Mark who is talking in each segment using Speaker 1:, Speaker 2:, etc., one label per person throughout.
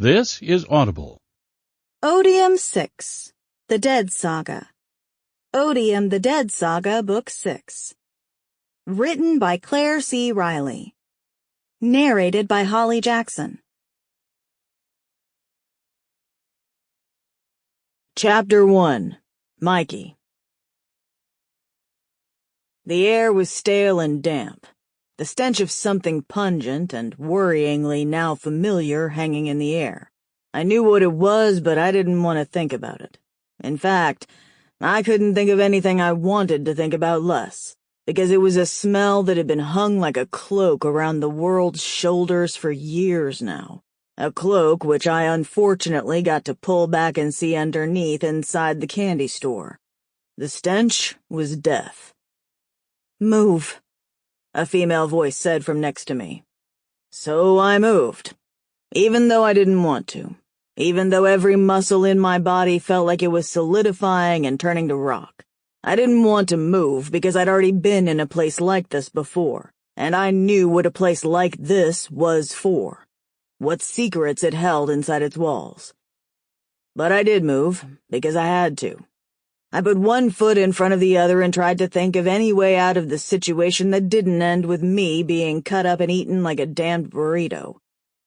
Speaker 1: This is Audible.
Speaker 2: Odium 6, The Dead Saga. Odium the Dead Saga, Book 6. Written by Claire C. Riley. Narrated by Holly Jackson.
Speaker 3: Chapter 1. Mikey. The air was stale and damp, the stench of something pungent and worryingly now familiar hanging in the air. I knew what it was, but I didn't want to think about it. In fact, I couldn't think of anything I wanted to think about less, because it was a smell that had been hung like a cloak around the world's shoulders for years now. A cloak which I unfortunately got to pull back and see underneath inside the candy store. The stench was death. "Move," a female voice said from next to me. So I moved, even though I didn't want to, even though every muscle in my body felt like it was solidifying and turning to rock. I didn't want to move because I'd already been in a place like this before, and I knew what a place like this was for, what secrets it held inside its walls. But I did move, because I had to. I put one foot in front of the other and tried to think of any way out of the situation that didn't end with me being cut up and eaten like a damned burrito.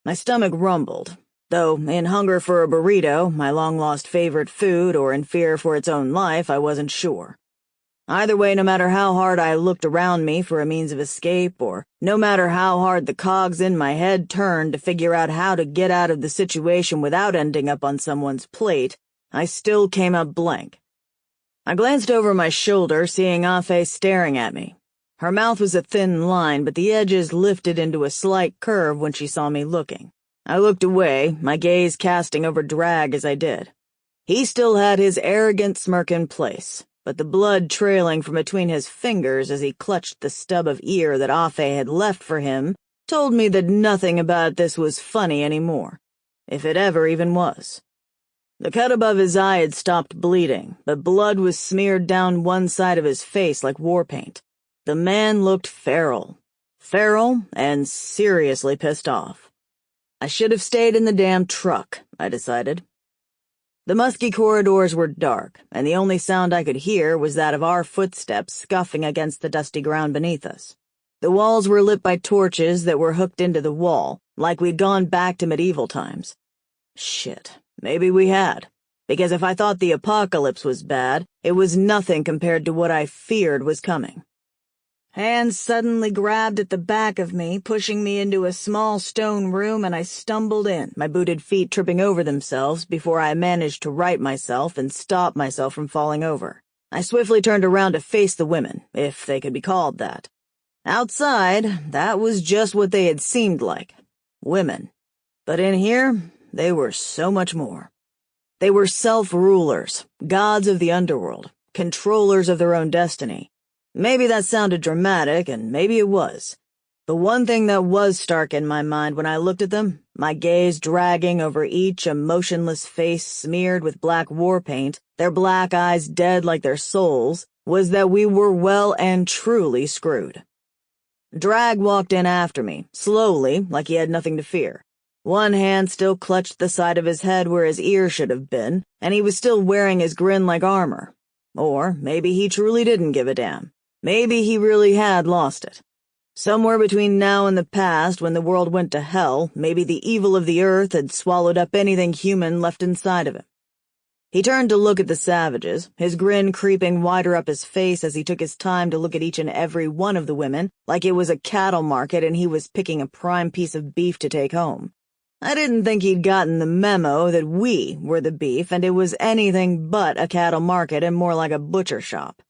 Speaker 3: My stomach rumbled, though in hunger for a burrito, my long-lost favorite food, or in fear for its own life, I wasn't sure. Either way, no matter how hard I looked around me for a means of escape, or no matter how hard the cogs in my head turned to figure out how to get out of the situation without ending up on someone's plate, I still came up blank. I glanced over my shoulder, seeing Afe staring at me. Her mouth was a thin line, but the edges lifted into a slight curve when she saw me looking. I looked away, my gaze casting over Drag as I did. He still had his arrogant smirk in place, but the blood trailing from between his fingers as he clutched the stub of ear that Afe had left for him told me that nothing about this was funny anymore, if it ever even was. The cut above his eye had stopped bleeding, but blood was smeared down one side of his face like war paint. The man looked feral. Feral and seriously pissed off. I should have stayed in the damn truck, I decided. The musky corridors were dark, and the only sound I could hear was that of our footsteps scuffing against the dusty ground beneath us. The walls were lit by torches that were hooked into the wall, like we'd gone back to medieval times. Shit. Maybe we had, because if I thought the apocalypse was bad, it was nothing compared to what I feared was coming. Hands suddenly grabbed at the back of me, pushing me into a small stone room, and I stumbled in, my booted feet tripping over themselves before I managed to right myself and stop myself from falling over. I swiftly turned around to face the women, if they could be called that. Outside, that was just what they had seemed like. Women. But in here, they were so much more. They were self-rulers, gods of the underworld, controllers of their own destiny. Maybe that sounded dramatic, and maybe it was. The one thing that was stark in my mind when I looked at them, my gaze dragging over each emotionless face smeared with black war paint, their black eyes dead like their souls, was that we were well and truly screwed. Drag walked in after me, slowly, like he had nothing to fear. One hand still clutched the side of his head where his ear should have been, and he was still wearing his grin like armor. Or maybe he truly didn't give a damn. Maybe he really had lost it. Somewhere between now and the past, when the world went to hell, maybe the evil of the earth had swallowed up anything human left inside of him. He turned to look at the savages, his grin creeping wider up his face as he took his time to look at each and every one of the women, like it was a cattle market and he was picking a prime piece of beef to take home. I didn't think he'd gotten the memo that we were the beef and it was anything but a cattle market and more like a butcher shop.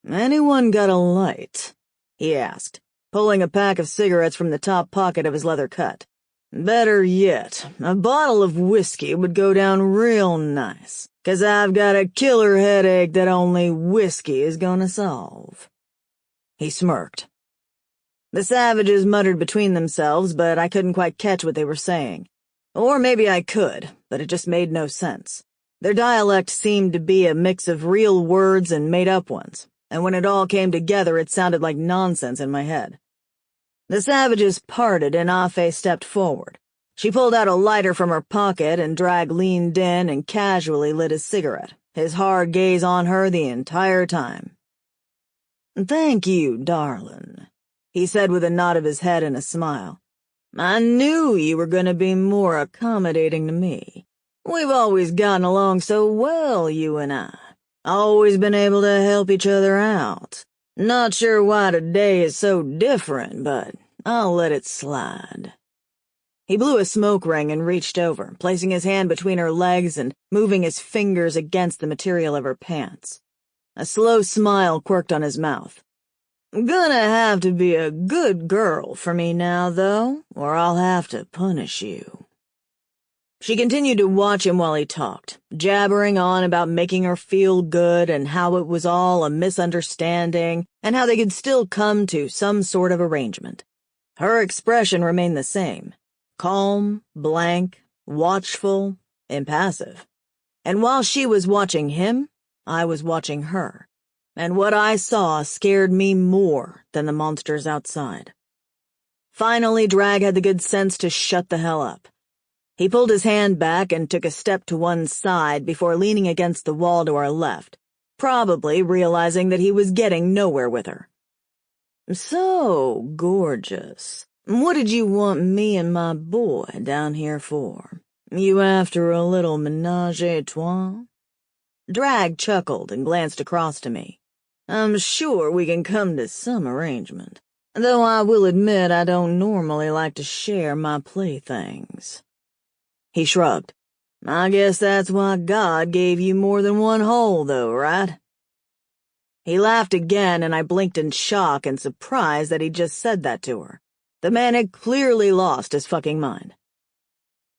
Speaker 3: "Anyone got a light?" he asked, pulling a pack of cigarettes from the top pocket of his leather cut. "Better yet, a bottle of whiskey would go down real nice, 'cause I've got a killer headache that only whiskey is gonna solve." He smirked. The savages muttered between themselves, but I couldn't quite catch what they were saying. Or maybe I could, but it just made no sense. Their dialect seemed to be a mix of real words and made-up ones, and when it all came together it sounded like nonsense in my head. The savages parted and Afe stepped forward, She pulled out a lighter from her pocket, and Drag leaned in and casually lit his cigarette, his hard gaze on her the entire time. "Thank you, darling," he said with a nod of his head and a smile. "I knew you were going to be more accommodating to me. We've always gotten along so well, you and I. Always been able to help each other out. Not sure why today is so different, but I'll let it slide." He blew a smoke ring and reached over, placing his hand between her legs and moving his fingers against the material of her pants. A slow smile quirked on his mouth. "Gonna have to be a good girl for me now, though, or I'll have to punish you." She continued to watch him while he talked, jabbering on about making her feel good and how it was all a misunderstanding and how they could still come to some sort of arrangement. Her expression remained the same. Calm, blank, watchful, impassive. And while she was watching him, I was watching her, and what I saw scared me more than the monsters outside. Finally, Drag had the good sense to shut the hell up. He pulled his hand back and took a step to one side before leaning against the wall to our left, probably realizing that he was getting nowhere with her. "So, gorgeous. What did you want me and my boy down here for? You after a little ménage à trois?" Drag chuckled and glanced across to me. "I'm sure we can come to some arrangement, though I will admit I don't normally like to share my playthings." He shrugged. "I guess that's why God gave you more than one hole, though, right?" He laughed again, and I blinked in shock and surprise that he'd just said that to her. The man had clearly lost his fucking mind.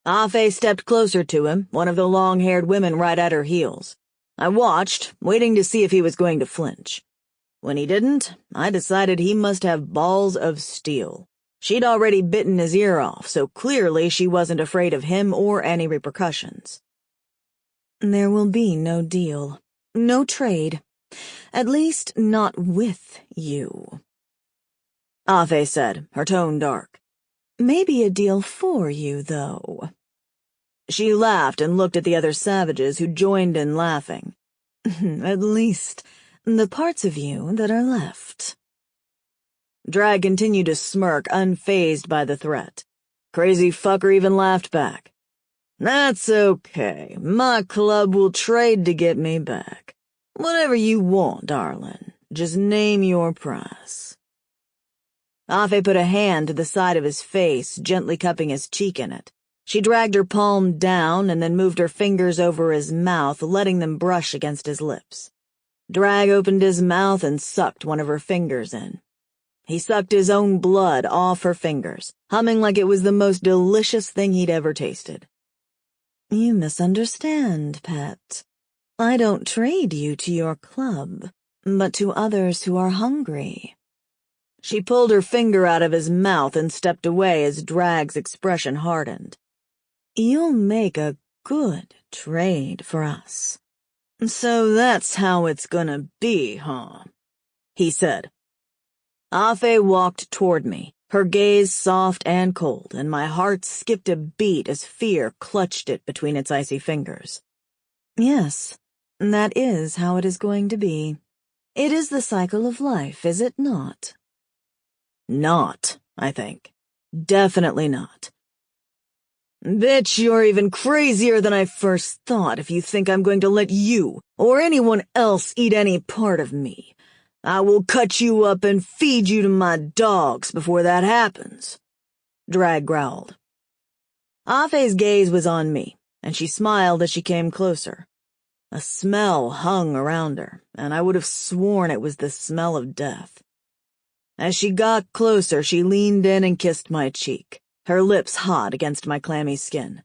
Speaker 3: Afe stepped closer to him, one of the long-haired women right at her heels. I watched, waiting to see if he was going to flinch. When he didn't, I decided he must have balls of steel. She'd already bitten his ear off, so clearly she wasn't afraid of him or any repercussions. "There will be no deal. No trade. At least not with you," Afe said, her tone dark. "Maybe a deal for you, though." She laughed and looked at the other savages who joined in laughing. "At least, the parts of you that are left." Drag continued to smirk, unfazed by the threat. Crazy fucker even laughed back. "That's okay. My club will trade to get me back. Whatever you want, darling. Just name your price." Afe put a hand to the side of his face, gently cupping his cheek in it. She dragged her palm down and then moved her fingers over his mouth, letting them brush against his lips. Drag opened his mouth and sucked one of her fingers in. He sucked his own blood off her fingers, humming like it was the most delicious thing he'd ever tasted. "You misunderstand, pet. I don't trade you to your club, but to others who are hungry." She pulled her finger out of his mouth and stepped away as Drag's expression hardened. "You'll make a good trade for us." "So that's how it's gonna be, huh?" he said. Afe walked toward me, her gaze soft and cold, and my heart skipped a beat as fear clutched it between its icy fingers. "Yes, that is how it is going to be. It is the cycle of life, is it not?" "Not, I think. Definitely not." "Bitch, you're even crazier than I first thought if you think I'm going to let you or anyone else eat any part of me. I will cut you up and feed you to my dogs before that happens," Drag growled. Afe's gaze was on me, and she smiled as she came closer. A smell hung around her, and I would have sworn it was the smell of death. As she got closer, she leaned in and kissed my cheek, her lips hot against my clammy skin.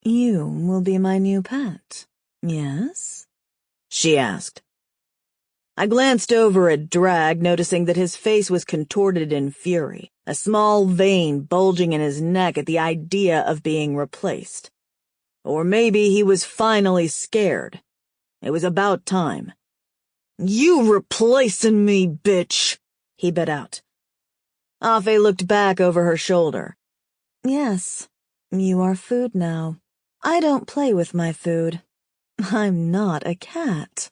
Speaker 3: "You will be my new pet, yes?" she asked. I glanced over at Drag, noticing that his face was contorted in fury, a small vein bulging in his neck at the idea of being replaced. Or maybe he was finally scared. It was about time. "You replacing me, bitch!" he bit out. Afe looked back over her shoulder. "Yes,
Speaker 2: You are food now. I don't play with my food. I'm not a cat.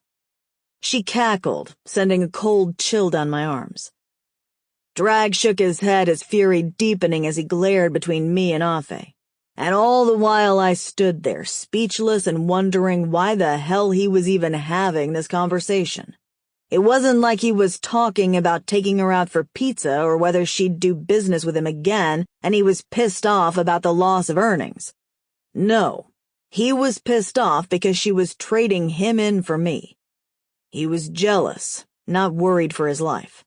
Speaker 3: She cackled, sending a cold chill down my arms. Drag shook his head, his fury deepening as he glared between me and Afe. And all the while I stood there, speechless and wondering why the hell he was even having this conversation. It wasn't like he was talking about taking her out for pizza or whether she'd do business with him again, and he was pissed off about the loss of earnings. No, he was pissed off because she was trading him in for me. He was jealous, not worried for his life.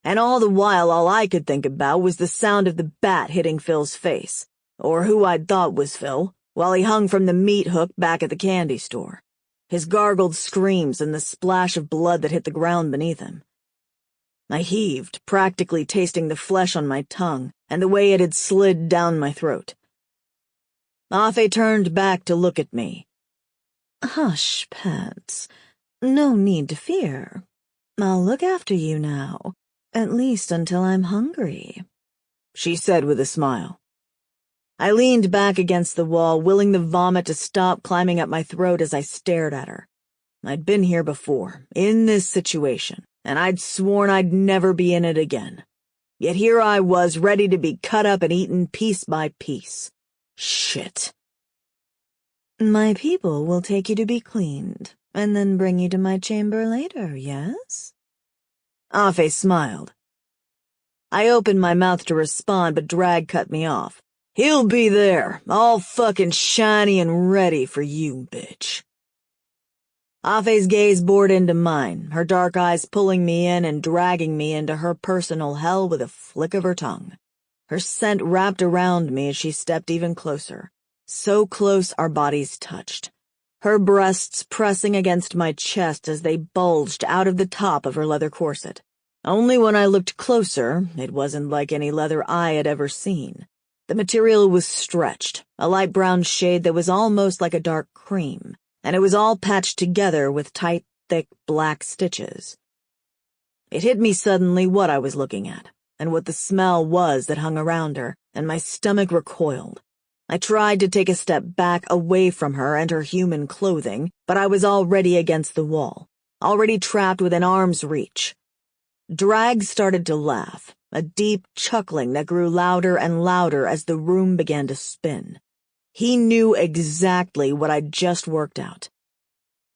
Speaker 3: And all the while all I could think about was the sound of the bat hitting Phil's face, or who I'd thought was Phil, while he hung from the meat hook back at the candy store. His gargled screams and the splash of blood that hit the ground beneath him. I heaved, practically tasting the flesh on my tongue and the way it had slid down my throat. Afe turned back to look at me.
Speaker 2: Hush, pets. No need to fear. I'll look after you now, at least until I'm hungry,
Speaker 3: she said with a smile. I leaned back against the wall, willing the vomit to stop climbing up my throat as I stared at her. I'd been here before, in this situation, and I'd sworn I'd never be in it again. Yet here I was, ready to be cut up and eaten piece by piece. Shit.
Speaker 2: My people will take you to be cleaned, and then bring you to my chamber later, yes?
Speaker 3: Afe smiled. I opened my mouth to respond, but Drag cut me off. He'll be there, all fucking shiny and ready for you, bitch. Afe's gaze bored into mine, her dark eyes pulling me in and dragging me into her personal hell with a flick of her tongue. Her scent wrapped around me as she stepped even closer. So close our bodies touched. Her breasts pressing against my chest as they bulged out of the top of her leather corset. Only when I looked closer, it wasn't like any leather I had ever seen. The material was stretched, a light brown shade that was almost like a dark cream, and it was all patched together with tight, thick black stitches. It hit me suddenly what I was looking at, and what the smell was that hung around her, and my stomach recoiled. I tried to take a step back away from her and her human clothing, but I was already against the wall, already trapped within arm's reach. Drag started to laugh, a deep chuckling that grew louder and louder as the room began to spin. He knew exactly what I'd just worked out.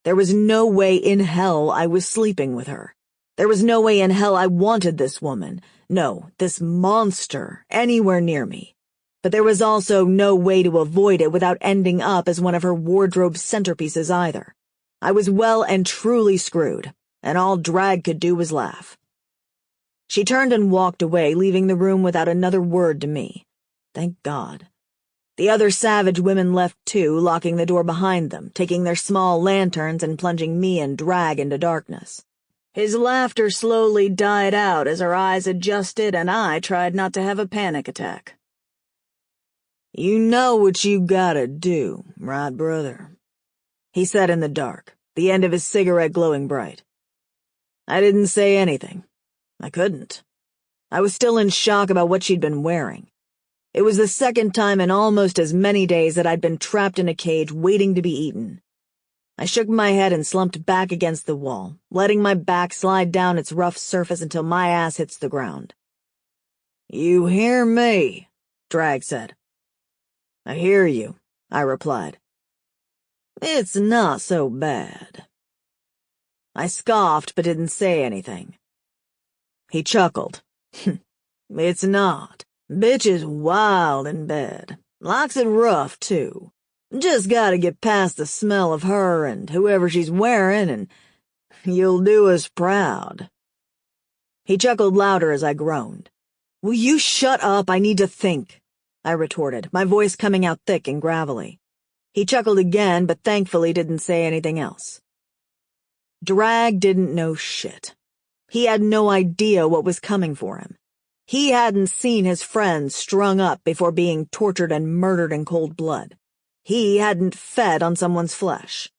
Speaker 3: There was no way in hell I was sleeping with her. There was no way in hell I wanted this woman, no, this monster, anywhere near me. But there was also no way to avoid it without ending up as one of her wardrobe centerpieces either. I was well and truly screwed, and all Drag could do was laugh. She turned and walked away, leaving the room without another word to me. Thank God. The other savage women left too, locking the door behind them, taking their small lanterns and plunging me and Drag into darkness. His laughter slowly died out as our eyes adjusted and I tried not to have a panic attack. You know what you gotta do, right, brother? He said in the dark, the end of his cigarette glowing bright. I didn't say anything. I couldn't. I was still in shock about what she'd been wearing. It was the second time in almost as many days that I'd been trapped in a cage waiting to be eaten. I shook my head and slumped back against the wall, letting my back slide down its rough surface until my ass hits the ground. You hear me, Drag said. I hear you, I replied. It's not so bad. I scoffed but didn't say anything. He chuckled. It's not. Bitch is wild in bed. Likes it rough, too. Just gotta get past the smell of her and whoever she's wearing, and you'll do us proud. He chuckled louder as I groaned. Will you shut up? I need to think, I retorted, my voice coming out thick and gravelly. He chuckled again, but thankfully didn't say anything else. Drag didn't know shit. He had no idea what was coming for him. He hadn't seen his friends strung up before being tortured and murdered in cold blood. He hadn't fed on someone's flesh.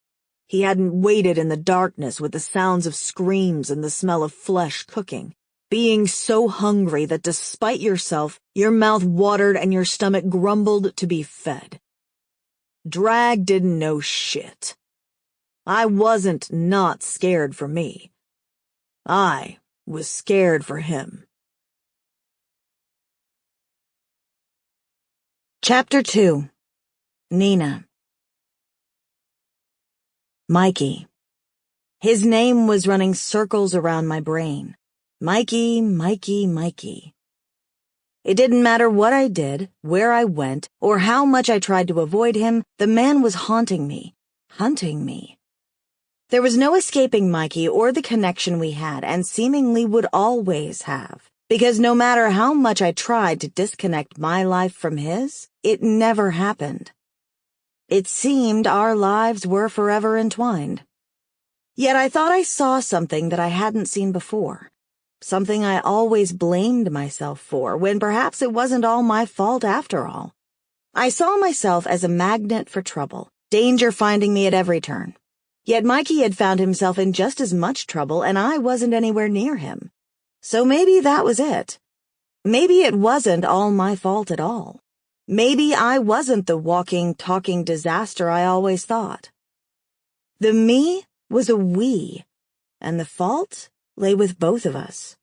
Speaker 3: He hadn't waited in the darkness with the sounds of screams and the smell of flesh cooking. being so hungry that despite yourself, your mouth watered and your stomach grumbled to be fed. Drag didn't know shit. I wasn't not scared for me. I was scared for him. Chapter 2. Nina. Mikey. His name was running circles around my brain. Mikey, Mikey, Mikey. It didn't matter what I did, where I went, or how much I tried to avoid him, the man was haunting me, hunting me. There was no escaping Mikey or the connection we had, and seemingly would always have, because no matter how much I tried to disconnect my life from his, it never happened. It seemed our lives were forever entwined. Yet I thought I saw something that I hadn't seen before. Something I always blamed myself for, when perhaps it wasn't all my fault after all. I saw myself as a magnet for trouble, danger finding me at every turn. Yet Mikey had found himself in just as much trouble, and I wasn't anywhere near him. So maybe that was it. Maybe it wasn't all my fault at all. Maybe I wasn't the walking, talking disaster I always thought. The me was a we, and the fault lay with both of us.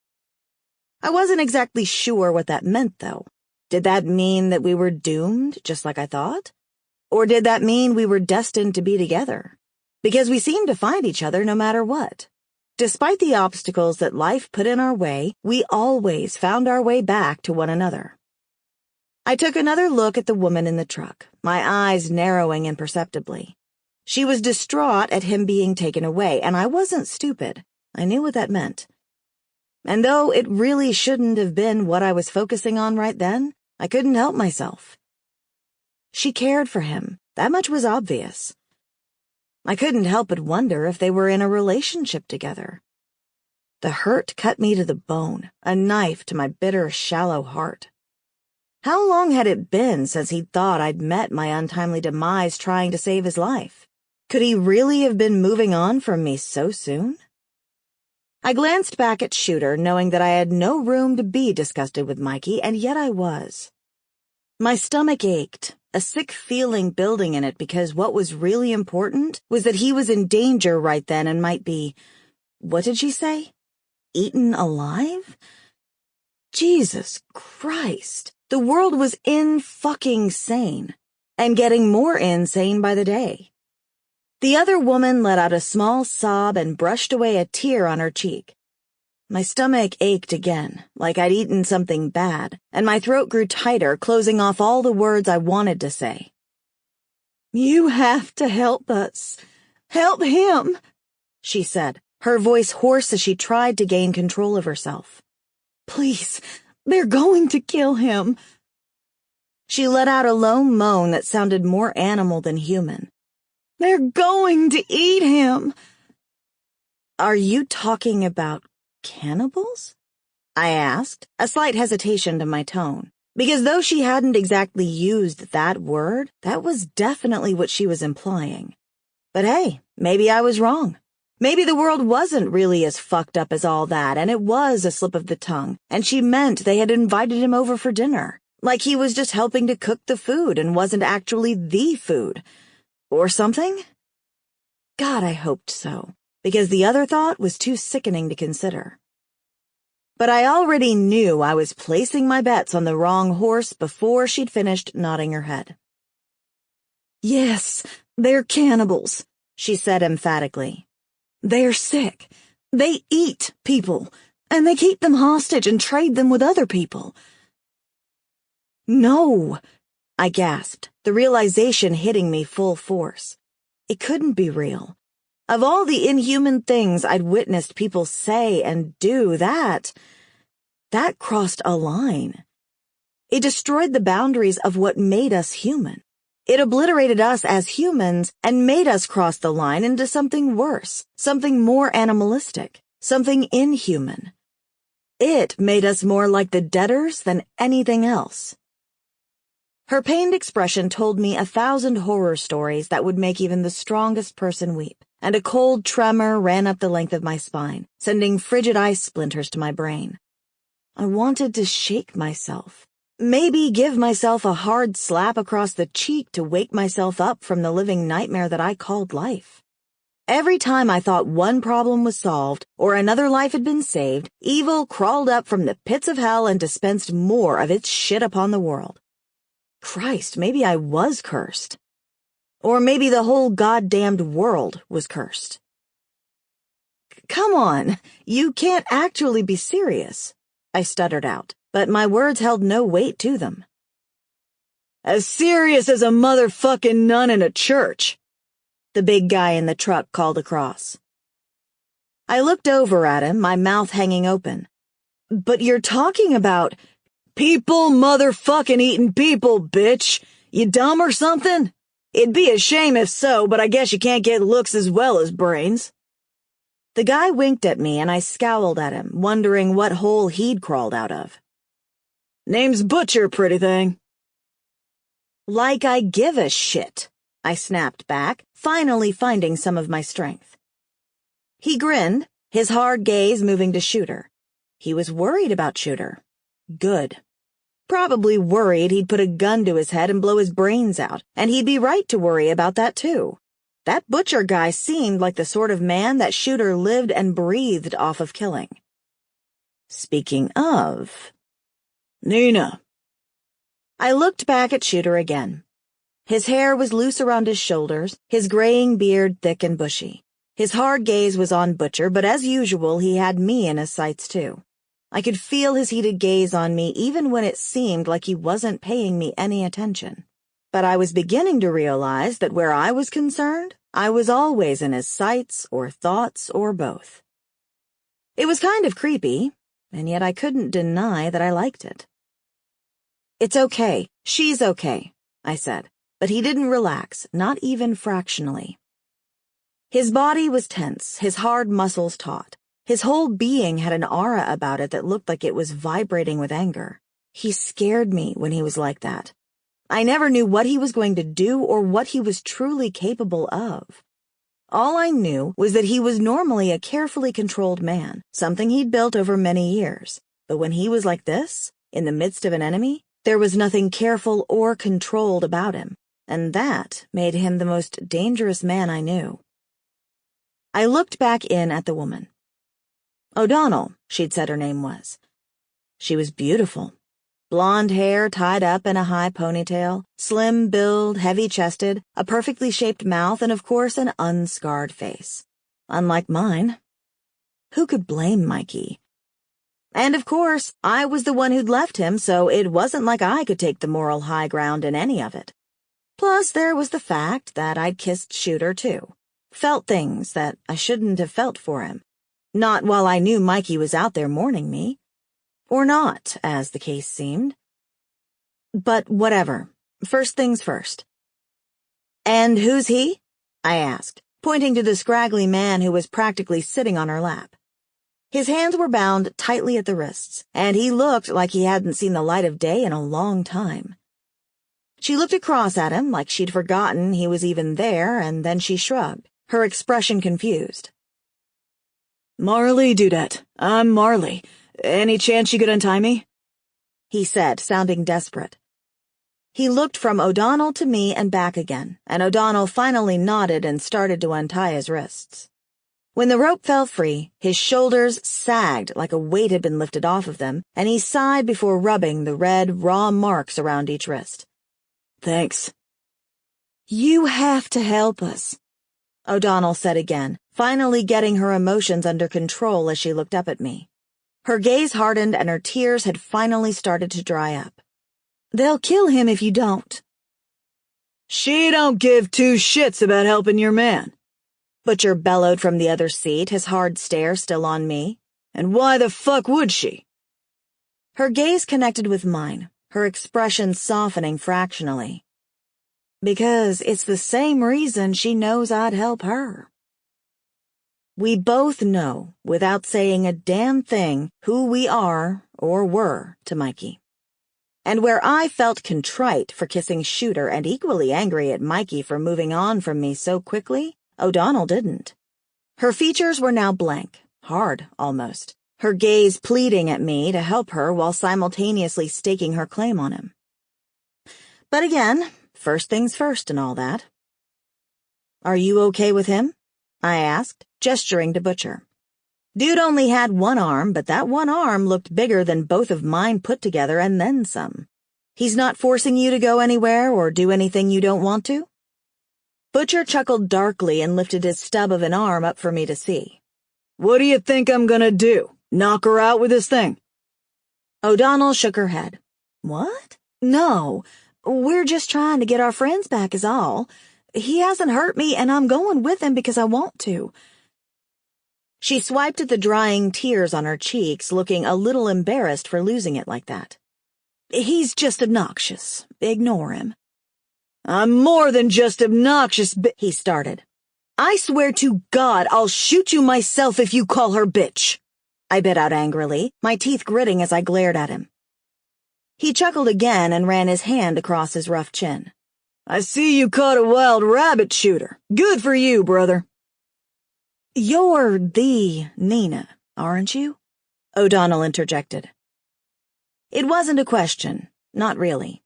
Speaker 3: I wasn't exactly sure what that meant, though. Did that mean that we were doomed, just like I thought? Or did that mean we were destined to be together? Because we seemed to find each other no matter what. Despite the obstacles that life put in our way, we always found our way back to one another. I took another look at the woman in the truck, my eyes narrowing imperceptibly. She was distraught at him being taken away, and I wasn't stupid. I knew what that meant. And though it really shouldn't have been what I was focusing on right then, I couldn't help myself. She cared for him. That much was obvious. I couldn't help but wonder if they were in a relationship together. The hurt cut me to the bone, a knife to my bitter, shallow heart. How long had it been since he'd thought I'd met my untimely demise trying to save his life? Could he really have been moving on from me so soon? I glanced back at Shooter, knowing that I had no room to be disgusted with Mikey, and yet I was. My stomach ached, a sick feeling building in it, because what was really important was that he was in danger right then and might be, what did she say? Eaten alive? Jesus Christ, the world was in-fucking-sane, and getting more insane by the day. The other woman let out a small sob and brushed away a tear on her cheek. My stomach ached again, like I'd eaten something bad, and my throat grew tighter, closing off all the words I wanted to say. "You have to help us. Help him," she said, her voice hoarse as she tried to gain control of herself. "Please, they're going to kill him." She let out a low moan that sounded more animal than human. "They're going to eat him." "Are you talking about cannibals?" I asked, a slight hesitation to my tone, because though she hadn't exactly used that word, that was definitely what she was implying. But hey, maybe I was wrong. Maybe the world wasn't really as fucked up as all that, and it was a slip of the tongue, and she meant they had invited him over for dinner, like he was just helping to cook the food and wasn't actually the food. Or something? God, I hoped so, because the other thought was too sickening to consider. But I already knew I was placing my bets on the wrong horse before she'd finished nodding her head. "Yes, they're cannibals," she said emphatically. "They're sick. They eat people, and they keep them hostage and trade them with other people." "No," I gasped, the realization hitting me full force. It couldn't be real. Of all the inhuman things I'd witnessed people say and do, that crossed a line. It destroyed the boundaries of what made us human. It obliterated us as humans and made us cross the line into something worse, something more animalistic, something inhuman. It made us more like the debtors than anything else. Her pained expression told me 1,000 horror stories that would make even the strongest person weep, and a cold tremor ran up the length of my spine, sending frigid ice splinters to my brain.
Speaker 2: I wanted to shake myself. Maybe give myself a hard slap across the cheek to wake myself up from the living nightmare that I called life. Every time I thought one problem was solved or another life had been saved, evil crawled up from the pits of hell and dispensed more of its shit upon the world. Christ, maybe I was cursed. Or maybe the whole goddamned world was cursed. Come on, you can't actually be serious, I stuttered out, but my words held no weight to them. As serious as a motherfucking nun in a church, the big guy in the truck called across. I looked over at him, my mouth hanging open. But you're talking about people motherfucking eating people, bitch. You dumb or something? It'd be a shame if so, but I guess you can't get looks as well as brains. The guy winked at me and I scowled at him, wondering what hole he'd crawled out of. Name's Butcher, pretty thing. Like I give a shit, I snapped back, finally finding some of my strength. He grinned, his hard gaze moving to Shooter. He was worried about Shooter. Good. Probably worried he'd put a gun to his head and blow his brains out, and he'd be right to worry about that too. That Butcher guy seemed like the sort of man that Shooter lived and breathed off of killing. Speaking of... Nina. I looked back at Shooter again. His hair was loose around his shoulders, his graying beard thick and bushy. His hard gaze was on Butcher, but as usual he had me in his sights too. I could feel his heated gaze on me even when it seemed like he wasn't paying me any attention. But I was beginning to realize that where I was concerned, I was always in his sights or thoughts or both. It was kind of creepy, and yet I couldn't deny that I liked it. It's okay. She's okay, I said, but he didn't relax, not even fractionally. His body was tense, his hard muscles taut. His whole being had an aura about it that looked like it was vibrating with anger. He scared me when he was like that. I never knew what he was going to do or what he was truly capable of. All I knew was that he was normally a carefully controlled man, something he'd built over many years. But when he was like this, in the midst of an enemy, there was nothing careful or controlled about him, and that made him the most dangerous man I knew. I looked back in at the woman. O'Donnell, she'd said her name was. She was beautiful. Blonde hair tied up in a high ponytail, slim build, heavy-chested, a perfectly shaped mouth, and of course an unscarred face. Unlike mine. Who could blame Mikey? And of course, I was the one who'd left him, so it wasn't like I could take the moral high ground in any of it. Plus, there was the fact that I'd kissed Shooter, too. Felt things that I shouldn't have felt for him. Not while I knew Mikey was out there mourning me. Or not, as the case seemed. But whatever. First things first. And who's he? I asked, pointing to the scraggly man who was practically sitting on her lap. His hands were bound tightly at the wrists, and he looked like he hadn't seen the light of day in a long time. She looked across at him like she'd forgotten he was even there, and then she shrugged, her expression confused. Marley, Dudette. I'm Marley. Any chance you could untie me? He said, sounding desperate. He looked from O'Donnell to me and back again, and O'Donnell finally nodded and started to untie his wrists. When the rope fell free, his shoulders sagged like a weight had been lifted off of them, and he sighed before rubbing the red, raw marks around each wrist. Thanks. You have to help us, O'Donnell said again, finally getting her emotions under control as she looked up at me. Her gaze hardened and her tears had finally started to dry up. They'll kill him if you don't. She don't give two shits about helping your man, Butcher bellowed from the other seat, his hard stare still on me. And why the fuck would she? Her gaze connected with mine, her expression softening fractionally. Because it's the same reason she knows I'd help her. We both know, without saying a damn thing, who we are, or were, to Mikey. And where I felt contrite for kissing Shooter and equally angry at Mikey for moving on from me so quickly, O'Donnell didn't. Her features were now blank, hard almost, her gaze pleading at me to help her while simultaneously staking her claim on him. But again, first things first and all that. "Are you okay with him?" I asked, gesturing to Butcher. Dude only had one arm, but that one arm looked bigger than both of mine put together and then some. "He's not forcing you to go anywhere or do anything you don't want to?" Butcher chuckled darkly and lifted his stub of an arm up for me to see.
Speaker 3: "What do you think I'm gonna do? Knock her out with this thing?"
Speaker 2: O'Donnell shook her head. "What? No. We're just trying to get our friends back is all. He hasn't hurt me, and I'm going with him because I want to." She swiped at the drying tears on her cheeks, looking a little embarrassed for losing it like that. "He's just obnoxious. Ignore him."
Speaker 3: "I'm more than just obnoxious,
Speaker 2: he started.
Speaker 3: I swear to God I'll shoot you myself if you call her bitch,"
Speaker 2: I bit out angrily, my teeth gritting as I glared at him. He chuckled again and ran his hand across his rough chin.
Speaker 3: "I see you caught a wild rabbit shooter. Good for you, brother."
Speaker 2: "You're the Nina, aren't you?" O'Donnell interjected. It wasn't a question, not really.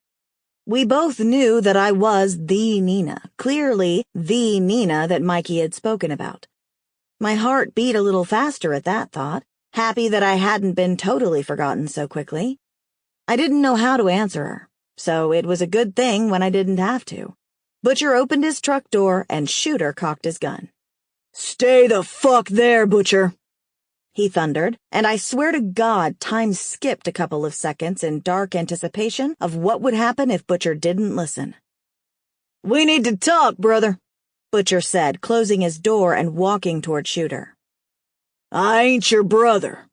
Speaker 2: We both knew that I was the Nina, clearly the Nina that Mikey had spoken about. My heart beat a little faster at that thought, happy that I hadn't been totally forgotten so quickly. I didn't know how to answer her, so it was a good thing when I didn't have to. Butcher opened his truck door and Shooter cocked his gun.
Speaker 3: "Stay the fuck there, Butcher,"
Speaker 2: he thundered, and I swear to God time skipped a couple of seconds in dark anticipation of what would happen if Butcher didn't listen.
Speaker 3: "We need to talk, brother,"
Speaker 2: Butcher said, closing his door and walking toward Shooter.
Speaker 3: "I ain't your brother."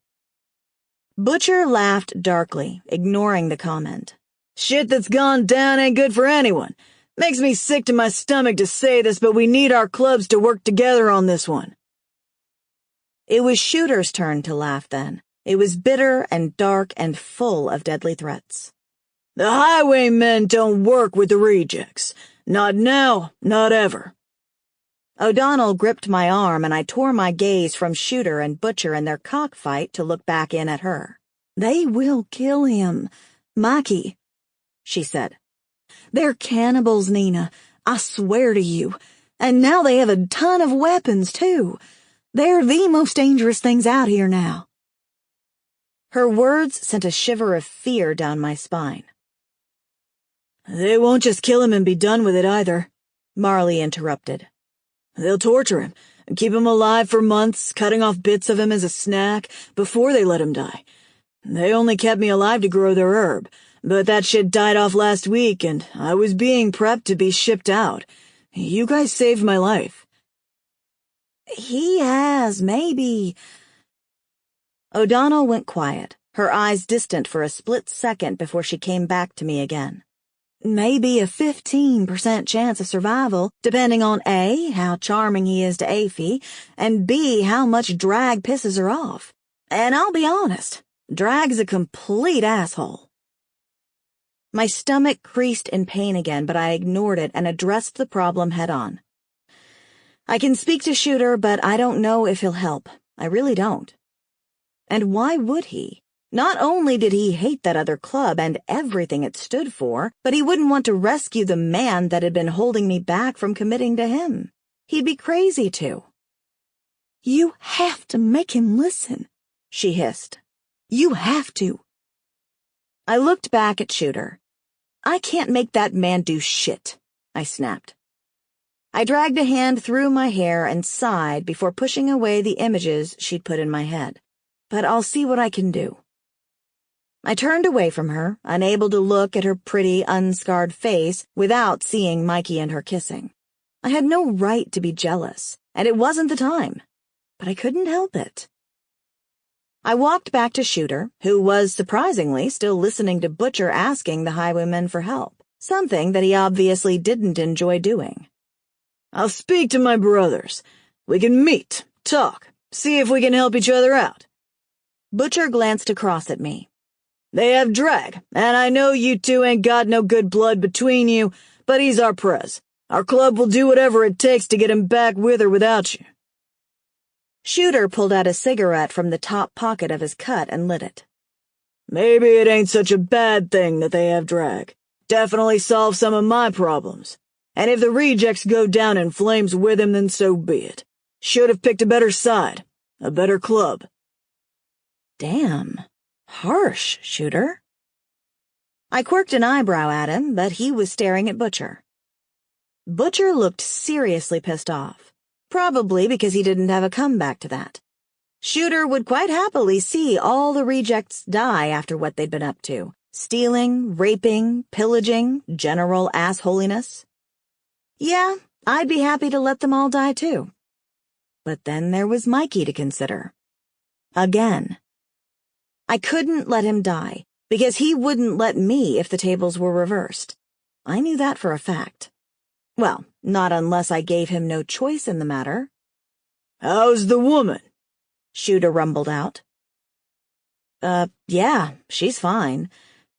Speaker 2: Butcher laughed darkly, ignoring the comment.
Speaker 3: "Shit that's gone down ain't good for anyone. Makes me sick to my stomach to say this, but we need our clubs to work together on this one."
Speaker 2: It was Shooter's turn to laugh then. It was bitter and dark and full of deadly threats.
Speaker 3: "The highwaymen don't work with the rejects. Not now, not ever."
Speaker 2: O'Donnell gripped my arm and I tore my gaze from Shooter and Butcher in their cockfight to look back in at her. "They will kill him, Mikey," she said. "They're cannibals, Nina, I swear to you. And now they have a ton of weapons, too. They're the most dangerous things out here now." Her words sent a shiver of fear down my spine.
Speaker 3: "They won't just kill him and be done with it either,"
Speaker 2: Marley interrupted.
Speaker 3: "They'll torture him and keep him alive for months, cutting off bits of him as a snack before they let him die. They only kept me alive to grow their herb, but that shit died off last week and I was being prepped to be shipped out. You guys saved my life."
Speaker 2: "He has, maybe." O'Donnell went quiet, her eyes distant for a split second before she came back to me again. "Maybe a 15% chance of survival, depending on A, how charming he is to Afy, and B, how much Drag pisses her off. And I'll be honest, Drag's a complete asshole." My stomach creased in pain again, but I ignored it and addressed the problem head-on. "I can speak to Shooter, but I don't know if he'll help. I really don't." And why would he? Not only did he hate that other club and everything it stood for, but he wouldn't want to rescue the man that had been holding me back from committing to him. He'd be crazy to. "You have to make him listen," she hissed. "You have to." I looked back at Shooter. "I can't make that man do shit," I snapped. I dragged a hand through my hair and sighed before pushing away the images she'd put in my head. But I'll see what I can do. I turned away from her, unable to look at her pretty, unscarred face without seeing Mikey and her kissing. I had no right to be jealous, and it wasn't the time. But I couldn't help it. I walked back to Shooter, who was surprisingly still listening to Butcher asking the highwaymen for help, something that he obviously didn't enjoy doing.
Speaker 3: "I'll speak to my brothers. We can meet, talk, see if we can help each other out."
Speaker 2: Butcher glanced across at me.
Speaker 3: "They have Drag, and I know you two ain't got no good blood between you, but he's our prez. Our club will do whatever it takes to get him back with or without you."
Speaker 2: Shooter pulled out a cigarette from the top pocket of his cut and lit it.
Speaker 3: Maybe it ain't such a bad thing that they have drag. Definitely solve some of my problems. And if the rejects go down in flames with him, then so be it. Should have picked a better side. A better club.
Speaker 2: Damn. Harsh, Shooter. I quirked an eyebrow at him, but he was staring at Butcher. Butcher looked seriously pissed off. Probably because he didn't have a comeback to that. Shooter would quite happily see all the rejects die after what they'd been up to. Stealing, raping, pillaging, general assholiness. Yeah, I'd be happy to let them all die too. But then there was Mikey to consider. Again. I couldn't let him die, because he wouldn't let me if the tables were reversed. I knew that for a fact. Well, not unless I gave him no choice in the matter.
Speaker 3: How's the woman?
Speaker 2: Shooter rumbled out. Yeah, she's fine.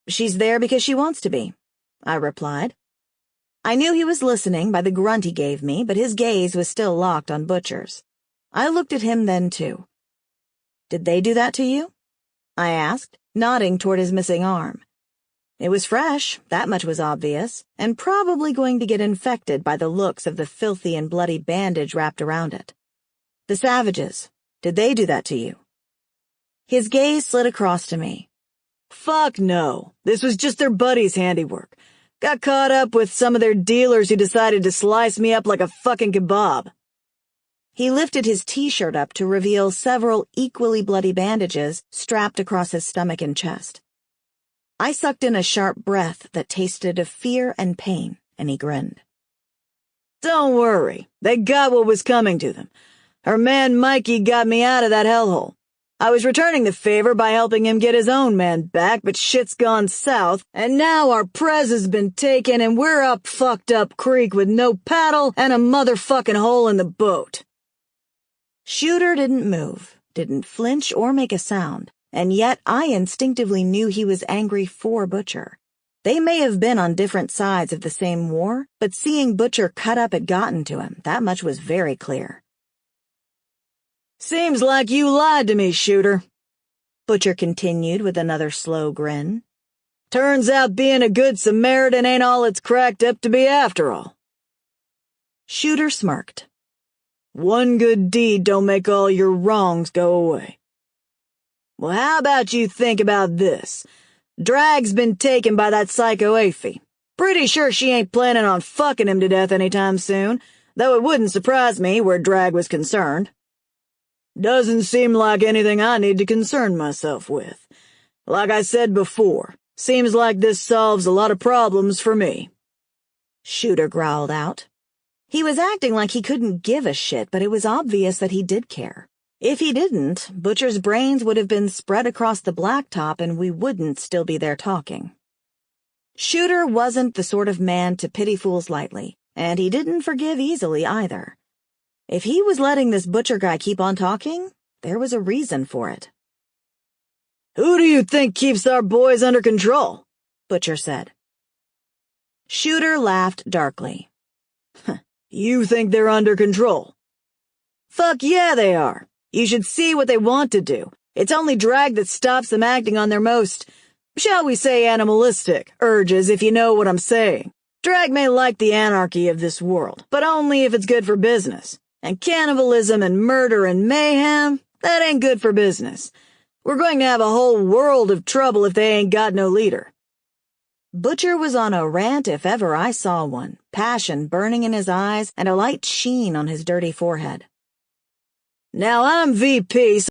Speaker 2: She's there because she wants to be, I replied. I knew he was listening by the grunt he gave me, but his gaze was still locked on Butcher's. I looked at him then, too. Did they do that to you? I asked, nodding toward his missing arm. It was fresh, that much was obvious, and probably going to get infected by the looks of the filthy and bloody bandage wrapped around it. The savages, did they do that to you? His gaze slid across to me.
Speaker 3: Fuck no. This was just their buddies' handiwork. Got caught up with some of their dealers who decided to slice me up like a fucking kebab.
Speaker 2: He lifted his t-shirt up to reveal several equally bloody bandages strapped across his stomach and chest. I sucked in a sharp breath that tasted of fear and pain, and he grinned.
Speaker 3: Don't worry. They got what was coming to them. Her man Mikey got me out of that hellhole. I was returning the favor by helping him get his own man back, but shit's gone south, and now our prez has been taken and we're up fucked up creek with no paddle and a motherfucking hole in the boat.
Speaker 2: Shooter didn't move, didn't flinch or make a sound, and yet I instinctively knew he was angry for Butcher. They may have been on different sides of the same war, but seeing Butcher cut up had gotten to him, that much was very clear.
Speaker 3: Seems like you lied to me, Shooter,
Speaker 2: Butcher continued with another slow grin.
Speaker 3: Turns out being a good Samaritan ain't all it's cracked up to be after all.
Speaker 2: Shooter smirked.
Speaker 3: One good deed don't make all your wrongs go away. Well, how about you think about this? Drag's been taken by that psycho Afy. Pretty sure she ain't planning on fucking him to death anytime soon, though it wouldn't surprise me where Drag was concerned. Doesn't seem like anything I need to concern myself with. Like I said before, seems like this solves a lot of problems for me.
Speaker 2: Shooter growled out. He was acting like he couldn't give a shit, but it was obvious that he did care. If he didn't, Butcher's brains would have been spread across the blacktop and we wouldn't still be there talking. Shooter wasn't the sort of man to pity fools lightly, and he didn't forgive easily either. If he was letting this Butcher guy keep on talking, there was a reason for it.
Speaker 3: Who do you think keeps our boys under control?
Speaker 2: Butcher said. Shooter laughed darkly.
Speaker 3: You think they're under control? Fuck yeah, they are. You should see what they want to do. It's only Drag that stops them acting on their most, shall we say, animalistic urges, if you know what I'm saying. Drag may like the anarchy of this world, but only if it's good for business. And cannibalism and murder and mayhem, that ain't good for business. We're going to have a whole world of trouble if they ain't got no leader.
Speaker 2: Butcher was on a rant if ever I saw one, passion burning in his eyes and a light sheen on his dirty forehead.
Speaker 3: Now I'm VP, so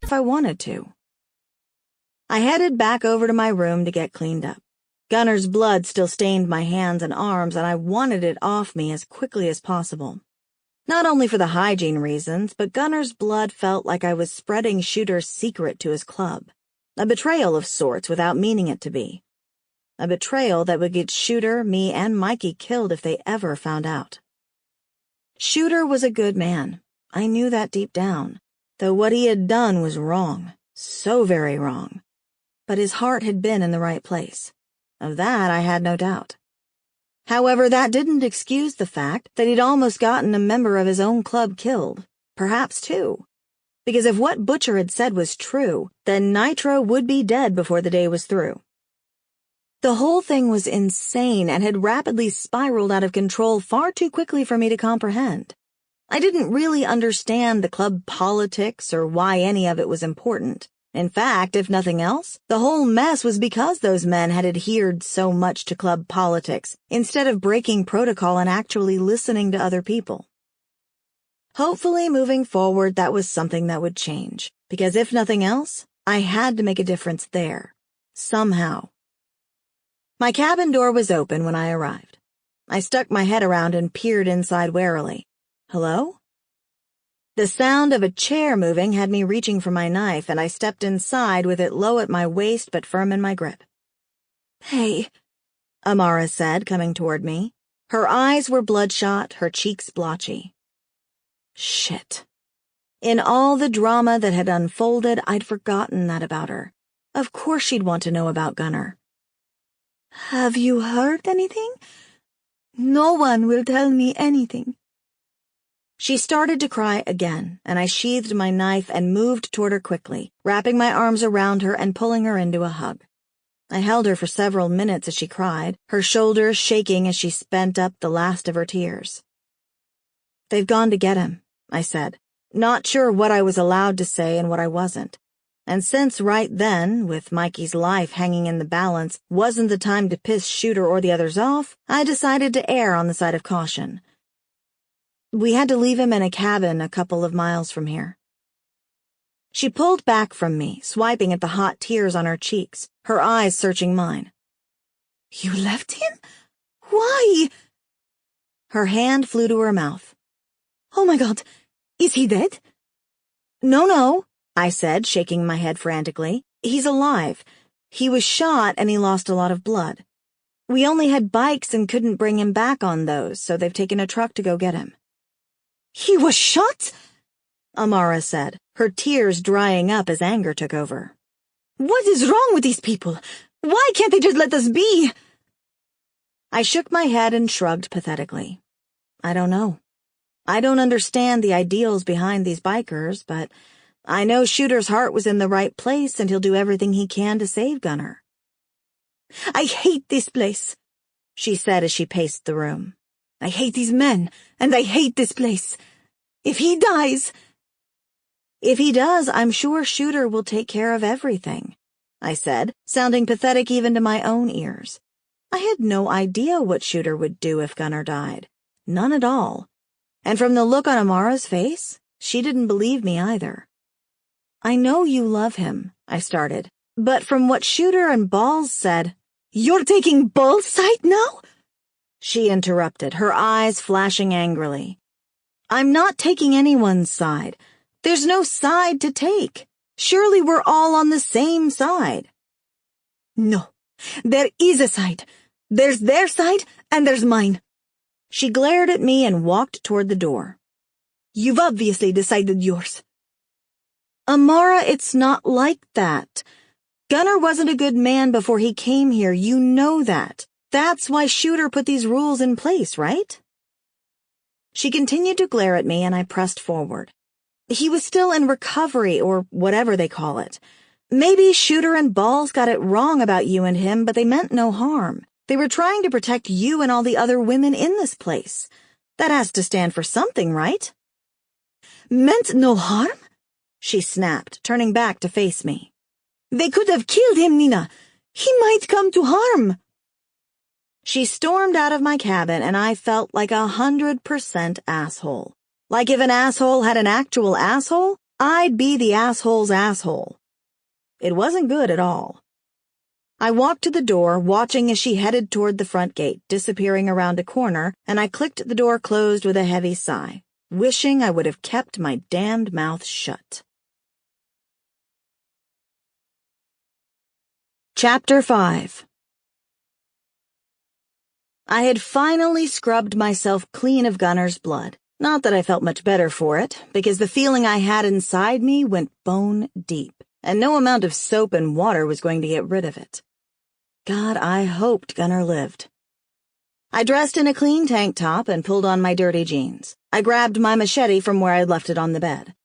Speaker 2: if I wanted to. I headed back over to my room to get cleaned up. Gunner's blood still stained my hands and arms, and I wanted it off me as quickly as possible. Not only for the hygiene reasons, but Gunner's blood felt like I was spreading Shooter's secret to his club. A betrayal of sorts without meaning it to be. A betrayal that would get Shooter, me, and Mikey killed if they ever found out. Shooter was a good man. I knew that deep down, though what he had done was wrong, so very wrong. But his heart had been in the right place. Of that I had no doubt. However, that didn't excuse the fact that he'd almost gotten a member of his own club killed, perhaps two. Because if what Butcher had said was true, then Nitro would be dead before the day was through. The whole thing was insane and had rapidly spiraled out of control far too quickly for me to comprehend. I didn't really understand the club politics or why any of it was important. In fact, if nothing else, the whole mess was because those men had adhered so much to club politics instead of breaking protocol and actually listening to other people. Hopefully, moving forward, that was something that would change, because if nothing else, I had to make a difference there. Somehow. My cabin door was open when I arrived. I stuck my head around and peered inside warily. Hello? The sound of a chair moving had me reaching for my knife, and I stepped inside with it low at my waist but firm in my grip. "Hey," Amara said, coming toward me. Her eyes were bloodshot, her cheeks blotchy. Shit. In all the drama that had unfolded, I'd forgotten that about her. Of course she'd want to know about Gunner. "Have you heard anything? No one will tell me anything." She started to cry again, and I sheathed my knife and moved toward her quickly, wrapping my arms around her and pulling her into a hug. I held her for several minutes as she cried, her shoulders shaking as she spent up the last of her tears. "They've gone to get him," I said, not sure what I was allowed to say and what I wasn't. And since right then, with Mikey's life hanging in the balance, wasn't the time to piss Shooter or the others off, I decided to err on the side of caution. "We had to leave him in a cabin a couple of miles from here." She pulled back from me, swiping at the hot tears on her cheeks, her eyes searching mine. "You left him? Why?" Her hand flew to her mouth. "Oh my God, is he dead?" No, I said, shaking my head frantically. "He's alive. He was shot and he lost a lot of blood. We only had bikes and couldn't bring him back on those, so they've taken a truck to go get him." "He was shot?" Amara said, her tears drying up as anger took over. "What is wrong with these people? Why can't they just let us be?" I shook my head and shrugged pathetically. I don't know. I don't understand the ideals behind these bikers, but I know Shooter's heart was in the right place and he'll do everything he can to save Gunner. "I hate this place," she said as she paced the room. "I hate these men, and I hate this place. If he dies—" "If he does, I'm sure Shooter will take care of everything," I said, sounding pathetic even to my own ears. I had no idea what Shooter would do if Gunner died. None at all. And from the look on Amara's face, she didn't believe me either. "I know you love him," I started, "but from what Shooter and Balls said—" "You're taking Balls' side now?" She interrupted, her eyes flashing angrily. "I'm not taking anyone's side. There's no side to take. Surely we're all on the same side." "No, there is a side. There's their side, and there's mine." She glared at me and walked toward the door. "You've obviously decided yours." "Amara, it's not like that. Gunner wasn't a good man before he came here, you know that. That's why Shooter put these rules in place, right?" She continued to glare at me, and I pressed forward. "He was still in recovery, or whatever they call it. Maybe Shooter and Balls got it wrong about you and him, but they meant no harm. They were trying to protect you and all the other women in this place. That has to stand for something, right?" "Meant no harm?" she snapped, turning back to face me. "They could have killed him, Nina. He might come to harm." She stormed out of my cabin, and I felt like 100% asshole. Like if an asshole had an actual asshole, I'd be the asshole's asshole. It wasn't good at all. I walked to the door, watching as she headed toward the front gate, disappearing around a corner, and I clicked the door closed with a heavy sigh, wishing I would have kept my damned mouth shut. Chapter 5. I had finally scrubbed myself clean of Gunner's blood. Not that I felt much better for it, because the feeling I had inside me went bone deep, and no amount of soap and water was going to get rid of it. God, I hoped Gunner lived. I dressed in a clean tank top and pulled on my dirty jeans. I grabbed my machete from where I'd left it on the bed.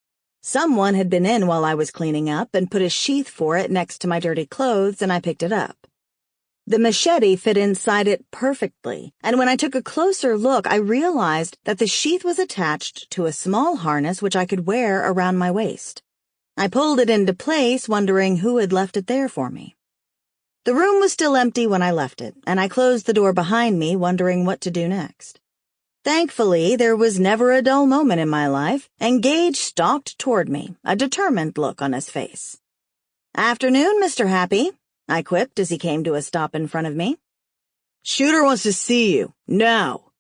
Speaker 2: Someone had been in while I was cleaning up and put a sheath for it next to my dirty clothes, and I picked it up. The machete fit inside it perfectly, and when I took a closer look, I realized that the sheath was attached to a small harness which I could wear around my waist. I pulled it into place, wondering who had left it there for me. The room was still empty when I left it, and I closed the door behind me, wondering what to do next. Thankfully, there was never a dull moment in my life, and Gage stalked toward me, a determined look on his face. "Afternoon, Mr. Happy," I quipped as he came to a stop in front of me.
Speaker 3: "Shooter wants to see you, now."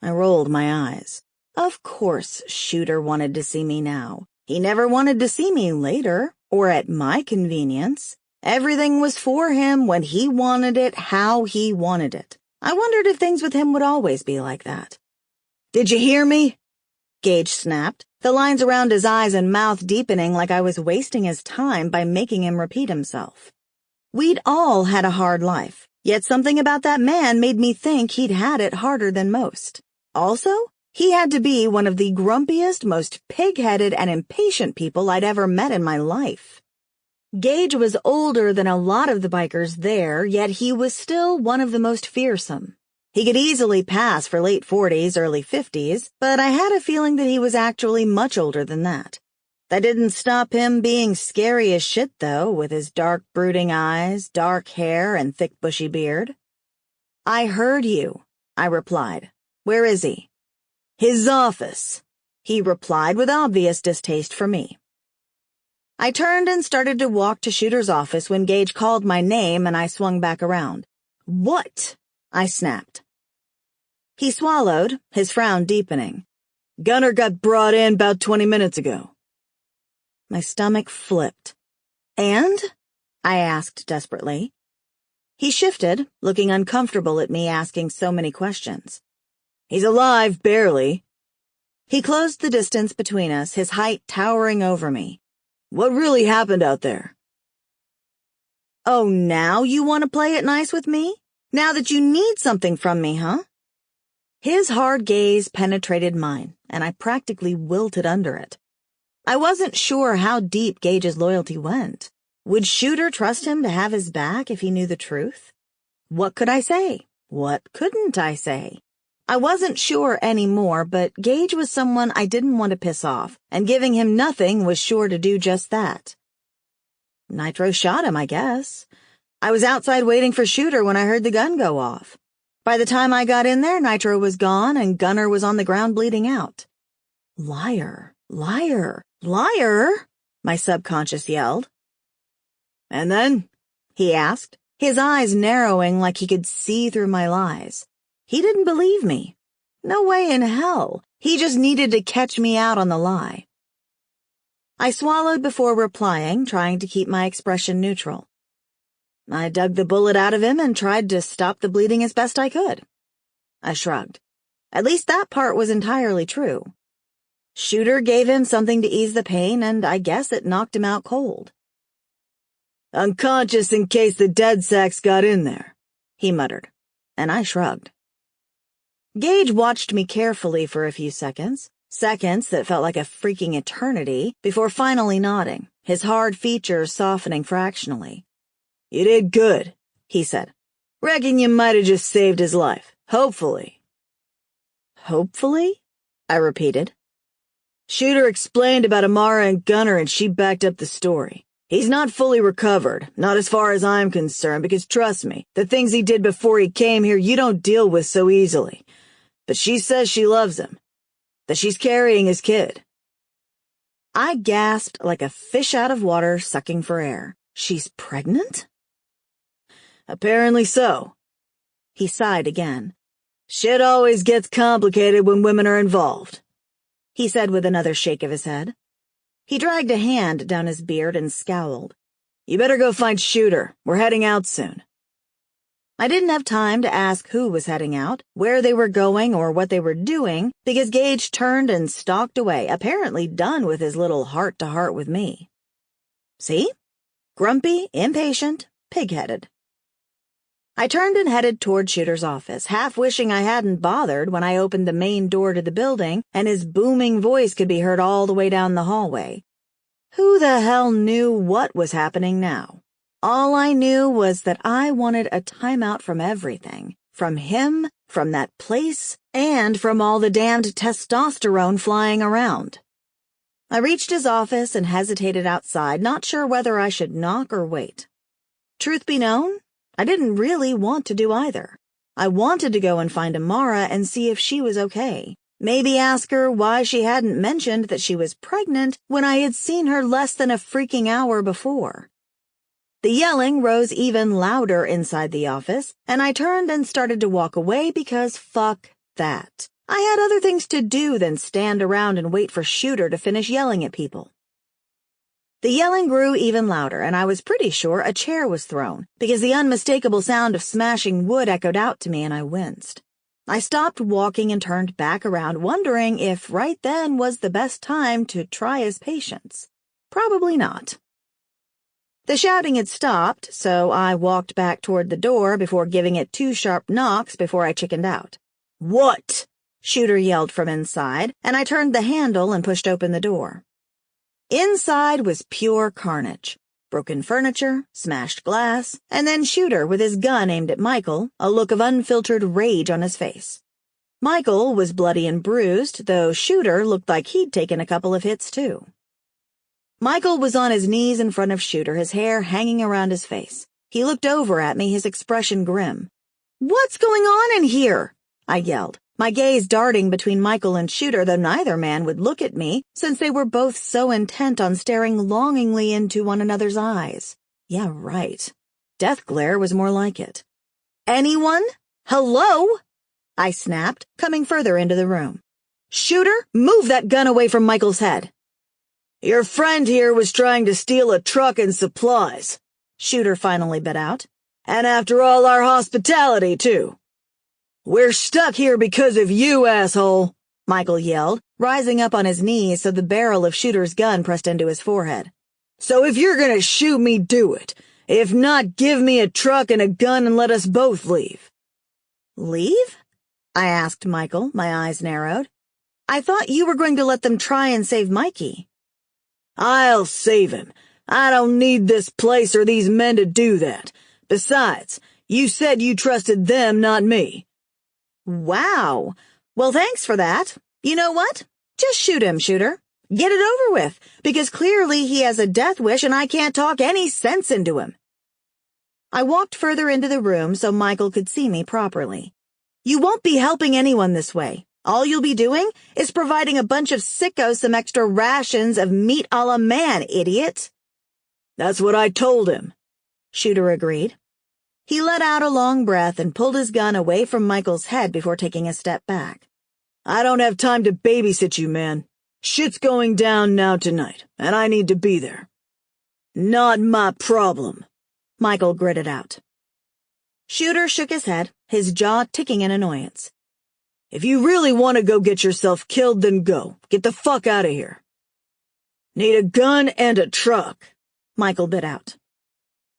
Speaker 2: I rolled my eyes. Of course Shooter wanted to see me now. He never wanted to see me later, or at my convenience. Everything was for him when he wanted it, how he wanted it. I wondered if things with him would always be like that.
Speaker 3: "Did you hear me?"
Speaker 2: Gage snapped, the lines around his eyes and mouth deepening like I was wasting his time by making him repeat himself. We'd all had a hard life, yet something about that man made me think he'd had it harder than most. Also, he had to be one of the grumpiest, most pig-headed and impatient people I'd ever met in my life. Gage was older than a lot of the bikers there, yet he was still one of the most fearsome. He could easily pass for late 40s, early 50s, but I had a feeling that he was actually much older than that. That didn't stop him being scary as shit, though, with his dark, brooding eyes, dark hair, and thick, bushy beard. "I heard you," I replied. "Where is he?"
Speaker 3: "His office,"
Speaker 2: he replied with obvious distaste for me. I turned and started to walk to Shooter's office when Gage called my name and I swung back around.
Speaker 3: "What?"
Speaker 2: I snapped. He swallowed, his frown deepening.
Speaker 3: "Gunner got brought in about 20 minutes ago."
Speaker 2: My stomach flipped. "And?" I asked desperately. He shifted, looking uncomfortable at me asking so many questions.
Speaker 3: "He's alive, barely."
Speaker 2: He closed the distance between us, his height towering over me.
Speaker 3: "What really happened out there?"
Speaker 2: "Oh, now you want to play it nice with me? Now that you need something from me, huh?" His hard gaze penetrated mine, and I practically wilted under it. I wasn't sure how deep Gage's loyalty went. Would Shooter trust him to have his back if he knew the truth? What could I say? What couldn't I say? I wasn't sure anymore, but Gage was someone I didn't want to piss off, and giving him nothing was sure to do just that. Nitro shot him, I guess. I was outside waiting for Shooter when I heard the gun go off. By the time I got in there, Nitro was gone and Gunner was on the ground bleeding out. "Liar, liar, liar," my subconscious yelled.
Speaker 3: "And then?"
Speaker 2: he asked, his eyes narrowing like he could see through my lies. He didn't believe me. No way in hell. He just needed to catch me out on the lie. I swallowed before replying, trying to keep my expression neutral. I dug the bullet out of him and tried to stop the bleeding as best I could. I shrugged. At least that part was entirely true. Shooter gave him something to ease the pain, and I guess it knocked him out cold.
Speaker 3: "Unconscious in case the dead sacks got in there,"
Speaker 2: he muttered, and I shrugged. Gage watched me carefully for a few seconds that felt like a freaking eternity, before finally nodding, his hard features softening fractionally.
Speaker 3: "You did good,"
Speaker 2: he said.
Speaker 3: "Reckon you might have just saved his life. Hopefully."
Speaker 2: "Hopefully?" I repeated.
Speaker 3: "Shooter explained about Amara and Gunner and she backed up the story. He's not fully recovered, not as far as I'm concerned, because trust me, the things he did before he came here you don't deal with so easily. But she says she loves him, that she's carrying his kid."
Speaker 2: I gasped like a fish out of water sucking for air. She's pregnant?
Speaker 3: Apparently so.
Speaker 2: He sighed again.
Speaker 3: Shit always gets complicated when women are involved,
Speaker 2: he said with another shake of his head. He dragged a hand down his beard and scowled.
Speaker 3: You better go find Shooter. We're heading out soon.
Speaker 2: I didn't have time to ask who was heading out, where they were going, or what they were doing, because Gage turned and stalked away, apparently done with his little heart-to-heart with me. See? Grumpy, impatient, pig-headed. I turned and headed toward Shooter's office, half wishing I hadn't bothered when I opened the main door to the building and his booming voice could be heard all the way down the hallway. Who the hell knew what was happening now? All I knew was that I wanted a timeout from everything. From him, from that place, and from all the damned testosterone flying around. I reached his office and hesitated outside, not sure whether I should knock or wait. Truth be known, I didn't really want to do either. I wanted to go and find Amara and see if she was okay. Maybe ask her why she hadn't mentioned that she was pregnant when I had seen her less than a freaking hour before. The yelling rose even louder inside the office, and I turned and started to walk away because fuck that. I had other things to do than stand around and wait for Shooter to finish yelling at people. The yelling grew even louder, and I was pretty sure a chair was thrown, because the unmistakable sound of smashing wood echoed out to me and I winced. I stopped walking and turned back around, wondering if right then was the best time to try his patience. Probably not. The shouting had stopped, so I walked back toward the door before giving it 2 sharp knocks before I chickened out.
Speaker 3: What?
Speaker 2: Shooter yelled from inside, and I turned the handle and pushed open the door. Inside was pure carnage. Broken furniture, smashed glass, and then Shooter with his gun aimed at Michael, a look of unfiltered rage on his face. Michael was bloody and bruised, though Shooter looked like he'd taken a couple of hits too. Michael was on his knees in front of Shooter, his hair hanging around his face. He looked over at me, his expression grim. "What's going on in here?" I yelled, my gaze darting between Michael and Shooter, though neither man would look at me, since they were both so intent on staring longingly into one another's eyes. Yeah, right. Death glare was more like it. "Anyone? Hello?" I snapped, coming further into the room. "Shooter, move that gun away from Michael's head."
Speaker 3: Your friend here was trying to steal a truck and supplies,
Speaker 2: Shooter finally bit out.
Speaker 3: And after all our hospitality, too. We're stuck here because of you, asshole,
Speaker 2: Michael yelled, rising up on his knees so the barrel of Shooter's gun pressed into his forehead.
Speaker 3: So if you're gonna shoot me, do it. If not, give me a truck and a gun and let us both leave.
Speaker 2: Leave? I asked Michael, my eyes narrowed. I thought you were going to let them try and save Mikey.
Speaker 3: I'll save him. I don't need this place or these men to do that. Besides, you said you trusted them, not me.
Speaker 2: Wow. Well, thanks for that. You know what? Just shoot him, Shooter. Get it over with, because clearly he has a death wish and I can't talk any sense into him. I walked further into the room so Michael could see me properly. You won't be helping anyone this way. All you'll be doing is providing a bunch of sickos some extra rations of meat a la man, idiot.
Speaker 3: That's what I told him,
Speaker 2: Shooter agreed. He let out a long breath and pulled his gun away from Michael's head before taking a step back.
Speaker 3: I don't have time to babysit you, man. Shit's going down now tonight, and I need to be there. Not my problem,
Speaker 2: Michael gritted out. Shooter shook his head, his jaw ticking in annoyance.
Speaker 3: If you really want to go get yourself killed, then go. Get the fuck out of here. Need a gun and a truck,
Speaker 2: Michael bit out.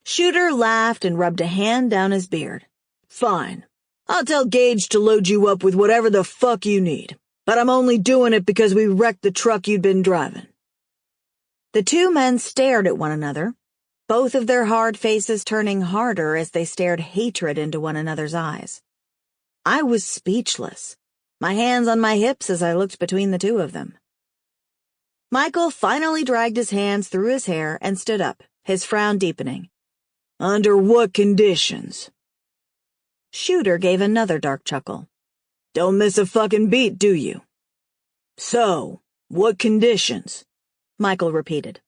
Speaker 2: Shooter laughed and rubbed a hand down his beard.
Speaker 3: Fine. I'll tell Gage to load you up with whatever the fuck you need. But I'm only doing it because we wrecked the truck you'd been driving.
Speaker 2: The two men stared at one another, both of their hard faces turning harder as they stared hatred into one another's eyes. I was speechless, my hands on my hips as I looked between the two of them. Michael finally dragged his hands through his hair and stood up, his frown deepening.
Speaker 3: Under what conditions?
Speaker 2: Shooter gave another dark chuckle.
Speaker 3: Don't miss a fucking beat, do you? So, what conditions?
Speaker 2: Michael repeated.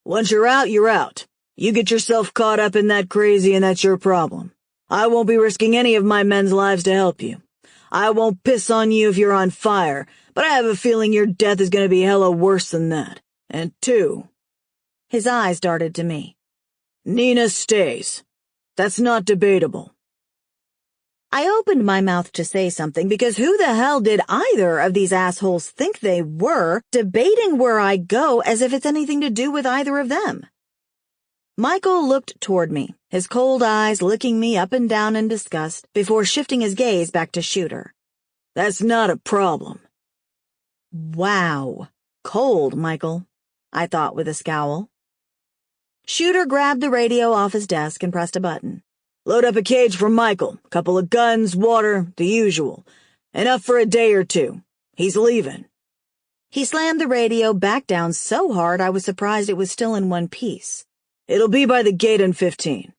Speaker 3: Once you're out, you're out. You get yourself caught up in that crazy and that's your problem. I won't be risking any of my men's lives to help you. I won't piss on you if you're on fire, but I have a feeling your death is going to be hella worse than that. And two,
Speaker 2: his eyes darted to me.
Speaker 3: Nina stays. That's not debatable.
Speaker 2: I opened my mouth to say something because who the hell did either of these assholes think they were, debating where I go as if it's anything to do with either of them? Michael looked toward me, his cold eyes licking me up and down in disgust before shifting his gaze back to Shooter.
Speaker 3: That's not a problem.
Speaker 2: Wow. Cold, Michael, I thought with a scowl. Shooter grabbed the radio off his desk and pressed a button.
Speaker 3: Load up a cage for Michael. Couple of guns, water, the usual. Enough for a day or two. He's leaving.
Speaker 2: He slammed the radio back down so hard I was surprised it was still in one piece.
Speaker 3: It'll be by the gate in 15.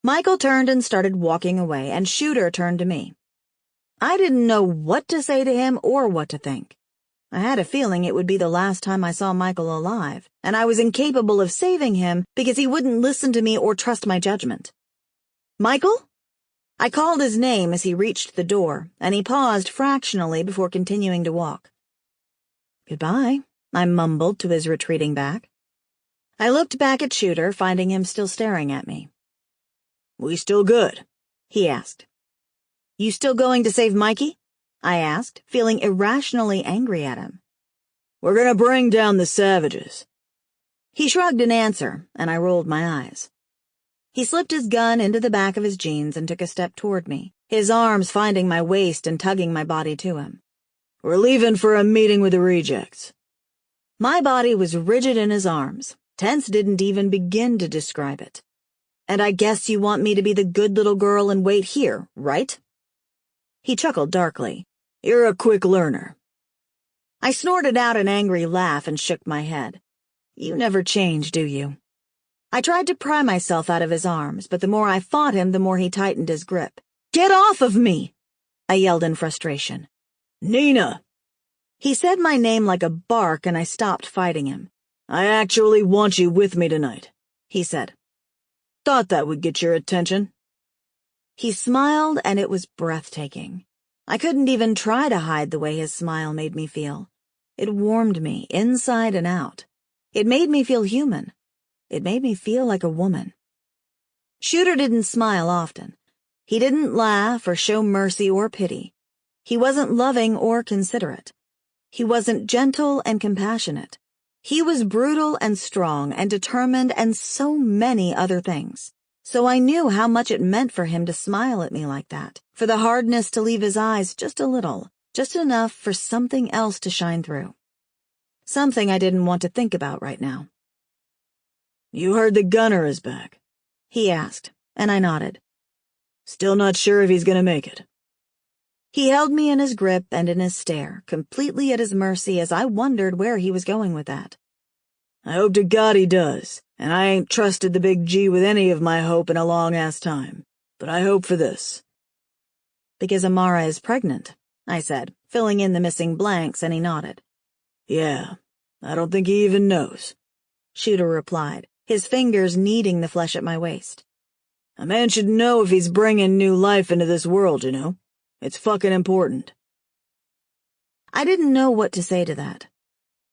Speaker 2: Michael turned and started walking away, and Shooter turned to me. I didn't know what to say to him or what to think. I had a feeling it would be the last time I saw Michael alive, and I was incapable of saving him because he wouldn't listen to me or trust my judgment. Michael? I called his name as he reached the door, and he paused fractionally before continuing to walk. Goodbye, I mumbled to his retreating back. I looked back at Shooter, finding him still staring at me.
Speaker 3: We still good?
Speaker 2: He asked. You still going to save Mikey? I asked, feeling irrationally angry at him.
Speaker 3: We're gonna bring down the savages.
Speaker 2: He shrugged in answer, and I rolled my eyes. He slipped his gun into the back of his jeans and took a step toward me, his arms finding my waist and tugging my body to him.
Speaker 3: We're leaving for a meeting with the rejects.
Speaker 2: My body was rigid in his arms. Tense didn't even begin to describe it. And I guess you want me to be the good little girl and wait here, right? He chuckled darkly.
Speaker 3: You're a quick learner.
Speaker 2: I snorted out an angry laugh and shook my head. You never change, do you? I tried to pry myself out of his arms, but the more I fought him, the more he tightened his grip. Get off of me! I yelled in frustration.
Speaker 3: Nina!
Speaker 2: He said my name like a bark, and I stopped fighting him.
Speaker 3: I actually want you with me tonight,
Speaker 2: he said.
Speaker 3: Thought that would get your attention.
Speaker 2: He smiled, and it was breathtaking. I couldn't even try to hide the way his smile made me feel. It warmed me, inside and out. It made me feel human. It made me feel like a woman. Shooter didn't smile often. He didn't laugh or show mercy or pity. He wasn't loving or considerate. He wasn't gentle and compassionate. He was brutal and strong and determined and so many other things. So I knew how much it meant for him to smile at me like that, for the hardness to leave his eyes just a little, just enough for something else to shine through. Something I didn't want to think about right now.
Speaker 3: You heard the gunner is back?
Speaker 2: He asked, and I nodded.
Speaker 3: Still not sure if he's gonna make it.
Speaker 2: He held me in his grip and in his stare, completely at his mercy as I wondered where he was going with that.
Speaker 3: I hope to God he does, and I ain't trusted the big G with any of my hope in a long-ass time. But I hope for this.
Speaker 2: Because Amara is pregnant, I said, filling in the missing blanks, and he nodded.
Speaker 3: Yeah, I don't think he even knows,
Speaker 2: Shooter replied, his fingers kneading the flesh at my waist.
Speaker 3: A man should know if he's bringing new life into this world, you know. It's fucking important.
Speaker 2: I didn't know what to say to that.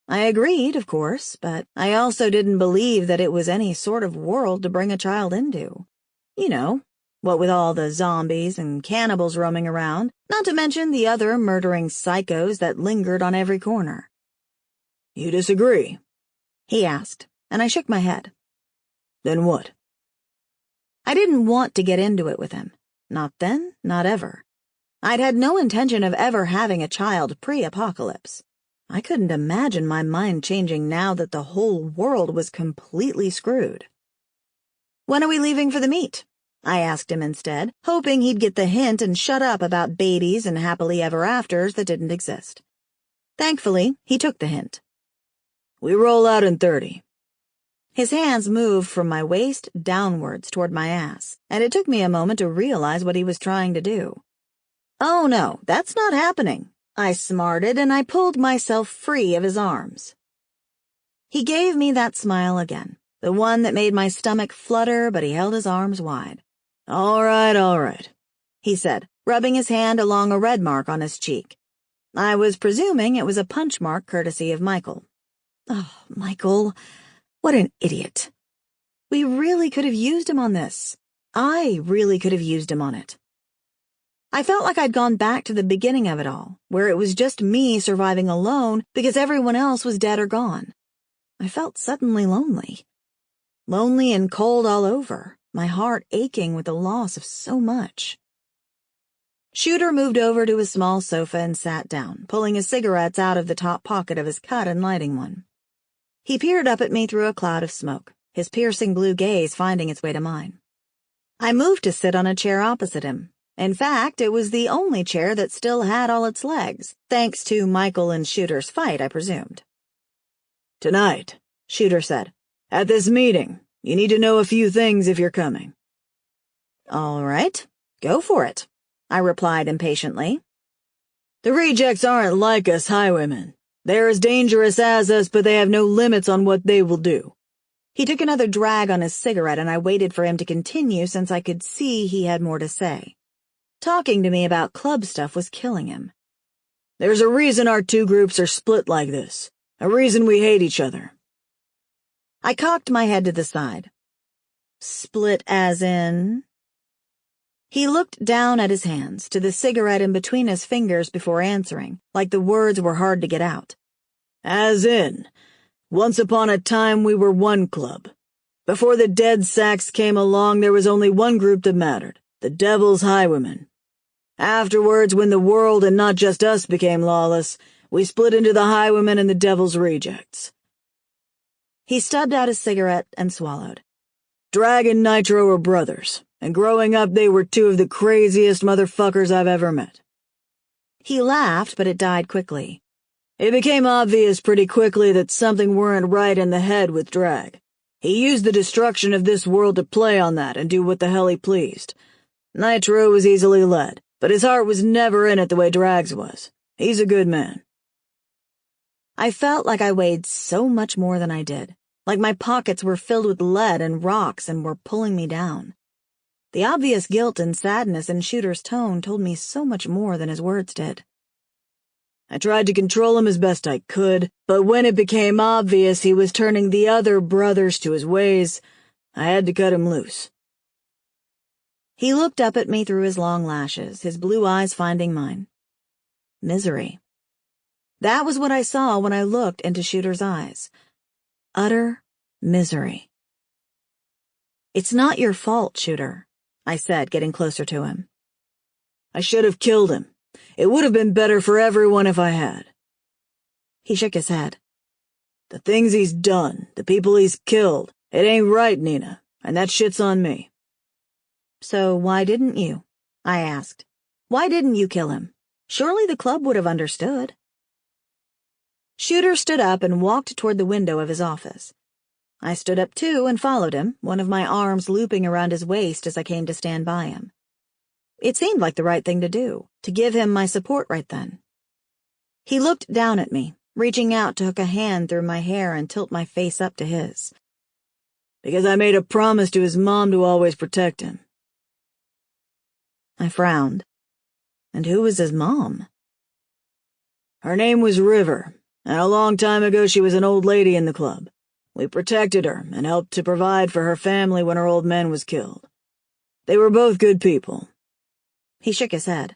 Speaker 2: I agreed, of course, but I also didn't believe that it was any sort of world to bring a child into. You know, what with all the zombies and cannibals roaming around, not to mention the other murdering psychos that lingered on every corner.
Speaker 3: You disagree?
Speaker 2: He asked, and I shook my head.
Speaker 3: Then what?
Speaker 2: I didn't want to get into it with him. Not then, not ever. I'd had no intention of ever having a child pre-apocalypse. I couldn't imagine my mind changing now that the whole world was completely screwed. When are we leaving for the meet? I asked him instead, hoping he'd get the hint and shut up about babies and happily ever afters that didn't exist. Thankfully, he took the hint.
Speaker 3: We roll out in 30.
Speaker 2: His hands moved from my waist downwards toward my ass, and it took me a moment to realize what he was trying to do. Oh no, that's not happening, I smarted, and I pulled myself free of his arms. He gave me that smile again, the one that made my stomach flutter, but he held his arms wide.
Speaker 3: All right,
Speaker 2: he said, rubbing his hand along a red mark on his cheek. I was presuming it was a punch mark courtesy of Michael. Oh, Michael, what an idiot. We really could have used him on this. I really could have used him on it. I felt like I'd gone back to the beginning of it all, where it was just me surviving alone because everyone else was dead or gone. I felt suddenly lonely. Lonely and cold all over, my heart aching with the loss of so much. Shooter moved over to a small sofa and sat down, pulling his cigarettes out of the top pocket of his cut and lighting one. He peered up at me through a cloud of smoke, his piercing blue gaze finding its way to mine. I moved to sit on a chair opposite him. In fact, it was the only chair that still had all its legs, thanks to Michael and Shooter's fight, I presumed.
Speaker 3: Tonight, Shooter said, at this meeting, you need to know a few things if you're coming.
Speaker 2: All right, go for it, I replied impatiently.
Speaker 3: The rejects aren't like us highwaymen. They're as dangerous as us, but they have no limits on what they will do.
Speaker 2: He took another drag on his cigarette, and I waited for him to continue since I could see he had more to say. Talking to me about club stuff was killing him.
Speaker 3: There's a reason our two groups are split like this. A reason we hate each other.
Speaker 2: I cocked my head to the side. Split as in? He looked down at his hands, to the cigarette in between his fingers before answering, like the words were hard to get out.
Speaker 3: As in, once upon a time we were one club. Before the dead sacks came along, there was only one group that mattered, the Devil's Highwaymen. Afterwards, when the world and not just us became lawless, we split into the Highwaymen and the Devil's Rejects.
Speaker 2: He stubbed out his cigarette and swallowed.
Speaker 3: Drag and Nitro were brothers, and growing up they were two of the craziest motherfuckers I've ever met.
Speaker 2: He laughed, but it died quickly.
Speaker 3: It became obvious pretty quickly that something weren't right in the head with Drag. He used the destruction of this world to play on that and do what the hell he pleased. Nitro was easily led, but his heart was never in it the way Drag's was. He's a good man.
Speaker 2: I felt like I weighed so much more than I did, like my pockets were filled with lead and rocks and were pulling me down. The obvious guilt and sadness in Shooter's tone told me so much more than his words did.
Speaker 3: I tried to control him as best I could, but when it became obvious he was turning the other brothers to his ways, I had to cut him loose.
Speaker 2: He looked up at me through his long lashes, his blue eyes finding mine. Misery. That was what I saw when I looked into Shooter's eyes. Utter misery. It's not your fault, Shooter, I said, getting closer to him.
Speaker 3: I should have killed him. It would have been better for everyone if I had.
Speaker 2: He shook his head.
Speaker 3: The things he's done, the people he's killed, it ain't right, Nina, and that shit's on me.
Speaker 2: So why didn't you? I asked. Why didn't you kill him? Surely the club would have understood. Shooter stood up and walked toward the window of his office. I stood up too and followed him, one of my arms looping around his waist as I came to stand by him. It seemed like the right thing to do, to give him my support right then. He looked down at me, reaching out to hook a hand through my hair and tilt my face up to his.
Speaker 3: Because I made a promise to his mom to always protect him.
Speaker 2: I frowned. And who was his mom?
Speaker 3: Her name was River, and a long time ago she was an old lady in the club. We protected her and helped to provide for her family when her old man was killed. They were both good people.
Speaker 2: He shook his head.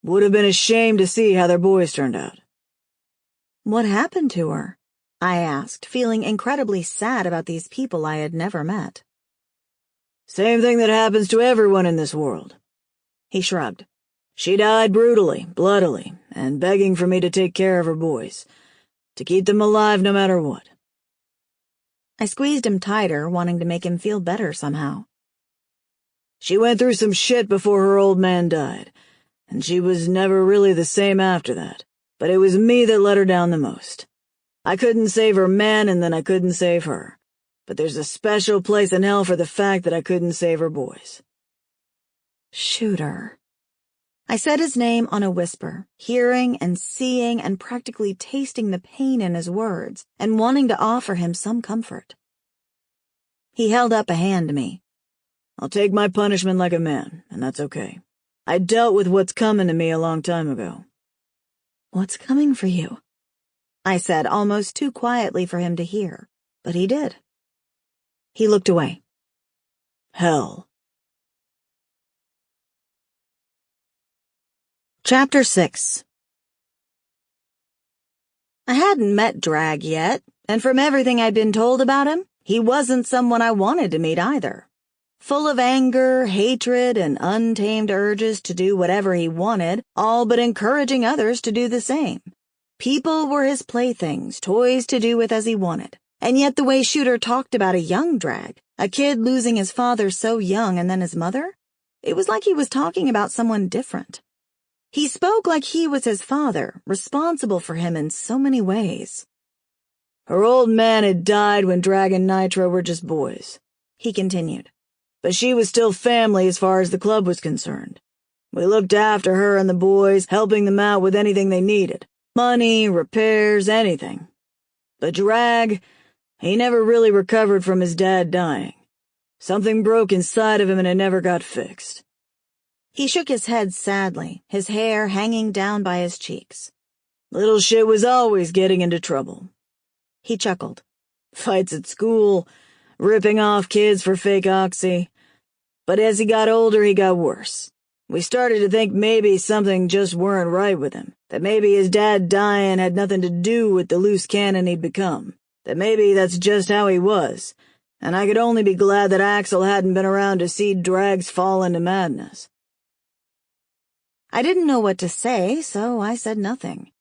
Speaker 3: Would have been a shame to see how their boys turned out.
Speaker 2: What happened to her? I asked, feeling incredibly sad about these people I had never met.
Speaker 3: Same thing that happens to everyone in this world.
Speaker 2: He shrugged.
Speaker 3: She died brutally, bloodily, and begging for me to take care of her boys, to keep them alive no matter what.
Speaker 2: I squeezed him tighter, wanting to make him feel better somehow.
Speaker 3: She went through some shit before her old man died, and she was never really the same after that, but it was me that let her down the most. I couldn't save her man, and then I couldn't save her, but there's a special place in hell for the fact that I couldn't save her boys.
Speaker 2: Shooter. I said his name on a whisper, hearing and seeing and practically tasting the pain in his words and wanting to offer him some comfort. He held up a hand to me.
Speaker 3: I'll take my punishment like a man, and that's okay. I dealt with what's coming to me a long time ago.
Speaker 2: What's coming for you? I said almost too quietly for him to hear, but he did. He looked away.
Speaker 3: Hell.
Speaker 2: Chapter 6. I hadn't met Drag yet, and from everything I'd been told about him, he wasn't someone I wanted to meet either. Full of anger, hatred, and untamed urges to do whatever he wanted, all but encouraging others to do the same. People were his playthings, toys to do with as he wanted. And yet the way Shooter talked about a young Drag, a kid losing his father so young and then his mother, it was like he was talking about someone different. He spoke like he was his father, responsible for him in so many ways.
Speaker 3: Her old man had died when Drag and Nitro were just boys,
Speaker 2: he continued.
Speaker 3: But she was still family as far as the club was concerned. We looked after her and the boys, helping them out with anything they needed. Money, repairs, anything. But Drag, he never really recovered from his dad dying. Something broke inside of him and it never got fixed.
Speaker 2: He shook his head sadly, his hair hanging down by his cheeks.
Speaker 3: Little shit was always getting into trouble.
Speaker 2: He chuckled.
Speaker 3: Fights at school, ripping off kids for fake oxy. But as he got older, he got worse. We started to think maybe something just weren't right with him, that maybe his dad dying had nothing to do with the loose cannon he'd become, that maybe that's just how he was, and I could only be glad that Axel hadn't been around to see Drag's fall into madness.
Speaker 2: I didn't know what to say, so I said nothing.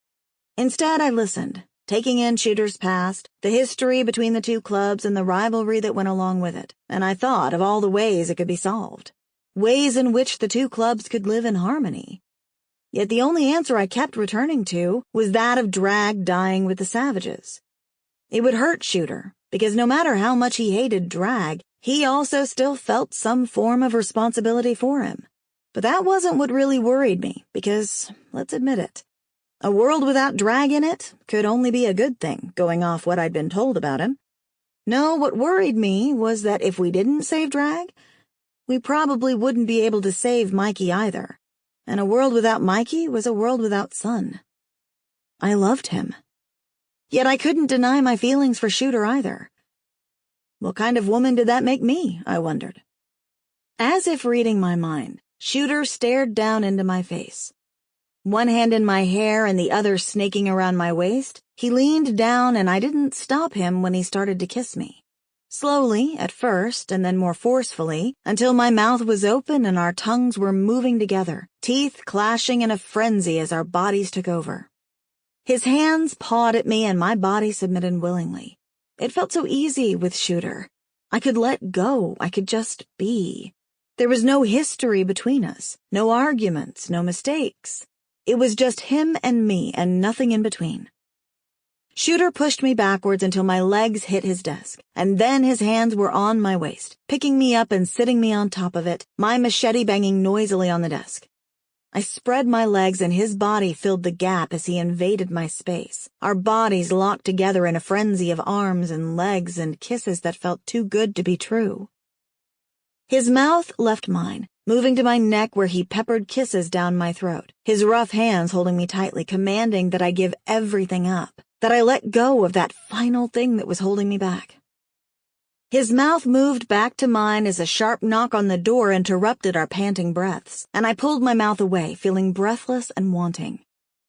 Speaker 2: Instead, I listened, taking in Shooter's past, the history between the two clubs and the rivalry that went along with it, and I thought of all the ways it could be solved, ways in which the two clubs could live in harmony. Yet the only answer I kept returning to was that of Drag dying with the Savages. It would hurt Shooter, because no matter how much he hated Drag, he also still felt some form of responsibility for him. But that wasn't what really worried me, because, let's admit it, a world without Drag in it could only be a good thing, going off what I'd been told about him. No, what worried me was that if we didn't save Drag, we probably wouldn't be able to save Mikey either. And a world without Mikey was a world without Sun. I loved him. Yet I couldn't deny my feelings for Shooter either. What kind of woman did that make me, I wondered. As if reading my mind, Shooter stared down into my face. One hand in my hair and the other snaking around my waist, he leaned down and I didn't stop him when he started to kiss me. Slowly, at first, and then more forcefully, until my mouth was open and our tongues were moving together, teeth clashing in a frenzy as our bodies took over. His hands pawed at me and my body submitted willingly. It felt so easy with Shooter. I could let go. I could just be. There was no history between us, no arguments, no mistakes. It was just him and me and nothing in between. Shooter pushed me backwards until my legs hit his desk, and then his hands were on my waist, picking me up and sitting me on top of it, my machete banging noisily on the desk. I spread my legs and his body filled the gap as he invaded my space, our bodies locked together in a frenzy of arms and legs and kisses that felt too good to be true. His mouth left mine, moving to my neck where he peppered kisses down my throat, his rough hands holding me tightly, commanding that I give everything up, that I let go of that final thing that was holding me back. His mouth moved back to mine as a sharp knock on the door interrupted our panting breaths, and I pulled my mouth away, feeling breathless and wanting.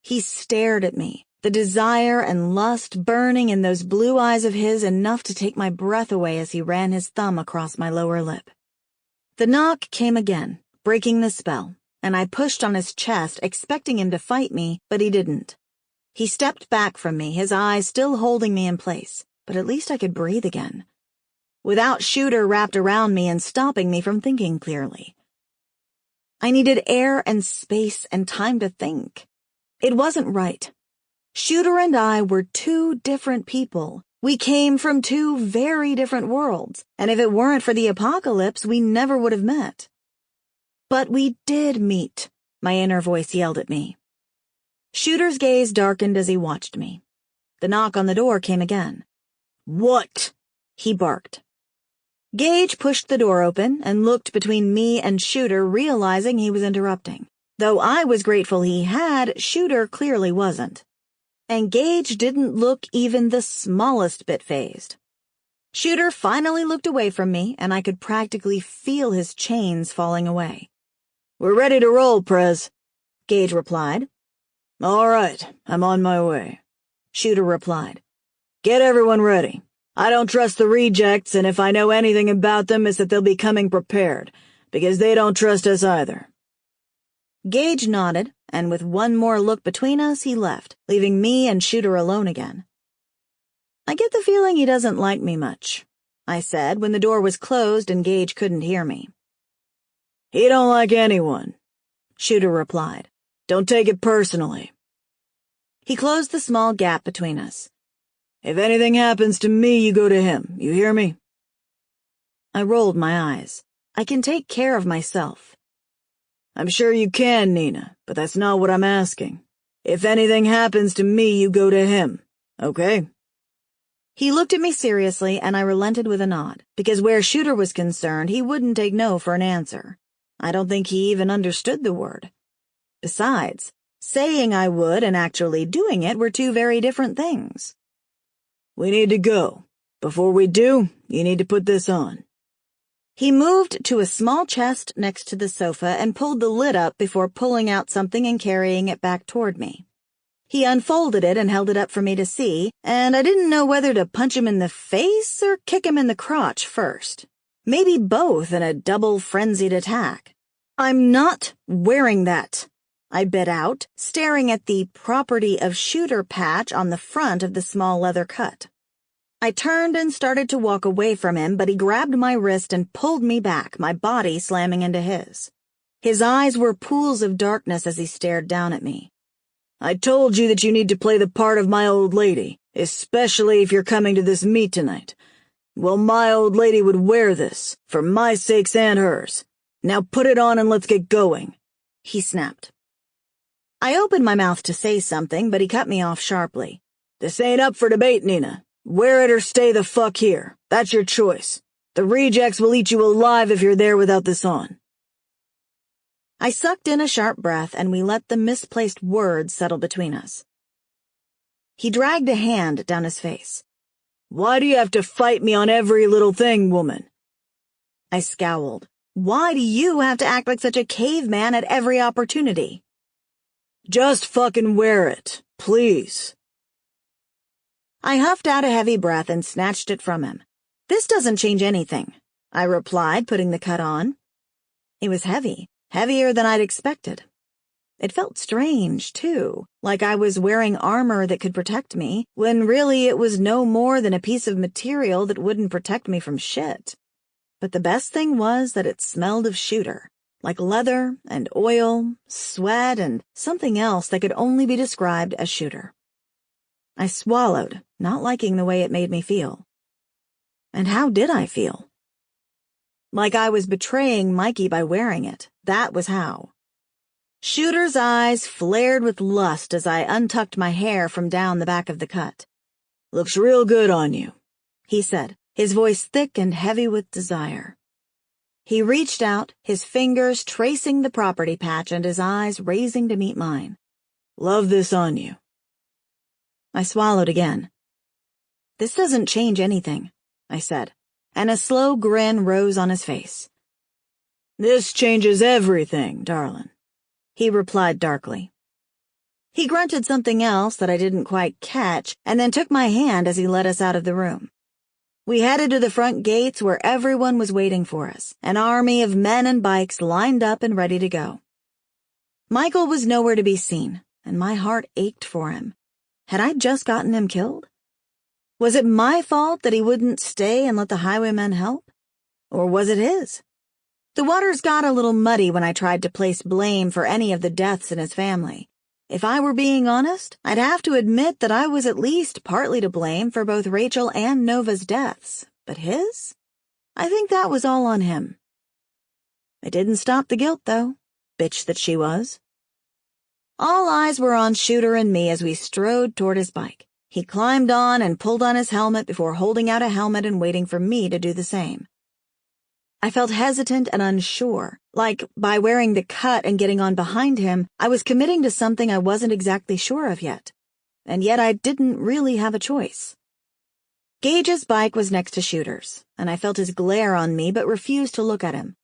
Speaker 2: He stared at me, the desire and lust burning in those blue eyes of his enough to take my breath away as he ran his thumb across my lower lip. The knock came again, breaking the spell, and I pushed on his chest, expecting him to fight me, but he didn't. He stepped back from me, his eyes still holding me in place, but at least I could breathe again, without Shooter wrapped around me and stopping me from thinking clearly. I needed air and space and time to think. It wasn't right. Shooter and I were two different people. We came from two very different worlds, and if it weren't for the apocalypse, we never would have met. But we did meet. my inner voice yelled at me. Shooter's gaze darkened as he watched me. The knock on the door came again.
Speaker 3: "What?"
Speaker 2: he barked. Gage pushed the door open and looked between me and Shooter, realizing he was interrupting. Though I was grateful he had, Shooter clearly wasn't. And Gage didn't look even the smallest bit fazed. Shooter finally looked away from me, and I could practically feel his chains falling away.
Speaker 3: "We're ready to roll, Prez,"
Speaker 2: Gage replied.
Speaker 3: "All right, I'm on my way,"
Speaker 2: Shooter replied.
Speaker 3: "Get everyone ready. I don't trust the rejects, and if I know anything about them, it's that they'll be coming prepared, because they don't trust us either."
Speaker 2: Gage nodded, and with one more look between us, he left, leaving me and Shooter alone again. "I get the feeling he doesn't like me much," I said when the door was closed and Gage couldn't hear me.
Speaker 3: "He don't like anyone,"
Speaker 2: Shooter replied.
Speaker 3: "Don't take it personally."
Speaker 2: He closed the small gap between us.
Speaker 3: "If anything happens to me, you go to him. You hear me?"
Speaker 2: I rolled my eyes. I can take care of myself.
Speaker 3: "I'm sure you can, Nina, but that's not what I'm asking. If anything happens to me, you go to him, okay?"
Speaker 2: He looked at me seriously, and I relented with a nod, because where Shooter was concerned, he wouldn't take no for an answer. I don't think he even understood the word. Besides, saying I would and actually doing it were two very different things.
Speaker 3: "We need to go. Before we do, you need to put this on."
Speaker 2: He moved to a small chest next to the sofa and pulled the lid up before pulling out something and carrying it back toward me. He unfolded it and held it up for me to see, and I didn't know whether to punch him in the face or kick him in the crotch first. Maybe both in a double frenzied attack. "I'm not wearing that," I bit out, staring at the property of Shooter patch on the front of the small leather cut. I turned and started to walk away from him, but he grabbed my wrist and pulled me back, my body slamming into his. His eyes were pools of darkness as he stared down at me.
Speaker 3: "I told you that you need to play the part of my old lady, especially if you're coming to this meet tonight. Well, my old lady would wear this, for my sakes and hers. Now put it on and let's get going,"
Speaker 2: he snapped. I opened my mouth to say something, but he cut me off sharply.
Speaker 3: "This ain't up for debate, Nina. Wear it or stay the fuck here. That's your choice. The rejects will eat you alive if you're there without this on."
Speaker 2: I sucked in a sharp breath, and we let the misplaced words settle between us. He dragged a hand down his face.
Speaker 3: "Why do you have to fight me on every little thing, woman?"
Speaker 2: I scowled. "Why do you have to act like such a caveman at every opportunity?"
Speaker 3: "Just fucking wear it, please."
Speaker 2: I huffed out a heavy breath and snatched it from him. "This doesn't change anything," I replied, putting the cut on. It was heavy, heavier than I'd expected. It felt strange, too, like I was wearing armor that could protect me, when really it was no more than a piece of material that wouldn't protect me from shit. But the best thing was that it smelled of Shooter, like leather and oil, sweat, and something else that could only be described as Shooter. I swallowed, not liking the way it made me feel. And how did I feel? Like I was betraying Mikey by wearing it. That was how. Shooter's eyes flared with lust as I untucked my hair from down the back of the cut.
Speaker 3: "Looks real good on you,"
Speaker 2: he said, his voice thick and heavy with desire. He reached out, his fingers tracing the property patch and his eyes raising to meet mine.
Speaker 3: "Love this on you."
Speaker 2: I swallowed again. "This doesn't change anything," I said, and a slow grin rose on his face.
Speaker 3: "This changes everything, darling,"
Speaker 2: he replied darkly. He grunted something else that I didn't quite catch, and then took my hand as he led us out of the room. We headed to the front gates where everyone was waiting for us, an army of men and bikes lined up and ready to go. Michael was nowhere to be seen, and my heart ached for him. Had I just gotten him killed? Was it my fault that he wouldn't stay and let the highwaymen help? Or was it his? The waters got a little muddy when I tried to place blame for any of the deaths in his family. If I were being honest, I'd have to admit that I was at least partly to blame for both Rachel and Nova's deaths. But his? I think that was all on him. It didn't stop the guilt, though, bitch that she was. All eyes were on Shooter and me as we strode toward his bike. He climbed on and pulled on his helmet before holding out a helmet and waiting for me to do the same. I felt hesitant and unsure, like by wearing the cut and getting on behind him, I was committing to something I wasn't exactly sure of yet. And yet I didn't really have a choice. Gage's bike was next to Shooter's, and I felt his glare on me but refused to look at him.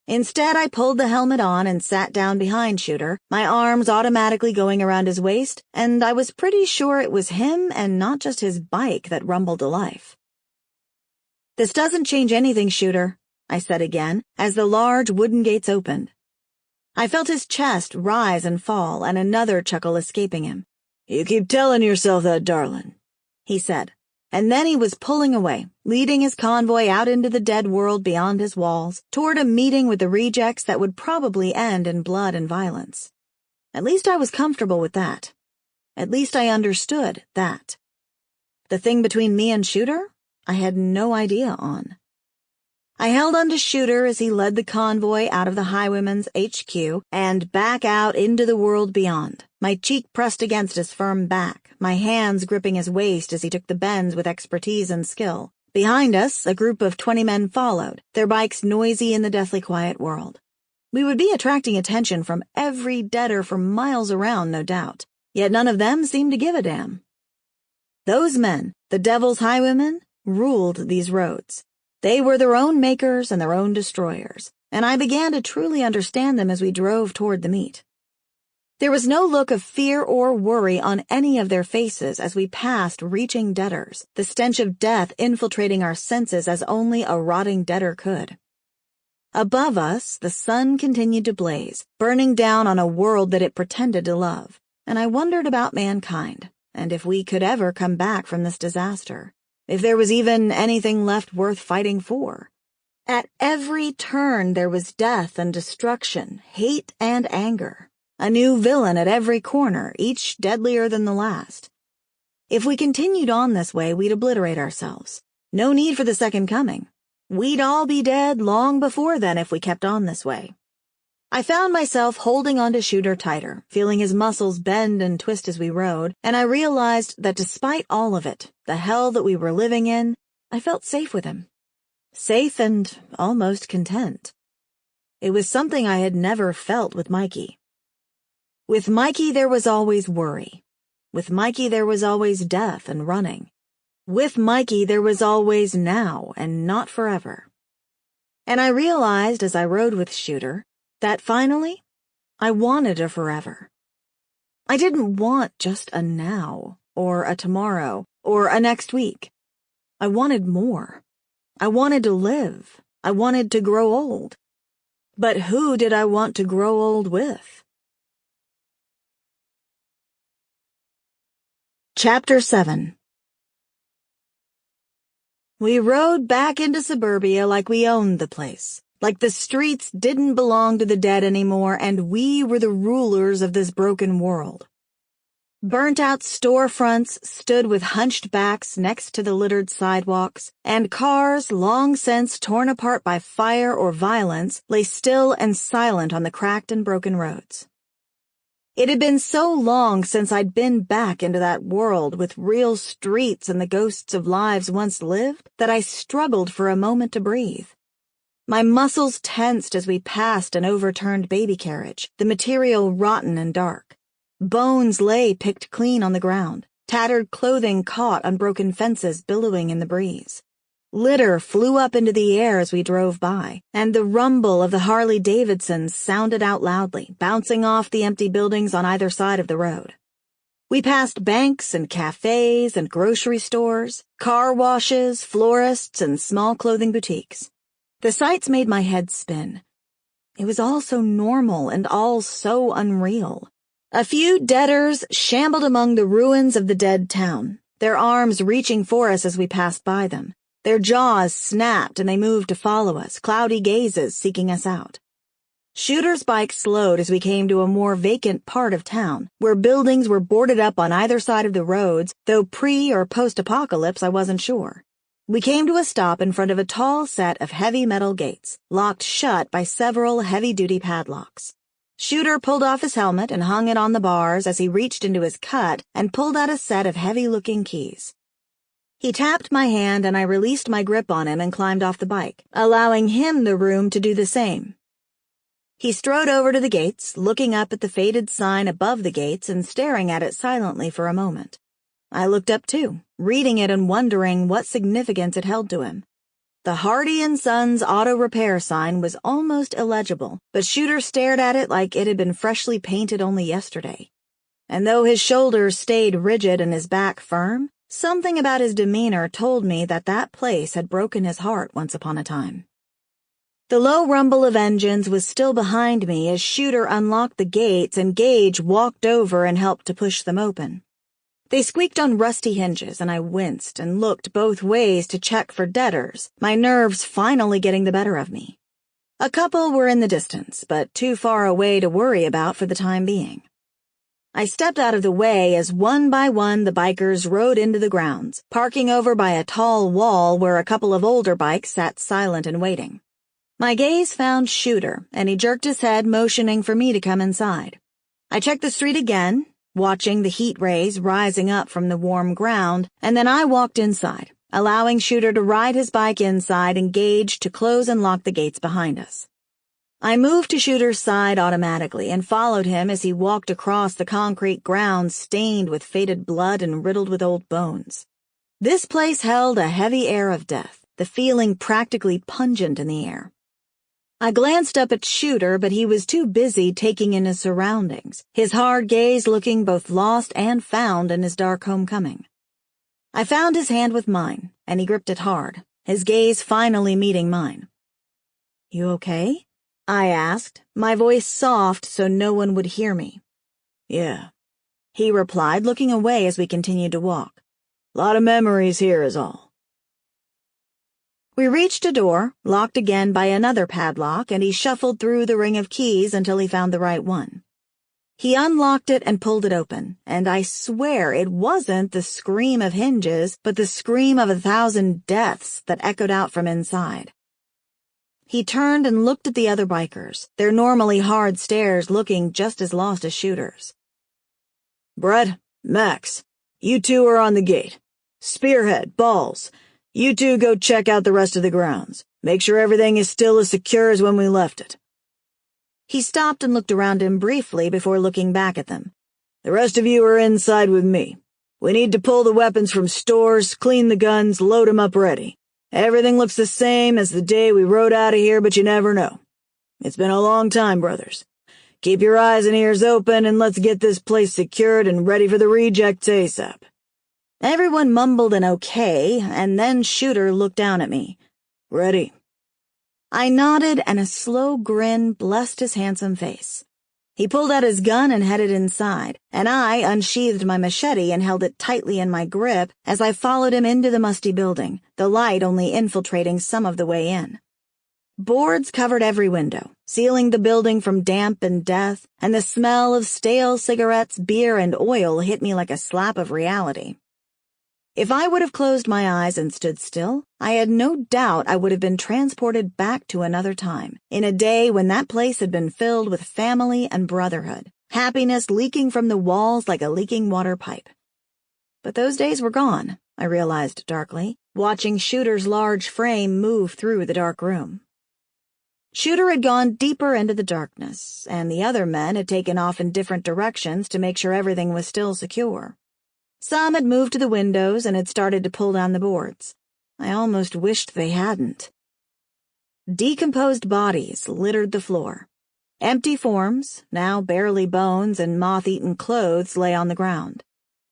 Speaker 2: Instead, I pulled the helmet on and sat down behind Shooter, my arms automatically going around his waist, and I was pretty sure it was him and not just his bike that rumbled to life. "This doesn't change anything, Shooter," I said again, as the large wooden gates opened. I felt his chest rise and fall and another chuckle escaping him.
Speaker 3: "You keep telling yourself that, darling," he said.
Speaker 2: And then he was pulling away, leading his convoy out into the dead world beyond his walls, toward a meeting with the rejects that would probably end in blood and violence. At least I was comfortable with that. At least I understood that. The thing between me and Shooter, I had no idea on. I held onto Shooter as he led the convoy out of the Highwayman's HQ and back out into the world beyond, my cheek pressed against his firm back, my hands gripping his waist as he took the bends with expertise and skill. Behind us, a group of 20 men followed, their bikes noisy in the deathly quiet world. We would be attracting attention from every deader for miles around, no doubt, yet none of them seemed to give a damn. Those men, the Devil's Highwaymen, ruled these roads. They were their own makers and their own destroyers, and I began to truly understand them as we drove toward the meet. There was no look of fear or worry on any of their faces as we passed reaching deaders, the stench of death infiltrating our senses as only a rotting deader could. Above us, the sun continued to blaze, burning down on a world that it pretended to love, and I wondered about mankind, and if we could ever come back from this disaster. If there was even anything left worth fighting for. At every turn there was death and destruction, hate and anger. A new villain at every corner, each deadlier than the last. If we continued on this way, we'd obliterate ourselves. No need for the second coming. We'd all be dead long before then if we kept on this way. I found myself holding onto Shooter tighter, feeling his muscles bend and twist as we rode, and I realized that despite all of it, the hell that we were living in, I felt safe with him. Safe and almost content. It was something I had never felt with Mikey. With Mikey there was always worry. With Mikey there was always death and running. With Mikey there was always now and not forever. And I realized as I rode with Shooter that finally, I wanted a forever. I didn't want just a now, or a tomorrow, or a next week. I wanted more. I wanted to live. I wanted to grow old. But who did I want to grow old with? Chapter 7. We rode back into suburbia like we owned the place. Like the streets didn't belong to the dead anymore and we were the rulers of this broken world. Burnt-out storefronts stood with hunched backs next to the littered sidewalks, and cars, long since torn apart by fire or violence, lay still and silent on the cracked and broken roads. It had been so long since I'd been back into that world with real streets and the ghosts of lives once lived that I struggled for a moment to breathe. My muscles tensed as we passed an overturned baby carriage, the material rotten and dark. Bones lay picked clean on the ground, tattered clothing caught on broken fences billowing in the breeze. Litter flew up into the air as we drove by, and the rumble of the Harley-Davidsons sounded out loudly, bouncing off the empty buildings on either side of the road. We passed banks and cafes and grocery stores, car washes, florists, and small clothing boutiques. The sights made my head spin. It was all so normal and all so unreal. A few deaders shambled among the ruins of the dead town, their arms reaching for us as we passed by them. Their jaws snapped and they moved to follow us, cloudy gazes seeking us out. Shooter's bike slowed as we came to a more vacant part of town, where buildings were boarded up on either side of the roads, though pre- or post-apocalypse I wasn't sure. We came to a stop in front of a tall set of heavy metal gates, locked shut by several heavy-duty padlocks. Shooter pulled off his helmet and hung it on the bars as he reached into his cut and pulled out a set of heavy-looking keys. He tapped my hand and I released my grip on him and climbed off the bike, allowing him the room to do the same. He strode over to the gates, looking up at the faded sign above the gates and staring at it silently for a moment. I looked up too, reading it and wondering what significance it held to him. The Hardy & Sons auto repair sign was almost illegible, but Shooter stared at it like it had been freshly painted only yesterday. And though his shoulders stayed rigid and his back firm, something about his demeanor told me that that place had broken his heart once upon a time. The low rumble of engines was still behind me as Shooter unlocked the gates and Gage walked over and helped to push them open. They squeaked on rusty hinges and I winced and looked both ways to check for debtors, my nerves finally getting the better of me. A couple were in the distance, but too far away to worry about for the time being. I stepped out of the way as one by one the bikers rode into the grounds, parking over by a tall wall where a couple of older bikes sat silent and waiting. My gaze found Shooter, and he jerked his head, motioning for me to come inside. I checked the street again, watching the heat rays rising up from the warm ground, and then I walked inside, allowing Shooter to ride his bike inside and Gage to close and lock the gates behind us. I moved to Shooter's side automatically and followed him as he walked across the concrete ground stained with faded blood and riddled with old bones. This place held a heavy air of death, the feeling practically pungent in the air. I glanced up at Shooter, but he was too busy taking in his surroundings, his hard gaze looking both lost and found in his dark homecoming. I found his hand with mine, and he gripped it hard, his gaze finally meeting mine. "You okay?" I asked, my voice soft so no one would hear me.
Speaker 3: "Yeah,"
Speaker 2: he replied, looking away as we continued to walk.
Speaker 3: "Lot of memories here is all."
Speaker 2: We reached a door, locked again by another padlock, and he shuffled through the ring of keys until he found the right one. He unlocked it and pulled it open, and I swear it wasn't the scream of hinges, but the scream of 1,000 deaths that echoed out from inside. He turned and looked at the other bikers, their normally hard stares looking just as lost as Shooter's.
Speaker 3: "Brett, Max, you two are on the gate. Spearhead, Balls, you two go check out the rest of the grounds. Make sure everything is still as secure as when we left it."
Speaker 2: He stopped and looked around him briefly before looking back at them.
Speaker 3: "The rest of you are inside with me. We need to pull the weapons from stores, clean the guns, load 'em up ready. Everything looks the same as the day we rode out of here, but you never know. It's been a long time, brothers. Keep your eyes and ears open and let's get this place secured and ready for the rejects ASAP."
Speaker 2: Everyone mumbled an okay, and then Shooter looked down at me.
Speaker 3: "Ready."
Speaker 2: I nodded, and a slow grin blessed his handsome face. He pulled out his gun and headed inside, and I unsheathed my machete and held it tightly in my grip as I followed him into the musty building, the light only infiltrating some of the way in. Boards covered every window, sealing the building from damp and death, and the smell of stale cigarettes, beer, and oil hit me like a slap of reality. If I would have closed my eyes and stood still, I had no doubt I would have been transported back to another time, in a day when that place had been filled with family and brotherhood, happiness leaking from the walls like a leaking water pipe. But those days were gone, I realized darkly, watching Shooter's large frame move through the dark room. Shooter had gone deeper into the darkness, and the other men had taken off in different directions to make sure everything was still secure. Some had moved to the windows and had started to pull down the boards. I almost wished they hadn't. Decomposed bodies littered the floor. Empty forms, now barely bones and moth-eaten clothes, lay on the ground.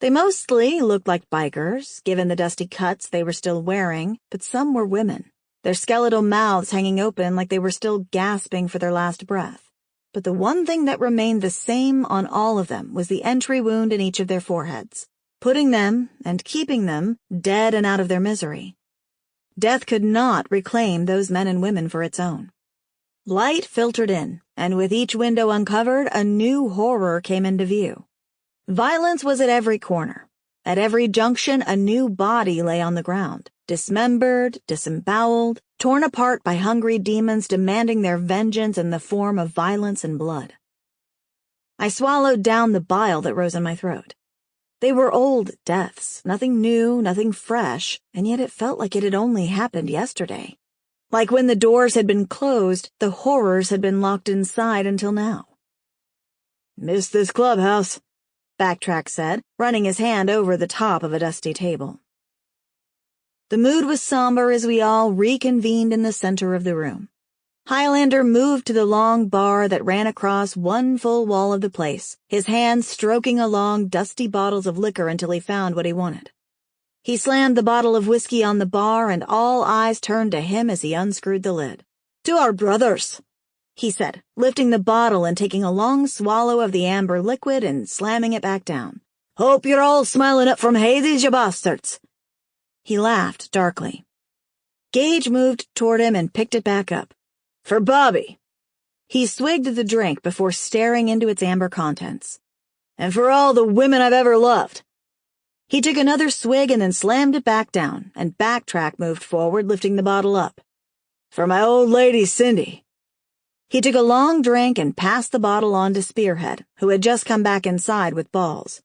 Speaker 2: They mostly looked like bikers, given the dusty cuts they were still wearing, but some were women, their skeletal mouths hanging open like they were still gasping for their last breath. But the one thing that remained the same on all of them was the entry wound in each of their foreheads, putting them and keeping them dead and out of their misery. Death could not reclaim those men and women for its own. Light filtered in, and with each window uncovered, a new horror came into view. Violence was at every corner. At every junction, a new body lay on the ground, dismembered, disemboweled, torn apart by hungry demons demanding their vengeance in the form of violence and blood. I swallowed down the bile that rose in my throat. They were old deaths, nothing new, nothing fresh, and yet it felt like it had only happened yesterday. Like when the doors had been closed, the horrors had been locked inside until now.
Speaker 3: "Missed this clubhouse,"
Speaker 2: Backtrack said, running his hand over the top of a dusty table. The mood was somber as we all reconvened in the center of the room. Highlander moved to the long bar that ran across one full wall of the place, his hands stroking along dusty bottles of liquor until he found what he wanted. He slammed the bottle of whiskey on the bar, and all eyes turned to him as he unscrewed the lid. "To our brothers," he said, lifting the bottle and taking a long swallow of the amber liquid and slamming it back down. "Hope you're all smiling up from Hades, you bastards." He laughed darkly. Gage moved toward him and picked it back up. "For Bobby." He swigged the drink before staring into its amber contents. "And for all the women I've ever loved." He took another swig and then slammed it back down, and Backtrack moved forward, lifting the bottle up. "For my old lady, Cindy." He took a long drink and passed the bottle on to Spearhead, who had just come back inside with balls.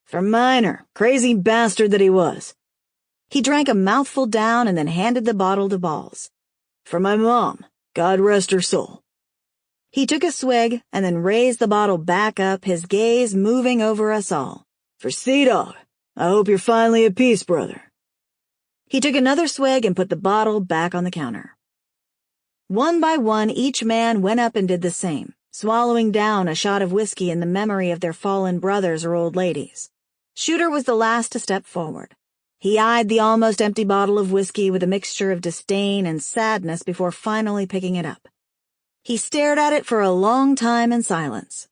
Speaker 2: "For Miner, crazy bastard that he was." He drank a mouthful down and then handed the bottle to Balls. "For my mom, God rest her soul." He took a swig and then raised the bottle back up, his gaze moving over us all. "For Sea-Dog, I hope you're finally at peace, brother." He took another swig and put the bottle back on the counter. One by one, each man went up and did the same, swallowing down a shot of whiskey in the memory of their fallen brothers or old ladies. Shooter was the last to step forward. He eyed the almost empty bottle of whiskey with a mixture of disdain and sadness before finally picking it up. He stared at it for a long time in silence.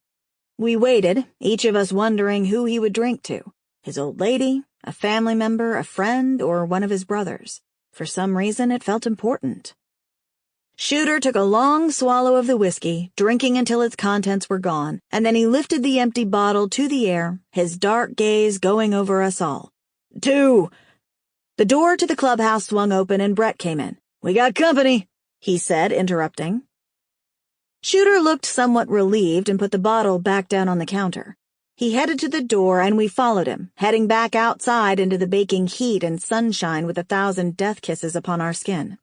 Speaker 2: We waited, each of us wondering who he would drink to. His old lady, a family member, a friend, or one of his brothers. For some reason, it felt important. Shooter took a long swallow of the whiskey, drinking until its contents were gone, and then he lifted the empty bottle to the air, his dark gaze going over us all. "Two." The door to the clubhouse swung open and Brett came in. "We got company," he said, interrupting. Shooter looked somewhat relieved and put the bottle back down on the counter. He headed to the door and we followed him, heading back outside into the baking heat and sunshine with 1,000 death kisses upon our skin.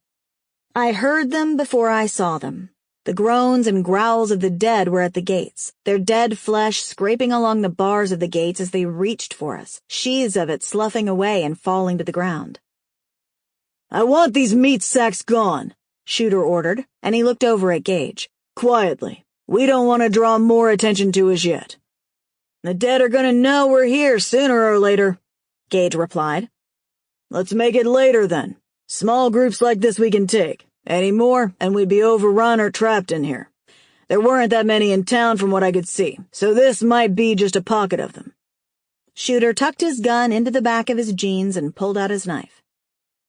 Speaker 2: I heard them before I saw them. The groans and growls of the dead were at the gates, their dead flesh scraping along the bars of the gates as they reached for us, sheaths of it sloughing away and falling to the ground. "I want these meat sacks gone," Shooter ordered, and he looked over at Gage. "Quietly. We don't want to draw more attention to us yet." "The dead are gonna know we're here sooner or later," Gage replied. "Let's make it later then. Small groups like this we can take. Any more, and we'd be overrun or trapped in here. There weren't that many in town from what I could see, so this might be just a pocket of them." Shooter tucked his gun into the back of his jeans and pulled out his knife.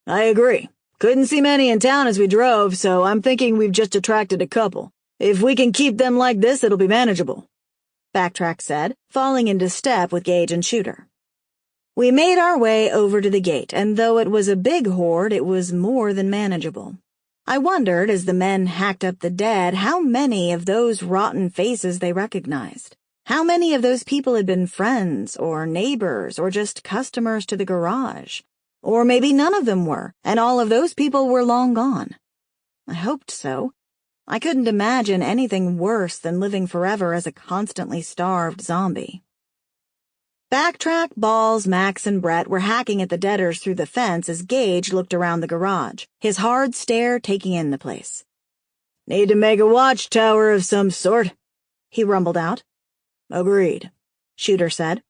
Speaker 2: "I agree. Couldn't see many in town as we drove, so I'm thinking we've just attracted a couple. If we can keep them like this, it'll be manageable," Backtrack said, falling into step with Gage and Shooter. We made our way over to the gate, and though it was a big horde, it was more than manageable. I wondered, as the men hacked up the dead, how many of those rotten faces they recognized. How many of those people had been friends, or neighbors, or just customers to the garage? Or maybe none of them were, and all of those people were long gone. I hoped so. I couldn't imagine anything worse than living forever as a constantly starved zombie. Backtrack, Balls, Max, and Brett were hacking at the deaders through the fence as Gage looked around the garage, his hard stare taking in the place. "Need to make a watchtower of some sort," he rumbled out. "Agreed," Shooter said.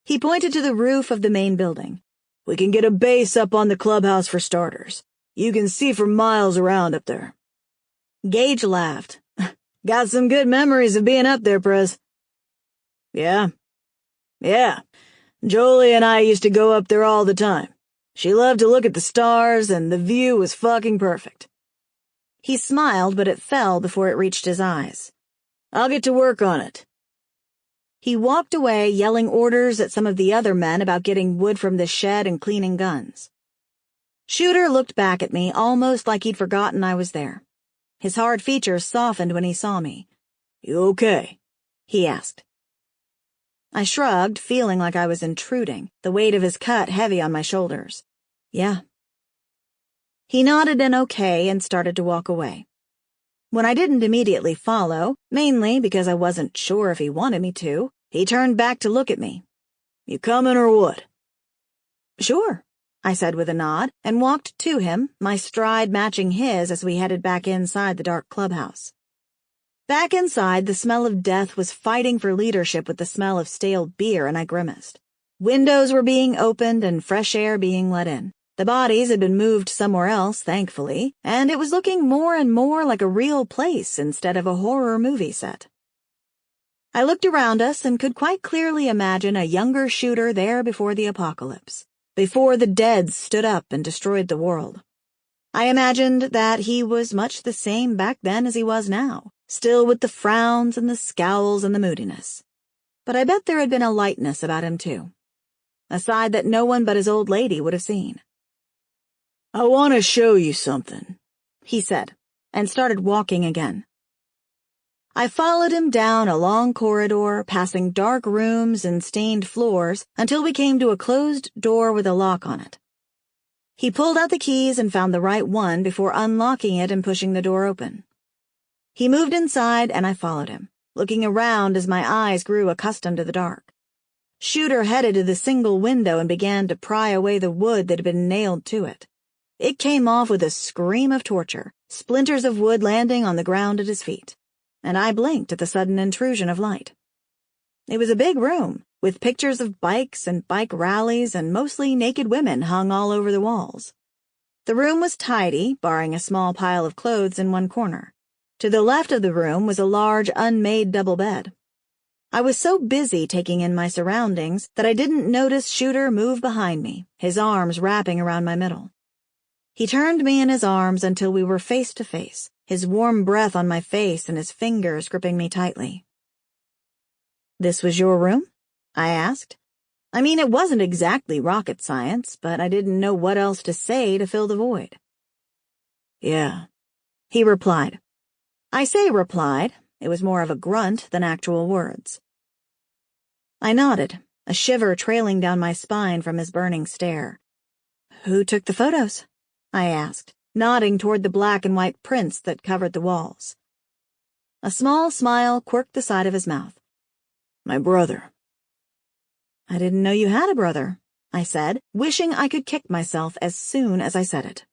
Speaker 2: He pointed to the roof of the main building. "We can get a base up on the clubhouse for starters. You can see for miles around up there." Gage laughed. "Got some good memories of being up there, Prez." Yeah. Jolie and I used to go up there all the time. She loved to look at the stars, and the view was fucking perfect." He smiled, but it fell before it reached his eyes. "I'll get to work on it." He walked away, yelling orders at some of the other men about getting wood from the shed and cleaning guns. Shooter looked back at me, almost like he'd forgotten I was there. His hard features softened when he saw me. "You okay?" he asked. I shrugged, feeling like I was intruding, the weight of his cut heavy on my shoulders. Yeah. He nodded an okay and started to walk away. When I didn't immediately follow, mainly because I wasn't sure if he wanted me to, he turned back to look at me.
Speaker 3: You coming or what?
Speaker 2: Sure, I said with a nod, and walked to him, my stride matching his as we headed back inside the dark clubhouse. Back inside, the smell of death was fighting for leadership with the smell of stale beer, and I grimaced. Windows were being opened and fresh air being let in. The bodies had been moved somewhere else, thankfully, and it was looking more and more like a real place instead of a horror movie set. I looked around us and could quite clearly imagine a younger shooter there before the apocalypse, before the dead stood up and destroyed the world. I imagined that he was much the same back then as he was now, still with the frowns and the scowls and the moodiness. But I bet there had been a lightness about him too, a side that no one but his old lady would have seen.
Speaker 3: I want to show you something,
Speaker 2: he said, and started walking again. I followed him down a long corridor, passing dark rooms and stained floors, until we came to a closed door with a lock on it. He pulled out the keys and found the right one before unlocking it and pushing the door open. He moved inside, and I followed him, looking around as my eyes grew accustomed to the dark. Shooter headed to the single window and began to pry away the wood that had been nailed to it. It came off with a scream of torture, splinters of wood landing on the ground at his feet, and I blinked at the sudden intrusion of light. It was a big room, with pictures of bikes and bike rallies and mostly naked women hung all over the walls. The room was tidy, barring a small pile of clothes in one corner. To the left of the room was a large, unmade double bed. I was so busy taking in my surroundings that I didn't notice Shooter move behind me, his arms wrapping around my middle. He turned me in his arms until we were face to face, his warm breath on my face and his fingers gripping me tightly. "This was your room?" I asked. I mean, it wasn't exactly rocket science, but I didn't know what else to say to fill the void.
Speaker 3: "Yeah,"
Speaker 2: he replied. I say replied. It was more of a grunt than actual words. I nodded, a shiver trailing down my spine from his burning stare. "Who took the photos?" I asked, nodding toward the black and white prints that covered the walls. A small smile quirked the side of his mouth.
Speaker 3: "My brother."
Speaker 2: "I didn't know you had a brother," I said, wishing I could kick myself as soon as I said it.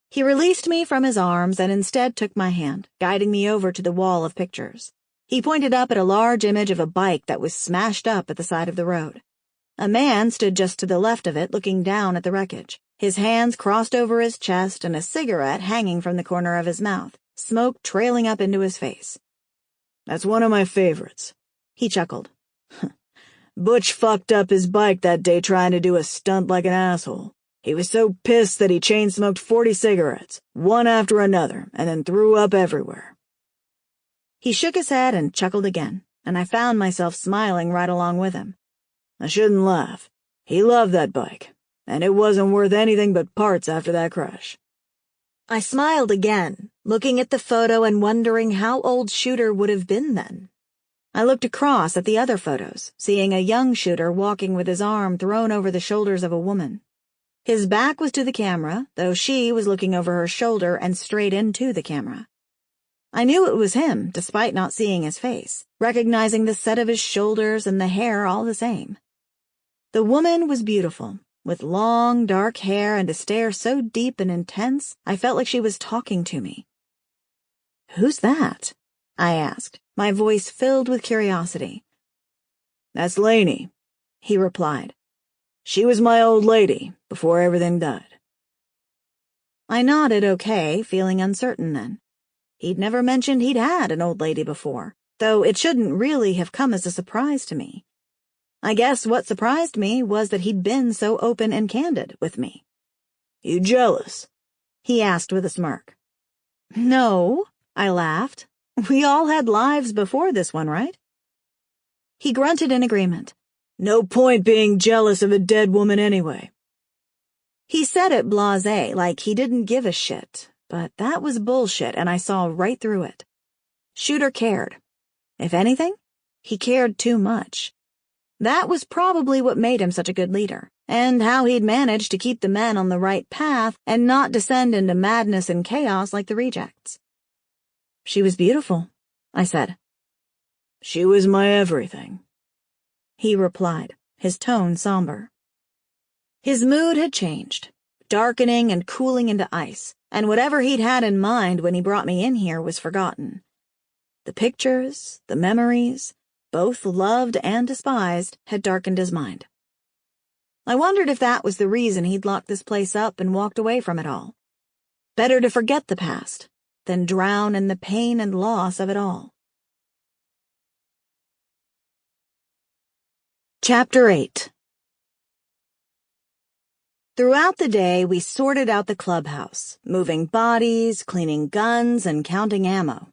Speaker 2: He released me from his arms and instead took my hand, guiding me over to the wall of pictures. He pointed up at a large image of a bike that was smashed up at the side of the road. A man stood just to the left of it, looking down at the wreckage, his hands crossed over his chest and a cigarette hanging from the corner of his mouth, smoke trailing up into his face.
Speaker 3: "That's one of my favorites,"
Speaker 2: he chuckled.
Speaker 3: "Butch fucked up his bike that day trying to do a stunt like an asshole. He was so pissed that he chain-smoked 40 cigarettes, one after another, and then threw up everywhere."
Speaker 2: He shook his head and chuckled again, and I found myself smiling right along with him.
Speaker 3: I shouldn't laugh. He loved that bike, and it wasn't worth anything but parts after that crash.
Speaker 2: I smiled again, looking at the photo and wondering how old Shooter would have been then. I looked across at the other photos, seeing a young Shooter walking with his arm thrown over the shoulders of a woman. His back was to the camera, though she was looking over her shoulder and straight into the camera. I knew it was him, despite not seeing his face, recognizing the set of his shoulders and the hair all the same. The woman was beautiful, with long, dark hair and a stare so deep and intense I felt like she was talking to me. "Who's that?" I asked, my voice filled with curiosity.
Speaker 3: "That's Lainey," he replied. "She was my old lady before everything died."
Speaker 2: I nodded okay, feeling uncertain then. He'd never mentioned he'd had an old lady before, though it shouldn't really have come as a surprise to me. I guess what surprised me was that he'd been so open and candid with me.
Speaker 3: "You jealous?"
Speaker 2: he asked with a smirk. "No," I laughed. "We all had lives before this one, right?" He grunted in agreement.
Speaker 3: "No point being jealous of a dead woman anyway."
Speaker 2: He said it blasé, like he didn't give a shit, but that was bullshit and I saw right through it. Shooter cared. If anything, he cared too much. That was probably what made him such a good leader, and how he'd managed to keep the men on the right path and not descend into madness and chaos like the rejects. "She was beautiful," I said.
Speaker 3: "She was my everything,"
Speaker 2: he replied, his tone somber. His mood had changed, darkening and cooling into ice, and whatever he'd had in mind when he brought me in here was forgotten. The pictures, the memories, both loved and despised, had darkened his mind. I wondered if that was the reason he'd locked this place up and walked away from it all. Better to forget the past than drown in the pain and loss of it all. Chapter 8. Throughout the day, we sorted out the clubhouse, moving bodies, cleaning guns, and counting ammo.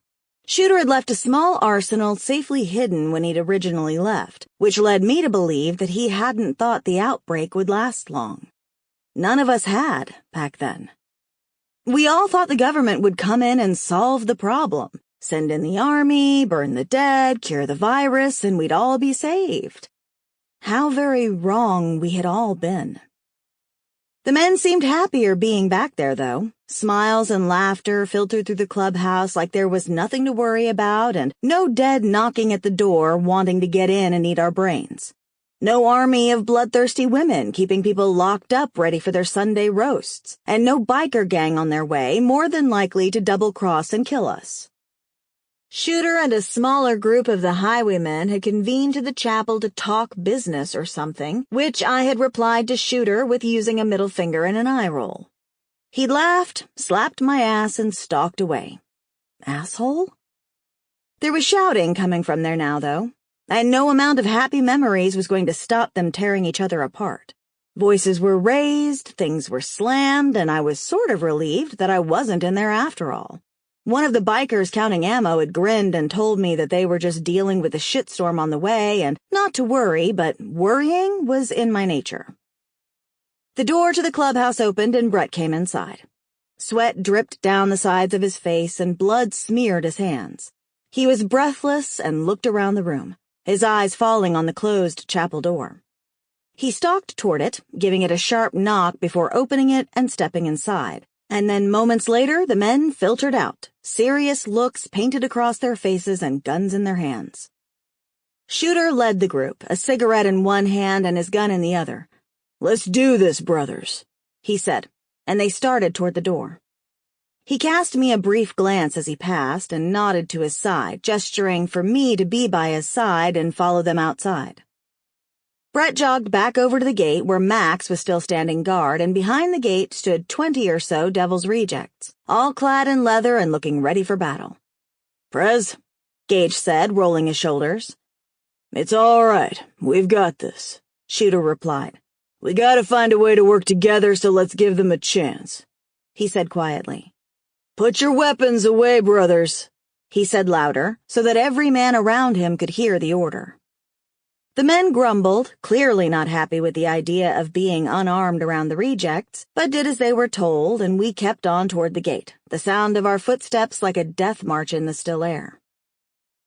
Speaker 2: Shooter had left a small arsenal safely hidden when he'd originally left, which led me to believe that he hadn't thought the outbreak would last long. None of us had, back then. We all thought the government would come in and solve the problem, send in the army, burn the dead, cure the virus, and we'd all be saved. How very wrong we had all been. The men seemed happier being back there, though. Smiles and laughter filtered through the clubhouse like there was nothing to worry about and no dead knocking at the door wanting to get in and eat our brains. No army of bloodthirsty women keeping people locked up ready for their Sunday roasts, and no biker gang on their way, more than likely to double-cross and kill us. Shooter and a smaller group of the highwaymen had convened to the chapel to talk business or something, which I had replied to Shooter with using a middle finger and an eye roll. He laughed, slapped my ass, and stalked away. Asshole? There was shouting coming from there now, though, and no amount of happy memories was going to stop them tearing each other apart. Voices were raised, things were slammed, and I was sort of relieved that I wasn't in there after all. One of the bikers counting ammo had grinned and told me that they were just dealing with a shitstorm on the way and not to worry, but worrying was in my nature. The door to the clubhouse opened and Brett came inside. Sweat dripped down the sides of his face and blood smeared his hands. He was breathless and looked around the room, his eyes falling on the closed chapel door. He stalked toward it, giving it a sharp knock before opening it and stepping inside. And then moments later, the men filtered out, serious looks painted across their faces and guns in their hands. Shooter led the group, a cigarette in one hand and his gun in the other. "Let's do this, brothers," he said, and they started toward the door. He cast me a brief glance as he passed and nodded to his side, gesturing for me to be by his side and follow them outside. Brett jogged back over to the gate where Max was still standing guard, and behind the gate stood 20 or so Devil's Rejects, all clad in leather and looking ready for battle. "Prez," Gage said, rolling his shoulders. "It's all right. We've got this," Shooter replied. "We gotta find a way to work together, so let's give them a chance," he said quietly. "Put your weapons away, brothers," he said louder, so that every man around him could hear the order. The men grumbled, clearly not happy with the idea of being unarmed around the rejects, but did as they were told, and we kept on toward the gate, the sound of our footsteps like a death march in the still air.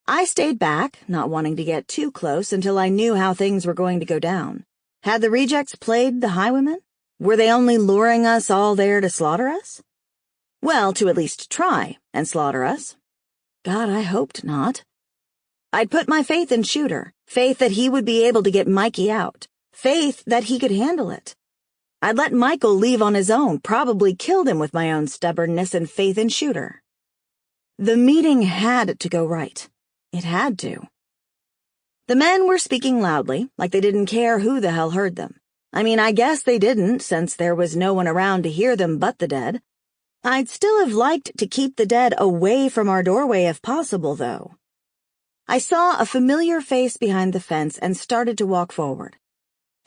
Speaker 2: I stayed back, not wanting to get too close until I knew how things were going to go down. Had the rejects played the highwaymen? Were they only luring us all there to slaughter us? Well, to at least try and slaughter us. God, I hoped not. I'd put my faith in Shooter, faith that he would be able to get Mikey out, faith that he could handle it. I'd let Michael leave on his own, probably killed him with my own stubbornness and faith in Shooter. The meeting had to go right. It had to. The men were speaking loudly, like they didn't care who the hell heard them. I mean, I guess they didn't, since there was no one around to hear them but the dead. I'd still have liked to keep the dead away from our doorway if possible, though. I saw a familiar face behind the fence and started to walk forward.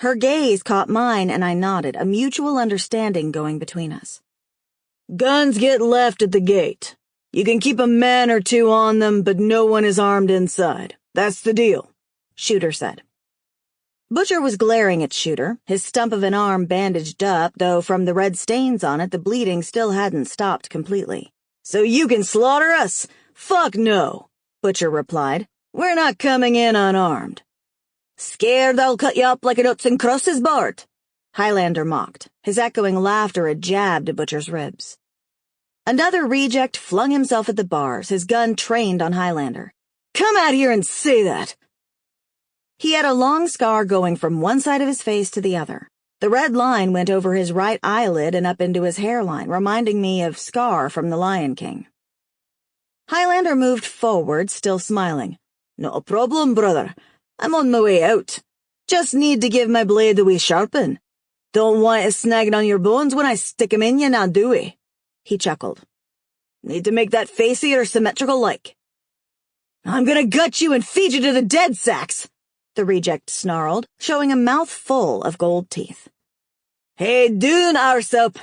Speaker 2: Her gaze caught mine and I nodded, a mutual understanding going between us. "Guns get left at the gate. You can keep a man or two on them, but no one is armed inside. That's the deal," Shooter said. Butcher was glaring at Shooter, his stump of an arm bandaged up, though from the red stains on it the bleeding still hadn't stopped completely. "So you can slaughter us? Fuck no," Butcher replied. "We're not coming in unarmed."
Speaker 3: Scared I'll cut you up like a nuts and crusts board? Highlander mocked. His echoing laughter a jab to Butcher's ribs. Another reject flung himself at the bars, his gun trained on Highlander. Come out here and say that! He had a long scar going from one side of his face to the other. The red line went over his right eyelid and up into his hairline, reminding me of Scar from The Lion King. Highlander moved forward, still smiling. Not a problem, brother. I'm on my way out. Just need to give my blade a wee sharpen. Don't want it snagging on your bones when I stick 'em in you now, do we? He chuckled. Need to make that face of yours symmetrical like. I'm gonna gut you and feed you to the dead sacks, the reject snarled, showing a mouth full of gold teeth. Hey, doon, Arsop,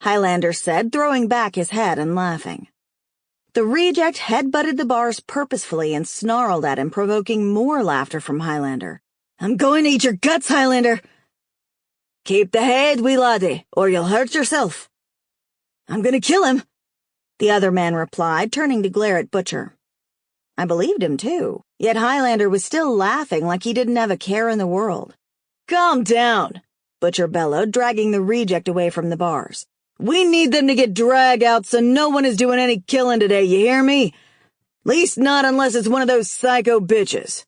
Speaker 3: Highlander said, throwing back his head and laughing. The reject headbutted the bars purposefully and snarled at him, provoking more laughter from Highlander. I'm going to eat your guts, Highlander. Keep the head, wee laddie, or you'll hurt yourself. I'm gonna kill him, the other man replied, turning to glare at Butcher. I believed him, too, yet Highlander was still laughing like he didn't have a care in the world. Calm down, Butcher bellowed, dragging the reject away from the bars. We need them to get dragged out so no one is doing any killing today, you hear me? Least not unless it's one of those psycho bitches.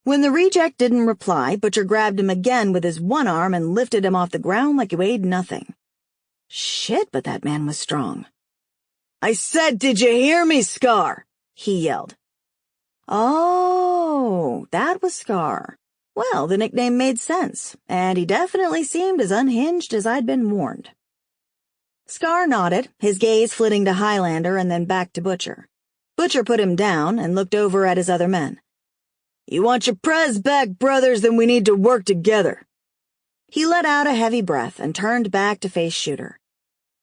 Speaker 3: When the reject didn't reply, Butcher grabbed him again with his one arm and lifted him off the ground like he weighed nothing. Shit, but that man was strong. I said, did you hear me, Scar? He yelled. Oh, that was Scar. Well, the nickname made sense, and he definitely seemed as unhinged as I'd been warned. Scar nodded, his gaze flitting to Highlander and then back to Butcher. Butcher put him down and looked over at his other men. You want your prez back, brothers, then we need to work together. He let out a heavy breath and turned back to face Shooter.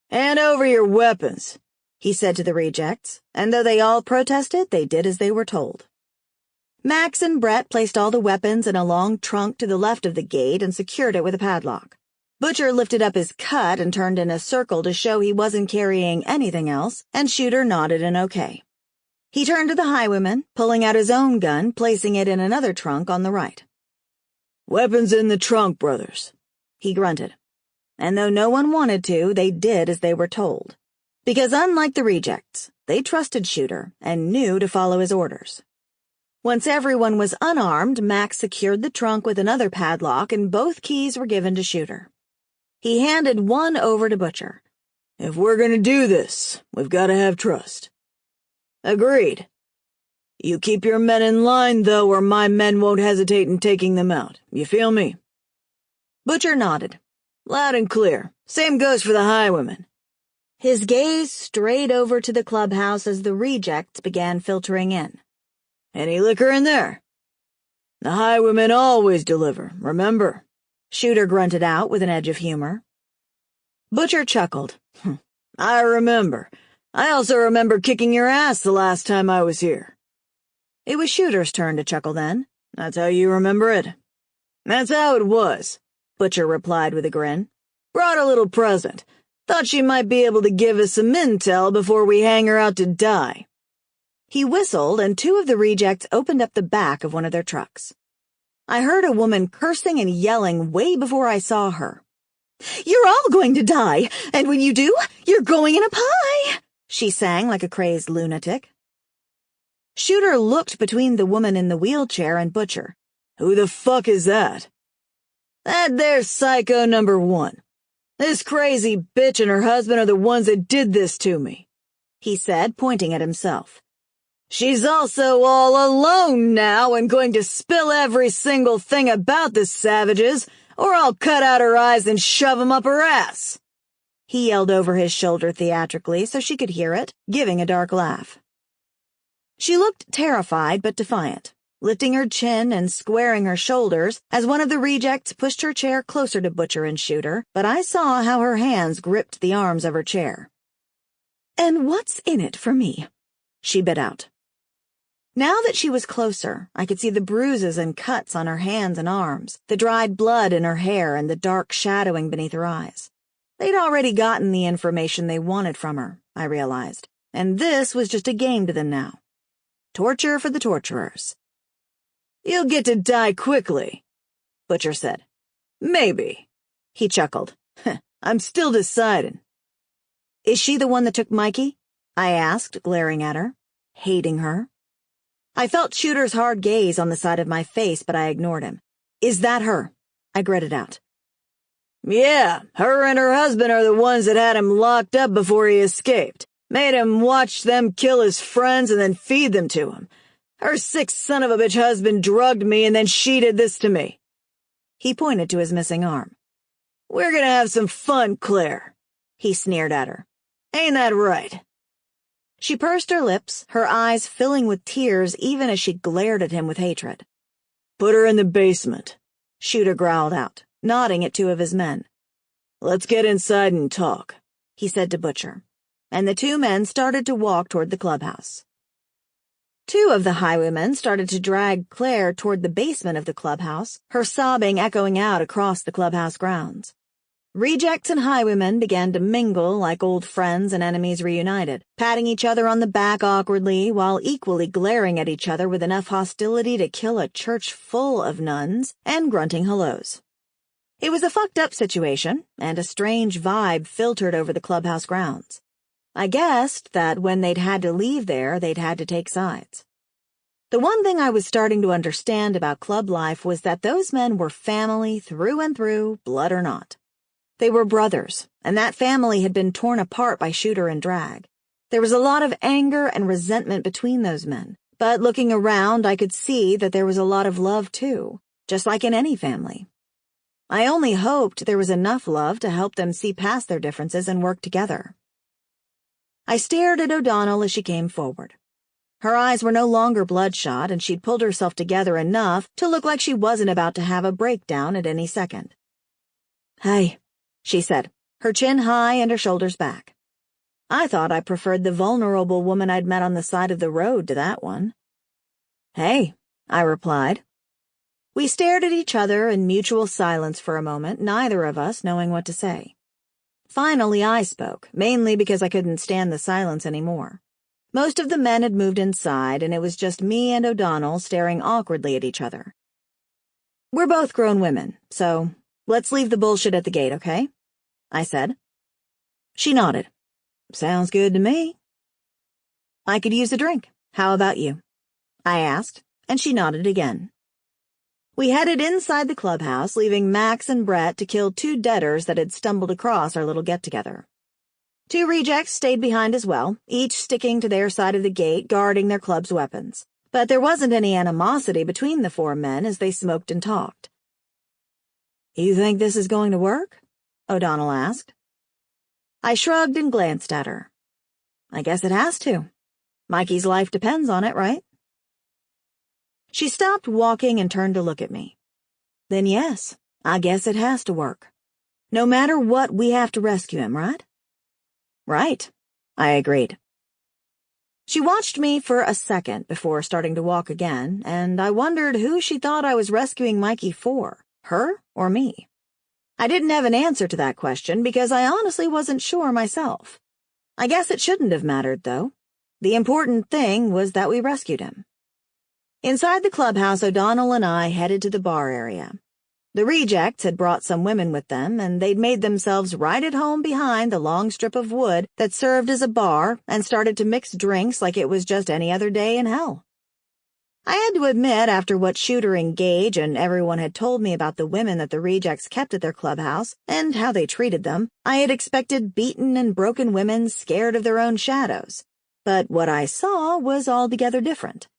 Speaker 3: Hand over your weapons, he said to the rejects, and though they all protested, they did as they were told. Max and Brett placed all the weapons in a long trunk to the left of the gate and secured it with a padlock. Butcher lifted up his cut and turned in a circle to show he wasn't carrying anything else, and Shooter nodded an okay. He turned to the highwayman, pulling out his own gun, placing it in another trunk on the right. Weapons in the trunk, brothers, he grunted. And though no one wanted to, they did as they were told. Because unlike the rejects, they trusted Shooter and knew to follow his orders. Once everyone was unarmed, Max secured the trunk with another padlock and both keys were given to Shooter. He handed one over to Butcher. If we're gonna do this, we've gotta have trust. Agreed. You keep your men in line, though, or my men won't hesitate in taking them out. You feel me? Butcher nodded. Loud and clear. Same goes for the highwaymen. His gaze strayed over to the clubhouse as the rejects began filtering in. Any liquor in there? The highwaymen always deliver, remember? Shooter grunted out with an edge of humor. Butcher chuckled. I remember. I also remember kicking your ass the last time I was here. It was Shooter's turn to chuckle then. That's how you remember it? That's how it was, Butcher replied with a grin. Brought a little present. Thought she might be able to give us some intel before we hang her out to die. He whistled, and two of the rejects opened up the back of one of their trucks. I heard a woman cursing and yelling way before I saw her. You're all going to die, and when you do, you're going in a pie, she sang like a crazed lunatic. Shooter looked between the woman in the wheelchair and Butcher. Who the fuck is that? That there's psycho number one. This crazy bitch and her husband are the ones that did this to me, he said, pointing at himself. She's also all alone now and going to spill every single thing about the savages, or I'll cut out her eyes and shove 'em up her ass. He yelled over his shoulder theatrically so she could hear it, giving a dark laugh. She looked terrified but defiant, lifting her chin and squaring her shoulders as one of the rejects pushed her chair closer to Butcher and Shooter, but I saw how her hands gripped the arms of her chair. And what's in it for me? She bit out. Now that she was closer, I could see the bruises and cuts on her hands and arms, the dried blood in her hair and the dark shadowing beneath her eyes. They'd already gotten the information they wanted from her, I realized, and this was just a game to them now. Torture for the torturers. You'll get to die quickly, Butcher said. Maybe. He chuckled. I'm still deciding. Is she the one that took Mikey? I asked, glaring at her, hating her. I felt Shooter's hard gaze on the side of my face, but I ignored him. Is that her? I gritted out. Yeah, her and her husband are the ones that had him locked up before he escaped. Made him watch them kill his friends and then feed them to him. Her sick son of a bitch husband drugged me and then she did this to me. He pointed to his missing arm. We're gonna have some fun, Claire, he sneered at her. Ain't that right? She pursed her lips, her eyes filling with tears even as she glared at him with hatred. Put her in the basement, Shooter growled out, nodding at two of his men. Let's get inside and talk, he said to Butcher, and the two men started to walk toward the clubhouse. Two of the highwaymen started to drag Claire toward the basement of the clubhouse, her sobbing echoing out across the clubhouse grounds. Rejects and highwaymen began to mingle like old friends and enemies reunited, patting each other on the back awkwardly while equally glaring at each other with enough hostility to kill a church full of nuns and grunting hellos. It was a fucked-up situation, and a strange vibe filtered over the clubhouse grounds. I guessed that when they'd had to leave there, they'd had to take sides. The one thing I was starting to understand about club life was that those men were family through and through, blood or not. They were brothers, and that family had been torn apart by Shooter and Drag. There was a lot of anger and resentment between those men, but looking around I could see that there was a lot of love too, just like in any family. I only hoped there was enough love to help them see past their differences and work together. I stared at O'Donnell as she came forward. Her eyes were no longer bloodshot, and she'd pulled herself together enough to look like she wasn't about to have a breakdown at any second. Hey, she said, her chin high and her shoulders back. I thought I preferred the vulnerable woman I'd met on the side of the road to that one. Hey, I replied. We stared at each other in mutual silence for a moment, neither of us knowing what to say. Finally, I spoke, mainly because I couldn't stand the silence anymore. Most of the men had moved inside, and it was just me and O'Donnell staring awkwardly at each other. We're both grown women, so let's leave the bullshit at the gate, okay? I said. She nodded. Sounds good to me. I could use a drink. How about you? I asked, and she nodded again. We headed inside the clubhouse, leaving Max and Brett to kill two deaders that had stumbled across our little get-together. Two rejects stayed behind as well, each sticking to their side of the gate, guarding their club's weapons. But there wasn't any animosity between the four men as they smoked and talked. You think this is going to work? O'Donnell asked. I shrugged and glanced at her. I guess it has to. Mikey's life depends on it, right? She stopped walking and turned to look at me. Then yes, I guess it has to work. No matter what, we have to rescue him, right? Right, I agreed. She watched me for a second before starting to walk again, and I wondered who she thought I was rescuing Mikey for, her or me. I didn't have an answer to that question because I honestly wasn't sure myself. I guess it shouldn't have mattered, though. The important thing was that we rescued him. Inside the clubhouse, O'Donnell and I headed to the bar area. The rejects had brought some women with them, and they'd made themselves right at home behind the long strip of wood that served as a bar and started to mix drinks like it was just any other day in hell. I had to admit, after what Shooter and Gage and everyone had told me about the women that the rejects kept at their clubhouse and how they treated them, I had expected beaten and broken women scared of their own shadows. But what I saw was altogether different.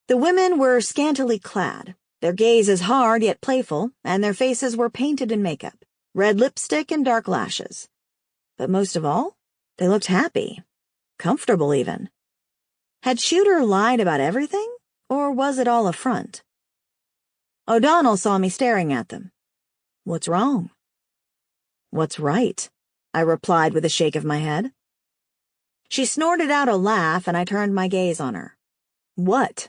Speaker 3: The women were scantily clad, their gazes hard yet playful, and their faces were painted in makeup, red lipstick and dark lashes. But most of all, they looked happy, comfortable even. Had Shooter lied about everything, or was it all a front? O'Donnell saw me staring at them. What's wrong? What's right? I replied with a shake of my head. She snorted out a laugh, and I turned my gaze on her. What?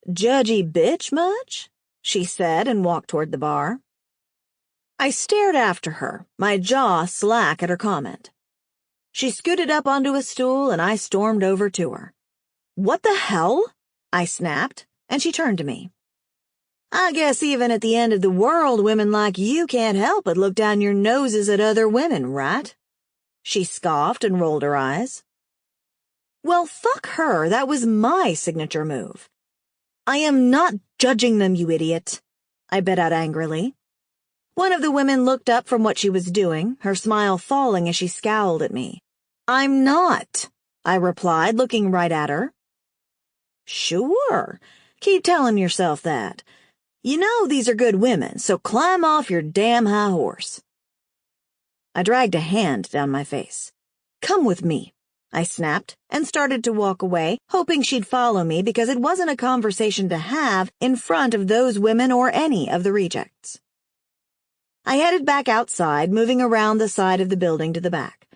Speaker 3: Judgy bitch much? She said and walked toward the bar. I stared after her, my jaw slack at her comment. She scooted up onto a stool and I stormed over to her. What the hell? I snapped, and she turned to me.
Speaker 2: I guess even at the end of the world, women like you can't help but look down your noses at other women, right? She scoffed and rolled her eyes. Well, fuck her. That was my signature move. I am not judging them, you idiot, I bet out angrily. One of the women looked up from what she was doing, her smile falling as she scowled at me. I'm not, I replied, looking right at her. Sure. Keep telling yourself that. You know these are good women, so climb off your damn high horse. I dragged a hand down my face. Come with me, I snapped, and started to walk away, hoping she'd follow me because it wasn't a conversation to have in front of those women or any of the rejects. I headed back outside, moving around the side of the building to the back.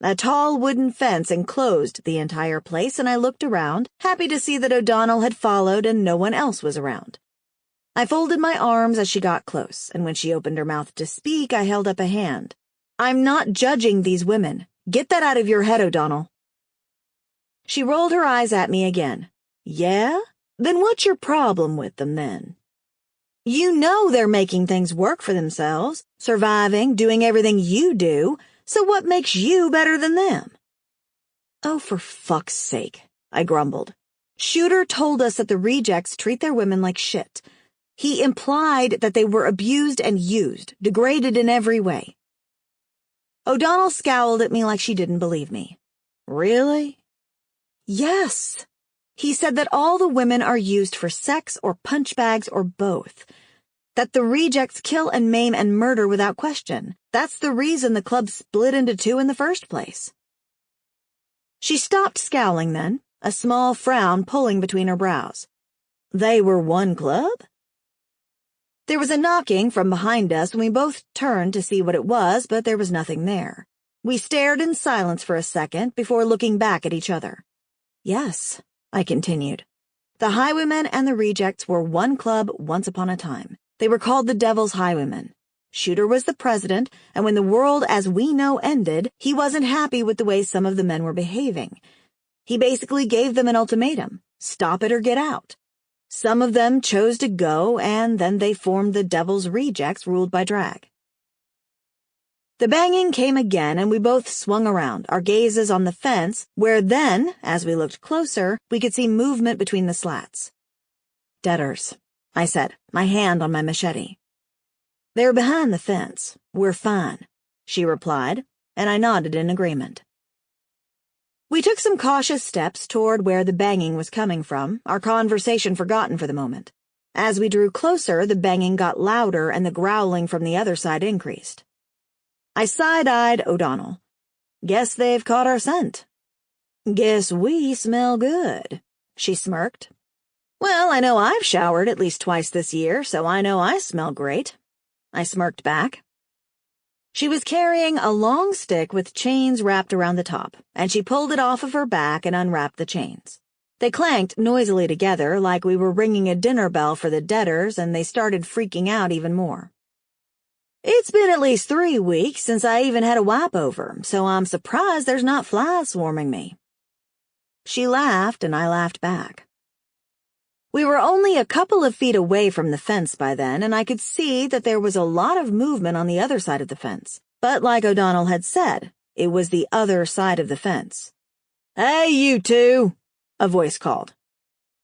Speaker 2: A tall wooden fence enclosed the entire place, and I looked around, happy to see that O'Donnell had followed and no one else was around. I folded my arms as she got close, and when she opened her mouth to speak, I held up a hand. I'm not judging these women. Get that out of your head, O'Donnell. She rolled her eyes at me again. Yeah? Then what's your problem with them, then? You know they're making things work for themselves, surviving, doing everything you do, so what makes you better than them? Oh, for fuck's sake, I grumbled. Shooter told us that the rejects treat their women like shit. He implied that they were abused and used, degraded in every way. O'Donnell scowled at me like she didn't believe me. Really? Yes. He said that all the women are used for sex or punch bags or both. That the rejects kill and maim and murder without question. That's the reason the club split into two in the first place. She stopped scowling then, a small frown pulling between her brows. They were one club? There was a knocking from behind us, and we both turned to see what it was, but there was nothing there. We stared in silence for a second before looking back at each other. Yes, I continued. The Highwaymen and the Rejects were one club once upon a time. They were called the Devil's Highwaymen. Shooter was the president, and when the world as we know ended, he wasn't happy with the way some of the men were behaving. He basically gave them an ultimatum, stop it or get out. Some of them chose to go, and then they formed the Devil's Rejects ruled by drag. The banging came again, and we both swung around, our gazes on the fence, where then, as we looked closer, we could see movement between the slats. Deaders, I said, my hand on my machete. They're behind the fence. We're fine, she replied, and I nodded in agreement. We took some cautious steps toward where the banging was coming from, our conversation forgotten for the moment. As we drew closer, the banging got louder and the growling from the other side increased. I side-eyed O'Donnell. Guess they've caught our scent. Guess we smell good, she smirked. Well, I know I've showered at least twice this year, so I know I smell great. I smirked back. She was carrying a long stick with chains wrapped around the top, and she pulled it off of her back and unwrapped the chains. They clanked noisily together like we were ringing a dinner bell for the deaders, and they started freaking out even more. It's been at least 3 weeks since I even had a wipe over, so I'm surprised there's not flies swarming me. She laughed, and I laughed back. We were only a couple of feet away from the fence by then, and I could see that there was a lot of movement on the other side of the fence. But like O'Donnell had said, it was the other side of the fence. Hey, you two, a voice called.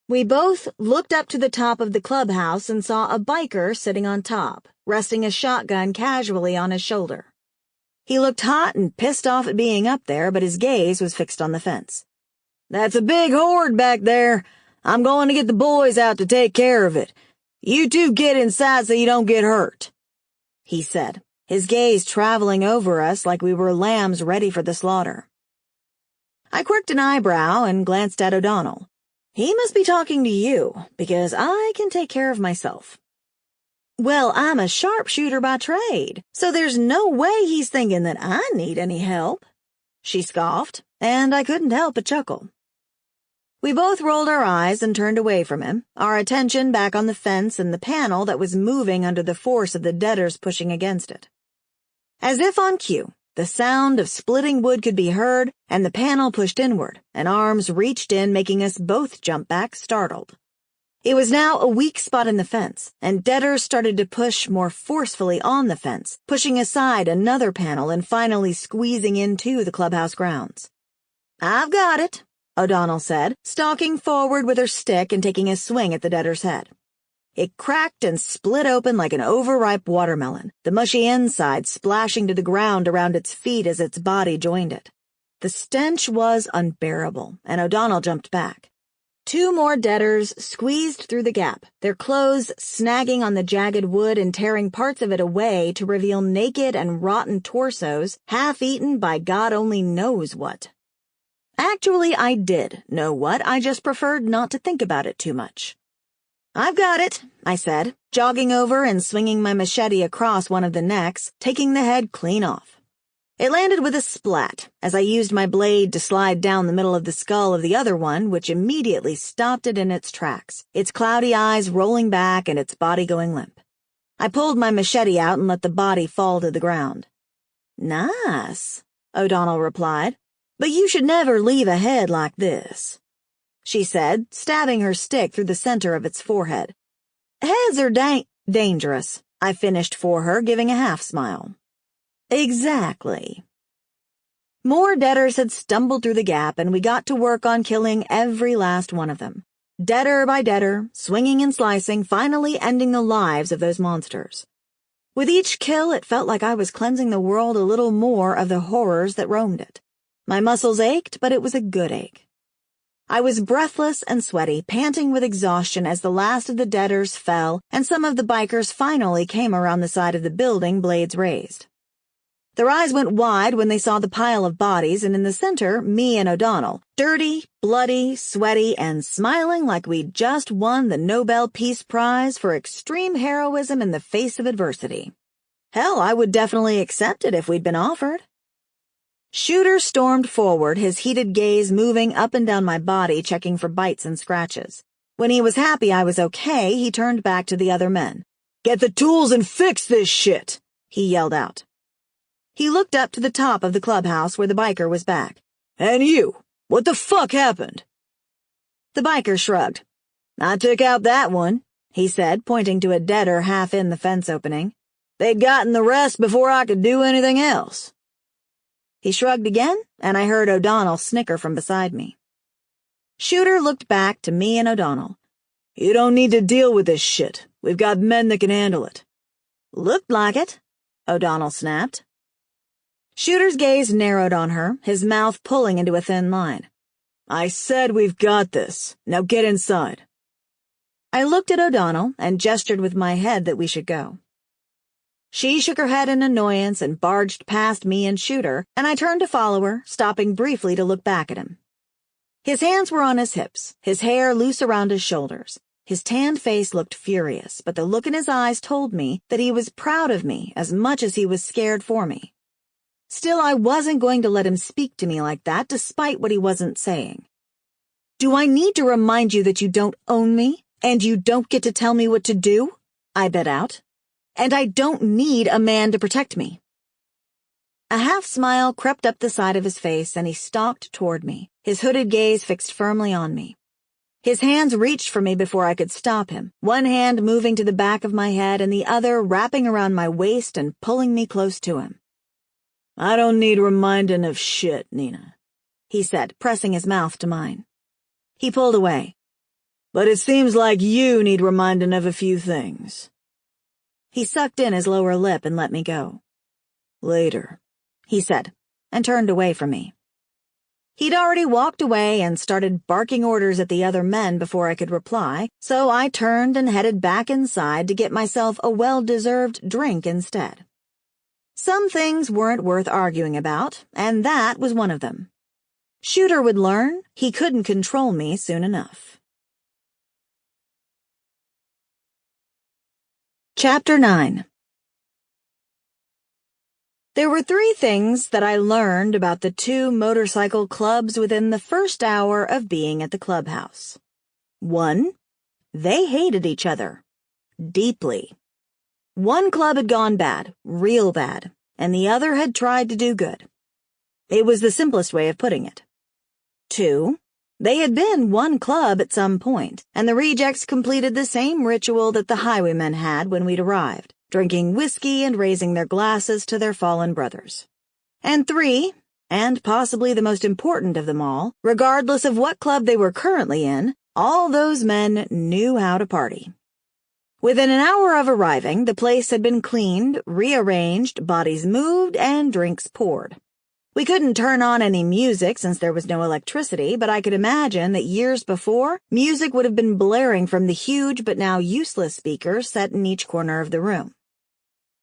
Speaker 2: We both looked up to the top of the clubhouse and saw a biker sitting on top, resting a shotgun casually on his shoulder. He looked hot and pissed off at being up there, but his gaze was fixed on the fence. That's a big horde back there. I'm going to get the boys out to take care of it. You two get inside so you don't get hurt, he said, his gaze traveling over us like we were lambs ready for the slaughter. I quirked an eyebrow and glanced at O'Donnell. He must be talking to you, because I can take care of myself. Well, I'm a sharpshooter by trade, so there's no way he's thinking that I need any help, she scoffed, and I couldn't help but chuckle. We both rolled our eyes and turned away from him, our attention back on the fence and the panel that was moving under the force of the deaders pushing against it. As if on cue, the sound of splitting wood could be heard, and the panel pushed inward, and arms reached in, making us both jump back, startled. It was now a weak spot in the fence, and deaders started to push more forcefully on the fence, pushing aside another panel and finally squeezing into the clubhouse grounds. "I've got it," O'Donnell said, stalking forward with her stick and taking a swing at the deader's head. It cracked and split open like an overripe watermelon, the mushy inside splashing to the ground around its feet as its body joined it. The stench was unbearable, and O'Donnell jumped back. Two more deaders squeezed through the gap, their clothes snagging on the jagged wood and tearing parts of it away to reveal naked and rotten torsos, half-eaten by God only knows what. Actually, I did know what, I just preferred not to think about it too much. "I've got it," I said, jogging over and swinging my machete across one of the necks, taking the head clean off. It landed with a splat, as I used my blade to slide down the middle of the skull of the other one, which immediately stopped it in its tracks, its cloudy eyes rolling back and its body going limp. I pulled my machete out and let the body fall to the ground. "Nice," O'Donnell replied, "but you should never leave a head like this," she said, stabbing her stick through the center of its forehead. "Heads are dangerous," I finished for her, giving a half-smile. "Exactly." More deaders had stumbled through the gap, and we got to work on killing every last one of them. Deader by deader, swinging and slicing, finally ending the lives of those monsters. With each kill, it felt like I was cleansing the world a little more of the horrors that roamed it. My muscles ached, but it was a good ache. I was breathless and sweaty, panting with exhaustion as the last of the deaders fell and some of the bikers finally came around the side of the building, blades raised. Their eyes went wide when they saw the pile of bodies, and in the center, me and O'Donnell, dirty, bloody, sweaty, and smiling like we'd just won the Nobel Peace Prize for extreme heroism in the face of adversity. Hell, I would definitely accept it if we'd been offered. Shooter stormed forward, his heated gaze moving up and down my body, checking for bites and scratches. When he was happy I was okay, he turned back to the other men. "Get the tools and fix this shit," he yelled out. He looked up to the top of the clubhouse where the biker was back. "And you, what the fuck happened?" The biker shrugged. "I took out that one," he said, pointing to a deader half in the fence opening. "They'd gotten the rest before I could do anything else." He shrugged again, and I heard O'Donnell snicker from beside me. Shooter looked back to me and O'Donnell. "You don't need to deal with this shit. We've got men that can handle it." "Looked like it," O'Donnell snapped. Shooter's gaze narrowed on her, his mouth pulling into a thin line. "I said we've got this. Now get inside." I looked at O'Donnell and gestured with my head that we should go. She shook her head in annoyance and barged past me and Shooter, and I turned to follow her, stopping briefly to look back at him. His hands were on his hips, his hair loose around his shoulders. His tanned face looked furious, but the look in his eyes told me that he was proud of me as much as he was scared for me. Still, I wasn't going to let him speak to me like that, despite what he wasn't saying. "Do I need to remind you that you don't own me, and you don't get to tell me what to do?" I bit out. "And I don't need a man to protect me." A half-smile crept up the side of his face, and he stalked toward me, his hooded gaze fixed firmly on me. His hands reached for me before I could stop him, one hand moving to the back of my head and the other wrapping around my waist and pulling me close to him. "I don't need reminding of shit, Nina," he said, pressing his mouth to mine. He pulled away. "But it seems like you need reminding of a few things." He sucked in his lower lip and let me go. "Later," he said, and turned away from me. He'd already walked away and started barking orders at the other men before I could reply, so I turned and headed back inside to get myself a well-deserved drink instead. Some things weren't worth arguing about, and that was one of them. Shooter would learn he couldn't control me soon enough. Chapter 9. There were 3 things that I learned about the 2 motorcycle clubs within the first hour of being at the clubhouse. 1. They hated each other. Deeply. One club had gone bad, real bad, and the other had tried to do good. It was the simplest way of putting it. 2. They had been one club at some point, and the rejects completed the same ritual that the highwaymen had when we'd arrived, drinking whiskey and raising their glasses to their fallen brothers. And 3, and possibly the most important of them all, regardless of what club they were currently in, all those men knew how to party. Within an hour of arriving, the place had been cleaned, rearranged, bodies moved, and drinks poured. We couldn't turn on any music since there was no electricity, but I could imagine that years before, music would have been blaring from the huge but now useless speakers set in each corner of the room.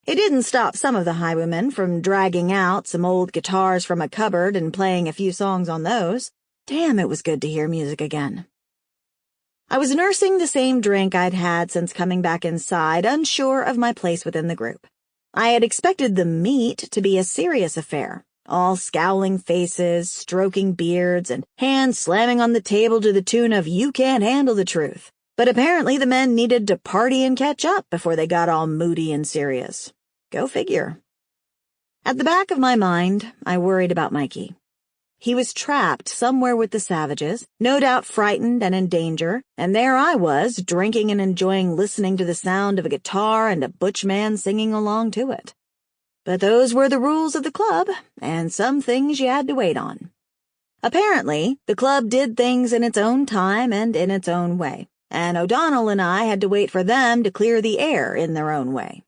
Speaker 2: It didn't stop some of the highwaymen from dragging out some old guitars from a cupboard and playing a few songs on those. Damn, it was good to hear music again. I was nursing the same drink I'd had since coming back inside, unsure of my place within the group. I had expected the meet to be a serious affair, all scowling faces, stroking beards, and hands slamming on the table to the tune of "You Can't Handle the Truth." But apparently the men needed to party and catch up before they got all moody and serious. Go figure. At the back of my mind, I worried about Mikey. He was trapped somewhere with the savages, no doubt frightened and in danger, and there I was, drinking and enjoying listening to the sound of a guitar and a butch man singing along to it. But those were the rules of the club, and some things you had to wait on. Apparently, the club did things in its own time and in its own way, and O'Donnell and I had to wait for them to clear the air in their own way.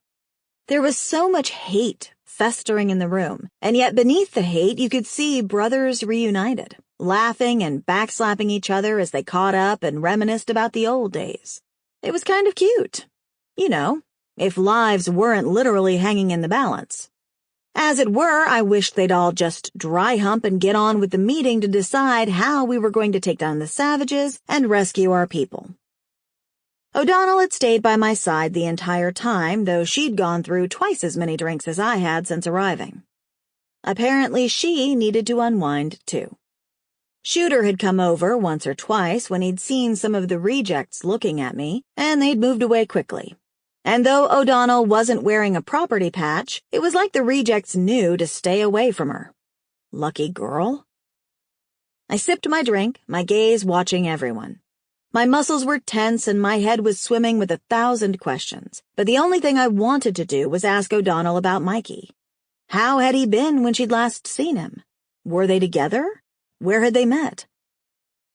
Speaker 2: There was so much hate festering in the room, and yet beneath the hate you could see brothers reunited, laughing and backslapping each other as they caught up and reminisced about the old days. It was kind of cute. You know, if lives weren't literally hanging in the balance. As it were, I wished they'd all just dry hump and get on with the meeting to decide how we were going to take down the savages and rescue our people. O'Donnell had stayed by my side the entire time, though she'd gone through twice as many drinks as I had since arriving. Apparently she needed to unwind, too. Shooter had come over once or twice when he'd seen some of the rejects looking at me, and they'd moved away quickly. And though O'Donnell wasn't wearing a property patch, it was like the rejects knew to stay away from her. Lucky girl. I sipped my drink, my gaze watching everyone. My muscles were tense and my head was swimming with 1,000 questions, but the only thing I wanted to do was ask O'Donnell about Mikey. How had he been when she'd last seen him? Were they together? Where had they met?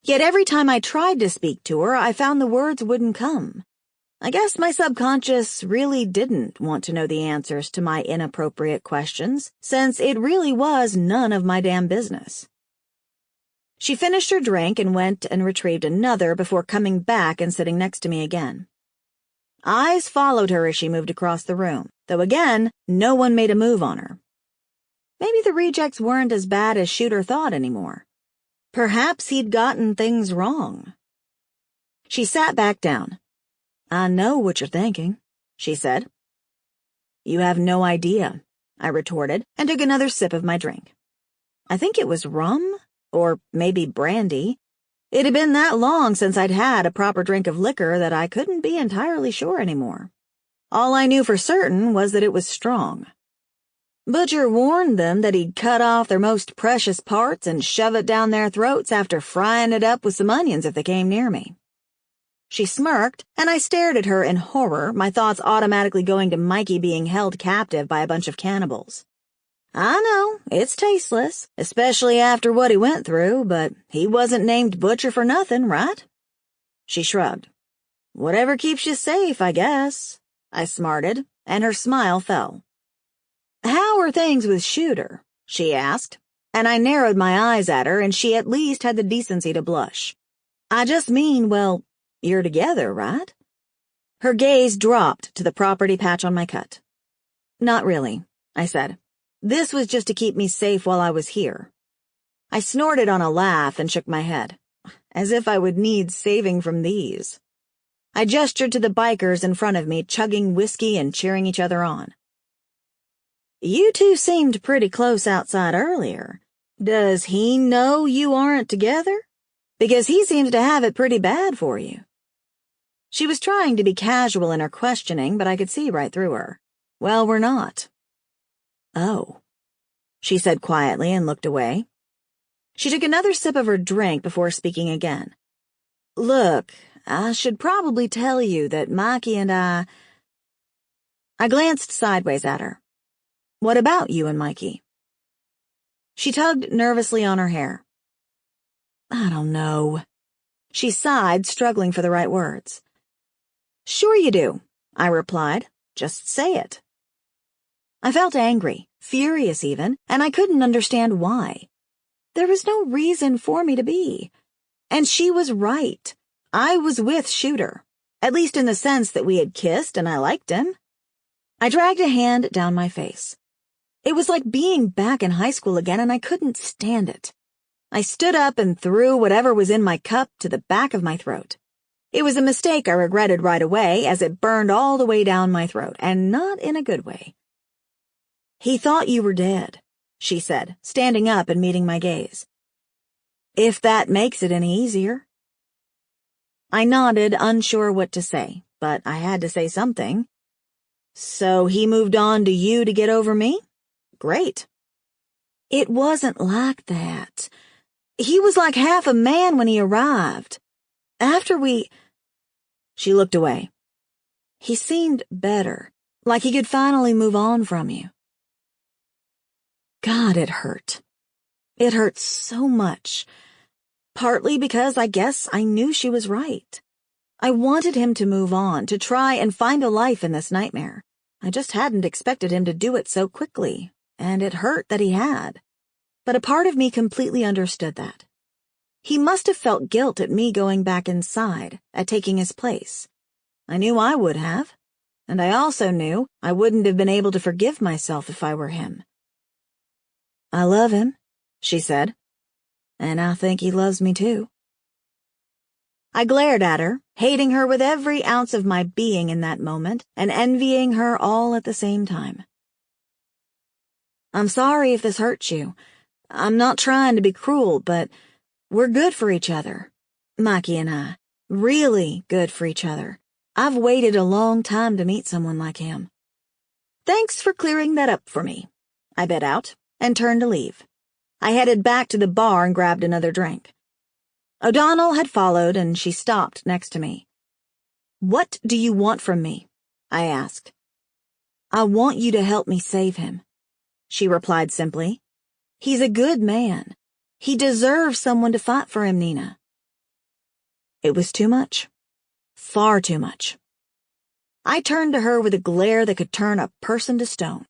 Speaker 2: Yet every time I tried to speak to her, I found the words wouldn't come. I guess my subconscious really didn't want to know the answers to my inappropriate questions, since it really was none of my damn business. She finished her drink and went and retrieved another before coming back and sitting next to me again. Eyes followed her as she moved across the room, though again, no one made a move on her. Maybe the rejects weren't as bad as Shooter thought anymore. Perhaps he'd gotten things wrong. She sat back down. "I know what you're thinking," she said. "You have no idea," I retorted, and took another sip of my drink. I think it was rum, or maybe brandy. It had been that long since I'd had a proper drink of liquor that I couldn't be entirely sure anymore. All I knew for certain was that it was strong. Butcher warned them that he'd cut off their most precious parts and shove it down their throats after frying it up with some onions if they came near me. She smirked, and I stared at her in horror, my thoughts automatically going to Mikey being held captive by a bunch of cannibals. I know, it's tasteless, especially after what he went through, but he wasn't named Butcher for nothing, right? She shrugged. Whatever keeps you safe, I guess, I smarted, and her smile fell. How are things with Shooter? She asked, and I narrowed my eyes at her, and she at least had the decency to blush. I just mean, well, you're together, right? Her gaze dropped to the property patch on my cut. Not really, I said. This was just to keep me safe while I was here. I snorted on a laugh and shook my head, as if I would need saving from these. I gestured to the bikers in front of me, chugging whiskey and cheering each other on. You two seemed pretty close outside earlier. Does he know you aren't together? Because he seems to have it pretty bad for you. She was trying to be casual in her questioning, but I could see right through her. Well, we're not. Oh, she said quietly and looked away. She took another sip of her drink before speaking again. Look, I should probably tell you that Mikey and I glanced sideways at her. What about you and Mikey? She tugged nervously on her hair. I don't know. She sighed, struggling for the right words. Sure you do, I replied. Just say it. I felt angry, furious even, and I couldn't understand why. There was no reason for me to be. And she was right. I was with Shooter, at least in the sense that we had kissed and I liked him. I dragged a hand down my face. It was like being back in high school again, and I couldn't stand it. I stood up and threw whatever was in my cup to the back of my throat. It was a mistake I regretted right away, as it burned all the way down my throat, and not in a good way. He thought you were dead, she said, standing up and meeting my gaze. If that makes it any easier. I nodded, unsure what to say, but I had to say something. So he moved on to you to get over me? Great. It wasn't like that. He was like half a man when he arrived. After She looked away. He seemed better, like he could finally move on from you. God, it hurt. It hurt so much. Partly because I guess I knew she was right. I wanted him to move on, to try and find a life in this nightmare. I just hadn't expected him to do it so quickly, and it hurt that he had. But a part of me completely understood that. He must have felt guilt at me going back inside, at taking his place. I knew I would have, and I also knew I wouldn't have been able to forgive myself if I were him. I love him, she said, and I think he loves me too. I glared at her, hating her with every ounce of my being in that moment, and envying her all at the same time. I'm sorry if this hurts you. I'm not trying to be cruel, but we're good for each other. Mikey and I. Really good for each other. I've waited a long time to meet someone like him. Thanks for clearing that up for me, I bit out, and turned to leave. I headed back to the bar and grabbed another drink. O'Donnell had followed, and she stopped next to me. What do you want from me? I asked. I want you to help me save him, she replied simply. He's a good man. He deserves someone to fight for him, Nina. It was too much. Far too much. I turned to her with a glare that could turn a person to stone.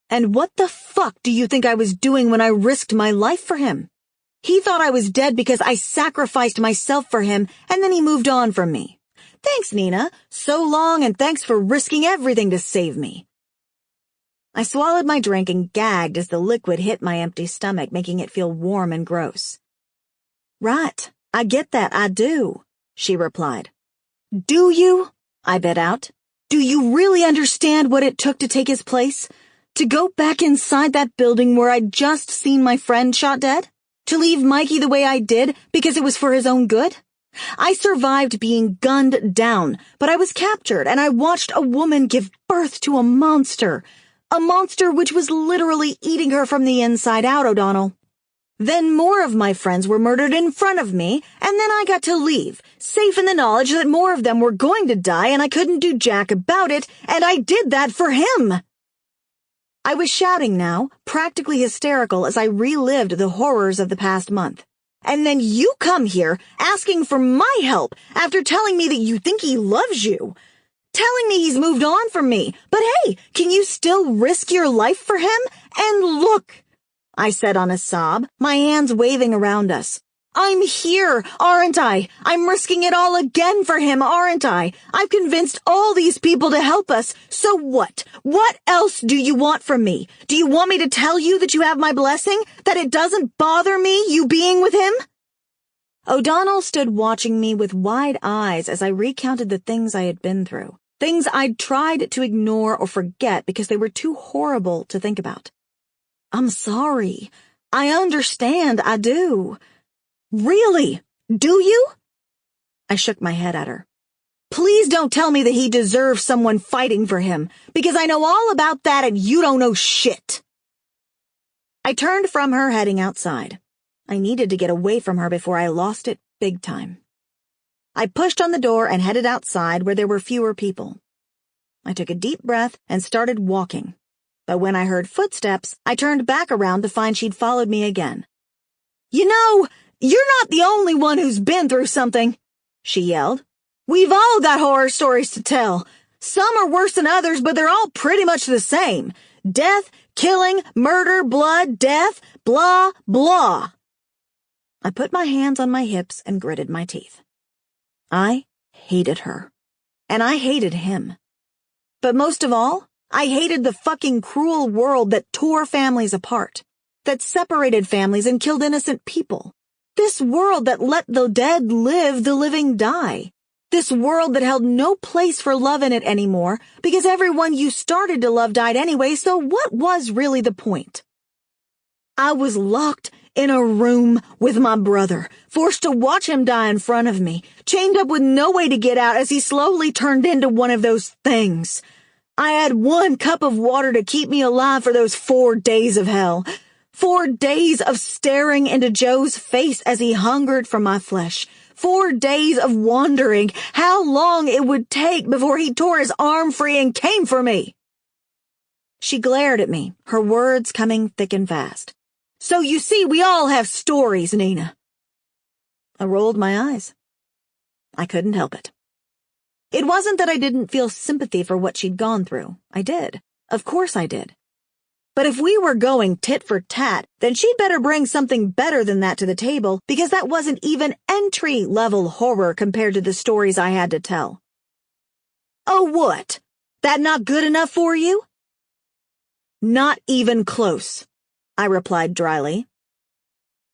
Speaker 2: And what the fuck do you think I was doing when I risked my life for him? He thought I was dead because I sacrificed myself for him, and then he moved on from me. Thanks, Nina. So long, and thanks for risking everything to save me. I swallowed my drink and gagged as the liquid hit my empty stomach, making it feel warm and gross. Right, I get that, I do, she replied. Do you? I bit out. Do you really understand what it took to take his place? To go back inside that building where I'd just seen my friend shot dead? To leave Mikey the way I did because it was for his own good? I survived being gunned down, but I was captured and I watched a woman give birth to a monster. A monster which was literally eating her from the inside out, O'Donnell. Then more of my friends were murdered in front of me, and then I got to leave, safe in the knowledge that more of them were going to die and I couldn't do jack about it, and I did that for him. I was shouting now, practically hysterical as I relived the horrors of the past month. And then you come here asking for my help after telling me that you think he loves you. Telling me he's moved on from me. But hey, can you still risk your life for him? And look, I said on a sob, my hands waving around us. I'm here, aren't I? I'm risking it all again for him, aren't I? I've convinced all these people to help us. So what? What else do you want from me? Do you want me to tell you that you have my blessing? That it doesn't bother me, you being with him? O'Donnell stood watching me with wide eyes as I recounted the things I had been through. Things I'd tried to ignore or forget because they were too horrible to think about. I'm sorry. I understand, I do. Really? Do you? I shook my head at her. Please don't tell me that he deserves someone fighting for him, because I know all about that and you don't know shit. I turned from her, heading outside. I needed to get away from her before I lost it big time. I pushed on the door and headed outside where there were fewer people. I took a deep breath and started walking, but when I heard footsteps, I turned back around to find she'd followed me again. "You know, you're not the only one who's been through something," she yelled. "We've all got horror stories to tell. Some are worse than others, but they're all pretty much the same. Death, killing, murder, blood, death, blah, blah." I put my hands on my hips and gritted my teeth. I hated her, and I hated him. But most of all, I hated the fucking cruel world that tore families apart, that separated families and killed innocent people. This world that let the dead live, the living die. This world that held no place for love in it anymore because everyone you started to love died anyway, so what was really the point? I was locked in a room with my brother, forced to watch him die in front of me, chained up with no way to get out as he slowly turned into one of those things. I had 1 cup of water to keep me alive for those 4 days of hell. 4 days of staring into Joe's face as he hungered for my flesh. 4 days of wondering how long it would take before he tore his arm free and came for me. She glared at me, her words coming thick and fast. "So you see, we all have stories, Nina." I rolled my eyes. I couldn't help it. It wasn't that I didn't feel sympathy for what she'd gone through. I did. Of course I did. But if we were going tit for tat, then she'd better bring something better than that to the table, because that wasn't even entry-level horror compared to the stories I had to tell. "Oh, what? That not good enough for you?" "Not even close," I replied dryly.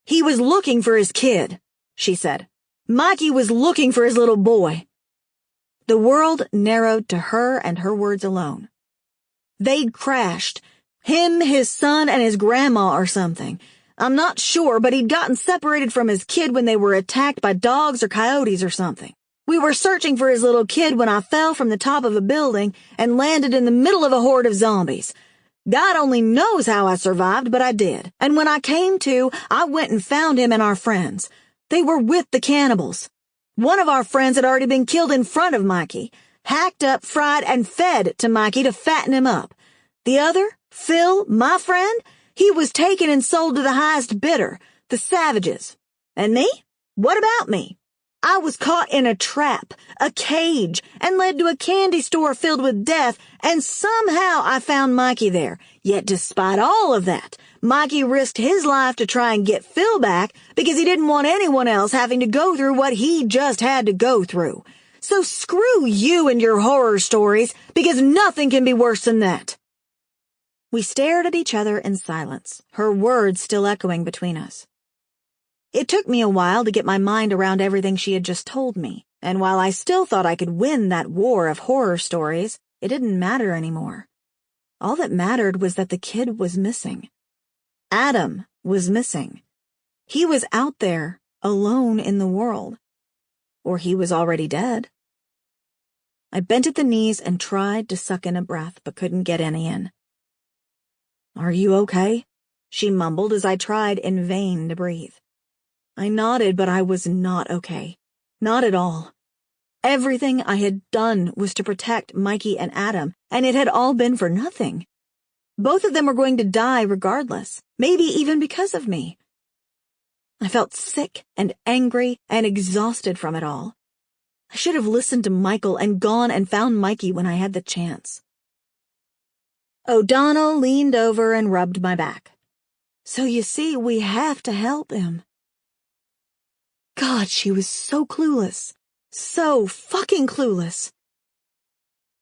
Speaker 2: "He was looking for his kid," she said. "Mikey was looking for his little boy." The world narrowed to her and her words alone. They'd crashed. Him, his son, and his grandma or something. I'm not sure, but he'd gotten separated from his kid when they were attacked by dogs or coyotes or something. We were searching for his little kid when I fell from the top of a building and landed in the middle of a horde of zombies. God only knows how I survived, but I did. And when I came to, I went and found him and our friends. They were with the cannibals. One of our friends had already been killed in front of Mikey, hacked up, fried, and fed to Mikey to fatten him up. The other, Phil, my friend, he was taken and sold to the highest bidder, the savages. And me? What about me? I was caught in a trap, a cage, and led to a candy store filled with death, and somehow I found Mikey there. Yet despite all of that, Mikey risked his life to try and get Phil back because he didn't want anyone else having to go through what he just had to go through. So screw you and your horror stories, because nothing can be worse than that. We stared at each other in silence, her words still echoing between us. It took me a while to get my mind around everything she had just told me, and while I still thought I could win that war of horror stories, it didn't matter anymore. All that mattered was that the kid was missing. Adam was missing. He was out there, alone in the world. Or he was already dead. I bent at the knees and tried to suck in a breath, but couldn't get any in. "Are you okay?" she mumbled as I tried in vain to breathe. I nodded, but I was not okay. Not at all. Everything I had done was to protect Mikey and Adam, and it had all been for nothing. Both of them were going to die regardless, maybe even because of me. I felt sick and angry and exhausted from it all. I should have listened to Michael and gone and found Mikey when I had the chance. O'Donnell leaned over and rubbed my back. "So you see, we have to help him." God, she was so clueless. So fucking clueless.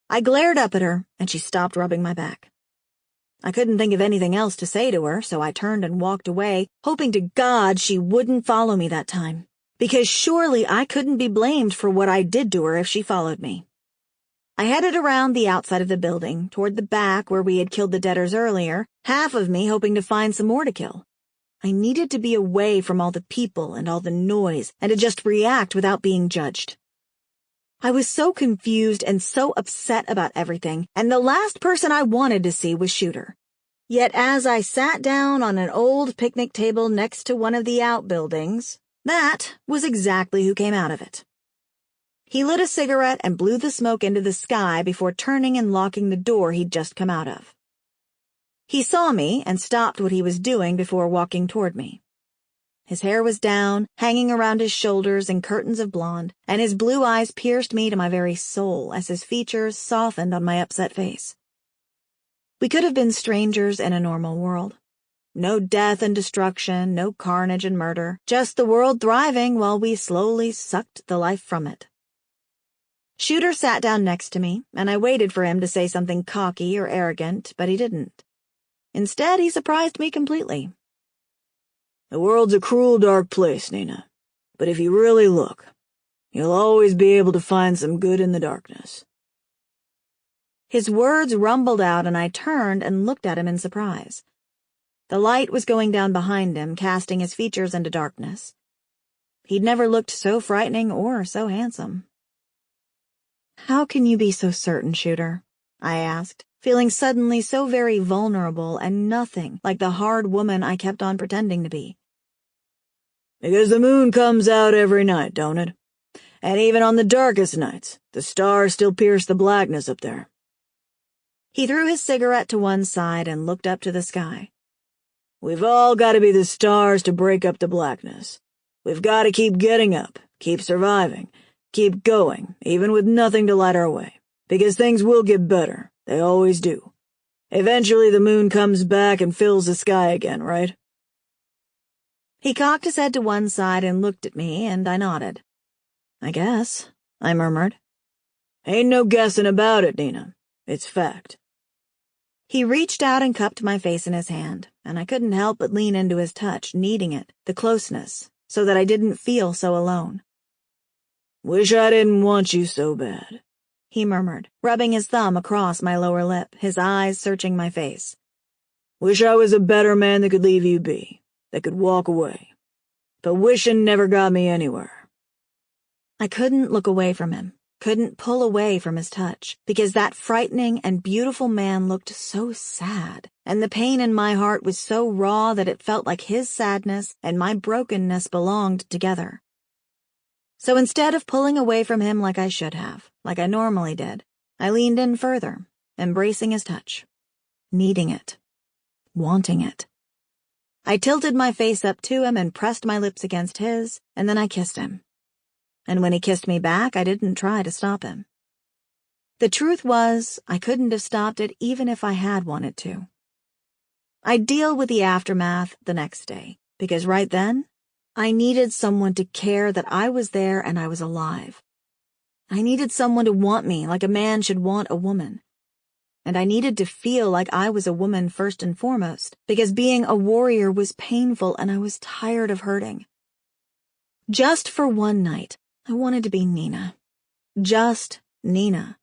Speaker 2: I glared up at her, and she stopped rubbing my back. I couldn't think of anything else to say to her, so I turned and walked away, hoping to God she wouldn't follow me that time, because surely I couldn't be blamed for what I did to her if she followed me. I headed around the outside of the building, toward the back where we had killed the deaders earlier, half of me hoping to find some more to kill. I needed to be away from all the people and all the noise, and to just react without being judged. I was so confused and so upset about everything, and the last person I wanted to see was Shooter. Yet as I sat down on an old picnic table next to one of the outbuildings, that was exactly who came out of it. He lit a cigarette and blew the smoke into the sky before turning and locking the door he'd just come out of. He saw me and stopped what he was doing before walking toward me. His hair was down, hanging around his shoulders in curtains of blonde, and his blue eyes pierced me to my very soul as his features softened on my upset face. We could have been strangers in a normal world. No death and destruction, no carnage and murder, just the world thriving while we slowly sucked the life from it. Shooter sat down next to me, and I waited for him to say something cocky or arrogant, but he didn't. Instead, he surprised me completely.
Speaker 3: The world's a cruel, dark place, Nina. But if you really look, you'll always be able to find some good in the darkness.
Speaker 2: His words rumbled out, and I turned and looked at him in surprise. The light was going down behind him, casting his features into darkness. He'd never looked so frightening or so handsome. "How can you be so certain, Shooter?" I asked, feeling suddenly so very vulnerable and nothing like the hard woman I kept on pretending to be.
Speaker 3: Because the moon comes out every night, don't it? And even on the darkest nights, the stars still pierce the blackness up there.
Speaker 2: He threw his cigarette to one side and looked up to the sky.
Speaker 3: We've all got to be the stars to break up the blackness. We've got to keep getting up, keep surviving, keep going, even with nothing to light our way. Because things will get better. They always do. Eventually the moon comes back and fills the sky again, right?
Speaker 2: He cocked his head to one side and looked at me, and I nodded. "I guess," I murmured.
Speaker 3: Ain't no guessing about it, Nina. It's fact.
Speaker 2: He reached out and cupped my face in his hand, and I couldn't help but lean into his touch, needing it, the closeness, so that I didn't feel so alone.
Speaker 3: Wish I didn't want you so bad,
Speaker 2: he murmured, rubbing his thumb across my lower lip, his eyes searching my face.
Speaker 3: Wish I was a better man that could leave you be, that could walk away. But wishing never got me anywhere.
Speaker 2: I couldn't look away from him. Couldn't pull away from his touch, because that frightening and beautiful man looked so sad, and the pain in my heart was so raw that it felt like his sadness and my brokenness belonged together. So instead of pulling away from him like I should have, like I normally did, I leaned in further, embracing his touch, needing it, wanting it. I tilted my face up to him and pressed my lips against his, and then I kissed him. And when he kissed me back, I didn't try to stop him. The truth was, I couldn't have stopped it even if I had wanted to. I'd deal with the aftermath the next day, because right then, I needed someone to care that I was there and I was alive. I needed someone to want me like a man should want a woman. And I needed to feel like I was a woman first and foremost, because being a warrior was painful and I was tired of hurting. Just for one night, I wanted to be Nina. Just Nina.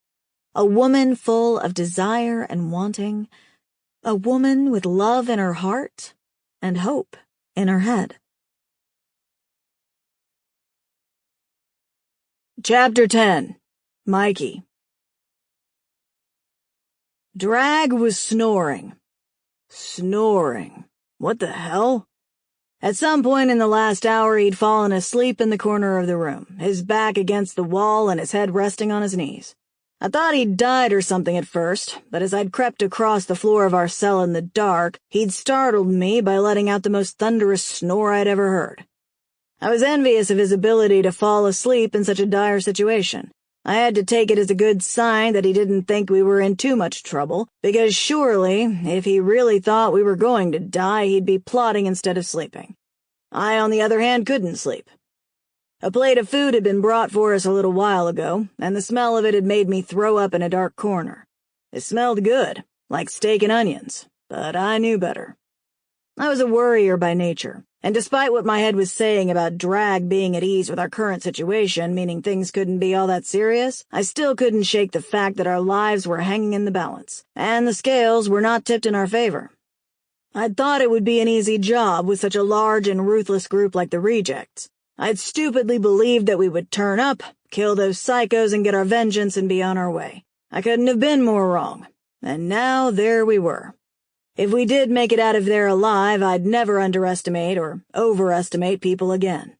Speaker 2: A woman full of desire and wanting. A woman with love in her heart and hope in her head.
Speaker 3: Chapter 10. Mikey. Drag was snoring. Snoring. What the hell? At some point in the last hour, he'd fallen asleep in the corner of the room, his back against the wall and his head resting on his knees. I thought he'd died or something at first, but as I'd crept across the floor of our cell in the dark, he'd startled me by letting out the most thunderous snore I'd ever heard. I was envious of his ability to fall asleep in such a dire situation. I had to take it as a good sign that he didn't think we were in too much trouble, because surely, if he really thought we were going to die, he'd be plotting instead of sleeping. I, on the other hand, couldn't sleep. A plate of food had been brought for us a little while ago, and the smell of it had made me throw up in a dark corner. It smelled good, like steak and onions, but I knew better. I was a worrier by nature, and despite what my head was saying about Drag being at ease with our current situation, meaning things couldn't be all that serious, I still couldn't shake the fact that our lives were hanging in the balance, and the scales were not tipped in our favor. I'd thought it would be an easy job with such a large and ruthless group like the Rejects. I'd stupidly believed that we would turn up, kill those psychos, and get our vengeance and be on our way. I couldn't have been more wrong. And now there we were. If we did make it out of there alive, I'd never underestimate or overestimate people again.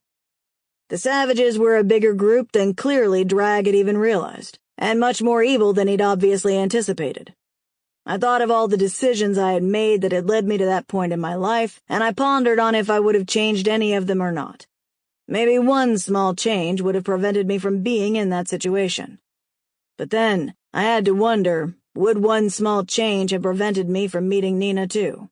Speaker 3: The savages were a bigger group than clearly Drag had even realized, and much more evil than he'd obviously anticipated. I thought of all the decisions I had made that had led me to that point in my life, and I pondered on if I would have changed any of them or not. Maybe one small change would have prevented me from being in that situation. But then, I had to wonder, would one small change have prevented me from meeting Nina too?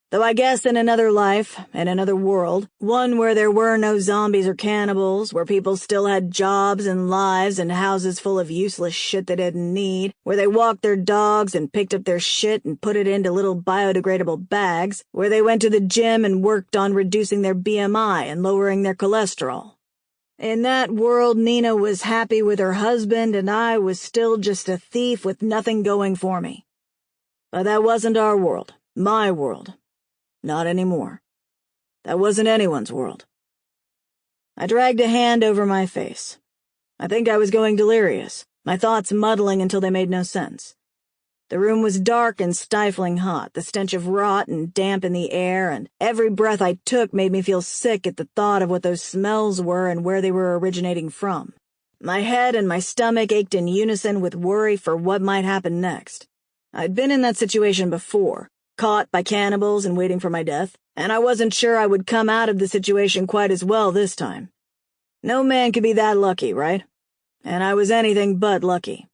Speaker 3: Though I guess in another life, in another world, one where there were no zombies or cannibals, where people still had jobs and lives and houses full of useless shit they didn't need, where they walked their dogs and picked up their shit and put it into little biodegradable bags, where they went to the gym and worked on reducing their BMI and lowering their cholesterol. In that world, Nina was happy with her husband and I was still just a thief with nothing going for me. But that wasn't our world, my world. Not anymore. That wasn't anyone's world. I dragged a hand over my face. I think I was going delirious, my thoughts muddling until they made no sense. The room was dark and stifling hot, the stench of rot and damp in the air, and every breath I took made me feel sick at the thought of what those smells were and where they were originating from. My head and my stomach ached in unison with worry for what might happen next. I'd been in that situation before, caught by cannibals and waiting for my death, and I wasn't sure I would come out of the situation quite as well this time. No man could be that lucky, right? And I was anything but lucky.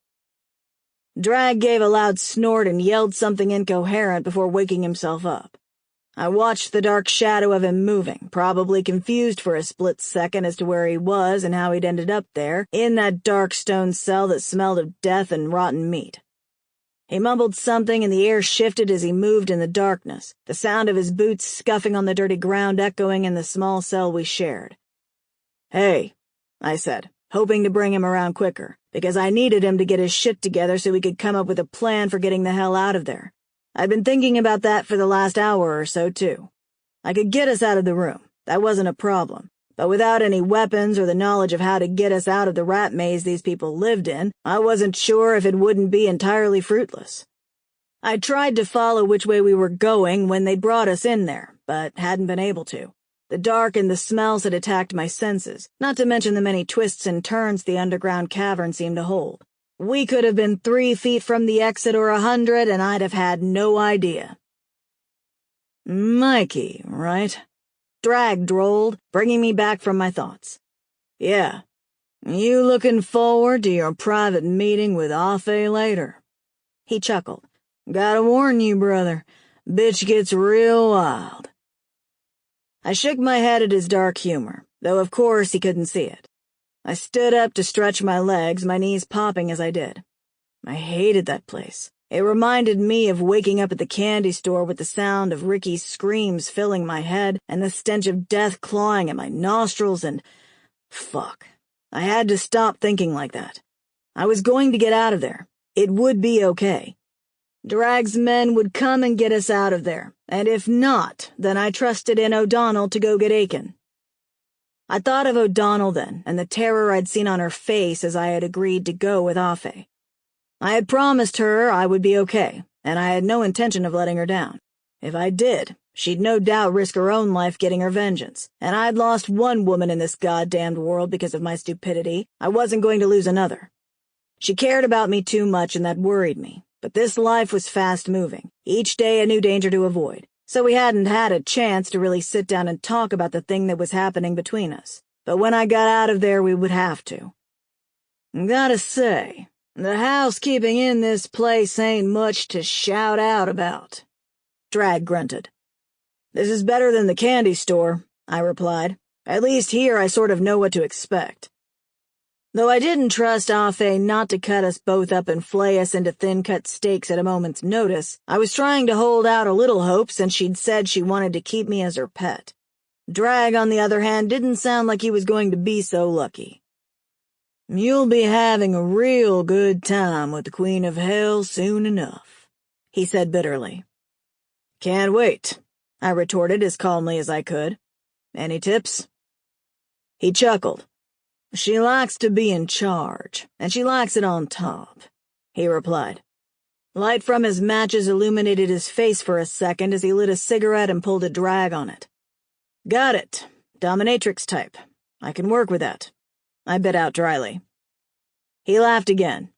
Speaker 3: Drag gave a loud snort and yelled something incoherent before waking himself up. I watched the dark shadow of him moving, probably confused for a split second as to where he was and how he'd ended up there, in that dark stone cell that smelled of death and rotten meat. He mumbled something and the air shifted as he moved in the darkness, the sound of his boots scuffing on the dirty ground echoing in the small cell we shared. "Hey," I said, hoping to bring him around quicker, because I needed him to get his shit together so we could come up with a plan for getting the hell out of there. I'd been thinking about that for the last hour or so, too. I could get us out of the room. That wasn't a problem. But without any weapons or the knowledge of how to get us out of the rat maze these people lived in, I wasn't sure if it wouldn't be entirely fruitless. I tried to follow which way we were going when they'd brought us in there, but hadn't been able to. The dark and the smells had attacked my senses, not to mention the many twists and turns the underground cavern seemed to hold. We could have been 3 feet from the exit or 100, and I'd have had no idea. "Mikey, right?" Drag drawled, bringing me back from my thoughts. "Yeah. You looking forward to your private meeting with Afe later?" He chuckled. "Gotta warn you, brother, bitch gets real wild." I shook my head at his dark humor, though of course he couldn't see it. I stood up to stretch my legs, my knees popping as I did. I hated that place. It reminded me of waking up at the candy store with the sound of Ricky's screams filling my head and the stench of death clawing at my nostrils and... Fuck. I had to stop thinking like that. I was going to get out of there. It would be okay. Drag's men would come and get us out of there, and if not, then I trusted in O'Donnell to go get Aiken. I thought of O'Donnell then, and the terror I'd seen on her face as I had agreed to go with Afe. I had promised her I would be okay, and I had no intention of letting her down. If I did, she'd no doubt risk her own life getting her vengeance, and I'd lost one woman in this goddamned world because of my stupidity. I wasn't going to lose another. She cared about me too much, and that worried me, but this life was fast-moving, each day a new danger to avoid, so we hadn't had a chance to really sit down and talk about the thing that was happening between us. But when I got out of there, we would have to. Gotta say, the housekeeping in this place ain't much to shout out about. Drag grunted. "This is better than the candy store," I replied. "At least here I sort of know what to expect." Though I didn't trust Afe not to cut us both up and flay us into thin-cut steaks at a moment's notice, I was trying to hold out a little hope since she'd said she wanted to keep me as her pet. Drag, on the other hand, didn't sound like he was going to be so lucky. "You'll be having a real good time with the Queen of Hell soon enough," he said bitterly. "Can't wait," I retorted as calmly as I could. "Any tips?" He chuckled. "She likes to be in charge, and she likes it on top," he replied. Light from his matches illuminated his face for a second as he lit a cigarette and pulled a drag on it. Got it. Dominatrix type. I can work with that, I bit out dryly. He laughed again.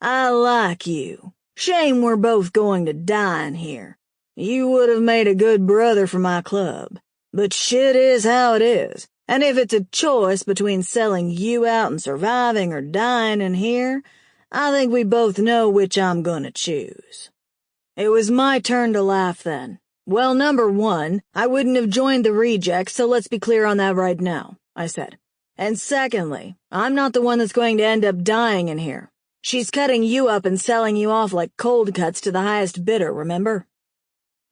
Speaker 3: I like you. Shame we're both going to die in here. You would have made a good brother for my club. But shit is how it is, and if it's a choice between selling you out and surviving or dying in here, I think we both know which I'm gonna choose. It was my turn to laugh then. Well, number one, I wouldn't have joined the rejects, so let's be clear on that right now, I said. And secondly, I'm not the one that's going to end up dying in here. She's cutting you up and selling you off like cold cuts to the highest bidder, remember?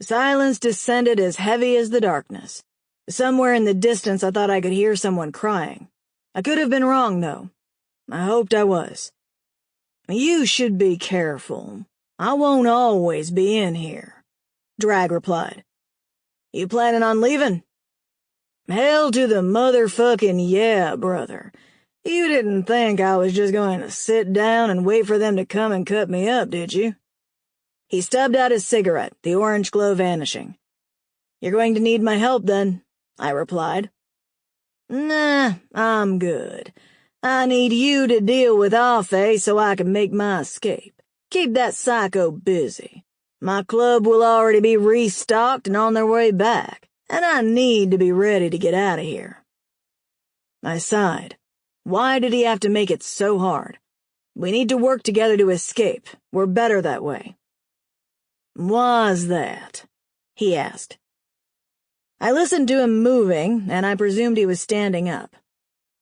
Speaker 3: Silence descended as heavy as the darkness. Somewhere in the distance I thought I could hear someone crying. I could have been wrong, though. I hoped I was. You should be careful. I won't always be in here, Drag replied. You planning on leaving? Hell to the motherfucking yeah, brother. You didn't think I was just going to sit down and wait for them to come and cut me up, did you? He stubbed out his cigarette, the orange glow vanishing. You're going to need my help, then, I replied. Nah, I'm good. I need you to deal with Afe so I can make my escape. Keep that psycho busy. My club will already be restocked and on their way back, and I need to be ready to get out of here. I sighed. Why did he have to make it so hard? We need to work together to escape. We're better that way. Why's that? He asked. I listened to him moving, and I presumed he was standing up.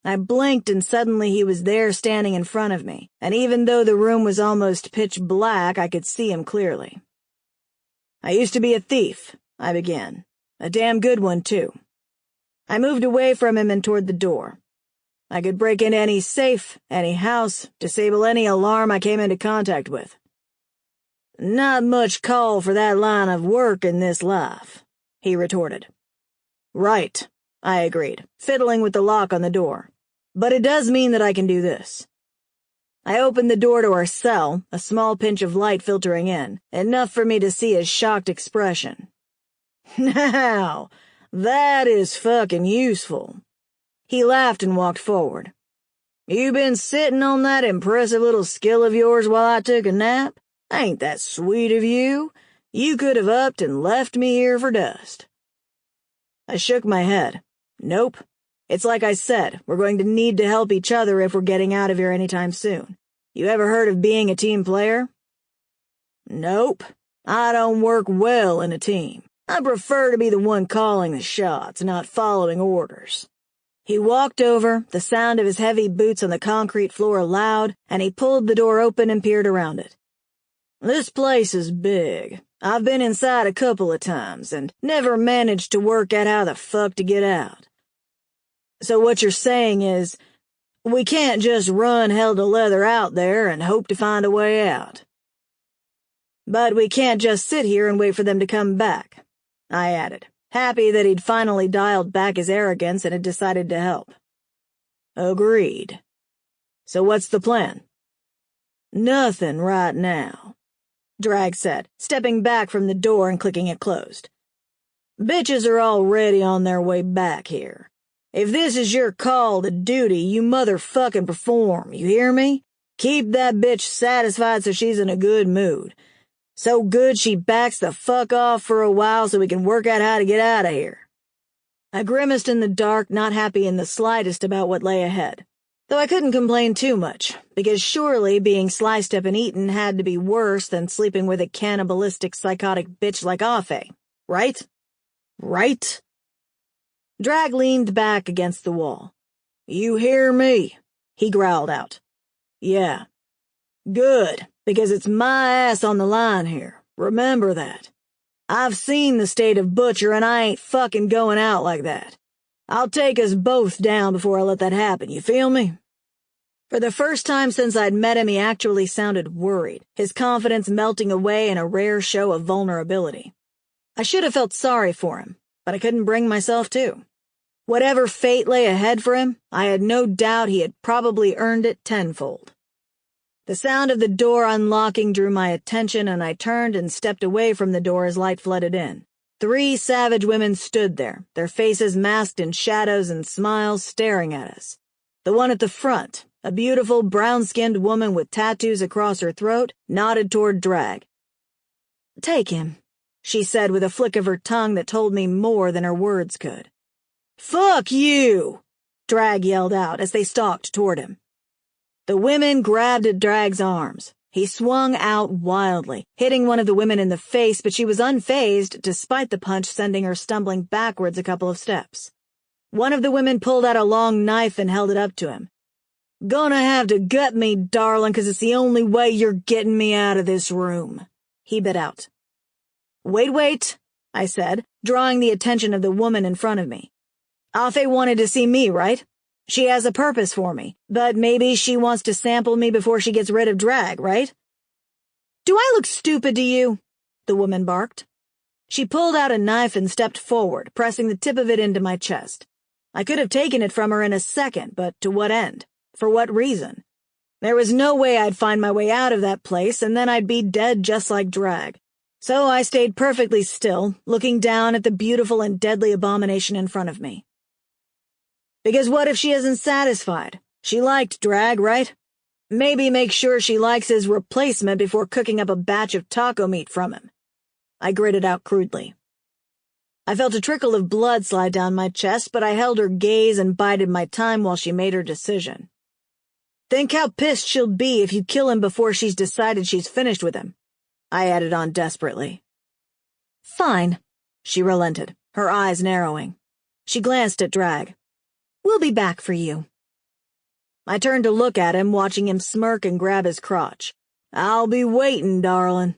Speaker 3: I blinked and suddenly he was there standing in front of me, and even though the room was almost pitch black, I could see him clearly. I used to be a thief, I began. A damn good one, too. I moved away from him and toward the door. I could break into any safe, any house, disable any alarm I came into contact with. Not much call for that line of work in this life, he retorted. Right, I agreed, fiddling with the lock on the door. But it does mean that I can do this. I opened the door to our cell, a small pinch of light filtering in, enough for me to see his shocked expression. Now, that is fucking useful. He laughed and walked forward. You been sitting on that impressive little skill of yours while I took a nap? Ain't that sweet of you? You could have upped and left me here for dust. I shook my head. Nope. It's like I said, we're going to need to help each other if we're getting out of here anytime soon. You ever heard of being a team player? Nope. I don't work well in a team. I prefer to be the one calling the shots, not following orders. He walked over, the sound of his heavy boots on the concrete floor loud, and he pulled the door open and peered around it. This place is big. I've been inside a couple of times and never managed to work out how the fuck to get out. So what you're saying is, we can't just run hell to leather out there and hope to find a way out. But we can't just sit here and wait for them to come back, I added, happy that he'd finally dialed back his arrogance and had decided to help. Agreed. So what's the plan? Nothing right now, Drag said, stepping back from the door and clicking it closed. Bitches are already on their way back here. If this is your call to duty, you motherfucking perform, you hear me? Keep that bitch satisfied so she's in a good mood. So good she backs the fuck off for a while so we can work out how to get out of here. I grimaced in the dark, not happy in the slightest about what lay ahead. Though I couldn't complain too much, because surely being sliced up and eaten had to be worse than sleeping with a cannibalistic psychotic bitch like Afe, right? Right? Drag leaned back against the wall. You hear me? He growled out. Yeah. Good, because it's my ass on the line here. Remember that. I've seen the state of Butcher and I ain't fucking going out like that. I'll take us both down before I let that happen, you feel me? For the first time since I'd met him, he actually sounded worried, his confidence melting away in a rare show of vulnerability. I should have felt sorry for him, but I couldn't bring myself to. Whatever fate lay ahead for him, I had no doubt he had probably earned it tenfold.
Speaker 2: The sound of the door unlocking drew my attention, and I turned and stepped away from the door as light flooded in. 3 savage women stood there, their faces masked in shadows and smiles, staring at us. The one at the front, a beautiful brown-skinned woman with tattoos across her throat, nodded toward Drag. "Take him," she said with a flick of her tongue that told me more than her words could. "Fuck you!" Drag yelled out as they stalked toward him. The women grabbed at Drag's arms. He swung out wildly, hitting one of the women in the face, but she was unfazed despite the punch sending her stumbling backwards a couple of steps. One of the women pulled out a long knife and held it up to him. "Gonna have to gut me, darling, 'cause it's the only way you're getting me out of this room," he bit out. Wait, I said, drawing the attention of the woman in front of me. Afe wanted to see me, right? She has a purpose for me, but maybe she wants to sample me before she gets rid of Drag, right? "Do I look stupid to you?" the woman barked. She pulled out a knife and stepped forward, pressing the tip of it into my chest. I could have taken it from her in a second, but to what end? For what reason? There was no way I'd find my way out of that place, and then I'd be dead just like Drag. So I stayed perfectly still, looking down at the beautiful and deadly abomination in front of me. Because what if she isn't satisfied? She liked Drag, right? Maybe make sure she likes his replacement before cooking up a batch of taco meat from him. I gritted out crudely. I felt a trickle of blood slide down my chest, but I held her gaze and bided my time while she made her decision. "Think how pissed she'll be if you kill him before she's decided she's finished with him," I added on desperately. "Fine," she relented, her eyes narrowing. She glanced at Drag. "We'll be back for you." I turned to look at him, watching him smirk and grab his crotch. "I'll be waiting, darling."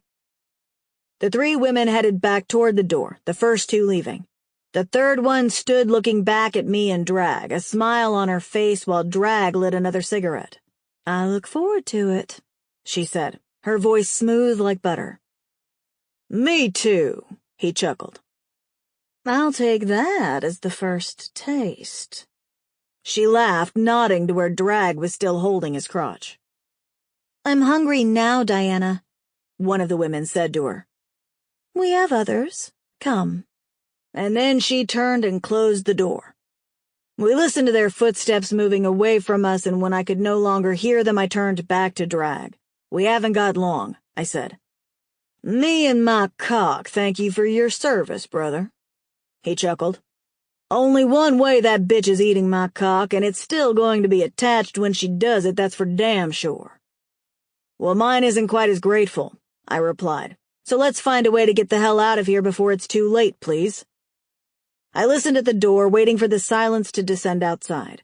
Speaker 2: The 3 women headed back toward the door, the first 2 leaving. The third one stood looking back at me and Drag, a smile on her face while Drag lit another cigarette. "I look forward to it," she said, her voice smooth like butter. "Me too," he chuckled. "I'll take that as the first taste." She laughed, nodding to where Drag was still holding his crotch. "I'm hungry now, Diana," one of the women said to her. "We have others. Come." And then she turned and closed the door. We listened to their footsteps moving away from us, and when I could no longer hear them, I turned back to Drag. "We haven't got long," I said. "Me and my cock thank you for your service, brother," he chuckled. "Only one way that bitch is eating my cock, and it's still going to be attached when she does it, that's for damn sure." "Well, mine isn't quite as grateful," I replied. "So let's find a way to get the hell out of here before it's too late, please." I listened at the door, waiting for the silence to descend outside.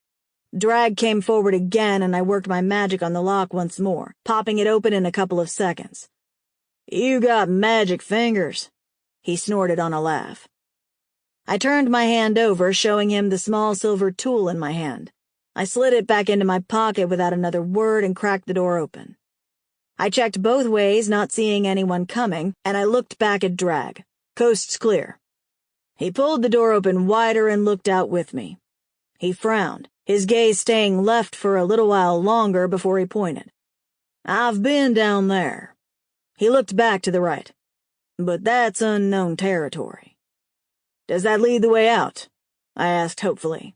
Speaker 2: Drag came forward again, and I worked my magic on the lock once more, popping it open in a couple of seconds. "You got magic fingers," he snorted on a laugh. I turned my hand over, showing him the small silver tool in my hand. I slid it back into my pocket without another word and cracked the door open. I checked both ways, not seeing anyone coming, and I looked back at Drag. Coast's clear. He pulled the door open wider and looked out with me. He frowned, his gaze staying left for a little while longer before he pointed. "I've been down there." He looked back to the right. "But that's unknown territory." "Does that lead the way out?" I asked hopefully.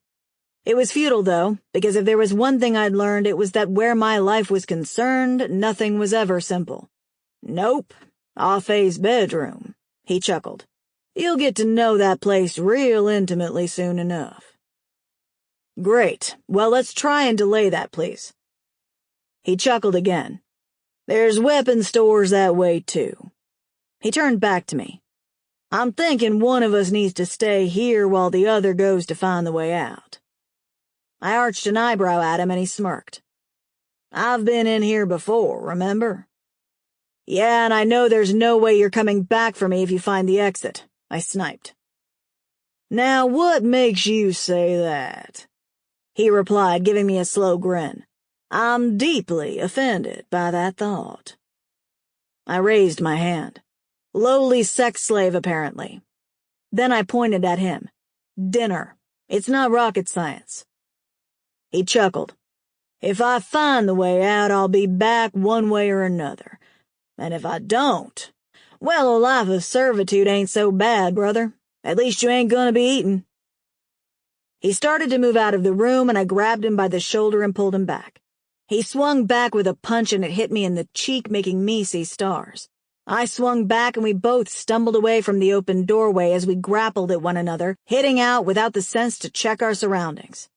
Speaker 2: It was futile, though, because if there was one thing I'd learned, it was that where my life was concerned, nothing was ever simple. "Nope, Afe's bedroom," he chuckled. "You'll get to know that place real intimately soon enough." "Great, well, let's try and delay that, please." He chuckled again. "There's weapon stores that way, too." He turned back to me. "I'm thinking one of us needs to stay here while the other goes to find the way out." I arched an eyebrow at him and he smirked. "I've been in here before, remember?" "Yeah, and I know there's no way you're coming back for me if you find the exit," I sniped. "Now what makes you say that?" he replied, giving me a slow grin. "I'm deeply offended by that thought." I raised my hand. Lowly sex slave, apparently. Then I pointed at him. "Dinner. It's not rocket science." He chuckled.
Speaker 3: If I find the way out, I'll be back one way or another. And if I don't, well, a life of servitude ain't so bad, brother. At least you ain't gonna be eaten." He started to move out of the room, and I grabbed him by the shoulder and pulled him back. He swung back with a punch, and it hit me in the cheek, making me see stars. I swung back, and we both stumbled away from the open doorway as we grappled at one another, hitting out without the sense to check our surroundings.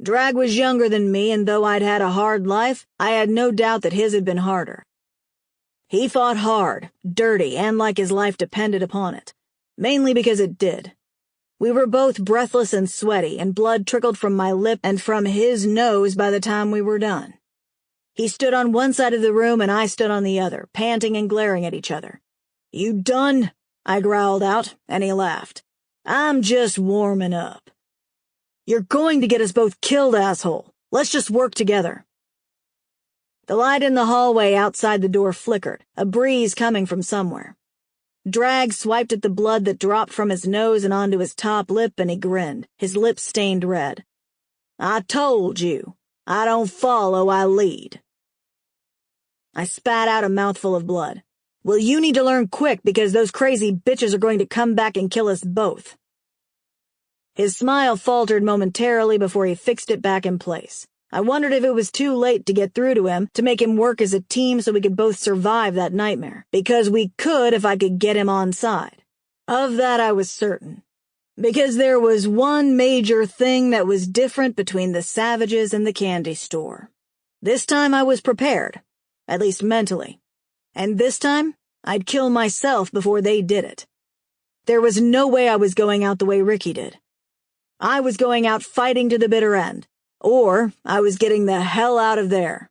Speaker 3: Drag was younger than me, and though I'd had a hard life, I had no doubt that his had been harder. He fought hard, dirty, and like his life depended upon it, mainly because it did. We were both breathless and sweaty, and blood trickled from my lip and from his nose by the time we were done. He stood on one side of the room, and I stood on the other, panting and glaring at each other. "You done?" I growled out, and he laughed. "I'm just warming up." "You're going to get us both killed, asshole. Let's just work together." The light in the hallway outside the door flickered, a breeze coming from somewhere. Drag swiped at the blood that dropped from his nose and onto his top lip, and he grinned, his lips stained red. "I told you. I don't follow, I lead." I spat out a mouthful of blood. "Well, you need to learn quick, because those crazy bitches are going to come back and kill us both." His smile faltered momentarily before he fixed it back in place. I wondered if it was too late to get through to him, to make him work as a team so we could both survive that nightmare, because we could if I could get him on side. Of that I was certain. Because there was one major thing that was different between the savages and the candy store. This time I was prepared, at least mentally. And this time, I'd kill myself before they did it. There was no way I was going out the way Ricky did. I was going out fighting to the bitter end. Or I was getting the hell out of there.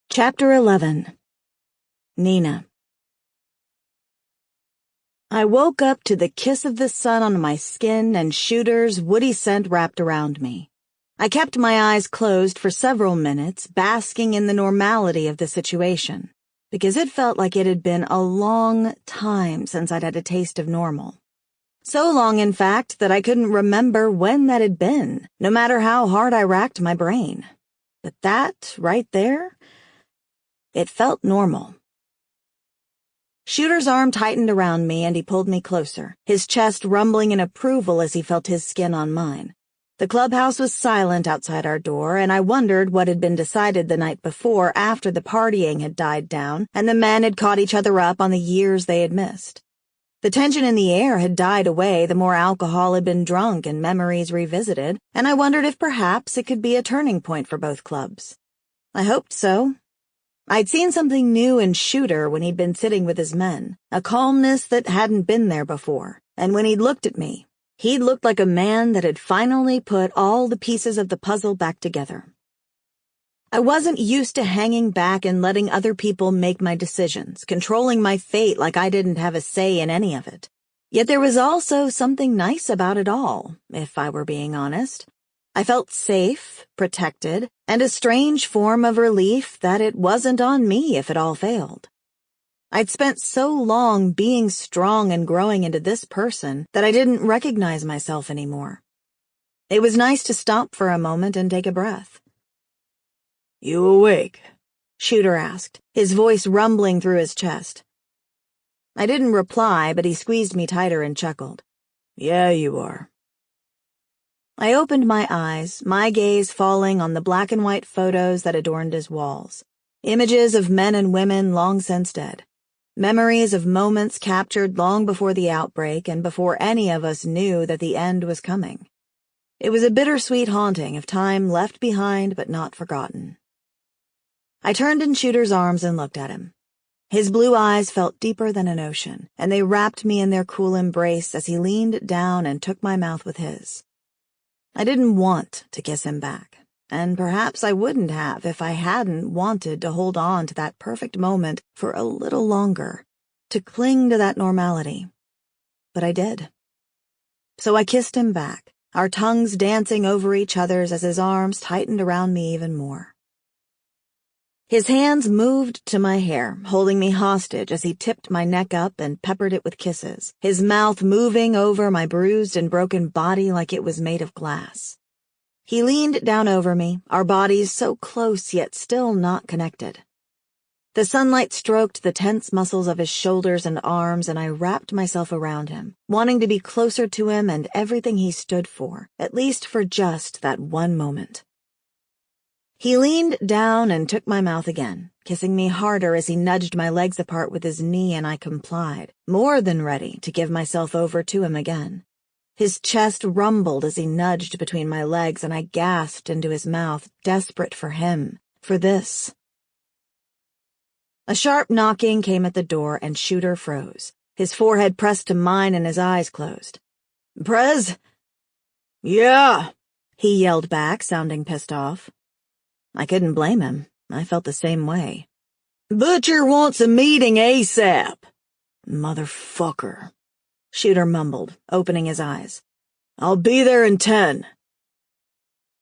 Speaker 3: Chapter 11. Nina. I woke up to the kiss of the sun on my skin and Shooter's woody scent wrapped around me. I kept my eyes closed for several minutes, basking in the normality of the situation, because it felt like it had been a long time since I'd had a taste of normal. So long, in fact, that I couldn't remember when that had been, no matter how hard I racked my brain. But that, right there, it felt normal. Shooter's arm tightened around me and he pulled me closer, his chest rumbling in approval as he felt his skin on mine. The clubhouse was silent outside our door, and I wondered what had been decided the night before after the partying had died down and the men had caught each other up on the years they had missed. The tension in the air had died away the more alcohol had been drunk and memories revisited, and I wondered if perhaps it could be a turning point for both clubs. I hoped so. I'd seen something new in Shooter when he'd been sitting with his men, a calmness that hadn't been there before, and when he'd looked at me, he'd looked like a man that had finally put all the pieces of the puzzle back together. I wasn't used to hanging back and letting other people make my decisions, controlling my fate like I didn't have a say in any of it. Yet there was also something nice about it all, if I were being honest. I felt safe, protected, and a strange form of relief that it wasn't on me if it all failed. I'd spent so long being strong and growing into this person that I didn't recognize myself anymore. It was nice to stop for a moment and take a breath.
Speaker 1: "You awake?"
Speaker 3: Shooter asked, his voice rumbling through his chest. I didn't reply, but he squeezed me tighter and chuckled.
Speaker 1: "Yeah, you are."
Speaker 3: I opened my eyes, my gaze falling on the black and white photos that adorned his walls. Images of men and women long since dead. Memories of moments captured long before the outbreak and before any of us knew that the end was coming. It was a bittersweet haunting of time left behind but not forgotten. I turned in Shooter's arms and looked at him. His blue eyes felt deeper than an ocean, and they wrapped me in their cool embrace as he leaned down and took my mouth with his. I didn't want to kiss him back, and perhaps I wouldn't have if I hadn't wanted to hold on to that perfect moment for a little longer, to cling to that normality. But I did. So I kissed him back, our tongues dancing over each other's as his arms tightened around me even more.
Speaker 2: His hands moved to my hair, holding me hostage as he tipped my neck up and peppered it with kisses, his mouth moving over my bruised and broken body like it was made of glass. He leaned down over me, our bodies so close yet still not connected. The sunlight stroked the tense muscles of his shoulders and arms, and I wrapped myself around him, wanting to be closer to him and everything he stood for, at least for just that one moment. He leaned down and took my mouth again, kissing me harder as he nudged my legs apart with his knee, and I complied, more than ready to give myself over to him again. His chest rumbled as he nudged between my legs, and I gasped into his mouth, desperate for him, for this. A sharp knocking came at the door, and Shooter froze, his forehead pressed to mine and his eyes closed. "Prez?"
Speaker 1: Yeah.
Speaker 2: He yelled back, sounding pissed off. I couldn't blame him. I felt the same way.
Speaker 1: Butcher wants a meeting ASAP. Motherfucker,
Speaker 2: Shooter mumbled, opening his eyes.
Speaker 1: I'll be there in 10.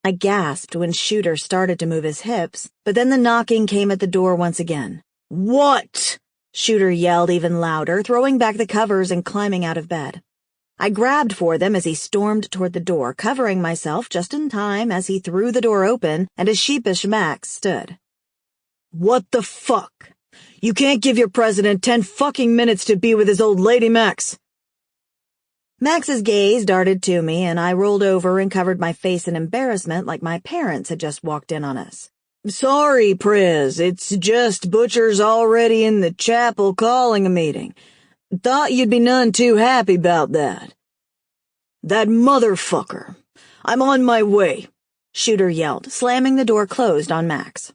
Speaker 2: I gasped when Shooter started to move his hips, but then the knocking came at the door once again.
Speaker 1: What?
Speaker 2: Shooter yelled even louder, throwing back the covers and climbing out of bed. I grabbed for them as he stormed toward the door, covering myself just in time as he threw the door open and a sheepish Max stood.
Speaker 1: What the fuck? You can't give your president 10 fucking minutes to be with his old lady, Max.
Speaker 2: Max's gaze darted to me, and I rolled over and covered my face in embarrassment like my parents had just walked in on us.
Speaker 1: Sorry, Prez, it's just Butcher's already in the chapel calling a meeting. Thought you'd be none too happy about that. That motherfucker. I'm on my way,
Speaker 2: Shooter yelled, slamming the door closed on Max.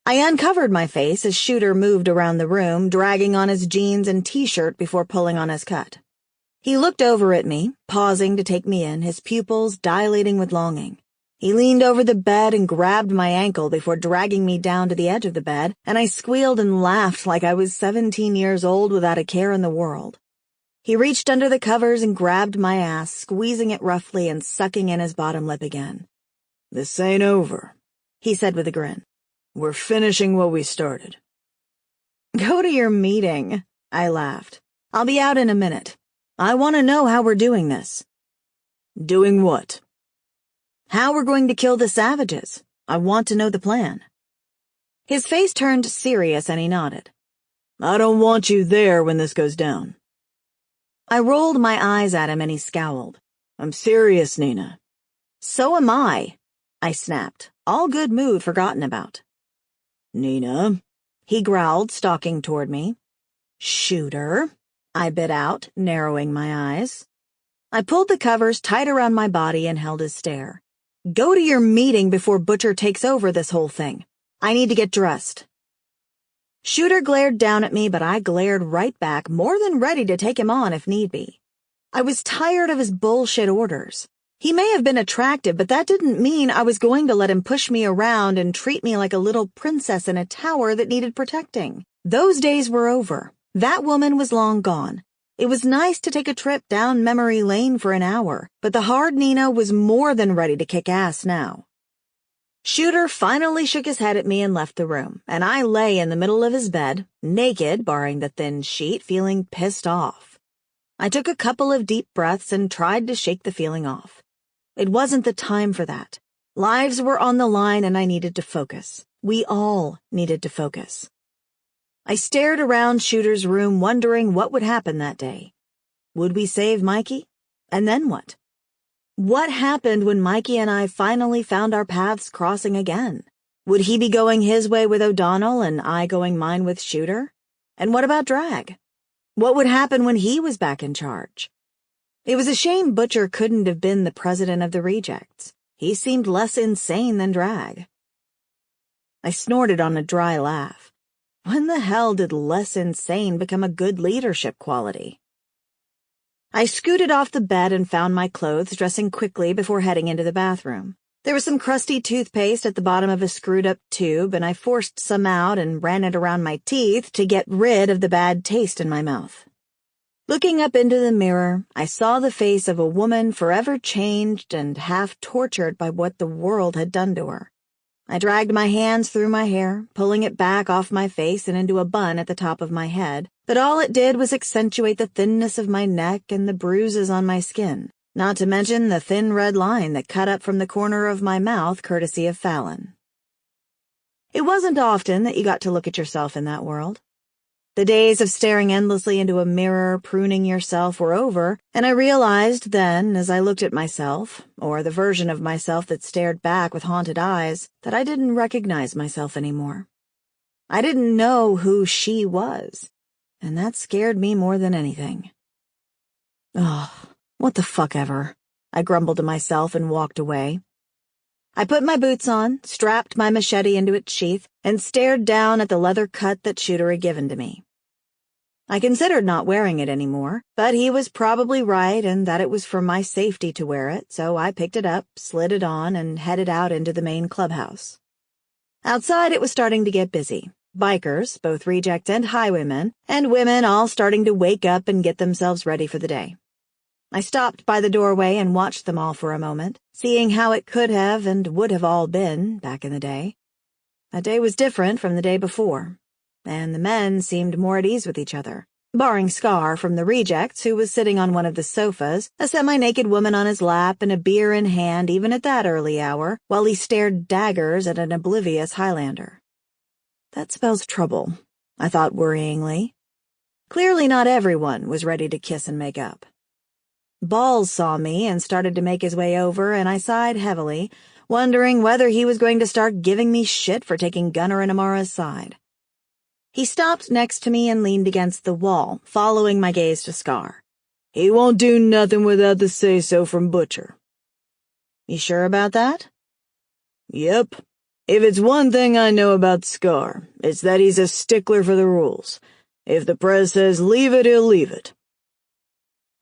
Speaker 2: I uncovered my face as Shooter moved around the room, dragging on his jeans and t-shirt before pulling on his cut. He looked over at me, pausing to take me in, his pupils dilating with longing. He leaned over the bed and grabbed my ankle before dragging me down to the edge of the bed, and I squealed and laughed like I was 17 years old without a care in the world. He reached under the covers and grabbed my ass, squeezing it roughly and sucking in his bottom lip again.
Speaker 1: This ain't over,
Speaker 2: he said with a grin.
Speaker 1: We're finishing what we started.
Speaker 2: Go to your meeting, I laughed. I'll be out in a minute. I want to know how we're doing this.
Speaker 1: Doing what?
Speaker 2: How we're going to kill the savages. I want to know the plan. His face turned serious and he nodded.
Speaker 1: I don't want you there when this goes down.
Speaker 2: I rolled my eyes at him and he scowled.
Speaker 1: I'm serious, Nina.
Speaker 2: So am I snapped, all good mood forgotten about.
Speaker 1: Nina,
Speaker 2: he growled, stalking toward me. Shooter, I bit out, narrowing my eyes. I pulled the covers tight around my body and held his stare. Go to your meeting before Butcher takes over this whole thing. I need to get dressed. Shooter glared down at me, but I glared right back, more than ready to take him on if need be. I was tired of his bullshit orders. He may have been attractive, but that didn't mean I was going to let him push me around and treat me like a little princess in a tower that needed protecting. Those days were over. That woman was long gone. It was nice to take a trip down memory lane for an hour, but the hard Nina was more than ready to kick ass now. Shooter finally shook his head at me and left the room, and I lay in the middle of his bed, naked, barring the thin sheet, feeling pissed off. I took a couple of deep breaths and tried to shake the feeling off. It wasn't the time for that. Lives were on the line and I needed to focus. We all needed to focus. I stared around Shooter's room, wondering what would happen that day. Would we save Mikey? And then what? What happened when Mikey and I finally found our paths crossing again? Would he be going his way with O'Donnell and I going mine with Shooter? And what about Drag? What would happen when he was back in charge? It was a shame Butcher couldn't have been the president of the Rejects. He seemed less insane than Drag. I snorted on a dry laugh. When the hell did less insane become a good leadership quality? I scooted off the bed and found my clothes, dressing quickly before heading into the bathroom. There was some crusty toothpaste at the bottom of a screwed-up tube, and I forced some out and ran it around my teeth to get rid of the bad taste in my mouth. Looking up into the mirror, I saw the face of a woman forever changed and half tortured by what the world had done to her. I dragged my hands through my hair, pulling it back off my face and into a bun at the top of my head, but all it did was accentuate the thinness of my neck and the bruises on my skin, not to mention the thin red line that cut up from the corner of my mouth courtesy of Fallon. It wasn't often that you got to look at yourself in that world. The days of staring endlessly into a mirror, pruning yourself, were over, and I realized then, as I looked at myself, or the version of myself that stared back with haunted eyes, that I didn't recognize myself anymore. I didn't know who she was, and that scared me more than anything. Ugh, what the fuck ever, I grumbled to myself and walked away. I put my boots on, strapped my machete into its sheath, and stared down at the leather cut that Shooter had given to me. I considered not wearing it anymore, but he was probably right and that it was for my safety to wear it, so I picked it up, slid it on, and headed out into the main clubhouse. Outside it was starting to get busy. Bikers, both rejects and highwaymen, and women all starting to wake up and get themselves ready for the day. I stopped by the doorway and watched them all for a moment, seeing how it could have and would have all been back in the day. That day was different from the day before, and the men seemed more at ease with each other, barring Scar from the rejects, who was sitting on one of the sofas, a semi-naked woman on his lap and a beer in hand even at that early hour, while he stared daggers at an oblivious Highlander. That spells trouble, I thought worryingly. Clearly not everyone was ready to kiss and make up. Balls saw me and started to make his way over, and I sighed heavily, wondering whether he was going to start giving me shit for taking Gunnar and Amara's side. He stopped next to me and leaned against the wall, following my gaze to Scar.
Speaker 1: He won't do nothing without the say-so from Butcher.
Speaker 2: You sure about that?
Speaker 1: Yep. If it's one thing I know about Scar, it's that he's a stickler for the rules. If the press says leave it, he'll leave it.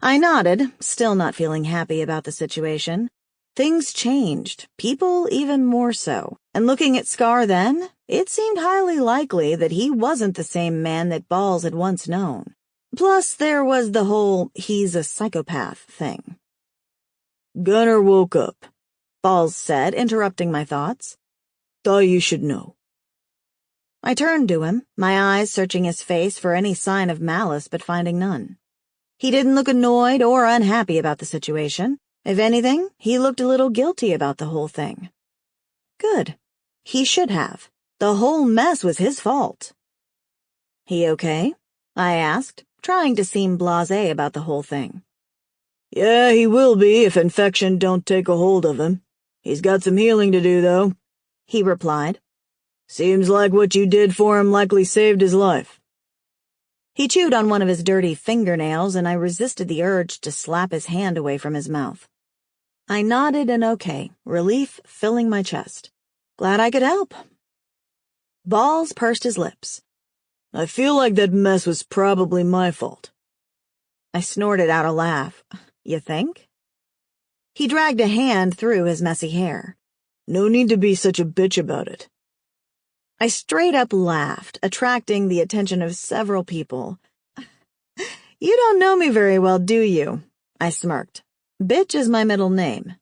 Speaker 2: I nodded, still not feeling happy about the situation. Things changed, people even more so, and looking at Scar then, it seemed highly likely that he wasn't the same man that Balls had once known. Plus, there was the whole he's a psychopath thing.
Speaker 1: Gunnar woke up,
Speaker 2: Balls said, interrupting my thoughts.
Speaker 1: Thought you should know.
Speaker 2: I turned to him, my eyes searching his face for any sign of malice but finding none. He didn't look annoyed or unhappy about the situation. If anything, he looked a little guilty about the whole thing. Good. He should have. The whole mess was his fault. He okay? I asked, trying to seem blasé about the whole thing.
Speaker 1: Yeah, he will be if infection don't take a hold of him. He's got some healing to do, though,
Speaker 2: he replied.
Speaker 1: Seems like what you did for him likely saved his life.
Speaker 2: He chewed on one of his dirty fingernails, and I resisted the urge to slap his hand away from his mouth. I nodded an okay, relief filling my chest. Glad I could help. Balls pursed his lips.
Speaker 1: I feel like that mess was probably my fault.
Speaker 2: I snorted out a laugh. You think? He dragged a hand through his messy hair.
Speaker 1: No need to be such a bitch about it.
Speaker 2: I straight up laughed, attracting the attention of several people. You don't know me very well, do you? I smirked. Bitch is my middle name.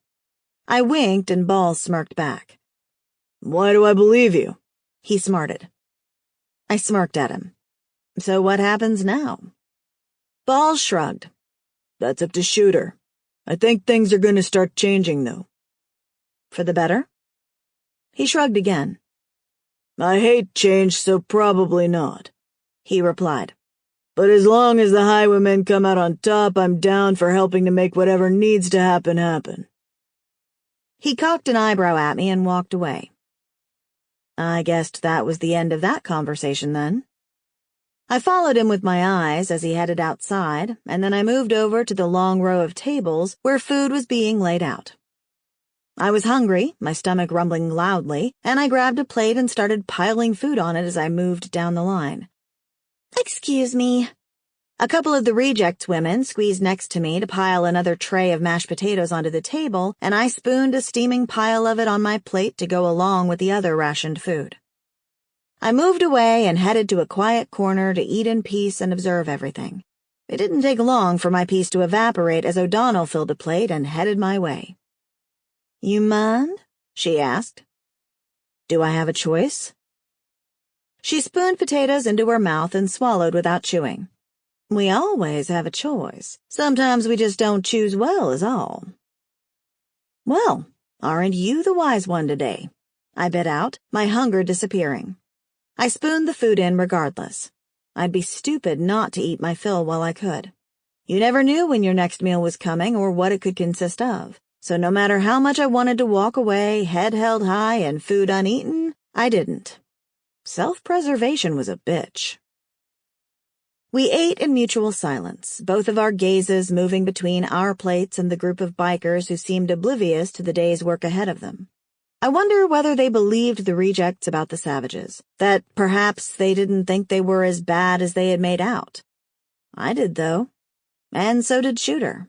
Speaker 2: I winked and Balls smirked back.
Speaker 1: Why do I believe you?
Speaker 2: He smarted. I smirked at him. So what happens now? Balls shrugged.
Speaker 1: That's up to Shooter. I think things are going to start changing, though.
Speaker 2: For the better? He shrugged again.
Speaker 1: I hate change, so probably not,
Speaker 2: he replied.
Speaker 1: But as long as the highwaymen come out on top, I'm down for helping to make whatever needs to happen happen.
Speaker 2: He cocked an eyebrow at me and walked away. I guessed that was the end of that conversation then. I followed him with my eyes as he headed outside, and then I moved over to the long row of tables where food was being laid out. I was hungry, my stomach rumbling loudly, and I grabbed a plate and started piling food on it as I moved down the line. Excuse me. A couple of the rejects women squeezed next to me to pile another tray of mashed potatoes onto the table, and I spooned a steaming pile of it on my plate to go along with the other rationed food. I moved away and headed to a quiet corner to eat in peace and observe everything. It didn't take long for my peace to evaporate as O'Donnell filled a plate and headed my way. You mind? She asked. Do I have a choice? She spooned potatoes into her mouth and swallowed without chewing. We always have a choice. Sometimes we just don't choose well is all. Well, aren't you the wise one today? I bit out, my hunger disappearing. I spooned the food in regardless. I'd be stupid not to eat my fill while I could. You never knew when your next meal was coming or what it could consist of, so no matter how much I wanted to walk away, head held high and food uneaten, I didn't. Self-preservation was a bitch. We ate in mutual silence, both of our gazes moving between our plates and the group of bikers who seemed oblivious to the day's work ahead of them. I wonder whether they believed the rejects about the savages, that perhaps they didn't think they were as bad as they had made out. I did, though. And so did Shooter.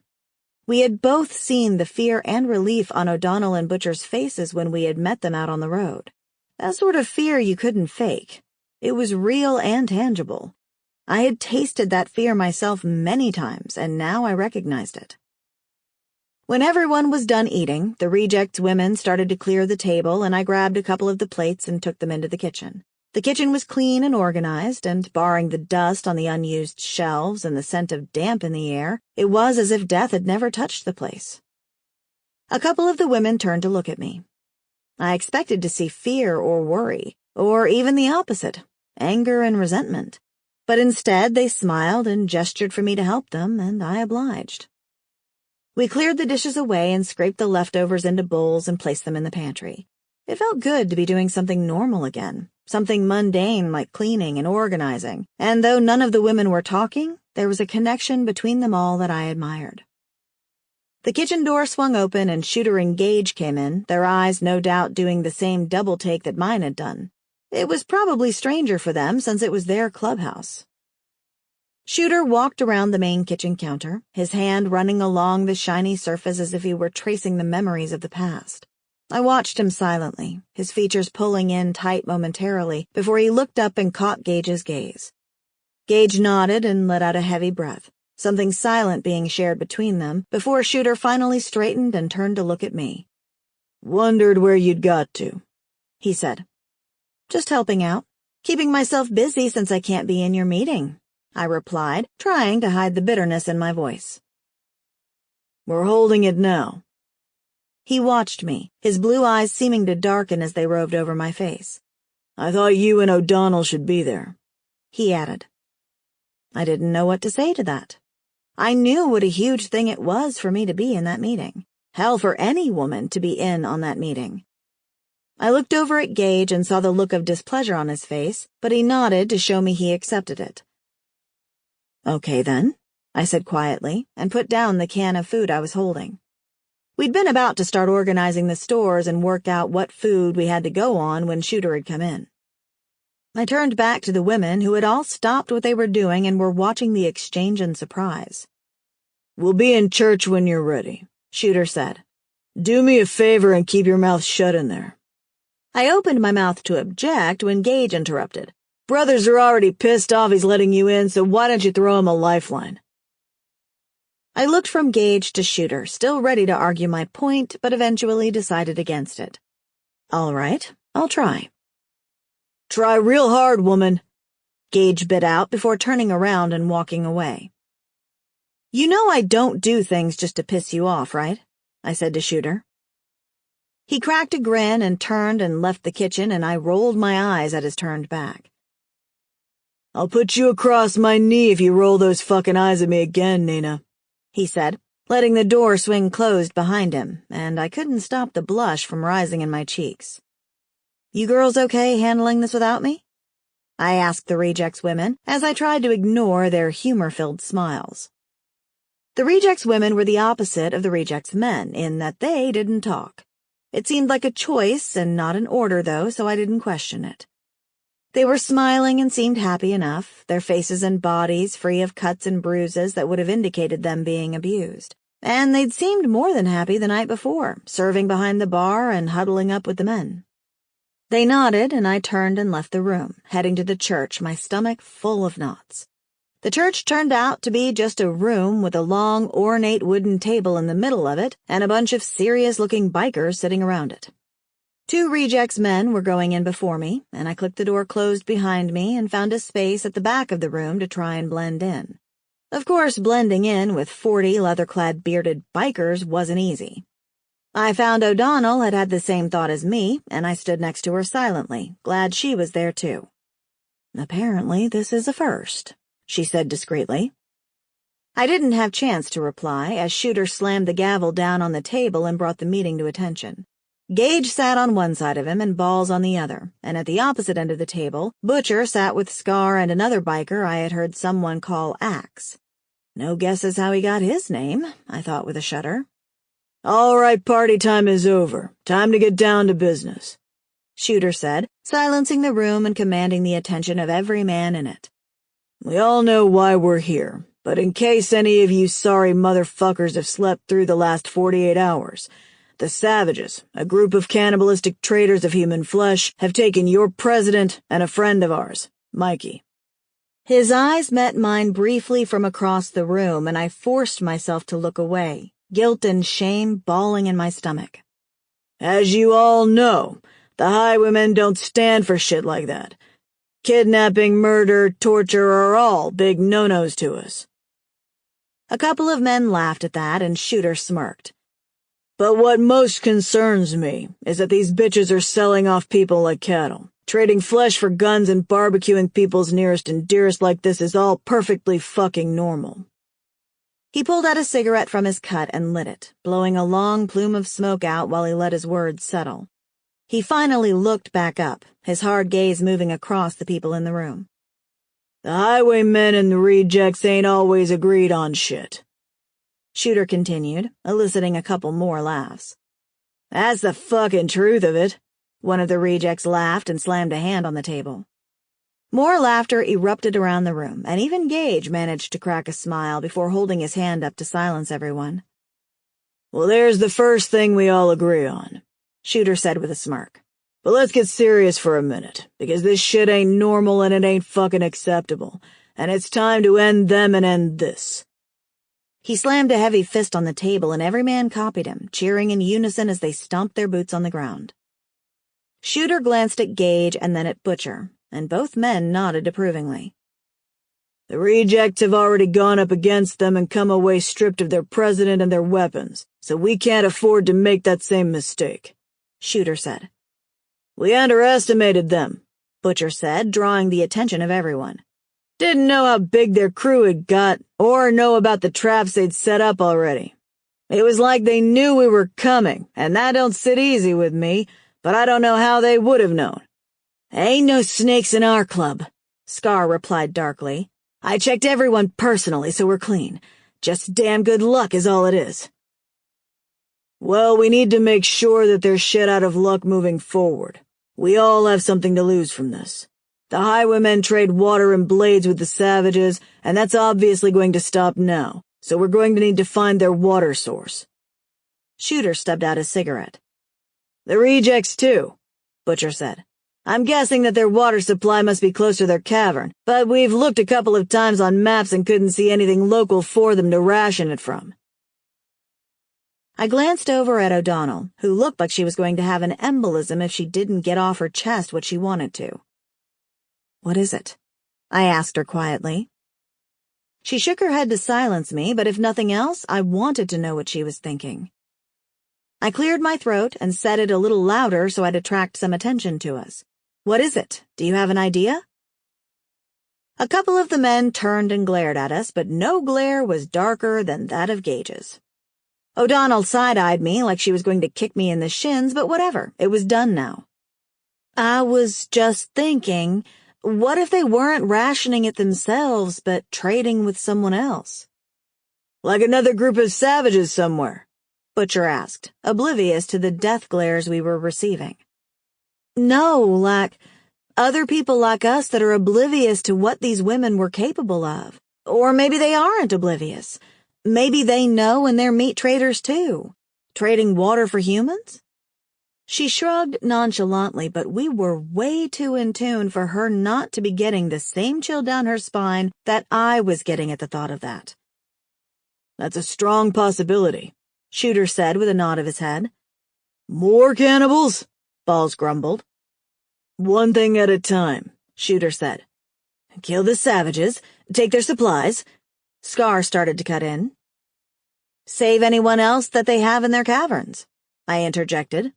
Speaker 2: We had both seen the fear and relief on O'Donnell and Butcher's faces when we had met them out on the road. That sort of fear you couldn't fake. It was real and tangible. I had tasted that fear myself many times, and now I recognized it. When everyone was done eating, the rejects women started to clear the table, and I grabbed a couple of the plates and took them into the kitchen. The kitchen was clean and organized, and barring the dust on the unused shelves and the scent of damp in the air, it was as if death had never touched the place. A couple of the women turned to look at me. I expected to see fear or worry, or even the opposite, anger and resentment. But instead they smiled and gestured for me to help them, and I obliged. We cleared the dishes away and scraped the leftovers into bowls and placed them in the pantry. It felt good to be doing something normal again, something mundane like cleaning and organizing, and though none of the women were talking, there was a connection between them all that I admired. The kitchen door swung open and Shooter and Gage came in, their eyes no doubt doing the same double take that mine had done. It was probably stranger for them since it was their clubhouse. Shooter walked around the main kitchen counter, his hand running along the shiny surface as if he were tracing the memories of the past. I watched him silently, his features pulling in tight momentarily before he looked up and caught Gage's gaze. Gage nodded and let out a heavy breath, something silent being shared between them, before Shooter finally straightened and turned to look at me.
Speaker 1: "Wondered where you'd got to,"
Speaker 2: he said. "Just helping out. Keeping myself busy since I can't be in your meeting," I replied, trying to hide the bitterness in my voice.
Speaker 1: "We're holding it now."
Speaker 2: He watched me, his blue eyes seeming to darken as they roved over my face.
Speaker 1: "I thought you and O'Donnell should be there,"
Speaker 2: he added. I didn't know what to say to that. I knew what a huge thing it was for me to be in that meeting. Hell, for any woman to be in on that meeting. I looked over at Gage and saw the look of displeasure on his face, but he nodded to show me he accepted it. "Okay, then," I said quietly, and put down the can of food I was holding. We'd been about to start organizing the stores and work out what food we had to go on when Shooter had come in. I turned back to the women who had all stopped what they were doing and were watching the exchange in surprise.
Speaker 1: "We'll be in church when you're ready," Shooter said. "Do me a favor and keep your mouth shut in there."
Speaker 2: I opened my mouth to object when Gage interrupted.
Speaker 1: "Brothers are already pissed off he's letting you in, so why don't you throw him a lifeline?"
Speaker 2: I looked from Gage to Shooter, still ready to argue my point, but eventually decided against it. "All right, I'll try."
Speaker 1: "Try real hard, woman,"
Speaker 2: Gage bit out before turning around and walking away. "You know I don't do things just to piss you off, right?" I said to Shooter. He cracked a grin and turned and left the kitchen, and I rolled my eyes at his turned back.
Speaker 1: "I'll put you across my knee if you roll those fucking eyes at me again, Nina,"
Speaker 2: he said, letting the door swing closed behind him, and I couldn't stop the blush from rising in my cheeks. "You girls okay handling this without me?" I asked the Rejects women as I tried to ignore their humor-filled smiles. The Rejects women were the opposite of the Rejects men in that they didn't talk. It seemed like a choice and not an order, though, so I didn't question it. They were smiling and seemed happy enough, their faces and bodies free of cuts and bruises that would have indicated them being abused. And they'd seemed more than happy the night before, serving behind the bar and huddling up with the men. They nodded, and I turned and left the room, heading to the church, my stomach full of knots. The church turned out to be just a room with a long, ornate wooden table in the middle of it and a bunch of serious-looking bikers sitting around it. 2 rejects men were going in before me, and I clicked the door closed behind me and found a space at the back of the room to try and blend in. Of course, blending in with 40 leather-clad bearded bikers wasn't easy. I found O'Donnell had had the same thought as me, and I stood next to her silently, glad she was there too. "Apparently this is a first," she said discreetly. I didn't have chance to reply, as Shooter slammed the gavel down on the table and brought the meeting to attention. Gage sat on one side of him and Balls on the other, and at the opposite end of the table, Butcher sat with Scar and another biker I had heard someone call Axe. No guesses how he got his name, I thought with a shudder.
Speaker 1: "All right, party time is over. Time to get down to business,"
Speaker 2: Shooter said, silencing the room and commanding the attention of every man in it.
Speaker 1: "We all know why we're here, but in case any of you sorry motherfuckers have slept through the last 48 hours, the Savages, a group of cannibalistic traders of human flesh, have taken your president and a friend of ours, Mikey."
Speaker 2: His eyes met mine briefly from across the room, and I forced myself to look away, guilt and shame balling in my stomach.
Speaker 1: "As you all know, the highwaymen don't stand for shit like that. Kidnapping, murder, torture are all big no-nos to us."
Speaker 2: A couple of men laughed at that, and Shooter smirked.
Speaker 1: "But what most concerns me is that these bitches are selling off people like cattle. Trading flesh for guns and barbecuing people's nearest and dearest like this is all perfectly fucking normal."
Speaker 2: He pulled out a cigarette from his cut and lit it, blowing a long plume of smoke out while he let his words settle. He finally looked back up, his hard gaze moving across the people in the room.
Speaker 1: "The highwaymen and the rejects ain't always agreed on shit,"
Speaker 2: Shooter continued, eliciting a couple more laughs.
Speaker 1: "That's the fucking truth of it."
Speaker 2: One of the rejects laughed and slammed a hand on the table. More laughter erupted around the room, and even Gage managed to crack a smile before holding his hand up to silence everyone.
Speaker 1: "Well, there's the first thing we all agree on," Shooter said with a smirk. "But let's get serious for a minute, because this shit ain't normal and it ain't fucking acceptable, and it's time to end them and end this."
Speaker 2: He slammed a heavy fist on the table, and every man copied him, cheering in unison as they stomped their boots on the ground. Shooter glanced at Gage and then at Butcher, and both men nodded approvingly.
Speaker 1: "The rejects have already gone up against them and come away stripped of their president and their weapons, so we can't afford to make that same mistake,"
Speaker 2: Shooter said.
Speaker 1: "We underestimated them,"
Speaker 2: Butcher said, drawing the attention of everyone.
Speaker 1: "Didn't know how big their crew had got, or know about the traps they'd set up already. It was like they knew we were coming, and that don't sit easy with me, but I don't know how they would have known."
Speaker 3: "Ain't no snakes in our club," Scar replied darkly. "I checked everyone personally, so we're clean. Just damn good luck is all it is."
Speaker 1: "Well, we need to make sure that there's shit out of luck moving forward. We all have something to lose from this. The highwaymen trade water and blades with the Savages, and that's obviously going to stop now, so we're going to need to find their water source."
Speaker 2: Shooter stubbed out a cigarette.
Speaker 1: "The rejects, too," Butcher said. "I'm guessing that their water supply must be close to their cavern, but we've looked a couple of times on maps and couldn't see anything local for them to ration it from."
Speaker 2: I glanced over at O'Donnell, who looked like she was going to have an embolism if she didn't get off her chest what she wanted to. "What is it?" I asked her quietly. She shook her head to silence me, but if nothing else, I wanted to know what she was thinking. I cleared my throat and said it a little louder so I'd attract some attention to us. "What is it? Do you have an idea?" A couple of the men turned and glared at us, but no glare was darker than that of Gage's. O'Donnell side-eyed me like she was going to kick me in the shins, but whatever, it was done now. "I was just thinking, what if they weren't rationing it themselves, but trading with someone else?"
Speaker 1: "Like another group of savages somewhere?"
Speaker 2: Butcher asked, oblivious to the death glares we were receiving. "No, like other people like us that are oblivious to what these women were capable of. Or maybe they aren't oblivious. Maybe they know and they're meat traders too. Trading water for humans?" She shrugged nonchalantly, but we were way too in tune for her not to be getting the same chill down her spine that I was getting at the thought of that.
Speaker 1: "That's a strong possibility," Shooter said with a nod of his head.
Speaker 3: "More cannibals?" Balls grumbled.
Speaker 1: One thing at a time,
Speaker 3: Shooter said. Kill the savages, take their supplies. Scar started to cut in. Save anyone else that they have in their caverns, I interjected.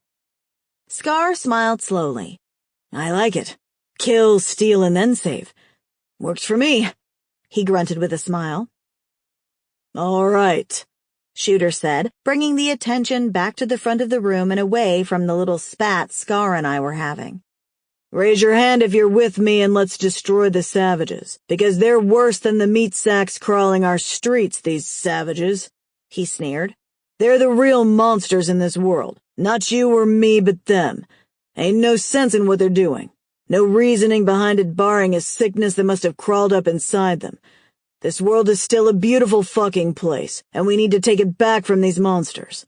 Speaker 3: Scar smiled slowly.
Speaker 1: I like it. Kill, steal, and then save. Works for me,
Speaker 3: he grunted with a smile.
Speaker 1: All right,
Speaker 3: Shooter said, bringing the attention back to the front of the room and away from the little spat Scar and I were having.
Speaker 1: Raise your hand if you're with me and let's destroy the savages, because they're worse than the meat sacks crawling our streets, these savages,
Speaker 3: he sneered.
Speaker 1: They're the real monsters in this world, not you or me, but them. Ain't no sense in what they're doing. No reasoning behind it barring a sickness that must have crawled up inside them. This world is still a beautiful fucking place, and we need to take it back from these monsters.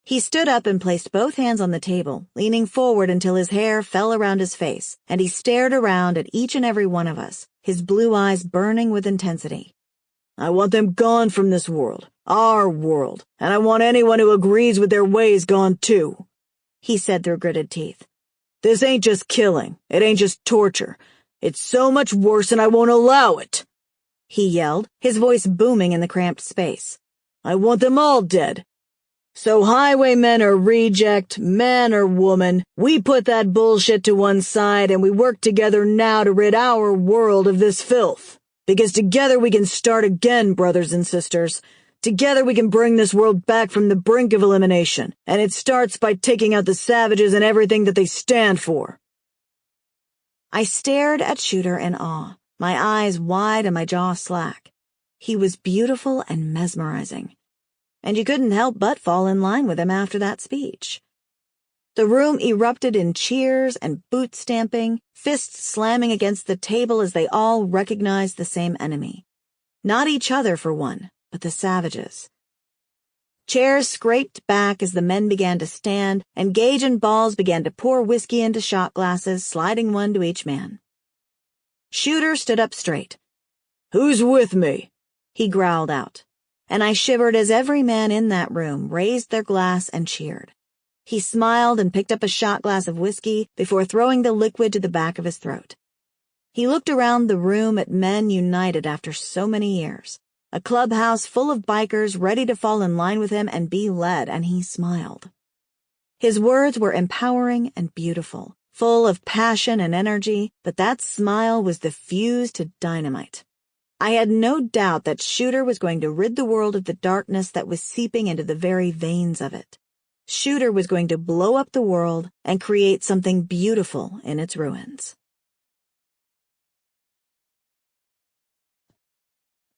Speaker 3: He stood up and placed both hands on the table, leaning forward until his hair fell around his face, and he stared around at each and every one of us, his blue eyes burning with intensity.
Speaker 1: I want them gone from this world, our world, and I want anyone who agrees with their ways gone too,
Speaker 3: he said through gritted teeth.
Speaker 1: This ain't just killing, it ain't just torture. It's so much worse and I won't allow it,
Speaker 3: he yelled, his voice booming in the cramped space.
Speaker 1: I want them all dead. So highwaymen or reject, man or woman, we put that bullshit to one side and we work together now to rid our world of this filth. Because together we can start again, brothers and sisters. Together we can bring this world back from the brink of elimination, and it starts by taking out the savages and everything that they stand for.
Speaker 3: I stared at Shooter in awe, my eyes wide and my jaw slack. He was beautiful and mesmerizing. And you couldn't help but fall in line with him after that speech. The room erupted in cheers and boot stamping, fists slamming against the table as they all recognized the same enemy. Not each other for one, but the savages. Chairs scraped back as the men began to stand, and Gage and Balls began to pour whiskey into shot glasses, sliding one to each man. Shooter stood up straight.
Speaker 1: Who's with me?
Speaker 3: He growled out. And I shivered as every man in that room raised their glass and cheered. He smiled and picked up a shot glass of whiskey before throwing the liquid to the back of his throat. He looked around the room at men united after so many years, a clubhouse full of bikers ready to fall in line with him and be led, and he smiled. His words were empowering and beautiful, full of passion and energy, but that smile was the fuse to dynamite. I had no doubt that Shooter was going to rid the world of the darkness that was seeping into the very veins of it. Shooter was going to blow up the world and create something beautiful in its ruins.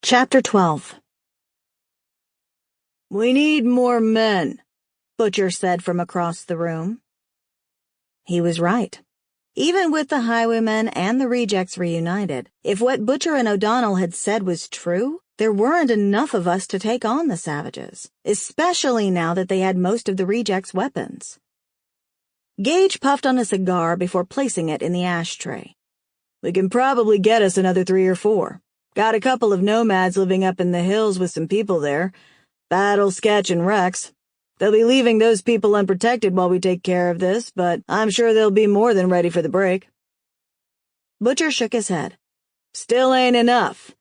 Speaker 3: Chapter 12.
Speaker 1: We need more men,
Speaker 3: Butcher said from across the room. He was right. Even with the highwaymen and the rejects reunited, if what Butcher and O'Donnell had said was true, there weren't enough of us to take on the savages, especially now that they had most of the rejects' weapons. Gage puffed on a cigar before placing it in the ashtray.
Speaker 1: We can probably get us another 3 or 4. Got a couple of nomads living up in the hills with some people there. Battle, Sketch, and Rex. They'll be leaving those people unprotected while we take care of this, but I'm sure they'll be more than ready for the break.
Speaker 3: Butcher shook his head.
Speaker 1: Still ain't enough.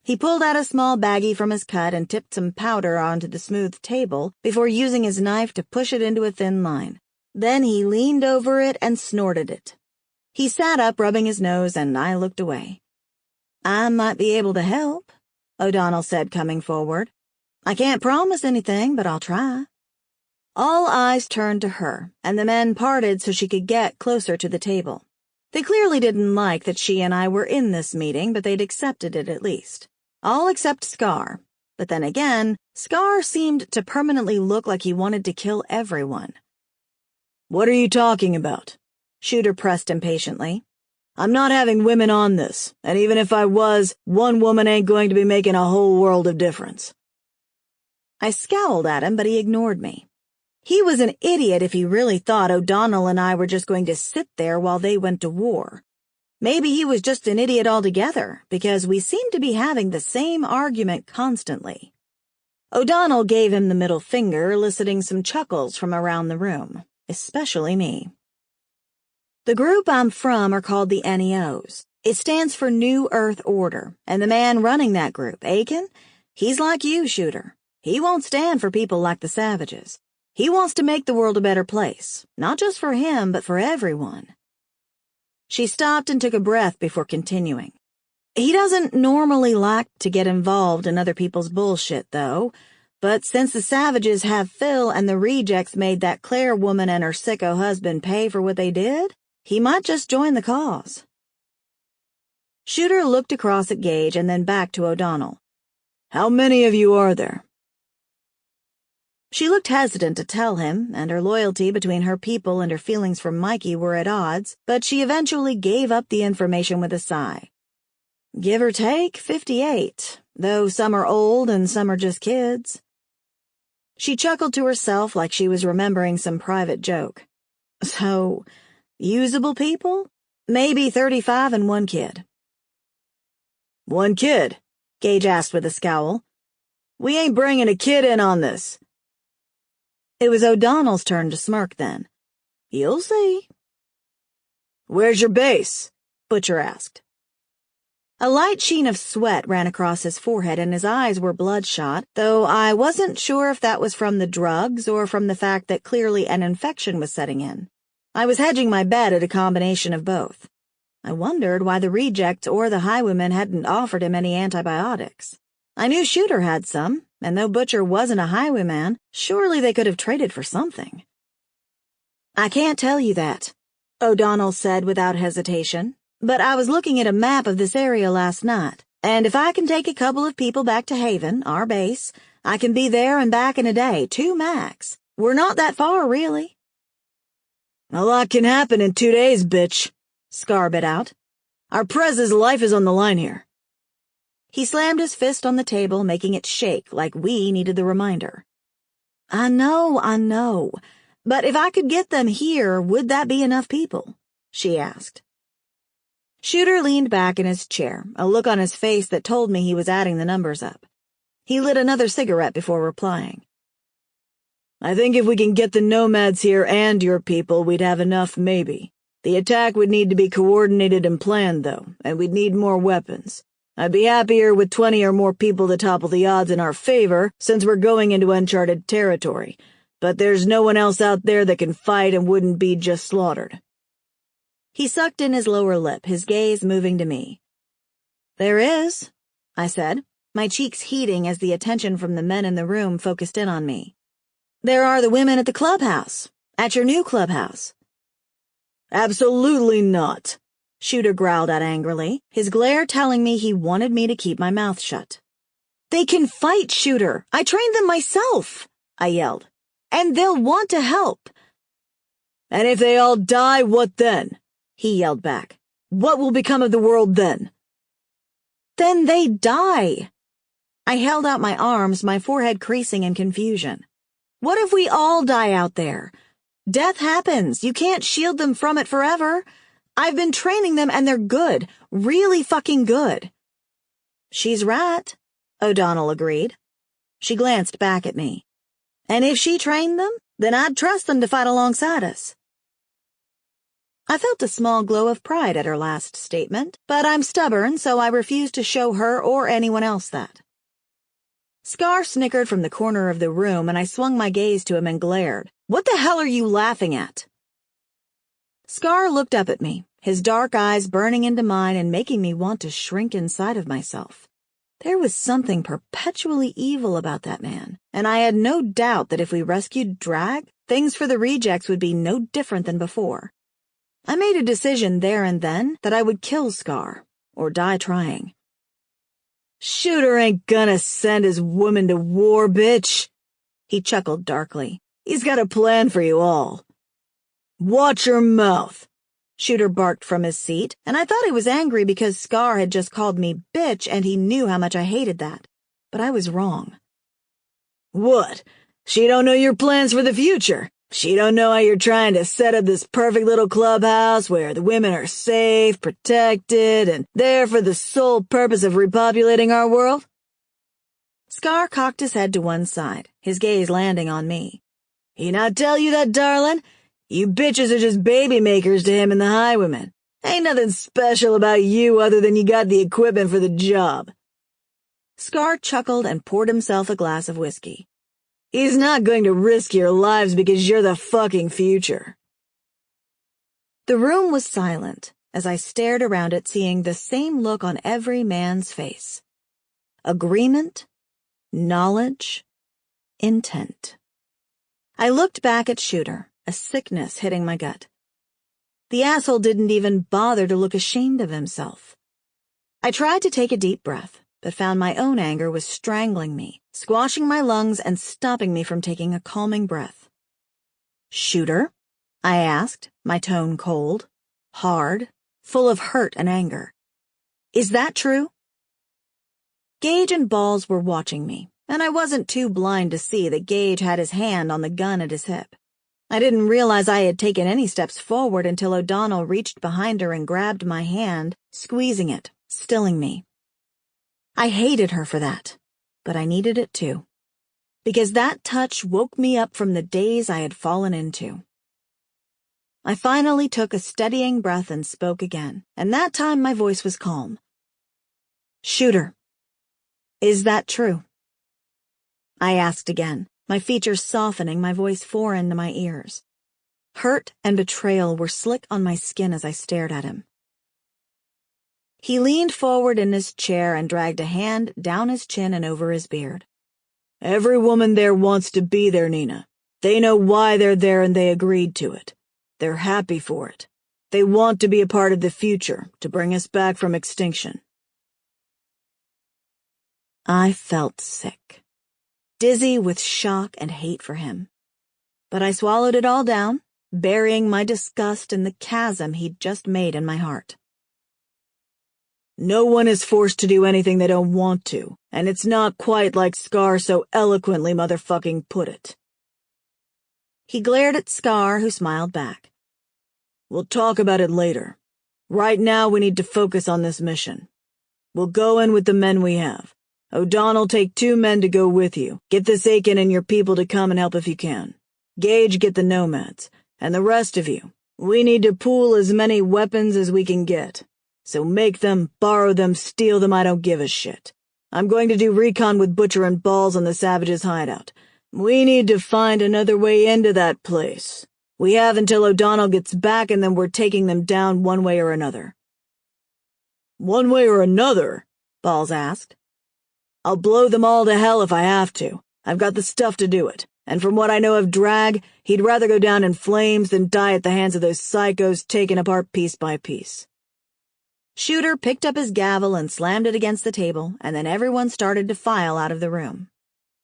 Speaker 3: He pulled out a small baggie from his cut and tipped some powder onto the smooth table before using his knife to push it into a thin line. Then he leaned over it and snorted it. He sat up, rubbing his nose, and I looked away. I might be able to help, O'Donnell said, coming forward. I can't promise anything, but I'll try. All eyes turned to her, and the men parted so she could get closer to the table. They clearly didn't like that she and I were in this meeting, but they'd accepted it at least. All except Scar. But then again, Scar seemed to permanently look like he wanted to kill everyone.
Speaker 1: What are you talking about?
Speaker 3: Shooter pressed impatiently.
Speaker 1: I'm not having women on this, and even if I was, one woman ain't going to be making a whole world of difference.
Speaker 3: I scowled at him, but he ignored me. He was an idiot if he really thought O'Donnell and I were just going to sit there while they went to war. Maybe he was just an idiot altogether, because we seemed to be having the same argument constantly. O'Donnell gave him the middle finger, eliciting some chuckles from around the room.
Speaker 2: especially me. The group I'm from are called the NEOs. It stands for New Earth Order, and the man running that group, Aiken, he's like you, Shooter. He won't stand for people like the Savages. He wants to make the world a better place, not just for him, but for everyone. She stopped and took a breath before continuing. He doesn't normally like to get involved in other people's bullshit, though, but since the Savages have Phil and the rejects made that Claire woman and her sicko husband pay for what they did, he might just join the cause. Shooter looked across at Gage and then back to O'Donnell.
Speaker 1: How many of you are there?
Speaker 2: She looked hesitant to tell him, and her loyalty between her people and her feelings for Mikey were at odds, but she eventually gave up the information with a sigh. Give or take 58, though some are old and some are just kids. She chuckled to herself like she was remembering some private joke. So, usable people? Maybe 35 and one kid.
Speaker 1: One kid? Gage asked with a scowl. We ain't bringing a kid in on this.
Speaker 2: It was O'Donnell's turn to smirk then. You'll see.
Speaker 1: Where's your base?
Speaker 2: Butcher asked. A light sheen of sweat ran across his forehead and his eyes were bloodshot, though I wasn't sure if that was from the drugs or from the fact that clearly an infection was setting in. I was hedging my bet at a combination of both. I wondered why the rejects or the highwaymen hadn't offered him any antibiotics. I knew Shooter had some, and though Butcher wasn't a highwayman, surely they could have traded for something. I can't tell you that, O'Donnell said without hesitation, but I was looking at a map of this area last night, and if I can take a couple of people back to Haven, our base, I can be there and back in a day, 2 max. We're not that far, really.
Speaker 1: A lot can happen in 2 days, bitch, Scar bit out. Our Prez's life is on the line here.
Speaker 2: He slammed his fist on the table, making it shake like we needed the reminder. I know, but if I could get them here, would that be enough people? She asked. Shooter leaned back in his chair, a look on his face that told me he was adding the numbers up. He lit another cigarette before replying.
Speaker 1: I think if we can get the nomads here and your people, we'd have enough, maybe. The attack would need to be coordinated and planned, though, and we'd need more weapons. I'd be happier with 20 or more people to topple the odds in our favor, since we're going into uncharted territory, but there's no one else out there that can fight and wouldn't be just slaughtered.
Speaker 2: He sucked in his lower lip, his gaze moving to me. There is, I said, my cheeks heating as the attention from the men in the room focused in on me. There are the women at the clubhouse, at your new clubhouse.
Speaker 1: Absolutely not,
Speaker 2: Shooter growled out angrily, his glare telling me he wanted me to keep my mouth shut. They can fight, Shooter. I trained them myself, I yelled. And they'll want to help.
Speaker 1: And if they all die, what then? He yelled back. What will become of the world then?
Speaker 2: Then they die. I held out my arms, my forehead creasing in confusion. What if we all die out there? Death happens. You can't shield them from it forever. I've been training them and they're good. Really fucking good. She's right, O'Donnell agreed. She glanced back at me. And if she trained them, then I'd trust them to fight alongside us. I felt a small glow of pride at her last statement, but I'm stubborn, so I refused to show her or anyone else that. Scar snickered from the corner of the room, and I swung my gaze to him and glared. What the hell are you laughing at? Scar looked up at me, his dark eyes burning into mine and making me want to shrink inside of myself. There was something perpetually evil about that man, and I had no doubt that if we rescued Drag, things for the rejects would be no different than before. I made a decision there and then that I would kill Scar, or die trying.
Speaker 1: Shooter ain't gonna send his woman to war, bitch. He chuckled darkly. He's got a plan for you all. Watch your mouth.
Speaker 2: Shooter barked from his seat, and I thought he was angry because Scar had just called me bitch and he knew how much I hated that. But I was wrong.
Speaker 1: What? She don't know your plans for the future. She don't know how you're trying to set up this perfect little clubhouse where the women are safe, protected, and there for the sole purpose of repopulating our world?
Speaker 2: Scar cocked his head to one side, his gaze landing on me.
Speaker 1: He not tell you that, darling? You bitches are just baby makers to him and the highwaymen. Ain't nothing special about you other than you got the equipment for the job."
Speaker 2: Scar chuckled and poured himself a glass of whiskey.
Speaker 1: "He's not going to risk your lives because you're the fucking future."
Speaker 2: The room was silent as I stared around it, seeing the same look on every man's face. Agreement, knowledge, intent. I looked back at Shooter, a sickness hitting my gut. The asshole didn't even bother to look ashamed of himself. I tried to take a deep breath, but found my own anger was strangling me, squashing my lungs and stopping me from taking a calming breath. "Shooter?" I asked, my tone cold, hard, full of hurt and anger. "Is that true?" Gage and Balls were watching me, and I wasn't too blind to see that Gage had his hand on the gun at his hip. I didn't realize I had taken any steps forward until O'Donnell reached behind her and grabbed my hand, squeezing it, stilling me. I hated her for that, but I needed it too, because that touch woke me up from the daze I had fallen into. I finally took a steadying breath and spoke again, and that time my voice was calm. "Shooter, is that true?" I asked again, my features softening, my voice foreign to my ears. Hurt and betrayal were slick on my skin as I stared at him. He leaned forward in his chair and dragged a hand down his chin and over his beard.
Speaker 1: "Every woman there wants to be there, Nina. They know why they're there and they agreed to it. They're happy for it. They want to be a part of the future, to bring us back from extinction."
Speaker 2: I felt sick, dizzy with shock and hate for him. But I swallowed it all down, burying my disgust in the chasm he'd just made in my heart.
Speaker 1: "No one is forced to do anything they don't want to, and it's not quite like Scar so eloquently motherfucking put it."
Speaker 2: He glared at Scar, who smiled back.
Speaker 1: "We'll talk about it later. Right now we need to focus on this mission. We'll go in with the men we have. O'Donnell, take 2 men to go with you. Get this Aiken and your people to come and help if you can. Gage, get the nomads. And the rest of you, we need to pool as many weapons as we can get. So make them, borrow them, steal them, I don't give a shit. I'm going to do recon with Butcher and Balls on the Savages' hideout. We need to find another way into that place. We have until O'Donnell gets back, and then we're taking them down one way or another." "One way or another?" Balls asked. "I'll blow them all to hell if I have to. I've got the stuff to do it. And from what I know of Drag, he'd rather go down in flames than die at the hands of those psychos taken apart piece by piece."
Speaker 2: Shooter picked up his gavel and slammed it against the table, and then everyone started to file out of the room.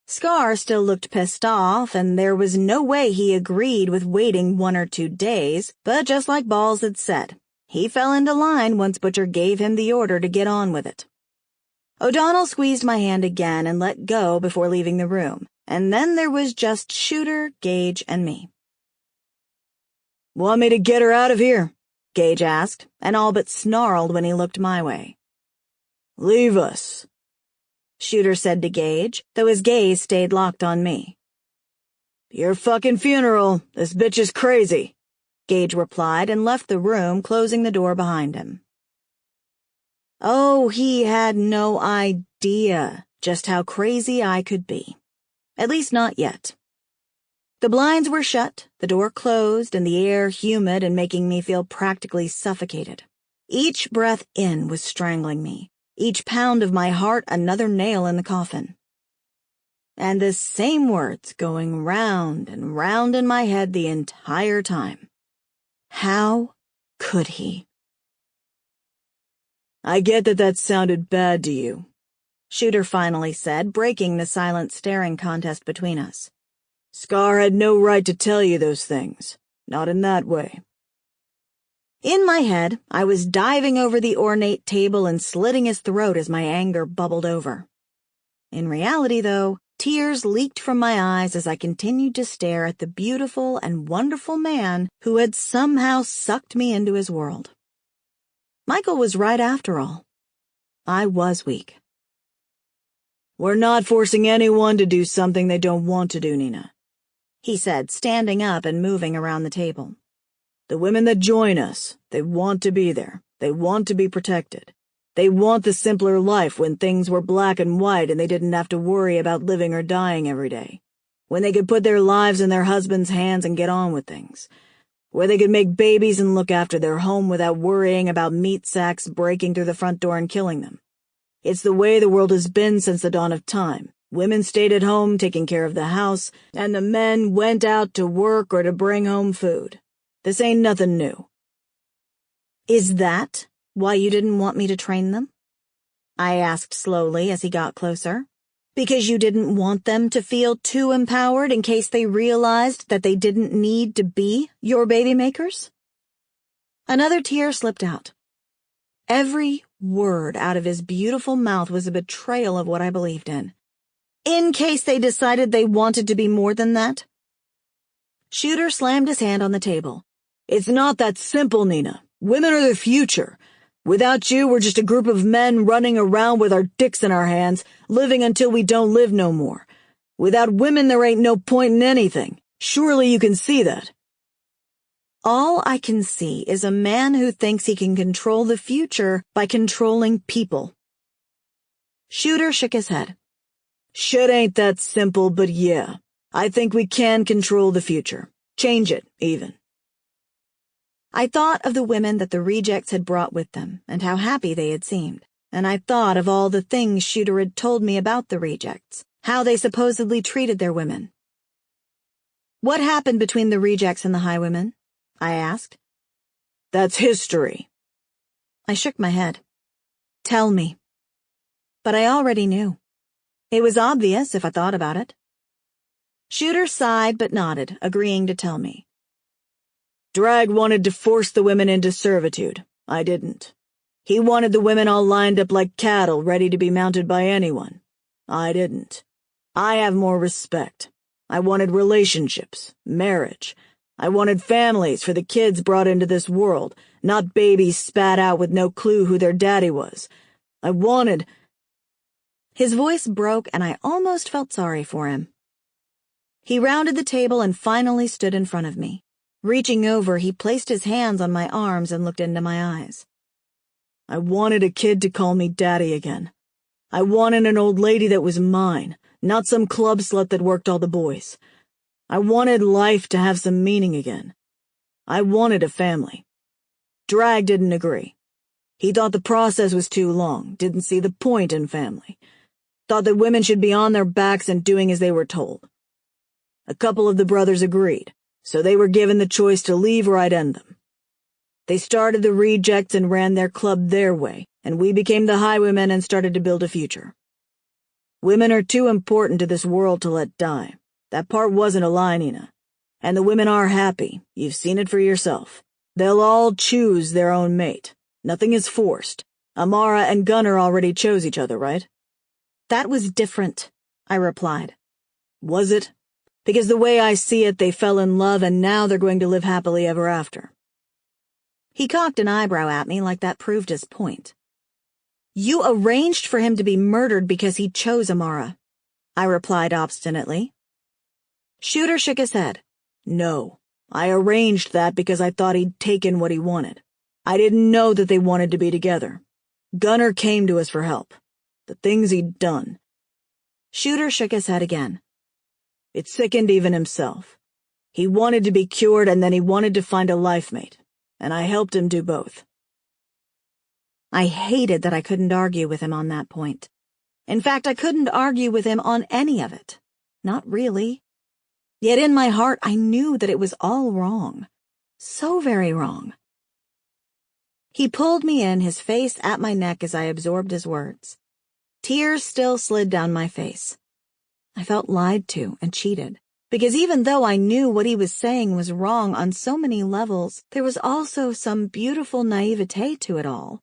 Speaker 2: Scar still looked pissed off, and there was no way he agreed with waiting 1 or 2 days, but just like Balls had said, he fell into line once Butcher gave him the order to get on with it. O'Donnell squeezed my hand again and let go before leaving the room, and then there was just Shooter, Gage, and me.
Speaker 1: "Want me to get her out of here?"
Speaker 2: Gage asked, and all but snarled when he looked my way.
Speaker 1: "Leave us,"
Speaker 2: Shooter said to Gage, though his gaze stayed locked on me.
Speaker 1: "Your fucking funeral. This bitch is crazy,"
Speaker 2: Gage replied and left the room, closing the door behind him. Oh, he had no idea just how crazy I could be. At least not yet. The blinds were shut, the door closed, and the air humid and making me feel practically suffocated. Each breath in was strangling me, each pound of my heart another nail in the coffin. And the same words going round and round in my head the entire time. How could he?
Speaker 1: "I get that sounded bad to you,"
Speaker 2: Shooter finally said, breaking the silent staring contest between us.
Speaker 1: "Scar had no right to tell you those things. Not in that way."
Speaker 2: In my head, I was diving over the ornate table and slitting his throat as my anger bubbled over. In reality, though, tears leaked from my eyes as I continued to stare at the beautiful and wonderful man who had somehow sucked me into his world. Michael was right after all. I was weak.
Speaker 1: "We're not forcing anyone to do something they don't want to do, Nina."
Speaker 2: he said, standing up and moving around the table.
Speaker 1: The women that join us, they want to be there. They want to be protected. They want the simpler life when things were black and white and they didn't have to worry about living or dying every day. When they could put their lives in their husbands' hands and get on with things. Where they could make babies and look after their home without worrying about meat sacks breaking through the front door and killing them. It's the way the world has been since the dawn of time. Women stayed at home taking care of the house, and the men went out to work or to bring home food. This ain't nothing new.
Speaker 2: Is that why you didn't want me to train them? I asked slowly as he got closer. Because you didn't want them to feel too empowered in case they realized that they didn't need to be your baby makers? Another tear slipped out. Every word out of his beautiful mouth was a betrayal of what I believed in. In case they decided they wanted to be more than that?
Speaker 1: Shooter slammed his hand on the table. It's not that simple, Nina. Women are the future. Without you, we're just a group of men running around with our dicks in our hands, living until we don't live no more. Without women, there ain't no point in anything. Surely you can see that.
Speaker 2: All I can see is a man who thinks he can control the future by controlling people.
Speaker 1: Shooter shook his head. Shit ain't that simple, but yeah. I think we can control the future. Change it, even.
Speaker 2: I thought of the women that the rejects had brought with them, and how happy they had seemed. And I thought of all the things Shooter had told me about the rejects, how they supposedly treated their women. What happened between the rejects and the highwomen? I asked.
Speaker 1: That's history.
Speaker 2: I shook my head. Tell me. But I already knew. It was obvious if I thought about it. Shooter sighed but nodded, agreeing to tell me.
Speaker 1: Drag wanted to force the women into servitude. I didn't. He wanted the women all lined up like cattle, ready to be mounted by anyone. I didn't. I have more respect. I wanted relationships, marriage. I wanted families for the kids brought into this world, not babies spat out with no clue who their daddy was. I wanted...
Speaker 2: His voice broke and I almost felt sorry for him. He rounded the table and finally stood in front of me. Reaching over, he placed his hands on my arms and looked into my eyes.
Speaker 1: I wanted a kid to call me daddy again. I wanted an old lady that was mine, not some club slut that worked all the boys. I wanted life to have some meaning again. I wanted a family. Drag didn't agree. He thought the process was too long, didn't see the point in family. Thought that women should be on their backs and doing as they were told. A couple of the brothers agreed, so they were given the choice to leave or I'd end them. They started the rejects and ran their club their way, and we became the highwaymen and started to build a future. Women are too important to this world to let die. That part wasn't a lie, Nina. And the women are happy. You've seen it for yourself. They'll all choose their own mate. Nothing is forced. Amara and Gunnar already chose each other, right?
Speaker 2: That was different, I replied.
Speaker 1: Was it? Because the way I see it, they fell in love and now they're going to live happily ever after.
Speaker 2: He cocked an eyebrow at me like that proved his point. You arranged for him to be murdered because he chose Amara, I replied obstinately.
Speaker 1: Shooter shook his head. No, I arranged that because I thought he'd taken what he wanted. I didn't know that they wanted to be together. Gunnar came to us for help. The things he'd done.
Speaker 2: Shooter shook his head again.
Speaker 1: It sickened even himself. He wanted to be cured and then he wanted to find a life mate. And I helped him do both.
Speaker 2: I hated that I couldn't argue with him on that point. In fact, I couldn't argue with him on any of it. Not really. Yet in my heart, I knew that it was all wrong. So very wrong. He pulled me in, his face at my neck as I absorbed his words. Tears still slid down my face. I felt lied to and cheated. Because even though I knew what he was saying was wrong on so many levels, there was also some beautiful naivete to it all.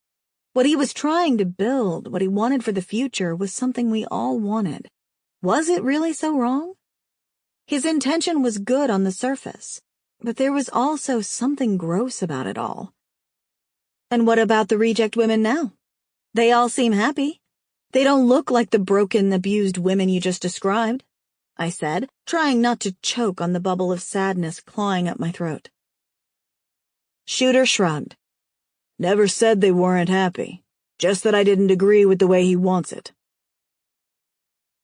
Speaker 2: What he was trying to build, what he wanted for the future, was something we all wanted. Was it really so wrong? His intention was good on the surface, but there was also something gross about it all. And what about the reject women now? They all seem happy. They don't look like the broken, abused women you just described. I said, trying not to choke on the bubble of sadness clawing up my throat.
Speaker 3: Shooter shrugged. Never said they weren't happy, just that I didn't agree with the way he wants it.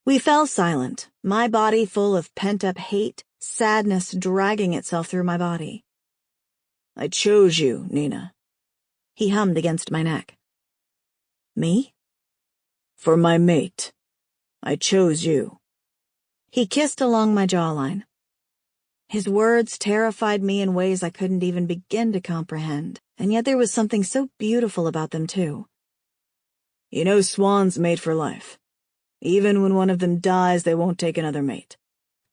Speaker 2: We fell silent, my body full of pent-up hate, sadness dragging itself through my body.
Speaker 3: I chose you, Nina.
Speaker 2: He hummed against my neck. Me?
Speaker 3: For my mate. I chose you.
Speaker 2: He kissed along my jawline. His words terrified me in ways I couldn't even begin to comprehend, and yet there was something so beautiful about them, too.
Speaker 3: You know swans mate for life. Even when one of them dies, they won't take another mate.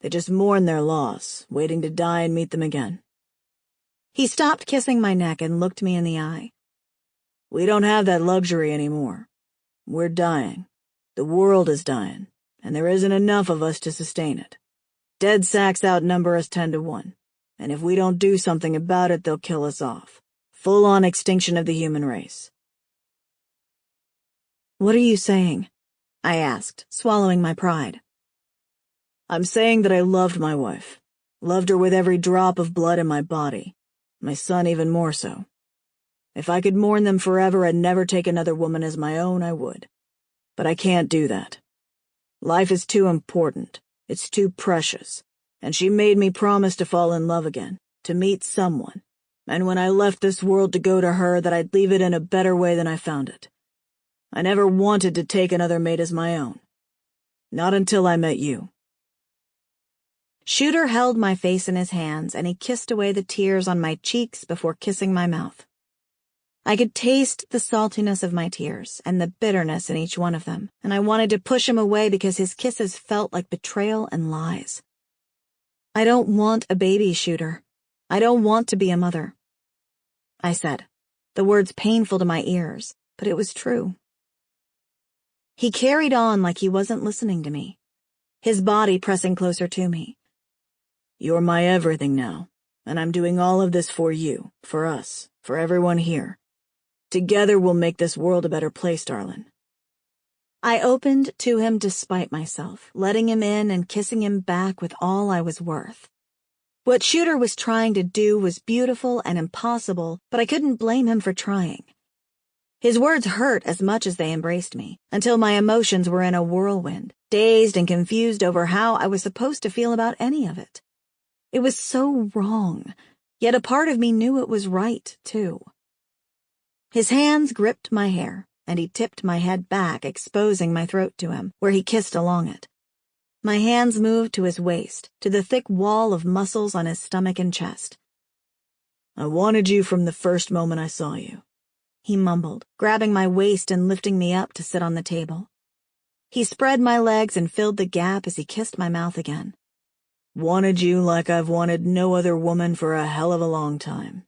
Speaker 3: They just mourn their loss, waiting to die and meet them again.
Speaker 2: He stopped kissing my neck and looked me in the eye.
Speaker 3: We don't have that luxury anymore. We're dying. The world is dying, and there isn't enough of us to sustain it. Dead sacks outnumber us 10-1, and if we don't do something about it, they'll kill us off. Full-on extinction of the human race.
Speaker 2: What are you saying? I asked, swallowing my pride.
Speaker 3: I'm saying that I loved my wife. Loved her with every drop of blood in my body. My son even more so. If I could mourn them forever and never take another woman as my own, I would. But I can't do that. Life is too important. It's too precious. And she made me promise to fall in love again, to meet someone. And when I left this world to go to her, that I'd leave it in a better way than I found it. I never wanted to take another mate as my own. Not until I met you.
Speaker 2: Shooter held my face in his hands, and he kissed away the tears on my cheeks before kissing my mouth. I could taste the saltiness of my tears and the bitterness in each one of them, and I wanted to push him away because his kisses felt like betrayal and lies. I don't want a baby, Shooter. I don't want to be a mother. I said, the words painful to my ears, but it was true. He carried on like he wasn't listening to me, his body pressing closer to me.
Speaker 3: You're my everything now, and I'm doing all of this for you, for us, for everyone here. Together we'll make this world a better place, darling.
Speaker 2: I opened to him despite myself, letting him in and kissing him back with all I was worth. What Shooter was trying to do was beautiful and impossible, but I couldn't blame him for trying. His words hurt as much as they embraced me, until my emotions were in a whirlwind, dazed and confused over how I was supposed to feel about any of it. It was so wrong, yet a part of me knew it was right, too. His hands gripped my hair, and he tipped my head back, exposing my throat to him, where he kissed along it. My hands moved to his waist, to the thick wall of muscles on his stomach and chest.
Speaker 3: I wanted you from the first moment I saw you,
Speaker 2: he mumbled, grabbing my waist and lifting me up to sit on the table. He spread my legs and filled the gap as he kissed my mouth again.
Speaker 3: Wanted you like I've wanted no other woman for a hell of a long time.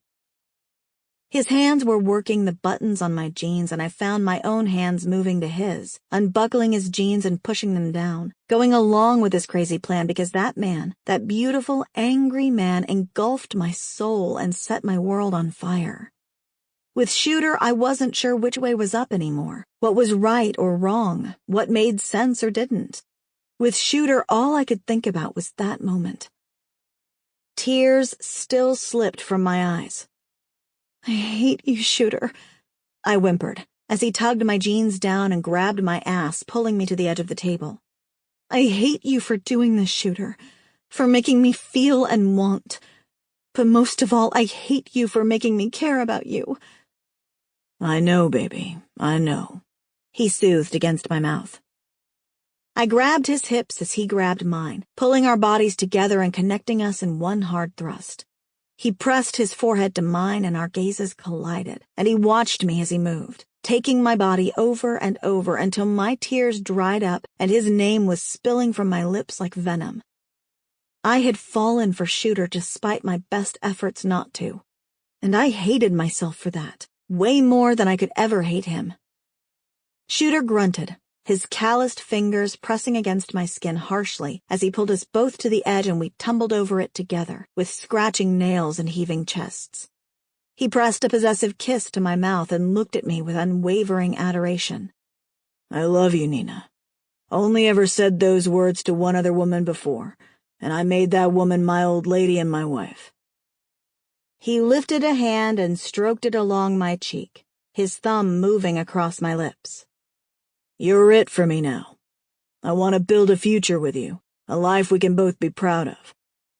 Speaker 2: His hands were working the buttons on my jeans, and I found my own hands moving to his, unbuckling his jeans and pushing them down, going along with his crazy plan because that man, that beautiful, angry man, engulfed my soul and set my world on fire. With Shooter, I wasn't sure which way was up anymore, what was right or wrong, what made sense or didn't. With Shooter, all I could think about was that moment. Tears still slipped from my eyes. I hate you, Shooter, I whimpered, as he tugged my jeans down and grabbed my ass, pulling me to the edge of the table. I hate you for doing this, Shooter, for making me feel and want. But most of all, I hate you for making me care about you.
Speaker 3: I know, baby, I know,
Speaker 2: he soothed against my mouth. I grabbed his hips as he grabbed mine, pulling our bodies together and connecting us in one hard thrust. He pressed his forehead to mine and our gazes collided, and he watched me as he moved, taking my body over and over until my tears dried up and his name was spilling from my lips like venom. I had fallen for Shooter despite my best efforts not to, and I hated myself for that, way more than I could ever hate him. Shooter grunted, his calloused fingers pressing against my skin harshly as he pulled us both to the edge and we tumbled over it together, with scratching nails and heaving chests. He pressed a possessive kiss to my mouth and looked at me with unwavering adoration.
Speaker 3: I love you, Nina.
Speaker 1: Only ever said those words to one other woman before, and I made that woman my old lady and my wife."
Speaker 2: He lifted a hand and stroked it along my cheek, his thumb moving across my lips.
Speaker 1: "You're it for me now. I want to build a future with you, a life we can both be proud of.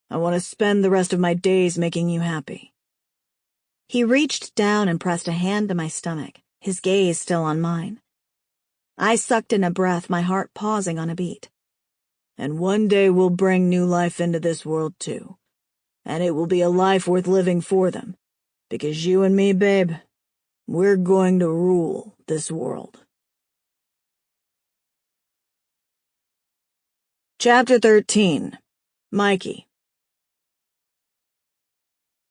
Speaker 1: I want to spend the rest of my days making you happy."
Speaker 2: He reached down and pressed a hand to my stomach, his gaze still on mine. I sucked in a breath, my heart pausing on a beat.
Speaker 1: "And one day we'll bring new life into this world too. And it will be a life worth living for them. Because you and me, babe, we're going to rule this world." Chapter 13. Mikey.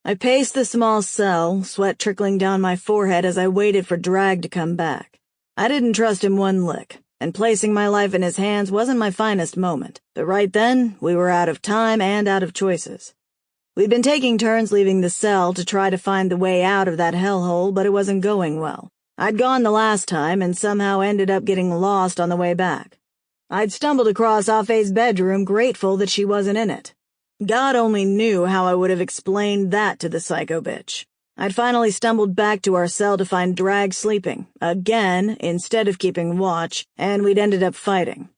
Speaker 1: I paced the small cell, sweat trickling down my forehead as I waited for Drag to come back. I didn't trust him one lick, and placing my life in his hands wasn't my finest moment, but right then, we were out of time and out of choices. We'd been taking turns leaving the cell to try to find the way out of that hellhole, but it wasn't going well. I'd gone the last time and somehow ended up getting lost on the way back. I'd stumbled across Afe's bedroom, grateful that she wasn't in it. God only knew how I would have explained that to the psycho bitch. I'd finally stumbled back to our cell to find Drag sleeping, again, instead of keeping watch, and we'd ended up fighting.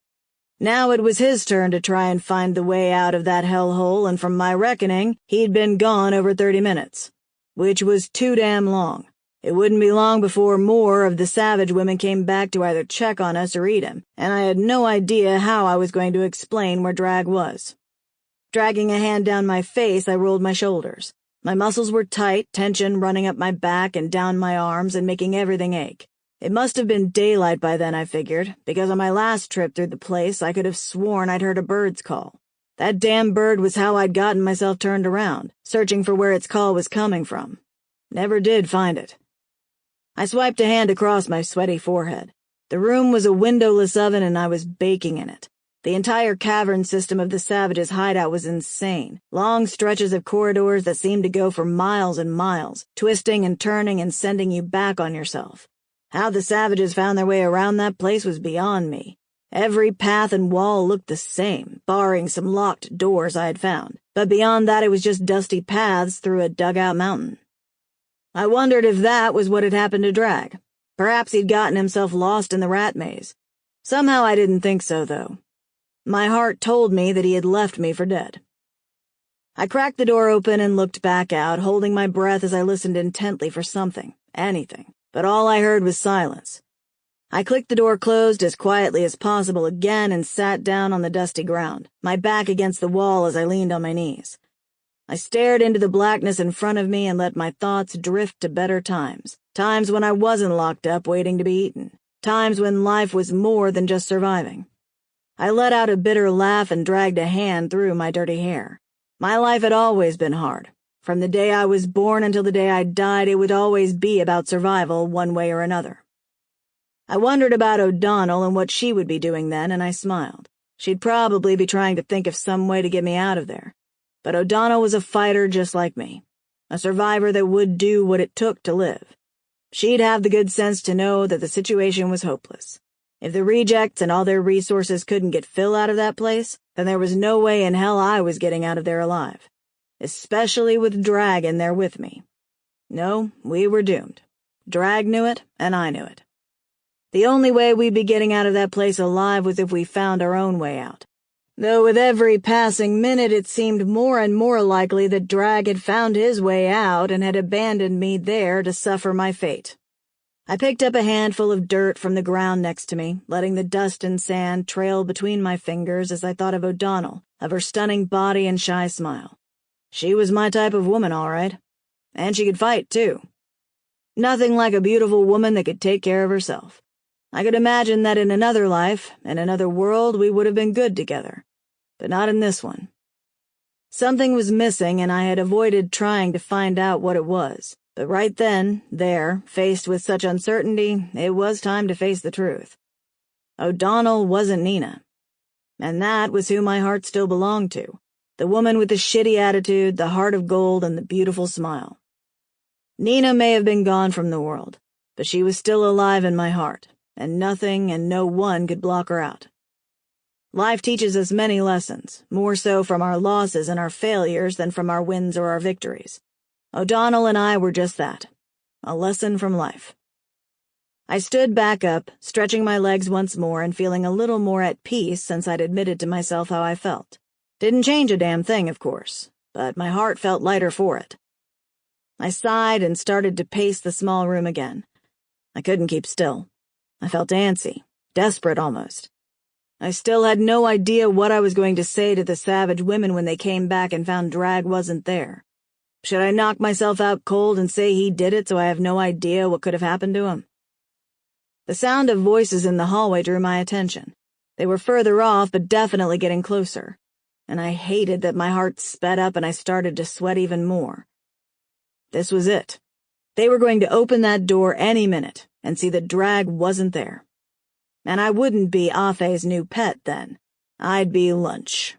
Speaker 1: Now it was his turn to try and find the way out of that hellhole, and from my reckoning, he'd been gone over 30 minutes. Which was too damn long. It wouldn't be long before more of the savage women came back to either check on us or eat him, and I had no idea how I was going to explain where Drag was. Dragging a hand down my face, I rolled my shoulders. My muscles were tight, tension running up my back and down my arms and making everything ache. It must have been daylight by then, I figured, because on my last trip through the place I could have sworn I'd heard a bird's call. That damn bird was how I'd gotten myself turned around, searching for where its call was coming from. Never did find it. I swiped a hand across my sweaty forehead. The room was a windowless oven and I was baking in it. The entire cavern system of the savages' hideout was insane. Long stretches of corridors that seemed to go for miles and miles, twisting and turning and sending you back on yourself. How the savages found their way around that place was beyond me. Every path and wall looked the same, barring some locked doors I had found. But beyond that it was just dusty paths through a dugout mountain. I wondered if that was what had happened to Drag. Perhaps he'd gotten himself lost in the rat maze. Somehow I didn't think so, though. My heart told me that he had left me for dead. I cracked the door open and looked back out, holding my breath as I listened intently for something, anything, but all I heard was silence. I clicked the door closed as quietly as possible again and sat down on the dusty ground, my back against the wall as I leaned on my knees. I stared into the blackness in front of me and let my thoughts drift to better times, times when I wasn't locked up waiting to be eaten, times when life was more than just surviving. I let out a bitter laugh and dragged a hand through my dirty hair. My life had always been hard. From the day I was born until the day I died, it would always be about survival one way or another. I wondered about O'Donnell and what she would be doing then, and I smiled. She'd probably be trying to think of some way to get me out of there. But O'Donnell was a fighter just like me, a survivor that would do what it took to live. She'd have the good sense to know that the situation was hopeless. If the rejects and all their resources couldn't get Phil out of that place, then there was no way in hell I was getting out of there alive. Especially with Drag in there with me. No, we were doomed. Drag knew it, and I knew it. The only way we'd be getting out of that place alive was if we found our own way out. Though with every passing minute it seemed more and more likely that Drag had found his way out and had abandoned me there to suffer my fate. I picked up a handful of dirt from the ground next to me, letting the dust and sand trail between my fingers as I thought of O'Donnell, of her stunning body and shy smile. She was my type of woman, all right. And she could fight, too. Nothing like a beautiful woman that could take care of herself. I could imagine that in another life, in another world, we would have been good together. But not in this one. Something was missing, and I had avoided trying to find out what it was. But right then, there, faced with such uncertainty, it was time to face the truth. O'Donnell wasn't Nina. And that was who my heart still belonged to. The woman with the shitty attitude, the heart of gold, and the beautiful smile. Nina may have been gone from the world, but she was still alive in my heart, and nothing and no one could block her out.
Speaker 3: Life teaches us many lessons, more so from our losses and our failures than from our wins or our victories. O'Donnell and I were just that. A lesson from life. I stood back up, stretching my legs once more and feeling a little more at peace since I'd admitted to myself how I felt. Didn't change a damn thing, of course, but my heart felt lighter for it. I sighed and started to pace the small room again. I couldn't keep still. I felt antsy, desperate almost. I still had no idea what I was going to say to the savage women when they came back and found Drag wasn't there. Should I knock myself out cold and say he did it so I have no idea what could have happened to him? The sound of voices in the hallway drew my attention. They were further off, but definitely getting closer, and I hated that my heart sped up and I started to sweat even more. This was it. They were going to open that door any minute and see that Drag wasn't there. And I wouldn't be Afe's new pet then. I'd be lunch.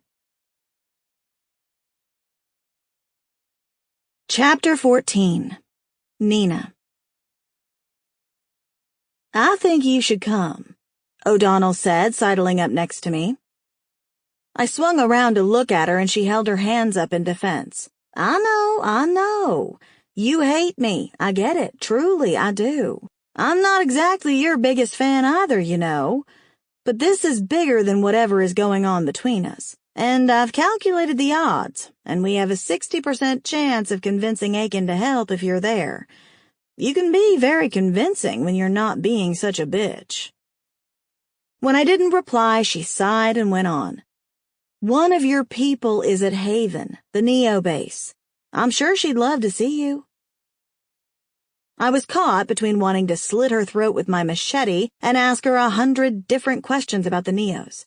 Speaker 2: Chapter 14. Nina. "I think you should come," O'Donnell said, sidling up next to me. I swung around to look at her and she held her hands up in defense. I know. You hate me. I get it. Truly, I do. I'm not exactly your biggest fan either, you know. But this is bigger than whatever is going on between us. And I've calculated the odds, and we have a 60% chance of convincing Aiken to help if you're there. You can be very convincing when you're not being such a bitch. When I didn't reply, she sighed and went on. One of your people is at Haven, the Neo base. I'm sure she'd love to see you. I was caught between wanting to slit her throat with my machete and ask her 100 different questions about the Neos.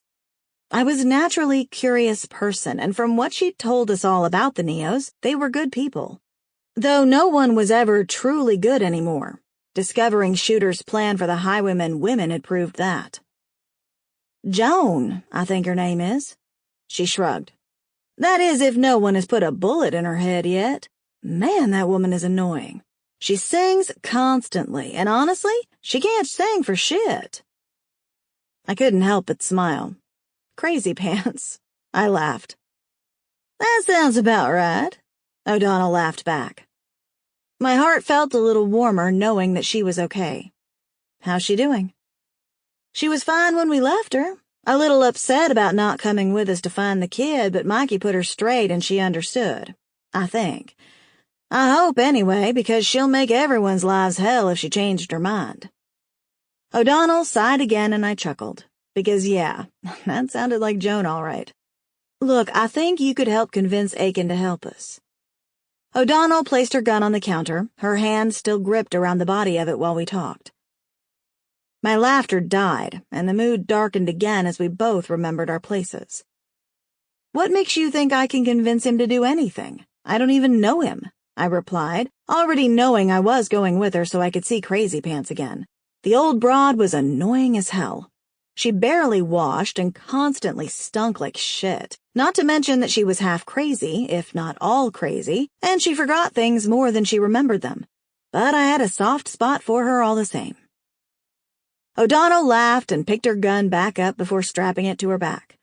Speaker 2: I was a naturally curious person, and from what she'd told us all about the Neos, they were good people. Though no one was ever truly good anymore. Discovering Shooter's plan for the Highwaymen women had proved that. Joan, I think her name is. She shrugged. That is, if no one has put a bullet in her head yet. Man, that woman is annoying. She sings constantly, and honestly, she can't sing for shit. I couldn't help but smile. Crazy pants. I laughed. That sounds about right. O'Donnell laughed back. My heart felt a little warmer knowing that she was okay. How's she doing? She was fine when we left her. A little upset about not coming with us to find the kid, but Mikey put her straight and she understood. I think. I hope anyway, because she'll make everyone's lives hell if she changed her mind. O'Donnell sighed again and I chuckled, because yeah, that sounded like Joan all right. Look, I think you could help convince Aiken to help us. O'Donnell placed her gun on the counter, her hand still gripped around the body of it while we talked. My laughter died, and the mood darkened again as we both remembered our places. What makes you think I can convince him to do anything? I don't even know him, I replied, already knowing I was going with her so I could see Crazy Pants again. The old broad was annoying as hell. She barely washed and constantly stunk like shit, not to mention that she was half crazy, if not all crazy, and she forgot things more than she remembered them. But I had a soft spot for her all the same. O'Donnell laughed and picked her gun back up before strapping it to her back.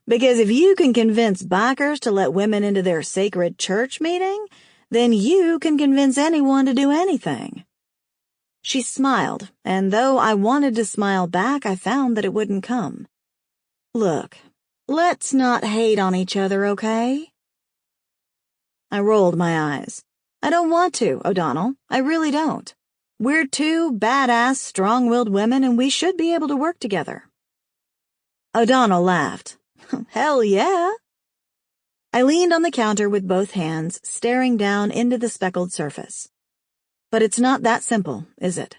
Speaker 2: Because if you can convince bikers to let women into their sacred church meeting, then you can convince anyone to do anything. She smiled, and though I wanted to smile back, I found that it wouldn't come. Look, let's not hate on each other, okay? I rolled my eyes. I don't want to, O'Donnell. I really don't. We're two badass, strong-willed women, and we should be able to work together. O'Donnell laughed. Hell yeah. I leaned on the counter with both hands, staring down into the speckled surface. But it's not that simple, is it?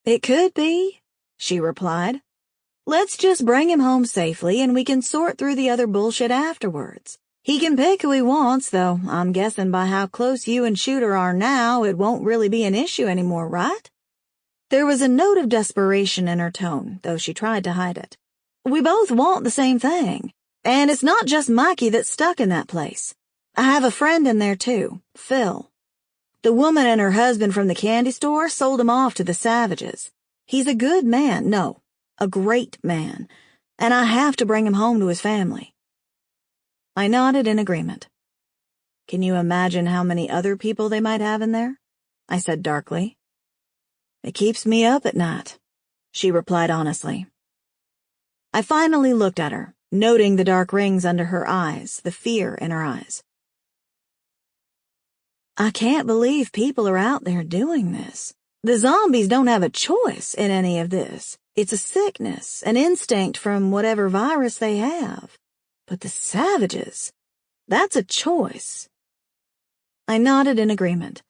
Speaker 2: It could be, she replied. Let's just bring him home safely and we can sort through the other bullshit afterwards. He can pick who he wants, though I'm guessing by how close you and Shooter are now, it won't really be an issue anymore, right? There was a note of desperation in her tone, though she tried to hide it. We both want the same thing. And it's not just Mikey that's stuck in that place. I have a friend in there, too, Phil. The woman and her husband from the candy store sold him off to the savages. He's a good man, no, a great man. and I have to bring him home to his family." I nodded in agreement.
Speaker 3: "Can you imagine how many other people they might have in there?" I said darkly.
Speaker 2: "It keeps me up at night," she replied honestly. I finally looked at her, noting the dark rings under her eyes, the fear in her eyes. "I can't believe people are out there doing this. The zombies don't have a choice in any of this. It's a sickness, an instinct from whatever virus they have. But the savages, that's a choice." I nodded in agreement.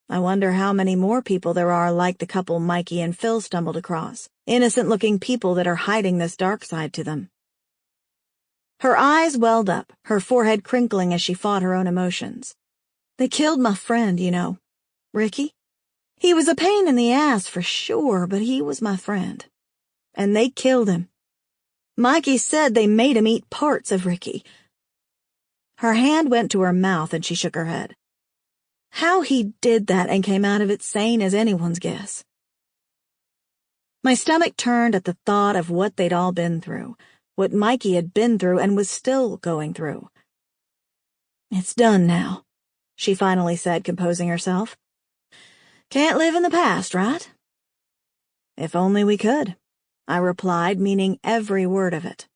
Speaker 2: I wonder how many more people there are like the couple Mikey and Phil stumbled across, innocent-looking people that are hiding this dark side to them. Her eyes welled up, her forehead crinkling as she fought her own emotions. "They killed my friend, you know, Ricky. He was a pain in the ass for sure, but he was my friend. And they killed him. Mikey said they made him eat parts of Ricky." Her hand went to her mouth and she shook her head. How he did that and came out of it sane is anyone's guess. My stomach turned at the thought of what they'd all been through, what Mikey had been through and was still going through. "It's done now," she finally said, composing herself. "Can't live in the past, right?" "If only we could," I replied, meaning every word of it.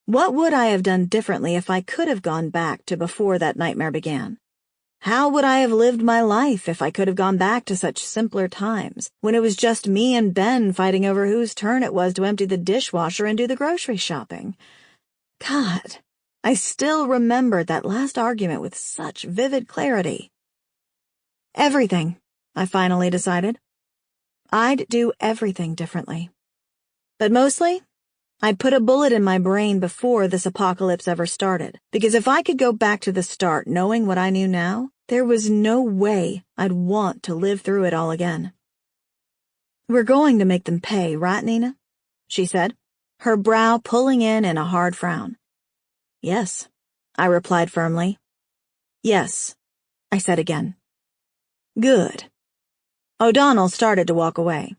Speaker 2: What would I have done differently if I could have gone back to before that nightmare began? How would I have lived my life if I could have gone back to such simpler times, when it was just me and Ben fighting over whose turn it was to empty the dishwasher and do the grocery shopping? God, I still remembered that last argument with such vivid clarity. Everything, I finally decided. I'd do everything differently. But mostly, I'd put a bullet in my brain before this apocalypse ever started, because if I could go back to the start knowing what I knew now, there was no way I'd want to live through it all again. "We're going to make them pay, right, Nina?" she said, her brow pulling in a hard frown. "Yes," I replied firmly. "Yes," I said again. "Good." O'Donnell started to walk away.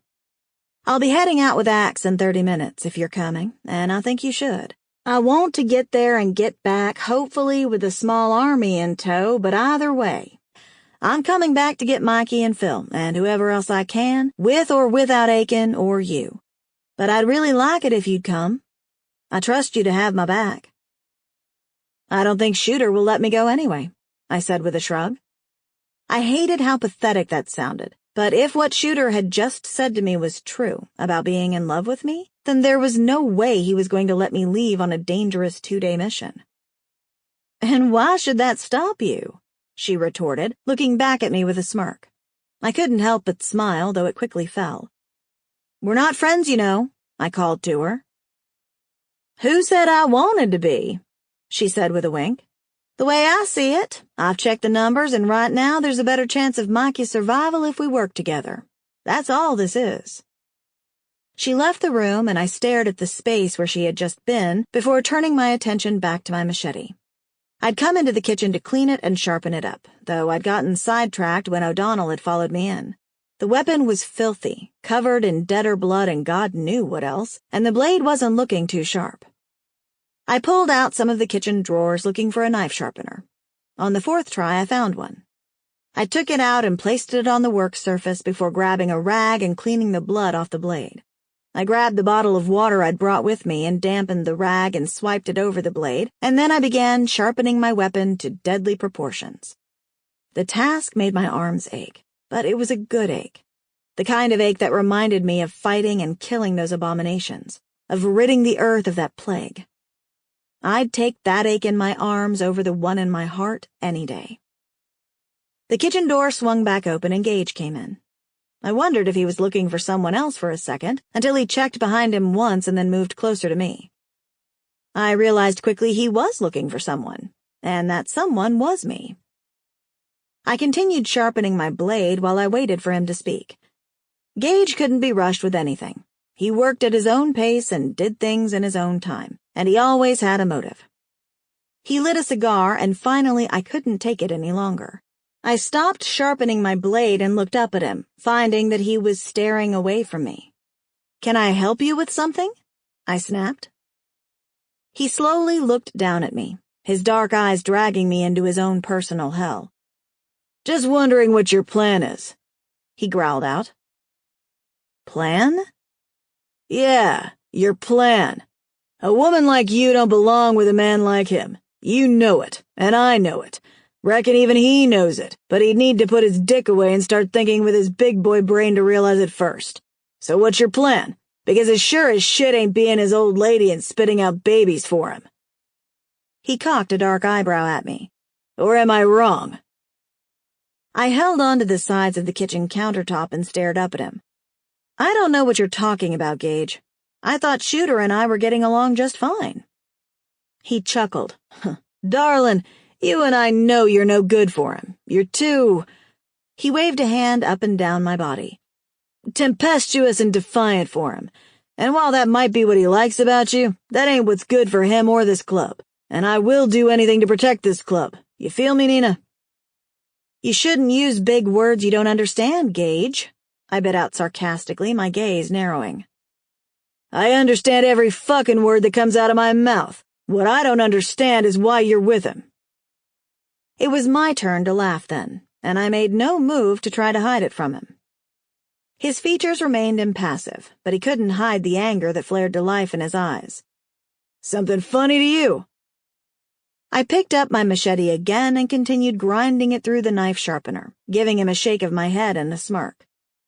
Speaker 2: "I'll be heading out with Axe in 30 minutes if you're coming, and I think you should. I want to get there and get back, hopefully with a small army in tow, but either way, I'm coming back to get Mikey and Phil, and whoever else I can, with or without Aiken or you. But I'd really like it if you'd come. I trust you to have my back." "I don't think Shooter will let me go anyway," I said with a shrug. I hated how pathetic that sounded. But if what Shooter had just said to me was true about being in love with me, then there was no way he was going to let me leave on a dangerous 2-day mission. "And why should that stop you?" she retorted, looking back at me with a smirk. I couldn't help but smile, though it quickly fell. "We're not friends, you know," I called to her. "Who said I wanted to be?" she said with a wink. "The way I see it, I've checked the numbers, and right now there's a better chance of Mikey's survival if we work together. That's all this is." She left the room, and I stared at the space where she had just been before turning my attention back to my machete. I'd come into the kitchen to clean it and sharpen it up, though I'd gotten sidetracked when O'Donnell had followed me in. The weapon was filthy, covered in deader blood and God knew what else, and the blade wasn't looking too sharp. I pulled out some of the kitchen drawers looking for a knife sharpener. On the 4th try, I found one. I took it out and placed it on the work surface before grabbing a rag and cleaning the blood off the blade. I grabbed the bottle of water I'd brought with me and dampened the rag and swiped it over the blade, and then I began sharpening my weapon to deadly proportions. The task made my arms ache, but it was a good ache. The kind of ache that reminded me of fighting and killing those abominations, of ridding the earth of that plague. I'd take that ache in my arms over the one in my heart any day. The kitchen door swung back open and Gage came in. I wondered if he was looking for someone else for a second, until he checked behind him once and then moved closer to me. I realized quickly he was looking for someone, and that someone was me. I continued sharpening my blade while I waited for him to speak. Gage couldn't be rushed with anything. He worked at his own pace and did things in his own time, and he always had a motive. He lit a cigar, and finally I couldn't take it any longer. I stopped sharpening my blade and looked up at him, finding that he was staring away from me. "Can I help you with something?" I snapped. He slowly looked down at me, his dark eyes dragging me into his own personal hell.
Speaker 1: Just wondering what your plan is, he growled out.
Speaker 2: Plan?
Speaker 1: Yeah, your plan. A woman like you don't belong with a man like him. You know it, and I know it. Reckon even he knows it, but he'd need to put his dick away and start thinking with his big boy brain to realize it first. So what's your plan? Because as sure as shit ain't being his old lady and spitting out babies for him.
Speaker 2: He cocked a dark eyebrow at me.
Speaker 1: Or am I wrong?
Speaker 2: I held on to the sides of the kitchen countertop and stared up at him. I don't know what you're talking about, Gage. I thought Shooter and I were getting along just fine.
Speaker 1: He chuckled. Darlin', you and I know you're no good for him. You're too...
Speaker 2: He waved a hand up and down my body.
Speaker 1: Tempestuous and defiant for him. And while that might be what he likes about you, that ain't what's good for him or this club. And I will do anything to protect this club. You feel me, Nina?
Speaker 2: You shouldn't use big words you don't understand, Gage, I bit out sarcastically, my gaze narrowing.
Speaker 1: I understand every fucking word that comes out of my mouth. What I don't understand is why you're with him.
Speaker 2: It was my turn to laugh then, and I made no move to try to hide it from him. His features remained impassive, but he couldn't hide the anger that flared to life in his eyes.
Speaker 1: Something funny to you?
Speaker 2: I picked up my machete again and continued grinding it through the knife sharpener, giving him a shake of my head and a smirk.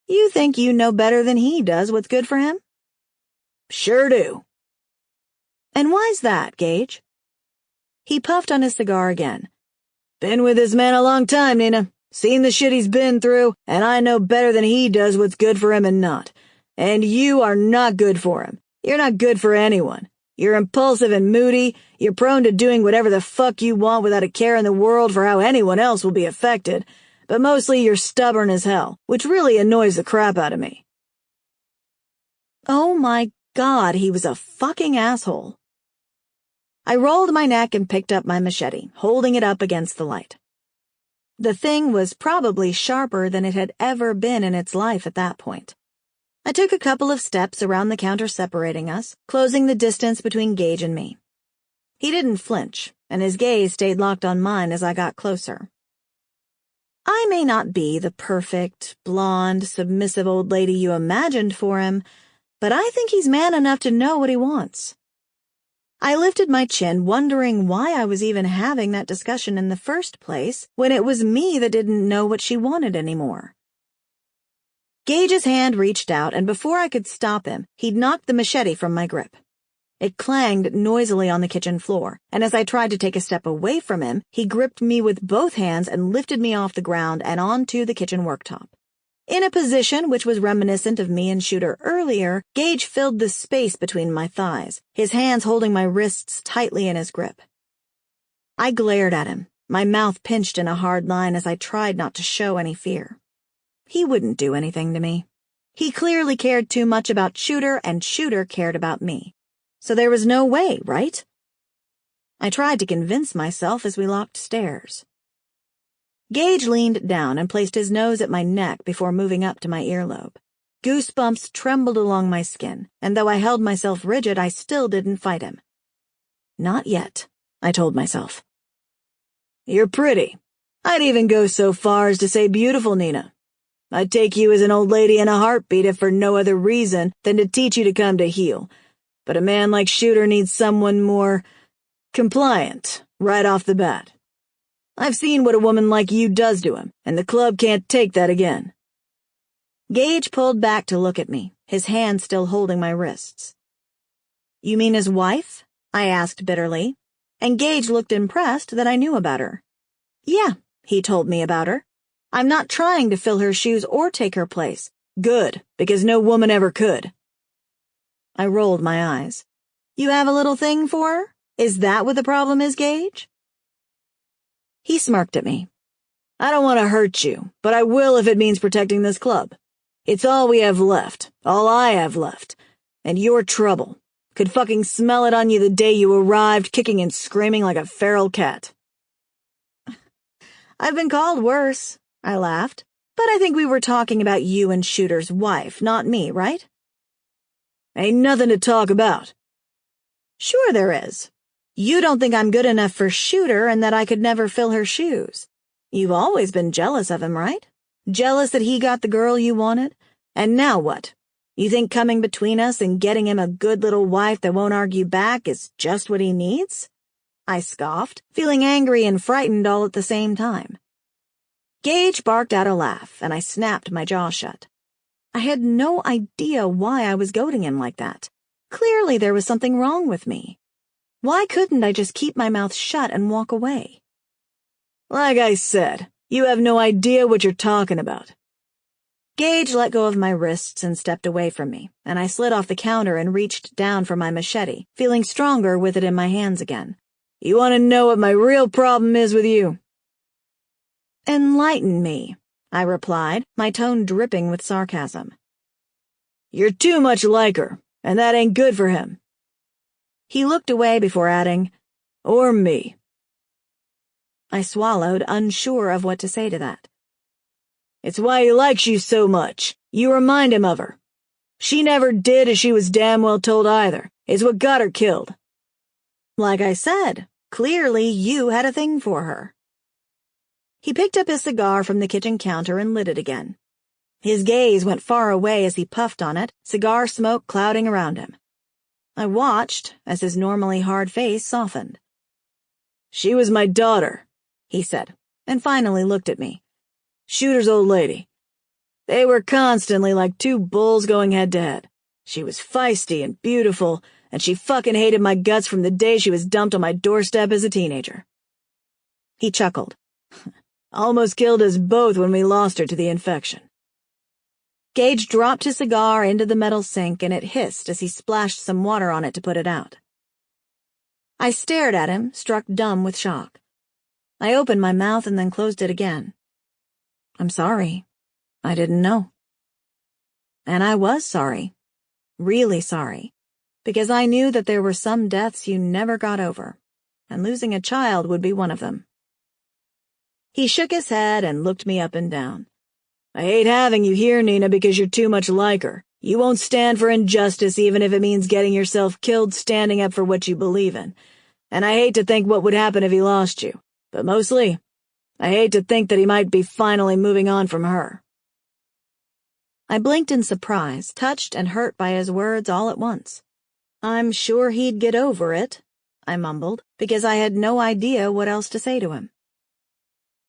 Speaker 2: You think you know better than he does what's good for him?
Speaker 1: Sure do.
Speaker 2: And why's that, Gage? He puffed on his cigar again.
Speaker 1: Been with this man a long time, Nina. Seen the shit he's been through, and I know better than he does what's good for him and not. And you are not good for him. You're not good for anyone. You're impulsive and moody. You're prone to doing whatever the fuck you want without a care in the world for how anyone else will be affected. But mostly you're stubborn as hell, which really annoys the crap out of me.
Speaker 2: Oh my God, he was a fucking asshole. I rolled my neck and picked up my machete, holding it up against the light. The thing was probably sharper than it had ever been in its life at that point. I took a couple of steps around the counter separating us, closing the distance between Gage and me. He didn't flinch, and his gaze stayed locked on mine as I got closer. I may not be the perfect, blonde, submissive old lady you imagined for him, but I think he's man enough to know what he wants. I lifted my chin, wondering why I was even having that discussion in the first place, when it was me that didn't know what she wanted anymore. Gage's hand reached out, and before I could stop him, he'd knocked the machete from my grip. It clanged noisily on the kitchen floor, and as I tried to take a step away from him, he gripped me with both hands and lifted me off the ground and onto the kitchen worktop. In a position which was reminiscent of me and Shooter earlier, Gage filled the space between my thighs, his hands holding my wrists tightly in his grip. I glared at him, my mouth pinched in a hard line as I tried not to show any fear. He wouldn't do anything to me. He clearly cared too much about Shooter, and Shooter cared about me. So there was no way, right? I tried to convince myself as we locked stairs. Gage leaned down and placed his nose at my neck before moving up to my earlobe. Goosebumps trembled along my skin, and though I held myself rigid, I still didn't fight him. Not yet, I told myself.
Speaker 1: You're pretty. I'd even go so far as to say beautiful, Nina. I'd take you as an old lady in a heartbeat if for no other reason than to teach you to come to heel. But a man like Shooter needs someone more compliant right off the bat. I've seen what a woman like you does to him, and the club can't take that again.
Speaker 2: Gage pulled back to look at me, his hand still holding my wrists. You mean his wife? I asked bitterly, and Gage looked impressed that I knew about her. Yeah, he told me about her. I'm not trying to fill her shoes or take her place.
Speaker 1: Good, because no woman ever could.
Speaker 2: I rolled my eyes. You have a little thing for her? Is that what the problem is, Gage? He smirked at me.
Speaker 1: I don't want to hurt you, but I will if it means protecting this club. It's all we have left, all I have left. And you're trouble. Could fucking smell it on you the day you arrived, kicking and screaming like a feral cat.
Speaker 2: I've been called worse, I laughed. But I think we were talking about you and Shooter's wife, not me, right?
Speaker 1: Ain't nothing to talk about.
Speaker 2: Sure there is. You don't think I'm good enough for Shooter and that I could never fill her shoes. You've always been jealous of him, right? Jealous that he got the girl you wanted? And now what? You think coming between us and getting him a good little wife that won't argue back is just what he needs? I scoffed, feeling angry and frightened all at the same time. Gage barked out a laugh, and I snapped my jaw shut. I had no idea why I was goading him like that. Clearly there was something wrong with me. Why couldn't I just keep my mouth shut and walk away?
Speaker 1: Like I said, you have no idea what you're talking about.
Speaker 2: Gage let go of my wrists and stepped away from me, and I slid off the counter and reached down for my machete, feeling stronger with it in my hands again.
Speaker 1: You want to know what my real problem is with you?
Speaker 2: Enlighten me, I replied, my tone dripping with sarcasm.
Speaker 1: You're too much like her, and that ain't good for him.
Speaker 2: He looked away before adding,
Speaker 1: or me.
Speaker 2: I swallowed, unsure of what to say to that.
Speaker 1: It's why he likes you so much. You remind him of her. She never did as she was damn well told either. It's what got her killed.
Speaker 2: Like I said, clearly you had a thing for her. He picked up his cigar from the kitchen counter and lit it again. His gaze went far away as he puffed on it, cigar smoke clouding around him. I watched as his normally hard face softened.
Speaker 1: She was my daughter,
Speaker 2: he said, and finally looked at me.
Speaker 1: Shooter's old lady. They were constantly like two bulls going head to head. She was feisty and beautiful, and she fucking hated my guts from the day she was dumped on my doorstep as a teenager.
Speaker 2: He chuckled.
Speaker 1: Almost killed us both when we lost her to the infection.
Speaker 2: Gage dropped his cigar into the metal sink and it hissed as he splashed some water on it to put it out. I stared at him, struck dumb with shock. I opened my mouth and then closed it again. I'm sorry. I didn't know. And I was sorry. Really sorry. Because I knew that there were some deaths you never got over, and losing a child would be one of them. He shook his head and looked me up and down.
Speaker 1: I hate having you here, Nina, because you're too much like her. You won't stand for injustice even if it means getting yourself killed standing up for what you believe in. And I hate to think what would happen if he lost you. But mostly, I hate to think that he might be finally moving on from her.
Speaker 2: I blinked in surprise, touched and hurt by his words all at once. I'm sure he'd get over it, I mumbled, because I had no idea what else to say to him.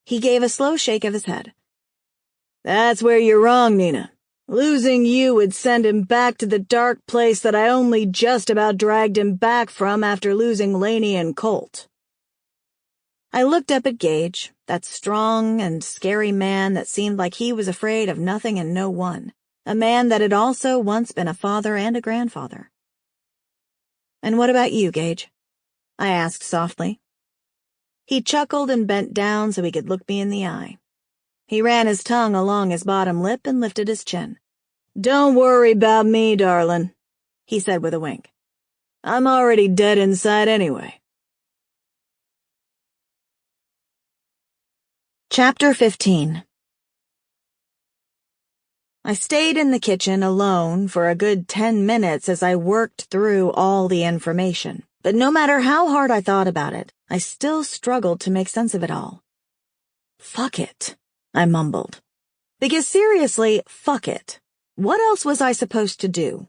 Speaker 2: He gave a slow shake of his head.
Speaker 1: That's where you're wrong, Nina. Losing you would send him back to the dark place that I only just about dragged him back from after losing Laney and Colt.
Speaker 2: I looked up at Gage, that strong and scary man that seemed like he was afraid of nothing and no one, a man that had also once been a father and a grandfather. And what about you, Gage? I asked softly. He chuckled and bent down so he could look me in the eye. He ran his tongue along his bottom lip and lifted his chin.
Speaker 1: Don't worry about me, darling,
Speaker 2: he said with a wink.
Speaker 1: I'm already dead inside anyway.
Speaker 2: Chapter 15. I stayed in the kitchen alone for a good 10 minutes as I worked through all the information, but no matter how hard I thought about it, I still struggled to make sense of it all. Fuck it, I mumbled. Because seriously, fuck it. What else was I supposed to do?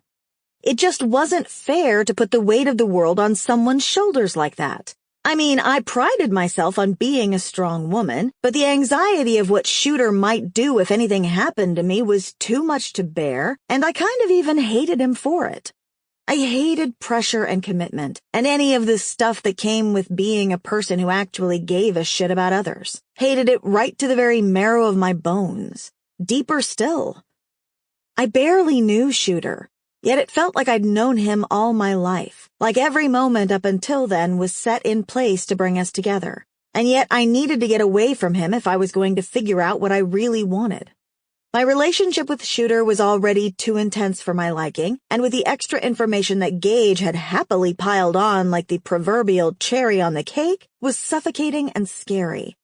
Speaker 2: It just wasn't fair to put the weight of the world on someone's shoulders like that. I mean, I prided myself on being a strong woman, but the anxiety of what Shooter might do if anything happened to me was too much to bear, and I kind of even hated him for it. I hated pressure and commitment, and any of the stuff that came with being a person who actually gave a shit about others. Hated it right to the very marrow of my bones. Deeper still. I barely knew Shooter. Yet it felt like I'd known him all my life, like every moment up until then was set in place to bring us together. And yet I needed to get away from him if I was going to figure out what I really wanted. My relationship with Shooter was already too intense for my liking, and with the extra information that Gage had happily piled on like the proverbial cherry on the cake, was suffocating and scary.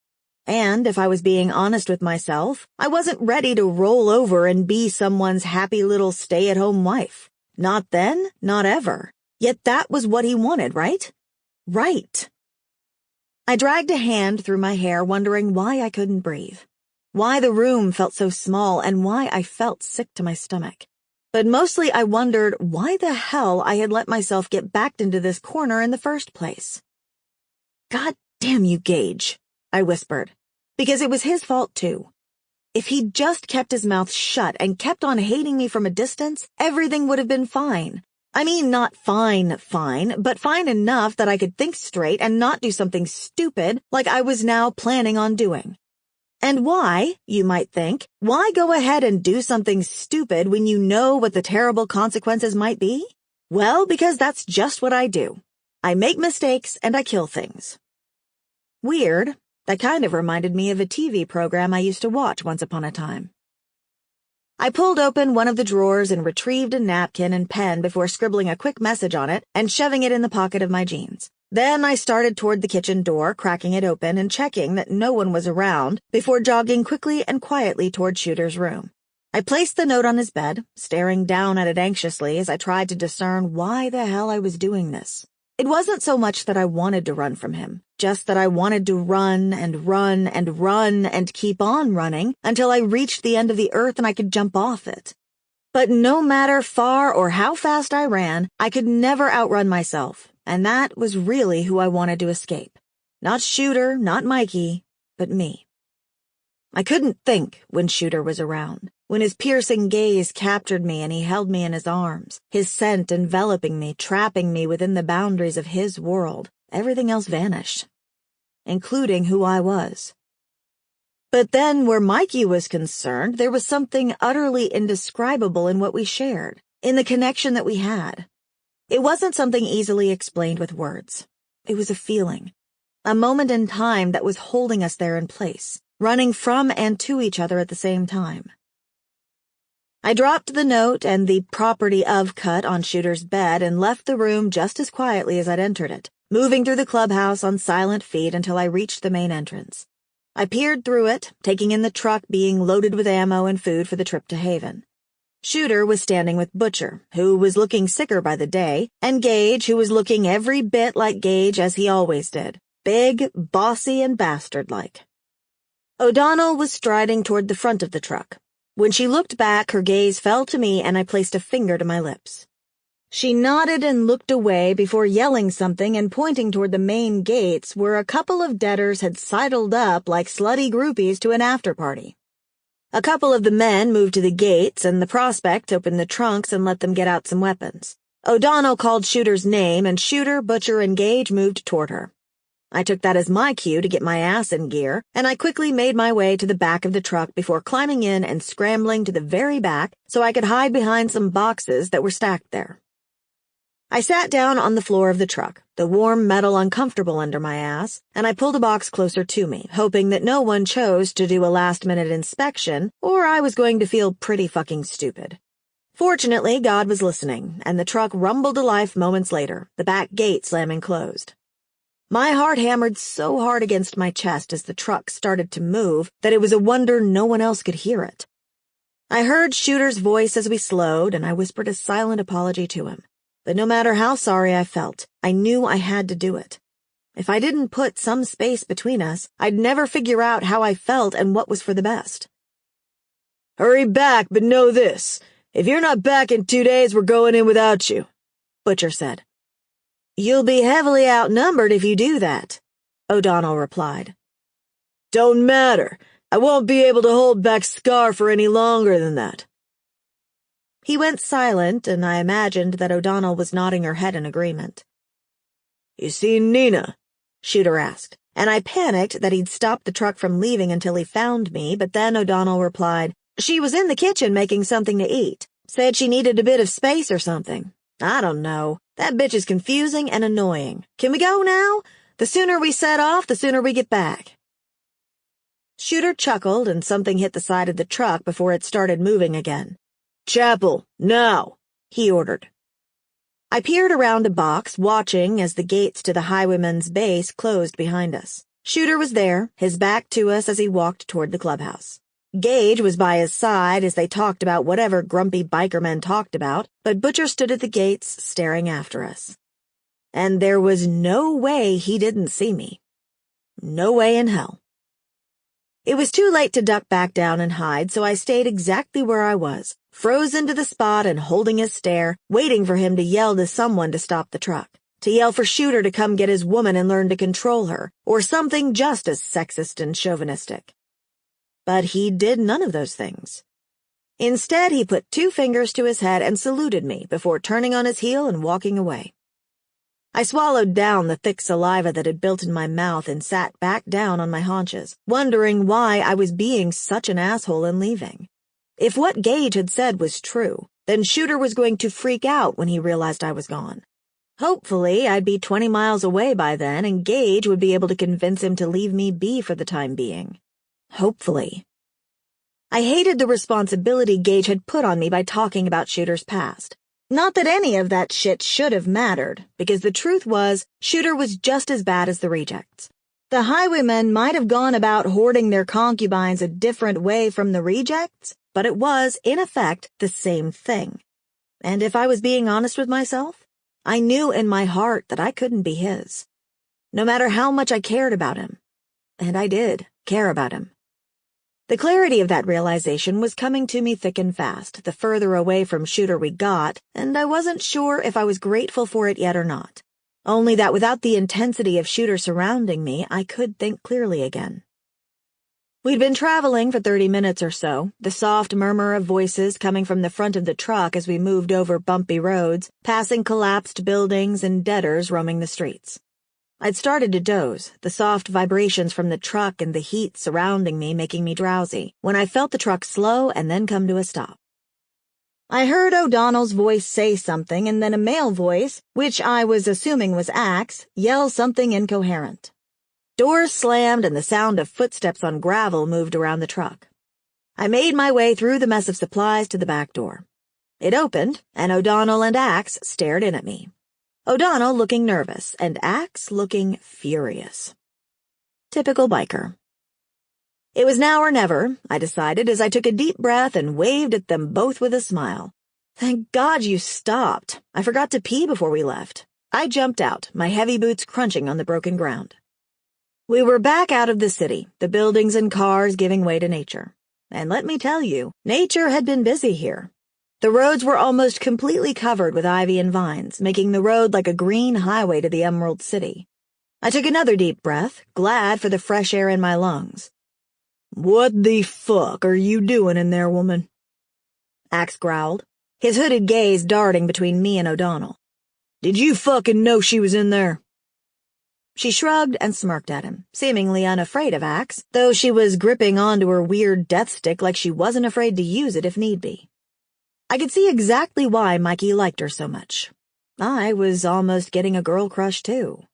Speaker 2: And if I was being honest with myself, I wasn't ready to roll over and be someone's happy little stay-at-home wife. Not then, not ever. Yet that was what he wanted, right? Right. I dragged a hand through my hair, wondering why I couldn't breathe, why the room felt so small, and why I felt sick to my stomach. But mostly I wondered why the hell I had let myself get backed into this corner in the first place. God damn you, Gage, I whispered, because it was his fault too. If he'd just kept his mouth shut and kept on hating me from a distance, everything would have been fine. I mean, not fine, but fine enough that I could think straight and not do something stupid like I was now planning on doing. And why, you might think, why go ahead and do something stupid when you know what the terrible consequences might be? Well, because that's just what I do. I make mistakes and I kill things. Weird. That kind of reminded me of a TV program I used to watch once upon a time. I pulled open one of the drawers and retrieved a napkin and pen before scribbling a quick message on it and shoving it in the pocket of my jeans. Then I started toward the kitchen door, cracking it open and checking that no one was around before jogging quickly and quietly toward Shooter's room. I placed the note on his bed, staring down at it anxiously as I tried to discern why the hell I was doing this. It wasn't so much that I wanted to run from him, just that I wanted to run and run and run and keep on running until I reached the end of the earth and I could jump off it. But no matter far or how fast I ran, I could never outrun myself, and that was really who I wanted to escape. Not Shooter, not Mikey, but me. I couldn't think when Shooter was around, when his piercing gaze captured me and he held me in his arms, his scent enveloping me, trapping me within the boundaries of his world. Everything else vanished, including who I was. But then, where Mikey was concerned, there was something utterly indescribable in what we shared, in the connection that we had. It wasn't something easily explained with words. It was a feeling, a moment in time that was holding us there in place, running from and to each other at the same time. I dropped the note and the property of cut on Shooter's bed and left the room just as quietly as I'd entered it, moving through the clubhouse on silent feet until I reached the main entrance. I peered through it, taking in the truck being loaded with ammo and food for the trip to Haven. Shooter was standing with Butcher, who was looking sicker by the day, and Gage, who was looking every bit like Gage as he always did, big, bossy, and bastard-like. O'Donnell was striding toward the front of the truck. When she looked back, her gaze fell to me and I placed a finger to my lips. She nodded and looked away before yelling something and pointing toward the main gates where a couple of debtors had sidled up like slutty groupies to an after-party. A couple of the men moved to the gates and the prospect opened the trunks and let them get out some weapons. O'Donnell called Shooter's name and Shooter, Butcher, and Gage moved toward her. I took that as my cue to get my ass in gear, and I quickly made my way to the back of the truck before climbing in and scrambling to the very back so I could hide behind some boxes that were stacked there. I sat down on the floor of the truck, the warm metal uncomfortable under my ass, and I pulled a box closer to me, hoping that no one chose to do a last-minute inspection, or I was going to feel pretty fucking stupid. Fortunately, God was listening, and the truck rumbled to life moments later, the back gate slamming closed. My heart hammered so hard against my chest as the truck started to move that it was a wonder no one else could hear it. I heard Shooter's voice as we slowed, and I whispered a silent apology to him. But no matter how sorry I felt, I knew I had to do it. If I didn't put some space between us, I'd never figure out how I felt and what was for the best.
Speaker 1: "Hurry back, but know this. If you're not back in 2 days, we're going in without you," Butcher said.
Speaker 2: "You'll be heavily outnumbered if you do that," O'Donnell replied.
Speaker 1: "Don't matter. I won't be able to hold back Scar for any longer than that."
Speaker 2: He went silent, and I imagined that O'Donnell was nodding her head in agreement.
Speaker 1: "You seen Nina?"
Speaker 2: Shooter asked, and I panicked that he'd stopped the truck from leaving until he found me, but then O'Donnell replied, "She was in the kitchen making something to eat. Said she needed a bit of space or something. I don't know. That bitch is confusing and annoying. Can we go now? The sooner we set off, the sooner we get back." Shooter chuckled and something hit the side of the truck before it started moving again.
Speaker 1: "Chapel, now,"
Speaker 2: he ordered. I peered around a box, watching as the gates to the highwayman's base closed behind us. Shooter was there, his back to us as he walked toward the clubhouse. Gage was by his side as they talked about whatever grumpy bikermen talked about, but Butcher stood at the gates staring after us. And there was no way he didn't see me. No way in hell. It was too late to duck back down and hide, so I stayed exactly where I was, frozen to the spot and holding his stare, waiting for him to yell to someone to stop the truck, to yell for Shooter to come get his woman and learn to control her, or something just as sexist and chauvinistic. But he did none of those things. Instead, he put 2 fingers to his head and saluted me before turning on his heel and walking away. I swallowed down the thick saliva that had built in my mouth and sat back down on my haunches, wondering why I was being such an asshole and leaving. If what Gage had said was true, then Shooter was going to freak out when he realized I was gone. Hopefully, I'd be 20 miles away by then, and Gage would be able to convince him to leave me be for the time being. Hopefully. I hated the responsibility Gage had put on me by talking about Shooter's past. Not that any of that shit should have mattered, because the truth was, Shooter was just as bad as the rejects. The highwaymen might have gone about hoarding their concubines a different way from the rejects, but it was, in effect, the same thing. And if I was being honest with myself, I knew in my heart that I couldn't be his. No matter how much I cared about him. And I did care about him. The clarity of that realization was coming to me thick and fast, the further away from Shooter we got, and I wasn't sure if I was grateful for it yet or not. Only that without the intensity of Shooter surrounding me, I could think clearly again. We'd been traveling for 30 minutes or so, the soft murmur of voices coming from the front of the truck as we moved over bumpy roads, passing collapsed buildings and debtors roaming the streets. I'd started to doze, the soft vibrations from the truck and the heat surrounding me making me drowsy, when I felt the truck slow and then come to a stop. I heard O'Donnell's voice say something and then a male voice, which I was assuming was Axe, yell something incoherent. Doors slammed and the sound of footsteps on gravel moved around the truck. I made my way through the mess of supplies to the back door. It opened, and O'Donnell and Axe stared in at me. O'Donnell looking nervous, and Axe looking furious. Typical biker. It was now or never, I decided as I took a deep breath and waved at them both with a smile. Thank God you stopped. I forgot to pee before we left. I jumped out, my heavy boots crunching on the broken ground. We were back out of the city, the buildings and cars giving way to nature. And let me tell you, nature had been busy here. The roads were almost completely covered with ivy and vines, making the road like a green highway to the Emerald City. I took another deep breath, glad for the fresh air in my lungs. "What the fuck are you doing in there, woman?" Axe growled, his hooded gaze darting between me and O'Donnell. "Did you fucking know she was in there?" She shrugged and smirked at him, seemingly unafraid of Axe, though she was gripping onto her weird death stick like she wasn't afraid to use it if need be. I could see exactly why Mikey liked her so much. I was almost getting a girl crush, too.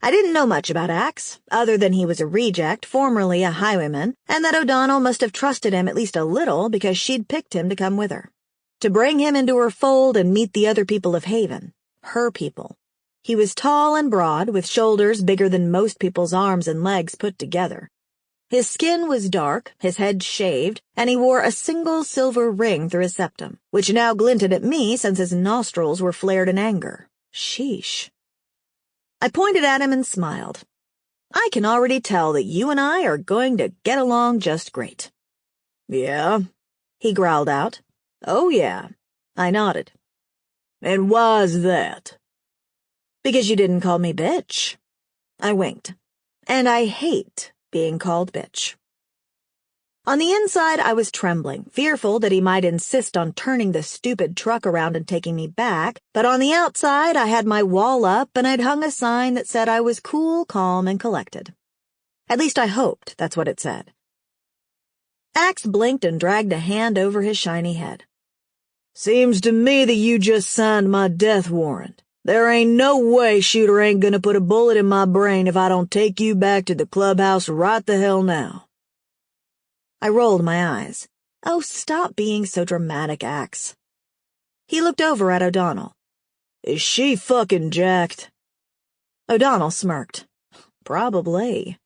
Speaker 2: I didn't know much about Axe, other than he was a reject, formerly a highwayman, and that O'Donnell must have trusted him at least a little because she'd picked him to come with her. To bring him into her fold and meet the other people of Haven. Her people. He was tall and broad, with shoulders bigger than most people's arms and legs put together. His skin was dark, his head shaved, and he wore a single silver ring through his septum, which now glinted at me since his nostrils were flared in anger. Sheesh. I pointed at him and smiled. "I can already tell that you and I are going to get along just great." "Yeah?" he growled out. "Oh, yeah." I nodded. "And why's that?" "Because you didn't call me bitch." I winked. And I hate being called bitch. On the inside, I was trembling, fearful that he might insist on turning the stupid truck around and taking me back, but on the outside, I had my wall up and I'd hung a sign that said I was cool, calm, and collected. At least I hoped that's what it said. Axe blinked and dragged a hand over his shiny head. "Seems to me that you just signed my death warrant. There ain't no way Shooter ain't gonna put a bullet in my brain if I don't take you back to the clubhouse right the hell now." I rolled my eyes. Oh, stop being so dramatic, Axe. He looked over at O'Donnell. "Is she fucking jacked?" O'Donnell smirked. "Probably."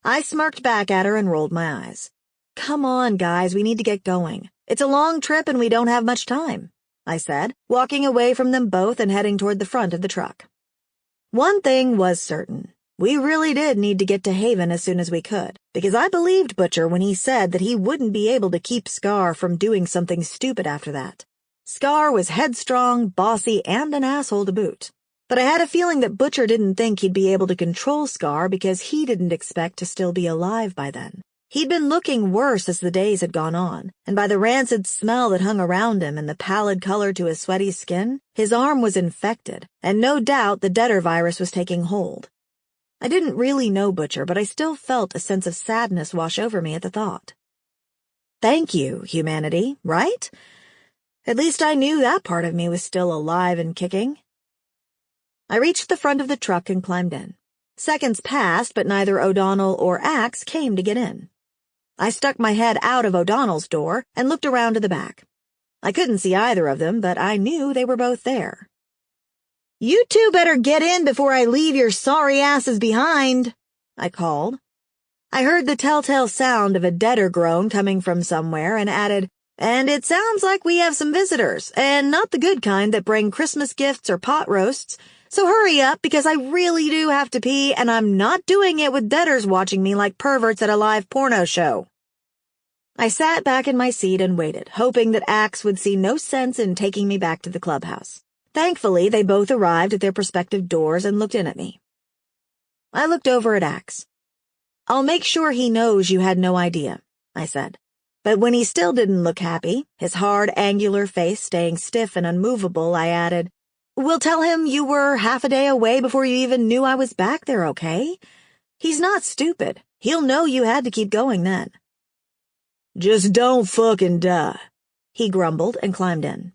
Speaker 2: I smirked back at her and rolled my eyes. Come on, guys, we need to get going. It's a long trip and we don't have much time, I said, walking away from them both and heading toward the front of the truck. One thing was certain. We really did need to get to Haven as soon as we could, because I believed Butcher when he said that he wouldn't be able to keep Scar from doing something stupid after that. Scar was headstrong, bossy, and an asshole to boot. But I had a feeling that Butcher didn't think he'd be able to control Scar because he didn't expect to still be alive by then. He'd been looking worse as the days had gone on, and by the rancid smell that hung around him and the pallid color to his sweaty skin, his arm was infected, and no doubt the Deader virus was taking hold. I didn't really know Butcher, but I still felt a sense of sadness wash over me at the thought. Thank you, humanity, right? At least I knew that part of me was still alive and kicking. I reached the front of the truck and climbed in. Seconds passed, but neither O'Donnell or Axe came to get in. I stuck my head out of O'Donnell's door and looked around to the back. I couldn't see either of them, but I knew they were both there. "You two better get in before I leave your sorry asses behind," I called. I heard the telltale sound of a Deader groan coming from somewhere and added, "And it sounds like we have some visitors, and not the good kind that bring Christmas gifts or pot roasts. So hurry up, because I really do have to pee, and I'm not doing it with Deaders watching me like perverts at a live porno show." I sat back in my seat and waited, hoping that Axe would see no sense in taking me back to the clubhouse. Thankfully, they both arrived at their prospective doors and looked in at me. I looked over at Axe. "I'll make sure he knows you had no idea," I said. But when he still didn't look happy, his hard, angular face staying stiff and unmovable, I added, "We'll tell him you were half a day away before you even knew I was back there, okay? He's not stupid. He'll know you had to keep going then."
Speaker 1: "Just don't fucking die,"
Speaker 2: he grumbled and climbed in.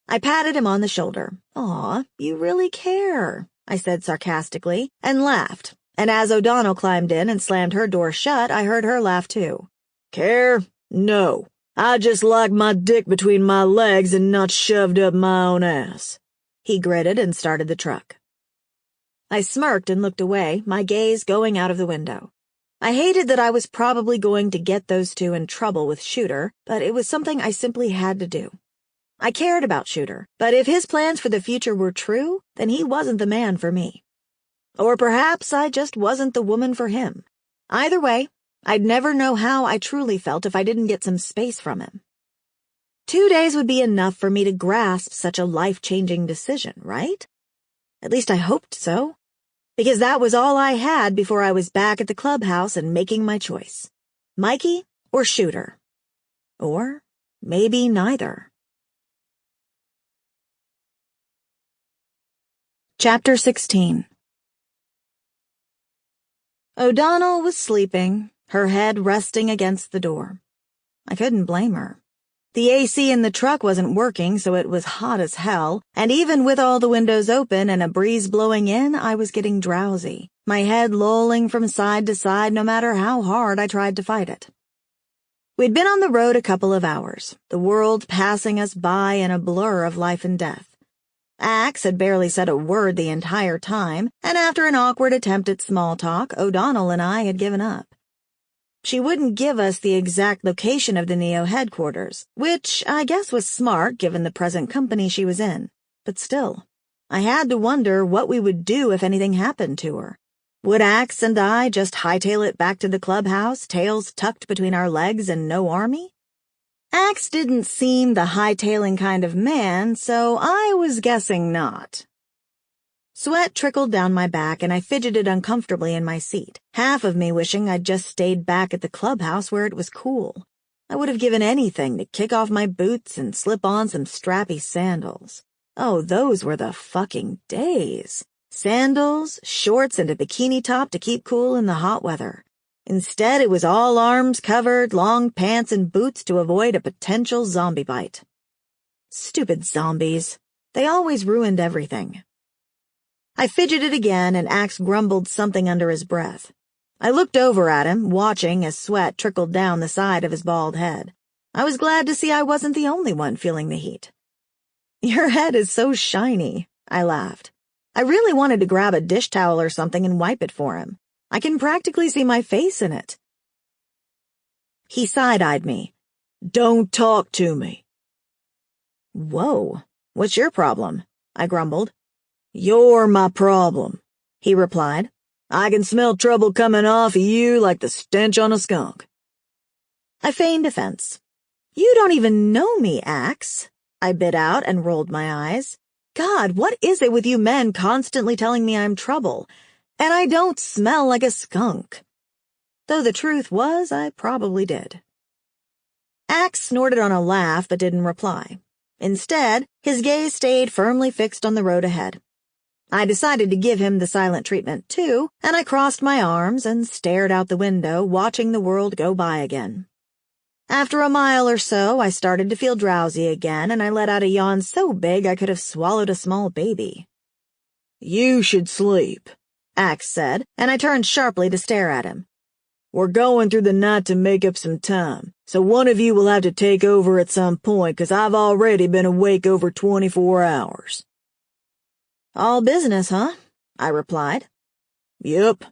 Speaker 2: I patted him on the shoulder. "Aw, you really care," I said sarcastically, and laughed. And as O'Donnell climbed in and slammed her door shut, I heard her laugh too.
Speaker 1: "Care? No. I just like my dick between my legs and not shoved up my own ass."
Speaker 2: He gritted and started the truck. I smirked and looked away, my gaze going out of the window. I hated that I was probably going to get those two in trouble with Shooter, but it was something I simply had to do. I cared about Shooter, but if his plans for the future were true, then he wasn't the man for me. Or perhaps I just wasn't the woman for him. Either way, I'd never know how I truly felt if I didn't get some space from him. 2 days would be enough for me to grasp such a life-changing decision, right? At least I hoped so, because that was all I had before I was back at the clubhouse and making my choice. Mikey or Shooter. Or maybe neither. Chapter 16. O'Donnell was sleeping, her head resting against the door. I couldn't blame her. The AC in the truck wasn't working, so it was hot as hell, and even with all the windows open and a breeze blowing in, I was getting drowsy, my head lolling from side to side no matter how hard I tried to fight it. We'd been on the road a couple of hours, the world passing us by in a blur of life and death. Axe had barely said a word the entire time, and after an awkward attempt at small talk, O'Donnell and I had given up. She wouldn't give us the exact location of the Neo headquarters, which I guess was smart given the present company she was in. But still, I had to wonder what we would do if anything happened to her. Would Axe and I just hightail it back to the clubhouse, tails tucked between our legs and no army? Axe didn't seem the hightailing kind of man, so I was guessing not. Sweat trickled down my back and I fidgeted uncomfortably in my seat, half of me wishing I'd just stayed back at the clubhouse where it was cool. I would have given anything to kick off my boots and slip on some strappy sandals. Oh, those were the fucking days. Sandals, shorts, and a bikini top to keep cool in the hot weather. Instead, it was all arms covered, long pants and boots to avoid a potential zombie bite. Stupid zombies. They always ruined everything. I fidgeted again and Axe grumbled something under his breath. I looked over at him, watching as sweat trickled down the side of his bald head. I was glad to see I wasn't the only one feeling the heat. "Your head is so shiny," I laughed. I really wanted to grab a dish towel or something and wipe it for him. I can practically see my face in it. He side-eyed me.
Speaker 1: Don't talk to me.
Speaker 2: Whoa, what's your problem? I grumbled.
Speaker 1: You're my problem, he replied. I can smell trouble coming off of you like the stench on a skunk.
Speaker 2: I feigned offense. You don't even know me, Axe, I bit out and rolled my eyes. God, what is it with you men constantly telling me I'm trouble? And I don't smell like a skunk. Though the truth was, I probably did. Axe snorted on a laugh but didn't reply. Instead, his gaze stayed firmly fixed on the road ahead. I decided to give him the silent treatment, too, and I crossed my arms and stared out the window, watching the world go by again. After a mile or so, I started to feel drowsy again, and I let out a yawn so big I could have swallowed a small baby.
Speaker 1: You should sleep,
Speaker 2: Axe said, and I turned sharply to stare at him.
Speaker 1: We're going through the night to make up some time, so one of you will have to take over at some point, 'cause I've already been awake over 24 hours.
Speaker 2: All business, huh? I replied.
Speaker 1: Yep.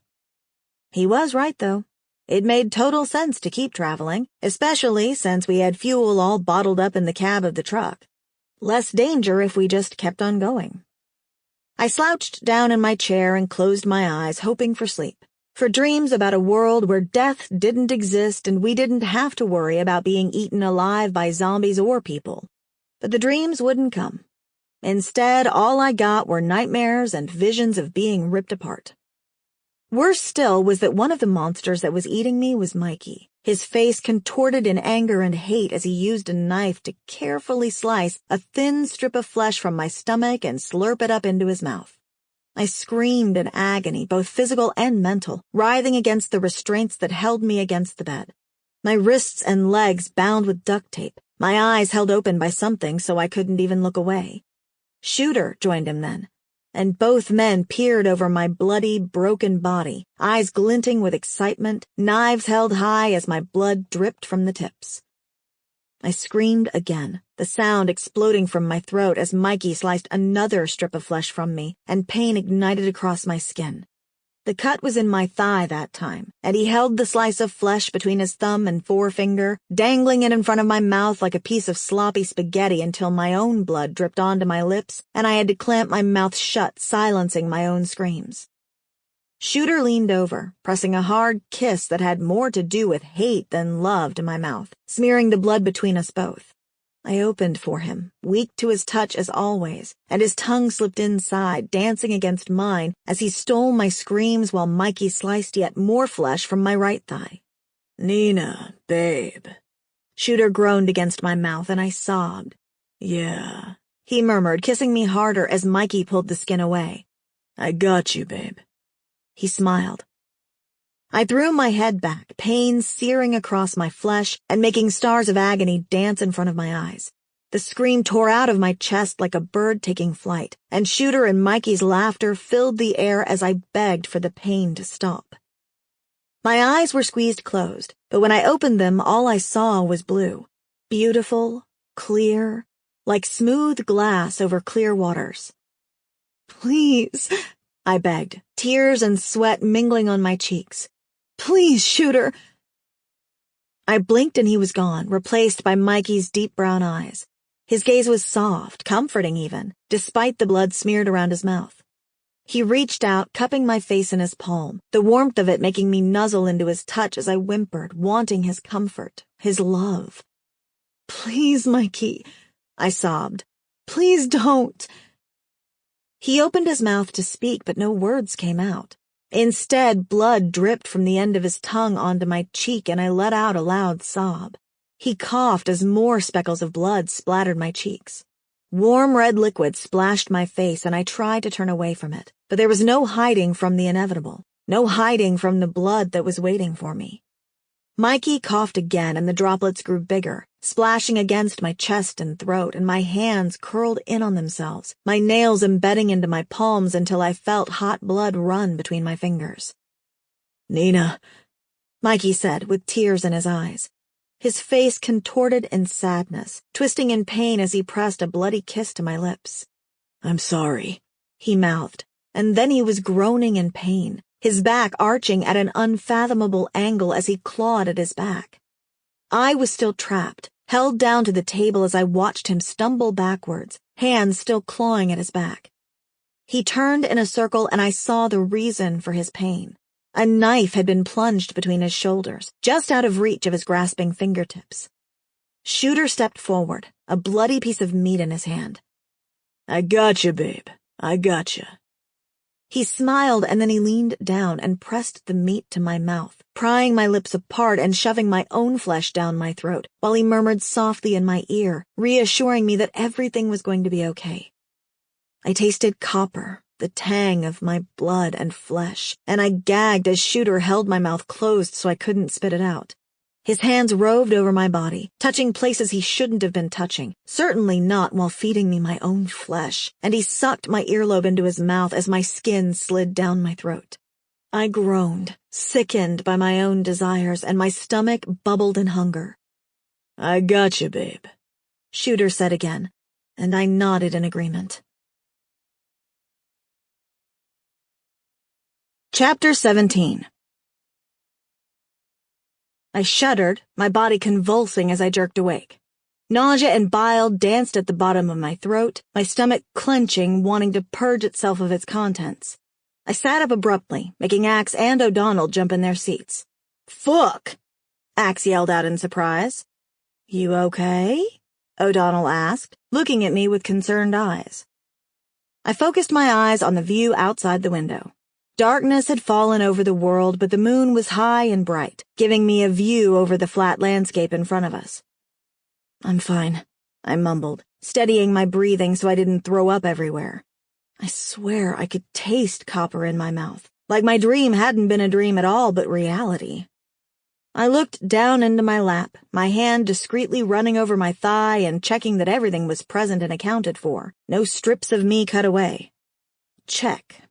Speaker 2: He was right, though. It made total sense to keep traveling, especially since we had fuel all bottled up in the cab of the truck. Less danger if we just kept on going. I slouched down in my chair and closed my eyes, hoping for sleep, for dreams about a world where death didn't exist and we didn't have to worry about being eaten alive by zombies or people. But the dreams wouldn't come. Instead, all I got were nightmares and visions of being ripped apart. Worse still was that one of the monsters that was eating me was Mikey, his face contorted in anger and hate as he used a knife to carefully slice a thin strip of flesh from my stomach and slurp it up into his mouth. I screamed in agony, both physical and mental, writhing against the restraints that held me against the bed. My wrists and legs bound with duct tape, my eyes held open by something so I couldn't even look away. Shooter joined him then, and both men peered over my bloody, broken body, eyes glinting with excitement, knives held high as my blood dripped from the tips. I screamed again, the sound exploding from my throat as Mikey sliced another strip of flesh from me, and pain ignited across my skin. The cut was in my thigh that time, and he held the slice of flesh between his thumb and forefinger, dangling it in front of my mouth like a piece of sloppy spaghetti until my own blood dripped onto my lips, and I had to clamp my mouth shut, silencing my own screams. Shooter leaned over, pressing a hard kiss that had more to do with hate than love to my mouth, smearing the blood between us both. I opened for him, weak to his touch as always, and his tongue slipped inside, dancing against mine as he stole my screams while Mikey sliced yet more flesh from my right thigh.
Speaker 1: Nina, babe.
Speaker 2: Shooter groaned against my mouth, and I sobbed.
Speaker 1: Yeah,
Speaker 2: he murmured, kissing me harder as Mikey pulled the skin away.
Speaker 1: I got you, babe.
Speaker 2: He smiled. I threw my head back, pain searing across my flesh and making stars of agony dance in front of my eyes. The scream tore out of my chest like a bird taking flight, and Shooter and Mikey's laughter filled the air as I begged for the pain to stop. My eyes were squeezed closed, but when I opened them, all I saw was blue. Beautiful, clear, like smooth glass over clear waters. Please, I begged, tears and sweat mingling on my cheeks. Please, Shooter. I blinked and he was gone, replaced by Mikey's deep brown eyes. His gaze was soft, comforting even, despite the blood smeared around his mouth. He reached out, cupping my face in his palm, the warmth of it making me nuzzle into his touch as I whimpered, wanting his comfort, his love. Please, Mikey, I sobbed. Please don't. He opened his mouth to speak, but no words came out. Instead, blood dripped from the end of his tongue onto my cheek, and I let out a loud sob. He coughed as more speckles of blood splattered my cheeks. Warm red liquid splashed my face, and I tried to turn away from it, but there was no hiding from the inevitable, no hiding from the blood that was waiting for me. Mikey coughed again, and the droplets grew bigger, splashing against my chest and throat, and my hands curled in on themselves, my nails embedding into my palms until I felt hot blood run between my fingers.
Speaker 1: Nina,
Speaker 2: Mikey said, with tears in his eyes. His face contorted in sadness, twisting in pain as he pressed a bloody kiss to my lips.
Speaker 1: I'm sorry,
Speaker 2: he mouthed, and then he was groaning in pain, his back arching at an unfathomable angle as he clawed at his back. I was still trapped, held down to the table as I watched him stumble backwards, hands still clawing at his back. He turned in a circle and I saw the reason for his pain. A knife had been plunged between his shoulders, just out of reach of his grasping fingertips. Shooter stepped forward, a bloody piece of meat in his hand.
Speaker 1: I gotcha, babe. I gotcha.
Speaker 2: He smiled and then he leaned down and pressed the meat to my mouth, prying my lips apart and shoving my own flesh down my throat, while he murmured softly in my ear, reassuring me that everything was going to be okay. I tasted copper, the tang of my blood and flesh, and I gagged as Shooter held my mouth closed so I couldn't spit it out. His hands roved over my body, touching places he shouldn't have been touching, certainly not while feeding me my own flesh, and he sucked my earlobe into his mouth as my skin slid down my throat. I groaned, sickened by my own desires, and my stomach bubbled in hunger.
Speaker 1: I gotcha, babe,
Speaker 2: Shooter said again, and I nodded in agreement. Chapter 17. I shuddered, my body convulsing as I jerked awake. Nausea and bile danced at the bottom of my throat, my stomach clenching, wanting to purge itself of its contents. I sat up abruptly, making Axe and O'Donnell jump in their seats. "Fuck!" Axe yelled out in surprise. "You okay?" O'Donnell asked, looking at me with concerned eyes. I focused my eyes on the view outside the window. Darkness had fallen over the world, but the moon was high and bright, giving me a view over the flat landscape in front of us. "I'm fine," I mumbled, steadying my breathing so I didn't throw up everywhere. I swear I could taste copper in my mouth, like my dream hadn't been a dream at all but reality. I looked down into my lap, my hand discreetly running over my thigh and checking that everything was present and accounted for, no strips of me cut away. Check.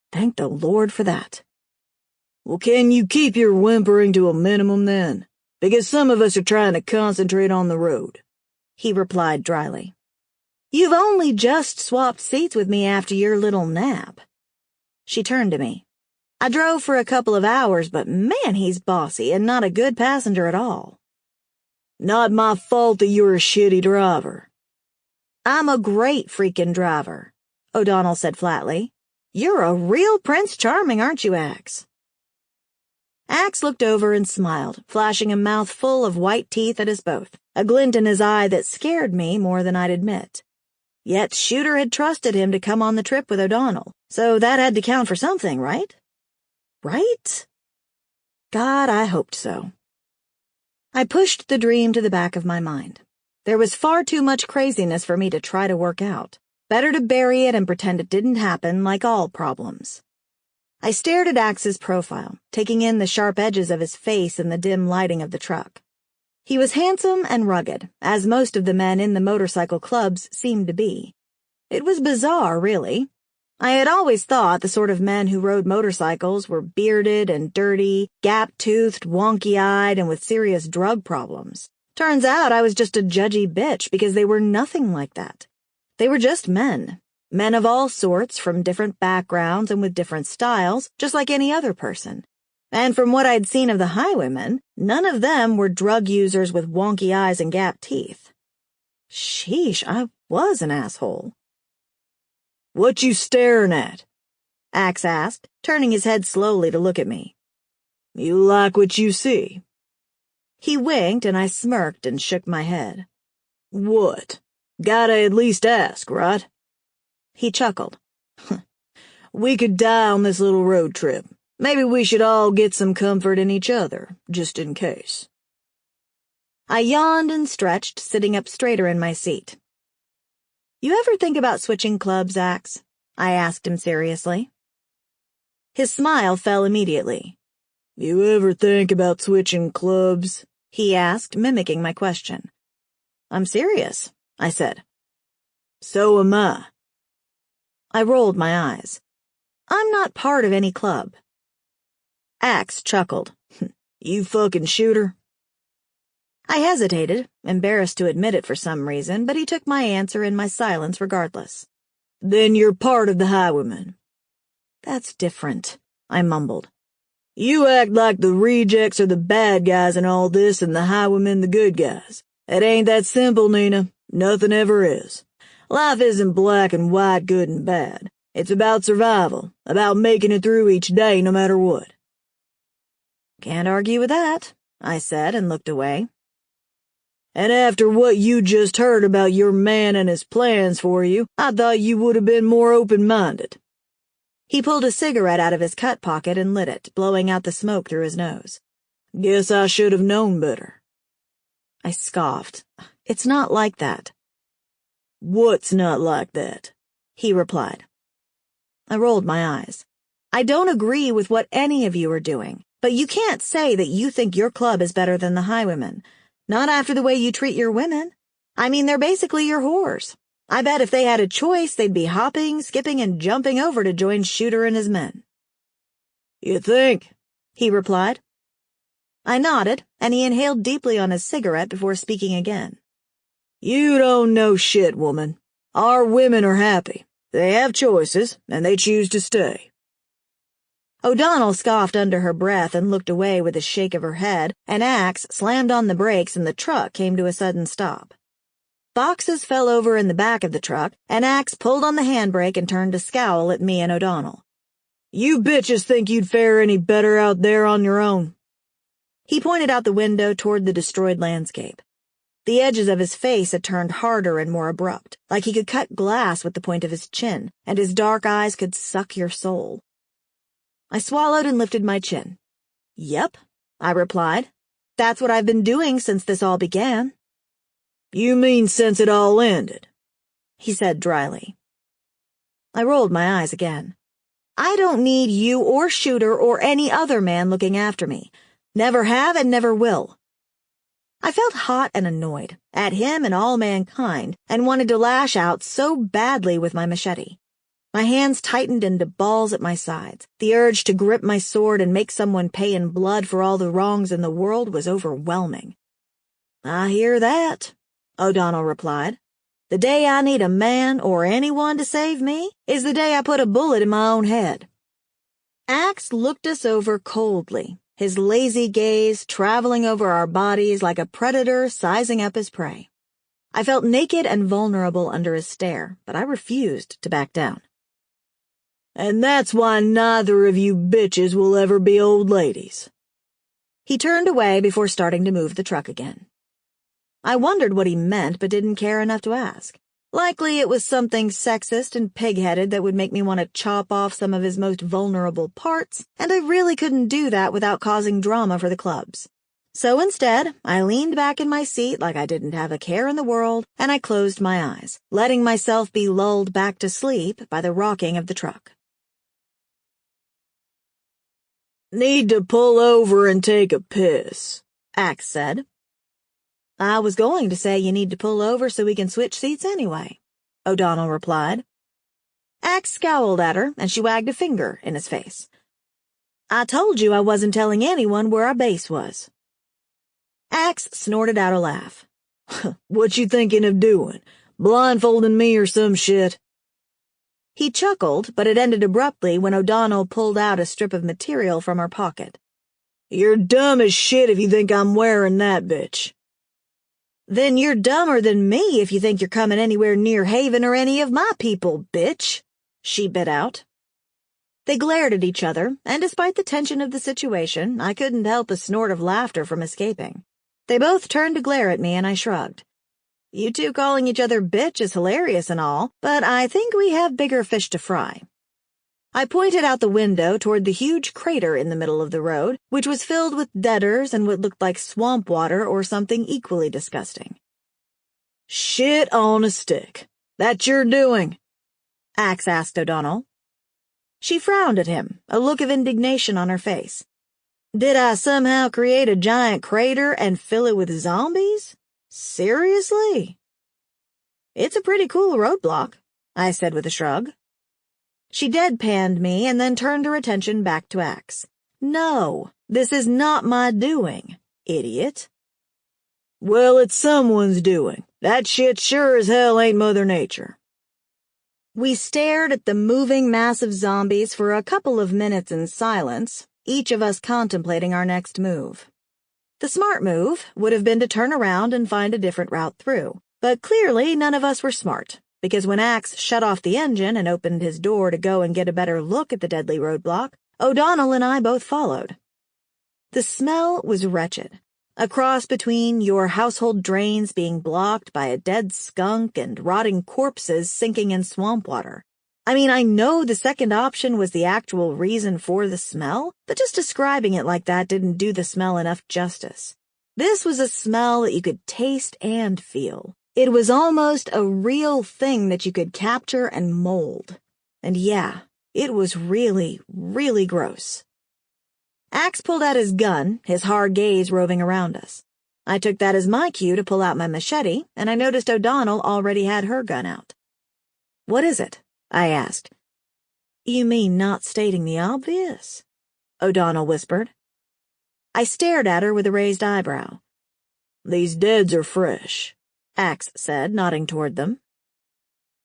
Speaker 2: Thank the Lord for that.
Speaker 1: "Well, can you keep your whimpering to a minimum then? Because some of us are trying to concentrate on the road,"
Speaker 2: he replied dryly. "You've only just swapped seats with me after your little nap." She turned to me. "I drove for a couple of hours, but man, he's bossy and not a good passenger at all."
Speaker 1: "Not my fault that you're a shitty driver."
Speaker 2: "I'm a great freaking driver," O'Donnell said flatly. "You're a real Prince Charming, aren't you, Axe?" Axe looked over and smiled, flashing a mouthful of white teeth at us both, a glint in his eye that scared me more than I'd admit. Yet Shooter had trusted him to come on the trip with O'Donnell, so that had to count for something, right? Right? God, I hoped so. I pushed the dream to the back of my mind. There was far too much craziness for me to try to work out. Better to bury it and pretend it didn't happen, like all problems. I stared at Axe's profile, taking in the sharp edges of his face in the dim lighting of the truck. He was handsome and rugged, as most of the men in the motorcycle clubs seemed to be. It was bizarre, really. I had always thought the sort of men who rode motorcycles were bearded and dirty, gap-toothed, wonky-eyed, and with serious drug problems. Turns out I was just a judgy bitch because they were nothing like that. They were just men. Men of all sorts, from different backgrounds and with different styles, just like any other person. And from what I'd seen of the highwaymen, none of them were drug users with wonky eyes and gap teeth. Sheesh, I was an asshole.
Speaker 1: "What you staring at?"
Speaker 2: Axe asked, turning his head slowly to look at me.
Speaker 1: "You like what you see?"
Speaker 2: He winked and I smirked and shook my head.
Speaker 1: "What? Gotta at least ask, right?"
Speaker 2: He chuckled.
Speaker 1: "We could die on this little road trip. Maybe we should all get some comfort in each other, just in case."
Speaker 2: I yawned and stretched, sitting up straighter in my seat. "You ever think about switching clubs, Axe?" I asked him seriously. His smile fell immediately.
Speaker 1: "You ever think about switching clubs?"
Speaker 2: he asked, mimicking my question. "I'm serious," I said.
Speaker 1: "So am I."
Speaker 2: I rolled my eyes. "I'm not part of any club." Axe chuckled.
Speaker 1: "You fucking shooter?"
Speaker 2: I hesitated, embarrassed to admit it for some reason, but he took my answer in my silence regardless.
Speaker 1: "Then you're part of the highwaymen."
Speaker 2: "That's different," I mumbled.
Speaker 1: You act like the rejects are the bad guys in all this and the highwaymen the good guys. It ain't that simple, Nina. Nothing ever is. Life isn't black and white, good and bad. It's about survival, about making it through each day no matter what.
Speaker 2: Can't argue with that, I said and looked away.
Speaker 1: And after what you just heard about your man and his plans for you, I thought you would have been more open-minded.
Speaker 2: He pulled a cigarette out of his cut pocket and lit it, blowing out the smoke through his nose.
Speaker 1: Guess I should have known better.
Speaker 2: I scoffed. It's not like that.
Speaker 1: What's not like that?
Speaker 2: He replied. I rolled my eyes. I don't agree with what any of you are doing, but you can't say that you think your club is better than the highwaymen. Not after the way you treat your women. I mean, they're basically your whores. I bet if they had a choice, they'd be hopping, skipping, and jumping over to join Shooter and his men.
Speaker 1: You think?
Speaker 2: He replied. I nodded, and he inhaled deeply on his cigarette before speaking again.
Speaker 1: You don't know shit, woman. Our women are happy. They have choices, and they choose to stay.
Speaker 2: O'Donnell scoffed under her breath and looked away with a shake of her head, and Axe slammed on the brakes and the truck came to a sudden stop. Boxes fell over in the back of the truck, and Axe pulled on the handbrake and turned to scowl at me and O'Donnell.
Speaker 1: You bitches think you'd fare any better out there on your own?
Speaker 2: He pointed out the window toward the destroyed landscape. The edges of his face had turned harder and more abrupt, like he could cut glass with the point of his chin, and his dark eyes could suck your soul. I swallowed and lifted my chin. Yep, I replied. That's what I've been doing since this all began.
Speaker 1: You mean since it all ended?
Speaker 2: He said dryly. I rolled my eyes again. I don't need you or Shooter or any other man looking after me. Never have and never will. I felt hot and annoyed, at him and all mankind, and wanted to lash out so badly with my machete. My hands tightened into balls at my sides. The urge to grip my sword and make someone pay in blood for all the wrongs in the world was overwhelming. I hear that, O'Donnell replied. The day I need a man or anyone to save me is the day I put a bullet in my own head. Axe looked us over coldly, his lazy gaze traveling over our bodies like a predator sizing up his prey. I felt naked and vulnerable under his stare, but I refused to back down.
Speaker 1: And that's why neither of you bitches will ever be old ladies.
Speaker 2: He turned away before starting to move the truck again. I wondered what he meant, but didn't care enough to ask. Likely it was something sexist and pig-headed that would make me want to chop off some of his most vulnerable parts, and I really couldn't do that without causing drama for the clubs. So instead, I leaned back in my seat like I didn't have a care in the world, and I closed my eyes, letting myself be lulled back to sleep by the rocking of the truck.
Speaker 1: Need to pull over and take a piss,
Speaker 2: Axe said. I was going to say you need to pull over so we can switch seats anyway, O'Donnell replied. Axe scowled at her, and she wagged a finger in his face. I told you I wasn't telling anyone where our base was. Axe snorted out a laugh.
Speaker 1: What you thinking of doing? Blindfolding me or some shit?
Speaker 2: He chuckled, but it ended abruptly when O'Donnell pulled out a strip of material from her pocket.
Speaker 1: You're dumb as shit if you think I'm wearing that bitch.
Speaker 2: Then you're dumber than me if you think you're coming anywhere near Haven or any of my people, bitch, she bit out. They glared at each other, and despite the tension of the situation, I couldn't help a snort of laughter from escaping. They both turned to glare at me, and I shrugged. You two calling each other bitch is hilarious and all, but I think we have bigger fish to fry. I pointed out the window toward the huge crater in the middle of the road, which was filled with deaders and what looked like swamp water or something equally disgusting.
Speaker 1: Shit on a stick. That you're doing?
Speaker 2: Axe asked O'Donnell. She frowned at him, a look of indignation on her face. Did I somehow create a giant crater and fill it with zombies? Seriously? It's a pretty cool roadblock, I said with a shrug. She deadpanned me and then turned her attention back to Axe. No, this is not my doing, idiot.
Speaker 1: Well, it's someone's doing. That shit sure as hell ain't Mother Nature.
Speaker 2: We stared at the moving mass of zombies for a couple of minutes in silence, each of us contemplating our next move. The smart move would have been to turn around and find a different route through, but clearly none of us were smart, because when Axe shut off the engine and opened his door to go and get a better look at the deadly roadblock, O'Donnell and I both followed. The smell was wretched, a cross between your household drains being blocked by a dead skunk and rotting corpses sinking in swamp water. I mean, I know the second option was the actual reason for the smell, but just describing it like that didn't do the smell enough justice. This was a smell that you could taste and feel. It was almost a real thing that you could capture and mold. And yeah, it was really, really gross. Axe pulled out his gun, his hard gaze roving around us. I took that as my cue to pull out my machete, and I noticed O'Donnell already had her gun out. "What is it?" I asked. "You mean not stating the obvious?" O'Donnell whispered. I stared at her with a raised eyebrow.
Speaker 1: "These deads are fresh,"
Speaker 2: Axe said, nodding toward them.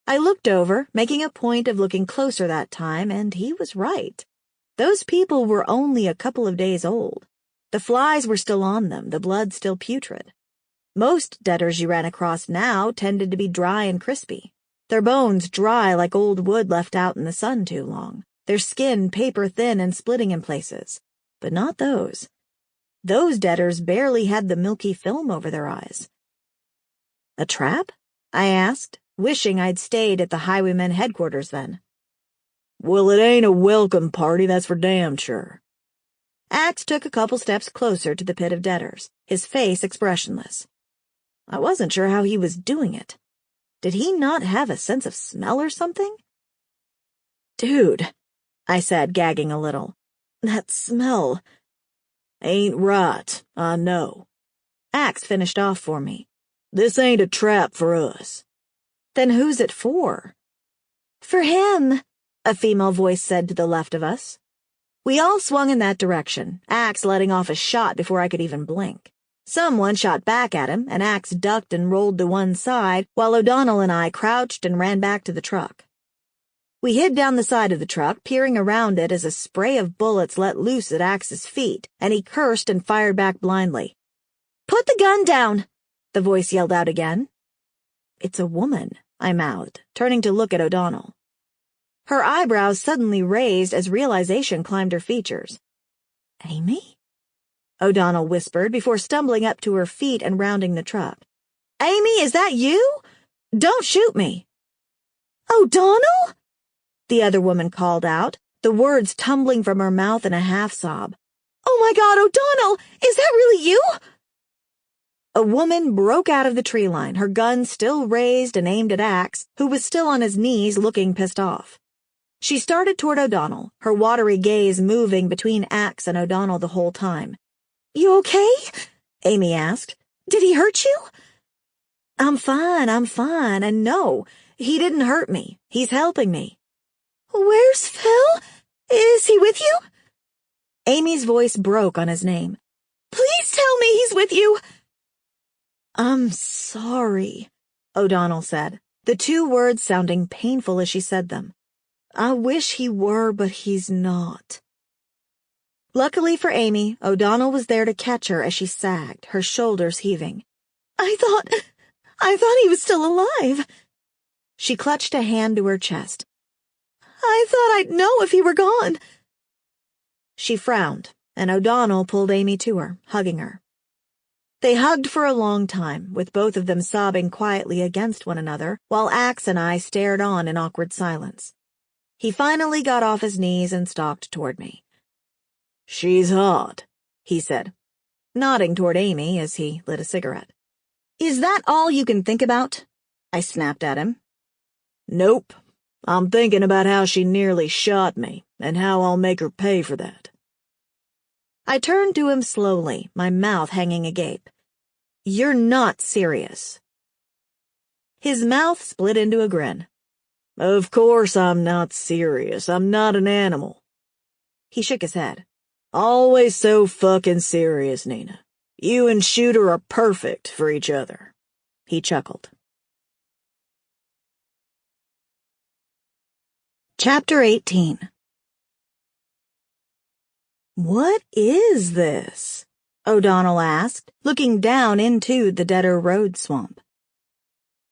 Speaker 2: I looked over, making a point of looking closer that time, and he was right. Those people were only a couple of days old. The flies were still on them, the blood still putrid. Most deaders you ran across now tended to be dry and crispy. Their bones dry like old wood left out in the sun too long, their skin paper-thin and splitting in places. But not those. Those deaders barely had the milky film over their eyes. "A trap?" I asked, wishing I'd stayed at the Highwaymen headquarters then.
Speaker 1: "Well, it ain't a welcome party, that's for damn sure."
Speaker 2: Axe took a couple steps closer to the pit of deaders, his face expressionless. I wasn't sure how he was doing it. Did he not have a sense of smell or something? "Dude," I said, gagging a little, "that smell."
Speaker 1: "Ain't right, I know."
Speaker 2: Axe finished off for me.
Speaker 1: "This ain't a trap for us."
Speaker 2: "Then who's it for?" "For him," a female voice said to the left of us. We all swung in that direction, Axe letting off a shot before I could even blink. Someone shot back at him, and Axe ducked and rolled to one side, while O'Donnell and I crouched and ran back to the truck. We hid down the side of the truck, peering around it as a spray of bullets let loose at Axe's feet, and he cursed and fired back blindly. "Put the gun down!" the voice yelled out again. "It's a woman," I mouthed, turning to look at O'Donnell. Her eyebrows suddenly raised as realization climbed her features. "Amy?" O'Donnell whispered before stumbling up to her feet and rounding the truck. "Amy, is that you? Don't shoot me." "O'Donnell?" the other woman called out, the words tumbling from her mouth in a half-sob. "Oh my God, O'Donnell! Is that really you?" A woman broke out of the tree line, her gun still raised and aimed at Axe, who was still on his knees looking pissed off. She started toward O'Donnell, her watery gaze moving between Axe and O'Donnell the whole time. "You okay?" Amy asked. "Did he hurt you?" I'm fine, and no, he didn't hurt me. He's helping me." "Where's Phil? Is he with you?" Amy's voice broke on his name. "Please tell me he's with you." "I'm sorry," O'Donnell said, the two words sounding painful as she said them. "I wish he were, but he's not." Luckily for Amy, O'Donnell was there to catch her as she sagged, her shoulders heaving. I thought he was still alive." She clutched a hand to her chest. "I thought I'd know if he were gone." She frowned, and O'Donnell pulled Amy to her, hugging her. They hugged for a long time, with both of them sobbing quietly against one another, while Axe and I stared on in awkward silence. He finally got off his knees and stalked toward me.
Speaker 1: "She's hot,"
Speaker 2: he said, nodding toward Amy as he lit a cigarette. "Is that all you can think about?" I snapped at him.
Speaker 1: "Nope. I'm thinking about how she nearly shot me, and how I'll make her pay for that."
Speaker 2: I turned to him slowly, my mouth hanging agape. "You're not serious." His mouth split into a grin.
Speaker 1: "Of course I'm not serious. I'm not an animal."
Speaker 2: He shook his head.
Speaker 1: "Always so fucking serious, Nina. You and Shooter are perfect for each other."
Speaker 2: He chuckled. Chapter 18 What is this? O'Donnell asked, looking down into the Deader Road swamp.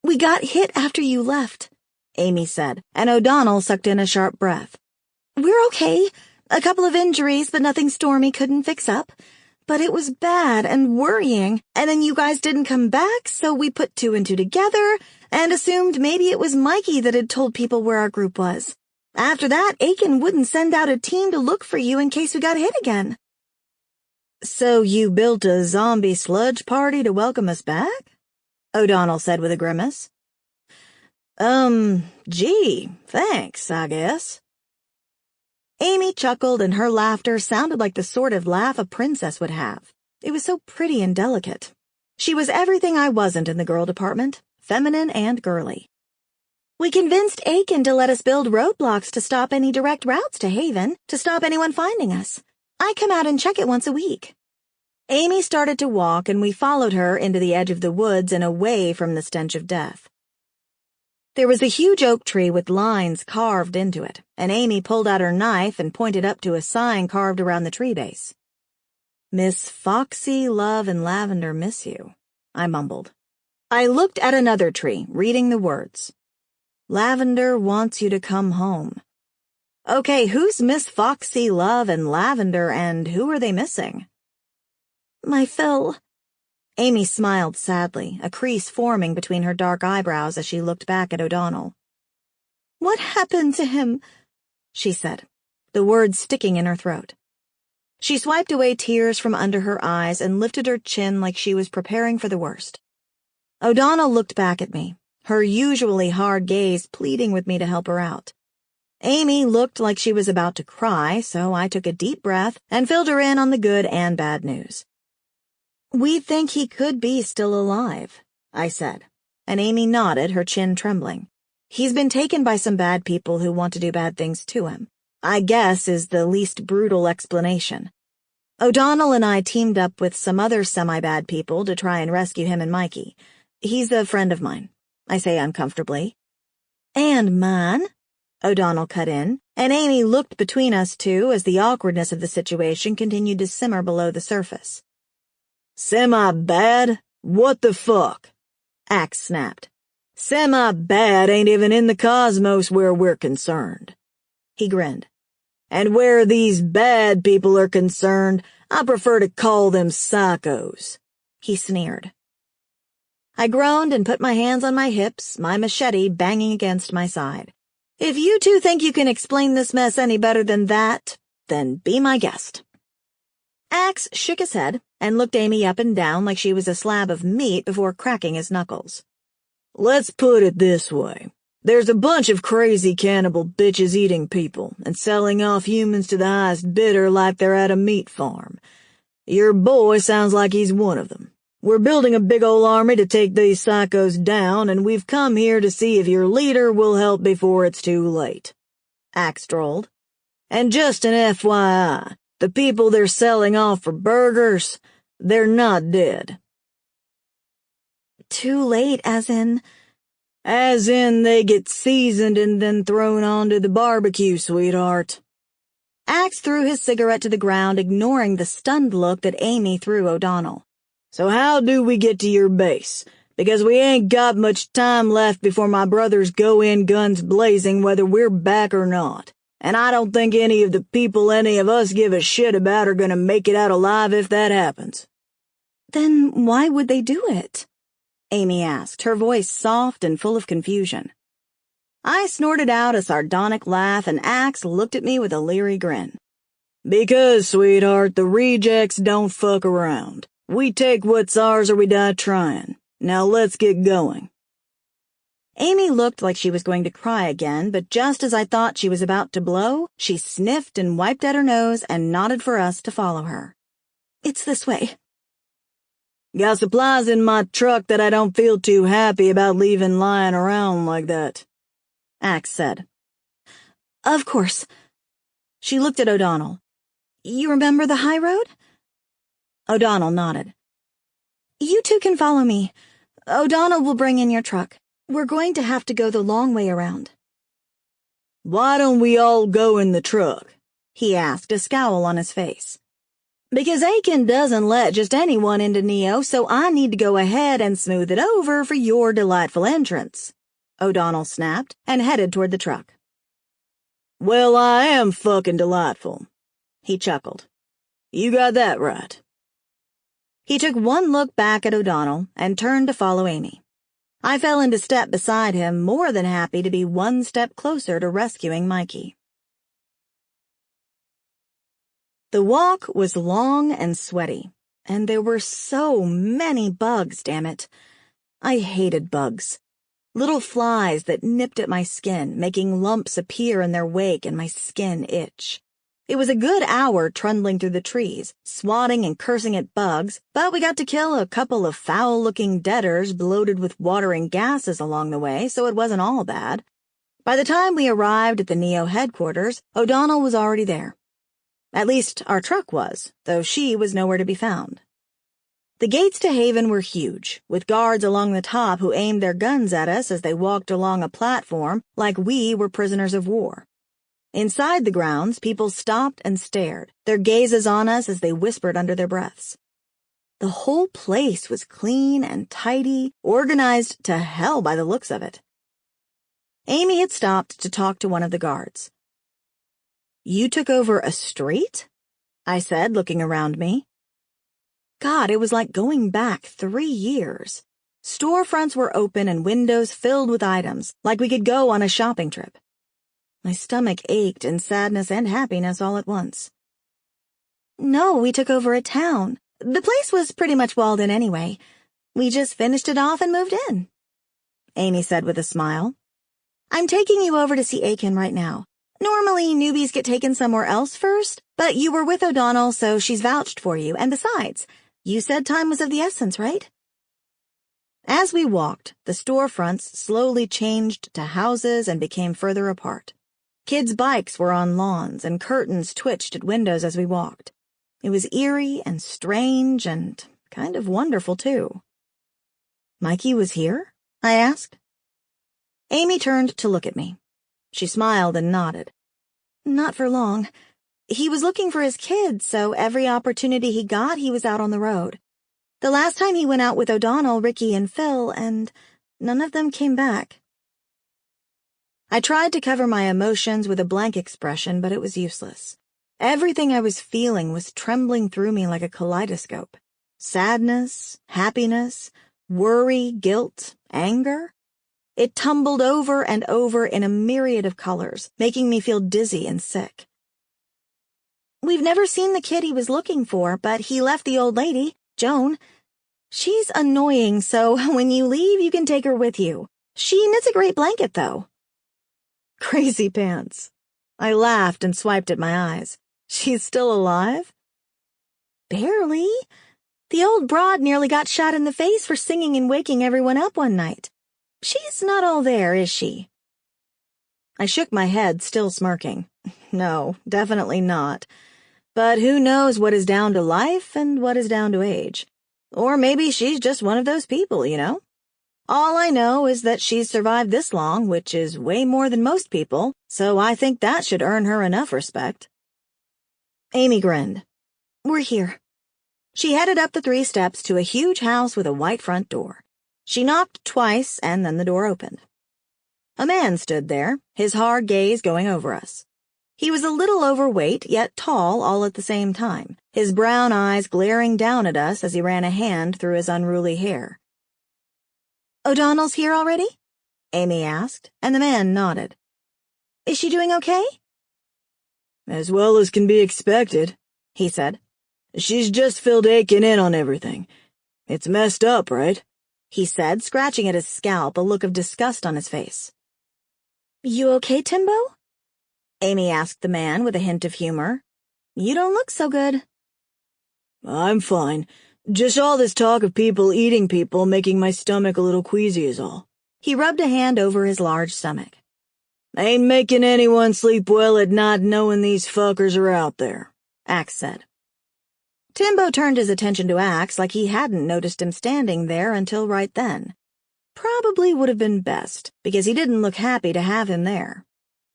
Speaker 2: We got hit after you left, Amy said, and O'Donnell sucked in a sharp breath. We're okay. A couple of injuries, but nothing Stormy couldn't fix up. But it was bad and worrying, and then you guys didn't come back, so we put two and two together and assumed maybe it was Mikey that had told people where our group was. After that, Aiken wouldn't send out a team to look for you in case we got hit again.
Speaker 3: So you built a zombie sludge party to welcome us back? O'Donnell said with a grimace. Gee, thanks, I guess.
Speaker 2: Amy chuckled, and her laughter sounded like the sort of laugh a princess would have. It was so pretty and delicate. She was everything I wasn't in the girl department, feminine and girly. We convinced Aiken to let us build roadblocks to stop any direct routes to Haven, to stop anyone finding us. I come out and check it once a week. Amy started to walk, and we followed her into the edge of the woods and away from the stench of death. There was a huge oak tree with lines carved into it, and Amy pulled out her knife and pointed up to a sign carved around the tree base. Miss Foxy, Love, and Lavender miss you, I mumbled. I looked at another tree, reading the words. Lavender wants you to come home. Okay, who's Miss Foxy, Love, and Lavender, and who are they missing? My Phil. Amy smiled sadly, a crease forming between her dark eyebrows as she looked back at O'Donnell. What happened to him? She said, the words sticking in her throat. She swiped away tears from under her eyes and lifted her chin like she was preparing for the worst. O'Donnell looked back at me, her usually hard gaze pleading with me to help her out. Amy looked like she was about to cry, so I took a deep breath and filled her in on the good and bad news. We think he could be still alive, I said, and Amy nodded, her chin trembling. He's been taken by some bad people who want to do bad things to him, I guess is the least brutal explanation. O'Donnell and I teamed up with some other semi-bad people to try and rescue him and Mikey. He's a friend of mine, I say uncomfortably. And mine, O'Donnell cut in, and Amy looked between us two as the awkwardness of the situation continued to simmer below the surface. Semi-bad? What the fuck? Axe snapped. Semi-bad ain't even in the cosmos where we're concerned. He grinned. And where these bad people are concerned, I prefer to call them psychos. He sneered. I groaned and put my hands on my hips, my machete banging against my side. If you two think you can explain this mess any better than that, then be my guest. Axe shook his head and looked Amy up and down like she was a slab of meat before cracking his knuckles. Let's put it this way. There's a bunch of crazy cannibal bitches eating people and selling off humans to the highest bidder like they're at a meat farm. Your boy sounds like he's one of them. We're building a big ol' army to take these psychos down, and we've come here to see if your leader will help before it's too late. Axe drawled. And just an FYI, the people they're selling off for burgers, they're not dead. Too late, as in? As in they get seasoned and then thrown onto the barbecue, sweetheart. Axe threw his cigarette to the ground, ignoring the stunned look that Amy threw O'Donnell. So how do we get to your base? Because we ain't got much time left before my brothers go in guns blazing whether we're back or not. And I don't think any of the people any of us give a shit about are gonna make it out alive if that happens. Then why would they do it? Amy asked, her voice soft and full of confusion. I snorted out a sardonic laugh, and Axe looked at me with a leery grin. Because, sweetheart, the rejects don't fuck around. We take what's ours or we die trying. Now let's get going. Amy looked like she was going to cry again, but just as I thought she was about to blow, she sniffed and wiped at her nose and nodded for us to follow her. It's this way. Got supplies in my truck that I don't feel too happy about leaving lying around like that, Axe said. Of course. She looked at O'Donnell. You remember the high road? O'Donnell nodded. You two can follow me. O'Donnell will bring in your truck. We're going to have to go the long way around. Why don't we all go in the truck? he asked, a scowl on his face. Because Aiken doesn't let just anyone into Neo, so I need to go ahead and smooth it over for your delightful entrance, O'Donnell snapped and headed toward the truck.
Speaker 1: Well, I am fucking delightful,
Speaker 2: he chuckled.
Speaker 1: You got that right.
Speaker 2: He took one look back at O'Donnell and turned to follow Amy. I fell into step beside him, more than happy to be one step closer to rescuing Mikey. The walk was long and sweaty, and there were so many bugs, damn it. I hated bugs. Little flies that nipped at my skin, making lumps appear in their wake and my skin itch. It was a good hour trundling through the trees, swatting and cursing at bugs, but we got to kill a couple of foul-looking deaders bloated with watering gases along the way, so it wasn't all bad. By the time we arrived at the Neo headquarters, O'Donnell was already there. At least our truck was, though she was nowhere to be found. The gates to Haven were huge, with guards along the top who aimed their guns at us as they walked along a platform like we were prisoners of war. Inside the grounds, people stopped and stared, their gazes on us as they whispered under their breaths. The whole place was clean and tidy, organized to hell by the looks of it. Amy had stopped to talk to one of the guards. You took over a street? I said, looking around me. God, it was like going back 3 years. Storefronts were open and windows filled with items, like we could go on a shopping trip. My stomach ached in sadness and happiness all at once. No, we took over a town. The place was pretty much walled in anyway. We just finished it off and moved in, Amy said with a smile. I'm taking you over to see Aiken right now. Normally, newbies get taken somewhere else first, but you were with O'Donnell, so she's vouched for you, and besides, you said time was of the essence, right? As we walked, the storefronts slowly changed to houses and became further apart. Kids' bikes were on lawns, and curtains twitched at windows as we walked. It was eerie and strange and kind of wonderful, too. Mikey was here? I asked. Amy turned to look at me. She smiled and nodded. Not for long. He was looking for his kids, so every opportunity he got, he was out on the road. The last time he went out with O'Donnell, Ricky, and Phil, and none of them came back. I tried to cover my emotions with a blank expression, but it was useless. Everything I was feeling was trembling through me like a kaleidoscope. Sadness, happiness, worry, guilt, anger. It tumbled over and over in a myriad of colors, making me feel dizzy and sick. We've never seen the kid he was looking for, but he left the old lady, Joan. She's annoying, so when you leave, you can take her with you. She knits a great blanket, though. Crazy pants. I laughed and swiped at my eyes. She's still alive? Barely. The old broad nearly got shot in the face for singing and waking everyone up one night. She's not all there, is she? I shook my head, still smirking. No, definitely not. But who knows what is down to life and what is down to age. Or maybe she's just one of those people, you know? All I know is that she's survived this long, which is way more than most people, so I think that should earn her enough respect. Amy grinned. We're here. She headed up the 3 steps to a huge house with a white front door. She knocked twice, and then the door opened. A man stood there, his hard gaze going over us. He was a little overweight, yet tall all at the same time, his brown eyes glaring down at us as he ran a hand through his unruly hair. O'Donnell's here already? Amy asked, and the man nodded. Is she doing okay?
Speaker 1: As well as can be expected, he said. She's just filled Aiken in on everything. It's messed up, right? He said, scratching at his scalp, a look of disgust on his face. You okay, Timbo? Amy asked the man with a hint of humor. You don't look so good. I'm fine. Just all this talk of people eating people making my stomach a little queasy is all.
Speaker 2: He rubbed a hand over his large stomach.
Speaker 1: Ain't making anyone sleep well at not knowing these fuckers are out there,
Speaker 2: Axe said. Timbo turned his attention to Axe like he hadn't noticed him standing there until right then. Probably would have been best, because he didn't look happy to have him there.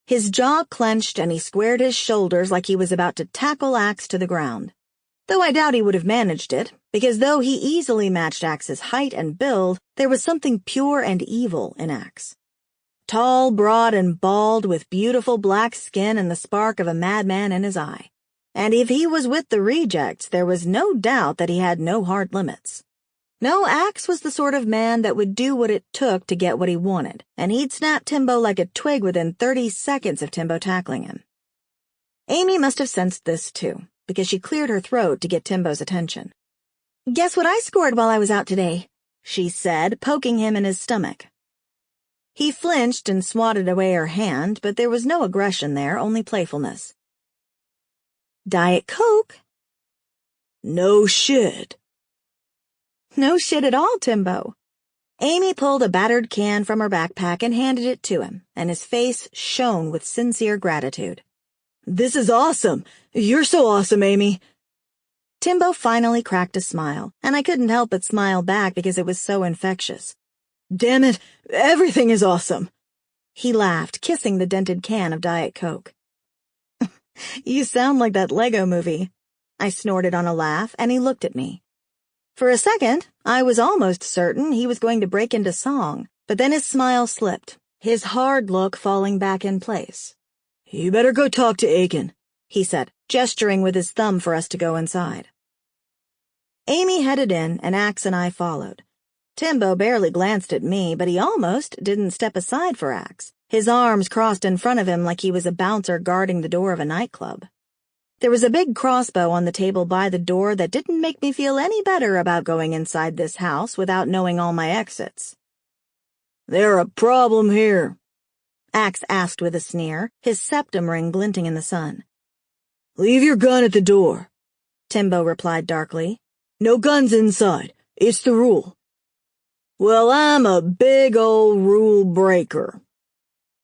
Speaker 2: His jaw clenched and he squared his shoulders like he was about to tackle Axe to the ground. Though I doubt he would have managed it, because though he easily matched Axe's height and build, there was something pure and evil in Axe. Tall, broad, and bald, with beautiful black skin and the spark of a madman in his eye. And if he was with the rejects, there was no doubt that he had no hard limits. No, Axe was the sort of man that would do what it took to get what he wanted, and he'd snap Timbo like a twig within 30 seconds of Timbo tackling him. Amy must have sensed this too, because she cleared her throat to get Timbo's attention. "Guess what I scored while I was out today?" she said, poking him in his stomach. He flinched and swatted away her hand, but there was no aggression there, only playfulness. "Diet Coke."
Speaker 1: "No shit."
Speaker 2: "No shit at all, Timbo." Amy pulled a battered can from her backpack and handed it to him, and his face shone with sincere gratitude.
Speaker 1: "This is awesome. You're so awesome, Amy."
Speaker 2: Timbo finally cracked a smile, and I couldn't help but smile back because it was so infectious.
Speaker 1: "Damn it, everything is awesome."
Speaker 2: He laughed, kissing the dented can of Diet Coke. "You sound like that Lego movie." I snorted on a laugh, and he looked at me. For a second, I was almost certain he was going to break into song, but then his smile slipped, his hard look falling back in place.
Speaker 1: "You better go talk to Aiken,"
Speaker 2: he said, gesturing with his thumb for us to go inside. Amy headed in, and Axe and I followed. Timbo barely glanced at me, but he almost didn't step aside for Axe, his arms crossed in front of him like he was a bouncer guarding the door of a nightclub. There was a big crossbow on the table by the door that didn't make me feel any better about going inside this house without knowing all my exits.
Speaker 1: "There a problem here?"
Speaker 2: Axe asked with a sneer, his septum ring glinting in the sun.
Speaker 1: "Leave your gun at the door,"
Speaker 2: Timbo replied darkly.
Speaker 1: "No guns inside. It's the rule." "Well, I'm a big old rule breaker."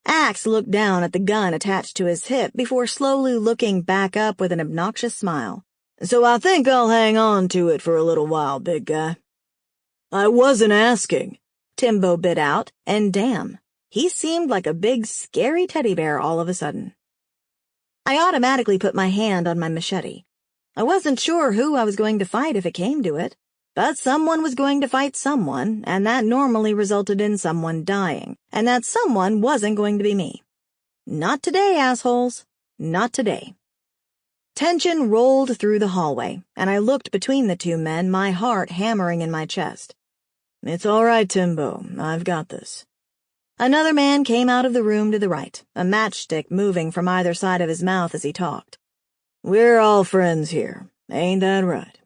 Speaker 2: Axe looked down at the gun attached to his hip before slowly looking back up with an obnoxious smile.
Speaker 1: "So I think I'll hang on to it for a little while, big guy." "I wasn't asking,"
Speaker 2: Timbo bit out, and damn, he seemed like a big, scary teddy bear all of a sudden. I automatically put my hand on my machete. I wasn't sure who I was going to fight if it came to it. But someone was going to fight someone, and that normally resulted in someone dying, and that someone wasn't going to be me. Not today, assholes. Not today. Tension rolled through the hallway, and I looked between the two men, my heart hammering in my chest.
Speaker 1: "It's all right, Timbo. I've got this."
Speaker 2: Another man came out of the room to the right, a matchstick moving from either side of his mouth as he talked.
Speaker 1: "We're all friends here. Ain't that right?"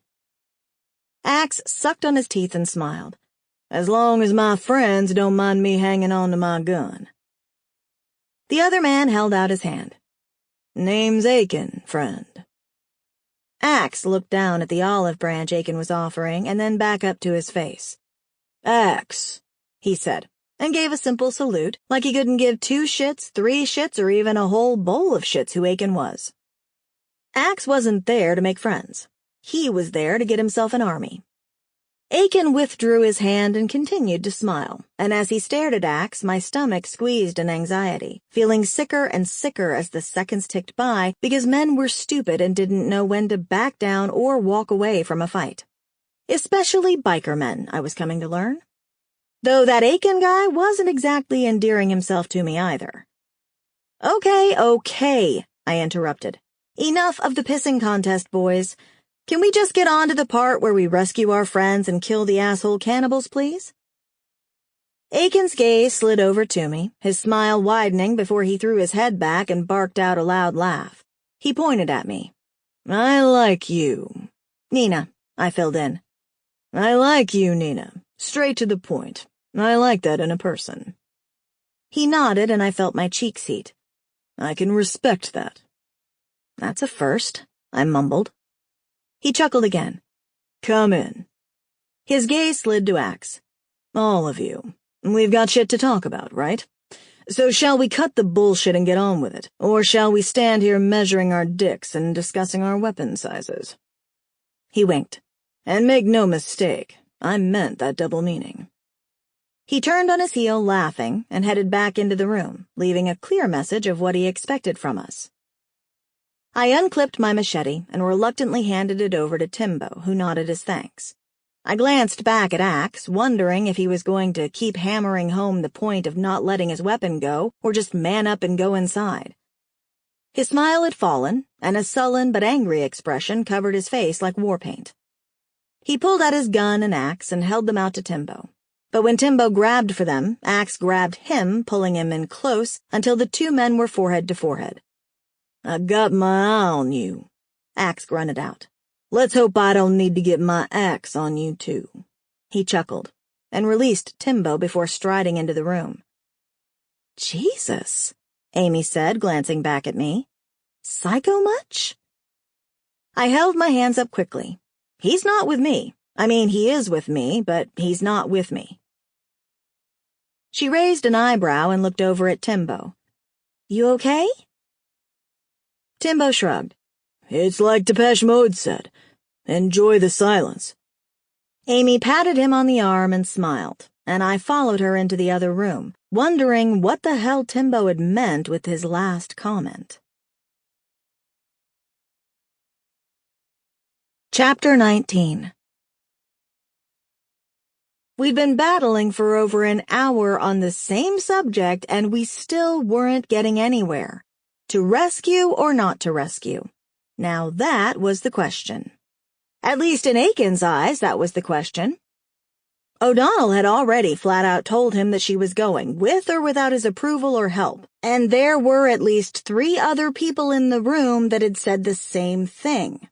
Speaker 2: Axe sucked on his teeth and smiled.
Speaker 1: "As long as my friends don't mind me hanging on to my gun."
Speaker 2: The other man held out his hand.
Speaker 1: "Name's Aiken, friend."
Speaker 2: Axe looked down at the olive branch Aiken was offering and then back up to his face.
Speaker 1: "Axe,"
Speaker 2: he said, and gave a simple salute, like he couldn't give 2 shits, 3 shits, or even a whole bowl of shits who Aiken was. Axe wasn't there to make friends. He was there to get himself an army. Aiken withdrew his hand and continued to smile, and as he stared at Axe, my stomach squeezed in anxiety, feeling sicker and sicker as the seconds ticked by because men were stupid and didn't know when to back down or walk away from a fight. Especially biker men, I was coming to learn. Though that Aiken guy wasn't exactly endearing himself to me either. Okay, I interrupted. Enough of the pissing contest, boys. Can we just get on to the part where we rescue our friends and kill the asshole cannibals, please? Aiken's gaze slid over to me, his smile widening before he threw his head back and barked out a loud laugh. He pointed at me.
Speaker 1: "I like you."
Speaker 2: "Nina," I filled in.
Speaker 1: "I like you, Nina. Straight to the point. I like that in a person."
Speaker 2: He nodded and I felt my cheeks heat.
Speaker 1: "I can respect that."
Speaker 2: "That's a first," I mumbled. He chuckled again.
Speaker 1: "Come in."
Speaker 2: His gaze slid to Axe.
Speaker 1: "All of you. We've got shit to talk about, right? So shall we cut the bullshit and get on with it, or shall we stand here measuring our dicks and discussing our weapon sizes?"
Speaker 2: He winked.
Speaker 1: "And make no mistake, I meant that double meaning."
Speaker 2: He turned on his heel, laughing, and headed back into the room, leaving a clear message of what he expected from us. I unclipped my machete and reluctantly handed it over to Timbo, who nodded his thanks. I glanced back at Axe, wondering if he was going to keep hammering home the point of not letting his weapon go, or just man up and go inside. His smile had fallen, and a sullen but angry expression covered his face like war paint. He pulled out his gun and axe and held them out to Timbo. But when Timbo grabbed for them, Axe grabbed him, pulling him in close until the two men were forehead to forehead.
Speaker 1: "I got my eye on you," Axe grunted out. "Let's hope I don't need to get my axe on you, too."
Speaker 2: He chuckled and released Timbo before striding into the room. "Jesus," Amy said, glancing back at me. "Psycho much?" I held my hands up quickly. He's not with me. I mean, he is with me, but he's not with me. She raised an eyebrow and looked over at Timbo. "You okay?" Timbo shrugged.
Speaker 1: "It's like Depeche Mode said. Enjoy the silence."
Speaker 2: Amy patted him on the arm and smiled, and I followed her into the other room, wondering what the hell Timbo had meant with his last comment. Chapter 19. We'd been battling for over an hour on the same subject, and we still weren't getting anywhere. To rescue or not to rescue? Now that was the question. At least in Aiken's eyes, that was the question. O'Donnell had already flat out told him that she was going, with or without his approval or help, and there were at least 3 other people in the room that had said the same thing.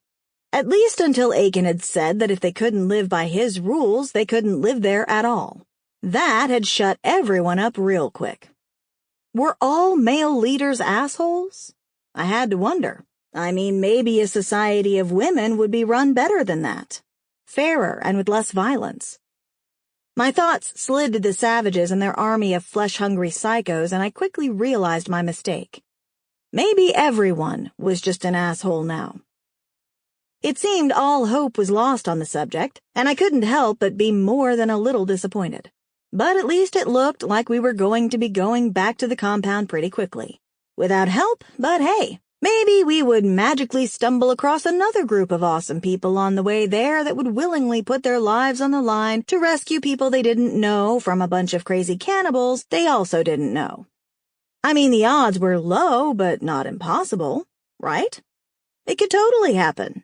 Speaker 2: At least until Aiken had said that if they couldn't live by his rules, they couldn't live there at all. That had shut everyone up real quick. Were all male leaders assholes? I had to wonder. I mean, maybe a society of women would be run better than that. Fairer and with less violence. My thoughts slid to the savages and their army of flesh-hungry psychos, and I quickly realized my mistake. Maybe everyone was just an asshole now. It seemed all hope was lost on the subject, and I couldn't help but be more than a little disappointed. But at least it looked like we were going to be going back to the compound pretty quickly. Without help, but hey, maybe we would magically stumble across another group of awesome people on the way there that would willingly put their lives on the line to rescue people they didn't know from a bunch of crazy cannibals they also didn't know. I mean, the odds were low, but not impossible, right? It could totally happen.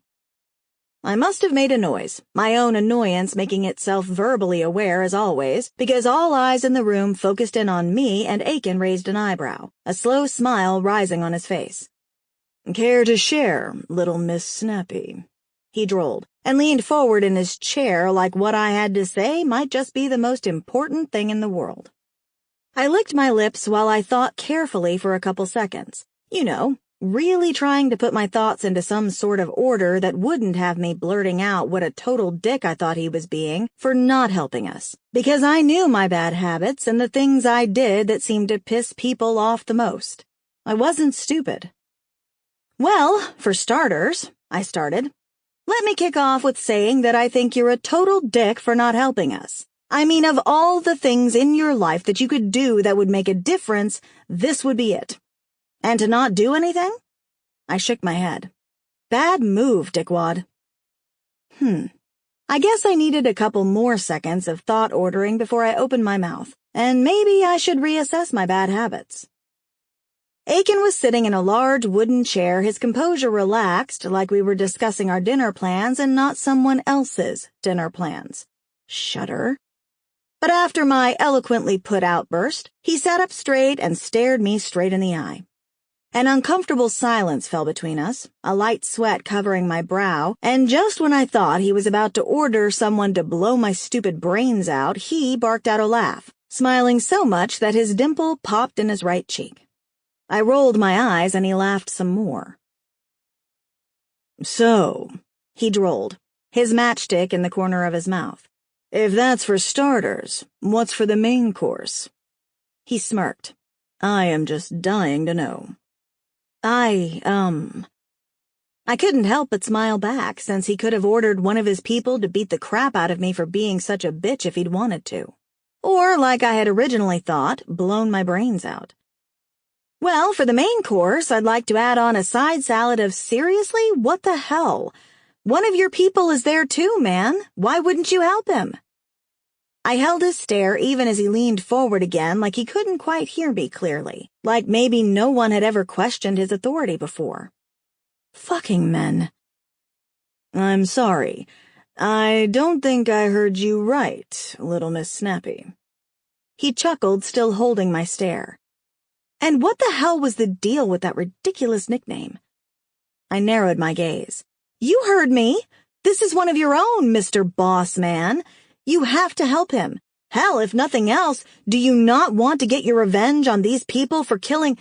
Speaker 2: I must have made a noise, my own annoyance making itself verbally aware as always, because all eyes in the room focused in on me and Aiken raised an eyebrow, a slow smile rising on his face.
Speaker 1: "Care to share, little Miss Snappy?"
Speaker 2: he drawled, and leaned forward in his chair like what I had to say might just be the most important thing in the world. I licked my lips while I thought carefully for a couple seconds. You know, really trying to put my thoughts into some sort of order that wouldn't have me blurting out what a total dick I thought he was being for not helping us, because I knew my bad habits and the things I did that seemed to piss people off the most. I wasn't stupid. "Well, for starters," I started, "let me kick off with saying that I think you're a total dick for not helping us. I mean, of all the things in your life that you could do that would make a difference, this would be it. And to not do anything?" I shook my head. "Bad move, dickwad." I guess I needed a couple more seconds of thought ordering before I opened my mouth, and maybe I should reassess my bad habits. Aiken was sitting in a large wooden chair, his composure relaxed, like we were discussing our dinner plans and not someone else's dinner plans. Shudder. But after my eloquently put outburst, he sat up straight and stared me straight in the eye. An uncomfortable silence fell between us, a light sweat covering my brow, and just when I thought he was about to order someone to blow my stupid brains out, he barked out a laugh, smiling so much that his dimple popped in his right cheek. I rolled my eyes and he laughed some more.
Speaker 1: "So,"
Speaker 2: he drawled, his matchstick in the corner of his mouth,
Speaker 1: "if that's for starters, what's for the main course?"
Speaker 2: He smirked.
Speaker 1: "I am just dying to know."
Speaker 2: I couldn't help but smile back, since he could have ordered one of his people to beat the crap out of me for being such a bitch if he'd wanted to. Or, like I had originally thought, blown my brains out. Well, for the main course, I'd like to add on a side salad of seriously, what the hell? One of your people is there too, man. Why wouldn't you help him? I held his stare even as he leaned forward again like he couldn't quite hear me clearly, like maybe no one had ever questioned his authority before. Fucking men.
Speaker 3: I'm sorry. I don't think I heard you right, Little Miss Snappy.
Speaker 2: He chuckled, still holding my stare. And what the hell was the deal with that ridiculous nickname? I narrowed my gaze. You heard me. This is one of your own, Mr. Boss Man. You have to help him. Hell, if nothing else, do you not want to get your revenge on these people for killing—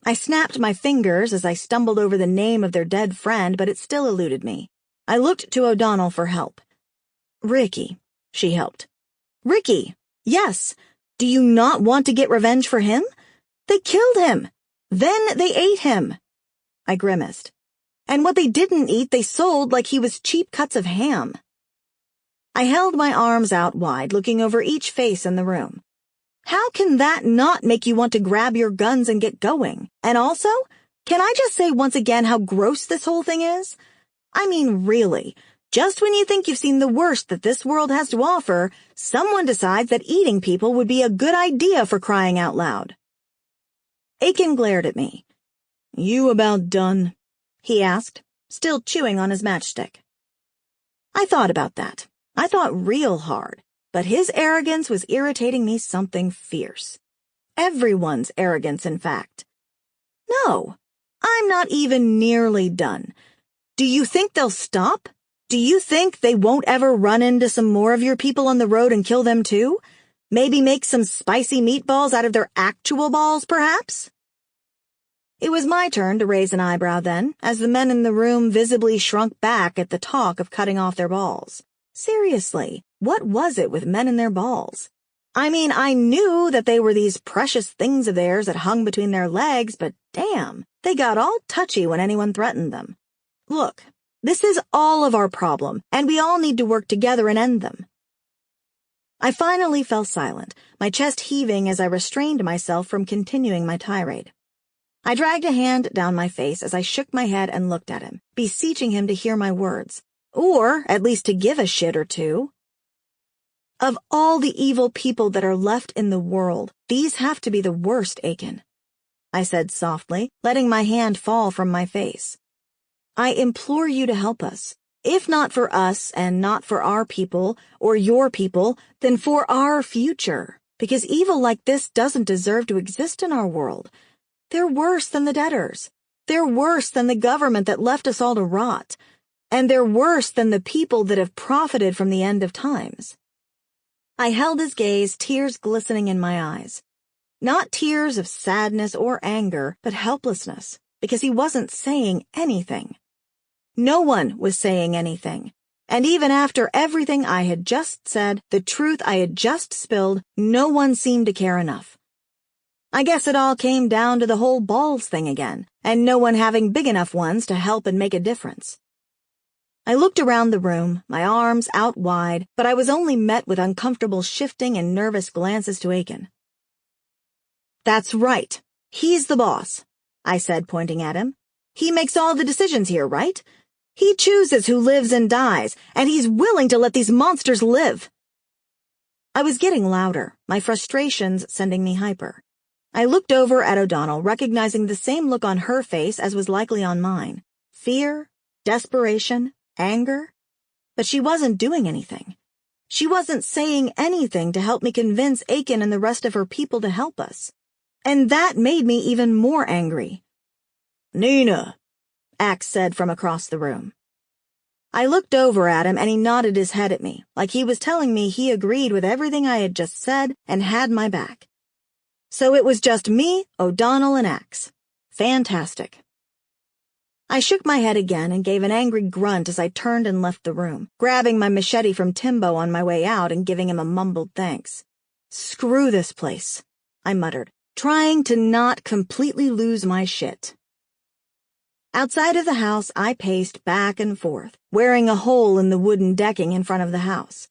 Speaker 2: I snapped my fingers as I stumbled over the name of their dead friend, but it still eluded me. I looked to O'Donnell for help. Ricky, she helped. Ricky, yes. Do you not want to get revenge for him? They killed him. Then they ate him. I grimaced. And what they didn't eat, they sold like he was cheap cuts of ham. I held my arms out wide, looking over each face in the room. How can that not make you want to grab your guns and get going? And also, can I just say once again how gross this whole thing is? I mean, really, just when you think you've seen the worst that this world has to offer, someone decides that eating people would be a good idea for crying out loud. Aiken glared at me.
Speaker 3: You about done?
Speaker 2: He asked, still chewing on his matchstick. I thought about that. I thought real hard, but his arrogance was irritating me something fierce. Everyone's arrogance, in fact. No, I'm not even nearly done. Do you think they'll stop? Do you think they won't ever run into some more of your people on the road and kill them too? Maybe make some spicy meatballs out of their actual balls, perhaps? It was my turn to raise an eyebrow then, as the men in the room visibly shrunk back at the talk of cutting off their balls. Seriously, what was it with men and their balls? I mean, I knew that they were these precious things of theirs that hung between their legs, but damn, they got all touchy when anyone threatened them. Look, this is all of our problem, and we all need to work together and end them. I finally fell silent, my chest heaving as I restrained myself from continuing my tirade. I dragged a hand down my face as I shook my head and looked at him, beseeching him to hear my words, or at least to give a shit or two. Of all the evil people that are left in the world, these have to be the worst, Aiken, I said softly, letting my hand fall from my face. I implore you to help us. If not for us and not for our people or your people, then for our future, because evil like this doesn't deserve to exist in our world. They're worse than the debtors. They're worse than the government that left us all to rot. And they're worse than the people that have profited from the end of times. I held his gaze, tears glistening in my eyes. Not tears of sadness or anger, but helplessness, because he wasn't saying anything. No one was saying anything. And even after everything I had just said, the truth I had just spilled, no one seemed to care enough. I guess it all came down to the whole balls thing again, and no one having big enough ones to help and make a difference. I looked around the room, my arms out wide, but I was only met with uncomfortable shifting and nervous glances to Aiken. That's right. He's the boss, I said, pointing at him. He makes all the decisions here, right? He chooses who lives and dies, and he's willing to let these monsters live. I was getting louder, my frustrations sending me hyper. I looked over at O'Donnell, recognizing the same look on her face as was likely on mine. Fear, desperation, anger. But she wasn't doing anything. She wasn't saying anything to help me convince Aiken and the rest of her people to help us. And that made me even more angry.
Speaker 3: Nina,
Speaker 2: Axe said from across the room. I looked over at him and he nodded his head at me, like he was telling me he agreed with everything I had just said and had my back. So it was just me, O'Donnell, and Axe. Fantastic. I shook my head again and gave an angry grunt as I turned and left the room, grabbing my machete from Timbo on my way out and giving him a mumbled thanks. Screw this place, I muttered, trying to not completely lose my shit. Outside of the house, I paced back and forth, wearing a hole in the wooden decking in front of the house.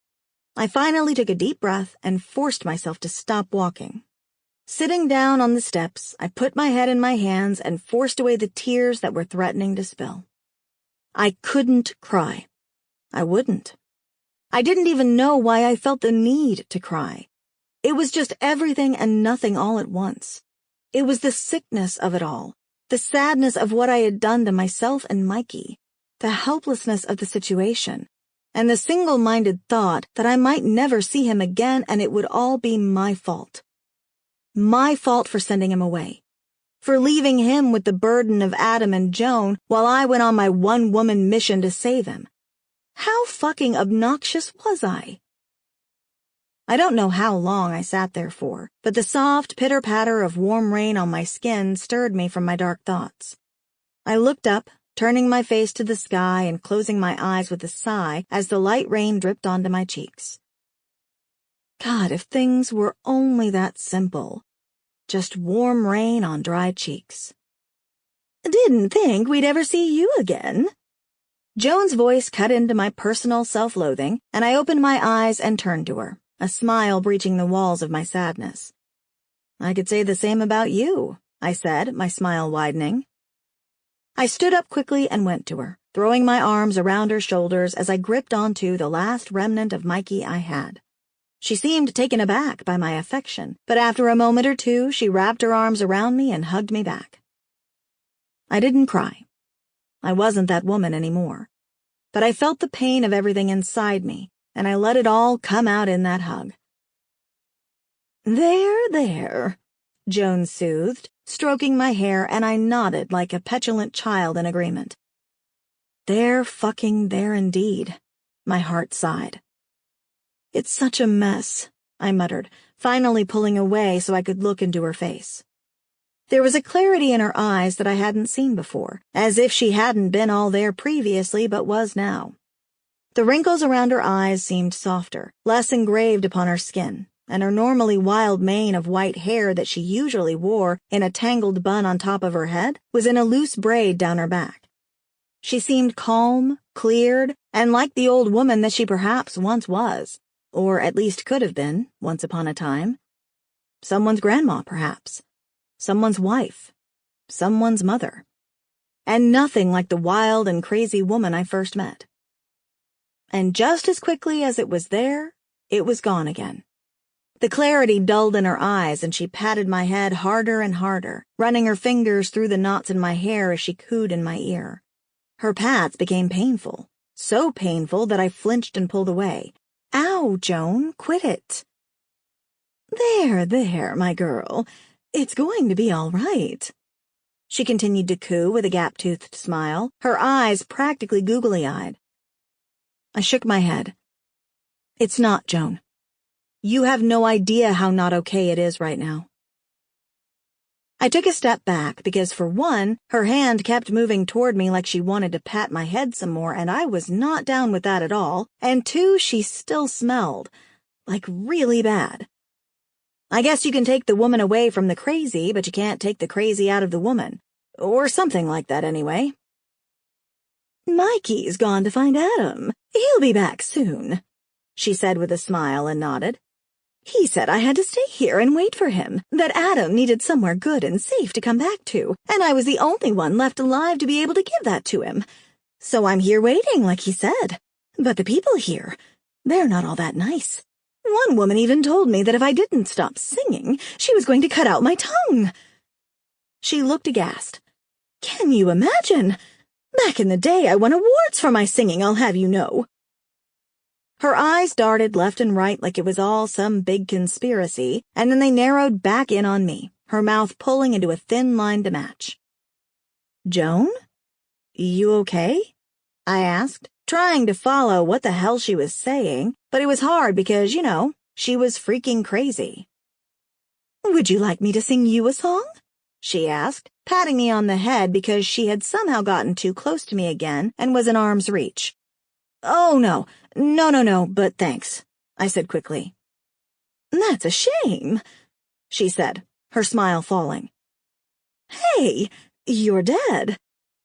Speaker 2: I finally took a deep breath and forced myself to stop walking. Sitting down on the steps, I put my head in my hands and forced away the tears that were threatening to spill. I couldn't cry. I wouldn't. I didn't even know why I felt the need to cry. It was just everything and nothing all at once. It was the sickness of it all, the sadness of what I had done to myself and Mikey, the helplessness of the situation, and the single-minded thought that I might never see him again and it would all be my fault. My fault for sending him away, for leaving him with the burden of Adam and Joan while I went on my one-woman mission to save him. How fucking obnoxious was I? I don't know how long I sat there for, but the soft pitter-patter of warm rain on my skin stirred me from my dark thoughts. I looked up, turning my face to the sky and closing my eyes with a sigh as the light rain dripped onto my cheeks. God, if things were only that simple. Just warm rain on dry cheeks. Didn't think we'd ever see you again. Joan's voice cut into my personal self-loathing, and I opened my eyes and turned to her, a smile breaching the walls of my sadness. I could say the same about you, I said, my smile widening. I stood up quickly and went to her, throwing my arms around her shoulders as I gripped onto the last remnant of Mikey I had. She seemed taken aback by my affection, but after a moment or two, she wrapped her arms around me and hugged me back. I didn't cry. I wasn't that woman anymore. But I felt the pain of everything inside me, and I let it all come out in that hug. There, Joan soothed, stroking my hair, and I nodded like a petulant child in agreement. They're fucking there indeed, my heart sighed. It's such a mess, I muttered, finally pulling away so I could look into her face. There was a clarity in her eyes that I hadn't seen before, as if she hadn't been all there previously but was now. The wrinkles around her eyes seemed softer, less engraved upon her skin, and her normally wild mane of white hair that she usually wore in a tangled bun on top of her head was in a loose braid down her back. She seemed calm, cleared, and like the old woman that she perhaps once was, or at least could have been, once upon a time. Someone's grandma, perhaps. Someone's wife. Someone's mother. And nothing like the wild and crazy woman I first met. And just as quickly as it was there, it was gone again. The clarity dulled in her eyes, and she patted my head harder and harder, running her fingers through the knots in my hair as she cooed in my ear. Her pats became painful, so painful that I flinched and pulled away. Ow, Joan, quit it. There, my girl. It's going to be all right. She continued to coo with a gap-toothed smile, her eyes practically googly-eyed. I shook my head. It's not, Joan. You have no idea how not okay it is right now. I took a step back because, for one, her hand kept moving toward me like she wanted to pat my head some more, and I was not down with that at all, and two, she still smelled, like really bad. I guess you can take the woman away from the crazy, but you can't take the crazy out of the woman, or something like that anyway. Mikey's gone to find Adam. He'll be back soon, she said with a smile and nodded. He said I had to stay here and wait for him, that Adam needed somewhere good and safe to come back to, and I was the only one left alive to be able to give that to him. So I'm here waiting, like he said. But the people here, they're not all that nice. One woman even told me that if I didn't stop singing, she was going to cut out my tongue. She looked aghast. Can you imagine? Back in the day, I won awards for my singing, I'll have you know. Her eyes darted left and right like it was all some big conspiracy, and then they narrowed back in on me, her mouth pulling into a thin line to match. Joan? You okay? I asked, trying to follow what the hell she was saying, but it was hard because, you know, she was freaking crazy. Would you like me to sing you a song? She asked, patting me on the head because she had somehow gotten too close to me again and was in arm's reach. Oh, no, but thanks, I said quickly. That's a shame, she said, her smile falling. Hey, you're dead,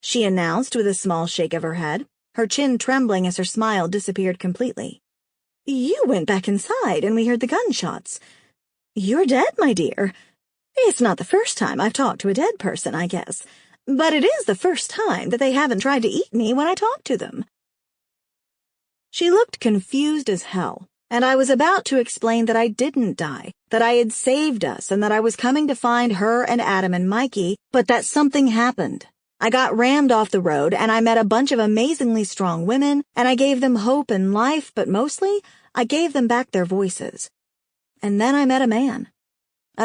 Speaker 2: she announced with a small shake of her head, her chin trembling as her smile disappeared completely. You went back inside and we heard the gunshots. You're dead, my dear. It's not the first time I've talked to a dead person, I guess. But it is the first time that they haven't tried to eat me when I talk to them." She looked confused as hell, and I was about to explain that I didn't die, that I had saved us, and that I was coming to find her and Adam and Mikey, but that something happened. I got rammed off the road, and I met a bunch of amazingly strong women, and I gave them hope and life, but mostly, I gave them back their voices. And then I met a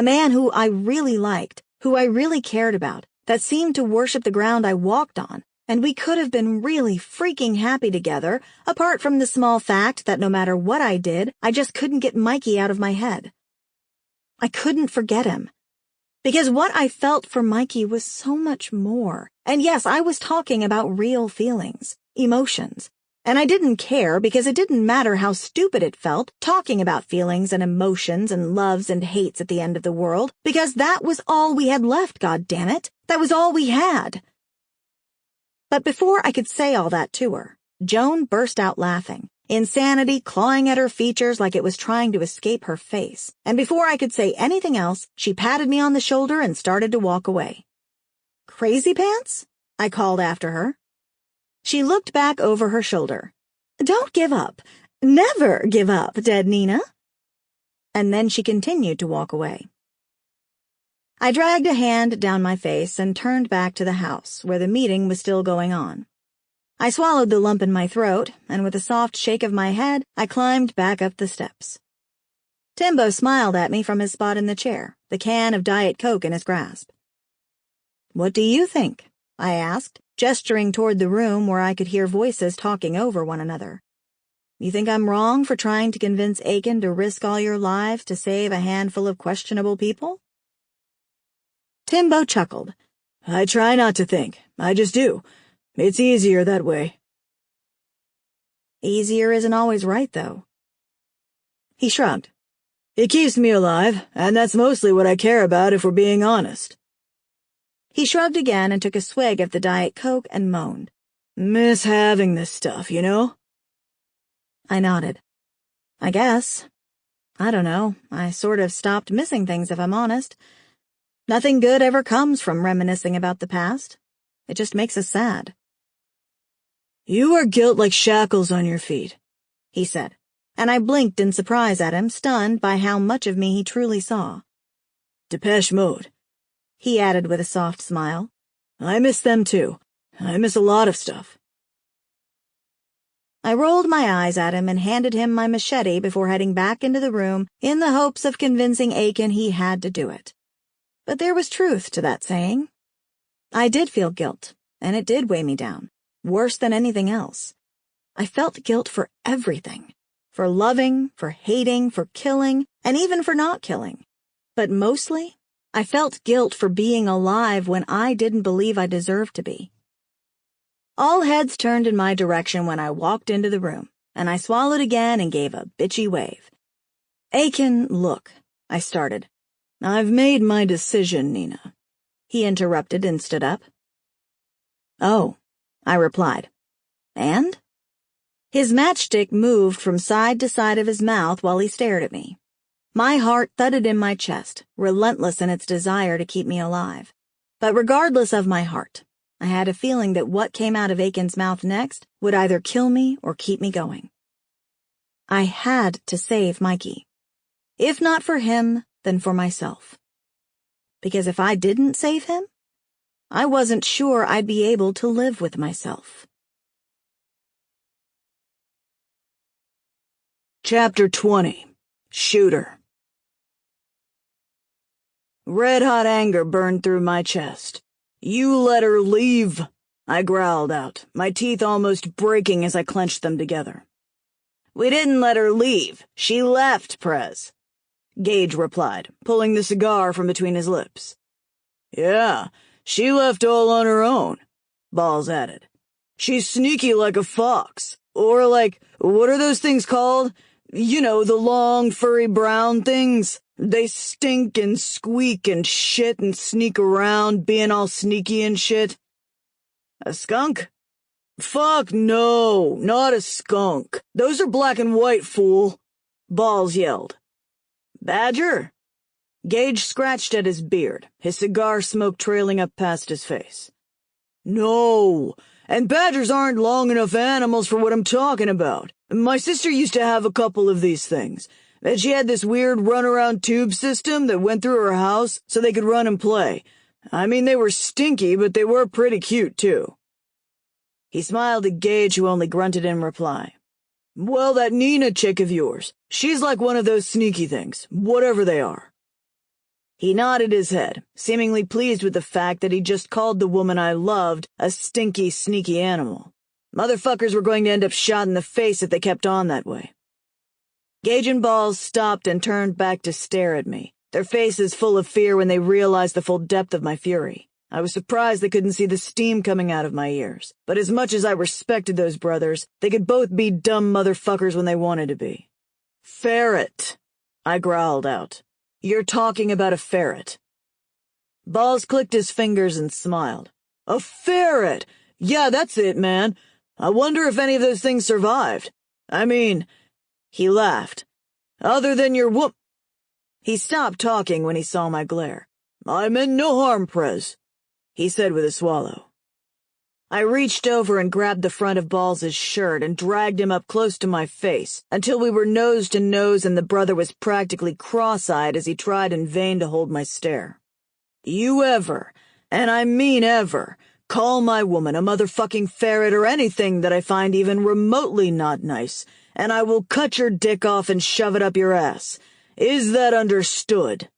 Speaker 2: man who I really liked, who I really cared about, that seemed to worship the ground I walked on, and we could have been really freaking happy together, apart from the small fact that no matter what I did, I just couldn't get Mikey out of my head. I couldn't forget him. Because what I felt for Mikey was so much more. And yes, I was talking about real feelings, emotions. And I didn't care because it didn't matter how stupid it felt talking about feelings and emotions and loves and hates at the end of the world, because that was all we had left, goddammit. That was all we had. But before I could say all that to her, Joan burst out laughing, insanity clawing at her features like it was trying to escape her face. And before I could say anything else, she patted me on the shoulder and started to walk away. "Crazy pants?" I called after her. She looked back over her shoulder. "Don't give up. Never give up, dead Nina." And then she continued to walk away. I dragged a hand down my face and turned back to the house, where the meeting was still going on. I swallowed the lump in my throat, and with a soft shake of my head, I climbed back up the steps. Timbo smiled at me from his spot in the chair, the can of Diet Coke in his grasp. "What do you think?" I asked, gesturing toward the room where I could hear voices talking over one another. "You think I'm wrong for trying to convince Aiken to risk all your lives to save a handful of questionable people?" Timbo chuckled. "I try not to think. I just do. It's easier that way." "Easier isn't always right, though." He shrugged. "It keeps me alive, and that's mostly what I care about if we're being honest." He shrugged again and took a swig of the Diet Coke and moaned. "Miss having this stuff, you know?" I nodded. "I guess. I don't know. I sort of stopped missing things, if I'm honest. Nothing good ever comes from reminiscing about the past. It just makes us sad." "You wear guilt like shackles on your feet," he said, and I blinked in surprise at him, stunned by how much of me he truly saw. "Depeche Mode," he added with a soft smile. "I miss them too. I miss a lot of stuff." I rolled my eyes at him and handed him my machete before heading back into the room in the hopes of convincing Aiken he had to do it. But there was truth to that saying. I did feel guilt, and it did weigh me down, worse than anything else. I felt guilt for everything. For loving, for hating, for killing, and even for not killing. But mostly, I felt guilt for being alive when I didn't believe I deserved to be. All heads turned in my direction when I walked into the room, and I swallowed again and gave a bitchy wave. "Aiken, look," I started. "I've made my decision, Nina." He interrupted and stood up. "Oh," I replied. "And?" His matchstick moved from side to side of his mouth while he stared at me. My heart thudded in my chest, relentless in its desire to keep me alive. But regardless of my heart, I had a feeling that what came out of Aiken's mouth next would either kill me or keep me going. I had to save Mikey. If not for him, then for myself. Because if I didn't save him, I wasn't sure I'd be able to live with myself. Chapter 20. Shooter. Red-hot anger burned through my chest. "You let her leave," I growled out, my teeth almost breaking as I clenched them together. "We didn't let her leave. She left, Prez," Gage replied, pulling the cigar from between his lips. "Yeah, she left all on her own," Balls added. "She's sneaky like a fox. Or like, what are those things called? You know, the long, furry brown things. They stink and squeak and shit and sneak around, being all sneaky and shit." "A skunk?"
Speaker 1: Fuck no, not a skunk. Those are black and white, fool, Balls yelled. Badger? Gage scratched at his beard, his cigar smoke trailing up past his face. No, and badgers aren't long enough animals for what I'm talking about. My sister used to have a couple of these things, and she had this weird runaround tube system that went through her house so they could run and play. I mean, they were stinky, but they were pretty cute, too. He smiled at Gage, who only grunted in reply. Well, that Nina chick of yours, she's like one of those sneaky things, whatever they are. He nodded his head, seemingly pleased with the fact that he just called the woman I loved a stinky, sneaky animal. Motherfuckers were going to end up shot in the face if they kept on that way. Gage and Balls stopped and turned back to stare at me, their faces full of fear when they realized the full depth of my fury. I was surprised they couldn't see the steam coming out of my ears, but as much as I respected those brothers, they could both be dumb motherfuckers when they wanted to be. Ferret, I growled out. You're talking about a ferret. Balls clicked his fingers and smiled. A ferret! Yeah, that's it, man. I wonder if any of those things survived. I mean, he laughed. Other than your whoop. He stopped talking when he saw my glare. I meant no harm, Prez, he said with a swallow. I reached over and grabbed the front of Balls' shirt and dragged him up close to my face until we were nose to nose and the brother was practically cross-eyed as he tried in vain to hold my stare. You ever, and I mean ever, call my woman a motherfucking ferret or anything that I find even remotely not nice, and I will cut your dick off and shove it up your ass. Is that understood?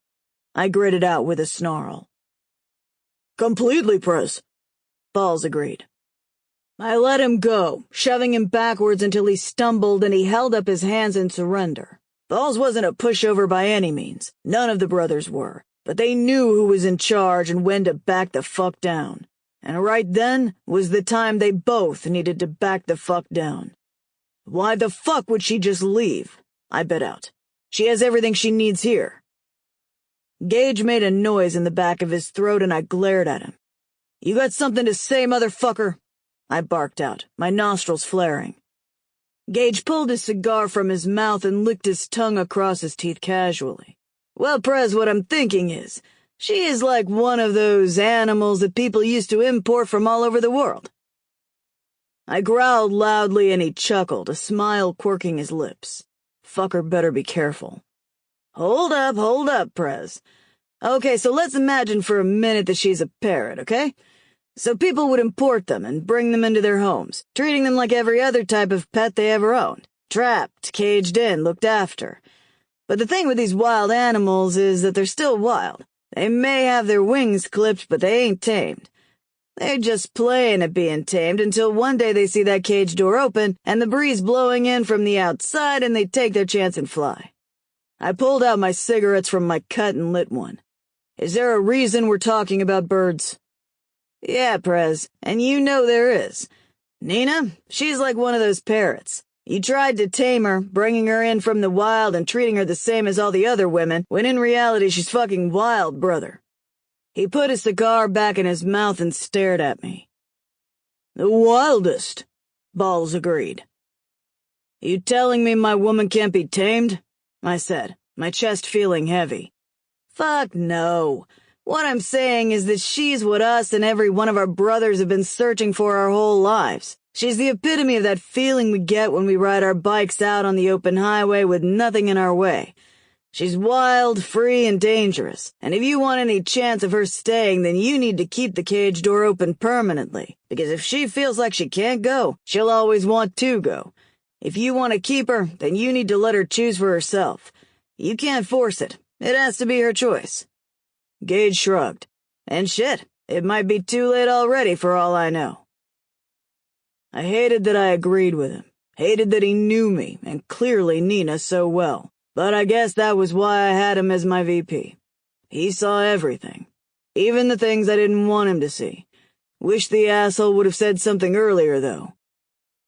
Speaker 1: I gritted out with a snarl. Completely, Prez. Balls agreed. I let him go, shoving him backwards until he stumbled and he held up his hands in surrender. Balls wasn't a pushover by any means. None of the brothers were, but they knew who was in charge and when to back the fuck down. And right then was the time they both needed to back the fuck down. Why the fuck would she just leave? I bit out. She has everything she needs here. Gage made a noise in the back of his throat and I glared at him. You got something to say, motherfucker? I barked out, my nostrils flaring. Gage pulled his cigar from his mouth and licked his tongue across his teeth casually. Well, Prez, what I'm thinking is, she is like one of those animals that people used to import from all over the world. I growled loudly and he chuckled, a smile quirking his lips. Fucker better be careful. Hold up, Prez. Okay, so let's imagine for a minute that she's a parrot, okay? So people would import them and bring them into their homes, treating them like every other type of pet they ever owned. Trapped, caged in, looked after. But the thing with these wild animals is that they're still wild. They may have their wings clipped, but they ain't tamed. They're just playing at being tamed until one day they see that cage door open and the breeze blowing in from the outside and they take their chance and fly. I pulled out my cigarettes from my cut and lit one. Is there a reason we're talking about birds? Yeah, Prez, and you know there is. Nina, she's like one of those parrots. You tried to tame her, bringing her in from the wild and treating her the same as all the other women, when in reality she's fucking wild, brother. He put his cigar back in his mouth and stared at me. The wildest, Balls agreed. You telling me my woman can't be tamed? I said, my chest feeling heavy. Fuck no. What I'm saying is that she's what us and every one of our brothers have been searching for our whole lives. She's the epitome of that feeling we get when we ride our bikes out on the open highway with nothing in our way. She's wild, free, and dangerous, and if you want any chance of her staying, then you need to keep the cage door open permanently, because if she feels like she can't go, she'll always want to go. If you want to keep her, then you need to let her choose for herself. You can't force it. It has to be her choice. Gage shrugged. And shit, it might be too late already for all I know. I hated that I agreed with him. Hated that he knew me, and clearly Nina so well. But I guess that was why I had him as my VP. He saw everything. Even the things I didn't want him to see. Wish the asshole would have said something earlier, though.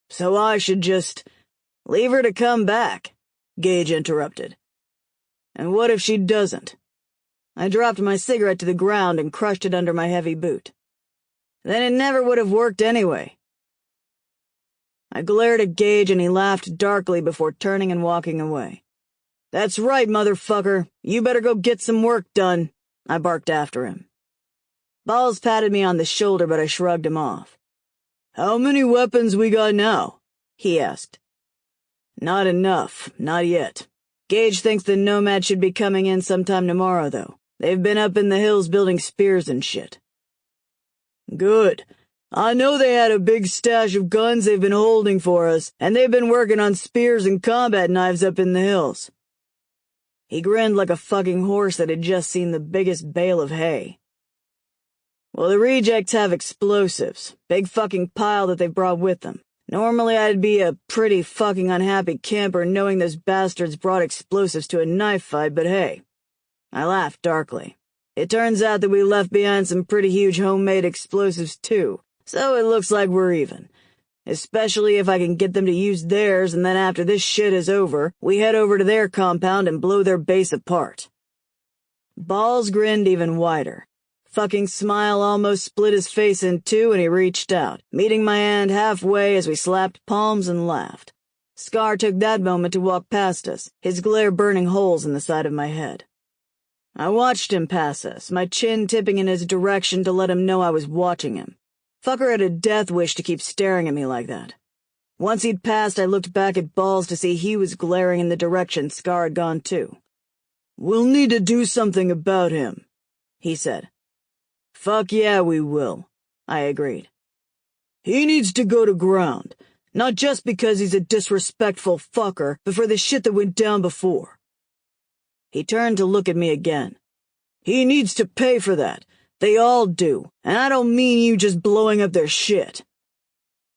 Speaker 1: So I should just leave her to come back, Gage interrupted. And what if she doesn't? I dropped my cigarette to the ground and crushed it under my heavy boot. Then it never would have worked anyway.
Speaker 3: I glared at Gage and he laughed darkly before turning and walking away. "That's right, motherfucker. You better go get some work done," I barked after him. Balls patted me on the shoulder, but I shrugged him off. "How many weapons we got now?" he asked. "Not enough, not yet. Gage thinks the Nomad should be coming in sometime tomorrow, though. They've been up in the hills building spears and shit." "Good. I know they had a big stash of guns they've been holding for us, and they've been working on spears and combat knives up in the hills." He grinned like a fucking horse that had just seen the biggest bale of hay. "Well, the rejects have explosives. Big fucking pile that they've brought with them. Normally I'd be a pretty fucking unhappy camper knowing those bastards brought explosives to a knife fight, but hey." I laughed darkly. "It turns out that we left behind some pretty huge homemade explosives too, so it looks like we're even. Especially if I can get them to use theirs, and then after this shit is over, we head over to their compound and blow their base apart." Balls grinned even wider. Fucking smile almost split his face in two, and he reached out, meeting my hand halfway as we slapped palms and laughed. Scar took that moment to walk past us, his glare burning holes in the side of my head. I watched him pass us, my chin tipping in his direction to let him know I was watching him. Fucker had a death wish to keep staring at me like that. Once he'd passed, I looked back at Balls to see he was glaring in the direction Scar had gone too. "We'll need to do something about him," he said. "Fuck yeah, we will," I agreed. "He needs to go to ground, not just because he's a disrespectful fucker, but for the shit that went down before." He turned to look at me again. "He needs to pay for that. They all do, and I don't mean you just blowing up their shit."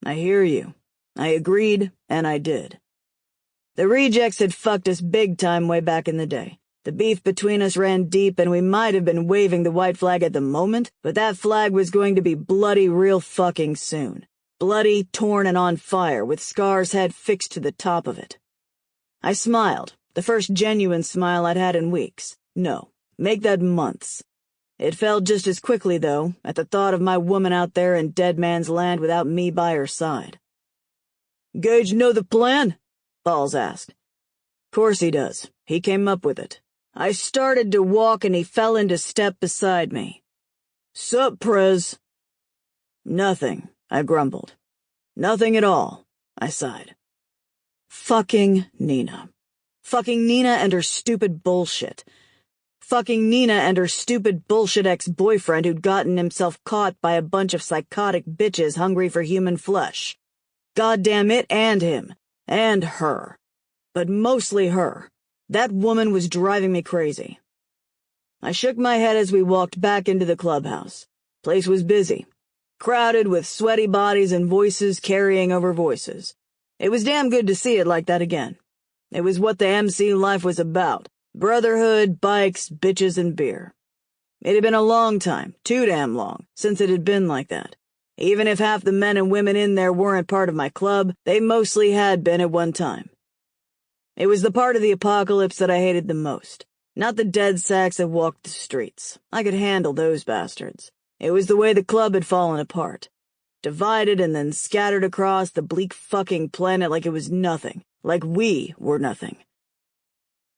Speaker 3: I hear you. I agreed, and I did. The rejects had fucked us big time way back in the day. The beef between us ran deep, and we might have been waving the white flag at the moment, but that flag was going to be bloody real fucking soon. Bloody, torn, and on fire, with Scar's head fixed to the top of it. I smiled, the first genuine smile I'd had in weeks. No, make that months. It fell just as quickly, though, at the thought of my woman out there in Dead Man's Land without me by her side. "Gage know the plan?" Balls asked. "Course he does. He came up with it." I started to walk and he fell into step beside me. "Sup, Prez?" "Nothing," I grumbled. "Nothing at all," I sighed. Fucking Nina. Fucking Nina and her stupid bullshit. Fucking Nina and her stupid bullshit ex-boyfriend who'd gotten himself caught by a bunch of psychotic bitches hungry for human flesh. Goddamn it, and him. And her. But mostly her. That woman was driving me crazy. I shook my head as we walked back into the clubhouse. Place was busy. Crowded with sweaty bodies and voices carrying over voices. It was damn good to see it like that again. It was what the MC life was about. Brotherhood, bikes, bitches, and beer. It had been a long time, too damn long, since it had been like that. Even if half the men and women in there weren't part of my club, they mostly had been at one time. It was the part of the apocalypse that I hated the most. Not the dead sacks that walked the streets. I could handle those bastards. It was the way the club had fallen apart. Divided and then scattered across the bleak fucking planet like it was nothing. Like we were nothing.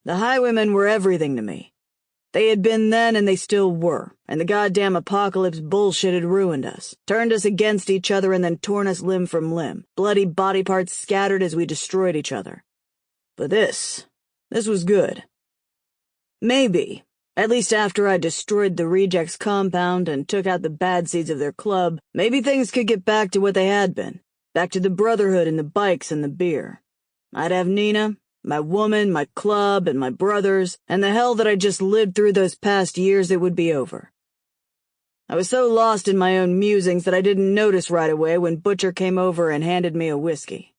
Speaker 3: The highwaymen were everything to me. They had been then and they still were, and the goddamn apocalypse bullshit had ruined us, turned us against each other and then torn us limb from limb, bloody body parts scattered as we destroyed each other. But this was good. Maybe, at least after I destroyed the rejects' compound and took out the bad seeds of their club, maybe things could get back to what they had been, back to the brotherhood and the bikes and the beer. I'd have Nina, my woman, my club, and my brothers, and the hell that I just lived through those past years, it would be over. I was so lost in my own musings that I didn't notice right away when Butcher came over and handed me a whiskey.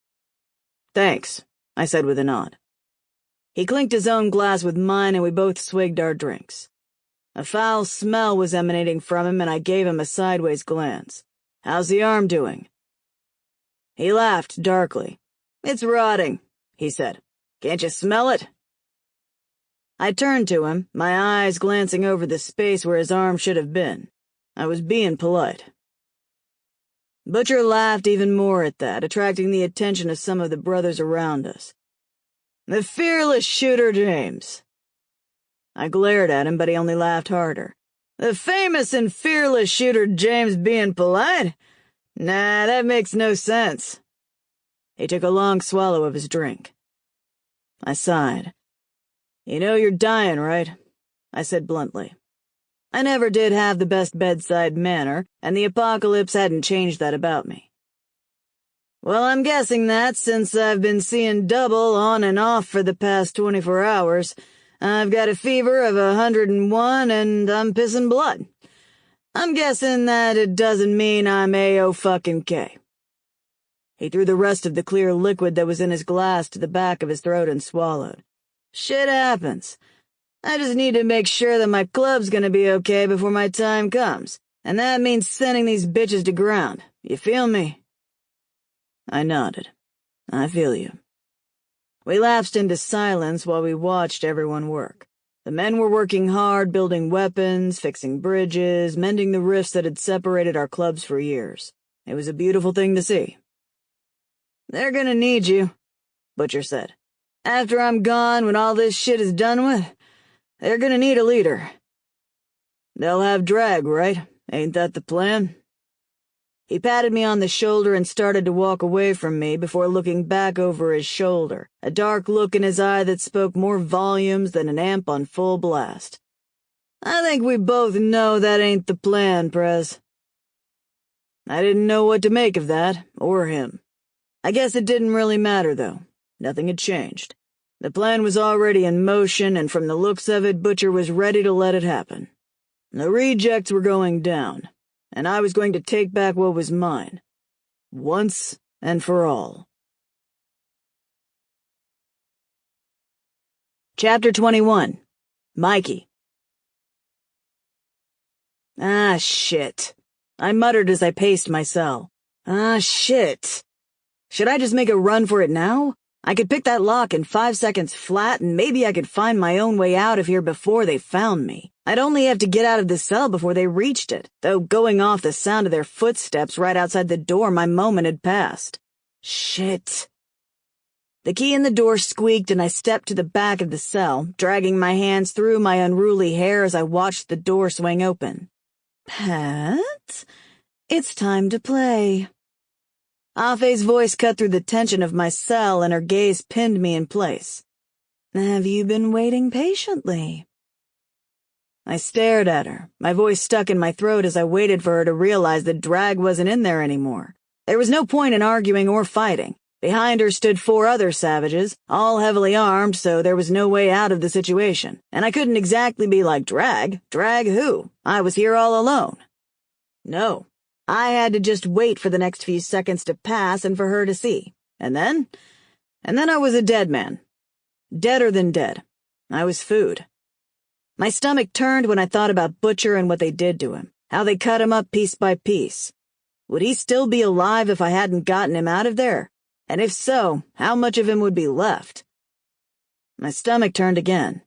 Speaker 3: "Thanks," I said with a nod. He clinked his own glass with mine and we both swigged our drinks. A foul smell was emanating from him and I gave him a sideways glance. "How's the arm doing?" He laughed darkly. "It's rotting," he said. "Can't you smell it?" I turned to him, my eyes glancing over the space where his arm should have been. I was being polite. Butcher laughed even more at that, attracting the attention of some of the brothers around us. "The fearless shooter James." I glared at him, but he only laughed harder. "The famous and fearless shooter James being polite? Nah, that makes no sense." He took a long swallow of his drink. I sighed. "You know you're dying, right?" I said bluntly. I never did have the best bedside manner, and the apocalypse hadn't changed that about me. "Well, I'm guessing that since I've been seeing double on and off for the past 24 hours. I've got a fever of 101 and I'm pissing blood. I'm guessing that it doesn't mean I'm A-O-fucking-K." He threw the rest of the clear liquid that was in his glass to the back of his throat and swallowed. "Shit happens. I just need to make sure that my club's gonna be okay before my time comes, and that means sending these bitches to ground. You feel me?" I nodded. "I feel you." We lapsed into silence while we watched everyone work. The men were working hard, building weapons, fixing bridges, mending the rifts that had separated our clubs for years. It was a beautiful thing to see. "They're gonna need you," Butcher said. "After I'm gone, when all this shit is done with, they're gonna need a leader." "They'll have drag, right? Ain't that the plan?" He patted me on the shoulder and started to walk away from me before looking back over his shoulder, a dark look in his eye that spoke more volumes than an amp on full blast. "I think we both know that ain't the plan, Prez." I didn't know what to make of that, or him. I guess it didn't really matter, though. Nothing had changed. The plan was already in motion, and from the looks of it, Butcher was ready to let it happen. The rejects were going down, and I was going to take back what was mine. Once and for all. Chapter 21. Mikey. "Ah, shit," I muttered as I paced my cell. "Ah, shit. Should I just make a run for it now? I could pick that lock in 5 seconds flat, and maybe I could find my own way out of here before they found me. I'd only have to get out of the cell before they reached it, though going off the sound of their footsteps right outside the door, my moment had passed. Shit. The key in the door squeaked, and I stepped to the back of the cell, dragging my hands through my unruly hair as I watched the door swing open. "Pat, it's time to play." Afe's voice cut through the tension of my cell, and her gaze pinned me in place. "Have you been waiting patiently?" I stared at her, my voice stuck in my throat as I waited for her to realize that drag wasn't in there anymore. There was no point in arguing or fighting. Behind her stood 4 other savages, all heavily armed, so there was no way out of the situation. And I couldn't exactly be like, drag? Drag who? I was here all alone. No. I had to just wait for the next few seconds to pass and for her to see. And then I was a dead man. Deader than dead. I was food. My stomach turned when I thought about Butcher and what they did to him, how they cut him up piece by piece. Would he still be alive if I hadn't gotten him out of there? And if so, how much of him would be left? My stomach turned again.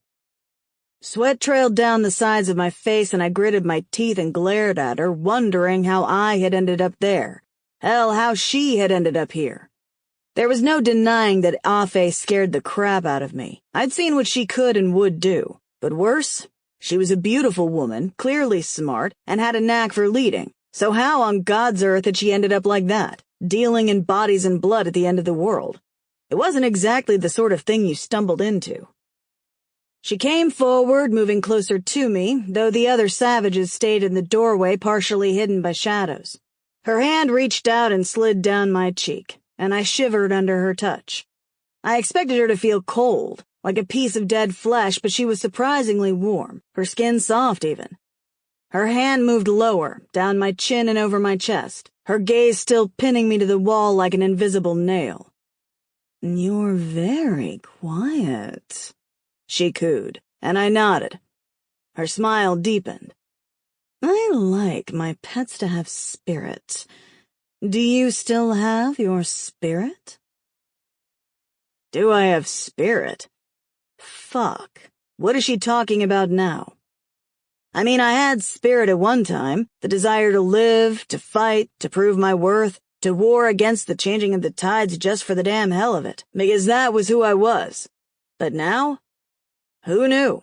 Speaker 3: Sweat trailed down the sides of my face, and I gritted my teeth and glared at her, wondering how I had ended up there. Hell, how she had ended up here. There was no denying that Afe scared the crap out of me. I'd seen what she could and would do. But worse, she was a beautiful woman, clearly smart, and had a knack for leading. So how on God's earth had she ended up like that, dealing in bodies and blood at the end of the world? It wasn't exactly the sort of thing you stumbled into. She came forward, moving closer to me, though the other savages stayed in the doorway, partially hidden by shadows. Her hand reached out and slid down my cheek, and I shivered under her touch. I expected her to feel cold, like a piece of dead flesh, but she was surprisingly warm, her skin soft even. Her hand moved lower, down my chin and over my chest, her gaze still pinning me to the wall like an invisible nail. "You're very quiet," she cooed, and I nodded. Her smile deepened. "I like my pets to have spirit. Do you still have your spirit?" Do I have spirit? Fuck. What is she talking about now? I mean, I had spirit at one time, the desire to live, to fight, to prove my worth, to war against the changing of the tides just for the damn hell of it, because that was who I was. But now? Who knew?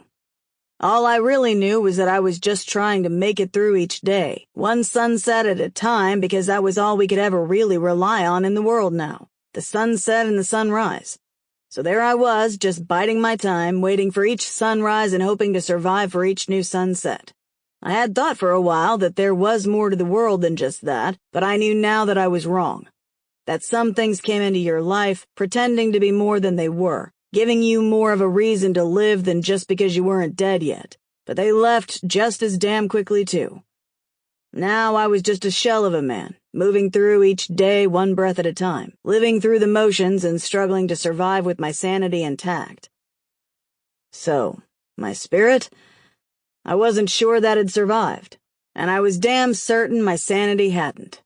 Speaker 3: All I really knew was that I was just trying to make it through each day, one sunset at a time, because that was all we could ever really rely on in the world now, the sunset and the sunrise. So there I was, just biding my time, waiting for each sunrise and hoping to survive for each new sunset. I had thought for a while that there was more to the world than just that, but I knew now that I was wrong. That some things came into your life, pretending to be more than they were, giving you more of a reason to live than just because you weren't dead yet. But they left just as damn quickly, too. Now I was just a shell of a man, moving through each day one breath at a time, living through the motions and struggling to survive with my sanity intact. So, my spirit? I wasn't sure that had survived, and I was damn certain my sanity hadn't.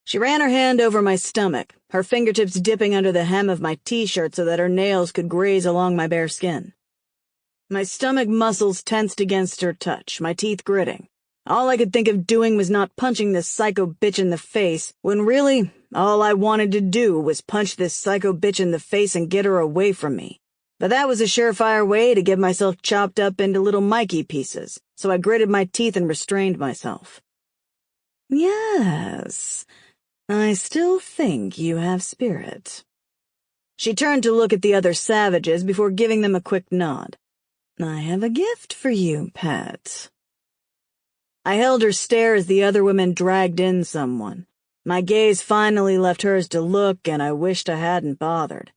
Speaker 3: She ran her hand over my stomach, her fingertips dipping under the hem of my t-shirt so that her nails could graze along my bare skin. My stomach muscles tensed against her touch, my teeth gritting. All I could think of doing was not punching this psycho bitch in the face, when really, all I wanted to do was punch this psycho bitch in the face and get her away from me. But that was a surefire way to get myself chopped up into little Mikey pieces, so I gritted my teeth and restrained myself.
Speaker 1: Yes, I still think you have spirit.
Speaker 3: She turned to look at the other savages before giving them a quick nod.
Speaker 1: I have a gift for you, pet.
Speaker 3: I held her stare as the other women dragged in someone. My gaze finally left hers to look, and I wished I hadn't bothered.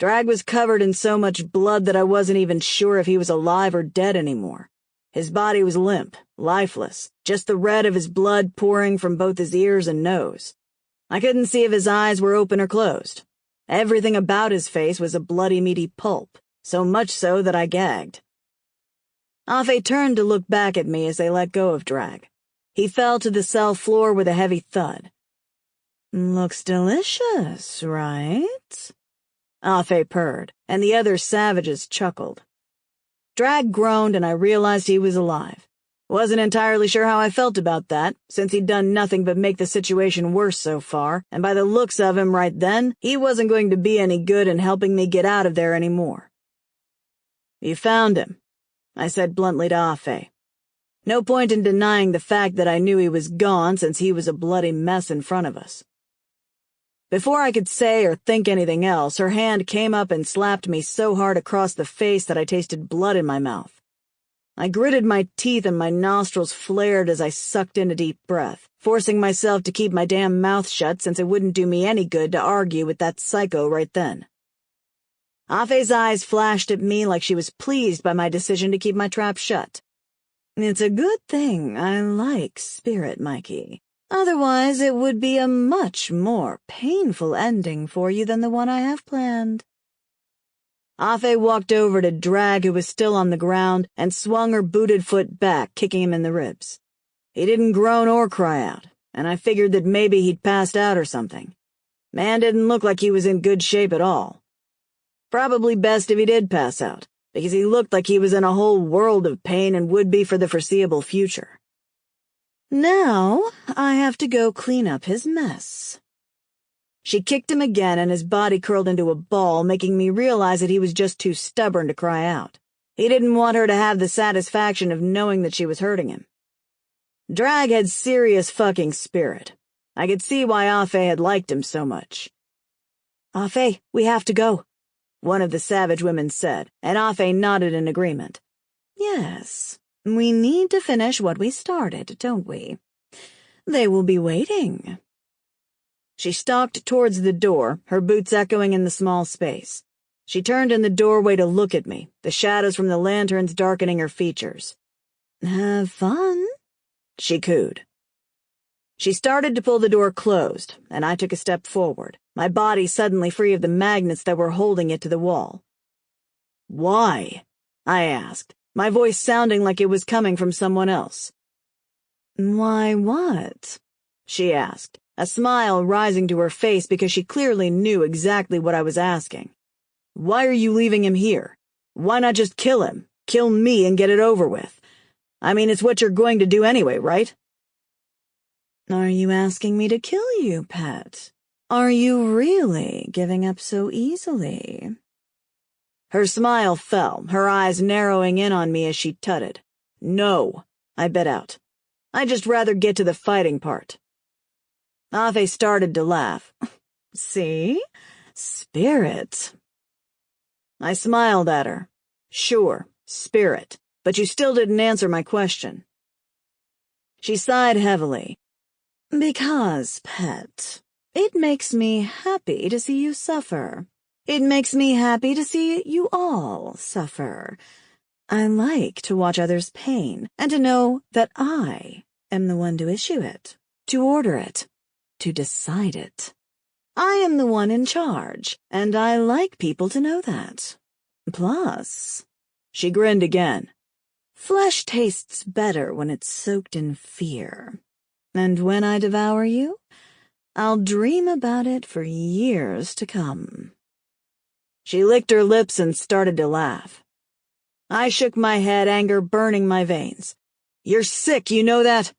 Speaker 3: Drag was covered in so much blood that I wasn't even sure if he was alive or dead anymore. His body was limp, lifeless, just the red of his blood pouring from both his ears and nose. I couldn't see if his eyes were open or closed. Everything about his face was a bloody, meaty pulp, so much so that I gagged. Afe turned to look back at me as they let go of Drag. He fell to the cell floor with a heavy thud.
Speaker 1: Looks delicious, right?
Speaker 3: Afe purred, and the other savages chuckled. Drag groaned, and I realized he was alive. Wasn't entirely sure how I felt about that, since he'd done nothing but make the situation worse so far, and by the looks of him right then, he wasn't going to be any good in helping me get out of there anymore. You found him, I said bluntly to Afe. No point in denying the fact that I knew he was gone since he was a bloody mess in front of us. Before I could say or think anything else, her hand came up and slapped me so hard across the face that I tasted blood in my mouth. I gritted my teeth and my nostrils flared as I sucked in a deep breath, forcing myself to keep my damn mouth shut since it wouldn't do me any good to argue with that psycho right then. Afe's eyes flashed at me like she was pleased by my decision to keep my trap shut.
Speaker 1: It's a good thing I like spirit, Mikey. Otherwise, it would be a much more painful ending for you than the one I have planned.
Speaker 3: Afe walked over to Drag, who was still on the ground, and swung her booted foot back, kicking him in the ribs. He didn't groan or cry out, and I figured that maybe he'd passed out or something. Man didn't look like he was in good shape at all. Probably best if he did pass out, because he looked like he was in a whole world of pain and would be for the foreseeable future.
Speaker 1: Now, I have to go clean up his mess.
Speaker 3: She kicked him again, and his body curled into a ball, making me realize that he was just too stubborn to cry out. He didn't want her to have the satisfaction of knowing that she was hurting him. Drag had serious fucking spirit. I could see why Afe had liked him so much.
Speaker 1: Afe, we have to go,
Speaker 3: one of the savage women said, and Afe nodded in agreement.
Speaker 1: Yes, we need to finish what we started, don't we? They will be waiting.
Speaker 3: She stalked towards the door, her boots echoing in the small space. She turned in the doorway to look at me, the shadows from the lanterns darkening her features.
Speaker 1: Have fun,
Speaker 3: she cooed. She started to pull the door closed, and I took a step forward, my body suddenly free of the magnets that were holding it to the wall. Why? I asked, my voice sounding like it was coming from someone else.
Speaker 1: Why what?
Speaker 3: She asked, a smile rising to her face because she clearly knew exactly what I was asking. Why are you leaving him here? Why not just kill him? Kill me and get it over with. I mean, it's what you're going to do anyway, right?
Speaker 2: Are you asking me to kill you, pet? Are you really giving up so easily?
Speaker 3: Her smile fell, her eyes narrowing in on me as she tutted. No, I bit out. I'd just rather get to the fighting part. Afe started to laugh.
Speaker 2: See? Spirit.
Speaker 3: I smiled at her. Sure, spirit, but you still didn't answer my question. She sighed heavily.
Speaker 2: Because, pet, it makes me happy to see you suffer. It makes me happy to see you all suffer. I like to watch others' pain and to know that I am the one to issue it, to order it, to decide it. I am the one in charge, and I like people to know that. Plus,
Speaker 3: she grinned again.
Speaker 2: Flesh tastes better when it's soaked in fear. And when I devour you, I'll dream about it for years to come.
Speaker 3: She licked her lips and started to laugh. I shook my head, anger burning my veins. You're sick, you know that?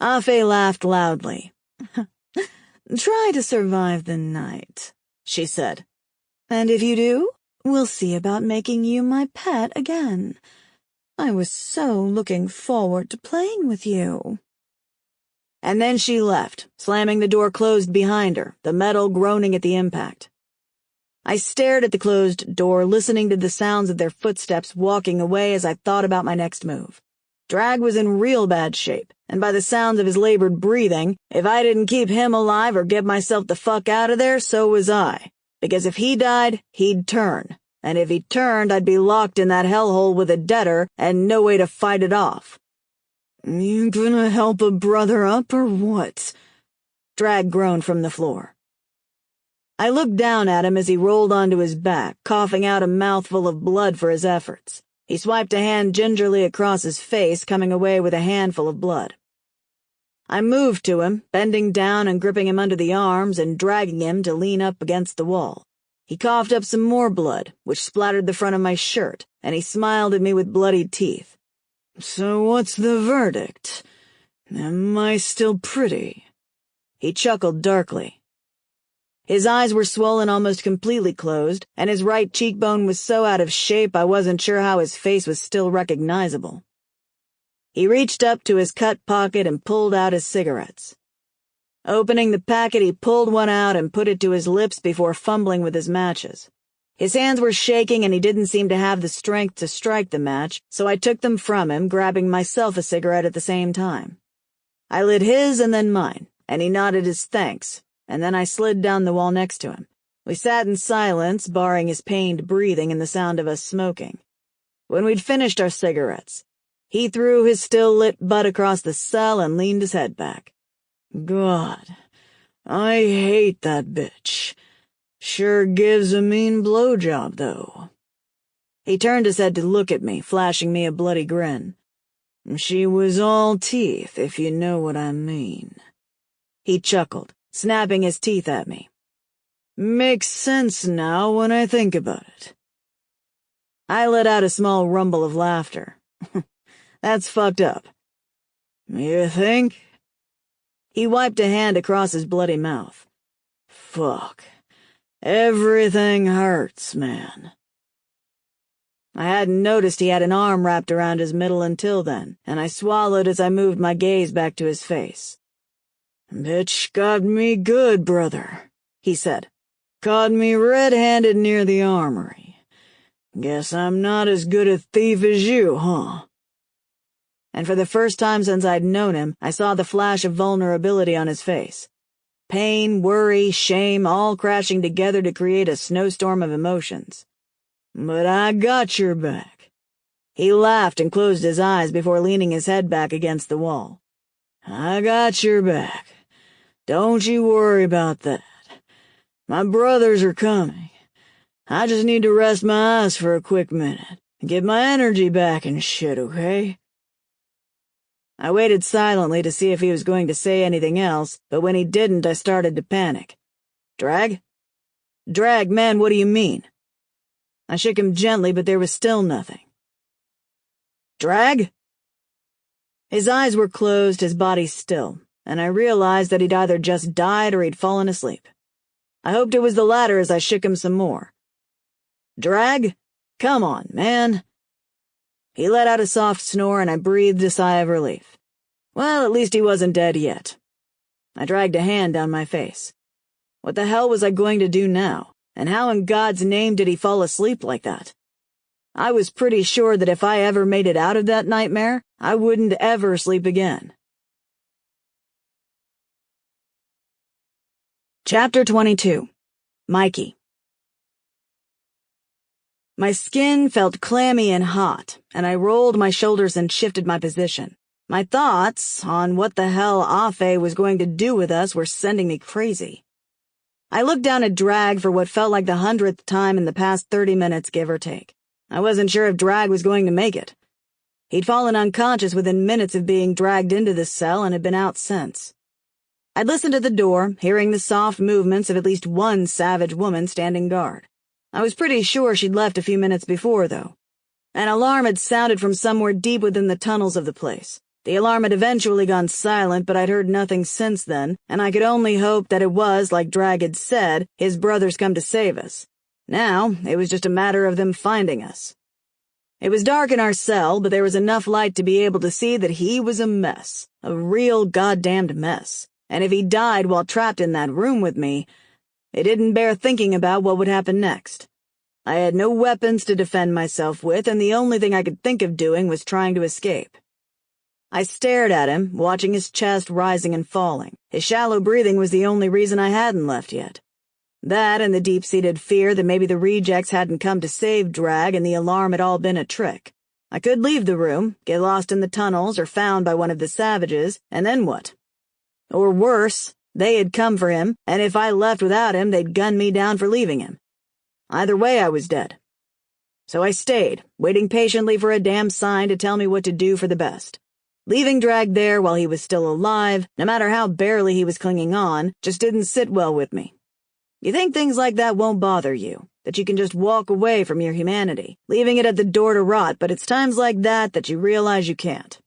Speaker 2: Afe laughed loudly. Try to survive the night, she said. And if you do, we'll see about making you my pet again. I was so looking forward to playing with you.
Speaker 3: And then she left, slamming the door closed behind her, the metal groaning at the impact. I stared at the closed door, listening to the sounds of their footsteps walking away as I thought about my next move. Drag was in real bad shape, and by the sounds of his labored breathing, if I didn't keep him alive or get myself the fuck out of there, so was I. Because if he died, he'd turn. And if he turned, I'd be locked in that hellhole with a debtor and no way to fight it off.
Speaker 1: You gonna help a brother up or what?
Speaker 3: Drag groaned from the floor. I looked down at him as he rolled onto his back, coughing out a mouthful of blood for his efforts. He swiped a hand gingerly across his face, coming away with a handful of blood. I moved to him, bending down and gripping him under the arms and dragging him to lean up against the wall. He coughed up some more blood, which splattered the front of my shirt, and he smiled at me with bloodied teeth.
Speaker 1: So what's the verdict? Am I still pretty?
Speaker 3: He chuckled darkly. His eyes were swollen almost completely closed, and his right cheekbone was so out of shape I wasn't sure how his face was still recognizable. He reached up to his cut pocket and pulled out his cigarettes. Opening the packet, he pulled one out and put it to his lips before fumbling with his matches. His hands were shaking and he didn't seem to have the strength to strike the match, so I took them from him, grabbing myself a cigarette at the same time. I lit his and then mine, and he nodded his thanks, and then I slid down the wall next to him. We sat in silence, barring his pained breathing and the sound of us smoking. When we'd finished our cigarettes, he threw his still-lit butt across the cell and leaned his head back.
Speaker 1: God, I hate that bitch. Sure gives a mean blowjob, though.
Speaker 3: He turned his head to look at me, flashing me a bloody grin.
Speaker 1: She was all teeth, if you know what I mean.
Speaker 3: He chuckled, snapping his teeth at me.
Speaker 1: Makes sense now when I think about it.
Speaker 3: I let out a small rumble of laughter. That's fucked up.
Speaker 1: You think?
Speaker 3: He wiped a hand across his bloody mouth.
Speaker 1: Fuck. Everything hurts, man.
Speaker 3: I hadn't noticed he had an arm wrapped around his middle until then, and I swallowed as I moved my gaze back to his face.
Speaker 1: Bitch got me good, brother,
Speaker 3: he said.
Speaker 1: Caught me red-handed near the armory. Guess I'm not as good a thief as you, huh?
Speaker 3: And for the first time since I'd known him, I saw the flash of vulnerability on his face. Pain, worry, shame, all crashing together to create a snowstorm of emotions.
Speaker 1: But I got your back.
Speaker 3: He laughed and closed his eyes before leaning his head back against the wall.
Speaker 1: I got your back. Don't you worry about that. My brothers are coming. I just need to rest my eyes for a quick minute and get my energy back and shit, okay?
Speaker 3: I waited silently to see if he was going to say anything else, but when he didn't, I started to panic. Drag? Drag, man, what do you mean? I shook him gently, but there was still nothing.
Speaker 1: Drag?"
Speaker 3: His eyes were closed, his body still, and I realized that he'd either just died or he'd fallen asleep. I hoped it was the latter as I shook him some more. "Drag? Come on, man." He let out a soft snore, and I breathed a sigh of relief. Well, at least he wasn't dead yet. I dragged a hand down my face. What the hell was I going to do now? And how in God's name did he fall asleep like that? I was pretty sure that if I ever made it out of that nightmare, I wouldn't ever sleep again. Chapter 22. Mikey. My skin felt clammy and hot, and I rolled my shoulders and shifted my position. My thoughts on what the hell Afe was going to do with us were sending me crazy. I looked down at Drag for what felt like the 100th time in the past 30 minutes, give or take. I wasn't sure if Drag was going to make it. He'd fallen unconscious within minutes of being dragged into the cell and had been out since. I'd listened at the door, hearing the soft movements of at least one savage woman standing guard. I was pretty sure she'd left a few minutes before, though. An alarm had sounded from somewhere deep within the tunnels of the place. The alarm had eventually gone silent, but I'd heard nothing since then, and I could only hope that it was, like Drag had said, his brothers come to save us. Now, it was just a matter of them finding us. It was dark in our cell, but there was enough light to be able to see that he was a mess. A real goddamned mess. And if he died while trapped in that room with me, it didn't bear thinking about what would happen next. I had no weapons to defend myself with, and the only thing I could think of doing was trying to escape. I stared at him, watching his chest rising and falling. His shallow breathing was the only reason I hadn't left yet. That and the deep-seated fear that maybe the rejects hadn't come to save Drag and the alarm had all been a trick. I could leave the room, get lost in the tunnels, or found by one of the savages, and then what? Or worse, they had come for him, and if I left without him, they'd gun me down for leaving him. Either way, I was dead. So I stayed, waiting patiently for a damn sign to tell me what to do for the best. Leaving Drag there while he was still alive, no matter how barely he was clinging on, just didn't sit well with me. You think things like that won't bother you, that you can just walk away from your humanity, leaving it at the door to rot, but it's times like that that you realize you can't.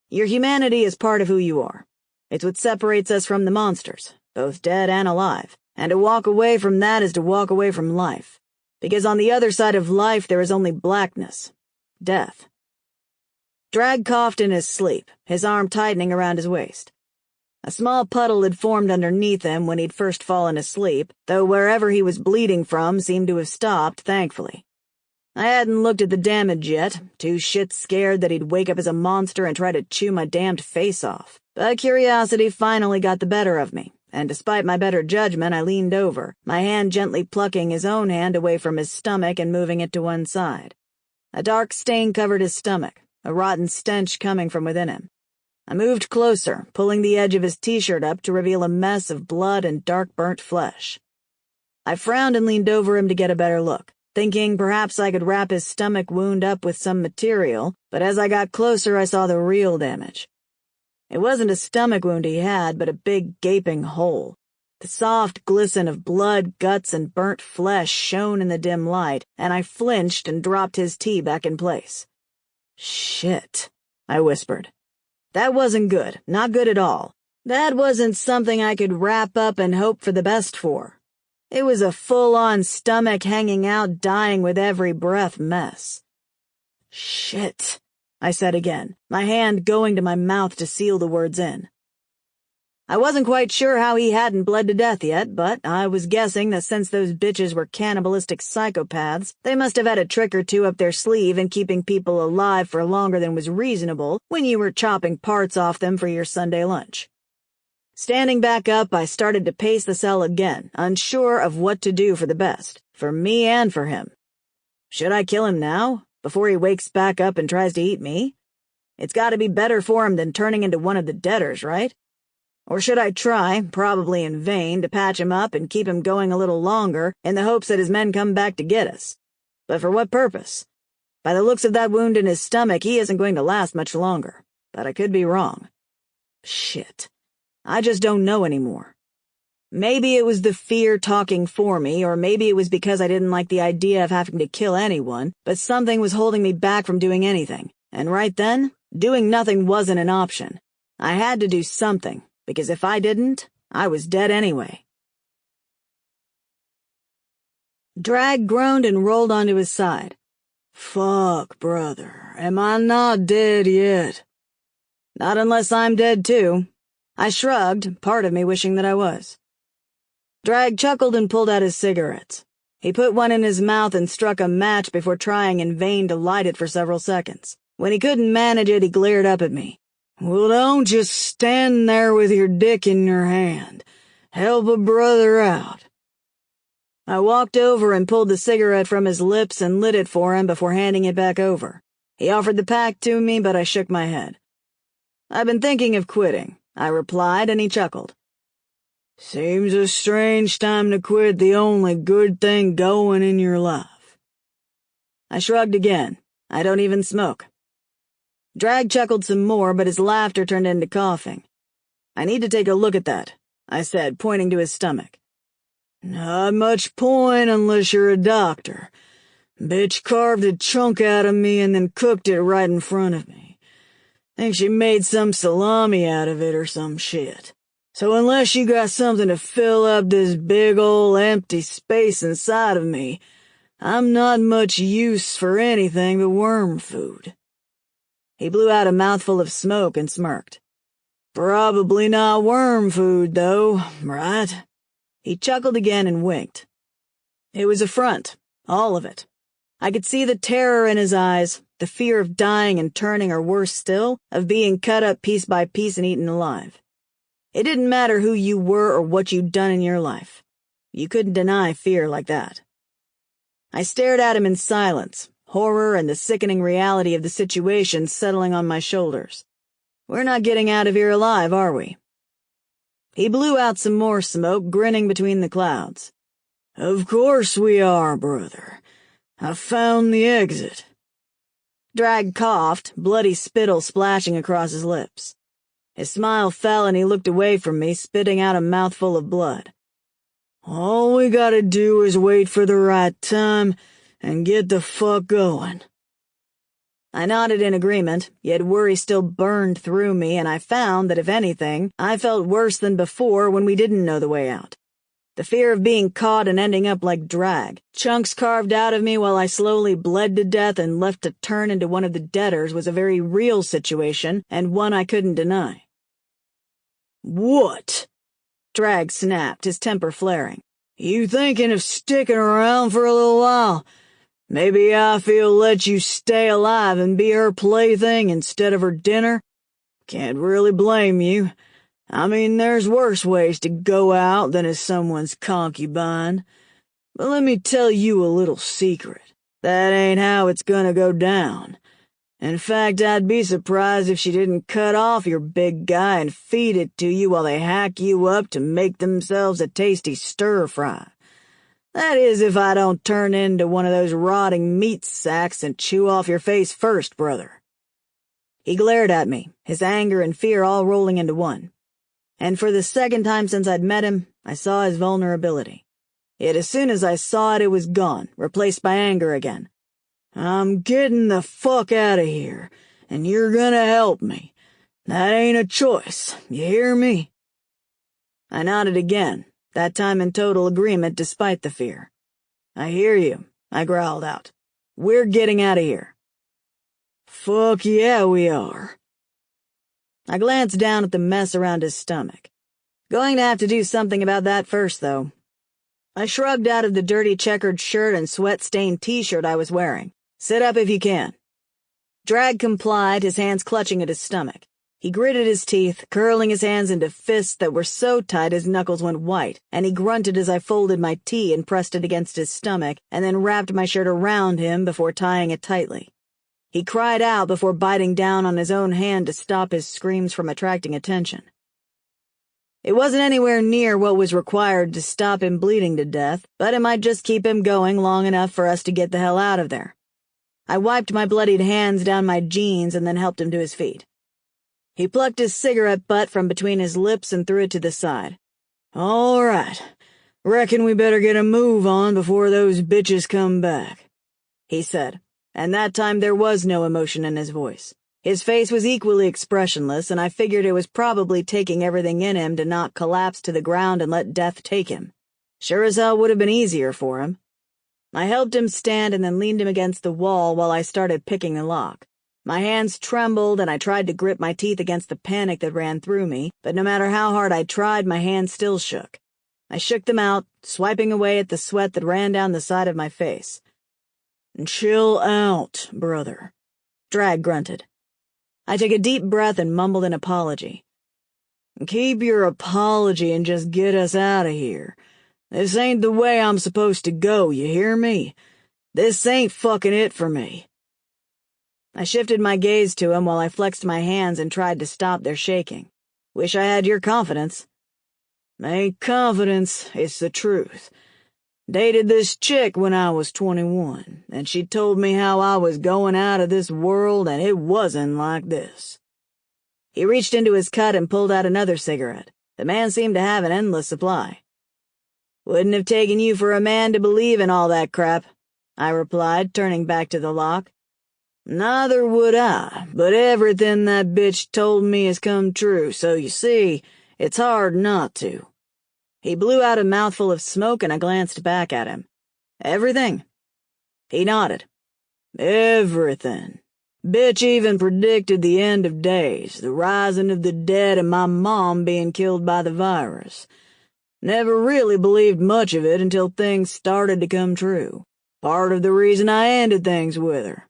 Speaker 3: Your humanity is part of who you are. It's what separates us from the monsters, both dead and alive, and to walk away from that is to walk away from life, because on the other side of life there is only blackness, death. Drag coughed in his sleep, his arm tightening around his waist. A small puddle had formed underneath him when he'd first fallen asleep, though wherever he was bleeding from seemed to have stopped, thankfully. I hadn't looked at the damage yet, too shit scared that he'd wake up as a monster and try to chew my damned face off. But curiosity finally got the better of me, and despite my better judgment, I leaned over, my hand gently plucking his own hand away from his stomach and moving it to one side. A dark stain covered his stomach, a rotten stench coming from within him. I moved closer, pulling the edge of his t-shirt up to reveal a mess of blood and dark burnt flesh. I frowned and leaned over him to get a better look, thinking perhaps I could wrap his stomach wound up with some material, but as I got closer I saw the real damage. It wasn't a stomach wound he had, but a big gaping hole. The soft glisten of blood, guts, and burnt flesh shone in the dim light, and I flinched and dropped his tea back in place. "Shit," I whispered. That wasn't good, not good at all. That wasn't something I could wrap up and hope for the best for. It was a full-on stomach hanging out, dying with every breath mess. "Shit," I said again, my hand going to my mouth to seal the words in. I wasn't quite sure how he hadn't bled to death yet, but I was guessing that since those bitches were cannibalistic psychopaths, they must have had a trick or two up their sleeve in keeping people alive for longer than was reasonable when you were chopping parts off them for your Sunday lunch. Standing back up, I started to pace the cell again, unsure of what to do for the best, for me and for him. Should I kill him now, before he wakes back up and tries to eat me? It's got to be better for him than turning into one of the deaders, right? Or should I try, probably in vain, to patch him up and keep him going a little longer in the hopes that his men come back to get us? But for what purpose? By the looks of that wound in his stomach, he isn't going to last much longer. But I could be wrong. Shit. I just don't know anymore. Maybe it was the fear talking for me, or maybe it was because I didn't like the idea of having to kill anyone, but something was holding me back from doing anything, And right then, doing nothing wasn't an option. I had to do something, because if I didn't, I was dead anyway. Drag groaned and rolled onto his side.
Speaker 1: Fuck, brother, am I not dead yet?
Speaker 3: Not unless I'm dead too. I shrugged, part of me wishing that I was. Drag chuckled and pulled out his cigarettes. He put one in his mouth and struck a match before trying in vain to light it for several seconds. When he couldn't manage it, he glared up at me.
Speaker 1: Well, don't just stand there with your dick in your hand. Help a brother out.
Speaker 3: I walked over and pulled the cigarette from his lips and lit it for him before handing it back over. He offered the pack to me, but I shook my head. I've been thinking of quitting, I replied, and he chuckled.
Speaker 1: Seems a strange time to quit the only good thing going in your life.
Speaker 3: I shrugged again. I don't even smoke. Drag chuckled some more, but his laughter turned into coughing. I need to take a look at that, I said, pointing to his stomach.
Speaker 1: Not much point unless you're a doctor. Bitch carved a chunk out of me and then cooked it right in front of me. Think she made some salami out of it or some shit. So unless you got something to fill up this big ol' empty space inside of me, I'm not much use for anything but worm food.
Speaker 3: He blew out a mouthful of smoke and smirked.
Speaker 1: Probably not worm food, though, right?
Speaker 3: He chuckled again and winked. It was a front, all of it. I could see the terror in his eyes, the fear of dying and turning, or worse still, of being cut up piece by piece and eaten alive. It didn't matter who you were or what you'd done in your life. You couldn't deny fear like that. I stared at him in silence, horror and the sickening reality of the situation settling on my shoulders. We're not getting out of here alive, are we? He blew out some more smoke, grinning between the clouds.
Speaker 1: Of course we are, brother. I found the exit.
Speaker 3: Drag coughed, bloody spittle splashing across his lips. His smile fell and he looked away from me, spitting out a mouthful of blood.
Speaker 1: All we gotta do is wait for the right time and get the fuck going.
Speaker 3: I nodded in agreement, yet worry still burned through me, and I found that if anything, I felt worse than before when we didn't know the way out. The fear of being caught and ending up like Drag, chunks carved out of me while I slowly bled to death and left to turn into one of the deaders, was a very real situation, and one I couldn't deny.
Speaker 1: What?
Speaker 3: Drag snapped, his temper flaring.
Speaker 1: You thinking of sticking around for a little while? Maybe I feel let you stay alive and be her plaything instead of her dinner? Can't really blame you. I mean, there's worse ways to go out than as someone's concubine. But let me tell you a little secret. That ain't how it's gonna go down. In fact, I'd be surprised if she didn't cut off your big guy and feed it to you while they hack you up to make themselves a tasty stir-fry. That is, if I don't turn into one of those rotting meat sacks and chew off your face first, brother. He glared at me, his anger and fear all rolling into one. And for the second time since I'd met him, I saw his vulnerability. Yet as soon as I saw it, it was gone, replaced by anger again. I'm getting the fuck out of here, and you're gonna help me. That ain't a choice, you hear me? I nodded again, that time in total agreement despite the fear. I hear you, I growled out. We're getting out of here. Fuck yeah, we are. I glanced down at the mess around his stomach. Going to have to do something about that first, though. I shrugged out of the dirty checkered shirt and sweat-stained t-shirt I was wearing. Sit up if you can. Drag complied, his hands clutching at his stomach. He gritted his teeth, curling his hands into fists that were so tight his knuckles went white, and he grunted as I folded my tea and pressed it against his stomach, and then wrapped my shirt around him before tying it tightly. He cried out before biting down on his own hand to stop his screams from attracting attention. It wasn't anywhere near what was required to stop him bleeding to death, but it might just keep him going long enough for us to get the hell out of there. I wiped my bloodied hands down my jeans and then helped him to his feet. He plucked his cigarette butt from between his lips and threw it to the side. All right. Reckon we better get a move on before those bitches come back, he said,
Speaker 3: and that time there was no emotion in his voice. His face was equally expressionless, and I figured it was probably taking everything in him to not collapse to the ground and let death take him. Sure as hell would have been easier for him. I helped him stand and then leaned him against the wall while I started picking the lock. My hands trembled, and I tried to grip my teeth against the panic that ran through me, but no matter how hard I tried, my hands still shook. I shook them out, swiping away at the sweat that ran down the side of my face. "Chill out, brother," Drag grunted. I took a deep breath and mumbled an apology. "Keep your apology and just get us out of here. This ain't the way I'm supposed to go, you hear me? This ain't fucking it for me." I shifted my gaze to him while I flexed my hands and tried to stop their shaking. "Wish I had your confidence." "Ain't confidence, it's the truth. Dated this chick when I was 21, and she told me how I was going out of this world, and it wasn't like this." He reached into his cut and pulled out another cigarette. The man seemed to have an endless supply. "Wouldn't have taken you for a man to believe in all that crap," I replied, turning back to the lock. "Neither would I, but everything that bitch told me has come true, so you see, it's hard not to." He blew out a mouthful of smoke, and I glanced back at him. "Everything?" He nodded. "Everything. Bitch even predicted the end of days, the rising of the dead, and my mom being killed by the virus. Never really believed much of it until things started to come true. Part of the reason I ended things with her.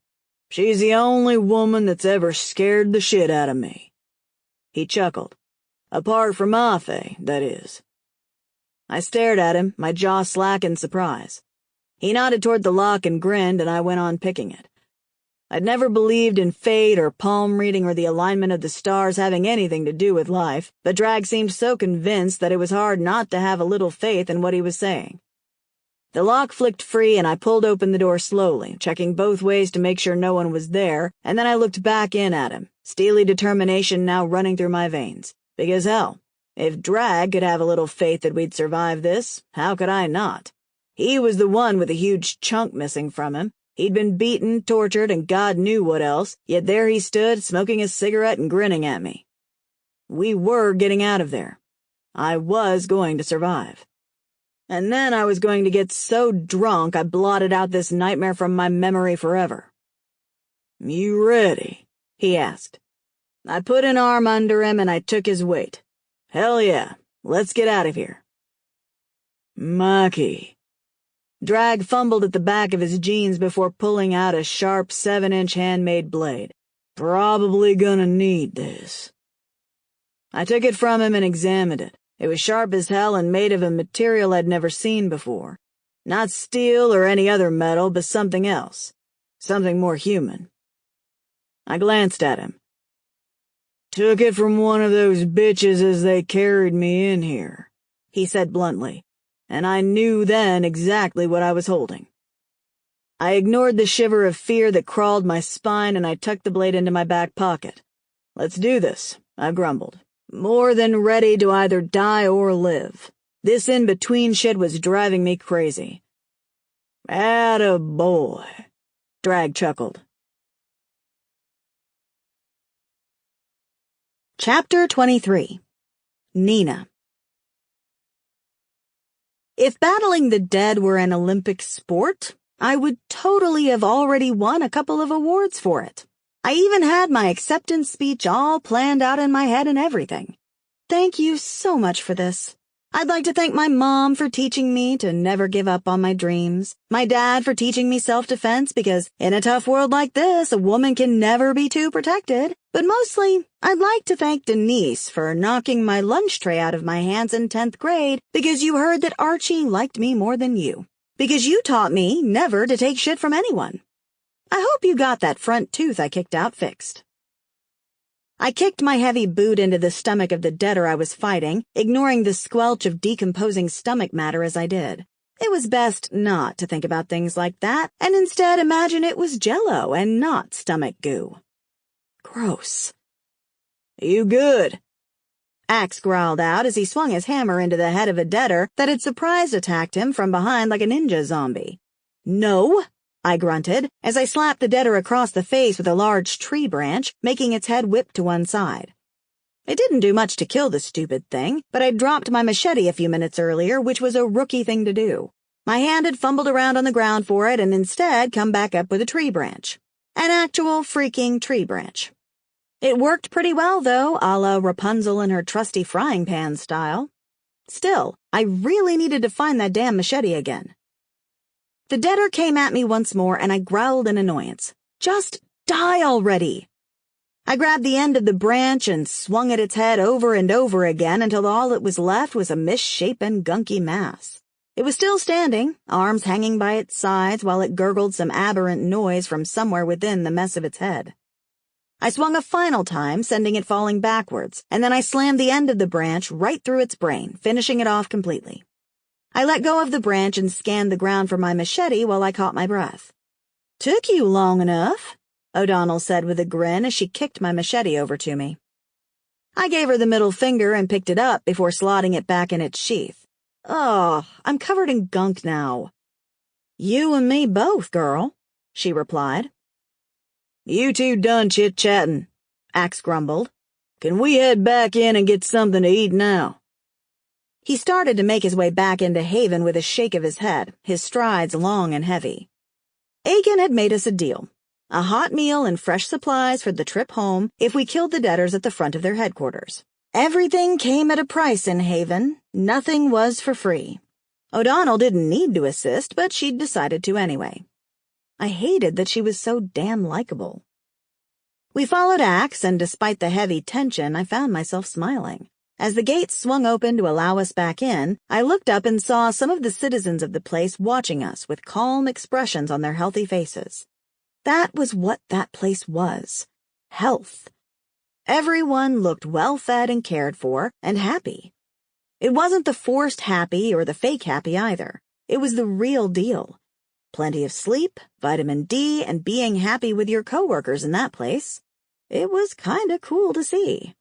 Speaker 3: She's the only woman that's ever scared the shit out of me." He chuckled. "Apart from Afe, that is." I stared at him, my jaw slack in surprise. He nodded toward the lock and grinned, and I went on picking it. I'd never believed in fate or palm reading or the alignment of the stars having anything to do with life, but Drag seemed so convinced that it was hard not to have a little faith in what he was saying. The lock flicked free, and I pulled open the door slowly, checking both ways to make sure no one was there, and then I looked back in at him, steely determination now running through my veins. Because hell, if Drag could have a little faith that we'd survive this, how could I not? He was the one with a huge chunk missing from him. He'd been beaten, tortured, and God knew what else, yet there he stood, smoking a cigarette and grinning at me. We were getting out of there. I was going to survive. And then I was going to get so drunk I blotted out this nightmare from my memory forever. "You ready?" he asked. I put an arm under him and I took his weight. "Hell yeah, let's get out of here." "Mikey." Drag fumbled at the back of his jeans before pulling out a sharp 7-inch handmade blade. "Probably gonna need this." I took it from him and examined it. It was sharp as hell and made of a material I'd never seen before. Not steel or any other metal, but something else. Something more human. I glanced at him. "Took it from one of those bitches as they carried me in here," he said bluntly, and I knew then exactly what I was holding. I ignored the shiver of fear that crawled my spine and I tucked the blade into my back pocket. "Let's do this," I grumbled. More than ready to either die or live. This in-between shit was driving me crazy. "Atta boy," Drag chuckled.
Speaker 2: Chapter 23. Nina. If battling the dead were an Olympic sport, I would totally have already won a couple of awards for it. I even had my acceptance speech all planned out in my head and everything. Thank you so much for this. I'd like to thank my mom for teaching me to never give up on my dreams, my dad for teaching me self-defense because in a tough world like this, a woman can never be too protected. But mostly, I'd like to thank Denise for knocking my lunch tray out of my hands in 10th grade because you heard that Archie liked me more than you. Because you taught me never to take shit from anyone. I hope you got that front tooth I kicked out fixed. I kicked my heavy boot into the stomach of the deader I was fighting, ignoring the squelch of decomposing stomach matter as I did. It was best not to think about things like that, and instead imagine it was Jell-O and not stomach goo. Gross.
Speaker 3: "You good?"
Speaker 2: Axe growled out as he swung his hammer into the head of a deader that had surprise attacked him from behind like a ninja zombie. "No," I grunted as I slapped the deader across the face with a large tree branch, making its head whip to one side. It didn't do much to kill the stupid thing, but I'd dropped my machete a few minutes earlier, which was a rookie thing to do. My hand had fumbled around on the ground for it and instead come back up with a tree branch. An actual freaking tree branch. It worked pretty well, though, a la Rapunzel in her trusty frying pan style. Still, I really needed to find that damn machete again. The deader came at me once more, and I growled in annoyance. Just die already! I grabbed the end of the branch and swung at its head over and over again until all that was left was a misshapen, gunky mass. It was still standing, arms hanging by its sides while it gurgled some aberrant noise from somewhere within the mess of its head. I swung a final time, sending it falling backwards, and then I slammed the end of the branch right through its brain, finishing it off completely. I let go of the branch and scanned the ground for my machete while I caught my breath. "Took you long enough," O'Donnell said with a grin as she kicked my machete over to me. I gave her the middle finger and picked it up before slotting it back in its sheath. "Oh, I'm covered in gunk now." "You and me both, girl," she replied. "You two done chit-chatting," Axe grumbled. "Can we head back in and get something to eat now?" He started to make his way back into Haven with a shake of his head, his strides long and heavy. Aiken had made us a deal. A hot meal and fresh supplies for the trip home if we killed the debtors at the front of their headquarters. Everything came at a price in Haven. Nothing was for free. O'Donnell didn't need to assist, but she'd decided to anyway. I hated that she was so damn likable. We followed Axe, and despite the heavy tension, I found myself smiling. As the gates swung open to allow us back in, I looked up and saw some of the citizens of the place watching us with calm expressions on their healthy faces. That was what that place was. Health. Everyone looked well-fed and cared for, and happy. It wasn't the forced happy or the fake happy either. It was the real deal. Plenty of sleep, vitamin D, and being happy with your coworkers in that place. It was kinda cool to see.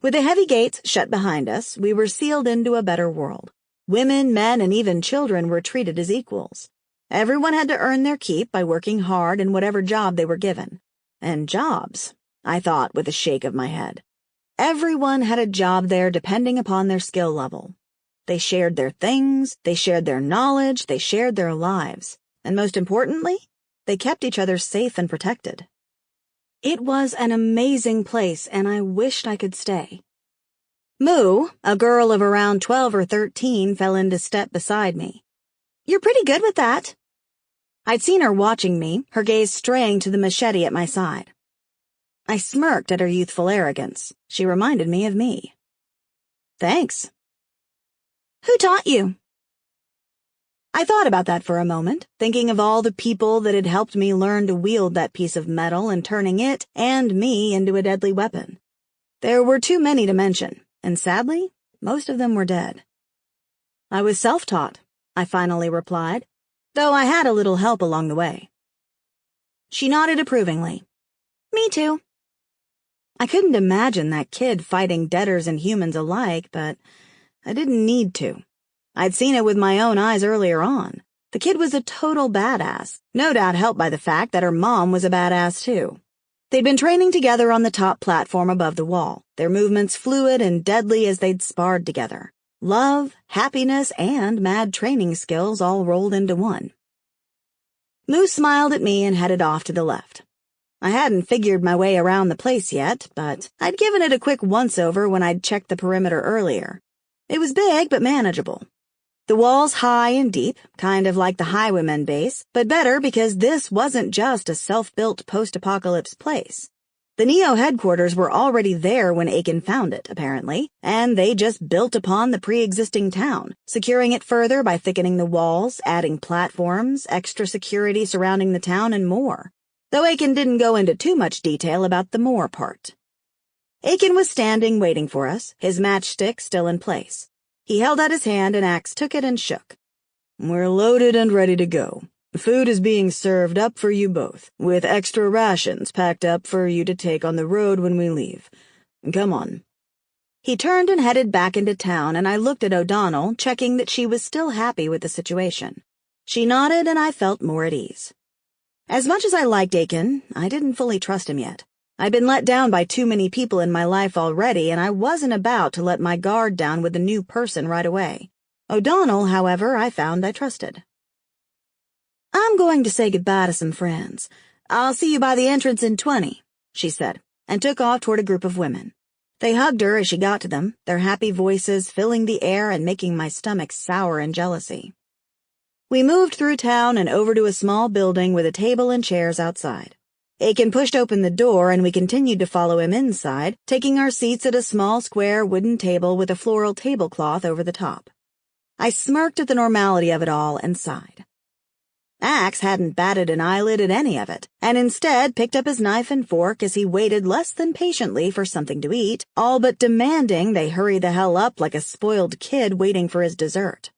Speaker 2: With the heavy gates shut behind us, we were sealed into a better world. Women, men, and even children were treated as equals. Everyone had to earn their keep by working hard in whatever job they were given. And jobs, I thought with a shake of my head. Everyone had a job there depending upon their skill level. They shared their things, they shared their knowledge, they shared their lives. And most importantly, they kept each other safe and protected. It was an amazing place, and I wished I could stay. Moo, a girl of around 12 or 13, fell into step beside me. "You're pretty good with that." I'd seen her watching me, her gaze straying to the machete at my side. I smirked at her youthful arrogance. She reminded me of me. "Thanks." "Who taught you?" I thought about that for a moment, thinking of all the people that had helped me learn to wield that piece of metal and turning it and me into a deadly weapon. There were too many to mention, and sadly, most of them were dead. "I was self-taught," I finally replied, though I had a little help along the way. She nodded approvingly. "Me too." I couldn't imagine that kid fighting debtors and humans alike, but I didn't need to. I'd seen it with my own eyes earlier on. The kid was a total badass, no doubt helped by the fact that her mom was a badass too. They'd been training together on the top platform above the wall, their movements fluid and deadly as they'd sparred together. Love, happiness, and mad training skills all rolled into one. Moose smiled at me and headed off to the left. I hadn't figured my way around the place yet, but I'd given it a quick once-over when I'd checked the perimeter earlier. It was big but manageable. The walls high and deep, kind of like the Highwaymen base, but better because this wasn't just a self-built post-apocalypse place. The Neo headquarters were already there when Aiken found it, apparently, and they just built upon the pre-existing town, securing it further by thickening the walls, adding platforms, extra security surrounding the town, and more. Though Aiken didn't go into too much detail about the more part. Aiken was standing waiting for us, his matchstick still in place. He held out his hand and Axe took it and shook. "We're loaded and ready to go. Food is being served up for you both, with extra rations packed up for you to take on the road when we leave. Come on." He turned and headed back into town, and I looked at O'Donnell, checking that she was still happy with the situation. She nodded and I felt more at ease. As much as I liked Aiken, I didn't fully trust him yet. I'd been let down by too many people in my life already, and I wasn't about to let my guard down with a new person right away. O'Donnell, however, I found I trusted. "I'm going to say goodbye to some friends. I'll see you by the entrance in 20, she said, and took off toward a group of women. They hugged her as she got to them, their happy voices filling the air and making my stomach sour in jealousy. We moved through town and over to a small building with a table and chairs outside. Aiken pushed open the door and we continued to follow him inside, taking our seats at a small square wooden table with a floral tablecloth over the top. I smirked at the normality of it all and sighed. Axe hadn't batted an eyelid at any of it, and instead picked up his knife and fork as he waited less than patiently for something to eat, all but demanding they hurry the hell up like a spoiled kid waiting for his dessert.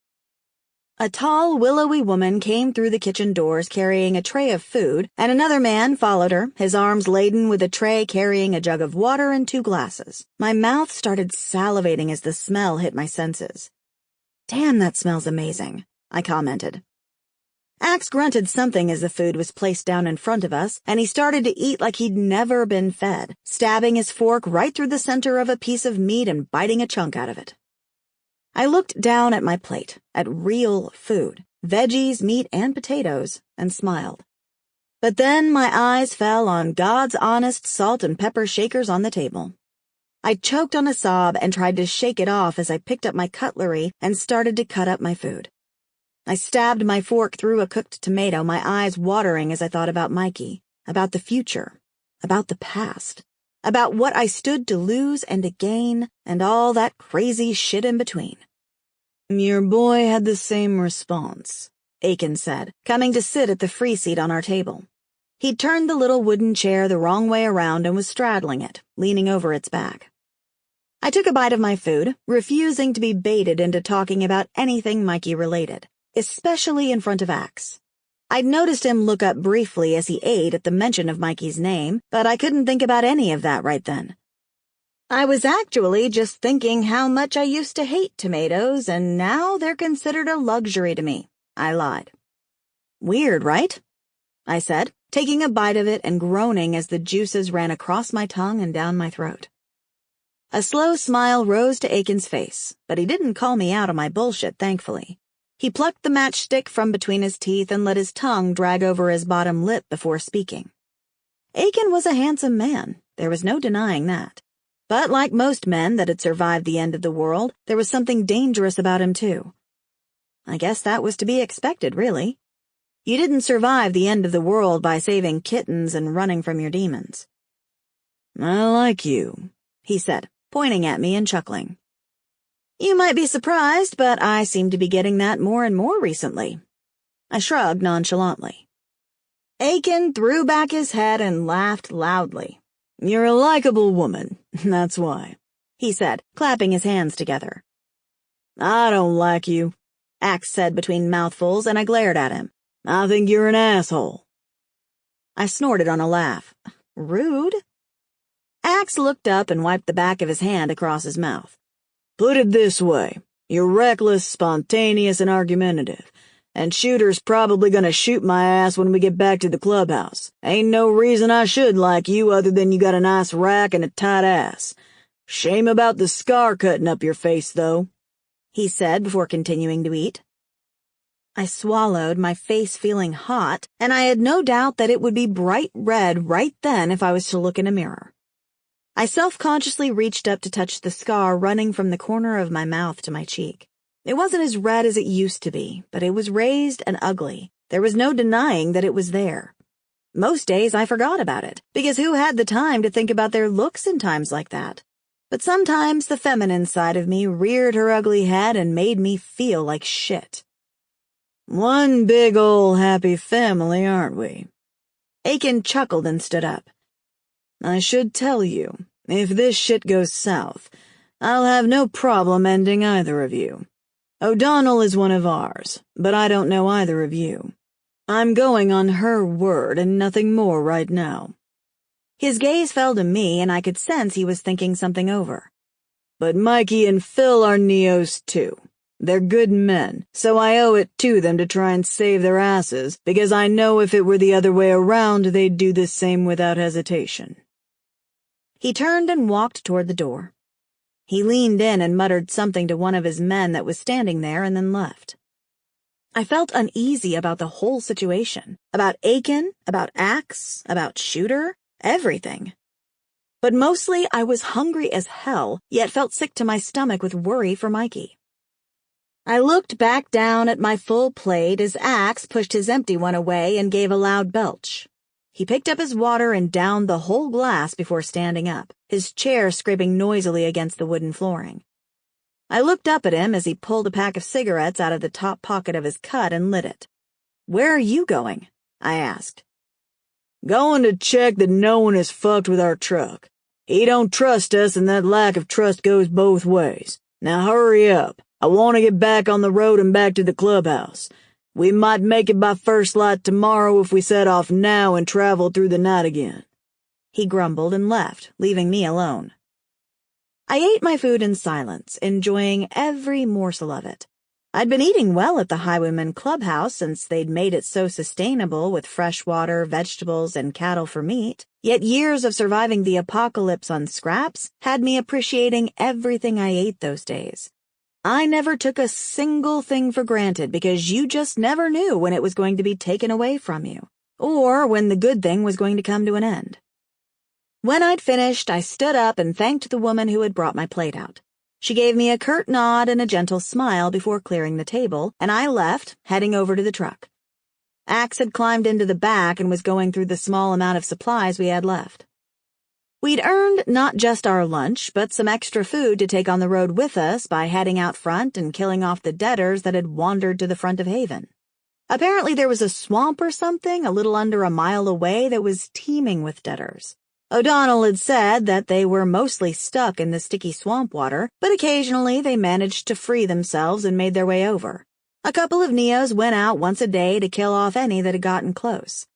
Speaker 2: A tall, willowy woman came through the kitchen doors carrying a tray of food, and another man followed her, his arms laden with a tray carrying a jug of water and 2 glasses. My mouth started salivating as the smell hit my senses. "Damn, that smells amazing," I commented. Axe grunted something as the food was placed down in front of us, and he started to eat like he'd never been fed, stabbing his fork right through the center of a piece of meat and biting a chunk out of it. I looked down at my plate, at real food, veggies, meat, and potatoes, and smiled. But then my eyes fell on God's honest salt and pepper shakers on the table. I choked on a sob and tried to shake it off as I picked up my cutlery and started to cut up my food. I stabbed my fork through a cooked tomato, my eyes watering as I thought about Mikey, about the future, about the past, about what I stood to lose and to gain, and all that crazy shit in between.
Speaker 3: "Your boy had the same response," Aiken said, coming to sit at the free seat on our table.
Speaker 2: He'd turned the little wooden chair the wrong way around and was straddling it, leaning over its back. I took a bite of my food, refusing to be baited into talking about anything Mikey-related, especially in front of Axe. I'd noticed him look up briefly as he ate at the mention of Mikey's name, but I couldn't think about any of that right then. I was actually just thinking how much I used to hate tomatoes, and now they're considered a luxury to me, I lied. "Weird, right?" I said, taking a bite of it and groaning as the juices ran across my tongue and down my throat. A slow smile rose to Aiken's face, but he didn't call me out on my bullshit, thankfully. He plucked the matchstick from between his teeth and let his tongue drag over his bottom lip before speaking. Aiken was a handsome man, there was no denying that. But like most men that had survived the end of the world, there was something dangerous about him too. I guess that was to be expected, really. You didn't survive the end of the world by saving kittens and running from your demons.
Speaker 3: "I like you," he said, pointing at me and chuckling.
Speaker 2: "You might be surprised, but I seem to be getting that more and more recently." I shrugged nonchalantly. Aiken threw back his head and laughed loudly.
Speaker 3: "You're a likable woman, that's why,"
Speaker 2: he said, clapping his hands together.
Speaker 3: "I don't like you,"
Speaker 2: Axe said between mouthfuls, and I glared at him.
Speaker 3: "I think you're an asshole."
Speaker 2: I snorted on a laugh. Rude? Axe looked up and wiped the back of his hand across his mouth.
Speaker 3: "Put it this way, you're reckless, spontaneous, and argumentative, and Shooter's probably gonna shoot my ass when we get back to the clubhouse. Ain't no reason I should like you other than you got a nice rack and a tight ass. Shame about the scar cutting up your face, though," he said before continuing to eat.
Speaker 2: I swallowed, my face feeling hot, and I had no doubt that it would be bright red right then if I was to look in a mirror. I self-consciously reached up to touch the scar running from the corner of my mouth to my cheek. It wasn't as red as it used to be, but it was raised and ugly. There was no denying that it was there. Most days I forgot about it, because who had the time to think about their looks in times like that? But sometimes the feminine side of me reared her ugly head and made me feel like shit.
Speaker 3: "One big ol' happy family, aren't we?"
Speaker 2: Aiken chuckled and stood up.
Speaker 3: "I should tell you, if this shit goes south, I'll have no problem ending either of you. O'Donnell is one of ours, but I don't know either of you. I'm going on her word and nothing more right now."
Speaker 2: His gaze fell to me, and I could sense he was thinking something over.
Speaker 3: "But Mikey and Phil are Neos too.
Speaker 1: They're good men, so I owe it to them to try and save their asses, because I know if it were the other way around, they'd do the same without hesitation."
Speaker 2: He turned and walked toward the door. He leaned in and muttered something to one of his men that was standing there and then left. I felt uneasy about the whole situation, about Aiken, about Axe, about Shooter, everything. But mostly I was hungry as hell, yet felt sick to my stomach with worry for Mikey. I looked back down at my full plate as Axe pushed his empty one away and gave a loud belch. He picked up his water and downed the whole glass before standing up, his chair scraping noisily against the wooden flooring. I looked up at him as he pulled a pack of cigarettes out of the top pocket of his coat and lit it. "Where are you going?" I asked.
Speaker 1: "Going to check that no one is fucked with our truck. He don't trust us, and that lack of trust goes both ways. Now hurry up. I want to get back on the road and back to the clubhouse. We might make it by first light tomorrow if we set off now and travel through the night again."
Speaker 2: He grumbled and left, leaving me alone. I ate my food in silence, enjoying every morsel of it. I'd been eating well at the Highwayman Clubhouse since they'd made it so sustainable with fresh water, vegetables, and cattle for meat, yet years of surviving the apocalypse on scraps had me appreciating everything I ate those days. I never took a single thing for granted because you just never knew when it was going to be taken away from you, or when the good thing was going to come to an end. When I'd finished, I stood up and thanked the woman who had brought my plate out. She gave me a curt nod and a gentle smile before clearing the table, and I left, heading over to the truck. Axe had climbed into the back and was going through the small amount of supplies we had left. We'd earned not just our lunch, but some extra food to take on the road with us by heading out front and killing off the deaders that had wandered to the front of Haven. Apparently there was a swamp or something a little under a mile away that was teeming with deaders. O'Donnell had said that they were mostly stuck in the sticky swamp water, but occasionally they managed to free themselves and made their way over. A couple of Neos went out once a day to kill off any that had gotten close.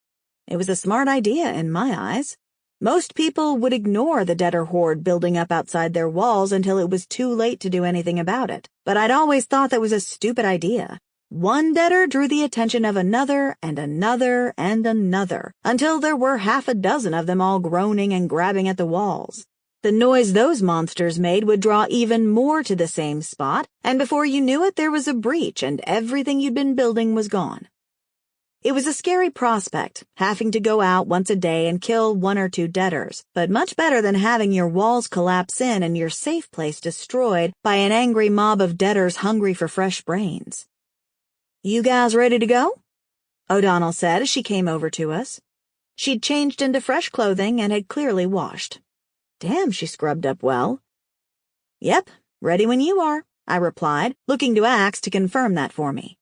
Speaker 2: It was a smart idea in my eyes. Most people would ignore the deader horde building up outside their walls until it was too late to do anything about it, but I'd always thought that was a stupid idea. One deader drew the attention of another and another and another, until there were half a dozen of them all groaning and grabbing at the walls. The noise those monsters made would draw even more to the same spot, and before you knew it there was a breach and everything you'd been building was gone. It was a scary prospect, having to go out once a day and kill one or two deaders, but much better than having your walls collapse in and your safe place destroyed by an angry mob of deaders hungry for fresh brains. "You guys ready to go?" O'Donnell said as she came over to us. She'd changed into fresh clothing and had clearly washed. Damn, she scrubbed up well. "Yep, ready when you are," I replied, looking to Axe to confirm that for me.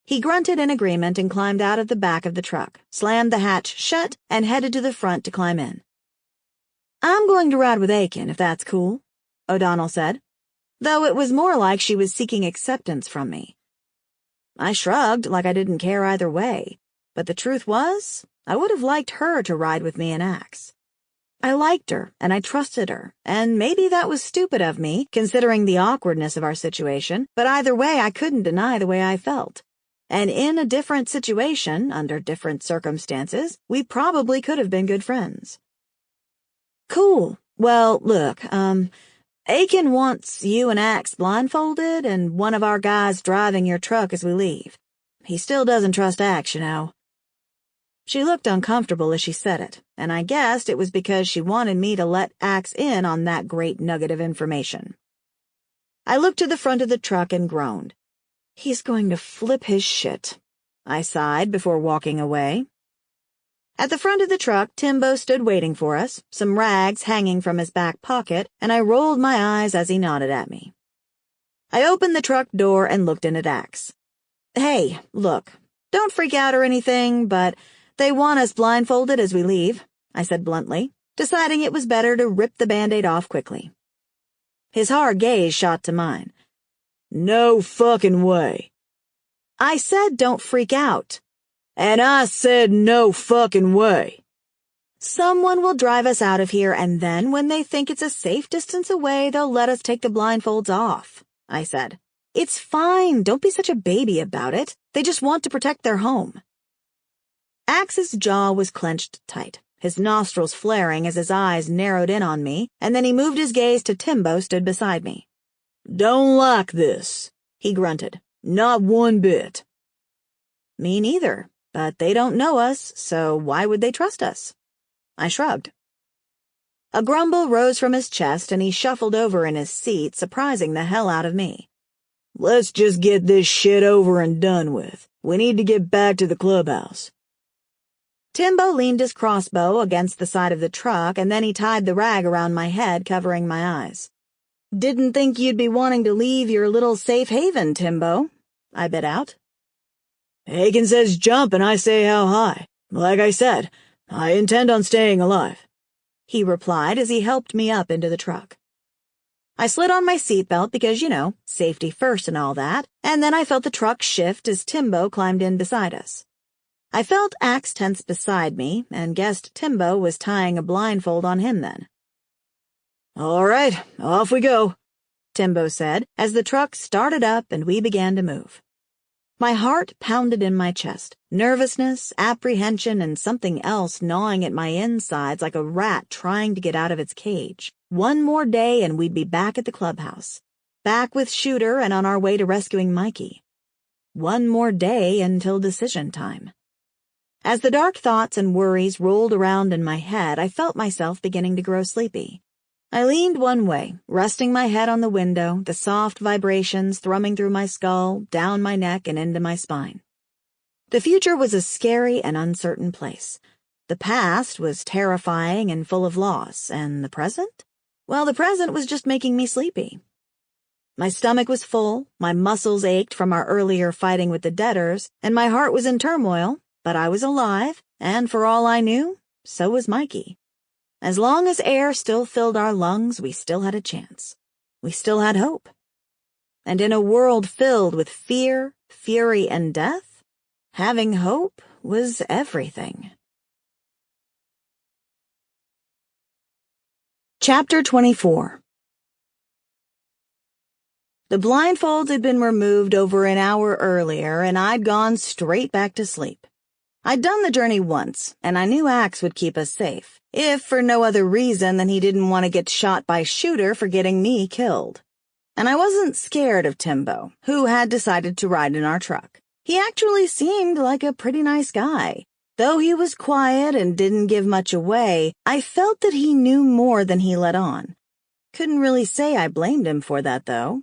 Speaker 2: He grunted in agreement and climbed out of the back of the truck, slammed the hatch shut, and headed to the front to climb in. "I'm going to ride with Aiken, if that's cool," O'Donnell said, though it was more like she was seeking acceptance from me. I shrugged like I didn't care either way, but the truth was, I would have liked her to ride with me and Axe. I liked her, and I trusted her, and maybe that was stupid of me, considering the awkwardness of our situation, but either way I couldn't deny the way I felt. And in a different situation, under different circumstances, we probably could have been good friends. "Cool. Well, look, Aiken wants you and Axe blindfolded and one of our guys driving your truck as we leave. He still doesn't trust Axe, you know." She looked uncomfortable as she said it, and I guessed it was because she wanted me to let Axe in on that great nugget of information. I looked to the front of the truck and groaned. "He's going to flip his shit," I sighed before walking away. At the front of the truck, Timbo stood waiting for us, some rags hanging from his back pocket, and I rolled my eyes as he nodded at me. I opened the truck door and looked in at Axe. "Hey, look, don't freak out or anything, but they want us blindfolded as we leave," I said bluntly, deciding it was better to rip the Band-Aid off quickly. His hard gaze shot to mine. "No fucking way." "I said don't freak out." "And I said no fucking way." "Someone will drive us out of here, and then when they think it's a safe distance away, they'll let us take the blindfolds off," I said. It's fine, don't be such a baby about it. They just want to protect their home. Axe's jaw was clenched tight, his nostrils flaring as his eyes narrowed in on me, and then he moved his gaze to Timbo stood beside me.
Speaker 1: "Don't like this," he grunted. "Not one bit."
Speaker 2: Me neither, but they don't know us, so why would they trust us? I shrugged. A grumble rose from his chest and he shuffled over in his seat, surprising the hell out of me.
Speaker 1: "Let's just get this shit over and done with. We need to get back to the clubhouse."
Speaker 2: Timbo leaned his crossbow against the side of the truck and then he tied the rag around my head, covering my eyes. Didn't think you'd be wanting to leave your little safe haven, Timbo, I bit out.
Speaker 1: "Aiken says jump and I say how high. Like I said, I intend on staying alive,"
Speaker 2: he replied as he helped me up into the truck. I slid on my seatbelt because, safety first and all that, and then I felt the truck shift as Timbo climbed in beside us. I felt Axe tense beside me and guessed Timbo was tying a blindfold on him then.
Speaker 1: "All right, off we go,"
Speaker 2: Timbo said as the truck started up and we began to move. My heart pounded in my chest, nervousness, apprehension, and something else gnawing at my insides like a rat trying to get out of its cage. One more day and we'd be back at the clubhouse, back with Shooter and on our way to rescuing Mikey. One more day until decision time. As the dark thoughts and worries rolled around in my head, I felt myself beginning to grow sleepy. I leaned one way, resting my head on the window, the soft vibrations thrumming through my skull, down my neck, and into my spine. The future was a scary and uncertain place. The past was terrifying and full of loss, and the present? Well, the present was just making me sleepy. My stomach was full, my muscles ached from our earlier fighting with the debtors, and my heart was in turmoil, but I was alive, and for all I knew, so was Mikey. As long as air still filled our lungs, we still had a chance. We still had hope. And in a world filled with fear, fury, and death, having hope was everything. Chapter 24. The blindfolds had been removed over an hour earlier, and I'd gone straight back to sleep. I'd done the journey once, and I knew Axe would keep us safe, if for no other reason than he didn't want to get shot by Shooter for getting me killed. And I wasn't scared of Timbo, who had decided to ride in our truck. He actually seemed like a pretty nice guy. Though he was quiet and didn't give much away, I felt that he knew more than he let on. Couldn't really say I blamed him for that, though.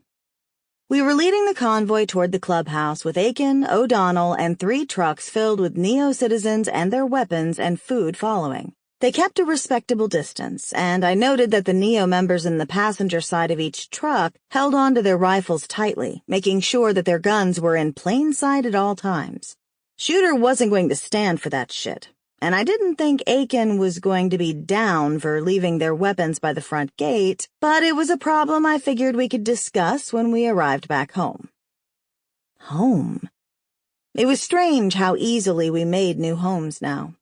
Speaker 2: We were leading the convoy toward the clubhouse with Aiken, O'Donnell, and 3 trucks filled with Neo-citizens and their weapons and food following. They kept a respectable distance, and I noted that the Neo members in the passenger side of each truck held on to their rifles tightly, making sure that their guns were in plain sight at all times. Shooter wasn't going to stand for that shit, and I didn't think Aiken was going to be down for leaving their weapons by the front gate, but it was a problem I figured we could discuss when we arrived back home. Home. It was strange how easily we made new homes now.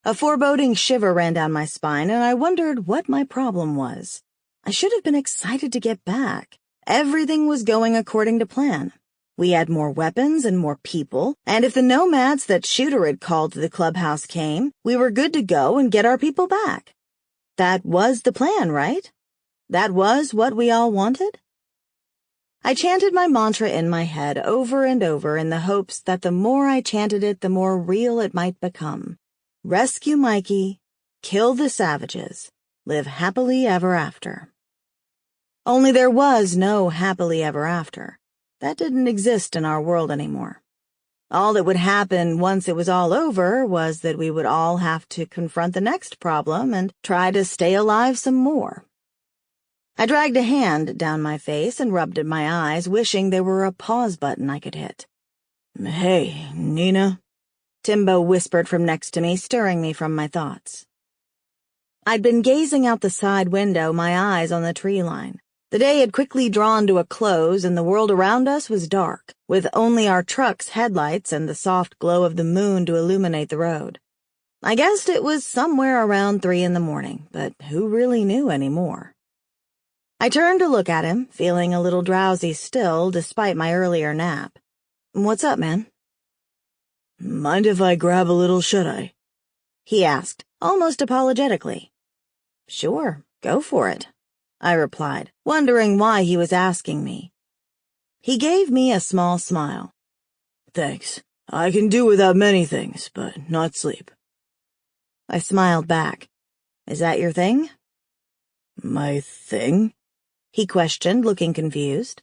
Speaker 2: A foreboding shiver ran down my spine, and I wondered what my problem was. I should have been excited to get back. Everything was going according to plan. We had more weapons and more people, and if the nomads that Shooter had called to the clubhouse came, we were good to go and get our people back. That was the plan, right? That was what we all wanted? I chanted my mantra in my head over and over in the hopes that the more I chanted it, the more real it might become. Rescue Mikey, kill the savages, live happily ever after. Only there was no happily ever after. That didn't exist in our world anymore. All that would happen once it was all over was that we would all have to confront the next problem and try to stay alive some more. I dragged a hand down my face and rubbed at my eyes, wishing there were a pause button I could hit.
Speaker 1: "Hey, Nina,"
Speaker 2: Timbo whispered from next to me, stirring me from my thoughts. I'd been gazing out the side window, my eyes on the tree line. The day had quickly drawn to a close, and the world around us was dark, with only our truck's headlights and the soft glow of the moon to illuminate the road. I guessed it was somewhere around 3 in the morning, but who really knew any more? I turned to look at him, feeling a little drowsy still despite my earlier nap. "What's up, man?"
Speaker 3: Mind if I grab a little, should I?
Speaker 2: He asked, almost apologetically. "Sure, go for it," I replied, wondering why he was asking me. He gave me a small smile.
Speaker 3: Thanks. I can do without many things, but not sleep.
Speaker 2: I smiled back. "Is that your thing?"
Speaker 3: My thing?
Speaker 2: He questioned, looking confused.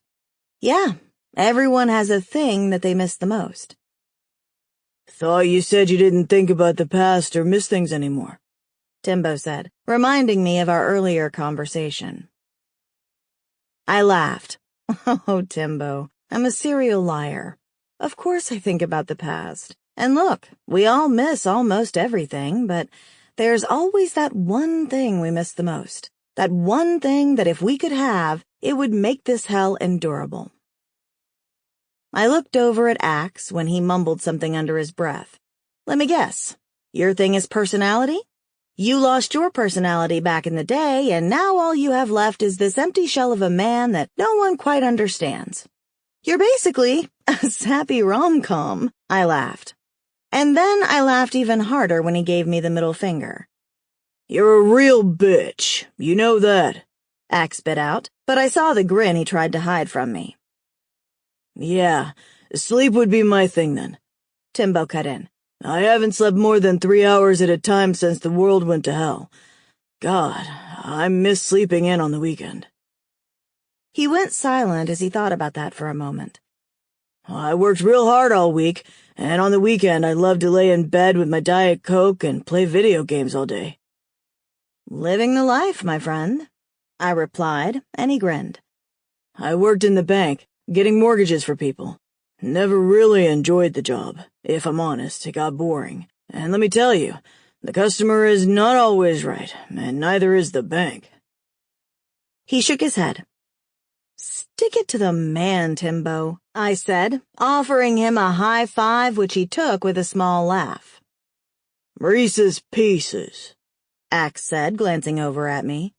Speaker 2: "Yeah, everyone has a thing that they miss the most."
Speaker 3: Thought you said you didn't think about the past or miss things anymore,
Speaker 2: Timbo said, reminding me of our earlier conversation. I laughed. "Oh, Timbo, I'm a serial liar. Of course I think about the past. And look, we all miss almost everything, but there's always that one thing we miss the most. That one thing that if we could have, it would make this hell endurable." I looked over at Axe when he mumbled something under his breath. "Let me guess. Your thing is personality? You lost your personality back in the day, and now all you have left is this empty shell of a man that no one quite understands. You're basically a sappy rom-com," I laughed. And then I laughed even harder when he gave me the middle finger.
Speaker 3: You're a real bitch, you know that,
Speaker 2: Axe spit out, but I saw the grin he tried to hide from me.
Speaker 3: Yeah, sleep would be my thing then,
Speaker 2: Timbo cut in.
Speaker 3: I haven't slept more than 3 hours at a time since the world went to hell. God, I miss sleeping in on the weekend.
Speaker 2: He went silent as he thought about that for a moment.
Speaker 3: I worked real hard all week, and on the weekend I love to lay in bed with my Diet Coke and play video games all day.
Speaker 2: "Living the life, my friend," I replied, and he grinned.
Speaker 3: I worked in the bank, getting mortgages for people. Never really enjoyed the job. If I'm honest, it got boring. And let me tell you, the customer is not always right, and neither is the bank.
Speaker 2: He shook his head. "Stick it to the man, Timbo," I said, offering him a high five which he took with a small laugh.
Speaker 3: Reese's Pieces,
Speaker 2: Axe said, glancing over at me.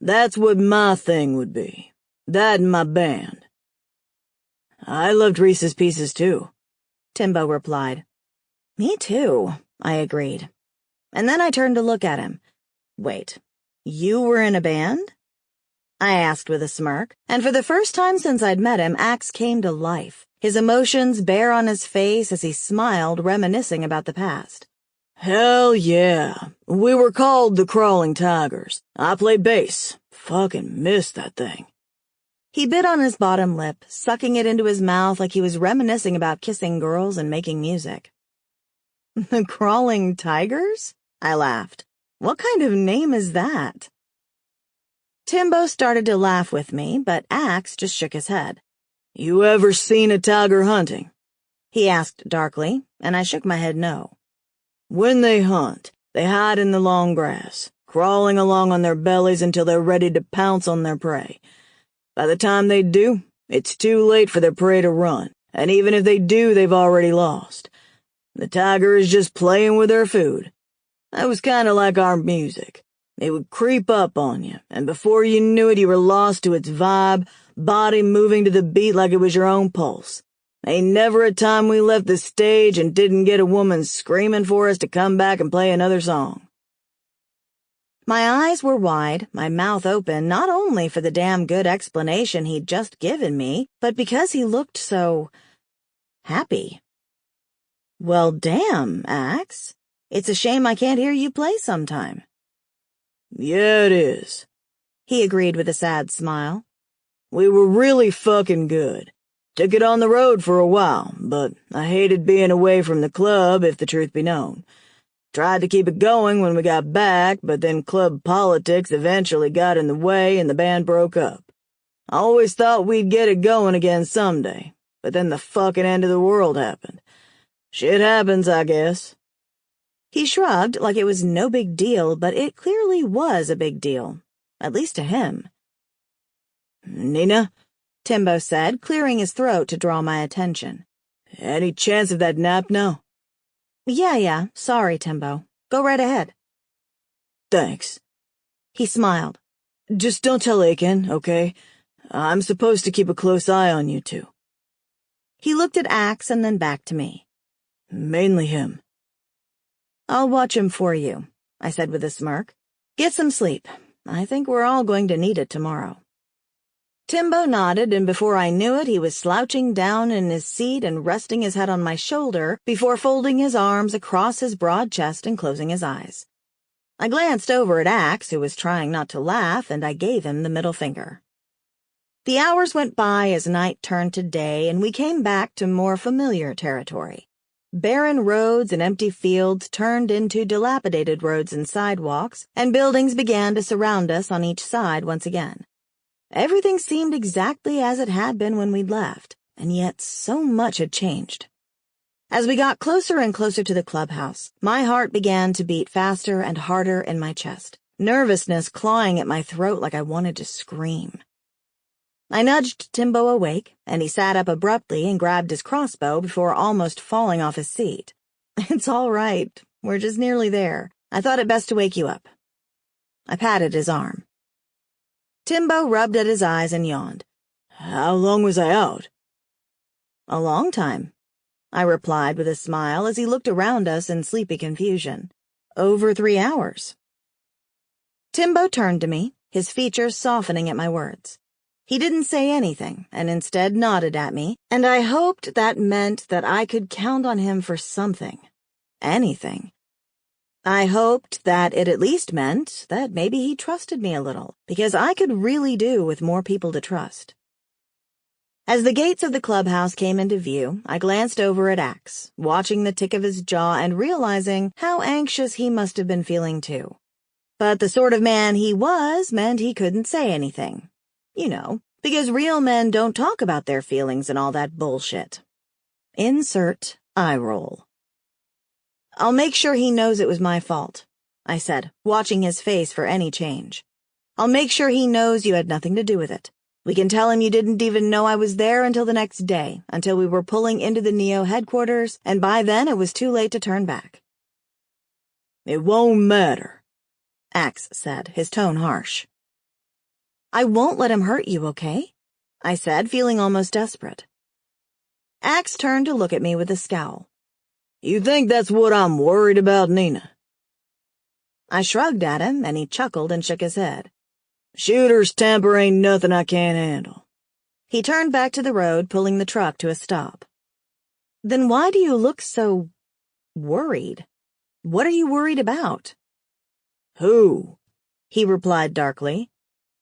Speaker 3: That's what my thing would be. That and my band. I loved Reese's Pieces too,
Speaker 2: Timbo replied. "Me too," I agreed. And then I turned to look at him. "Wait, you were in a band?" I asked with a smirk, and for the first time since I'd met him, Axe came to life, his emotions bare on his face as he smiled, reminiscing about the past.
Speaker 3: Hell yeah. We were called the Crawling Tigers. I played bass. Fucking missed that thing.
Speaker 2: He bit on his bottom lip, sucking it into his mouth like he was reminiscing about kissing girls and making music. "The Crawling Tigers?" I laughed. "What kind of name is that?" Timbo started to laugh with me, but Axe just shook his head.
Speaker 3: You ever seen a tiger hunting?
Speaker 2: He asked darkly, and I shook my head no.
Speaker 3: When they hunt, they hide in the long grass, crawling along on their bellies until they're ready to pounce on their prey. By the time they do, it's too late for their prey to run, and even if they do, they've already lost. The tiger is just playing with their food. That was kinda like our music. It would creep up on you, and before you knew it, you were lost to its vibe, body moving to the beat like it was your own pulse. Ain't never a time we left the stage and didn't get a woman screaming for us to come back and play another song. My eyes were wide, my mouth open, not only for the damn good explanation he'd just given me, but because he looked so happy. Well, damn, Axe. It's a shame I can't hear you play sometime. Yeah, it is,
Speaker 2: he agreed with a sad smile.
Speaker 3: We were really fucking good. Took it on the road for a while, but I hated being away from the club, if the truth be known. Tried to keep it going when we got back, but then club politics eventually got in the way and the band broke up. I always thought we'd get it going again someday, but then the fucking end of the world happened. Shit happens, I guess.
Speaker 2: He shrugged like it was no big deal, but it clearly was a big deal, at least to him.
Speaker 3: Nina?
Speaker 2: Timbo said, clearing his throat to draw my attention.
Speaker 3: Any chance of that nap now?
Speaker 2: Yeah, sorry, Timbo. Go right ahead.
Speaker 3: Thanks.
Speaker 2: He smiled.
Speaker 1: Just don't tell Aiken, okay? I'm supposed to keep a close eye on you two.
Speaker 2: He looked at Axe and then back to me.
Speaker 1: Mainly him.
Speaker 2: I'll watch him for you, I said with a smirk. Get some sleep. I think we're all going to need it tomorrow. Timbo nodded, and before I knew it, he was slouching down in his seat and resting his head on my shoulder before folding his arms across his broad chest and closing his eyes. I glanced over at Axe, who was trying not to laugh, and I gave him the middle finger. The hours went by as night turned to day, and we came back to more familiar territory. Barren roads and empty fields turned into dilapidated roads and sidewalks, and buildings began to surround us on each side once again. Everything seemed exactly as it had been when we'd left, and yet so much had changed. As we got closer and closer to the clubhouse, my heart began to beat faster and harder in my chest, nervousness clawing at my throat like I wanted to scream. I nudged Timbo awake, and he sat up abruptly and grabbed his crossbow before almost falling off his seat. It's all right. We're just nearly there. I thought it best to wake you up. I patted his arm. Timbo rubbed at his eyes and yawned.
Speaker 1: How long was I out?
Speaker 2: A long time, I replied with a smile as he looked around us in sleepy confusion. Over 3 hours. Timbo turned to me, his features softening at my words. He didn't say anything, and instead nodded at me, and I hoped that meant that I could count on him for something. Anything. I hoped that it at least meant that maybe he trusted me a little, because I could really do with more people to trust. As the gates of the clubhouse came into view, I glanced over at Axe, watching the tick of his jaw and realizing how anxious he must have been feeling too. But the sort of man he was meant he couldn't say anything. You know, because real men don't talk about their feelings and all that bullshit. Insert eye roll. I'll make sure he knows it was my fault, I said, watching his face for any change. I'll make sure he knows you had nothing to do with it. We can tell him you didn't even know I was there until the next day, until we were pulling into the Neo headquarters, and by then it was too late to turn back.
Speaker 1: It won't matter,
Speaker 2: Axe said, his tone harsh. I won't let him hurt you, okay? I said, feeling almost desperate. Axe turned to look at me with a scowl.
Speaker 1: You think that's what I'm worried about, Nina?
Speaker 2: I shrugged at him, and he chuckled and shook his head.
Speaker 1: Shooter's temper ain't nothing I can't handle.
Speaker 2: He turned back to the road, pulling the truck to a stop. Then why do you look so worried? What are you worried about?
Speaker 1: Who?
Speaker 2: He replied darkly.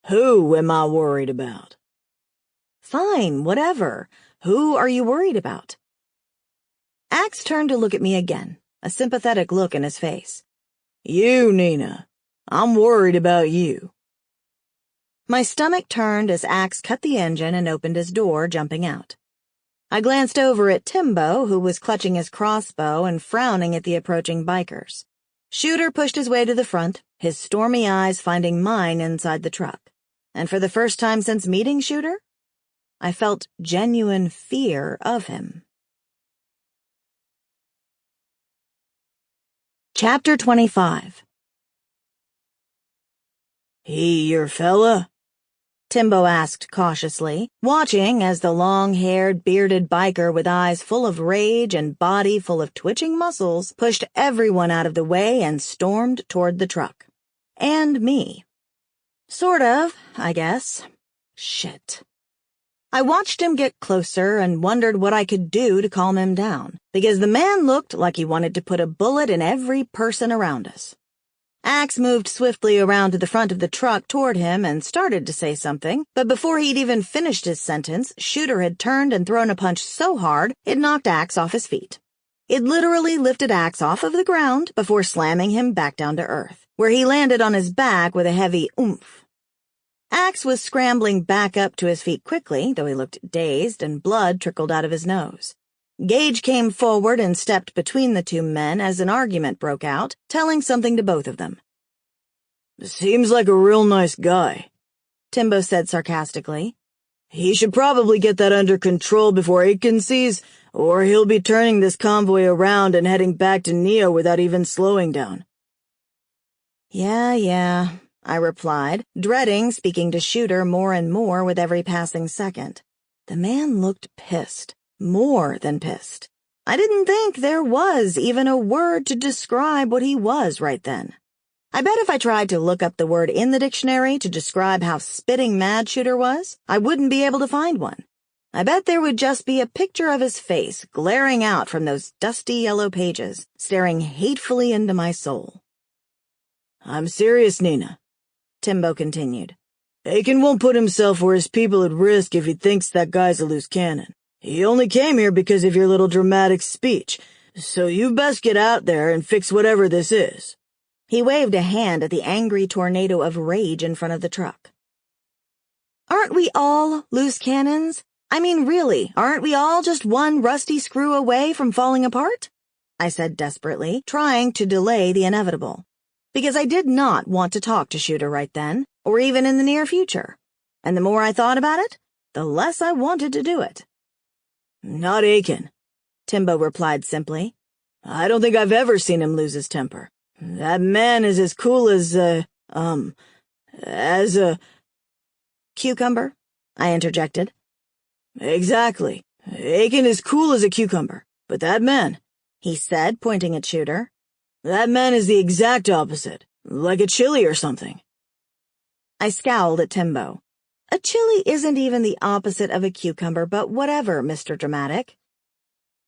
Speaker 1: Who am I worried about?
Speaker 2: Fine, whatever. Who are you worried about? Axe turned to look at me again, a sympathetic look in his face.
Speaker 1: You, Nina. I'm worried about you.
Speaker 2: My stomach turned as Axe cut the engine and opened his door, jumping out. I glanced over at Timbo, who was clutching his crossbow and frowning at the approaching bikers. Shooter pushed his way to the front, his stormy eyes finding mine inside the truck. And for the first time since meeting Shooter, I felt genuine fear of him. Chapter 25.
Speaker 1: He your fella?
Speaker 2: Timbo asked cautiously, watching as the long-haired, bearded biker with eyes full of rage and body full of twitching muscles pushed everyone out of the way and stormed toward the truck. And me. Sort of, I guess. Shit. I watched him get closer and wondered what I could do to calm him down, because the man looked like he wanted to put a bullet in every person around us. Axe moved swiftly around to the front of the truck toward him and started to say something, but before he'd even finished his sentence, Shooter had turned and thrown a punch so hard it knocked Axe off his feet. It literally lifted Axe off of the ground before slamming him back down to earth, where he landed on his back with a heavy oomph. Axe was scrambling back up to his feet quickly, though he looked dazed and blood trickled out of his nose. Gage came forward and stepped between the two men as an argument broke out, telling something to both of them.
Speaker 1: Seems like a real nice guy,
Speaker 2: Timbo said sarcastically.
Speaker 1: He should probably get that under control before Aiken sees, or he'll be turning this convoy around and heading back to Neo without even slowing down.
Speaker 2: Yeah, I replied, dreading speaking to Shooter more and more with every passing second. The man looked pissed, more than pissed. I didn't think there was even a word to describe what he was right then. I bet if I tried to look up the word in the dictionary to describe how spitting mad Shooter was, I wouldn't be able to find one. I bet there would just be a picture of his face glaring out from those dusty yellow pages, staring hatefully into my soul.
Speaker 3: "I'm serious, Nina,"
Speaker 2: Timbo continued.
Speaker 3: "Aiken won't put himself or his people at risk if he thinks that guy's a loose cannon. He only came here because of your little dramatic speech, so you best get out there and fix whatever this is."
Speaker 2: He waved a hand at the angry tornado of rage in front of the truck. "Aren't we all loose cannons? I mean, really, aren't we all just one rusty screw away from falling apart?" I said desperately, trying to delay the inevitable. Because I did not want to talk to Shooter right then, or even in the near future. And the more I thought about it, the less I wanted to do it.
Speaker 3: "Not Aiken,"
Speaker 2: Timbo replied simply.
Speaker 3: "I don't think I've ever seen him lose his temper. That man is as cool as a
Speaker 2: Cucumber?" I interjected.
Speaker 3: "Exactly. Aiken is cool as a cucumber, but that man,"
Speaker 2: he said, pointing at Shooter,
Speaker 3: "that man is the exact opposite, like a chili or something."
Speaker 2: I scowled at Timbo. A chili isn't even the opposite of a cucumber, but whatever, Mr. Dramatic.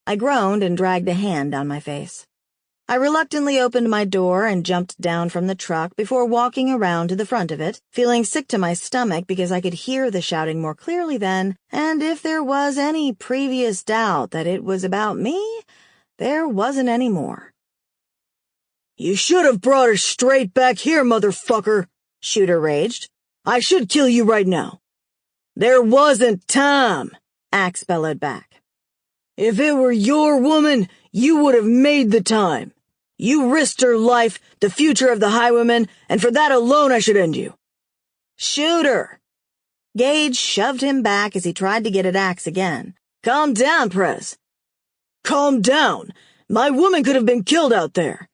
Speaker 2: I groaned and dragged a hand down my face. I reluctantly opened my door and jumped down from the truck before walking around to the front of it, feeling sick to my stomach because I could hear the shouting more clearly then, and if there was any previous doubt that it was about me, there wasn't any more.
Speaker 3: "You should have brought her straight back here, motherfucker," Shooter raged. "I should kill you right now." "There wasn't time,"
Speaker 2: Axe bellowed back.
Speaker 3: "If it were your woman, you would have made the time. You risked her life, the future of the highwaymen, and for that alone I should end you."
Speaker 2: "Shooter!" Gage shoved him back as he tried to get at Axe again.
Speaker 3: "Calm down, Prez." "Calm down. My woman could have been killed out there."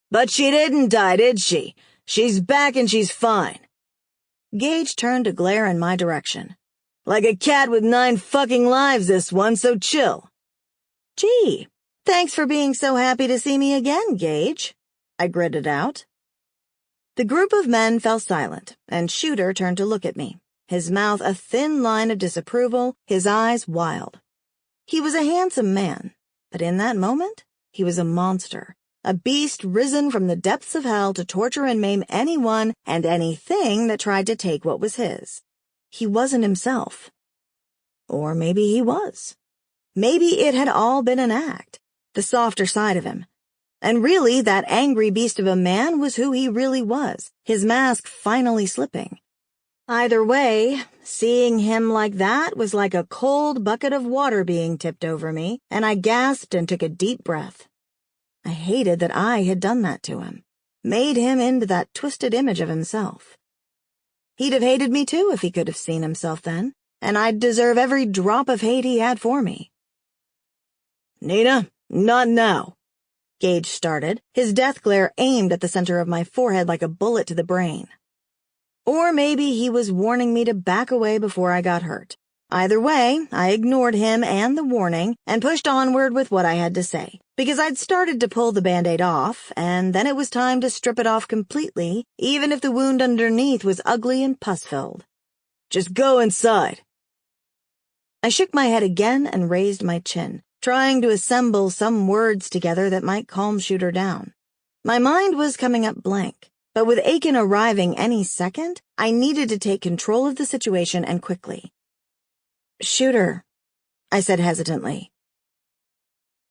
Speaker 3: "But she didn't die, did she? She's back and she's fine."
Speaker 2: Gage turned to glare in my direction.
Speaker 3: "Like a cat with 9 fucking lives, this one, so chill."
Speaker 2: "Gee, thanks for being so happy to see me again, Gage," I gritted out. The group of men fell silent, and Shooter turned to look at me, his mouth a thin line of disapproval, his eyes wild. He was a handsome man, but in that moment, he was a monster, a beast risen from the depths of hell to torture and maim anyone and anything that tried to take what was his. He wasn't himself. Or maybe he was. Maybe it had all been an act, the softer side of him. And really, that angry beast of a man was who he really was, his mask finally slipping. Either way, seeing him like that was like a cold bucket of water being tipped over me, and I gasped and took a deep breath. I hated that I had done that to him, made him into that twisted image of himself. He'd have hated me too if he could have seen himself then, and I'd deserve every drop of hate he had for me.
Speaker 3: "Nina, not now,"
Speaker 2: Gage started, his death glare aimed at the center of my forehead like a bullet to the brain. Or maybe he was warning me to back away before I got hurt. Either way, I ignored him and the warning and pushed onward with what I had to say, because I'd started to pull the Band-Aid off, and then it was time to strip it off completely, even if the wound underneath was ugly and pus-filled.
Speaker 3: "Just go inside."
Speaker 2: I shook my head again and raised my chin, trying to assemble some words together that might calm Shooter down. My mind was coming up blank, but with Aiken arriving any second, I needed to take control of the situation and quickly. "Shooter," I said hesitantly.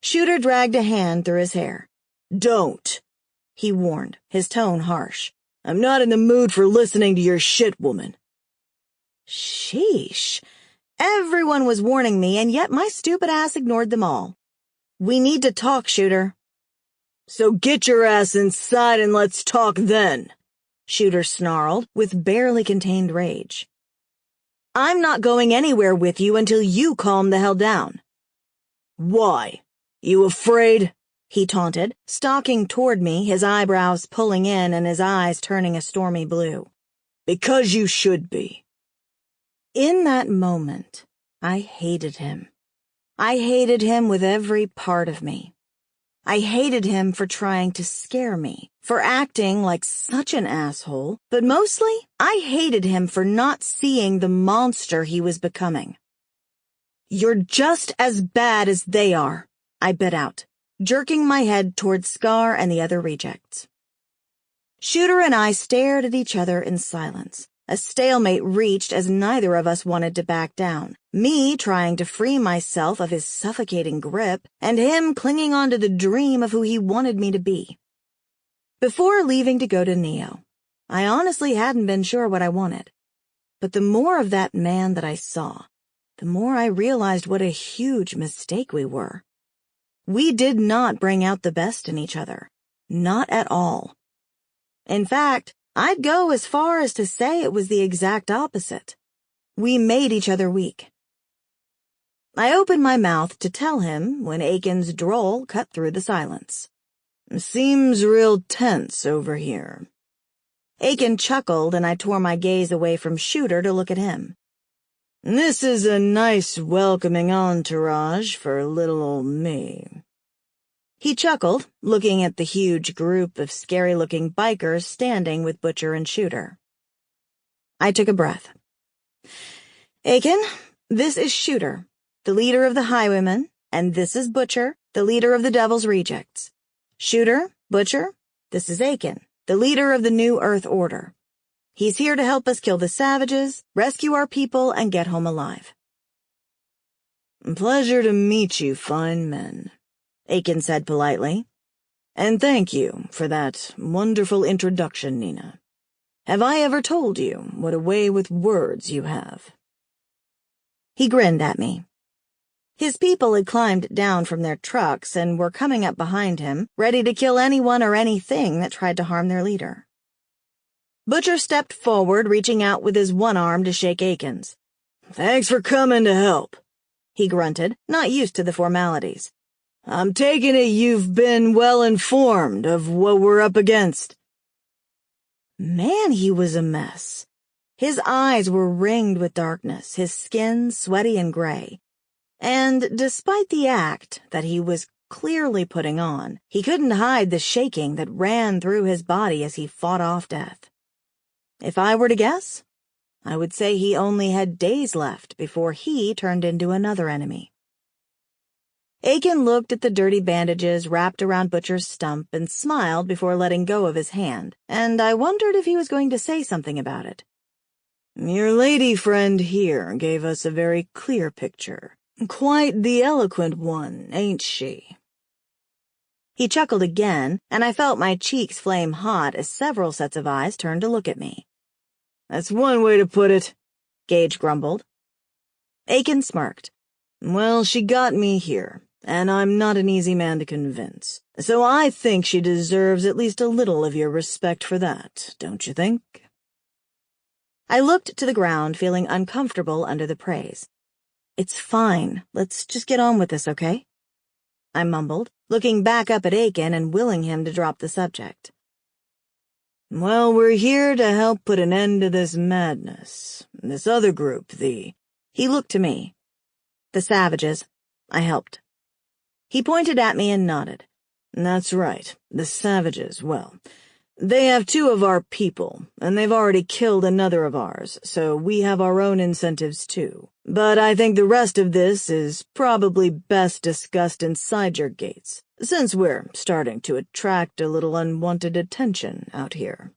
Speaker 2: Shooter dragged a hand through his hair.
Speaker 3: "Don't,"
Speaker 2: he warned, his tone harsh.
Speaker 3: "I'm not in the mood for listening to your shit, woman."
Speaker 2: Sheesh. Everyone was warning me, and yet my stupid ass ignored them all. "We need to talk, Shooter."
Speaker 3: "So get your ass inside and let's talk then,"
Speaker 2: Shooter snarled, with barely contained rage. "I'm not going anywhere with you until you calm the hell down."
Speaker 3: "Why? You afraid?"
Speaker 2: he taunted, stalking toward me, his eyebrows pulling in and his eyes turning a stormy blue.
Speaker 1: Because you should be.
Speaker 2: In that moment, I hated him. I hated him with every part of me. I hated him for trying to scare me, for acting like such an asshole, but mostly, I hated him for not seeing the monster he was becoming. "You're just as bad as they are," I bit out, jerking my head toward Scar and the other rejects. Shooter and I stared at each other in silence. A stalemate reached as neither of us wanted to back down, me trying to free myself of his suffocating grip, and him clinging on to the dream of who he wanted me to be. Before leaving to go to Neo, I honestly hadn't been sure what I wanted. But the more of that man that I saw, the more I realized what a huge mistake we were. We did not bring out the best in each other. Not at all. In fact, I'd go as far as to say it was the exact opposite. We made each other weak. I opened my mouth to tell him when Aiken's drawl cut through the silence.
Speaker 1: "Seems real tense over here."
Speaker 2: Aiken chuckled, and I tore my gaze away from Shooter to look at him.
Speaker 1: "This is a nice welcoming entourage for little old me."
Speaker 2: He chuckled, looking at the huge group of scary-looking bikers standing with Butcher and Shooter. I took a breath. "Aiken, this is Shooter, the leader of the Highwaymen, and this is Butcher, the leader of the Devil's Rejects. Shooter, Butcher, this is Aiken, the leader of the New Earth Order. He's here to help us kill the savages, rescue our people, and get home alive."
Speaker 1: "Pleasure to meet you, fine men," Aiken said politely. "And thank you for that wonderful introduction, Nina. Have I ever told you what a way with words you have?"
Speaker 2: He grinned at me. His people had climbed down from their trucks and were coming up behind him, ready to kill anyone or anything that tried to harm their leader. Butcher stepped forward, reaching out with his one arm to shake Aiken's.
Speaker 1: "Thanks for coming to help,"
Speaker 2: he grunted, not used to the formalities.
Speaker 1: "I'm taking it you've been well informed of what we're up against."
Speaker 2: Man, he was a mess. His eyes were ringed with darkness, his skin sweaty and gray. And despite the act that he was clearly putting on, he couldn't hide the shaking that ran through his body as he fought off death. If I were to guess, I would say he only had days left before he turned into another enemy. Aiken looked at the dirty bandages wrapped around Butcher's stump and smiled before letting go of his hand, and I wondered if he was going to say something about it.
Speaker 1: "Your lady friend here gave us a very clear picture. Quite the eloquent one, ain't she?"
Speaker 2: He chuckled again, and I felt my cheeks flame hot as several sets of eyes turned to look at me.
Speaker 1: "That's one way to put it,"
Speaker 2: Gage grumbled. Aiken smirked.
Speaker 1: "Well, she got me here, and I'm not an easy man to convince. So I think she deserves at least a little of your respect for that, don't you think?"
Speaker 2: I looked to the ground, feeling uncomfortable under the praise. "It's fine. Let's just get on with this, okay?" I mumbled, looking back up at Aiken and willing him to drop the subject.
Speaker 1: "Well, we're here to help put an end to this madness. This other group,
Speaker 2: He looked to me. "The savages." I helped. He pointed at me and nodded.
Speaker 1: "That's right, the savages, well, they have 2 of our people, and they've already killed another of ours, so we have our own incentives too. But I think the rest of this is probably best discussed inside your gates, since we're starting to attract a little unwanted attention out here."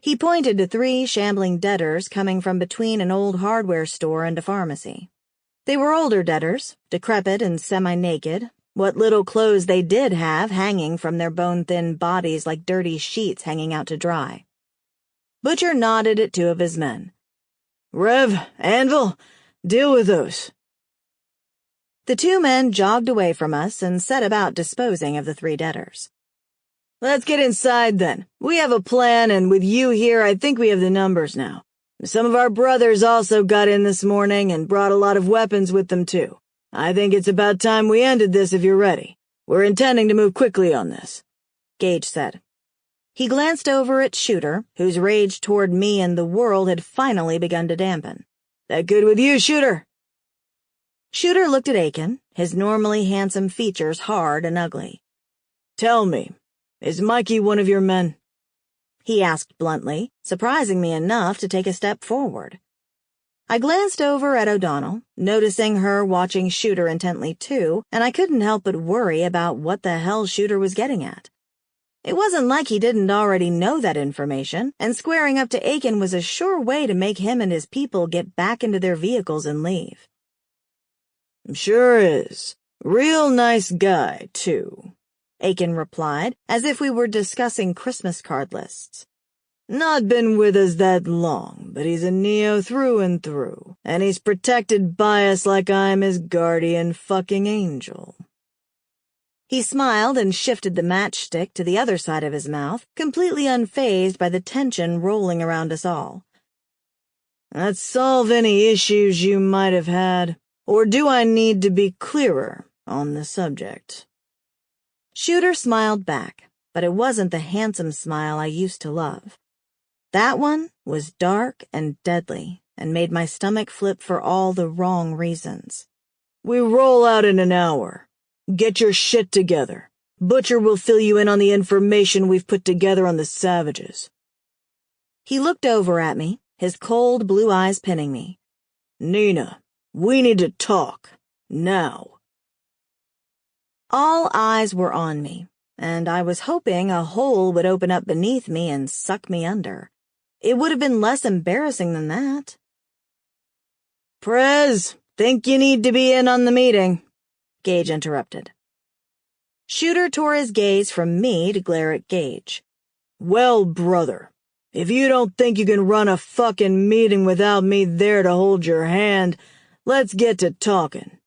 Speaker 2: He pointed to 3 shambling debtors coming from between an old hardware store and a pharmacy. They were older debtors, decrepit and semi-naked, what little clothes they did have hanging from their bone-thin bodies like dirty sheets hanging out to dry. Butcher nodded at 2 of his men.
Speaker 1: "Rev, Anvil, deal with those."
Speaker 2: The 2 men jogged away from us and set about disposing of the 3 debtors.
Speaker 1: "Let's get inside then. We have a plan, and with you here, I think we have the numbers now. Some of our brothers also got in this morning and brought a lot of weapons with them too. I think it's about time we ended this if you're ready. We're intending to move quickly on this,"
Speaker 2: Gage said. He glanced over at Shooter, whose rage toward me and the world had finally begun to dampen.
Speaker 1: "That good with you, Shooter?"
Speaker 2: Shooter looked at Aiken, his normally handsome features hard and ugly.
Speaker 1: "Tell me, is Mikey one of your men?"
Speaker 2: he asked bluntly, surprising me enough to take a step forward. I glanced over at O'Donnell, noticing her watching Shooter intently too, and I couldn't help but worry about what the hell Shooter was getting at. It wasn't like he didn't already know that information, and squaring up to Aiken was a sure way to make him and his people get back into their vehicles and leave.
Speaker 1: "Sure is. Real nice guy, too,"
Speaker 2: Aiken replied, as if we were discussing Christmas card lists.
Speaker 1: "Not been with us that long, but he's a Neo through and through, and he's protected by us like I'm his guardian fucking angel."
Speaker 2: He smiled and shifted the matchstick to the other side of his mouth, completely unfazed by the tension rolling around us all.
Speaker 1: "That solve any issues you might have had, or do I need to be clearer on the subject?"
Speaker 2: Shooter smiled back, but it wasn't the handsome smile I used to love. That one was dark and deadly, and made my stomach flip for all the wrong reasons.
Speaker 1: "We roll out in an hour. Get your shit together. Butcher will fill you in on the information we've put together on the savages."
Speaker 2: He looked over at me, his cold blue eyes pinning me.
Speaker 1: "Nina, we need to talk. Now."
Speaker 2: All eyes were on me, and I was hoping a hole would open up beneath me and suck me under. It would have been less embarrassing than that.
Speaker 1: "Prez, think you need to be in on the meeting,"
Speaker 2: Gage interrupted. Shooter tore his gaze from me to glare at Gage.
Speaker 1: "Well, brother, if you don't think you can run a fucking meeting without me there to hold your hand, let's get to talking."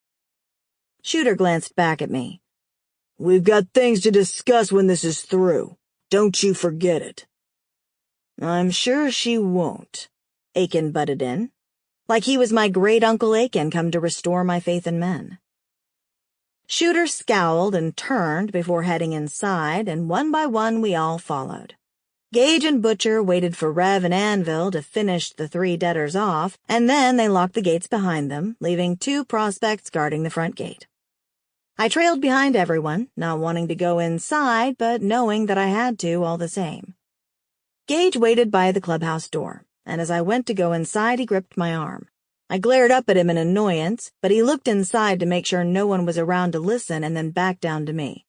Speaker 2: Shooter glanced back at me.
Speaker 1: "We've got things to discuss when this is through. Don't you forget it."
Speaker 2: "I'm sure she won't," Aiken butted in, like he was my great-uncle Aiken come to restore my faith in men. Shooter scowled and turned before heading inside, and one by one we all followed. Gage and Butcher waited for Rev and Anvil to finish the 3 debtors off, and then they locked the gates behind them, leaving 2 prospects guarding the front gate. I trailed behind everyone, not wanting to go inside, but knowing that I had to all the same. Gage waited by the clubhouse door, and as I went to go inside, he gripped my arm. I glared up at him in annoyance, but he looked inside to make sure no one was around to listen and then back down to me.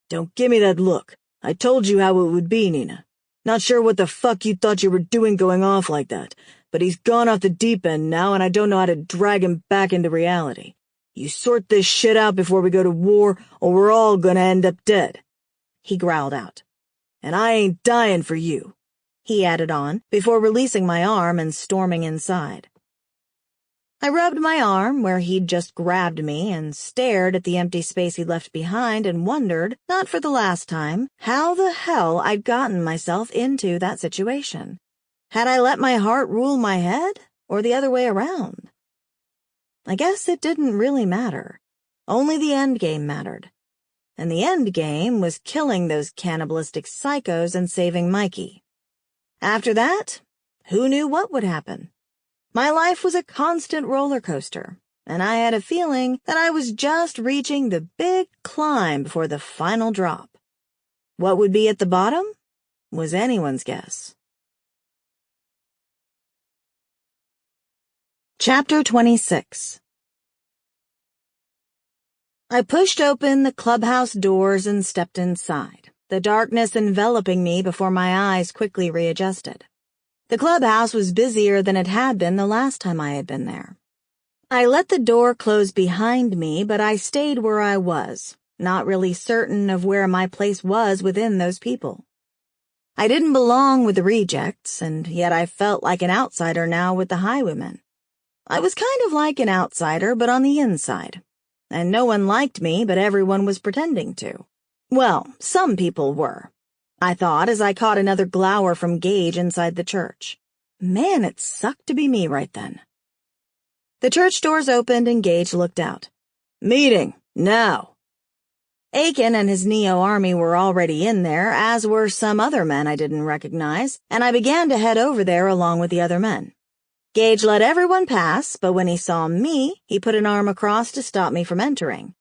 Speaker 1: "Don't give me that look. I told you how it would be, Nina. Not sure what the fuck you thought you were doing going off like that, but he's gone off the deep end now and I don't know how to drag him back into reality. You sort this shit out before we go to war or we're all gonna end up dead," he growled out. "And I ain't dying for you," he added on, before releasing my arm and storming inside. I rubbed my arm where he'd just grabbed me and stared at the empty space he'd left behind and wondered, not for the last time, how the hell I'd gotten myself into that situation. Had I let my heart rule my head, or the other way around? I guess it didn't really matter. Only the end game mattered. And the end game was killing those cannibalistic psychos and saving Mikey. After that, who knew what would happen? My life was a constant roller coaster, and I had a feeling that I was just reaching the big climb before the final drop. What would be at the bottom was anyone's guess. Chapter 26. I pushed open the clubhouse doors and stepped inside, the darkness enveloping me before my eyes quickly readjusted. The clubhouse was busier than it had been the last time I had been there. I let the door close behind me, but I stayed where I was, not really certain of where my place was within those people. I didn't belong with the rejects, and yet I felt like an outsider now with the highwaymen. I was kind of like an outsider, but on the inside. And no one liked me, but everyone was pretending to. Well, some people were, I thought as I caught another glower from Gage inside the church. Man, it sucked to be me right then. The church doors opened and Gage looked out. "Meeting, now."
Speaker 2: Aiken and his Neo-army were already in there, as were some other men I didn't recognize, and I began to head over there along with the other men. Gage let everyone pass, but when he saw me, he put an arm across to stop me from entering.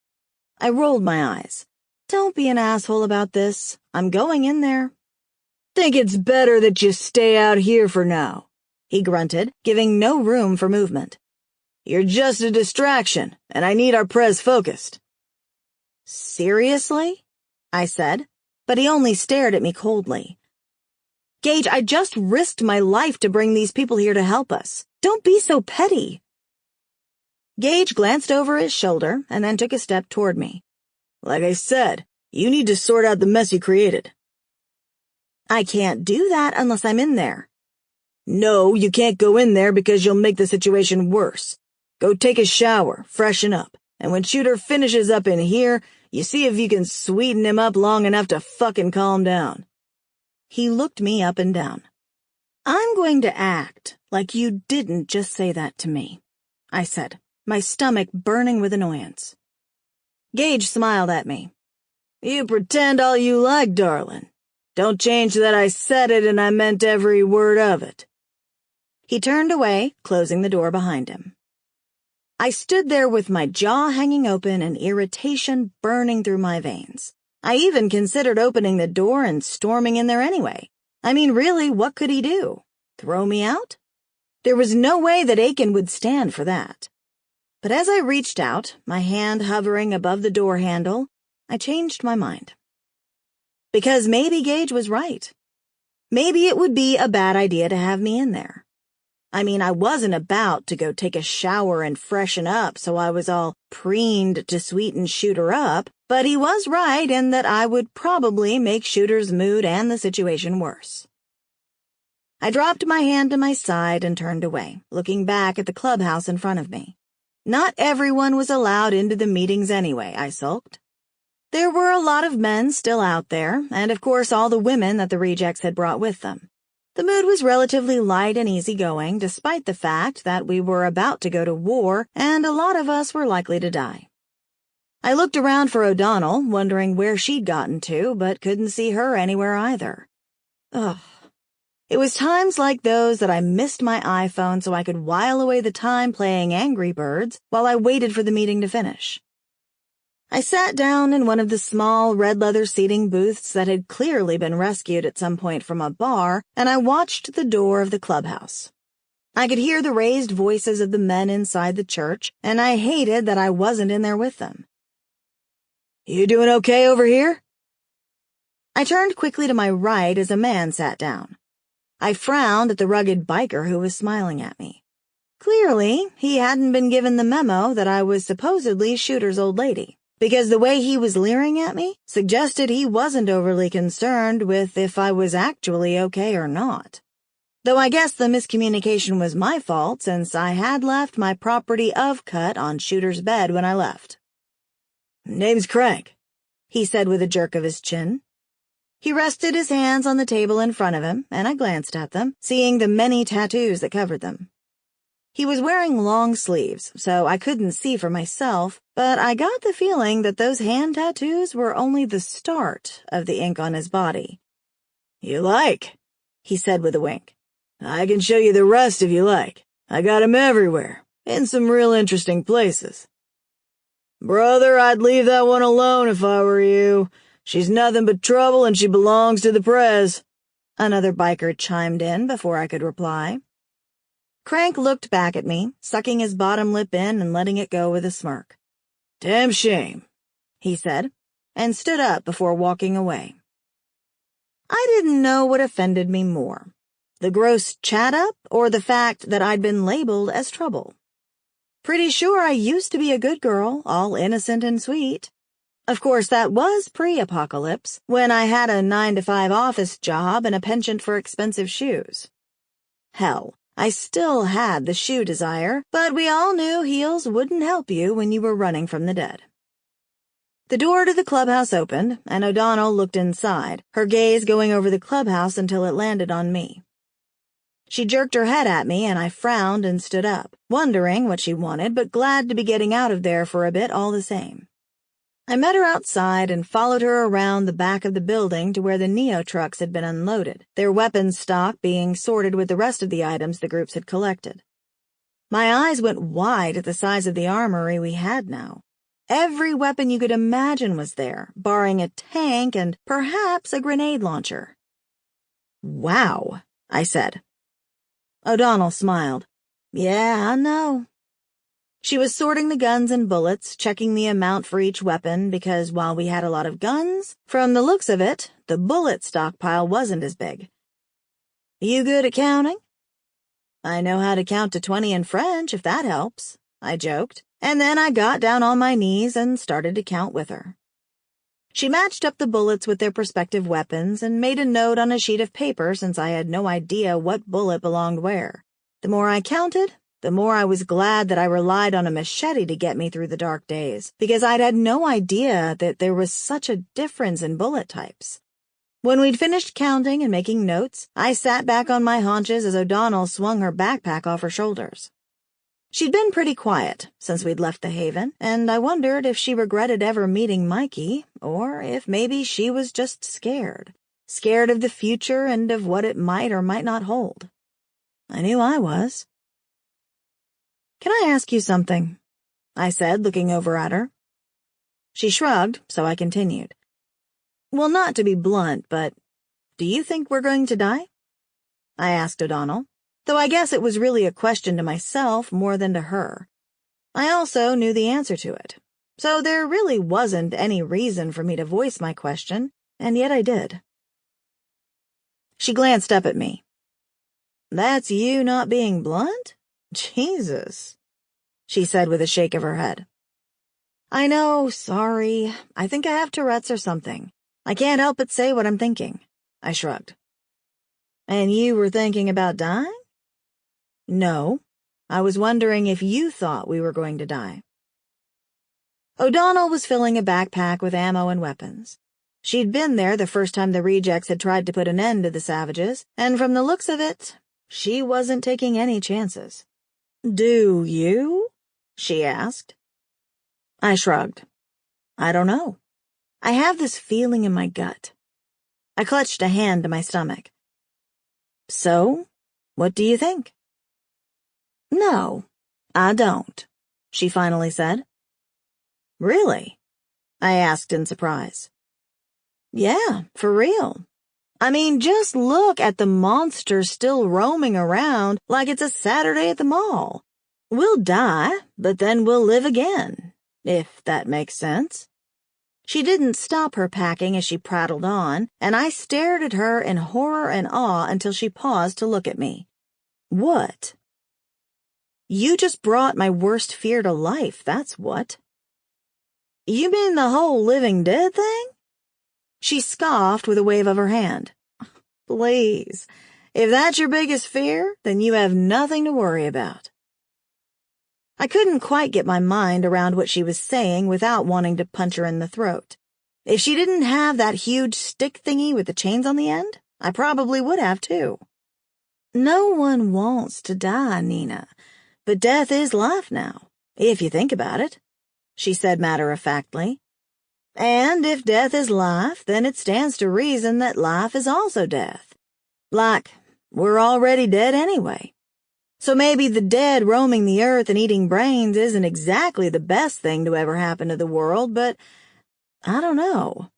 Speaker 2: I rolled my eyes. Don't be an asshole about this. I'm going in there.
Speaker 1: Think it's better that you stay out here for now, he grunted, giving no room for movement. You're just a distraction, and I need our prez focused.
Speaker 2: Seriously? I said, but he only stared at me coldly. Gage, I just risked my life to bring these people here to help us. Don't be so petty. Gage glanced over his shoulder and then took a step toward me.
Speaker 1: Like I said, you need to sort out the mess you created.
Speaker 2: I can't do that unless I'm in there.
Speaker 1: No, you can't go in there because you'll make the situation worse. Go take a shower, freshen up, and when Shooter finishes up in here, you see if you can sweeten him up long enough to fucking calm down.
Speaker 2: He looked me up and down. I'm going to act like you didn't just say that to me, I said, my stomach burning with annoyance. Gage smiled at me.
Speaker 1: You pretend all you like, darling. Don't change that I said it and I meant every word of it.
Speaker 2: He turned away, closing the door behind him. I stood there with my jaw hanging open and irritation burning through my veins. I even considered opening the door and storming in there anyway. I mean, really, what could he do? Throw me out? There was no way that Aiken would stand for that. But as I reached out, my hand hovering above the door handle, I changed my mind. Because maybe Gage was right. Maybe it would be a bad idea to have me in there. I mean, I wasn't about to go take a shower and freshen up, so I was all preened to sweeten Shooter up, but he was right in that I would probably make Shooter's mood and the situation worse. I dropped my hand to my side and turned away, looking back at the clubhouse in front of me. Not everyone was allowed into the meetings anyway, I sulked. There were a lot of men still out there, and of course all the women that the rejects had brought with them. The mood was relatively light and easygoing, despite the fact that we were about to go to war and a lot of us were likely to die. I looked around for O'Donnell, wondering where she'd gotten to, but couldn't see her anywhere either. Ugh. It was times like those that I missed my iPhone so I could while away the time playing Angry Birds while I waited for the meeting to finish. I sat down in one of the small red leather seating booths that had clearly been rescued at some point from a bar, and I watched the door of the clubhouse. I could hear the raised voices of the men inside the church, and I hated that I wasn't in there with them.
Speaker 1: You doing okay over here?
Speaker 2: I turned quickly to my right as a man sat down. I frowned at the rugged biker who was smiling at me. Clearly, he hadn't been given the memo that I was supposedly Shooter's old lady, because the way he was leering at me suggested he wasn't overly concerned with if I was actually okay or not. Though I guess the miscommunication was my fault since I had left my property of cut on Shooter's bed when I left.
Speaker 1: Name's Crank,
Speaker 2: he said with a jerk of his chin. He rested his hands on the table in front of him, and I glanced at them, seeing the many tattoos that covered them. He was wearing long sleeves, so I couldn't see for myself, but I got the feeling that those hand tattoos were only the start of the ink on his body.
Speaker 1: You like?
Speaker 2: He said with a wink.
Speaker 1: I can show you the rest if you like. I got 'em everywhere, in some real interesting places. Brother, I'd leave that one alone if I were you. She's nothing but trouble and she belongs to the prez.
Speaker 2: Another biker chimed in before I could reply. Crank looked back at me, sucking his bottom lip in and letting it go with a smirk.
Speaker 1: Damn shame,
Speaker 2: he said, and stood up before walking away. I didn't know what offended me more, the gross chat-up or the fact that I'd been labeled as trouble. Pretty sure I used to be a good girl, all innocent and sweet. Of course, that was pre-apocalypse, when I had a 9-to-5 office job and a penchant for expensive shoes. Hell, I still had the shoe desire, but we all knew heels wouldn't help you when you were running from the dead. The door to the clubhouse opened, and O'Donnell looked inside, her gaze going over the clubhouse until it landed on me. She jerked her head at me, and I frowned and stood up, wondering what she wanted, but glad to be getting out of there for a bit all the same. I met her outside and followed her around the back of the building to where the Neo trucks had been unloaded, their weapons stock being sorted with the rest of the items the groups had collected. My eyes went wide at the size of the armory we had now. Every weapon you could imagine was there, barring a tank and perhaps a grenade launcher. "Wow," I said. O'Donnell smiled. "Yeah, I know." She was sorting the guns and bullets, checking the amount for each weapon because while we had a lot of guns, from the looks of it, the bullet stockpile wasn't as big. "You good at counting?" "I know how to count to 20 in French, if that helps," I joked, and then I got down on my knees and started to count with her. She matched up the bullets with their prospective weapons and made a note on a sheet of paper since I had no idea what bullet belonged where. The more I counted, the more I was glad that I relied on a machete to get me through the dark days, because I'd had no idea that there was such a difference in bullet types. When we'd finished counting and making notes, I sat back on my haunches as O'Donnell swung her backpack off her shoulders. She'd been pretty quiet since we'd left the Haven, and I wondered if she regretted ever meeting Mikey, or if maybe she was just scared. Scared of the future and of what it might or might not hold. I knew I was. "Can I ask you something?" I said, looking over at her. She shrugged, so I continued. "Well, not to be blunt, but do you think we're going to die?" I asked O'Donnell, though I guess it was really a question to myself more than to her. I also knew the answer to it, so there really wasn't any reason for me to voice my question, and yet I did. She glanced up at me. "That's you not being blunt? Jesus," she said with a shake of her head. "I know, sorry. I think I have Tourette's or something. I can't help but say what I'm thinking," I shrugged. "And you were thinking about dying?" "No. I was wondering if you thought we were going to die." O'Donnell was filling a backpack with ammo and weapons. She'd been there the first time the rejects had tried to put an end to the savages, and from the looks of it, she wasn't taking any chances. "Do you?" she asked. I shrugged. "I don't know. I have this feeling in my gut." I clutched a hand to my stomach. "So, what do you think?" "No, I don't," she finally said. "Really?" I asked in surprise. "Yeah, for real. I mean, just look at the monsters still roaming around like it's a Saturday at the mall. We'll die, but then we'll live again, if that makes sense." She didn't stop her packing as she prattled on, and I stared at her in horror and awe until she paused to look at me. "What?" "You just brought my worst fear to life, that's what." "You mean the whole living dead thing?" She scoffed with a wave of her hand. "Please, if that's your biggest fear, then you have nothing to worry about." I couldn't quite get my mind around what she was saying without wanting to punch her in the throat. If she didn't have that huge stick thingy with the chains on the end, I probably would have too. "No one wants to die, Nina, but death is life now, if you think about it," she said matter-of-factly. "And if death is life, then it stands to reason that life is also death. Like, we're already dead anyway. So maybe the dead roaming the earth and eating brains isn't exactly the best thing to ever happen to the world, but I don't know.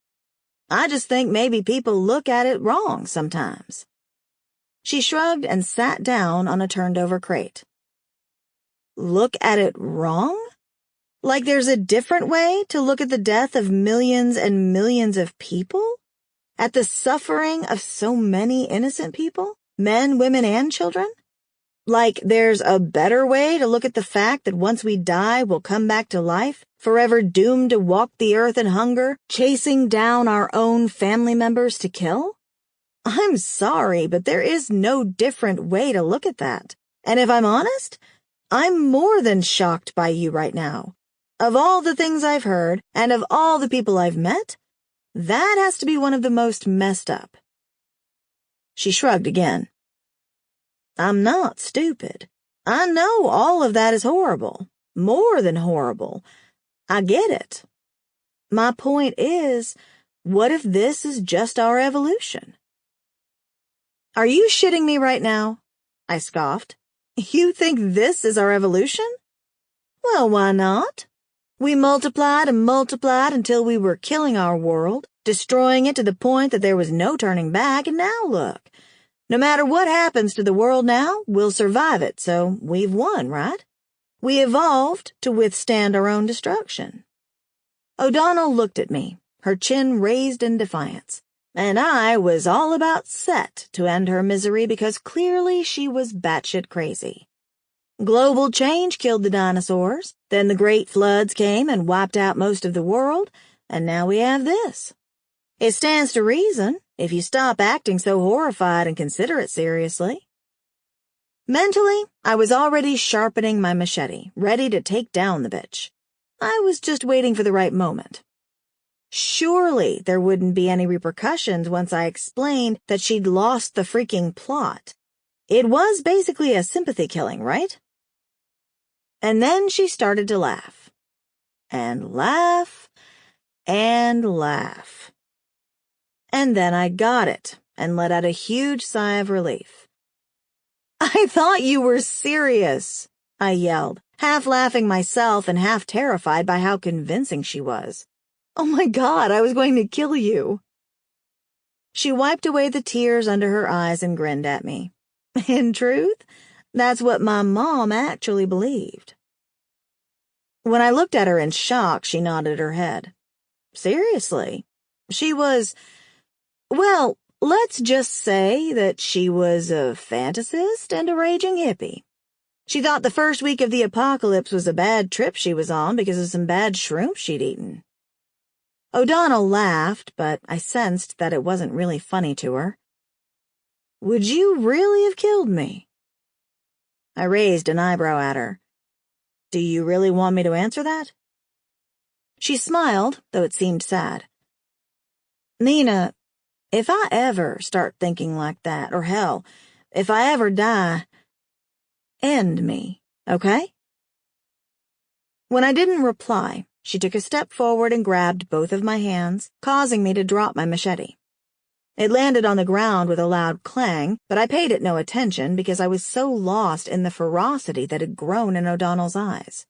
Speaker 2: I just think maybe people look at it wrong sometimes." She shrugged and sat down on a turned-over crate. "Look at it wrong? Like there's a different way to look at the death of millions and millions of people? At the suffering of so many innocent people? Men, women, and children? Like there's a better way to look at the fact that once we die, we'll come back to life, forever doomed to walk the earth in hunger, chasing down our own family members to kill? I'm sorry, but there is no different way to look at that. And if I'm honest, I'm more than shocked by you right now. Of all the things I've heard, and of all the people I've met, that has to be one of the most messed up." She shrugged again. "I'm not stupid. I know all of that is horrible. More than horrible. I get it. My point is, what if this is just our evolution? Are you shitting me right now? I scoffed. You think this is our evolution? Well, why not? We multiplied and multiplied until we were killing our world, destroying it to the point that there was no turning back, and now look. No matter what happens to the world now, we'll survive it, so we've won, right? We evolved to withstand our own destruction. O'Donnell looked at me, her chin raised in defiance, and I was all about set to end her misery because clearly she was batshit crazy. Global change killed the dinosaurs, then the great floods came and wiped out most of the world, and now we have this. It stands to reason if you stop acting so horrified and consider it seriously. Mentally, I was already sharpening my machete, ready to take down the bitch. I was just waiting for the right moment. Surely there wouldn't be any repercussions once I explained that she'd lost the freaking plot. It was basically a sympathy killing, right? And then she started to laugh. And laugh. And laugh. And then I got it and let out a huge sigh of relief. I thought you were serious, I yelled, half laughing myself and half terrified by how convincing she was. Oh my God, I was going to kill you. She wiped away the tears under her eyes and grinned at me. In truth, that's what my mom actually believed. When I looked at her in shock, she nodded her head. Seriously, she was, well, let's just say that she was a fantasist and a raging hippie. She thought the first week of the apocalypse was a bad trip she was on because of some bad shrooms she'd eaten. O'Donnell laughed, but I sensed that it wasn't really funny to her. Would you really have killed me? I raised an eyebrow at her. Do you really want me to answer that? She smiled, though it seemed sad. Nina, if I ever start thinking like that, or hell, if I ever die, end me, okay? When I didn't reply, she took a step forward and grabbed both of my hands, causing me to drop my machete. It landed on the ground with a loud clang, but I paid it no attention because I was so lost in the ferocity that had grown in O'Donnell's eyes.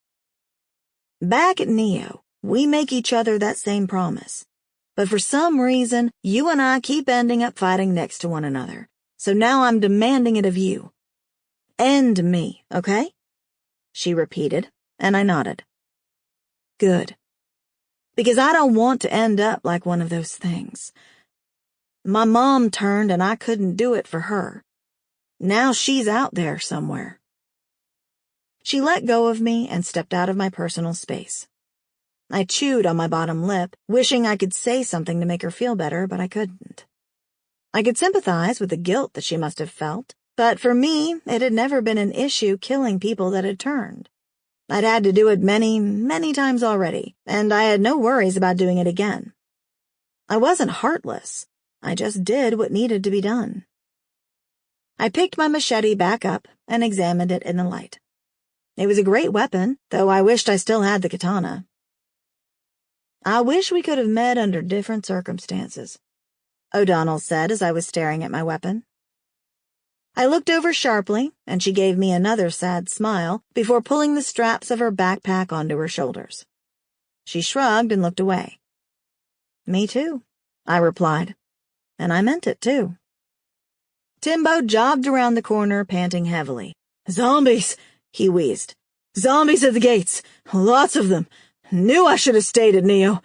Speaker 2: Back at Neo, we make each other that same promise. But for some reason, you and I keep ending up fighting next to one another. So now I'm demanding it of you. End me, okay? She repeated, and I nodded. Good. Because I don't want to end up like one of those things. My mom turned and I couldn't do it for her. Now she's out there somewhere. She let go of me and stepped out of my personal space. I chewed on my bottom lip, wishing I could say something to make her feel better, but I couldn't. I could sympathize with the guilt that she must have felt, but for me, it had never been an issue killing people that had turned. I'd had to do it many, many times already, and I had no worries about doing it again. I wasn't heartless. I just did what needed to be done. I picked my machete back up and examined it in the light. It was a great weapon, though I wished I still had the katana. I wish we could have met under different circumstances, O'Donnell said as I was staring at my weapon. I looked over sharply, and she gave me another sad smile before pulling the straps of her backpack onto her shoulders. She shrugged and looked away. Me too, I replied, and I meant it too. Timbo jogged around the corner, panting heavily. Zombies, he wheezed. Zombies at the gates. Lots of them. Knew I should have stayed at Neo.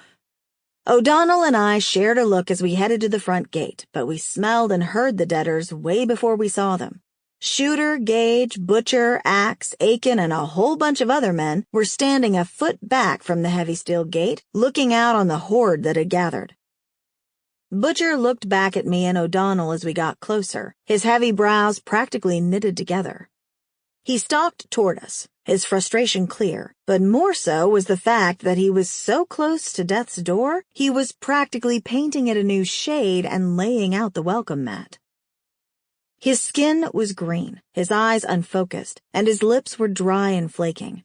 Speaker 2: O'Donnell and I shared a look as we headed to the front gate, but we smelled and heard the deaders way before we saw them. Shooter, Gage, Butcher, Axe, Aiken, and a whole bunch of other men were standing a foot back from the heavy steel gate, looking out on the horde that had gathered. Butcher looked back at me and O'Donnell as we got closer, his heavy brows practically knitted together. He stalked toward us, his frustration clear, but more so was the fact that he was so close to death's door, he was practically painting it a new shade and laying out the welcome mat. His skin was green, his eyes unfocused, and his lips were dry and flaking.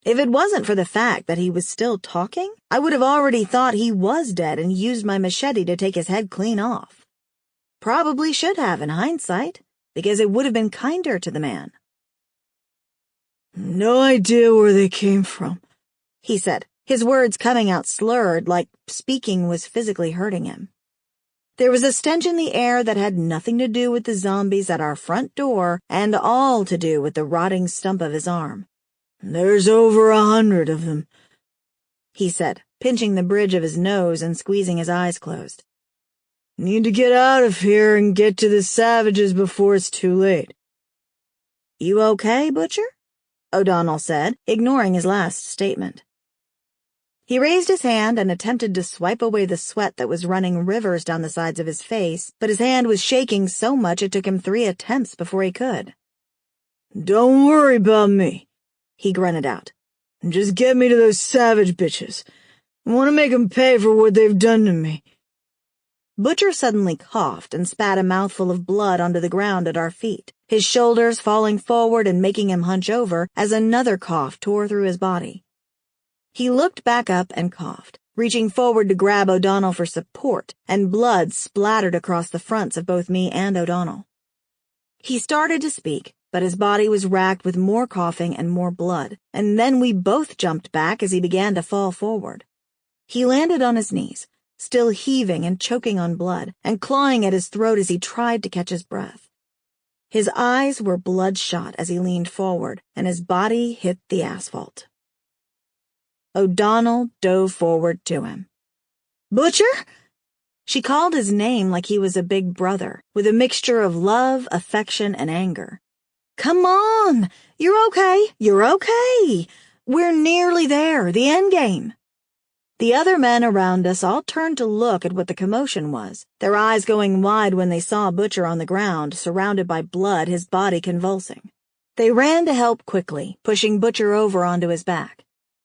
Speaker 2: If it wasn't for the fact that he was still talking, I would have already thought he was dead and used my machete to take his head clean off. Probably should have in hindsight, because it would have been kinder to the man.
Speaker 1: No idea where they came from,
Speaker 2: he said, his words coming out slurred like speaking was physically hurting him. There was a stench in the air that had nothing to do with the zombies at our front door and all to do with the rotting stump of his arm.
Speaker 1: There's over 100 of them,
Speaker 2: he said, pinching the bridge of his nose and squeezing his eyes closed.
Speaker 1: Need to get out of here and get to the savages before it's too late.
Speaker 2: You okay, Butcher? O'Donnell said, ignoring his last statement. He raised his hand and attempted to swipe away the sweat that was running rivers down the sides of his face, but his hand was shaking so much it took him 3 attempts before he could.
Speaker 1: Don't worry about me,
Speaker 2: he grunted out.
Speaker 1: Just get me to those savage bitches. I want to make them pay for what they've done to me.
Speaker 2: Butcher suddenly coughed and spat a mouthful of blood onto the ground at our feet, his shoulders falling forward and making him hunch over as another cough tore through his body. He looked back up and coughed, reaching forward to grab O'Donnell for support, and blood splattered across the fronts of both me and O'Donnell. He started to speak, but his body was racked with more coughing and more blood, and then we both jumped back as he began to fall forward. He landed on his knees, still heaving and choking on blood, and clawing at his throat as he tried to catch his breath. His eyes were bloodshot as he leaned forward, and his body hit the asphalt. O'Donnell dove forward to him. "Butcher?" She called his name like he was a big brother, with a mixture of love, affection, and anger. "Come on! You're okay! You're okay! We're nearly there, the end game." The other men around us all turned to look at what the commotion was, their eyes going wide when they saw Butcher on the ground, surrounded by blood, his body convulsing. They ran to help quickly, pushing Butcher over onto his back.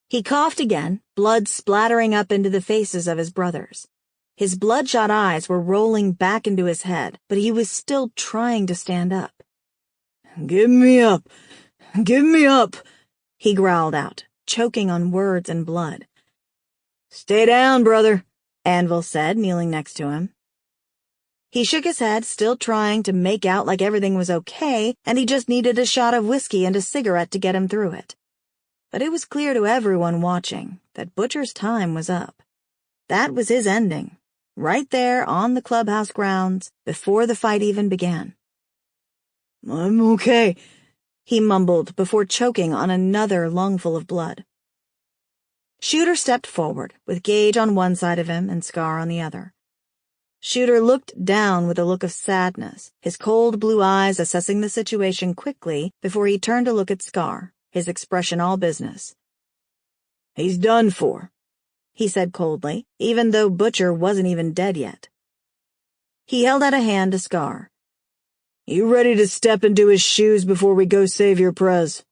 Speaker 2: He coughed again, blood splattering up into the faces of his brothers. His bloodshot eyes were rolling back into his head, but he was still trying to stand up.
Speaker 1: "Give me up! Give me up!"
Speaker 2: he growled out, choking on words and blood.
Speaker 1: "Stay down, brother,"
Speaker 2: Anvil said, kneeling next to him. He shook his head, still trying to make out like everything was okay, and he just needed a shot of whiskey and a cigarette to get him through it. But it was clear to everyone watching that Butcher's time was up. That was his ending, right there on the clubhouse grounds, before the fight even began.
Speaker 1: "I'm okay,"
Speaker 2: he mumbled before choking on another lungful of blood. Shooter stepped forward, with Gage on one side of him and Scar on the other. Shooter looked down with a look of sadness, his cold blue eyes assessing the situation quickly before he turned to look at Scar, his expression all business.
Speaker 1: "He's done for,"
Speaker 2: he said coldly, even though Butcher wasn't even dead yet. He held out a hand to Scar.
Speaker 1: "You ready to step into his shoes before we go save your prez?"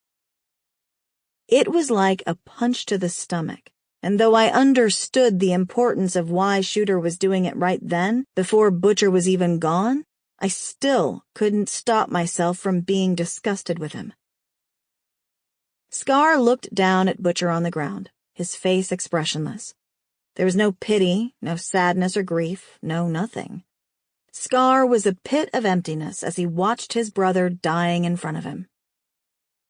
Speaker 2: It was like a punch to the stomach, and though I understood the importance of why Shooter was doing it right then, before Butcher was even gone, I still couldn't stop myself from being disgusted with him. Scar looked down at Butcher on the ground, his face expressionless. There was no pity, no sadness or grief, no nothing. Scar was a pit of emptiness as he watched his brother dying in front of him.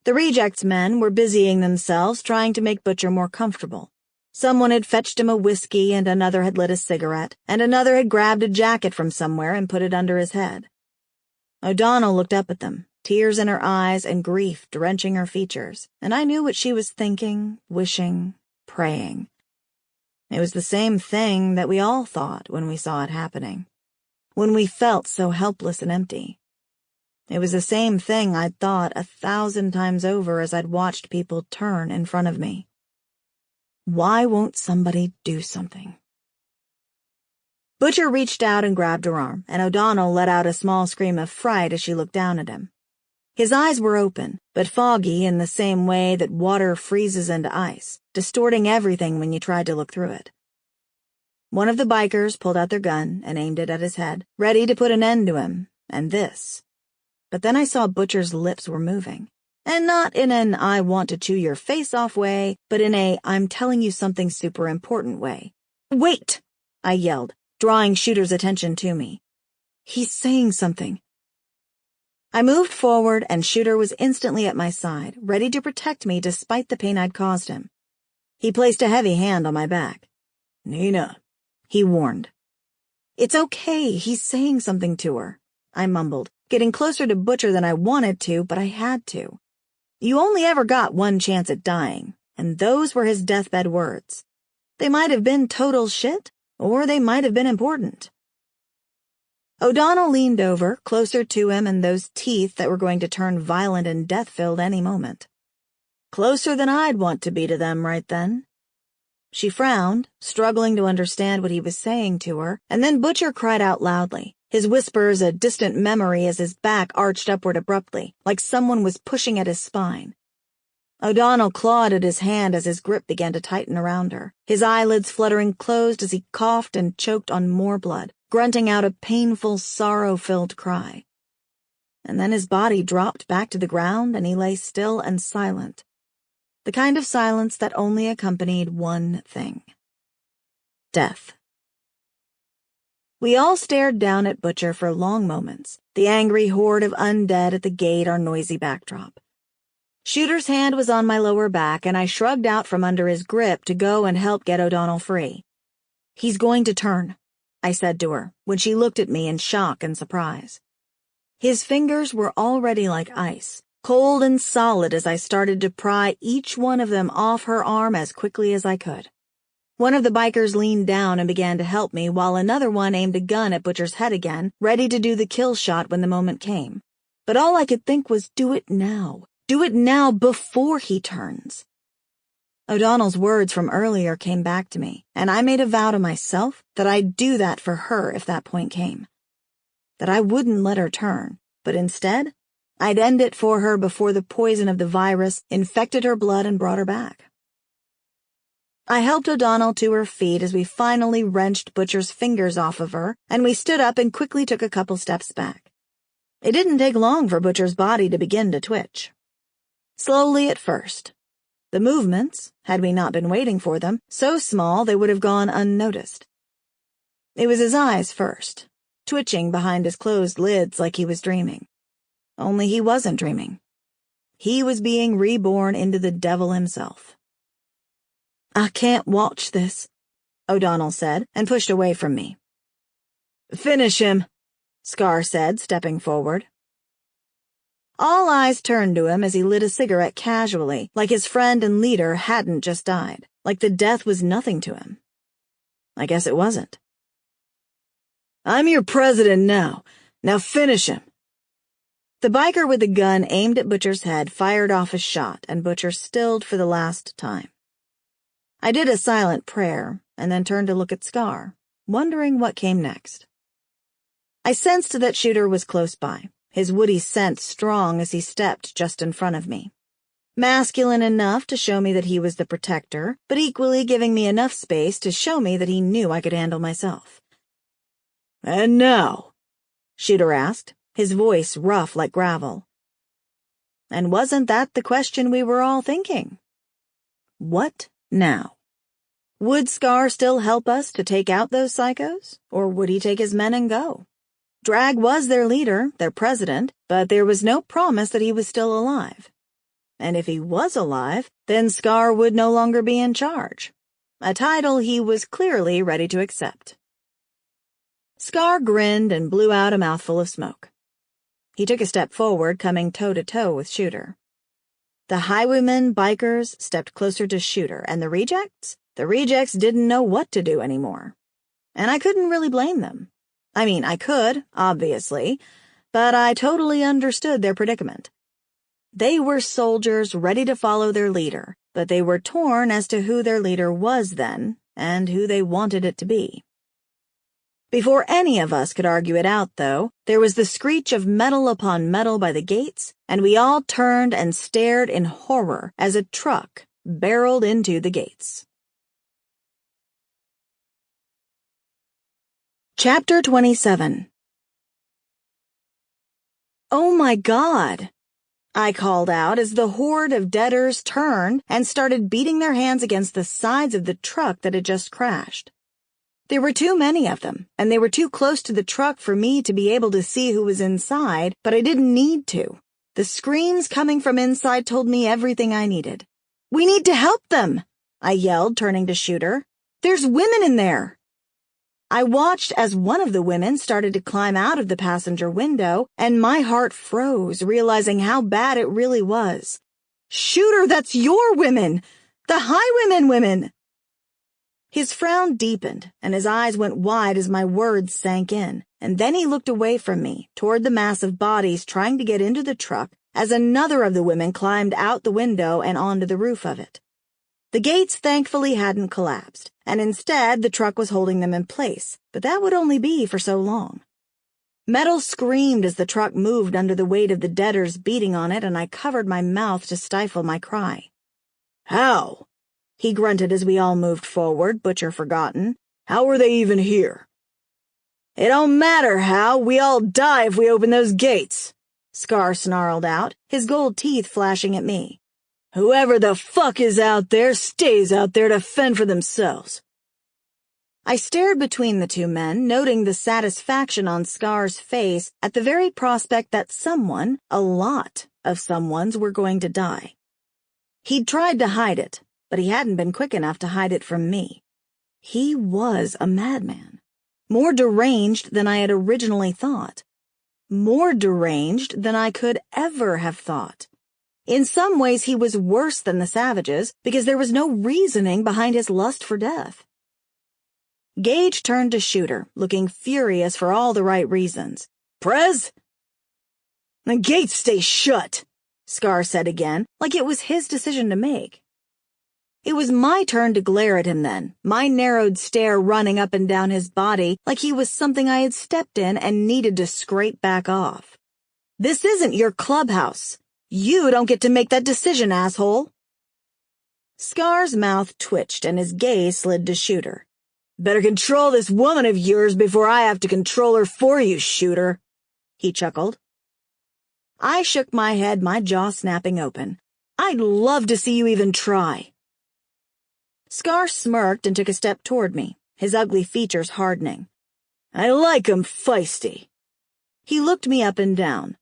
Speaker 2: The Rejects men were busying themselves trying to make Butcher more comfortable. Someone had fetched him a whiskey and another had lit a cigarette, and another had grabbed a jacket from somewhere and put it under his head. O'Donnell looked up at them, tears in her eyes and grief drenching her features, and I knew what she was thinking, wishing, praying. It was the same thing that we all thought when we saw it happening, when we felt so helpless and empty. It was the same thing I'd thought 1,000 times over as I'd watched people turn in front of me. Why won't somebody do something? Butcher reached out and grabbed her arm, and O'Donnell let out a small scream of fright as she looked down at him. His eyes were open, but foggy in the same way that water freezes into ice, distorting everything when you tried to look through it. One of the bikers pulled out their gun and aimed it at his head, ready to put an end to him, and this. But then I saw Butcher's lips were moving. And not in an I want to chew your face off way, but in a I'm telling you something super important way. Wait! I yelled, drawing Shooter's attention to me. He's saying something. I moved forward and Shooter was instantly at my side, ready to protect me despite the pain I'd caused him. He placed a heavy hand on my back.
Speaker 1: Nina,
Speaker 2: he warned. It's okay, he's saying something to her, I mumbled, getting closer to Butcher than I wanted to, but I had to. You only ever got one chance at dying, and those were his deathbed words. They might have been total shit, or they might have been important. O'Donnell leaned over, closer to him and those teeth that were going to turn violent and death-filled any moment. Closer than I'd want to be to them right then. She frowned, struggling to understand what he was saying to her, and then Butcher cried out loudly, his whispers a distant memory as his back arched upward abruptly, like someone was pushing at his spine. O'Donnell clawed at his hand as his grip began to tighten around her, his eyelids fluttering closed as he coughed and choked on more blood, grunting out a painful, sorrow-filled cry. And then his body dropped back to the ground and he lay still and silent. The kind of silence that only accompanied one thing. Death. We all stared down at Butcher for long moments, the angry horde of undead at the gate our noisy backdrop. Shooter's hand was on my lower back, and I shrugged out from under his grip to go and help get O'Donnell free. He's going to turn, I said to her, when she looked at me in shock and surprise. His fingers were already like ice, cold and solid as I started to pry each one of them off her arm as quickly as I could. One of the bikers leaned down and began to help me, while another one aimed a gun at Butcher's head again, ready to do the kill shot when the moment came. But all I could think was, do it now. Do it now before he turns. O'Donnell's words from earlier came back to me, and I made a vow to myself that I'd do that for her if that point came. That I wouldn't let her turn, but instead, I'd end it for her before the poison of the virus infected her blood and brought her back. I helped O'Donnell to her feet as we finally wrenched Butcher's fingers off of her, and we stood up and quickly took a couple steps back. It didn't take long for Butcher's body to begin to twitch. Slowly at first. The movements, had we not been waiting for them, so small they would have gone unnoticed. It was his eyes first, twitching behind his closed lids like he was dreaming. Only he wasn't dreaming. He was being reborn into the devil himself. I can't watch this, O'Donnell said, and pushed away from me.
Speaker 1: Finish him,
Speaker 2: Scar said, stepping forward. All eyes turned to him as he lit a cigarette casually, like his friend and leader hadn't just died, like the death was nothing to him. I guess it wasn't.
Speaker 1: I'm your president now. Now finish him.
Speaker 2: The biker with the gun aimed at Butcher's head fired off a shot, and Butcher stilled for the last time. I did a silent prayer, and then turned to look at Scar, wondering what came next. I sensed that Shooter was close by, his woody scent strong as he stepped just in front of me. Masculine enough to show me that he was the protector, but equally giving me enough space to show me that he knew I could handle myself.
Speaker 1: And now?
Speaker 2: Shooter asked, his voice rough like gravel. And wasn't that the question we were all thinking? What now? Would Scar still help us to take out those psychos, or would he take his men and go? Drag was their leader, their president, but there was no promise that he was still alive. And if he was alive, then Scar would no longer be in charge, a title he was clearly ready to accept. Scar grinned and blew out a mouthful of smoke. He took a step forward, coming toe-to-toe with Shooter. The highwaymen bikers stepped closer to Shooter, and the rejects? The rejects didn't know what to do anymore. And I couldn't really blame them. I mean, I could, obviously, but I totally understood their predicament. They were soldiers ready to follow their leader, but they were torn as to who their leader was then, and who they wanted it to be. Before any of us could argue it out, though, there was the screech of metal upon metal by the gates, and we all turned and stared in horror as a truck barreled into the gates. Chapter 27. Oh my God! I called out as the horde of deaders turned and started beating their hands against the sides of the truck that had just crashed. There were too many of them, and they were too close to the truck for me to be able to see who was inside, but I didn't need to. The screams coming from inside told me everything I needed. "We need to help them," I yelled, turning to Shooter. "There's women in there." I watched as one of the women started to climb out of the passenger window, and my heart froze, realizing how bad it really was. "Shooter, that's your women! The Highwaymen women!" His frown deepened, and his eyes went wide as my words sank in, and then he looked away from me, toward the mass of bodies trying to get into the truck, as another of the women climbed out the window and onto the roof of it. The gates thankfully hadn't collapsed, and instead the truck was holding them in place, but that would only be for so long. Metal screamed as the truck moved under the weight of the deaders beating on it, and I covered my mouth to stifle my cry.
Speaker 1: "How?" he grunted as we all moved forward, Butcher forgotten. "How are they even here?" "It don't matter how, we all die if we open those gates," Scar snarled out, his gold teeth flashing at me. "Whoever the fuck is out there stays out there to fend for themselves."
Speaker 2: I stared between the two men, noting the satisfaction on Scar's face at the very prospect that someone, a lot of someones, were going to die. He'd tried to hide it, but he hadn't been quick enough to hide it from me. He was a madman, more deranged than I had originally thought, more deranged than I could ever have thought. In some ways, he was worse than the savages because there was no reasoning behind his lust for death. Gage turned to Shooter, looking furious for all the right reasons.
Speaker 1: "Prez?" "The gates stay shut,"
Speaker 2: Scar said again, like it was his decision to make. It was my turn to glare at him then, my narrowed stare running up and down his body like he was something I had stepped in and needed to scrape back off. "This isn't your clubhouse. You don't get to make that decision, asshole." Scar's mouth twitched and his gaze slid to Shooter.
Speaker 1: "Better control this woman of yours before I have to control her for you, Shooter," he chuckled.
Speaker 2: I shook my head, my jaw snapping open. "I'd love to see you even try." Scar smirked and took a step toward me, his ugly features hardening.
Speaker 1: "I like 'em feisty."
Speaker 2: He looked me up and down.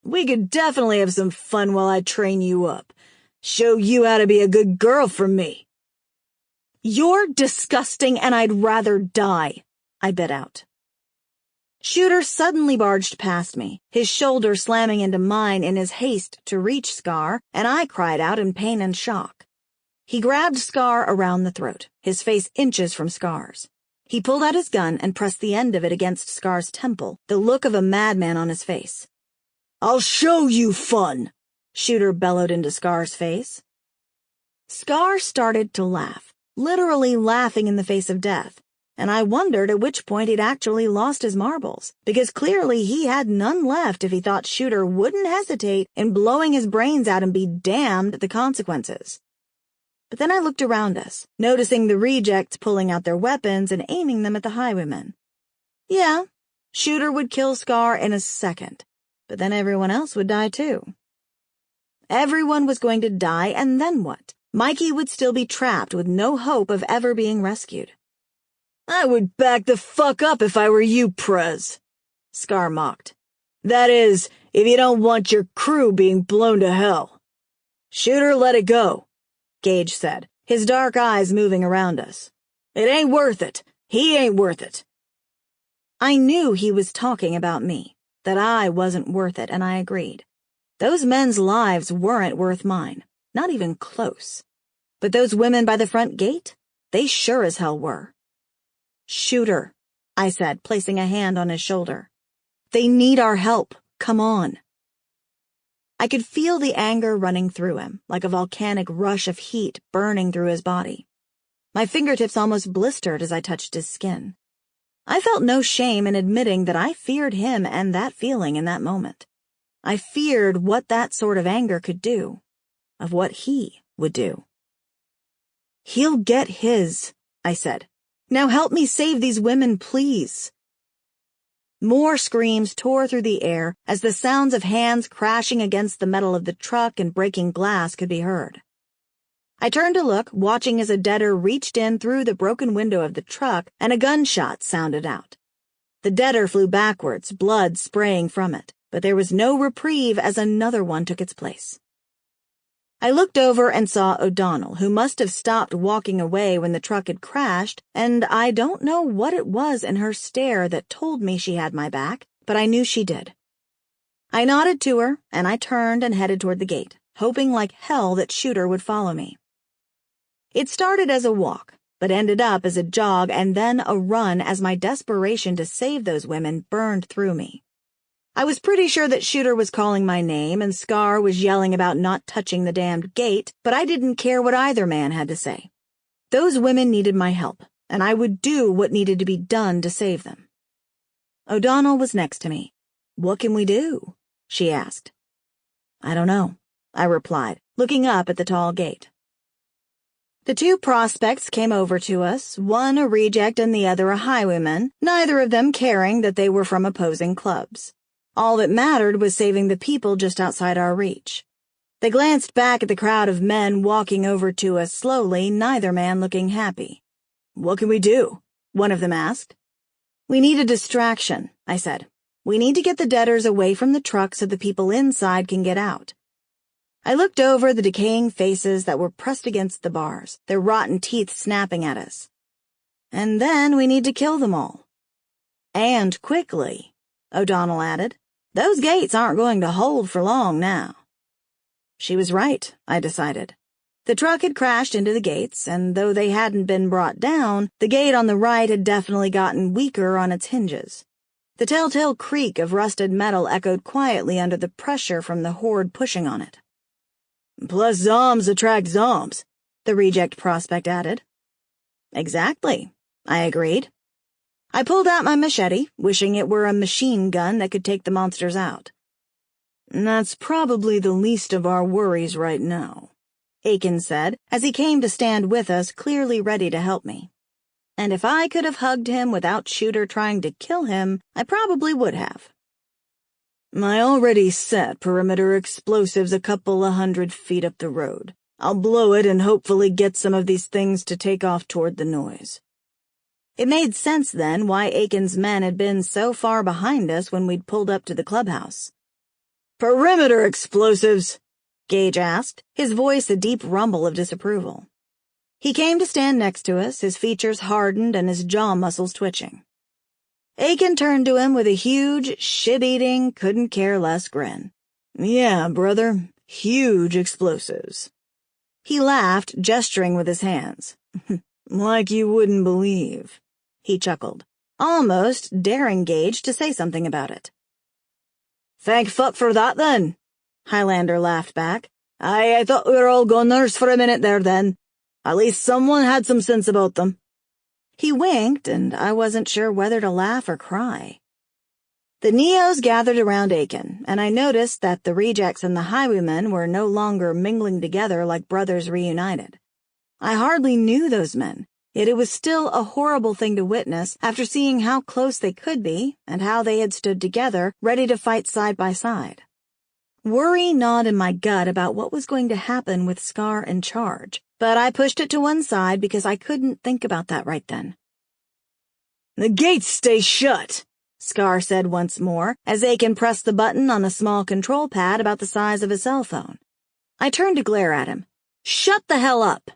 Speaker 1: "We could definitely have some fun while I train you up. Show you how to be a good girl for me."
Speaker 2: "You're disgusting and I'd rather die," I bit out. Shooter suddenly barged past me, his shoulder slamming into mine in his haste to reach Scar, and I cried out in pain and shock. He grabbed Scar around the throat, his face inches from Scar's. He pulled out his gun and pressed the end of it against Scar's temple, the look of a madman on his face.
Speaker 1: "I'll show you fun,"
Speaker 2: Shooter bellowed into Scar's face. Scar started to laugh, literally laughing in the face of death, and I wondered at which point he'd actually lost his marbles, because clearly he had none left if he thought Shooter wouldn't hesitate in blowing his brains out and be damned the consequences. But then I looked around us, noticing the rejects pulling out their weapons and aiming them at the highwaymen. Yeah, Shooter would kill Scar in a second, but then everyone else would die too. Everyone was going to die, and then what? Mikey would still be trapped with no hope of ever being rescued.
Speaker 1: "I would back the fuck up if I were you, Prez," Scar mocked. "That is, if you don't want your crew being blown to hell." "Shooter, let it go," Gage said, his dark eyes moving around us. "It ain't worth it. He ain't worth it."
Speaker 2: I knew he was talking about me, that I wasn't worth it, and I agreed. Those men's lives weren't worth mine, not even close. But those women by the front gate? They sure as hell were. "Shooter," I said, placing a hand on his shoulder. "They need our help. Come on." I could feel the anger running through him, like a volcanic rush of heat burning through his body. My fingertips almost blistered as I touched his skin. I felt no shame in admitting that I feared him and that feeling in that moment. I feared what that sort of anger could do, of what he would do. "He'll get his," I said. "Now help me save these women, please." More screams tore through the air as the sounds of hands crashing against the metal of the truck and breaking glass could be heard. I turned to look, watching as a debtor reached in through the broken window of the truck and a gunshot sounded out. The debtor flew backwards, blood spraying from it, but there was no reprieve as another one took its place. I looked over and saw O'Donnell, who must have stopped walking away when the truck had crashed, and I don't know what it was in her stare that told me she had my back, but I knew she did. I nodded to her, and I turned and headed toward the gate, hoping like hell that Shooter would follow me. It started as a walk, but ended up as a jog and then a run as my desperation to save those women burned through me. I was pretty sure that Shooter was calling my name and Scar was yelling about not touching the damned gate, but I didn't care what either man had to say. Those women needed my help, and I would do what needed to be done to save them. O'Donnell was next to me. "What can we do?" she asked. "I don't know," I replied, looking up at the tall gate. The two prospects came over to us, one a reject and the other a highwayman, neither of them caring that they were from opposing clubs. All that mattered was saving the people just outside our reach. They glanced back at the crowd of men walking over to us slowly, neither man looking happy. "What can we do?" one of them asked. "We need a distraction," I said. "We need to get the debtors away from the truck so the people inside can get out." I looked over the decaying faces that were pressed against the bars, their rotten teeth snapping at us. "And then we need to kill them all." "And quickly," O'Donnell added. "Those gates aren't going to hold for long now." She was right, I decided. The truck had crashed into the gates, and though they hadn't been brought down, the gate on the right had definitely gotten weaker on its hinges. The telltale creak of rusted metal echoed quietly under the pressure from the horde pushing on it. "Plus zombs attract zombs," the reject prospect added. "Exactly," I agreed. I pulled out my machete, wishing it were a machine gun that could take the monsters out. "That's probably the least of our worries right now," Aiken said, as he came to stand with us, clearly ready to help me. And if I could have hugged him without Shooter trying to kill him, I probably would have. "I already set perimeter explosives a couple of 100 feet up the road. I'll blow it and hopefully get some of these things to take off toward the noise." It made sense then why Aiken's men had been so far behind us when we'd pulled up to the clubhouse. "Perimeter explosives?" Gage asked, his voice a deep rumble of disapproval. He came to stand next to us, his features hardened and his jaw muscles twitching. Aiken turned to him with a huge, shit-eating, couldn't-care-less grin. "Yeah, brother, huge explosives." He laughed, gesturing with his hands. "Like you wouldn't believe." He chuckled, almost daring Gage to say something about it. "Thank fuck for that, then," Highlander laughed back. I thought we were all gunners for a minute there, then. At least someone had some sense about them." He winked, and I wasn't sure whether to laugh or cry. The Neos gathered around Aiken, and I noticed that the rejects and the highwaymen were no longer mingling together like brothers reunited. I hardly knew those men, yet it was still a horrible thing to witness after seeing how close they could be and how they had stood together, ready to fight side by side. Worry gnawed in my gut about what was going to happen with Scar in charge, but I pushed it to one side because I couldn't think about that right then. "The gates stay shut," Scar said once more, as Aiken pressed the button on a small control pad about the size of a cell phone. I turned to glare at him. "Shut the hell up!"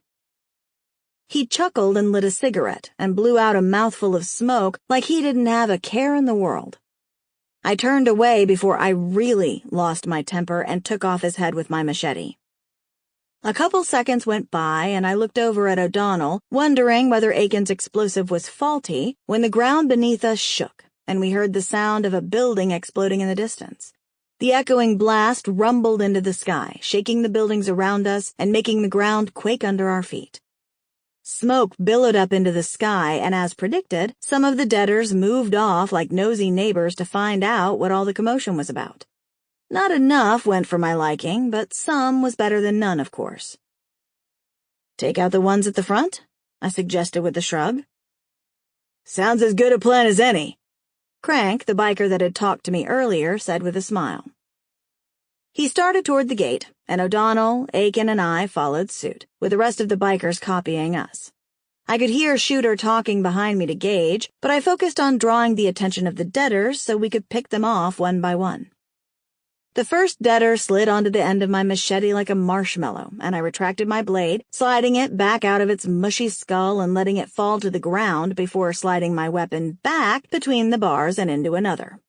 Speaker 2: He chuckled and lit a cigarette and blew out a mouthful of smoke like he didn't have a care in the world. I turned away before I really lost my temper and took off his head with my machete. A couple seconds went by, and I looked over at O'Donnell, wondering whether Aiken's explosive was faulty, when the ground beneath us shook, and we heard the sound of a building exploding in the distance. The echoing blast rumbled into the sky, shaking the buildings around us and making the ground quake under our feet. Smoke billowed up into the sky, and as predicted, some of the debtors moved off like nosy neighbors to find out what all the commotion was about. Not enough went for my liking, but some was better than none, of course. "Take out the ones at the front?" I suggested with a shrug. "Sounds as good a plan as any." Crank, the biker that had talked to me earlier, said with a smile. He started toward the gate, and O'Donnell, Aiken, and I followed suit, with the rest of the bikers copying us. I could hear Shooter talking behind me to Gage, but I focused on drawing the attention of the deaders so we could pick them off one by one. The first deader slid onto the end of my machete like a marshmallow, and I retracted my blade, sliding it back out of its mushy skull and letting it fall to the ground before sliding my weapon back between the bars and into another.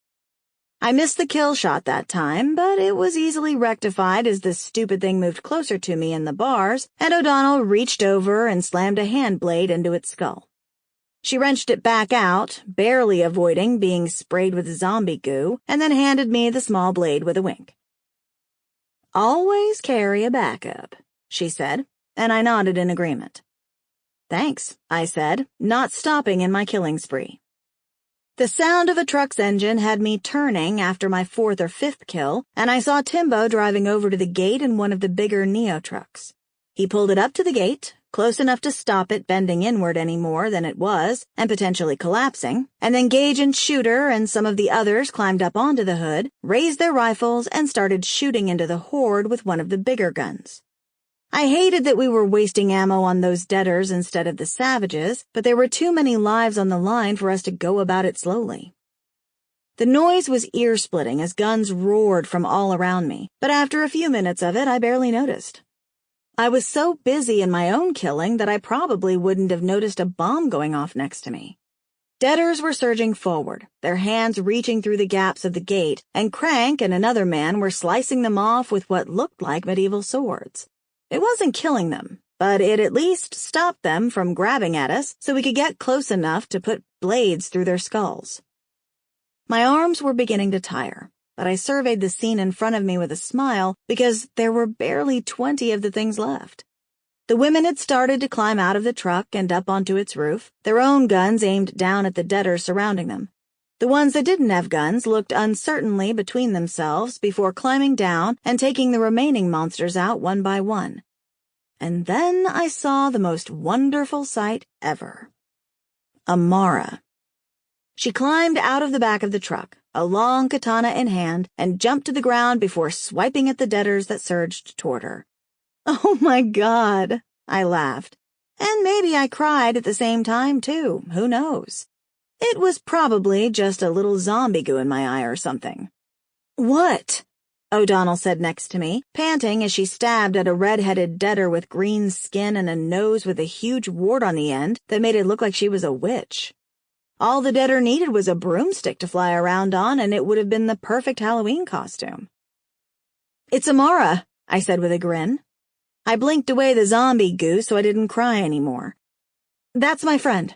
Speaker 2: I missed the kill shot that time, but it was easily rectified as the stupid thing moved closer to me in the bars, and O'Donnell reached over and slammed a hand blade into its skull. She wrenched it back out, barely avoiding being sprayed with zombie goo, and then handed me the small blade with a wink. "Always carry a backup," she said, and I nodded in agreement. "Thanks," I said, not stopping in my killing spree. The sound of a truck's engine had me turning after my fourth or fifth kill, and I saw Timbo driving over to the gate in one of the bigger Neo trucks. He pulled it up to the gate, close enough to stop it bending inward any more than it was, and potentially collapsing, and then Gage and Shooter and some of the others climbed up onto the hood, raised their rifles, and started shooting into the horde with one of the bigger guns. I hated that we were wasting ammo on those deaders instead of the savages, but there were too many lives on the line for us to go about it slowly. The noise was ear-splitting as guns roared from all around me, but after a few minutes of it, I barely noticed. I was so busy in my own killing that I probably wouldn't have noticed a bomb going off next to me. Deaders were surging forward, their hands reaching through the gaps of the gate, and Crank and another man were slicing them off with what looked like medieval swords. It wasn't killing them, but it at least stopped them from grabbing at us so we could get close enough to put blades through their skulls. My arms were beginning to tire, but I surveyed the scene in front of me with a smile because there were barely 20 of the things left. The women had started to climb out of the truck and up onto its roof, their own guns aimed down at the deaders surrounding them. The ones that didn't have guns looked uncertainly between themselves before climbing down and taking the remaining monsters out one by one. And then I saw the most wonderful sight ever. Amara. She climbed out of the back of the truck, a long katana in hand, and jumped to the ground before swiping at the deaders that surged toward her. "Oh my God," I laughed. And maybe I cried at the same time, too, who knows? It was probably just a little zombie goo in my eye or something. "What?" O'Donnell said next to me, panting as she stabbed at a red-headed deader with green skin and a nose with a huge wart on the end that made it look like she was a witch. All the deader needed was a broomstick to fly around on, and it would have been the perfect Halloween costume. "It's Amara," I said with a grin. I blinked away the zombie goo so I didn't cry anymore. "That's my friend."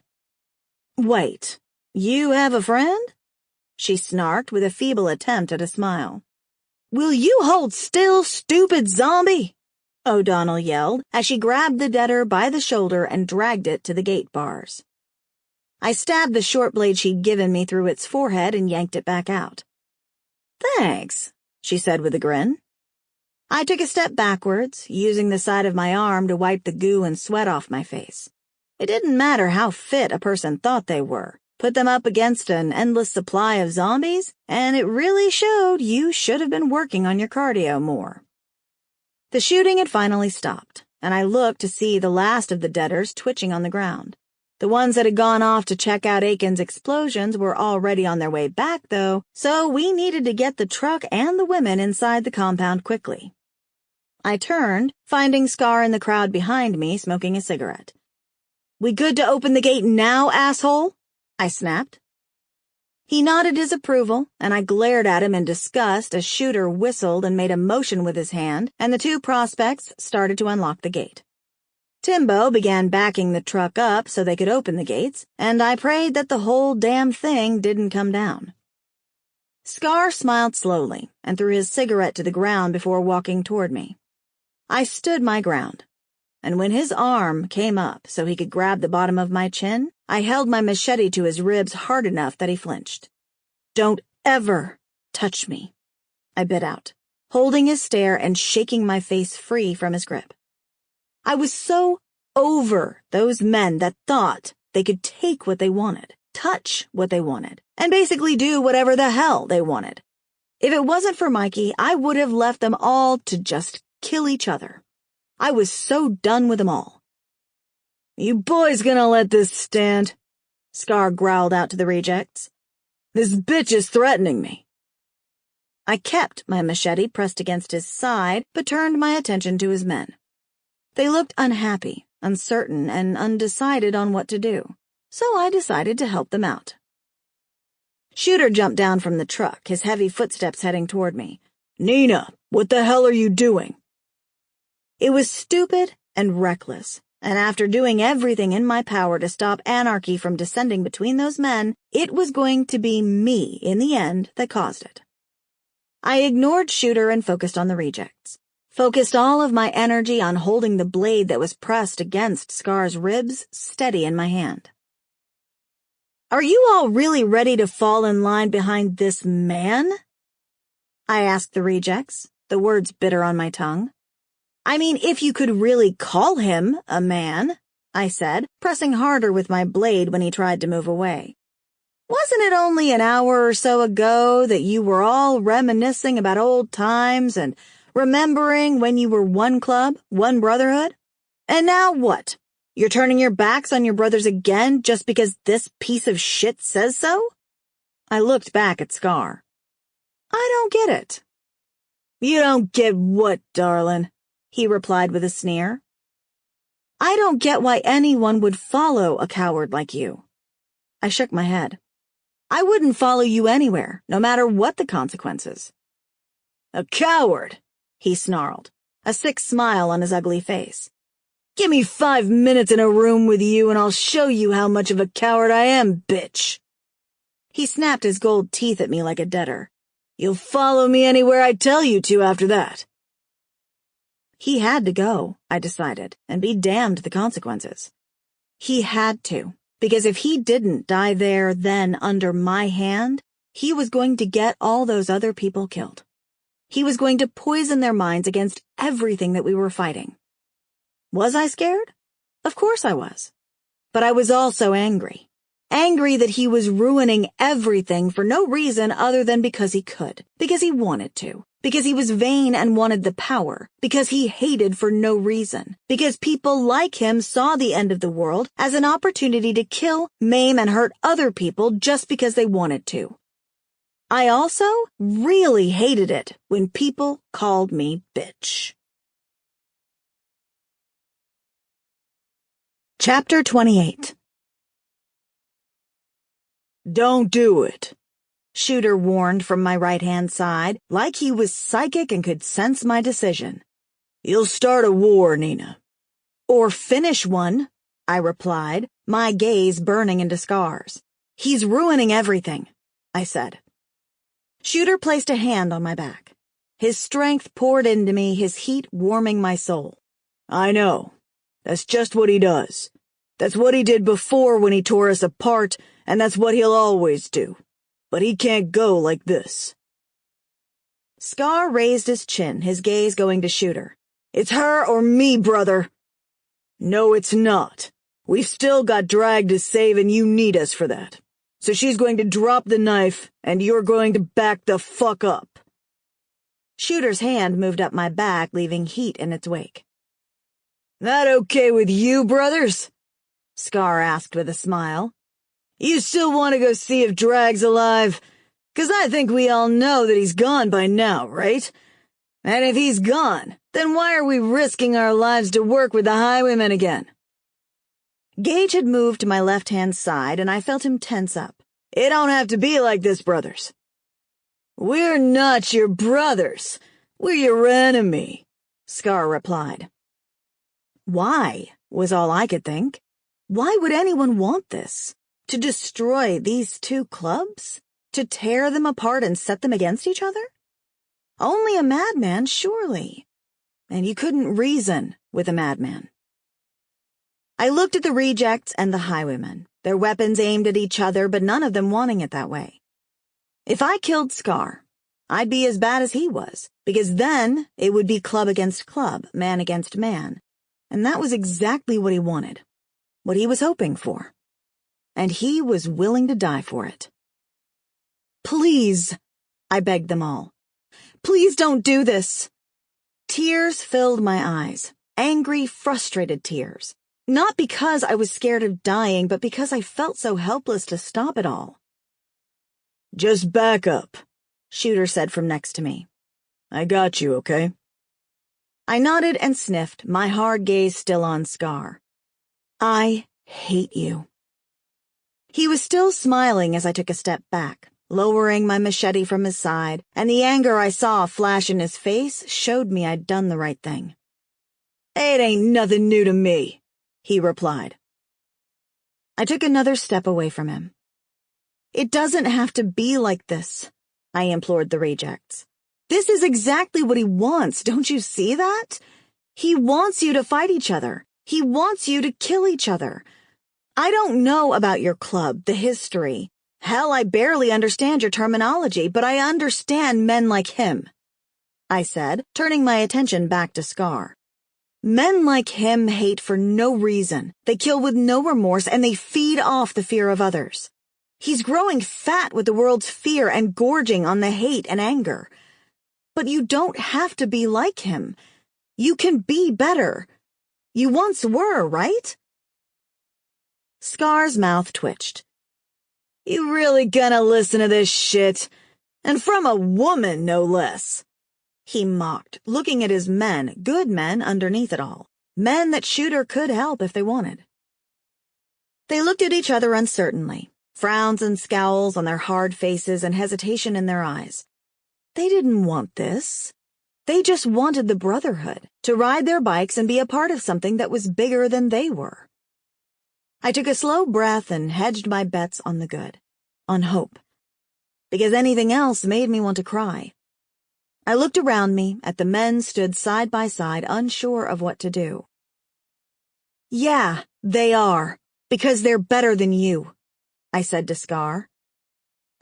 Speaker 2: "Wait, you have a friend?" she snarked with a feeble attempt at a smile. "Will you hold still, stupid zombie?" O'Donnell yelled as she grabbed the deader by the shoulder and dragged it to the gate bars. I stabbed the short blade she'd given me through its forehead and yanked it back out. "Thanks," she said with a grin. I took a step backwards, using the side of my arm to wipe the goo and sweat off my face. It didn't matter how fit a person thought they were. Put them up against an endless supply of zombies, and it really showed you should have been working on your cardio more. The shooting had finally stopped, and I looked to see the last of the deaders twitching on the ground. The ones that had gone off to check out Aiken's explosions were already on their way back, though, so we needed to get the truck and the women inside the compound quickly. I turned, finding Scar in the crowd behind me smoking a cigarette. "We good to open the gate now, asshole?" I snapped. He nodded his approval, and I glared at him in disgust as Shooter whistled and made a motion with his hand, and the two prospects started to unlock the gate. Timbo began backing the truck up so they could open the gates, and I prayed that the whole damn thing didn't come down. Scar smiled slowly and threw his cigarette to the ground before walking toward me. I stood my ground, and when his arm came up so he could grab the bottom of my chin, I held my machete to his ribs hard enough that he flinched. "Don't ever touch me," I bit out, holding his stare and shaking my face free from his grip. I was so over those men that thought they could take what they wanted, touch what they wanted, and basically do whatever the hell they wanted. If it wasn't for Mikey, I would have left them all to just kill each other. I was so done with them all.
Speaker 1: You boys gonna let this stand? Scar growled out to the rejects. This bitch is threatening me.
Speaker 2: I kept my machete pressed against his side, but turned my attention to his men. They looked unhappy, uncertain, and undecided on what to do, so I decided to help them out. Shooter jumped down from the truck, his heavy footsteps heading toward me.
Speaker 1: Nina, what the hell are you doing?
Speaker 2: It was stupid and reckless, and after doing everything in my power to stop anarchy from descending between those men, it was going to be me, in the end, that caused it. I ignored Shooter and focused on the rejects. Focused all of my energy on holding the blade that was pressed against Scar's ribs steady in my hand. Are you all really ready to fall in line behind this man? I asked the rejects, the words bitter on my tongue. I mean, if you could really call him a man, I said, pressing harder with my blade when he tried to move away. Wasn't it only an hour or so ago that you were all reminiscing about old times and remembering when you were one club, one brotherhood? And now what? You're turning your backs on your brothers again just because this piece of shit says so? I looked back at Scar. I don't get it.
Speaker 1: You don't get what, darling?
Speaker 2: He replied with a sneer. I don't get why anyone would follow a coward like you. I shook my head. I wouldn't follow you anywhere, no matter what the consequences.
Speaker 1: A coward,
Speaker 2: he snarled, a sick smile on his ugly face.
Speaker 1: Give me 5 minutes in a room with you and I'll show you how much of a coward I am, bitch.
Speaker 2: He snapped his gold teeth at me like a debtor.
Speaker 1: You'll follow me anywhere I tell you to after that.
Speaker 2: He had to go, I decided, and be damned the consequences. He had to, because if he didn't die there then under my hand, he was going to get all those other people killed. He was going to poison their minds against everything that we were fighting. Was I scared? Of course I was. But I was also angry. Angry that he was ruining everything for no reason other than because he could, because he wanted to, because he was vain and wanted the power, because he hated for no reason, because people like him saw the end of the world as an opportunity to kill, maim, and hurt other people just because they wanted to. I also really hated it when people called me bitch. Chapter 28.
Speaker 1: Don't do it,
Speaker 2: Shooter warned from my right-hand side, like he was psychic and could sense my decision.
Speaker 1: You'll start a war, Nina.
Speaker 2: Or finish one, I replied, my gaze burning into scars. He's ruining everything, I said. Shooter placed a hand on my back. His strength poured into me, his heat warming my soul.
Speaker 1: I know. That's just what he does. That's what he did before when he tore us apart, and that's what he'll always do. But he can't go like this.
Speaker 2: Scar raised his chin, his gaze going to Shooter.
Speaker 1: It's her or me, brother. No, it's not. We've still got Drag to save, and you need us for that. So she's going to drop the knife, and you're going to back the fuck up.
Speaker 2: Shooter's hand moved up my back, leaving heat in its wake.
Speaker 1: That okay with you, brothers?
Speaker 2: Scar asked with a smile.
Speaker 1: You still want to go see if Drag's alive? 'Cause I think we all know that he's gone by now, right? And if he's gone, then why are we risking our lives to work with the highwaymen again?
Speaker 2: Gage had moved to my left-hand side, and I felt him tense up.
Speaker 1: It don't have to be like this, brothers. We're not your brothers. We're your enemy, Scar replied.
Speaker 2: Why, was all I could think. Why would anyone want this? To destroy these two clubs? To tear them apart and set them against each other? Only a madman, surely. And you couldn't reason with a madman. I looked at the rejects and the highwaymen, their weapons aimed at each other, but none of them wanting it that way. If I killed Scar, I'd be as bad as he was, because then it would be club against club, man against man. And that was exactly what he wanted, what he was hoping for. and he was willing to die for it. "Please," I begged them all. "Please don't do this." Tears filled my eyes, angry, frustrated tears. Not because I was scared of dying, but because I felt so helpless to stop it all.
Speaker 1: "Just back up,"
Speaker 2: Shooter said from next to me.
Speaker 1: "I got you, okay?"
Speaker 2: I nodded and sniffed, my hard gaze still on Scar. "I hate you." He was still smiling as I took a step back, lowering my machete from his side, and the anger I saw flash in his face showed me I'd done the right thing.
Speaker 1: "It ain't nothing new to me," he replied.
Speaker 2: I took another step away from him. "It doesn't have to be like this," I implored the rejects. "This is exactly what he wants, don't you see that? He wants you to fight each other. He wants you to kill each other. I don't know about your club, the history. Hell, I barely understand your terminology, but I understand men like him," I said, turning my attention back to Scar. "Men like him hate for no reason. They kill with no remorse, and they feed off the fear of others. He's growing fat with the world's fear and gorging on the hate and anger. But you don't have to be like him. You can be better. You once were, right?" Scar's mouth twitched.
Speaker 1: "You really gonna listen to this shit? And from a woman, no less,"
Speaker 2: he mocked, looking at his men, good men underneath it all, men that Shooter could help if they wanted. They looked at each other uncertainly, frowns and scowls on their hard faces and hesitation in their eyes. They didn't want this. They just wanted the brotherhood, to ride their bikes and be a part of something that was bigger than they were. I took a slow breath and hedged my bets on the good, on hope, because anything else made me want to cry. I looked around me at the men stood side by side, unsure of what to do. "Yeah, they are, because they're better than you," I said to Scar.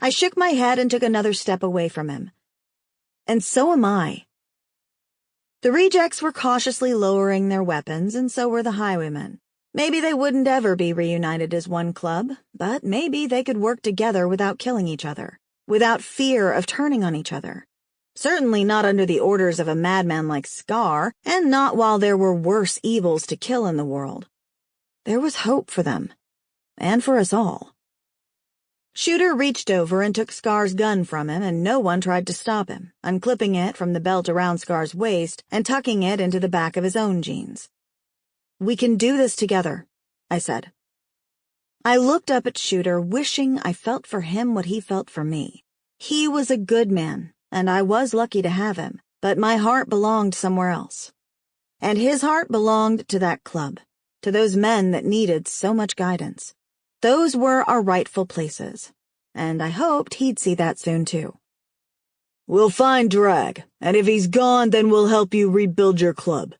Speaker 2: I shook my head and took another step away from him. "And so am I." The rejects were cautiously lowering their weapons, and so were the highwaymen. Maybe they wouldn't ever be reunited as one club, but maybe they could work together without killing each other, without fear of turning on each other. Certainly not under the orders of a madman like Scar, and not while there were worse evils to kill in the world. There was hope for them, and for us all. Shooter reached over and took Scar's gun from him, and no one tried to stop him, unclipping it from the belt around Scar's waist and tucking it into the back of his own jeans. "We can do this together," I said. I looked up at Shooter, wishing I felt for him what he felt for me. He was a good man, and I was lucky to have him, but my heart belonged somewhere else. And his heart belonged to that club, to those men that needed so much guidance. Those were our rightful places, and I hoped he'd see that soon too.
Speaker 1: "We'll find Drag, and if he's gone, then we'll help you rebuild your club,"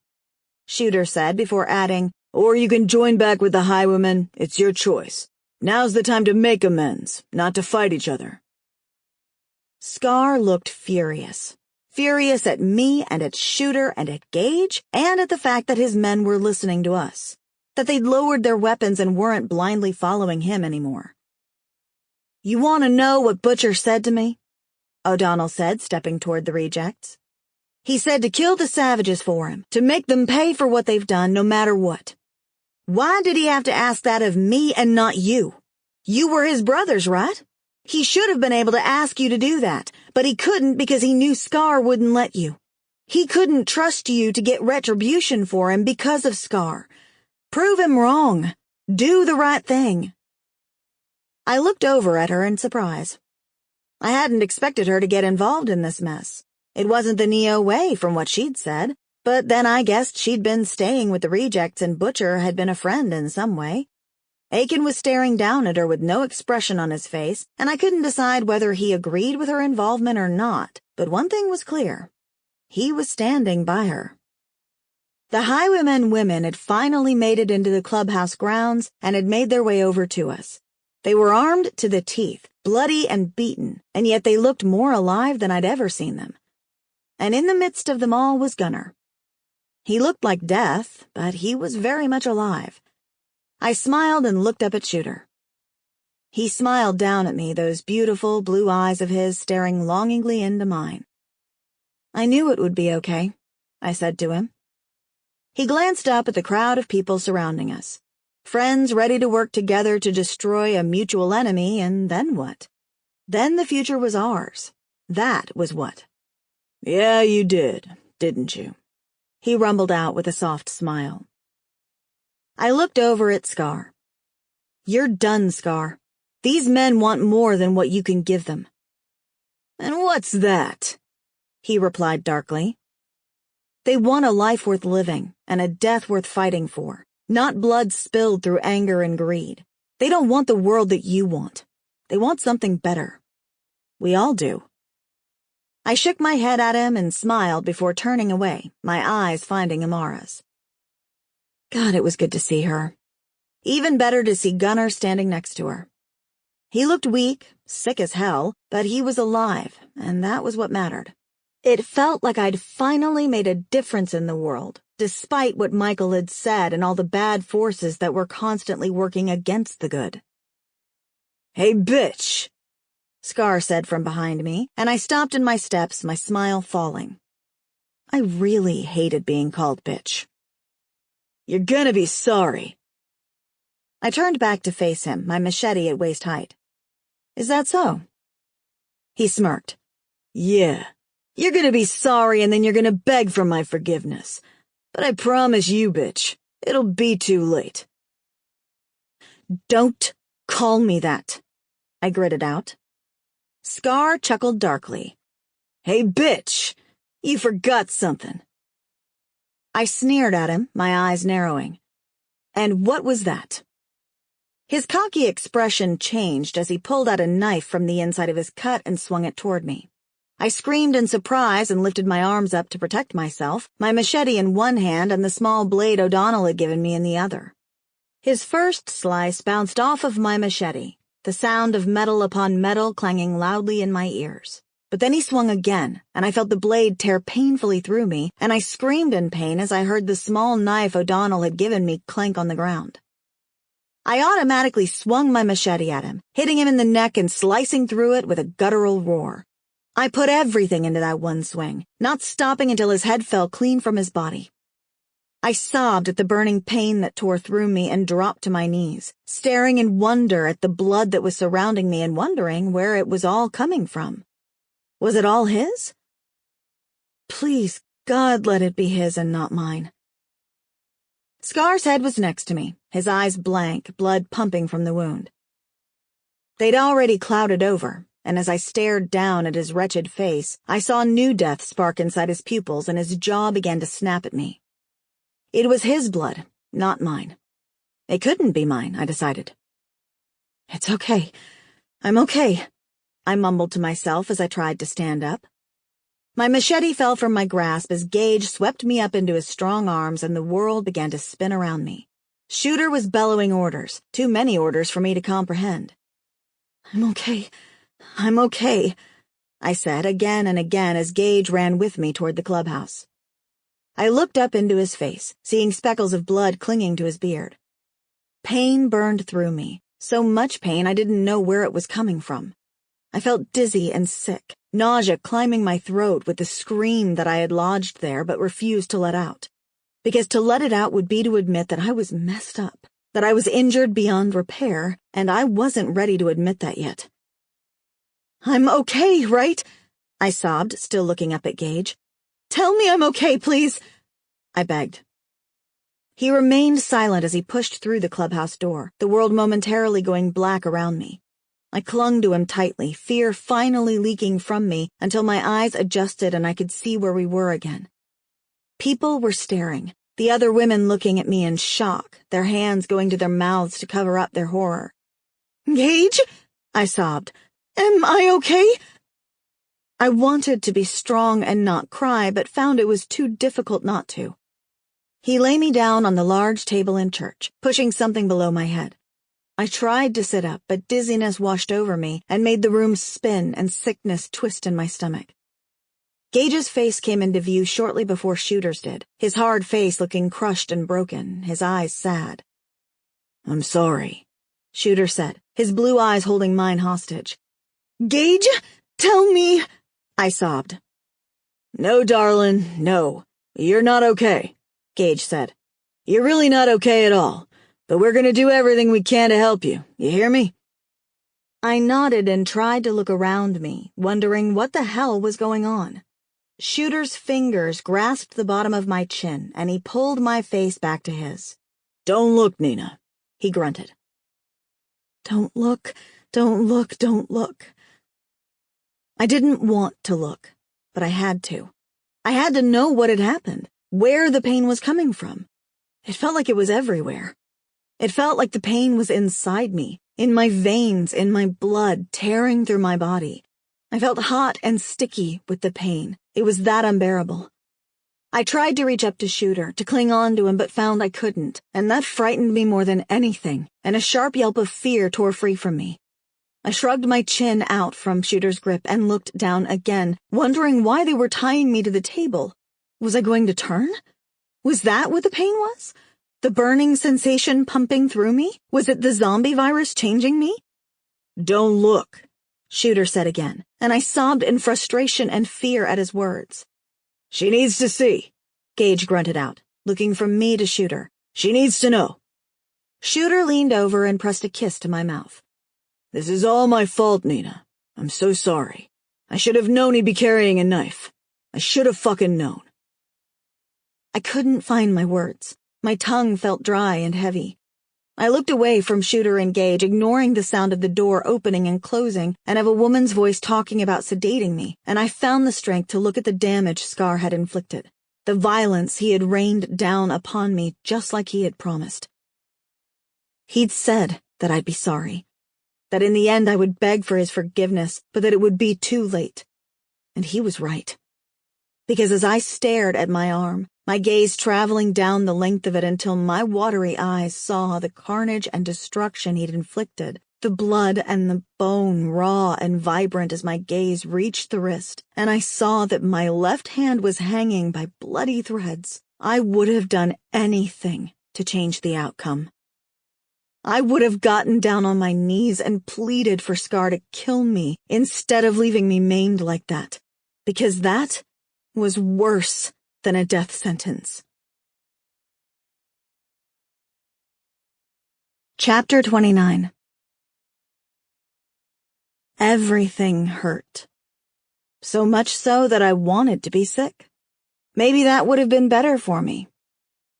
Speaker 1: Shooter said before adding, "Or you can join back with the highwaymen. It's your choice. Now's the time to make amends, not to fight each other."
Speaker 2: Scar looked furious. Furious at me and at Shooter and at Gage, and at the fact that his men were listening to us, that they'd lowered their weapons and weren't blindly following him anymore. "You want to know what Butcher said to me?" O'Donnell said, stepping toward the rejects. "He said to kill the savages for him, to make them pay for what they've done no matter what. Why did he have to ask that of me and not you? You were his brothers, right? He should have been able to ask you to do that, but he couldn't because he knew Scar wouldn't let you. He couldn't trust you to get retribution for him because of Scar. Prove him wrong. Do the right thing." I looked over at her in surprise. I hadn't expected her to get involved in this mess. It wasn't the Neo way from what she'd said, but then I guessed she'd been staying with the rejects and Butcher had been a friend in some way. Aiken was staring down at her with no expression on his face, and I couldn't decide whether he agreed with her involvement or not, but one thing was clear. He was standing by her. The highwaymen women had finally made it into the clubhouse grounds and had made their way over to us. They were armed to the teeth, bloody and beaten, and yet they looked more alive than I'd ever seen them. And in the midst of them all was Gunner. He looked like death, but he was very much alive. I smiled and looked up at Shooter. He smiled down at me, those beautiful blue eyes of his staring longingly into mine. I knew it would be okay, I said to him. He glanced up at the crowd of people surrounding us. Friends ready to work together to destroy a mutual enemy, and then what? Then the future was ours. That was what.
Speaker 1: Yeah, you did, didn't you?
Speaker 2: He rumbled out with a soft smile. I looked over at Scar. You're done, Scar. These men want more than what you can give them.
Speaker 1: And what's that?
Speaker 2: He replied darkly. They want a life worth living and a death worth fighting for, not blood spilled through anger and greed. They don't want the world that you want. They want something better. We all do. I shook my head at him and smiled before turning away, my eyes finding Amara's. God, it was good to see her. Even better to see Gunnar standing next to her. He looked weak, sick as hell, but he was alive, and that was what mattered. It felt like I'd finally made a difference in the world, despite what Michael had said and all the bad forces that were constantly working against the good.
Speaker 1: Hey, bitch,
Speaker 2: Scar said from behind me, and I stopped in my steps, my smile falling. I really hated being called bitch.
Speaker 1: You're gonna be sorry.
Speaker 2: I turned back to face him, my machete at waist height. Is that so? He smirked.
Speaker 1: Yeah. You're gonna be sorry and then you're gonna beg for my forgiveness. But I promise you, bitch, it'll be too late.
Speaker 2: Don't call me that, I gritted out. Scar chuckled darkly.
Speaker 1: Hey, bitch, you forgot something.
Speaker 2: I sneered at him, my eyes narrowing. And what was that? His cocky expression changed as he pulled out a knife from the inside of his cut and swung it toward me. I screamed in surprise and lifted my arms up to protect myself, my machete in one hand and the small blade O'Donnell had given me in the other. His first slice bounced off of my machete, the sound of metal upon metal clanging loudly in my ears. But then he swung again, and I felt the blade tear painfully through me, and I screamed in pain as I heard the small knife O'Donnell had given me clank on the ground. I automatically swung my machete at him, hitting him in the neck and slicing through it with a guttural roar. I put everything into that one swing, not stopping until his head fell clean from his body. I sobbed at the burning pain that tore through me and dropped to my knees, staring in wonder at the blood that was surrounding me and wondering where it was all coming from. Was it all his? Please, God, let it be his and not mine. Scar's head was next to me, his eyes blank, blood pumping from the wound. They'd already clouded over, and as I stared down at his wretched face, I saw new death spark inside his pupils and his jaw began to snap at me. It was his blood, not mine. It couldn't be mine, I decided. It's okay. I'm okay, I mumbled to myself as I tried to stand up. My machete fell from my grasp as Gage swept me up into his strong arms and the world began to spin around me. Shooter was bellowing orders, too many orders for me to comprehend. I'm okay, I said again and again as Gage ran with me toward the clubhouse. I looked up into his face, seeing speckles of blood clinging to his beard. Pain burned through me, so much pain I didn't know where it was coming from. I felt dizzy and sick, nausea climbing my throat with the scream that I had lodged there but refused to let out. Because to let it out would be to admit that I was messed up, that I was injured beyond repair, and I wasn't ready to admit that yet. I'm okay, right? I sobbed, still looking up at Gage. Tell me I'm okay, please, I begged. He remained silent as he pushed through the clubhouse door, the world momentarily going black around me. I clung to him tightly, fear finally leaking from me until my eyes adjusted and I could see where we were again. People were staring, the other women looking at me in shock, their hands going to their mouths to cover up their horror. Gage? I sobbed. Am I okay? I wanted to be strong and not cry, but found it was too difficult not to. He lay me down on the large table in church, pushing something below my head. I tried to sit up, but dizziness washed over me and made the room spin and sickness twist in my stomach. Gage's face came into view shortly before Shooter's did, his hard face looking crushed and broken, his eyes sad. I'm sorry, Shooter said, his blue eyes holding mine hostage. "Gage, tell me," I sobbed.
Speaker 1: "No, darling, no. You're not okay," Gage said. "You're really not okay at all, but we're gonna do everything we can to help you. You hear me?"
Speaker 2: I nodded and tried to look around me, wondering what the hell was going on. Shooter's fingers grasped the bottom of my chin, and he pulled my face back to his.
Speaker 1: "Don't look, Nina," he grunted.
Speaker 2: Don't look, don't look, don't look. I didn't want to look, but I had to. I had to know what had happened, where the pain was coming from. It felt like it was everywhere. It felt like the pain was inside me, in my veins, in my blood, tearing through my body. I felt hot and sticky with the pain. It was that unbearable. I tried to reach up to Shooter, to cling on to him, but found I couldn't, and that frightened me more than anything, and a sharp yelp of fear tore free from me. I shrugged my chin out from Shooter's grip and looked down again, wondering why they were tying me to the table. Was I going to turn? Was that what the pain was? The burning sensation pumping through me? Was it the zombie virus changing me?
Speaker 1: "Don't look,"
Speaker 2: Shooter said again, and I sobbed in frustration and fear at his words.
Speaker 1: "She needs to see,"
Speaker 2: Gage grunted out, looking from me to Shooter.
Speaker 1: "She needs to know."
Speaker 2: Shooter leaned over and pressed a kiss to my mouth.
Speaker 1: "This is all my fault, Nina. I'm so sorry. I should have known he'd be carrying a knife. I should have fucking known."
Speaker 2: I couldn't find my words. My tongue felt dry and heavy. I looked away from Shooter and Gage, ignoring the sound of the door opening and closing and of a woman's voice talking about sedating me, and I found the strength to look at the damage Scar had inflicted, the violence he had rained down upon me just like he had promised. He'd said that I'd be sorry, that in the end I would beg for his forgiveness, but that it would be too late. And he was right. Because as I stared at my arm, my gaze traveling down the length of it until my watery eyes saw the carnage and destruction he'd inflicted, the blood and the bone raw and vibrant as my gaze reached the wrist, and I saw that my left hand was hanging by bloody threads, I would have done anything to change the outcome. I would have gotten down on my knees and pleaded for Scar to kill me instead of leaving me maimed like that, because that was worse than a death sentence. Chapter 29. Everything hurt. So much so that I wanted to be sick. Maybe that would have been better for me.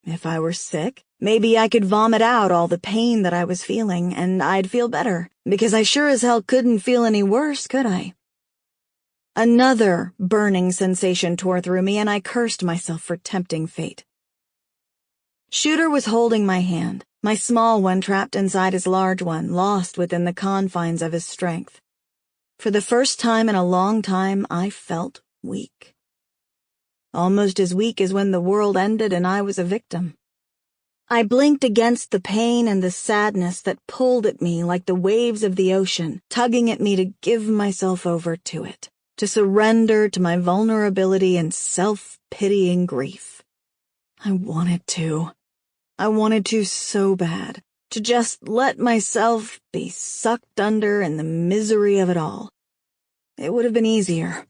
Speaker 2: If I were sick, maybe I could vomit out all the pain that I was feeling, and I'd feel better, because I sure as hell couldn't feel any worse, could I? Another burning sensation tore through me, and I cursed myself for tempting fate. Shooter was holding my hand, my small one trapped inside his large one, lost within the confines of his strength. For the first time in a long time, I felt weak. Almost as weak as when the world ended and I was a victim. I blinked against the pain and the sadness that pulled at me like the waves of the ocean, tugging at me to give myself over to it. To surrender to my vulnerability and self-pitying grief. I wanted to so bad, to just let myself be sucked under in the misery of it all. It would have been easier.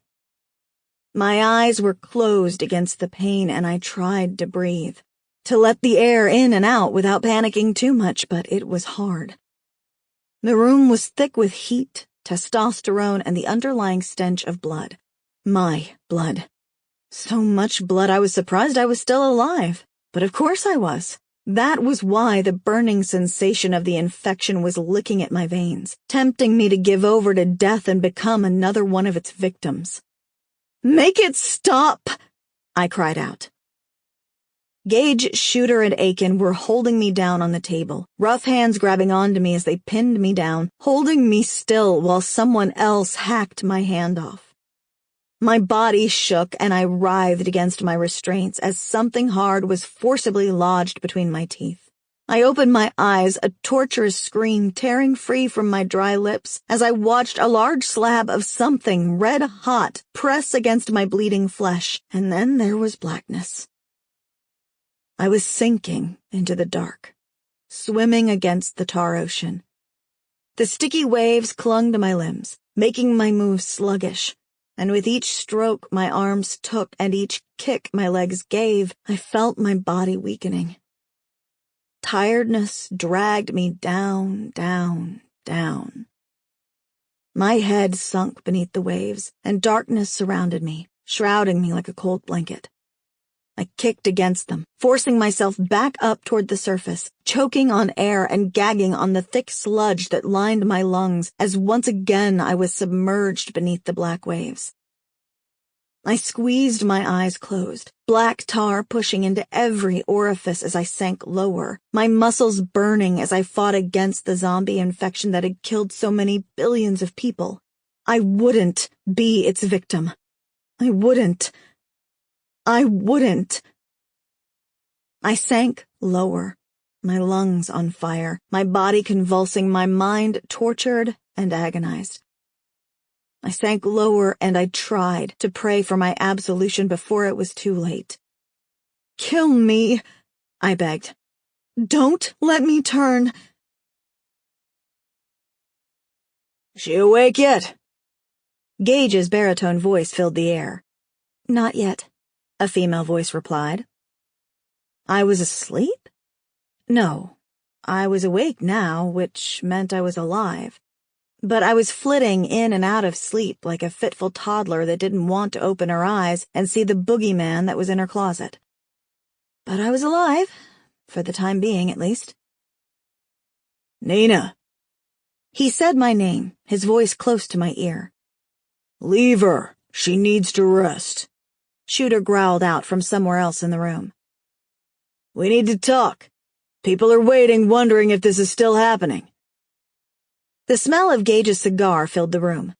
Speaker 2: My eyes were closed against the pain, and I tried to breathe, to let the air in and out without panicking too much, but it was hard. The room was thick with heat, testosterone, and the underlying stench of blood. My blood. So much blood I was surprised I was still alive. But of course I was. That was why the burning sensation of the infection was licking at my veins, tempting me to give over to death and become another one of its victims. "Make it stop!" I cried out. Gage, Shooter, and Aiken were holding me down on the table, rough hands grabbing onto me as they pinned me down, holding me still while someone else hacked my hand off. My body shook and I writhed against my restraints as something hard was forcibly lodged between my teeth. I opened my eyes, a torturous scream tearing free from my dry lips as I watched a large slab of something red hot press against my bleeding flesh, and then there was blackness. I was sinking into the dark, swimming against the tar ocean. The sticky waves clung to my limbs, making my moves sluggish, and with each stroke my arms took and each kick my legs gave, I felt my body weakening. Tiredness dragged me down, down, down. My head sunk beneath the waves, and darkness surrounded me, shrouding me like a cold blanket. I kicked against them, forcing myself back up toward the surface, choking on air and gagging on the thick sludge that lined my lungs as once again I was submerged beneath the black waves. I squeezed my eyes closed, black tar pushing into every orifice as I sank lower, my muscles burning as I fought against the zombie infection that had killed so many billions of people. I wouldn't be its victim. I wouldn't. I sank lower, my lungs on fire, my body convulsing, my mind tortured and agonized. I sank lower and I tried to pray for my absolution before it was too late. "Kill me," I begged. "Don't let me turn."
Speaker 1: "She awake yet?"
Speaker 2: Gage's baritone voice filled the air. "Not yet," a female voice replied. I was asleep? No, I was awake now, which meant I was alive. But I was flitting in and out of sleep like a fitful toddler that didn't want to open her eyes and see the boogeyman that was in her closet. But I was alive, for the time being at least.
Speaker 1: "Nina."
Speaker 2: He said my name, his voice close to my ear.
Speaker 1: "Leave her. She needs to rest,"
Speaker 2: Shooter growled out from somewhere else in the room.
Speaker 1: "We need to talk. People are waiting, wondering if this is still happening."
Speaker 2: The smell of Gage's cigar filled the room.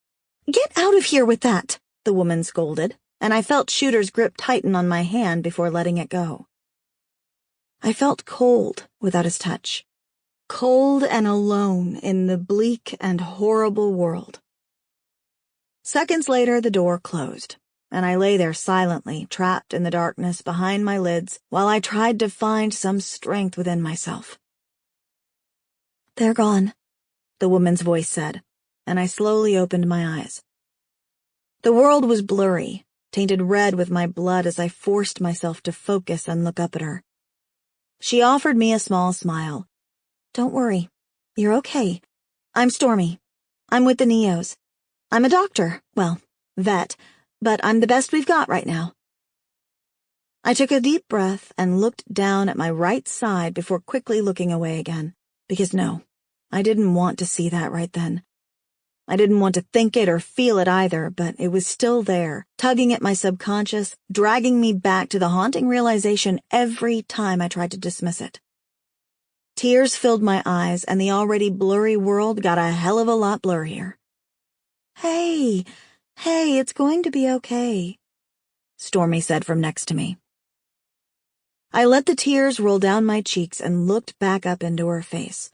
Speaker 2: "Get out of here with that," the woman scolded, and I felt Shooter's grip tighten on my hand before letting it go. I felt cold without his touch. Cold and alone in the bleak and horrible world. Seconds later, the door closed, and I lay there silently, trapped in the darkness behind my lids, while I tried to find some strength within myself. "They're gone," the woman's voice said, and I slowly opened my eyes. The world was blurry, tainted red with my blood as I forced myself to focus and look up at her. She offered me a small smile. "Don't worry. You're okay. I'm Stormy. I'm with the Neos. I'm a doctor, well, vet, but I'm the best we've got right now." I took a deep breath and looked down at my right side before quickly looking away again, because no, I didn't want to see that right then. I didn't want to think it or feel it either, but it was still there, tugging at my subconscious, dragging me back to the haunting realization every time I tried to dismiss it. Tears filled my eyes, and the already blurry world got a hell of a lot blurrier. Hey, it's going to be okay," Stormy said from next to me. I let the tears roll down my cheeks and looked back up into her face.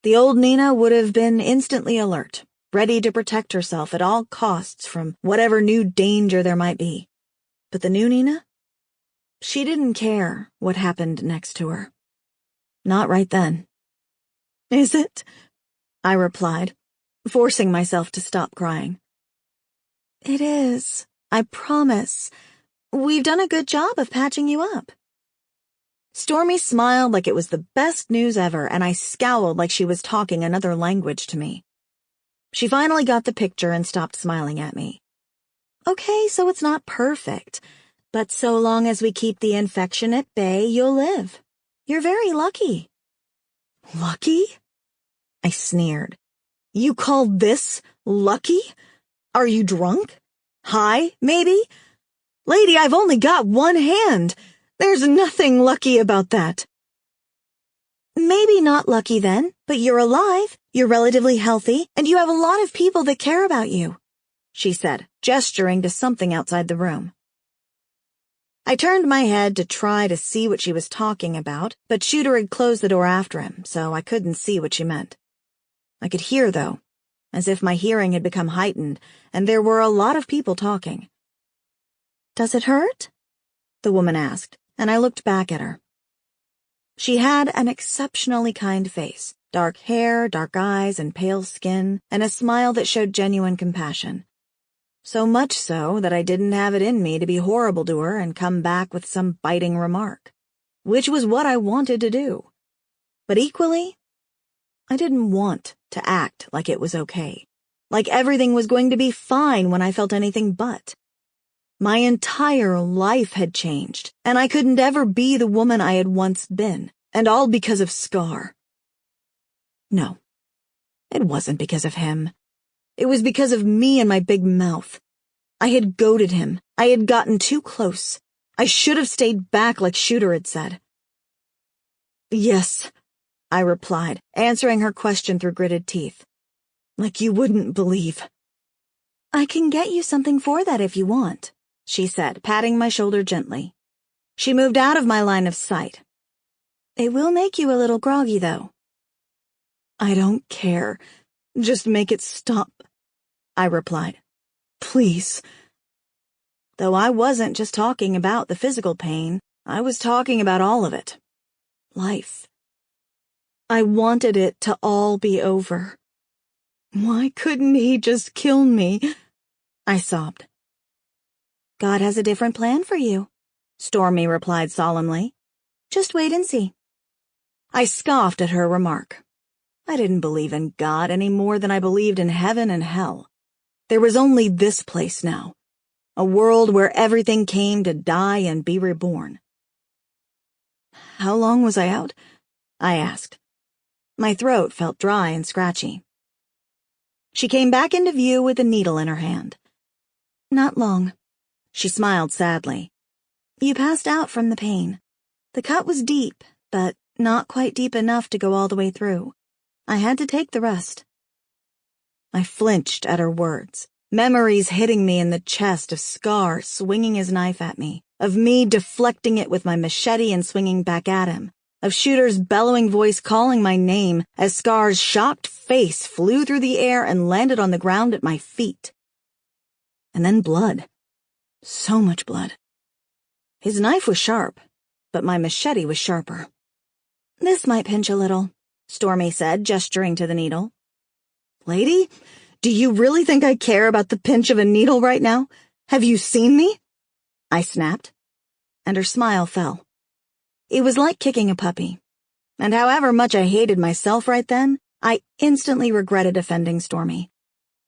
Speaker 2: The old Nina would have been instantly alert, ready to protect herself at all costs from whatever new danger there might be. But the new Nina? She didn't care what happened next to her. Not right then. "Is it?" I replied, forcing myself to stop crying. "It is, I promise. We've done a good job of patching you up." Stormy smiled like it was the best news ever, and I scowled like she was talking another language to me. She finally got the picture and stopped smiling at me. "Okay, so it's not perfect, but so long as we keep the infection at bay, you'll live. You're very lucky." "Lucky?" I sneered. "You call this lucky? Are you drunk? High, maybe? Lady, I've only got one hand. There's nothing lucky about that." "Maybe not lucky then, but you're alive, you're relatively healthy, and you have a lot of people that care about you," she said, gesturing to something outside the room. I turned my head to try to see what she was talking about, but Shooter had closed the door after him, so I couldn't see what she meant. I could hear, though, as if my hearing had become heightened, and there were a lot of people talking. "Does it hurt?" the woman asked, and I looked back at her. She had an exceptionally kind face, dark hair, dark eyes, and pale skin, and a smile that showed genuine compassion. So much so that I didn't have it in me to be horrible to her and come back with some biting remark, which was what I wanted to do. But equally, I didn't want to act like it was okay, like everything was going to be fine when I felt anything but. My entire life had changed, and I couldn't ever be the woman I had once been, and all because of Scar. No, it wasn't because of him. It was because of me and my big mouth. I had goaded him. I had gotten too close. I should have stayed back like Shooter had said. Yes, I replied, answering her question through gritted teeth. Like you wouldn't believe. I can get you something for that if you want, she said, patting my shoulder gently. She moved out of my line of sight. It will make you a little groggy, though. I don't care. Just make it stop, I replied. Please. Though I wasn't just talking about the physical pain, I was talking about all of it. Life. I wanted it to all be over. Why couldn't he just kill me? I sobbed. God has a different plan for you, Stormy replied solemnly. Just wait and see. I scoffed at her remark. I didn't believe in God any more than I believed in heaven and hell. There was only this place now, a world where everything came to die and be reborn. How long was I out? I asked. My throat felt dry and scratchy. She came back into view with a needle in her hand. Not long. She smiled sadly. You passed out from the pain. The cut was deep, but not quite deep enough to go all the way through. I had to take the rest. I flinched at her words, memories hitting me in the chest of Scar swinging his knife at me, of me deflecting it with my machete and swinging back at him, of Shooter's bellowing voice calling my name as Scar's shocked face flew through the air and landed on the ground at my feet. And then blood. So much blood. His knife was sharp, but my machete was sharper. This might pinch a little, Stormy said, gesturing to the needle. Lady, do you really think I care about the pinch of a needle right now? Have you seen me? I snapped, and her smile fell. It was like kicking a puppy, and however much I hated myself right then, I instantly regretted offending Stormy.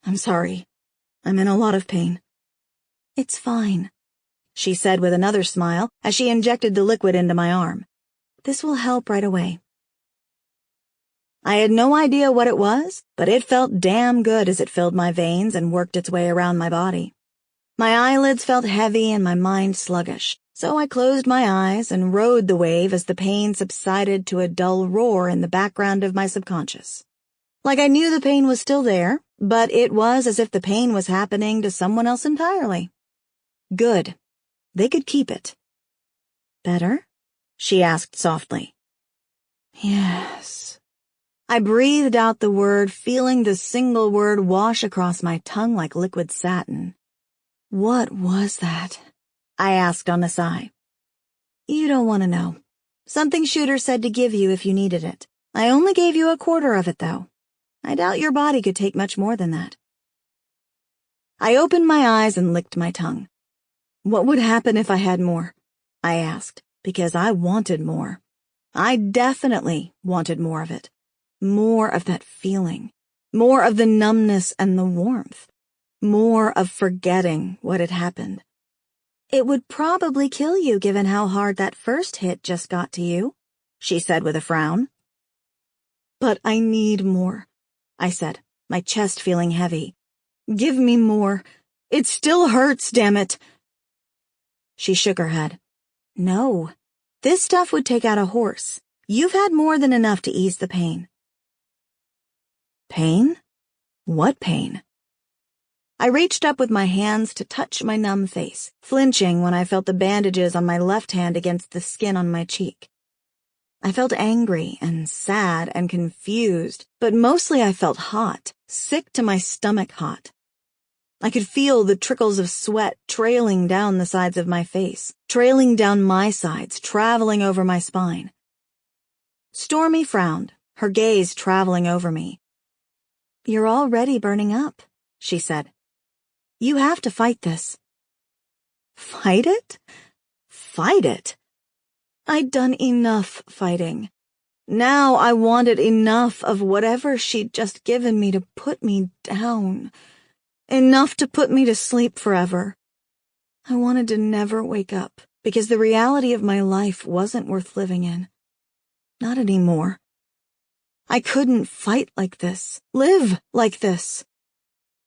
Speaker 2: I'm sorry. I'm in a lot of pain. It's fine, she said with another smile as she injected the liquid into my arm. This will help right away. I had no idea what it was, but it felt damn good as it filled my veins and worked its way around my body. My eyelids felt heavy and my mind sluggish, so I closed my eyes and rode the wave as the pain subsided to a dull roar in the background of my subconscious. Like I knew the pain was still there, but it was as if the pain was happening to someone else entirely. Good. They could keep it. Better? She asked softly. Yes. I breathed out the word, feeling the single word wash across my tongue like liquid satin. What was that? I asked on a sigh. You don't want to know. Something Shooter said to give you if you needed it. I only gave you a quarter of it, though. I doubt your body could take much more than that. I opened my eyes and licked my tongue. What would happen if I had more? I asked, because I wanted more. I definitely wanted more of it. More of that feeling. More of the numbness and the warmth. More of forgetting what had happened. It would probably kill you given how hard that first hit just got to you, she said with a frown. But I need more, I said, my chest feeling heavy. Give me more. It still hurts, damn it. She shook her head. No, this stuff would take out a horse. You've had more than enough to ease the pain. Pain? What pain? I reached up with my hands to touch my numb face, flinching when I felt the bandages on my left hand against the skin on my cheek. I felt angry and sad and confused, but mostly I felt hot, sick to my stomach hot. I could feel the trickles of sweat trailing down the sides of my face, trailing down my sides, traveling over my spine. Stormy frowned, her gaze traveling over me. "You're already burning up," she said. "You have to fight this." Fight it? Fight it? I'd done enough fighting. Now I wanted enough of whatever she'd just given me to put me down. Enough to put me to sleep forever. I wanted to never wake up, because the reality of my life wasn't worth living in. Not anymore. I couldn't fight like this, live like this.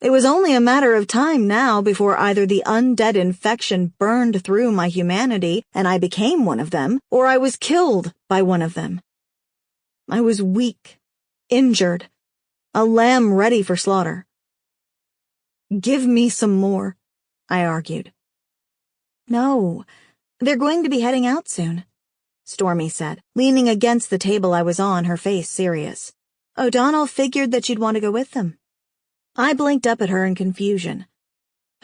Speaker 2: It was only a matter of time now before either the undead infection burned through my humanity and I became one of them, or I was killed by one of them. I was weak, injured, a lamb ready for slaughter. "Give me some more," I argued. "No, they're going to be heading out soon," Stormy said, leaning against the table I was on, her face serious. "O'Donnell figured that you'd want to go with them." I blinked up at her in confusion.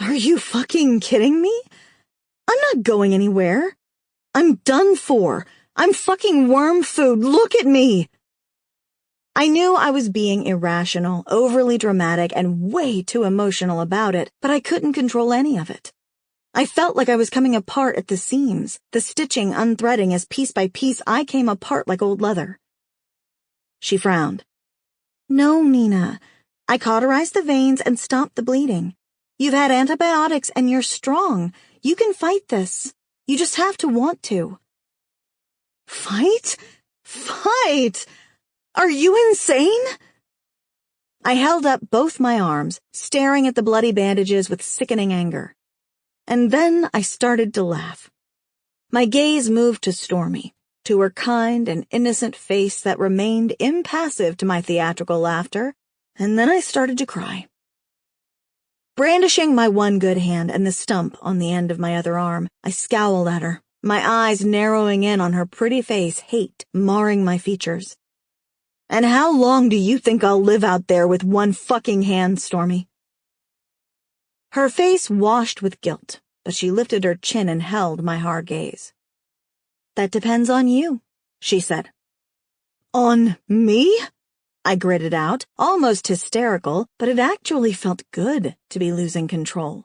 Speaker 2: "Are you fucking kidding me? I'm not going anywhere. I'm done for. I'm fucking worm food. Look at me." I knew I was being irrational, overly dramatic, and way too emotional about it, but I couldn't control any of it. I felt like I was coming apart at the seams, the stitching unthreading as piece by piece I came apart like old leather. She frowned. "No, Nina. I cauterized the veins and stopped the bleeding. You've had antibiotics and you're strong. You can fight this. You just have to want to." "Fight? Fight? Are you insane?" I held up both my arms, staring at the bloody bandages with sickening anger. And then I started to laugh. My gaze moved to Stormy, to her kind and innocent face that remained impassive to my theatrical laughter, and then I started to cry. Brandishing my one good hand and the stump on the end of my other arm, I scowled at her, my eyes narrowing in on her pretty face, hate marring my features. "And how long do you think I'll live out there with one fucking hand, Stormy?" Her face washed with guilt, but she lifted her chin and held my hard gaze. "That depends on you," she said. "On me?" I gritted out, almost hysterical, but it actually felt good to be losing control,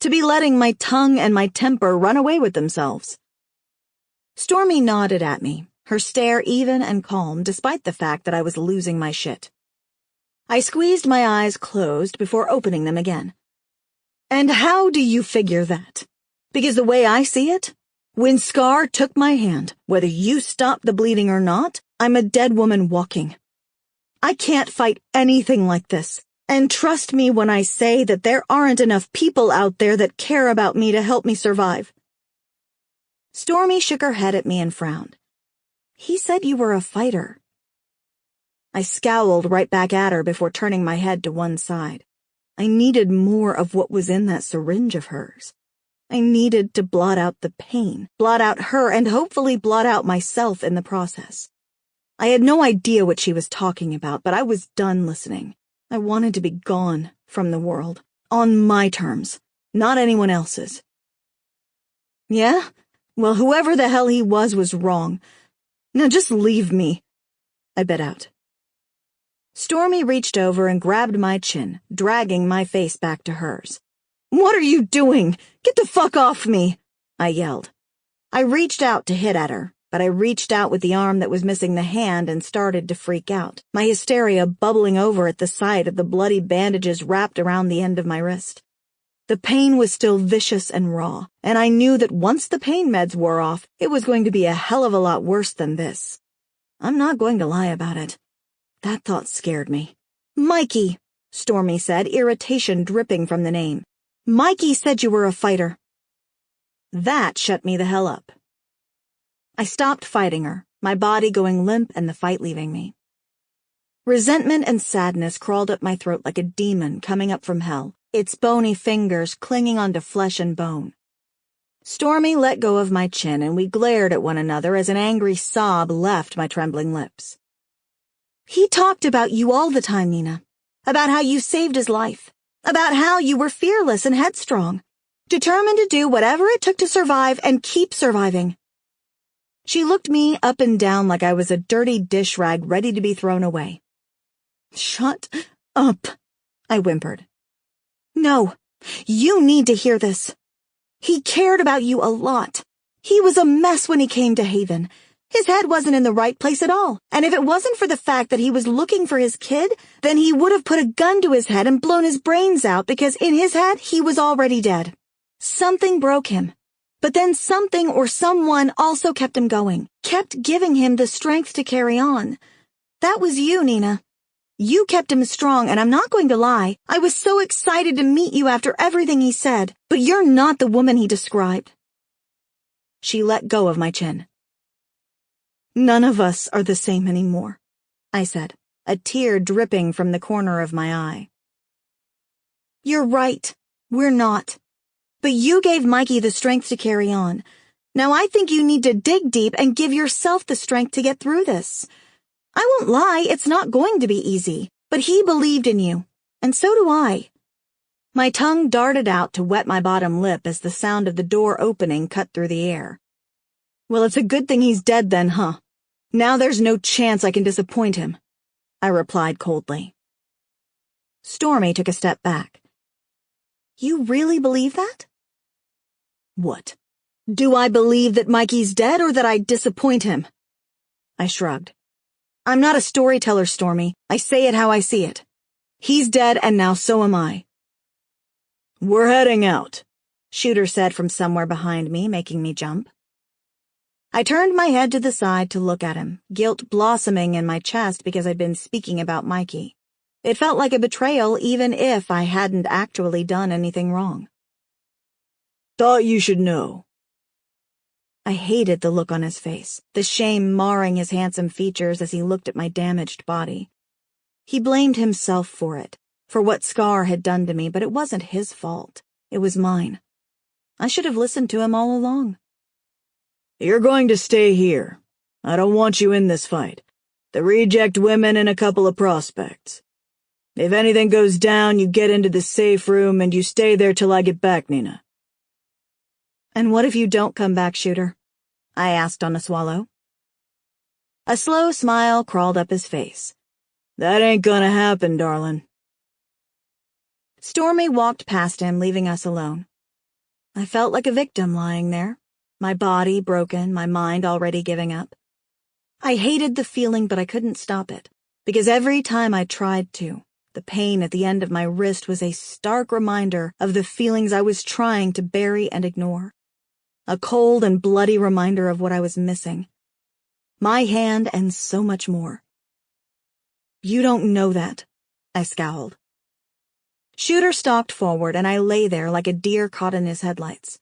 Speaker 2: to be letting my tongue and my temper run away with themselves. Stormy nodded at me, her stare even and calm despite the fact that I was losing my shit. I squeezed my eyes closed before opening them again. "And how do you figure that? Because the way I see it, when Scar took my hand, whether you stopped the bleeding or not, I'm a dead woman walking. I can't fight anything like this, and trust me when I say that there aren't enough people out there that care about me to help me survive." Stormy shook her head at me and frowned. "He said you were a fighter." I scowled right back at her before turning my head to one side. I needed more of what was in that syringe of hers. I needed to blot out the pain, blot out her, and hopefully blot out myself in the process. I had no idea what she was talking about, but I was done listening. I wanted to be gone from the world, on my terms, not anyone else's. "Yeah? Well, whoever the hell he was wrong. Now just leave me," I bit out. Stormy reached over and grabbed my chin, dragging my face back to hers. "What are you doing? Get the fuck off me!" I yelled. I reached out to hit at her, but I reached out with the arm that was missing the hand and started to freak out, my hysteria bubbling over at the sight of the bloody bandages wrapped around the end of my wrist. The pain was still vicious and raw, and I knew that once the pain meds wore off, it was going to be a hell of a lot worse than this. I'm not going to lie about it. That thought scared me. "Mikey," Stormy said, irritation dripping from the name. "Mikey said you were a fighter." That shut me the hell up. I stopped fighting her, my body going limp and the fight leaving me. Resentment and sadness crawled up my throat like a demon coming up from hell, its bony fingers clinging onto flesh and bone. Stormy let go of my chin and we glared at one another as an angry sob left my trembling lips. "He talked about you all the time, Nina. About how you saved his life. About how you were fearless and headstrong. Determined to do whatever it took to survive and keep surviving." She looked me up and down like I was a dirty dish rag ready to be thrown away. "Shut up," I whimpered. "No, you need to hear this. He cared about you a lot. He was a mess when he came to Haven. His head wasn't in the right place at all, and if it wasn't for the fact that he was looking for his kid, then he would have put a gun to his head and blown his brains out because in his head he was already dead. Something broke him. But then something or someone also kept him going, kept giving him the strength to carry on. That was you, Nina. You kept him strong, and I'm not going to lie. I was so excited to meet you after everything he said, but you're not the woman he described." She let go of my chin. "None of us are the same anymore," I said, a tear dripping from the corner of my eye. "You're right. We're not. But you gave Mikey the strength to carry on. Now I think you need to dig deep and give yourself the strength to get through this. I won't lie, it's not going to be easy, but he believed in you, and so do I." My tongue darted out to wet my bottom lip as the sound of the door opening cut through the air. "Well, it's a good thing he's dead then, huh? Now there's no chance I can disappoint him," I replied coldly. Stormy took a step back. "You really believe that?" "What? Do I believe that Mikey's dead or that I'd disappoint him?" I shrugged. "I'm not a storyteller, Stormy. I say it how I see it. He's dead, and now so am I." "We're heading out," Shooter said from somewhere behind me, making me jump. I turned my head to the side to look at him, guilt blossoming in my chest because I'd been speaking about Mikey. It felt like a betrayal even if I hadn't actually done anything wrong. "Thought you should know." I hated the look on his face, the shame marring his handsome features as he looked at my damaged body. He blamed himself for it, for what Scar had done to me, but it wasn't his fault. It was mine. I should have listened to him all along. "You're going to stay here. I don't want you in this fight. The reject women and a couple of prospects. If anything goes down, you get into the safe room and you stay there till I get back, Nina." "And what if you don't come back, Shooter?" I asked on a swallow. A slow smile crawled up his face. "That ain't gonna happen, darling." Stormy walked past him, leaving us alone. I felt like a victim lying there, my body broken, my mind already giving up. I hated the feeling, but I couldn't stop it, because every time I tried to, the pain at the end of my wrist was a stark reminder of the feelings I was trying to bury and ignore. A cold and bloody reminder of what I was missing. My hand and so much more. "You don't know that," I scowled. Shooter stalked forward, and I lay there like a deer caught in his headlights.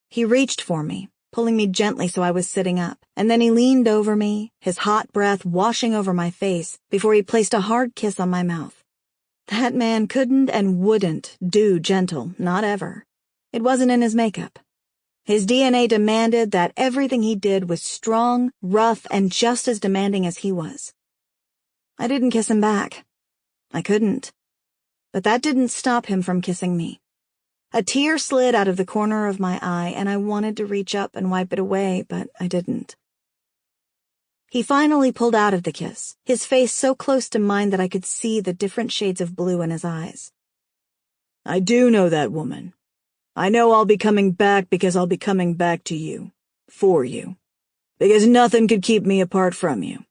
Speaker 2: He reached for me, pulling me gently so I was sitting up, and then he leaned over me, his hot breath washing over my face, before he placed a hard kiss on my mouth. That man couldn't and wouldn't do gentle, not ever. It wasn't in his makeup. His DNA demanded that everything he did was strong, rough, and just as demanding as he was. I didn't kiss him back. I couldn't. But that didn't stop him from kissing me. A tear slid out of the corner of my eye, and I wanted to reach up and wipe it away, but I didn't. He finally pulled out of the kiss, his face so close to mine that I could see the different shades of blue in his eyes. "I do know that woman. I know I'll be coming back because I'll be coming back to you. For you. Because nothing could keep me apart from you.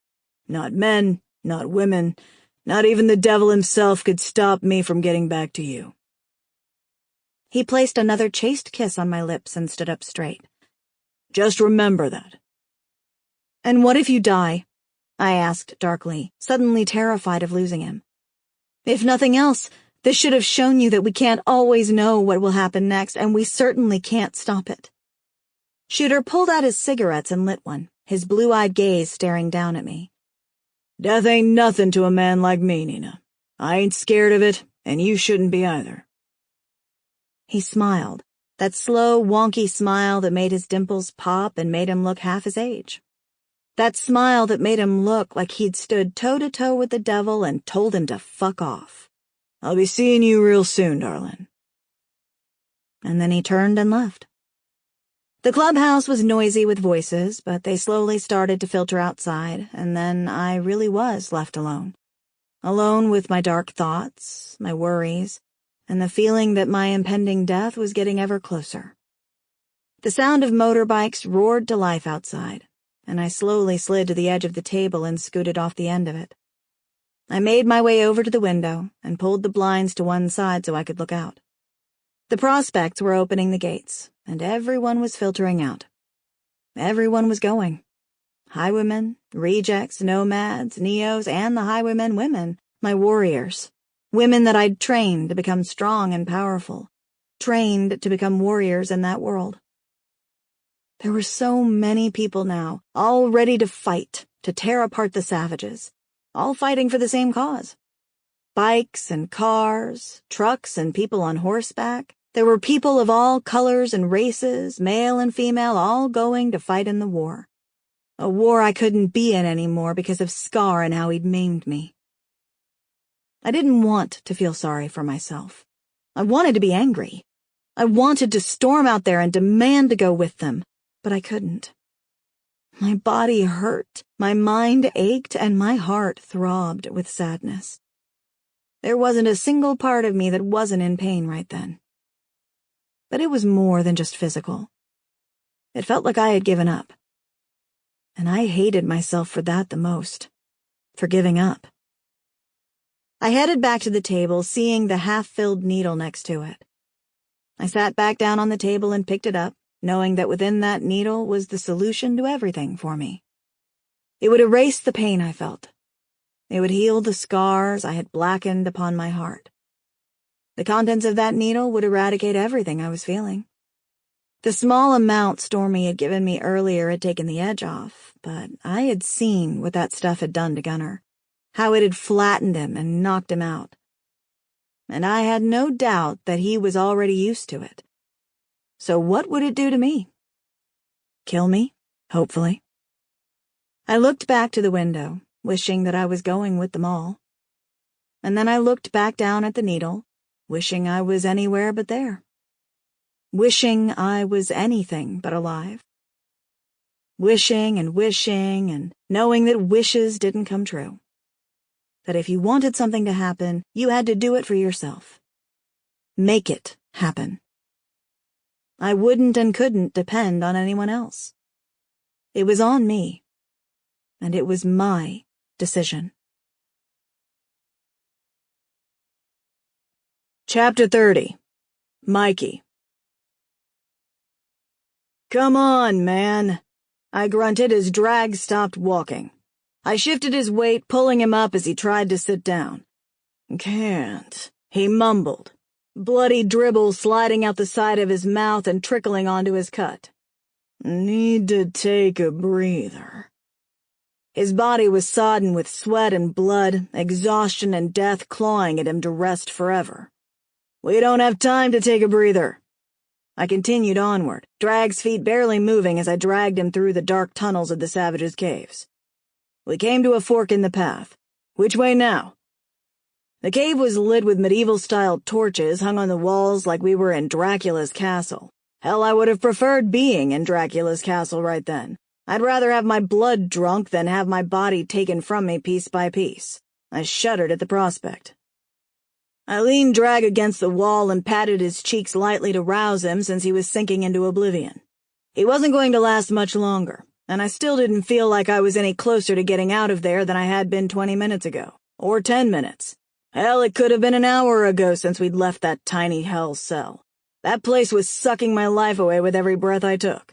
Speaker 2: Not men, not women, not even the devil himself could stop me from getting back to you." He placed another chaste kiss on my lips and stood up straight. "Just remember that." "And what if you die?" I asked darkly, suddenly terrified of losing him. "If nothing else, this should have shown you that we can't always know what will happen next, and we certainly can't stop it." Shooter pulled out his cigarettes and lit one, his blue-eyed gaze staring down at me. "Death ain't nothing to a man like me, Nina. I ain't scared of it, and you shouldn't be either." He smiled, that slow, wonky smile that made his dimples pop and made him look half his age. That smile that made him look like he'd stood toe-to-toe with the devil and told him to fuck off. "I'll be seeing you real soon, darling." And then he turned and left. The clubhouse was noisy with voices, but they slowly started to filter outside, and then I really was left alone. Alone with my dark thoughts, my worries, and the feeling that my impending death was getting ever closer. The sound of motorbikes roared to life outside, and I slowly slid to the edge of the table and scooted off the end of it. I made my way over to the window and pulled the blinds to one side so I could look out. The prospects were opening the gates, and everyone was filtering out. Everyone was going. Highwaymen, rejects, nomads, neos, and the highwaymen women, my warriors. Women that I'd trained to become strong and powerful, trained to become warriors in that world. There were so many people now, all ready to fight, to tear apart the savages, all fighting for the same cause. Bikes and cars, trucks and people on horseback. There were people of all colors and races, male and female, all going to fight in the war. A war I couldn't be in anymore because of Scar and how he'd maimed me. I didn't want to feel sorry for myself. I wanted to be angry. I wanted to storm out there and demand to go with them, but I couldn't. My body hurt, my mind ached, and my heart throbbed with sadness. There wasn't a single part of me that wasn't in pain right then. But it was more than just physical. It felt like I had given up. And I hated myself for that the most. For giving up. I headed back to the table, seeing the half-filled needle next to it. I sat back down on the table and picked it up, knowing that within that needle was the solution to everything for me. It would erase the pain I felt. It would heal the scars I had blackened upon my heart. The contents of that needle would eradicate everything I was feeling. The small amount Stormy had given me earlier had taken the edge off, but I had seen what that stuff had done to Gunner, how it had flattened him and knocked him out. And I had no doubt that he was already used to it. So what would it do to me? Kill me, hopefully. I looked back to the window, wishing that I was going with them all. And then I looked back down at the needle, wishing I was anywhere but there. Wishing I was anything but alive. Wishing and knowing that wishes didn't come true. That if you wanted something to happen, you had to do it for yourself. Make it happen. I wouldn't and couldn't depend on anyone else. It was on me, and it was my decision.
Speaker 1: Chapter 30. Mikey. Come on, man, I grunted as Drag stopped walking. I shifted his weight, pulling him up as he tried to sit down. Can't, he mumbled, bloody dribble sliding out the side of his mouth and trickling onto his cut. Need to take a breather. His body was sodden with sweat and blood, exhaustion and death clawing at him to rest forever. We don't have time to take a breather. I continued onward, Drag's feet barely moving as I dragged him through the dark tunnels of the savages' caves. We came to a fork in the path. Which way now? The cave was lit with medieval-style torches hung on the walls like we were in Dracula's castle. Hell, I would have preferred being in Dracula's castle right then. I'd rather have my blood drunk than have my body taken from me piece by piece. I shuddered at the prospect. I leaned Drag against the wall and patted his cheeks lightly to rouse him since he was sinking into oblivion. He wasn't going to last much longer, and I still didn't feel like I was any closer to getting out of there than I had been 20 minutes ago, or 10 minutes. Hell, it could have been an hour ago since we'd left that tiny hell cell. That place was sucking my life away with every breath I took.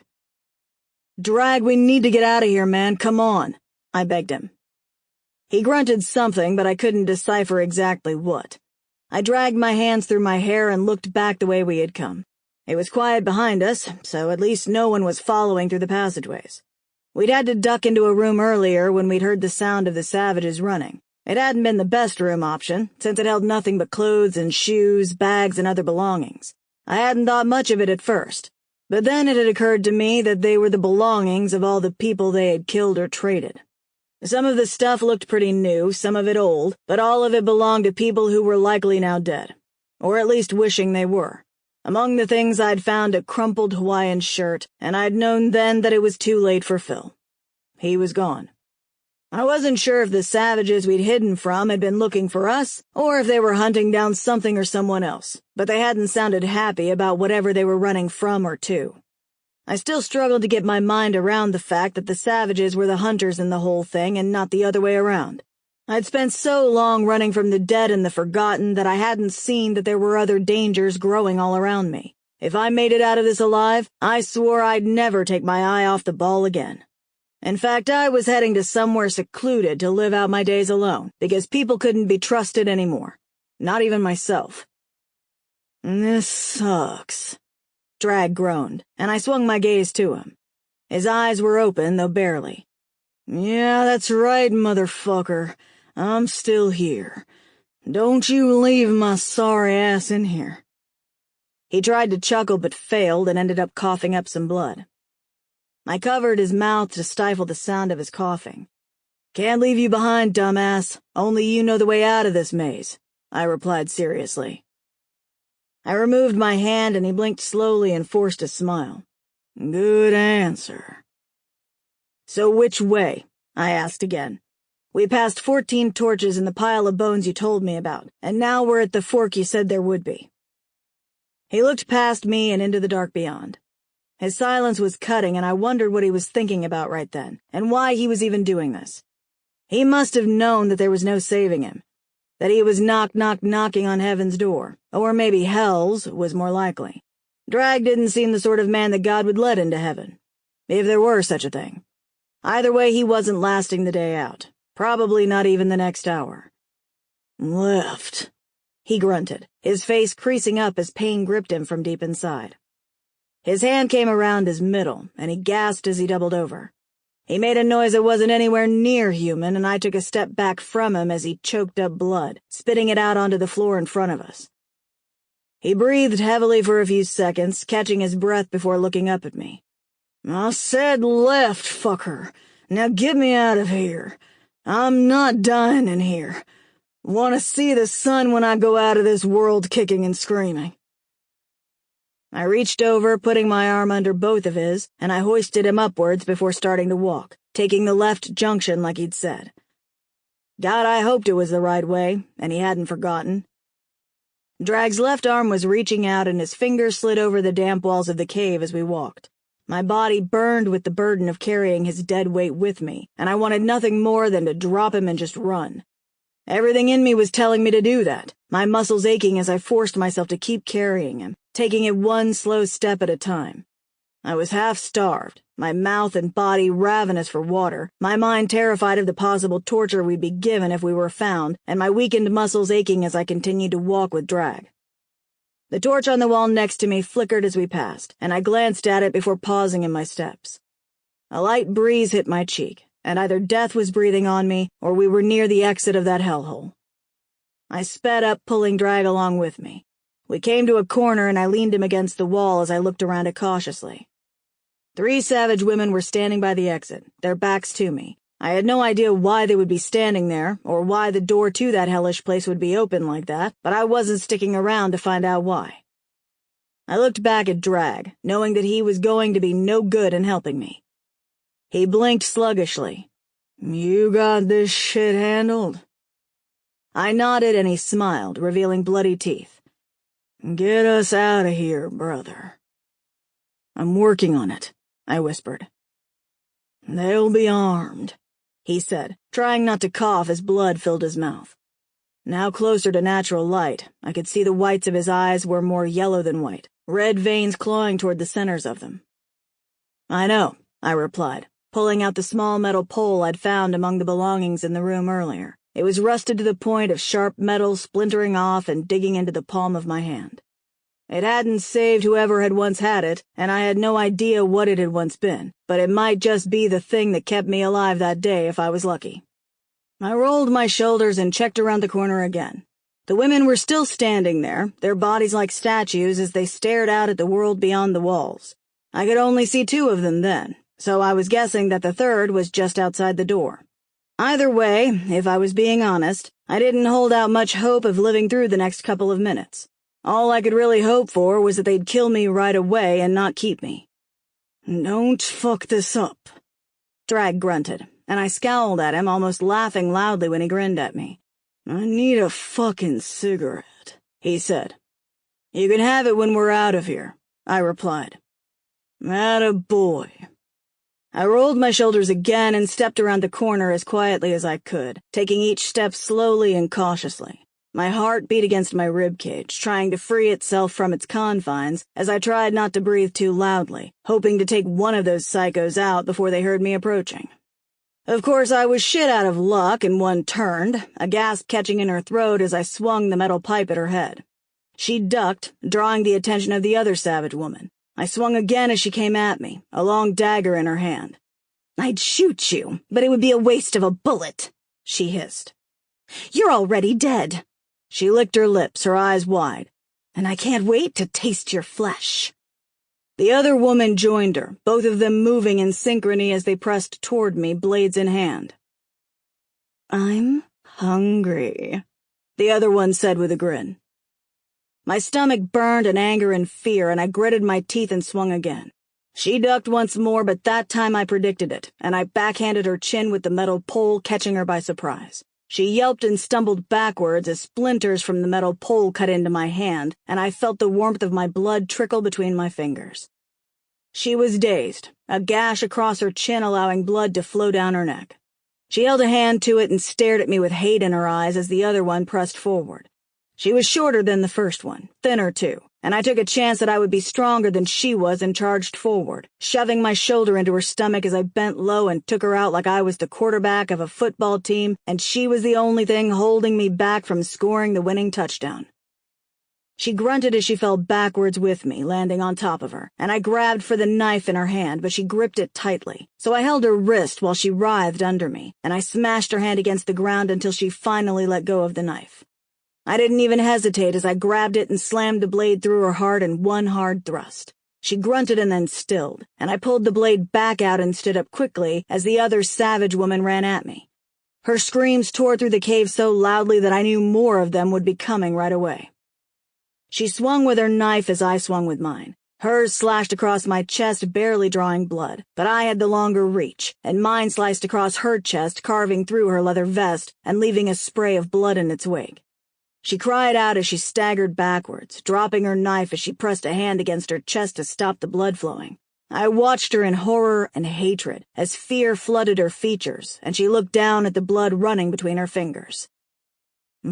Speaker 1: Drag, we need to get out of here, man, come on, I begged him. He grunted something, but I couldn't decipher exactly what. I dragged my hands through my hair and looked back the way we had come. It was quiet behind us, so at least no one was following through the passageways. We'd had to duck into a room earlier when we'd heard the sound of the savages running. It hadn't been the best room option, since it held nothing but clothes and shoes, bags, and other belongings. I hadn't thought much of it at first, but then it had occurred to me that they were the belongings of all the people they had killed or traded. Some of the stuff looked pretty new, some of it old, but all of it belonged to people who were likely now dead. Or at least wishing they were.
Speaker 3: Among the things I'd found a crumpled Hawaiian shirt, and I'd known then that it was too late for Phil. He was gone. I wasn't sure if the savages we'd hidden from had been looking for us, or if they were hunting down something or someone else, but they hadn't sounded happy about whatever they were running from or to. I still struggled to get my mind around the fact that the savages were the hunters in the whole thing and not the other way around. I'd spent so long running from the dead and the forgotten that I hadn't seen that there were other dangers growing all around me. If I made it out of this alive, I swore I'd never take my eye off the ball again. In fact, I was heading to somewhere secluded to live out my days alone, because people couldn't be trusted anymore. Not even myself. "This sucks," Drag groaned, and I swung my gaze to him. His eyes were open, though barely. "Yeah, that's right, motherfucker. I'm still here. Don't you leave my sorry ass in here." He tried to chuckle but failed and ended up coughing up some blood. I covered his mouth to stifle the sound of his coughing. "Can't leave you behind, dumbass. Only you know the way out of this maze," I replied seriously. I removed my hand and he blinked slowly and forced a smile. "Good answer." "So which way?" I asked again. "We passed 14 torches in the pile of bones you told me about, and now we're at the fork you said there would be." He looked past me and into the dark beyond. His silence was cutting, and I wondered what he was thinking about right then, and why he was even doing this. He must have known that there was no saving him, that he was knocking on heaven's door, or maybe hell's was more likely. Drag didn't seem the sort of man that God would let into heaven, if there were such a thing. Either way, he wasn't lasting the day out, probably not even the next hour. "Left," he grunted, his face creasing up as pain gripped him from deep inside. His hand came around his middle, and he gasped as he doubled over. He made a noise that wasn't anywhere near human, and I took a step back from him as he choked up blood, spitting it out onto the floor in front of us. He breathed heavily for a few seconds, catching his breath before looking up at me. "I said left, fucker. Now get me out of here. I'm not dying in here. Want to see the sun when I go out of this world kicking and screaming." I reached over, putting my arm under both of his, and I hoisted him upwards before starting to walk, taking the left junction like he'd said. God, I hoped it was the right way, and he hadn't forgotten. Drag's left arm was reaching out, and his fingers slid over the damp walls of the cave as we walked. My body burned with the burden of carrying his dead weight with me, and I wanted nothing more than to drop him and just run. Everything in me was telling me to do that, my muscles aching as I forced myself to keep carrying him, taking it one slow step at a time. I was half-starved, my mouth and body ravenous for water, my mind terrified of the possible torture we'd be given if we were found, and my weakened muscles aching as I continued to walk with Drag. The torch on the wall next to me flickered as we passed, and I glanced at it before pausing in my steps. A light breeze hit my cheek, and either death was breathing on me, or we were near the exit of that hellhole. I sped up, pulling Drag along with me. We came to a corner, and I leaned him against the wall as I looked around it cautiously. 3 savage women were standing by the exit, their backs to me. I had no idea why they would be standing there, or why the door to that hellish place would be open like that, but I wasn't sticking around to find out why. I looked back at Drag, knowing that he was going to be no good in helping me. He blinked sluggishly. "You got this shit handled?" I nodded and he smiled, revealing bloody teeth. "Get us out of here, brother." "I'm working on it," I whispered. "They'll be armed," he said, trying not to cough as blood filled his mouth. Now closer to natural light, I could see the whites of his eyes were more yellow than white, red veins clawing toward the centers of them. "I know," I replied, pulling out the small metal pole I'd found among the belongings in the room earlier. It was rusted to the point of sharp metal splintering off and digging into the palm of my hand. It hadn't saved whoever had once had it, and I had no idea what it had once been, but it might just be the thing that kept me alive that day if I was lucky. I rolled my shoulders and checked around the corner again. The women were still standing there, their bodies like statues as they stared out at the world beyond the walls. I could only see 2 of them then, so I was guessing that the third was just outside the door. Either way, if I was being honest, I didn't hold out much hope of living through the next couple of minutes. All I could really hope for was that they'd kill me right away and not keep me.
Speaker 1: "Don't fuck this up,"
Speaker 3: Drag grunted, and I scowled at him, almost laughing loudly when he grinned at me.
Speaker 1: "I need a fucking cigarette," he said.
Speaker 3: "You can have it when we're out of here," I replied.
Speaker 1: "Atta boy."
Speaker 3: I rolled my shoulders again and stepped around the corner as quietly as I could, taking each step slowly and cautiously. My heart beat against my ribcage, trying to free itself from its confines as I tried not to breathe too loudly, hoping to take one of those psychos out before they heard me approaching. Of course, I was shit out of luck, and one turned, a gasp catching in her throat as I swung the metal pipe at her head. She ducked, drawing the attention of the other savage woman. I swung again as she came at me, a long dagger in her hand.
Speaker 2: "I'd shoot you, but it would be a waste of a bullet," she hissed. "You're already dead."
Speaker 3: She licked her lips, her eyes wide.
Speaker 2: "And I can't wait to taste your flesh."
Speaker 3: The other woman joined her, both of them moving in synchrony as they pressed toward me, blades in hand.
Speaker 1: "I'm hungry,"
Speaker 3: the other one said with a grin. My stomach burned in anger and fear, and I gritted my teeth and swung again. She ducked once more, but that time I predicted it, and I backhanded her chin with the metal pole, catching her by surprise. She yelped and stumbled backwards as splinters from the metal pole cut into my hand, and I felt the warmth of my blood trickle between my fingers. She was dazed, a gash across her chin allowing blood to flow down her neck. She held a hand to it and stared at me with hate in her eyes as the other one pressed forward. She was shorter than the first one, thinner too, and I took a chance that I would be stronger than she was and charged forward, shoving my shoulder into her stomach as I bent low and took her out like I was the quarterback of a football team and she was the only thing holding me back from scoring the winning touchdown. She grunted as she fell backwards with me, landing on top of her, and I grabbed for the knife in her hand, but she gripped it tightly. So I held her wrist while she writhed under me, and I smashed her hand against the ground until she finally let go of the knife. I didn't even hesitate as I grabbed it and slammed the blade through her heart in one hard thrust. She grunted and then stilled, and I pulled the blade back out and stood up quickly as the other savage woman ran at me. Her screams tore through the cave so loudly that I knew more of them would be coming right away. She swung with her knife as I swung with mine. Hers slashed across my chest, barely drawing blood, but I had the longer reach, and mine sliced across her chest, carving through her leather vest and leaving a spray of blood in its wake. She cried out as she staggered backwards, dropping her knife as she pressed a hand against her chest to stop the blood flowing. I watched her in horror and hatred as fear flooded her features, and she looked down at the blood running between her fingers.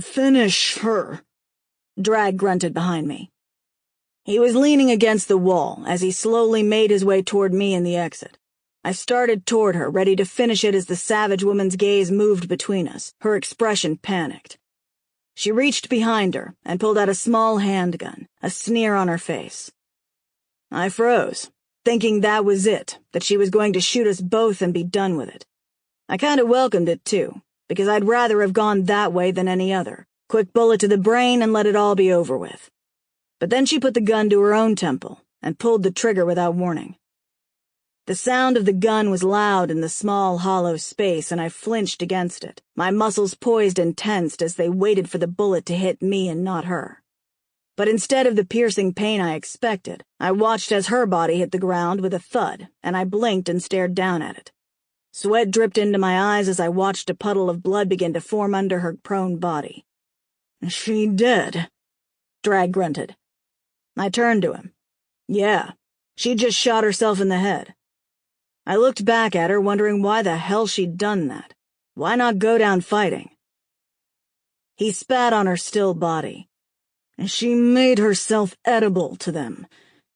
Speaker 1: "Finish her,"
Speaker 3: Drag grunted behind me. He was leaning against the wall as he slowly made his way toward me in the exit. I started toward her, ready to finish it as the savage woman's gaze moved between us, her expression panicked. She reached behind her and pulled out a small handgun, a sneer on her face. I froze, thinking that was it, that she was going to shoot us both and be done with it. I kind of welcomed it, too, because I'd rather have gone that way than any other. Quick bullet to the brain and let it all be over with. But then she put the gun to her own temple and pulled the trigger without warning. The sound of the gun was loud in the small, hollow space, and I flinched against it, my muscles poised and tensed as they waited for the bullet to hit me and not her. But instead of the piercing pain I expected, I watched as her body hit the ground with a thud, and I blinked and stared down at it. Sweat dripped into my eyes as I watched a puddle of blood begin to form under her prone body.
Speaker 1: "She dead?"
Speaker 3: Drag grunted. I turned to him. Yeah, she just shot herself in the head. I looked back at her, wondering why the hell she'd done that. Why not go down fighting? He spat on her still body.
Speaker 1: "She made herself edible to them.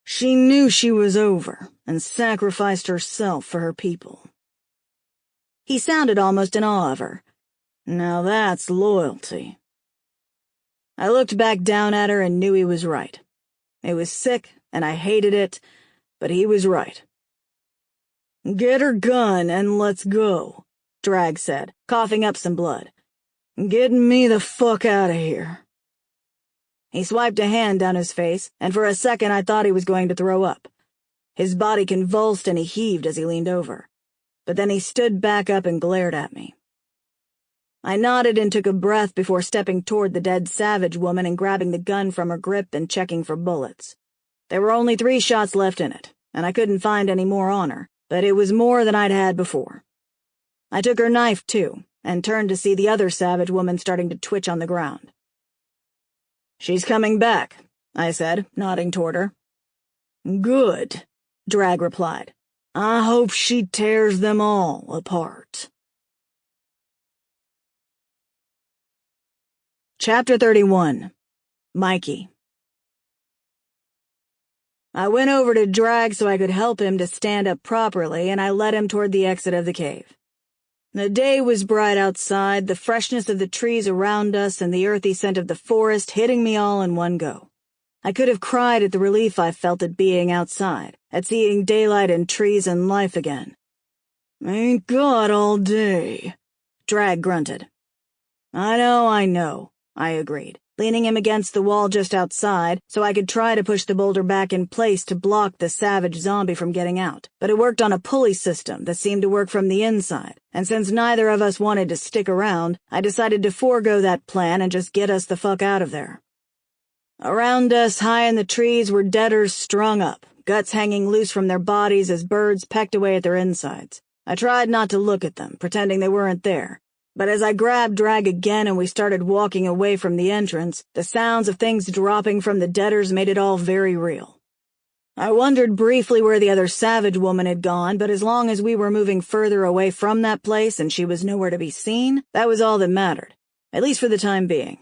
Speaker 1: She knew she was over and sacrificed herself for her people."
Speaker 3: He sounded almost in awe of her.
Speaker 1: "Now that's loyalty."
Speaker 3: I looked back down at her and knew he was right. It was sick, and I hated it, but he was right.
Speaker 1: "Get her gun and let's go,"
Speaker 3: Drag said, coughing up some blood.
Speaker 1: "Get me the fuck out of here."
Speaker 3: He swiped a hand down his face, and for a second I thought he was going to throw up. His body convulsed and he heaved as he leaned over. But then he stood back up and glared at me.
Speaker 2: I nodded and took a breath before stepping toward the dead savage woman and grabbing the gun from her grip and checking for bullets. There were only 3 shots left in it, and I couldn't find any more on her, but it was more than I'd had before. I took her knife, too, and turned to see the other savage woman starting to twitch on the ground. "She's coming back," I said, nodding toward her. "Good," Drag replied. "I hope she tears them all apart." Chapter 31. Mikey. I went over to Drag so I could help him to stand up properly, and I led him toward the exit of the cave. The day was bright outside, the freshness of the trees around us and the earthy scent of the forest hitting me all in one go. I could have cried at the relief I felt at being outside, at seeing daylight and trees and life again. "Ain't God all day," Drag grunted. I know, I agreed, leaning him against the wall just outside so I could try to push the boulder back in place to block the savage zombie from getting out. But it worked on a pulley system that seemed to work from the inside, and since neither of us wanted to stick around, I decided to forego that plan and just get us the fuck out of there. Around us, high in the trees, were deaders strung up, guts hanging loose from their bodies as birds pecked away at their insides. I tried not to look at them, pretending they weren't there. But as I grabbed Drag again and we started walking away from the entrance, the sounds of things dropping from the deaders made it all very real. I wondered briefly where the other savage woman had gone, but as long as we were moving further away from that place and she was nowhere to be seen, that was all that mattered, at least for the time being.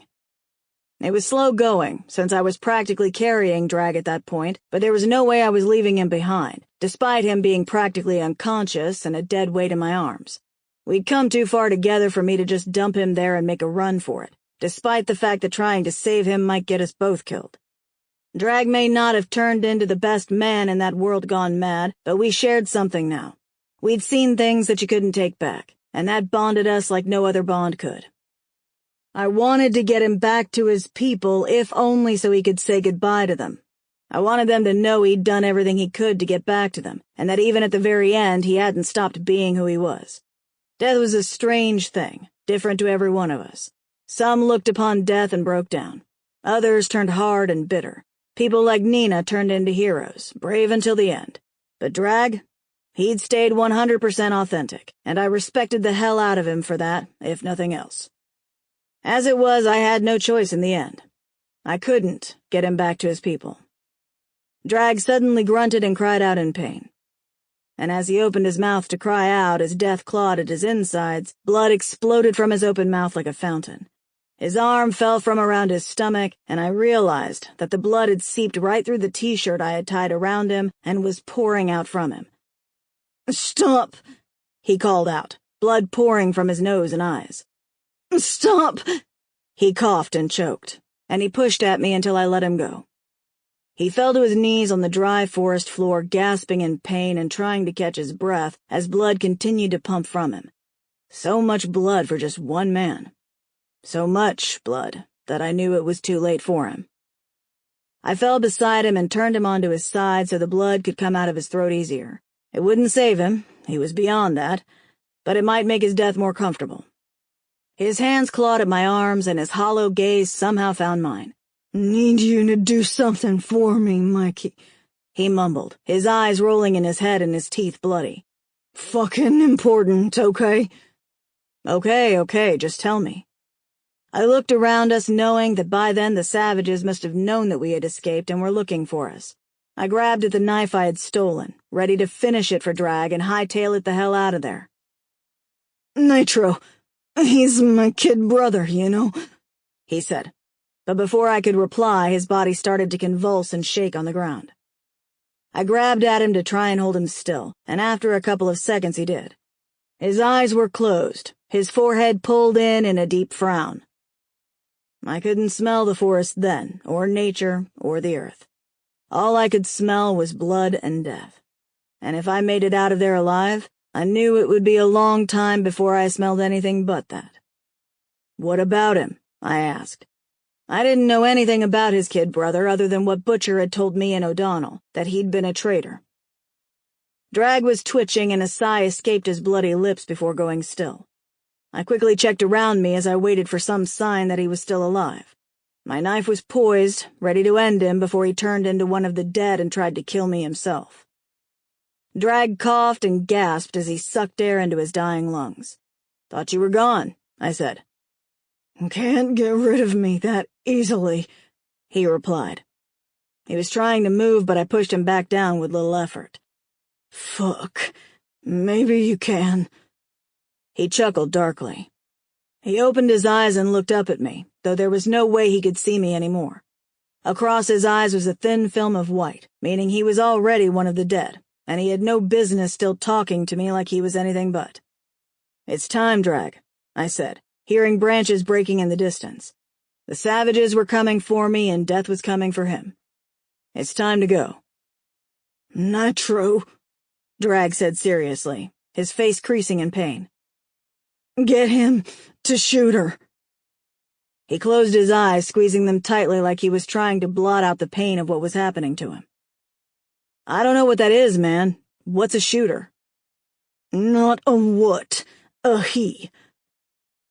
Speaker 2: It was slow going, since I was practically carrying Drag at that point, but there was no way I was leaving him behind, despite him being practically unconscious and a dead weight in my arms. We'd come too far together for me to just dump him there and make a run for it, despite the fact that trying to save him might get us both killed. Drag may not have turned into the best man in that world gone mad, but we shared something now. We'd seen things that you couldn't take back, and that bonded us like no other bond could. I wanted to get him back to his people, if only so he could say goodbye to them. I wanted them to know he'd done everything he could to get back to them, and that even at the very end he hadn't stopped being who he was. Death was a strange thing, different to every one of us. Some looked upon death and broke down. Others turned hard and bitter. People like Nina turned into heroes, brave until the end. But Drag? He'd stayed 100% authentic, and I respected the hell out of him for that, if nothing else. As it was, I had no choice in the end. I couldn't get him back to his people. Drag suddenly grunted and cried out in pain. And as he opened his mouth to cry out as death clawed at his insides, blood exploded from his open mouth like a fountain. His arm fell from around his stomach, and I realized that the blood had seeped right through the t-shirt I had tied around him and was pouring out from him. "Stop!" he called out, blood pouring from his nose and eyes. "Stop!" He coughed and choked, and he pushed at me until I let him go. He fell to his knees on the dry forest floor, gasping in pain and trying to catch his breath as blood continued to pump from him. So much blood for just one man. So much blood that I knew it was too late for him. I fell beside him and turned him onto his side so the blood could come out of his throat easier. It wouldn't save him, he was beyond that, but it might make his death more comfortable. His hands clawed at my arms and his hollow gaze somehow found mine. "Need you to do something for me, Mikey," he mumbled, his eyes rolling in his head and his teeth bloody. "Fucking important, okay?" Okay, just tell me. I looked around us, knowing that by then the savages must have known that we had escaped and were looking for us. I grabbed at the knife I had stolen, ready to finish it for Drag and hightail it the hell out of there. "Nitro, he's my kid brother, you know," he said. But before I could reply, his body started to convulse and shake on the ground. I grabbed at him to try and hold him still, and after a couple of seconds he did. His eyes were closed, his forehead pulled in a deep frown. I couldn't smell the forest then, or nature, or the earth. All I could smell was blood and death. And if I made it out of there alive, I knew it would be a long time before I smelled anything but that. "What about him?" I asked. I didn't know anything about his kid brother other than what Butcher had told me and O'Donnell, that he'd been a traitor. Drag was twitching and a sigh escaped his bloody lips before going still.
Speaker 3: I quickly checked around me as I waited for some sign that he was still alive. My knife was poised, ready to end him before he turned into one of the dead and tried to kill me himself. Drag coughed and gasped as he sucked air into his dying lungs. "Thought you were gone," I said.
Speaker 1: "Can't get rid of me that easily," he replied.
Speaker 3: He was trying to move, but I pushed him back down with little effort.
Speaker 1: "Fuck. Maybe you can."
Speaker 3: He chuckled darkly. He opened his eyes and looked up at me, though there was no way he could see me anymore. Across his eyes was a thin film of white, meaning he was already one of the dead, and he had no business still talking to me like he was anything but. "It's time, Drag," I said, hearing branches breaking in the distance. The savages were coming for me, and death was coming for him. "It's time to go."
Speaker 1: "Nitro,"
Speaker 3: Drag said seriously, his face creasing in pain.
Speaker 1: "Get him to shoot her."
Speaker 3: He closed his eyes, squeezing them tightly like he was trying to blot out the pain of what was happening to him. "I don't know what that is, man. What's a shooter?"
Speaker 1: "Not a what, a he.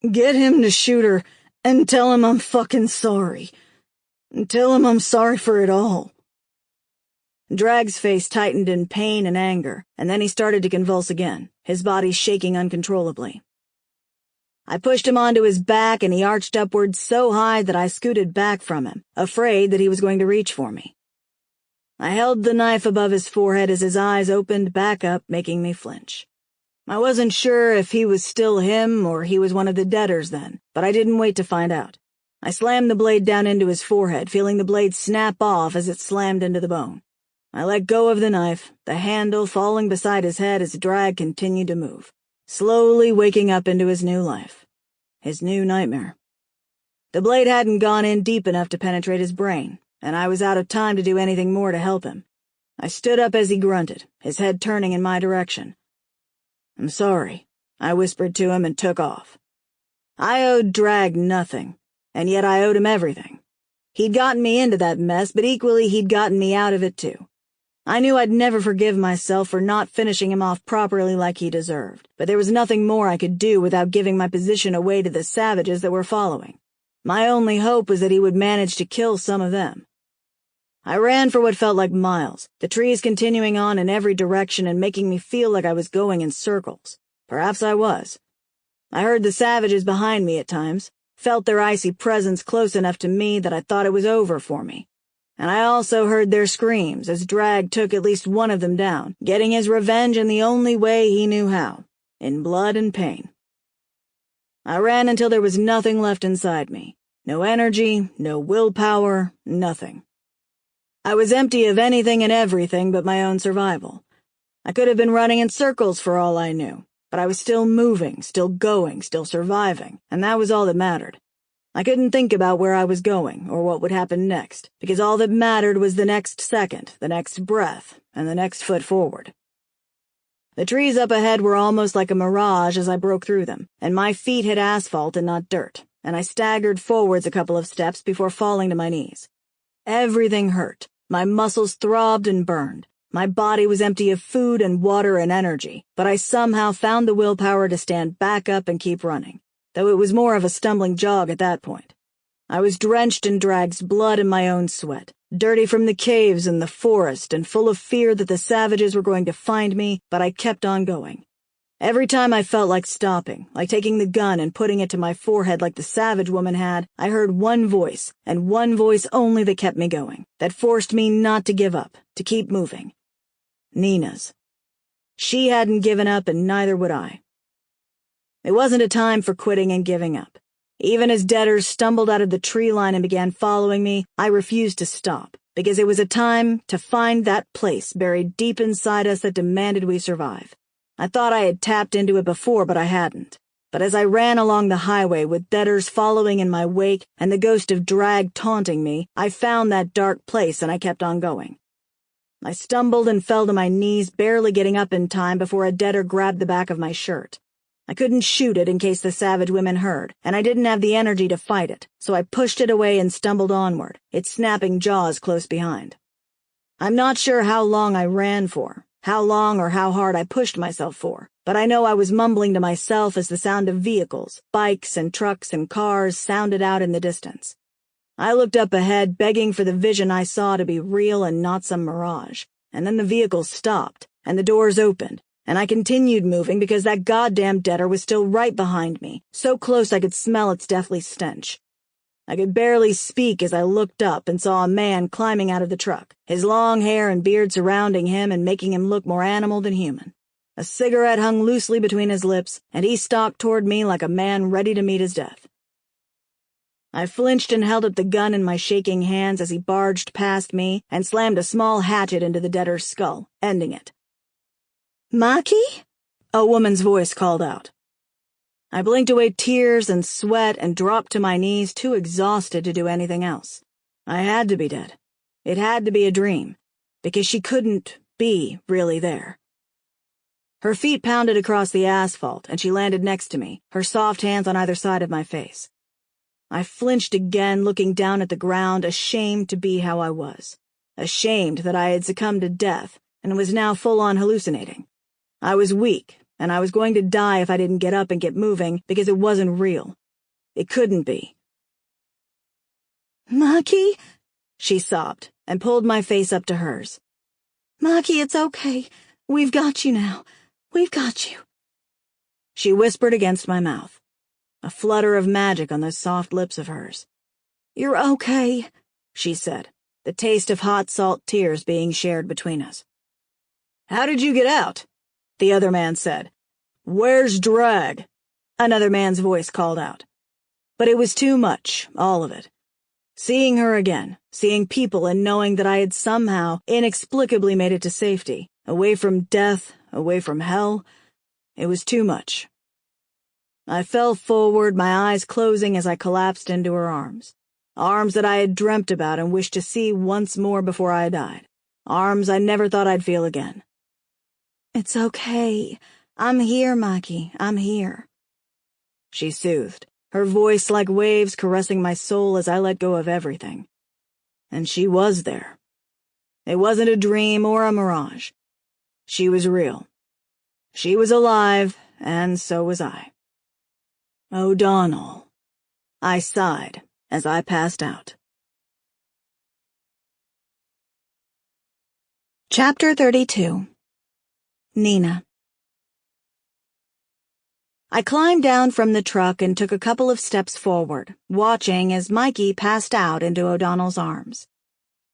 Speaker 1: Get him to shoot her and tell him I'm fucking sorry. Tell him I'm sorry for it all."
Speaker 3: Drag's face tightened in pain and anger, and then he started to convulse again, his body shaking uncontrollably. I pushed him onto his back, and he arched upward so high that I scooted back from him, afraid that he was going to reach for me. I held the knife above his forehead as his eyes opened back up, making me flinch. I wasn't sure if he was still him or he was one of the deaders then, but I didn't wait to find out. I slammed the blade down into his forehead, feeling the blade snap off as it slammed into the bone. I let go of the knife, the handle falling beside his head as Drag continued to move, slowly waking up into his new life, his new nightmare. The blade hadn't gone in deep enough to penetrate his brain, and I was out of time to do anything more to help him. I stood up as he grunted, his head turning in my direction. "I'm sorry," I whispered to him and took off. I owed Drag nothing, and yet I owed him everything. He'd gotten me into that mess, but equally he'd gotten me out of it too. I knew I'd never forgive myself for not finishing him off properly like he deserved, but there was nothing more I could do without giving my position away to the savages that were following. My only hope was that he would manage to kill some of them. I ran for what felt like miles, the trees continuing on in every direction and making me feel like I was going in circles. Perhaps I was. I heard the savages behind me at times, felt their icy presence close enough to me that I thought it was over for me. And I also heard their screams as Drag took at least one of them down, getting his revenge in the only way he knew how, in blood and pain. I ran until there was nothing left inside me. No energy, no willpower, nothing. I was empty of anything and everything but my own survival. I could have been running in circles for all I knew, but I was still moving, still going, still surviving, and that was all that mattered. I couldn't think about where I was going or what would happen next, because all that mattered was the next second, the next breath, and the next foot forward. The trees up ahead were almost like a mirage as I broke through them, and my feet hit asphalt and not dirt, and I staggered forwards a couple of steps before falling to my knees. Everything hurt. My muscles throbbed and burned. My body was empty of food and water and energy, but I somehow found the willpower to stand back up and keep running, though it was more of a stumbling jog at that point. I was drenched in Drag's blood and my own sweat, dirty from the caves and the forest and full of fear that the savages were going to find me, but I kept on going. Every time I felt like stopping, like taking the gun and putting it to my forehead like the savage woman had, I heard one voice, and one voice only that kept me going, that forced me not to give up, to keep moving. Nina's. She hadn't given up and neither would I. It wasn't a time for quitting and giving up. Even as deaders stumbled out of the tree line and began following me, I refused to stop, because it was a time to find that place buried deep inside us that demanded we survive. I thought I had tapped into it before, but I hadn't. But as I ran along the highway with deaders following in my wake and the ghost of Drag taunting me, I found that dark place and I kept on going. I stumbled and fell to my knees, barely getting up in time before a deader grabbed the back of my shirt. I couldn't shoot it in case the savage women heard, and I didn't have the energy to fight it, so I pushed it away and stumbled onward, its snapping jaws close behind. I'm not sure how long I ran for, how long or how hard I pushed myself for, but I know I was mumbling to myself as the sound of vehicles, bikes and trucks and cars sounded out in the distance. I looked up ahead, begging for the vision I saw to be real and not some mirage, and then the vehicles stopped, and the doors opened, and I continued moving because that goddamn debtor was still right behind me, so close I could smell its deathly stench. I could barely speak as I looked up and saw a man climbing out of the truck, his long hair and beard surrounding him and making him look more animal than human. A cigarette hung loosely between his lips, and he stalked toward me like a man ready to meet his death. I flinched and held up the gun in my shaking hands as he barged past me and slammed a small hatchet into the debtor's skull, ending it. "Maki?" a woman's voice called out. I blinked away tears and sweat and dropped to my knees, too exhausted to do anything else. I had to be dead. It had to be a dream, because she couldn't be really there. Her feet pounded across the asphalt, and she landed next to me, her soft hands on either side of my face. I flinched again, looking down at the ground, ashamed to be how I was. Ashamed that I had succumbed to death and was now full-on hallucinating. I was weak, and I was going to die if I didn't get up and get moving because it wasn't real. It couldn't be. "Maki?" she sobbed and pulled my face up to hers. "Maki, it's okay. We've got you now. We've got you." She whispered against my mouth, a flutter of magic on those soft lips of hers. "You're okay," she said, the taste of hot salt tears being shared between us. "How did you get out?" the other man said. "Where's Drag?" another man's voice called out. But it was too much, all of it. Seeing her again, seeing people and knowing that I had somehow, inexplicably made it to safety, away from death, away from hell, it was too much. I fell forward, my eyes closing as I collapsed into her arms. Arms that I had dreamt about and wished to see once more before I died. Arms I never thought I'd feel again. "It's okay. I'm here, Maki. I'm here," she soothed, her voice like waves caressing my soul as I let go of everything. And she was there. It wasn't a dream or a mirage. She was real. She was alive, and so was I. "O'Donnell," I sighed as I passed out.
Speaker 2: Chapter 32. Nina. I climbed down from the truck and took a couple of steps forward, watching as Mikey passed out into O'Donnell's arms.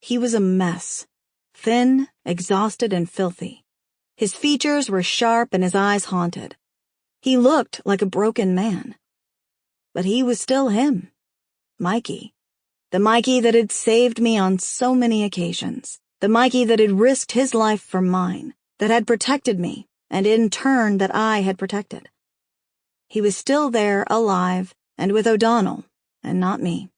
Speaker 2: He was a mess, thin, exhausted, and filthy. His features were sharp and his eyes haunted. He looked like a broken man. But he was still him. Mikey. The Mikey that had saved me on so many occasions. The Mikey that had risked his life for mine, that had protected me, and in turn that I had protected. He was still there, alive, and with O'Donnell, and not me.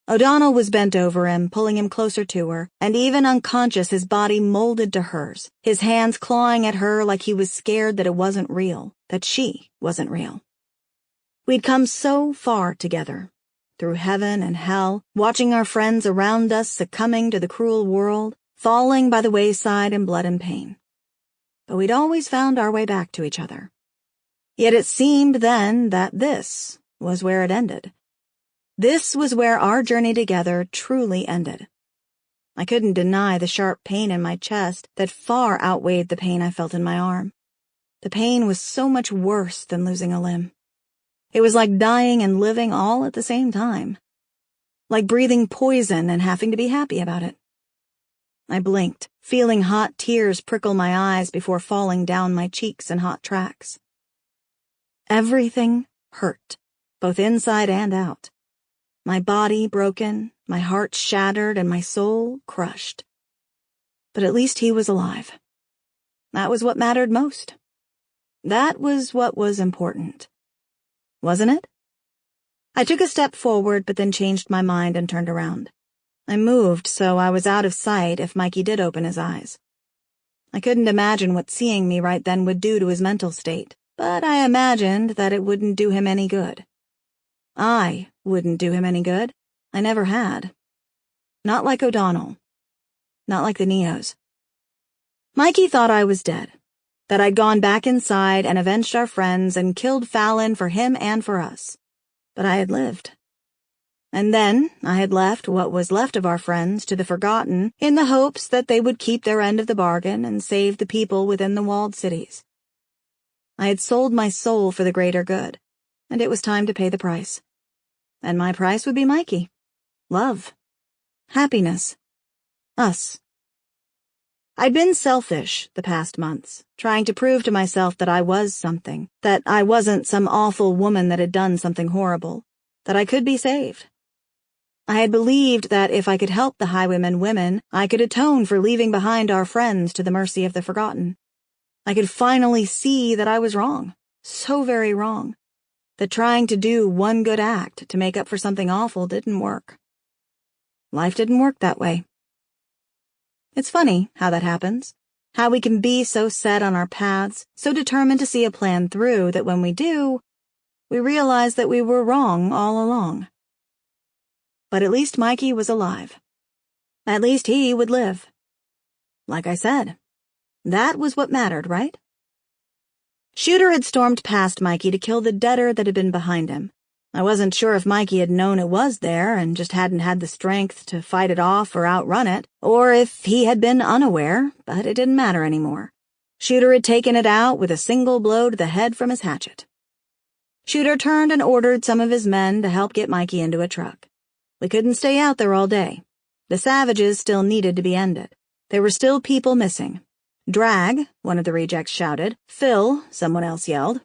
Speaker 2: O'Donnell was bent over him, pulling him closer to her, and even unconscious his body molded to hers, his hands clawing at her like he was scared that it wasn't real, that she wasn't real. We'd come so far together, through heaven and hell, watching our friends around us succumbing to the cruel world, falling by the wayside in blood and pain. But we'd always found our way back to each other. Yet it seemed then that this was where it ended. This was where our journey together truly ended. I couldn't deny the sharp pain in my chest that far outweighed the pain I felt in my arm. The pain was so much worse than losing a limb. It was like dying and living all at the same time. Like breathing poison and having to be happy about it. I blinked, feeling hot tears prickle my eyes before falling down my cheeks in hot tracks. Everything hurt, both inside and out. My body broken, my heart shattered, and my soul crushed. But at least he was alive. That was what mattered most. That was what was important. Wasn't it? I took a step forward, but then changed my mind and turned around. I moved so I was out of sight if Mikey did open his eyes. I couldn't imagine what seeing me right then would do to his mental state, but I imagined that it wouldn't do him any good. I wouldn't do him any good. I never had. Not like O'Donnell. Not like the Neos. Mikey thought I was dead, that I'd gone back inside and avenged our friends and killed Fallon for him and for us. But I had lived. And then I had left what was left of our friends to the forgotten in the hopes that they would keep their end of the bargain and save the people within the walled cities. I had sold my soul for the greater good, and it was time to pay the price. And my price would be Mikey. Love. Happiness. Us. I'd been selfish the past months, trying to prove to myself that I was something, that I wasn't some awful woman that had done something horrible, that I could be saved. I had believed that if I could help the Highwaymen women, I could atone for leaving behind our friends to the mercy of the forgotten. I could finally see that I was wrong, so very wrong, that trying to do one good act to make up for something awful didn't work. Life didn't work that way. It's funny how that happens, how we can be so set on our paths, so determined to see a plan through that when we do, we realize that we were wrong all along. But at least Mikey was alive. At least he would live. Like I said, that was what mattered, right? Shooter had stormed past Mikey to kill the debtor that had been behind him. I wasn't sure if Mikey had known it was there and just hadn't had the strength to fight it off or outrun it, or if he had been unaware, but it didn't matter anymore. Shooter had taken it out with a single blow to the head from his hatchet. Shooter turned and ordered some of his men to help get Mikey into a truck. We couldn't stay out there all day. The savages still needed to be ended. There were still people missing. Drag, one of the rejects shouted. Phil, someone else yelled.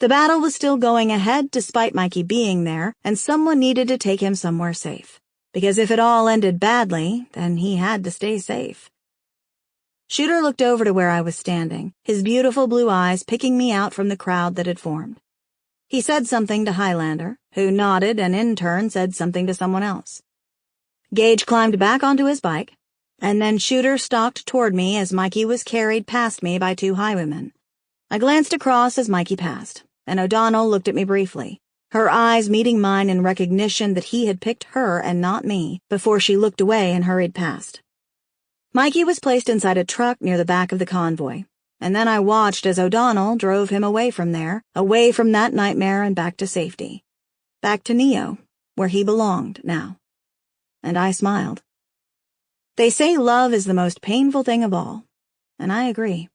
Speaker 2: The battle was still going ahead despite Mikey being there, and someone needed to take him somewhere safe. Because if it all ended badly, then he had to stay safe. Shooter looked over to where I was standing, his beautiful blue eyes picking me out from the crowd that had formed. He said something to Highlander, who nodded and in turn said something to someone else. Gage climbed back onto his bike, and then Shooter stalked toward me as Mikey was carried past me by two highwaymen. I glanced across as Mikey passed, and O'Donnell looked at me briefly, her eyes meeting mine in recognition that he had picked her and not me, before she looked away and hurried past. Mikey was placed inside a truck near the back of the convoy, and then I watched as O'Donnell drove him away from there, away from that nightmare and back to safety. Back to Neo, where he belonged now. And I smiled. They say love is the most painful thing of all, and I agree.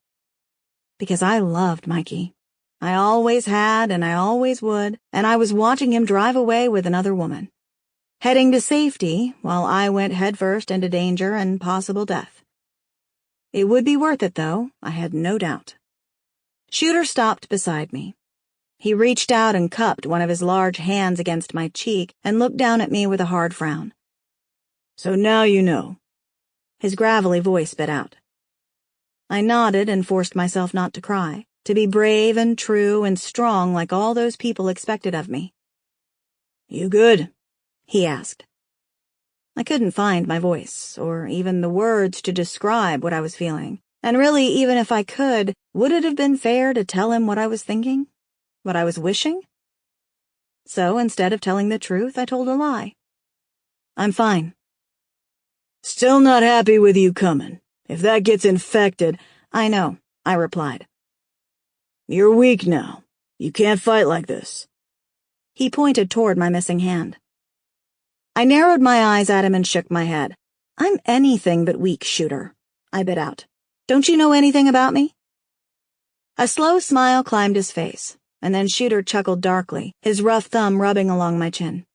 Speaker 2: Because I loved Mikey. I always had and I always would, and I was watching him drive away with another woman, heading to safety while I went headfirst into danger and possible death. It would be worth it, though, I had no doubt. Shooter stopped beside me. He reached out and cupped one of his large hands against my cheek and looked down at me with a hard frown. So now you know. His gravelly voice spit out. I nodded and forced myself not to cry, to be brave and true and strong like all those people expected of me. You good? He asked. I couldn't find my voice, or even the words to describe what I was feeling, and really, even if I could, would it have been fair to tell him what I was thinking? What I was wishing? So instead of telling the truth, I told a lie. I'm fine. Still not happy with you coming. If that gets infected, I know, I replied. You're weak now. You can't fight like this. He pointed toward my missing hand. I narrowed my eyes at him and shook my head. I'm anything but weak, Shooter, I bit out. Don't you know anything about me? A slow smile climbed his face, and then Shooter chuckled darkly, his rough thumb rubbing along my chin.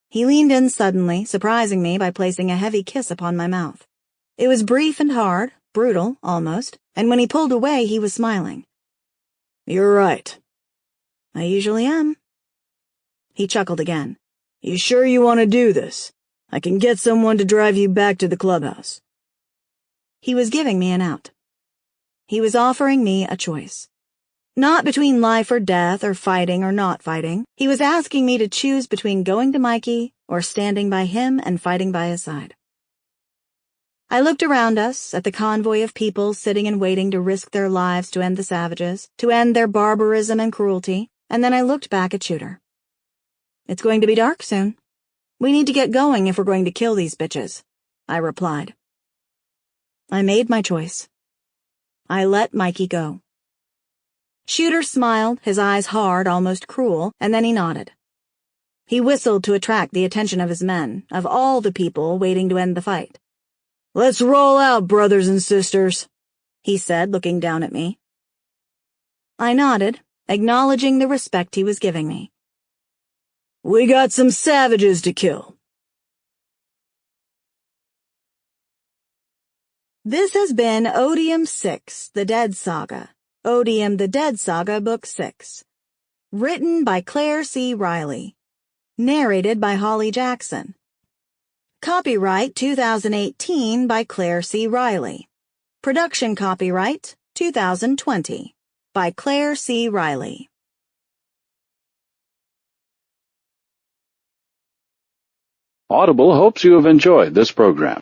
Speaker 2: He leaned in suddenly, surprising me by placing a heavy kiss upon my mouth. It was brief and hard, brutal, almost, and when he pulled away, he was smiling. You're right. I usually am. He chuckled again. You sure you want to do this? I can get someone to drive you back to the clubhouse. He was giving me an out. He was offering me a choice. Not between life or death or fighting or not fighting. He was asking me to choose between going to Mikey or standing by him and fighting by his side. I looked around us at the convoy of people sitting and waiting to risk their lives to end the savages, to end their barbarism and cruelty, and then I looked back at Shooter. It's going to be dark soon. We need to get going if we're going to kill these bitches, I replied. I made my choice. I let Mikey go. Shooter smiled, his eyes hard, almost cruel, and then he nodded. He whistled to attract the attention of his men, of all the people waiting to end the fight.
Speaker 1: "Let's roll out, brothers and sisters,"
Speaker 2: he said, looking down at me. I nodded, acknowledging the respect he was giving me.
Speaker 1: "We got some savages to kill."
Speaker 2: This has been Odium 6, The Dead Saga. Odium the Dead Saga, Book 6. Written by Claire C. Riley. Narrated by Holly Jackson. Copyright 2018 by Claire C. Riley. Production copyright 2020 by Claire C. Riley.
Speaker 4: Audible hopes you have enjoyed this program.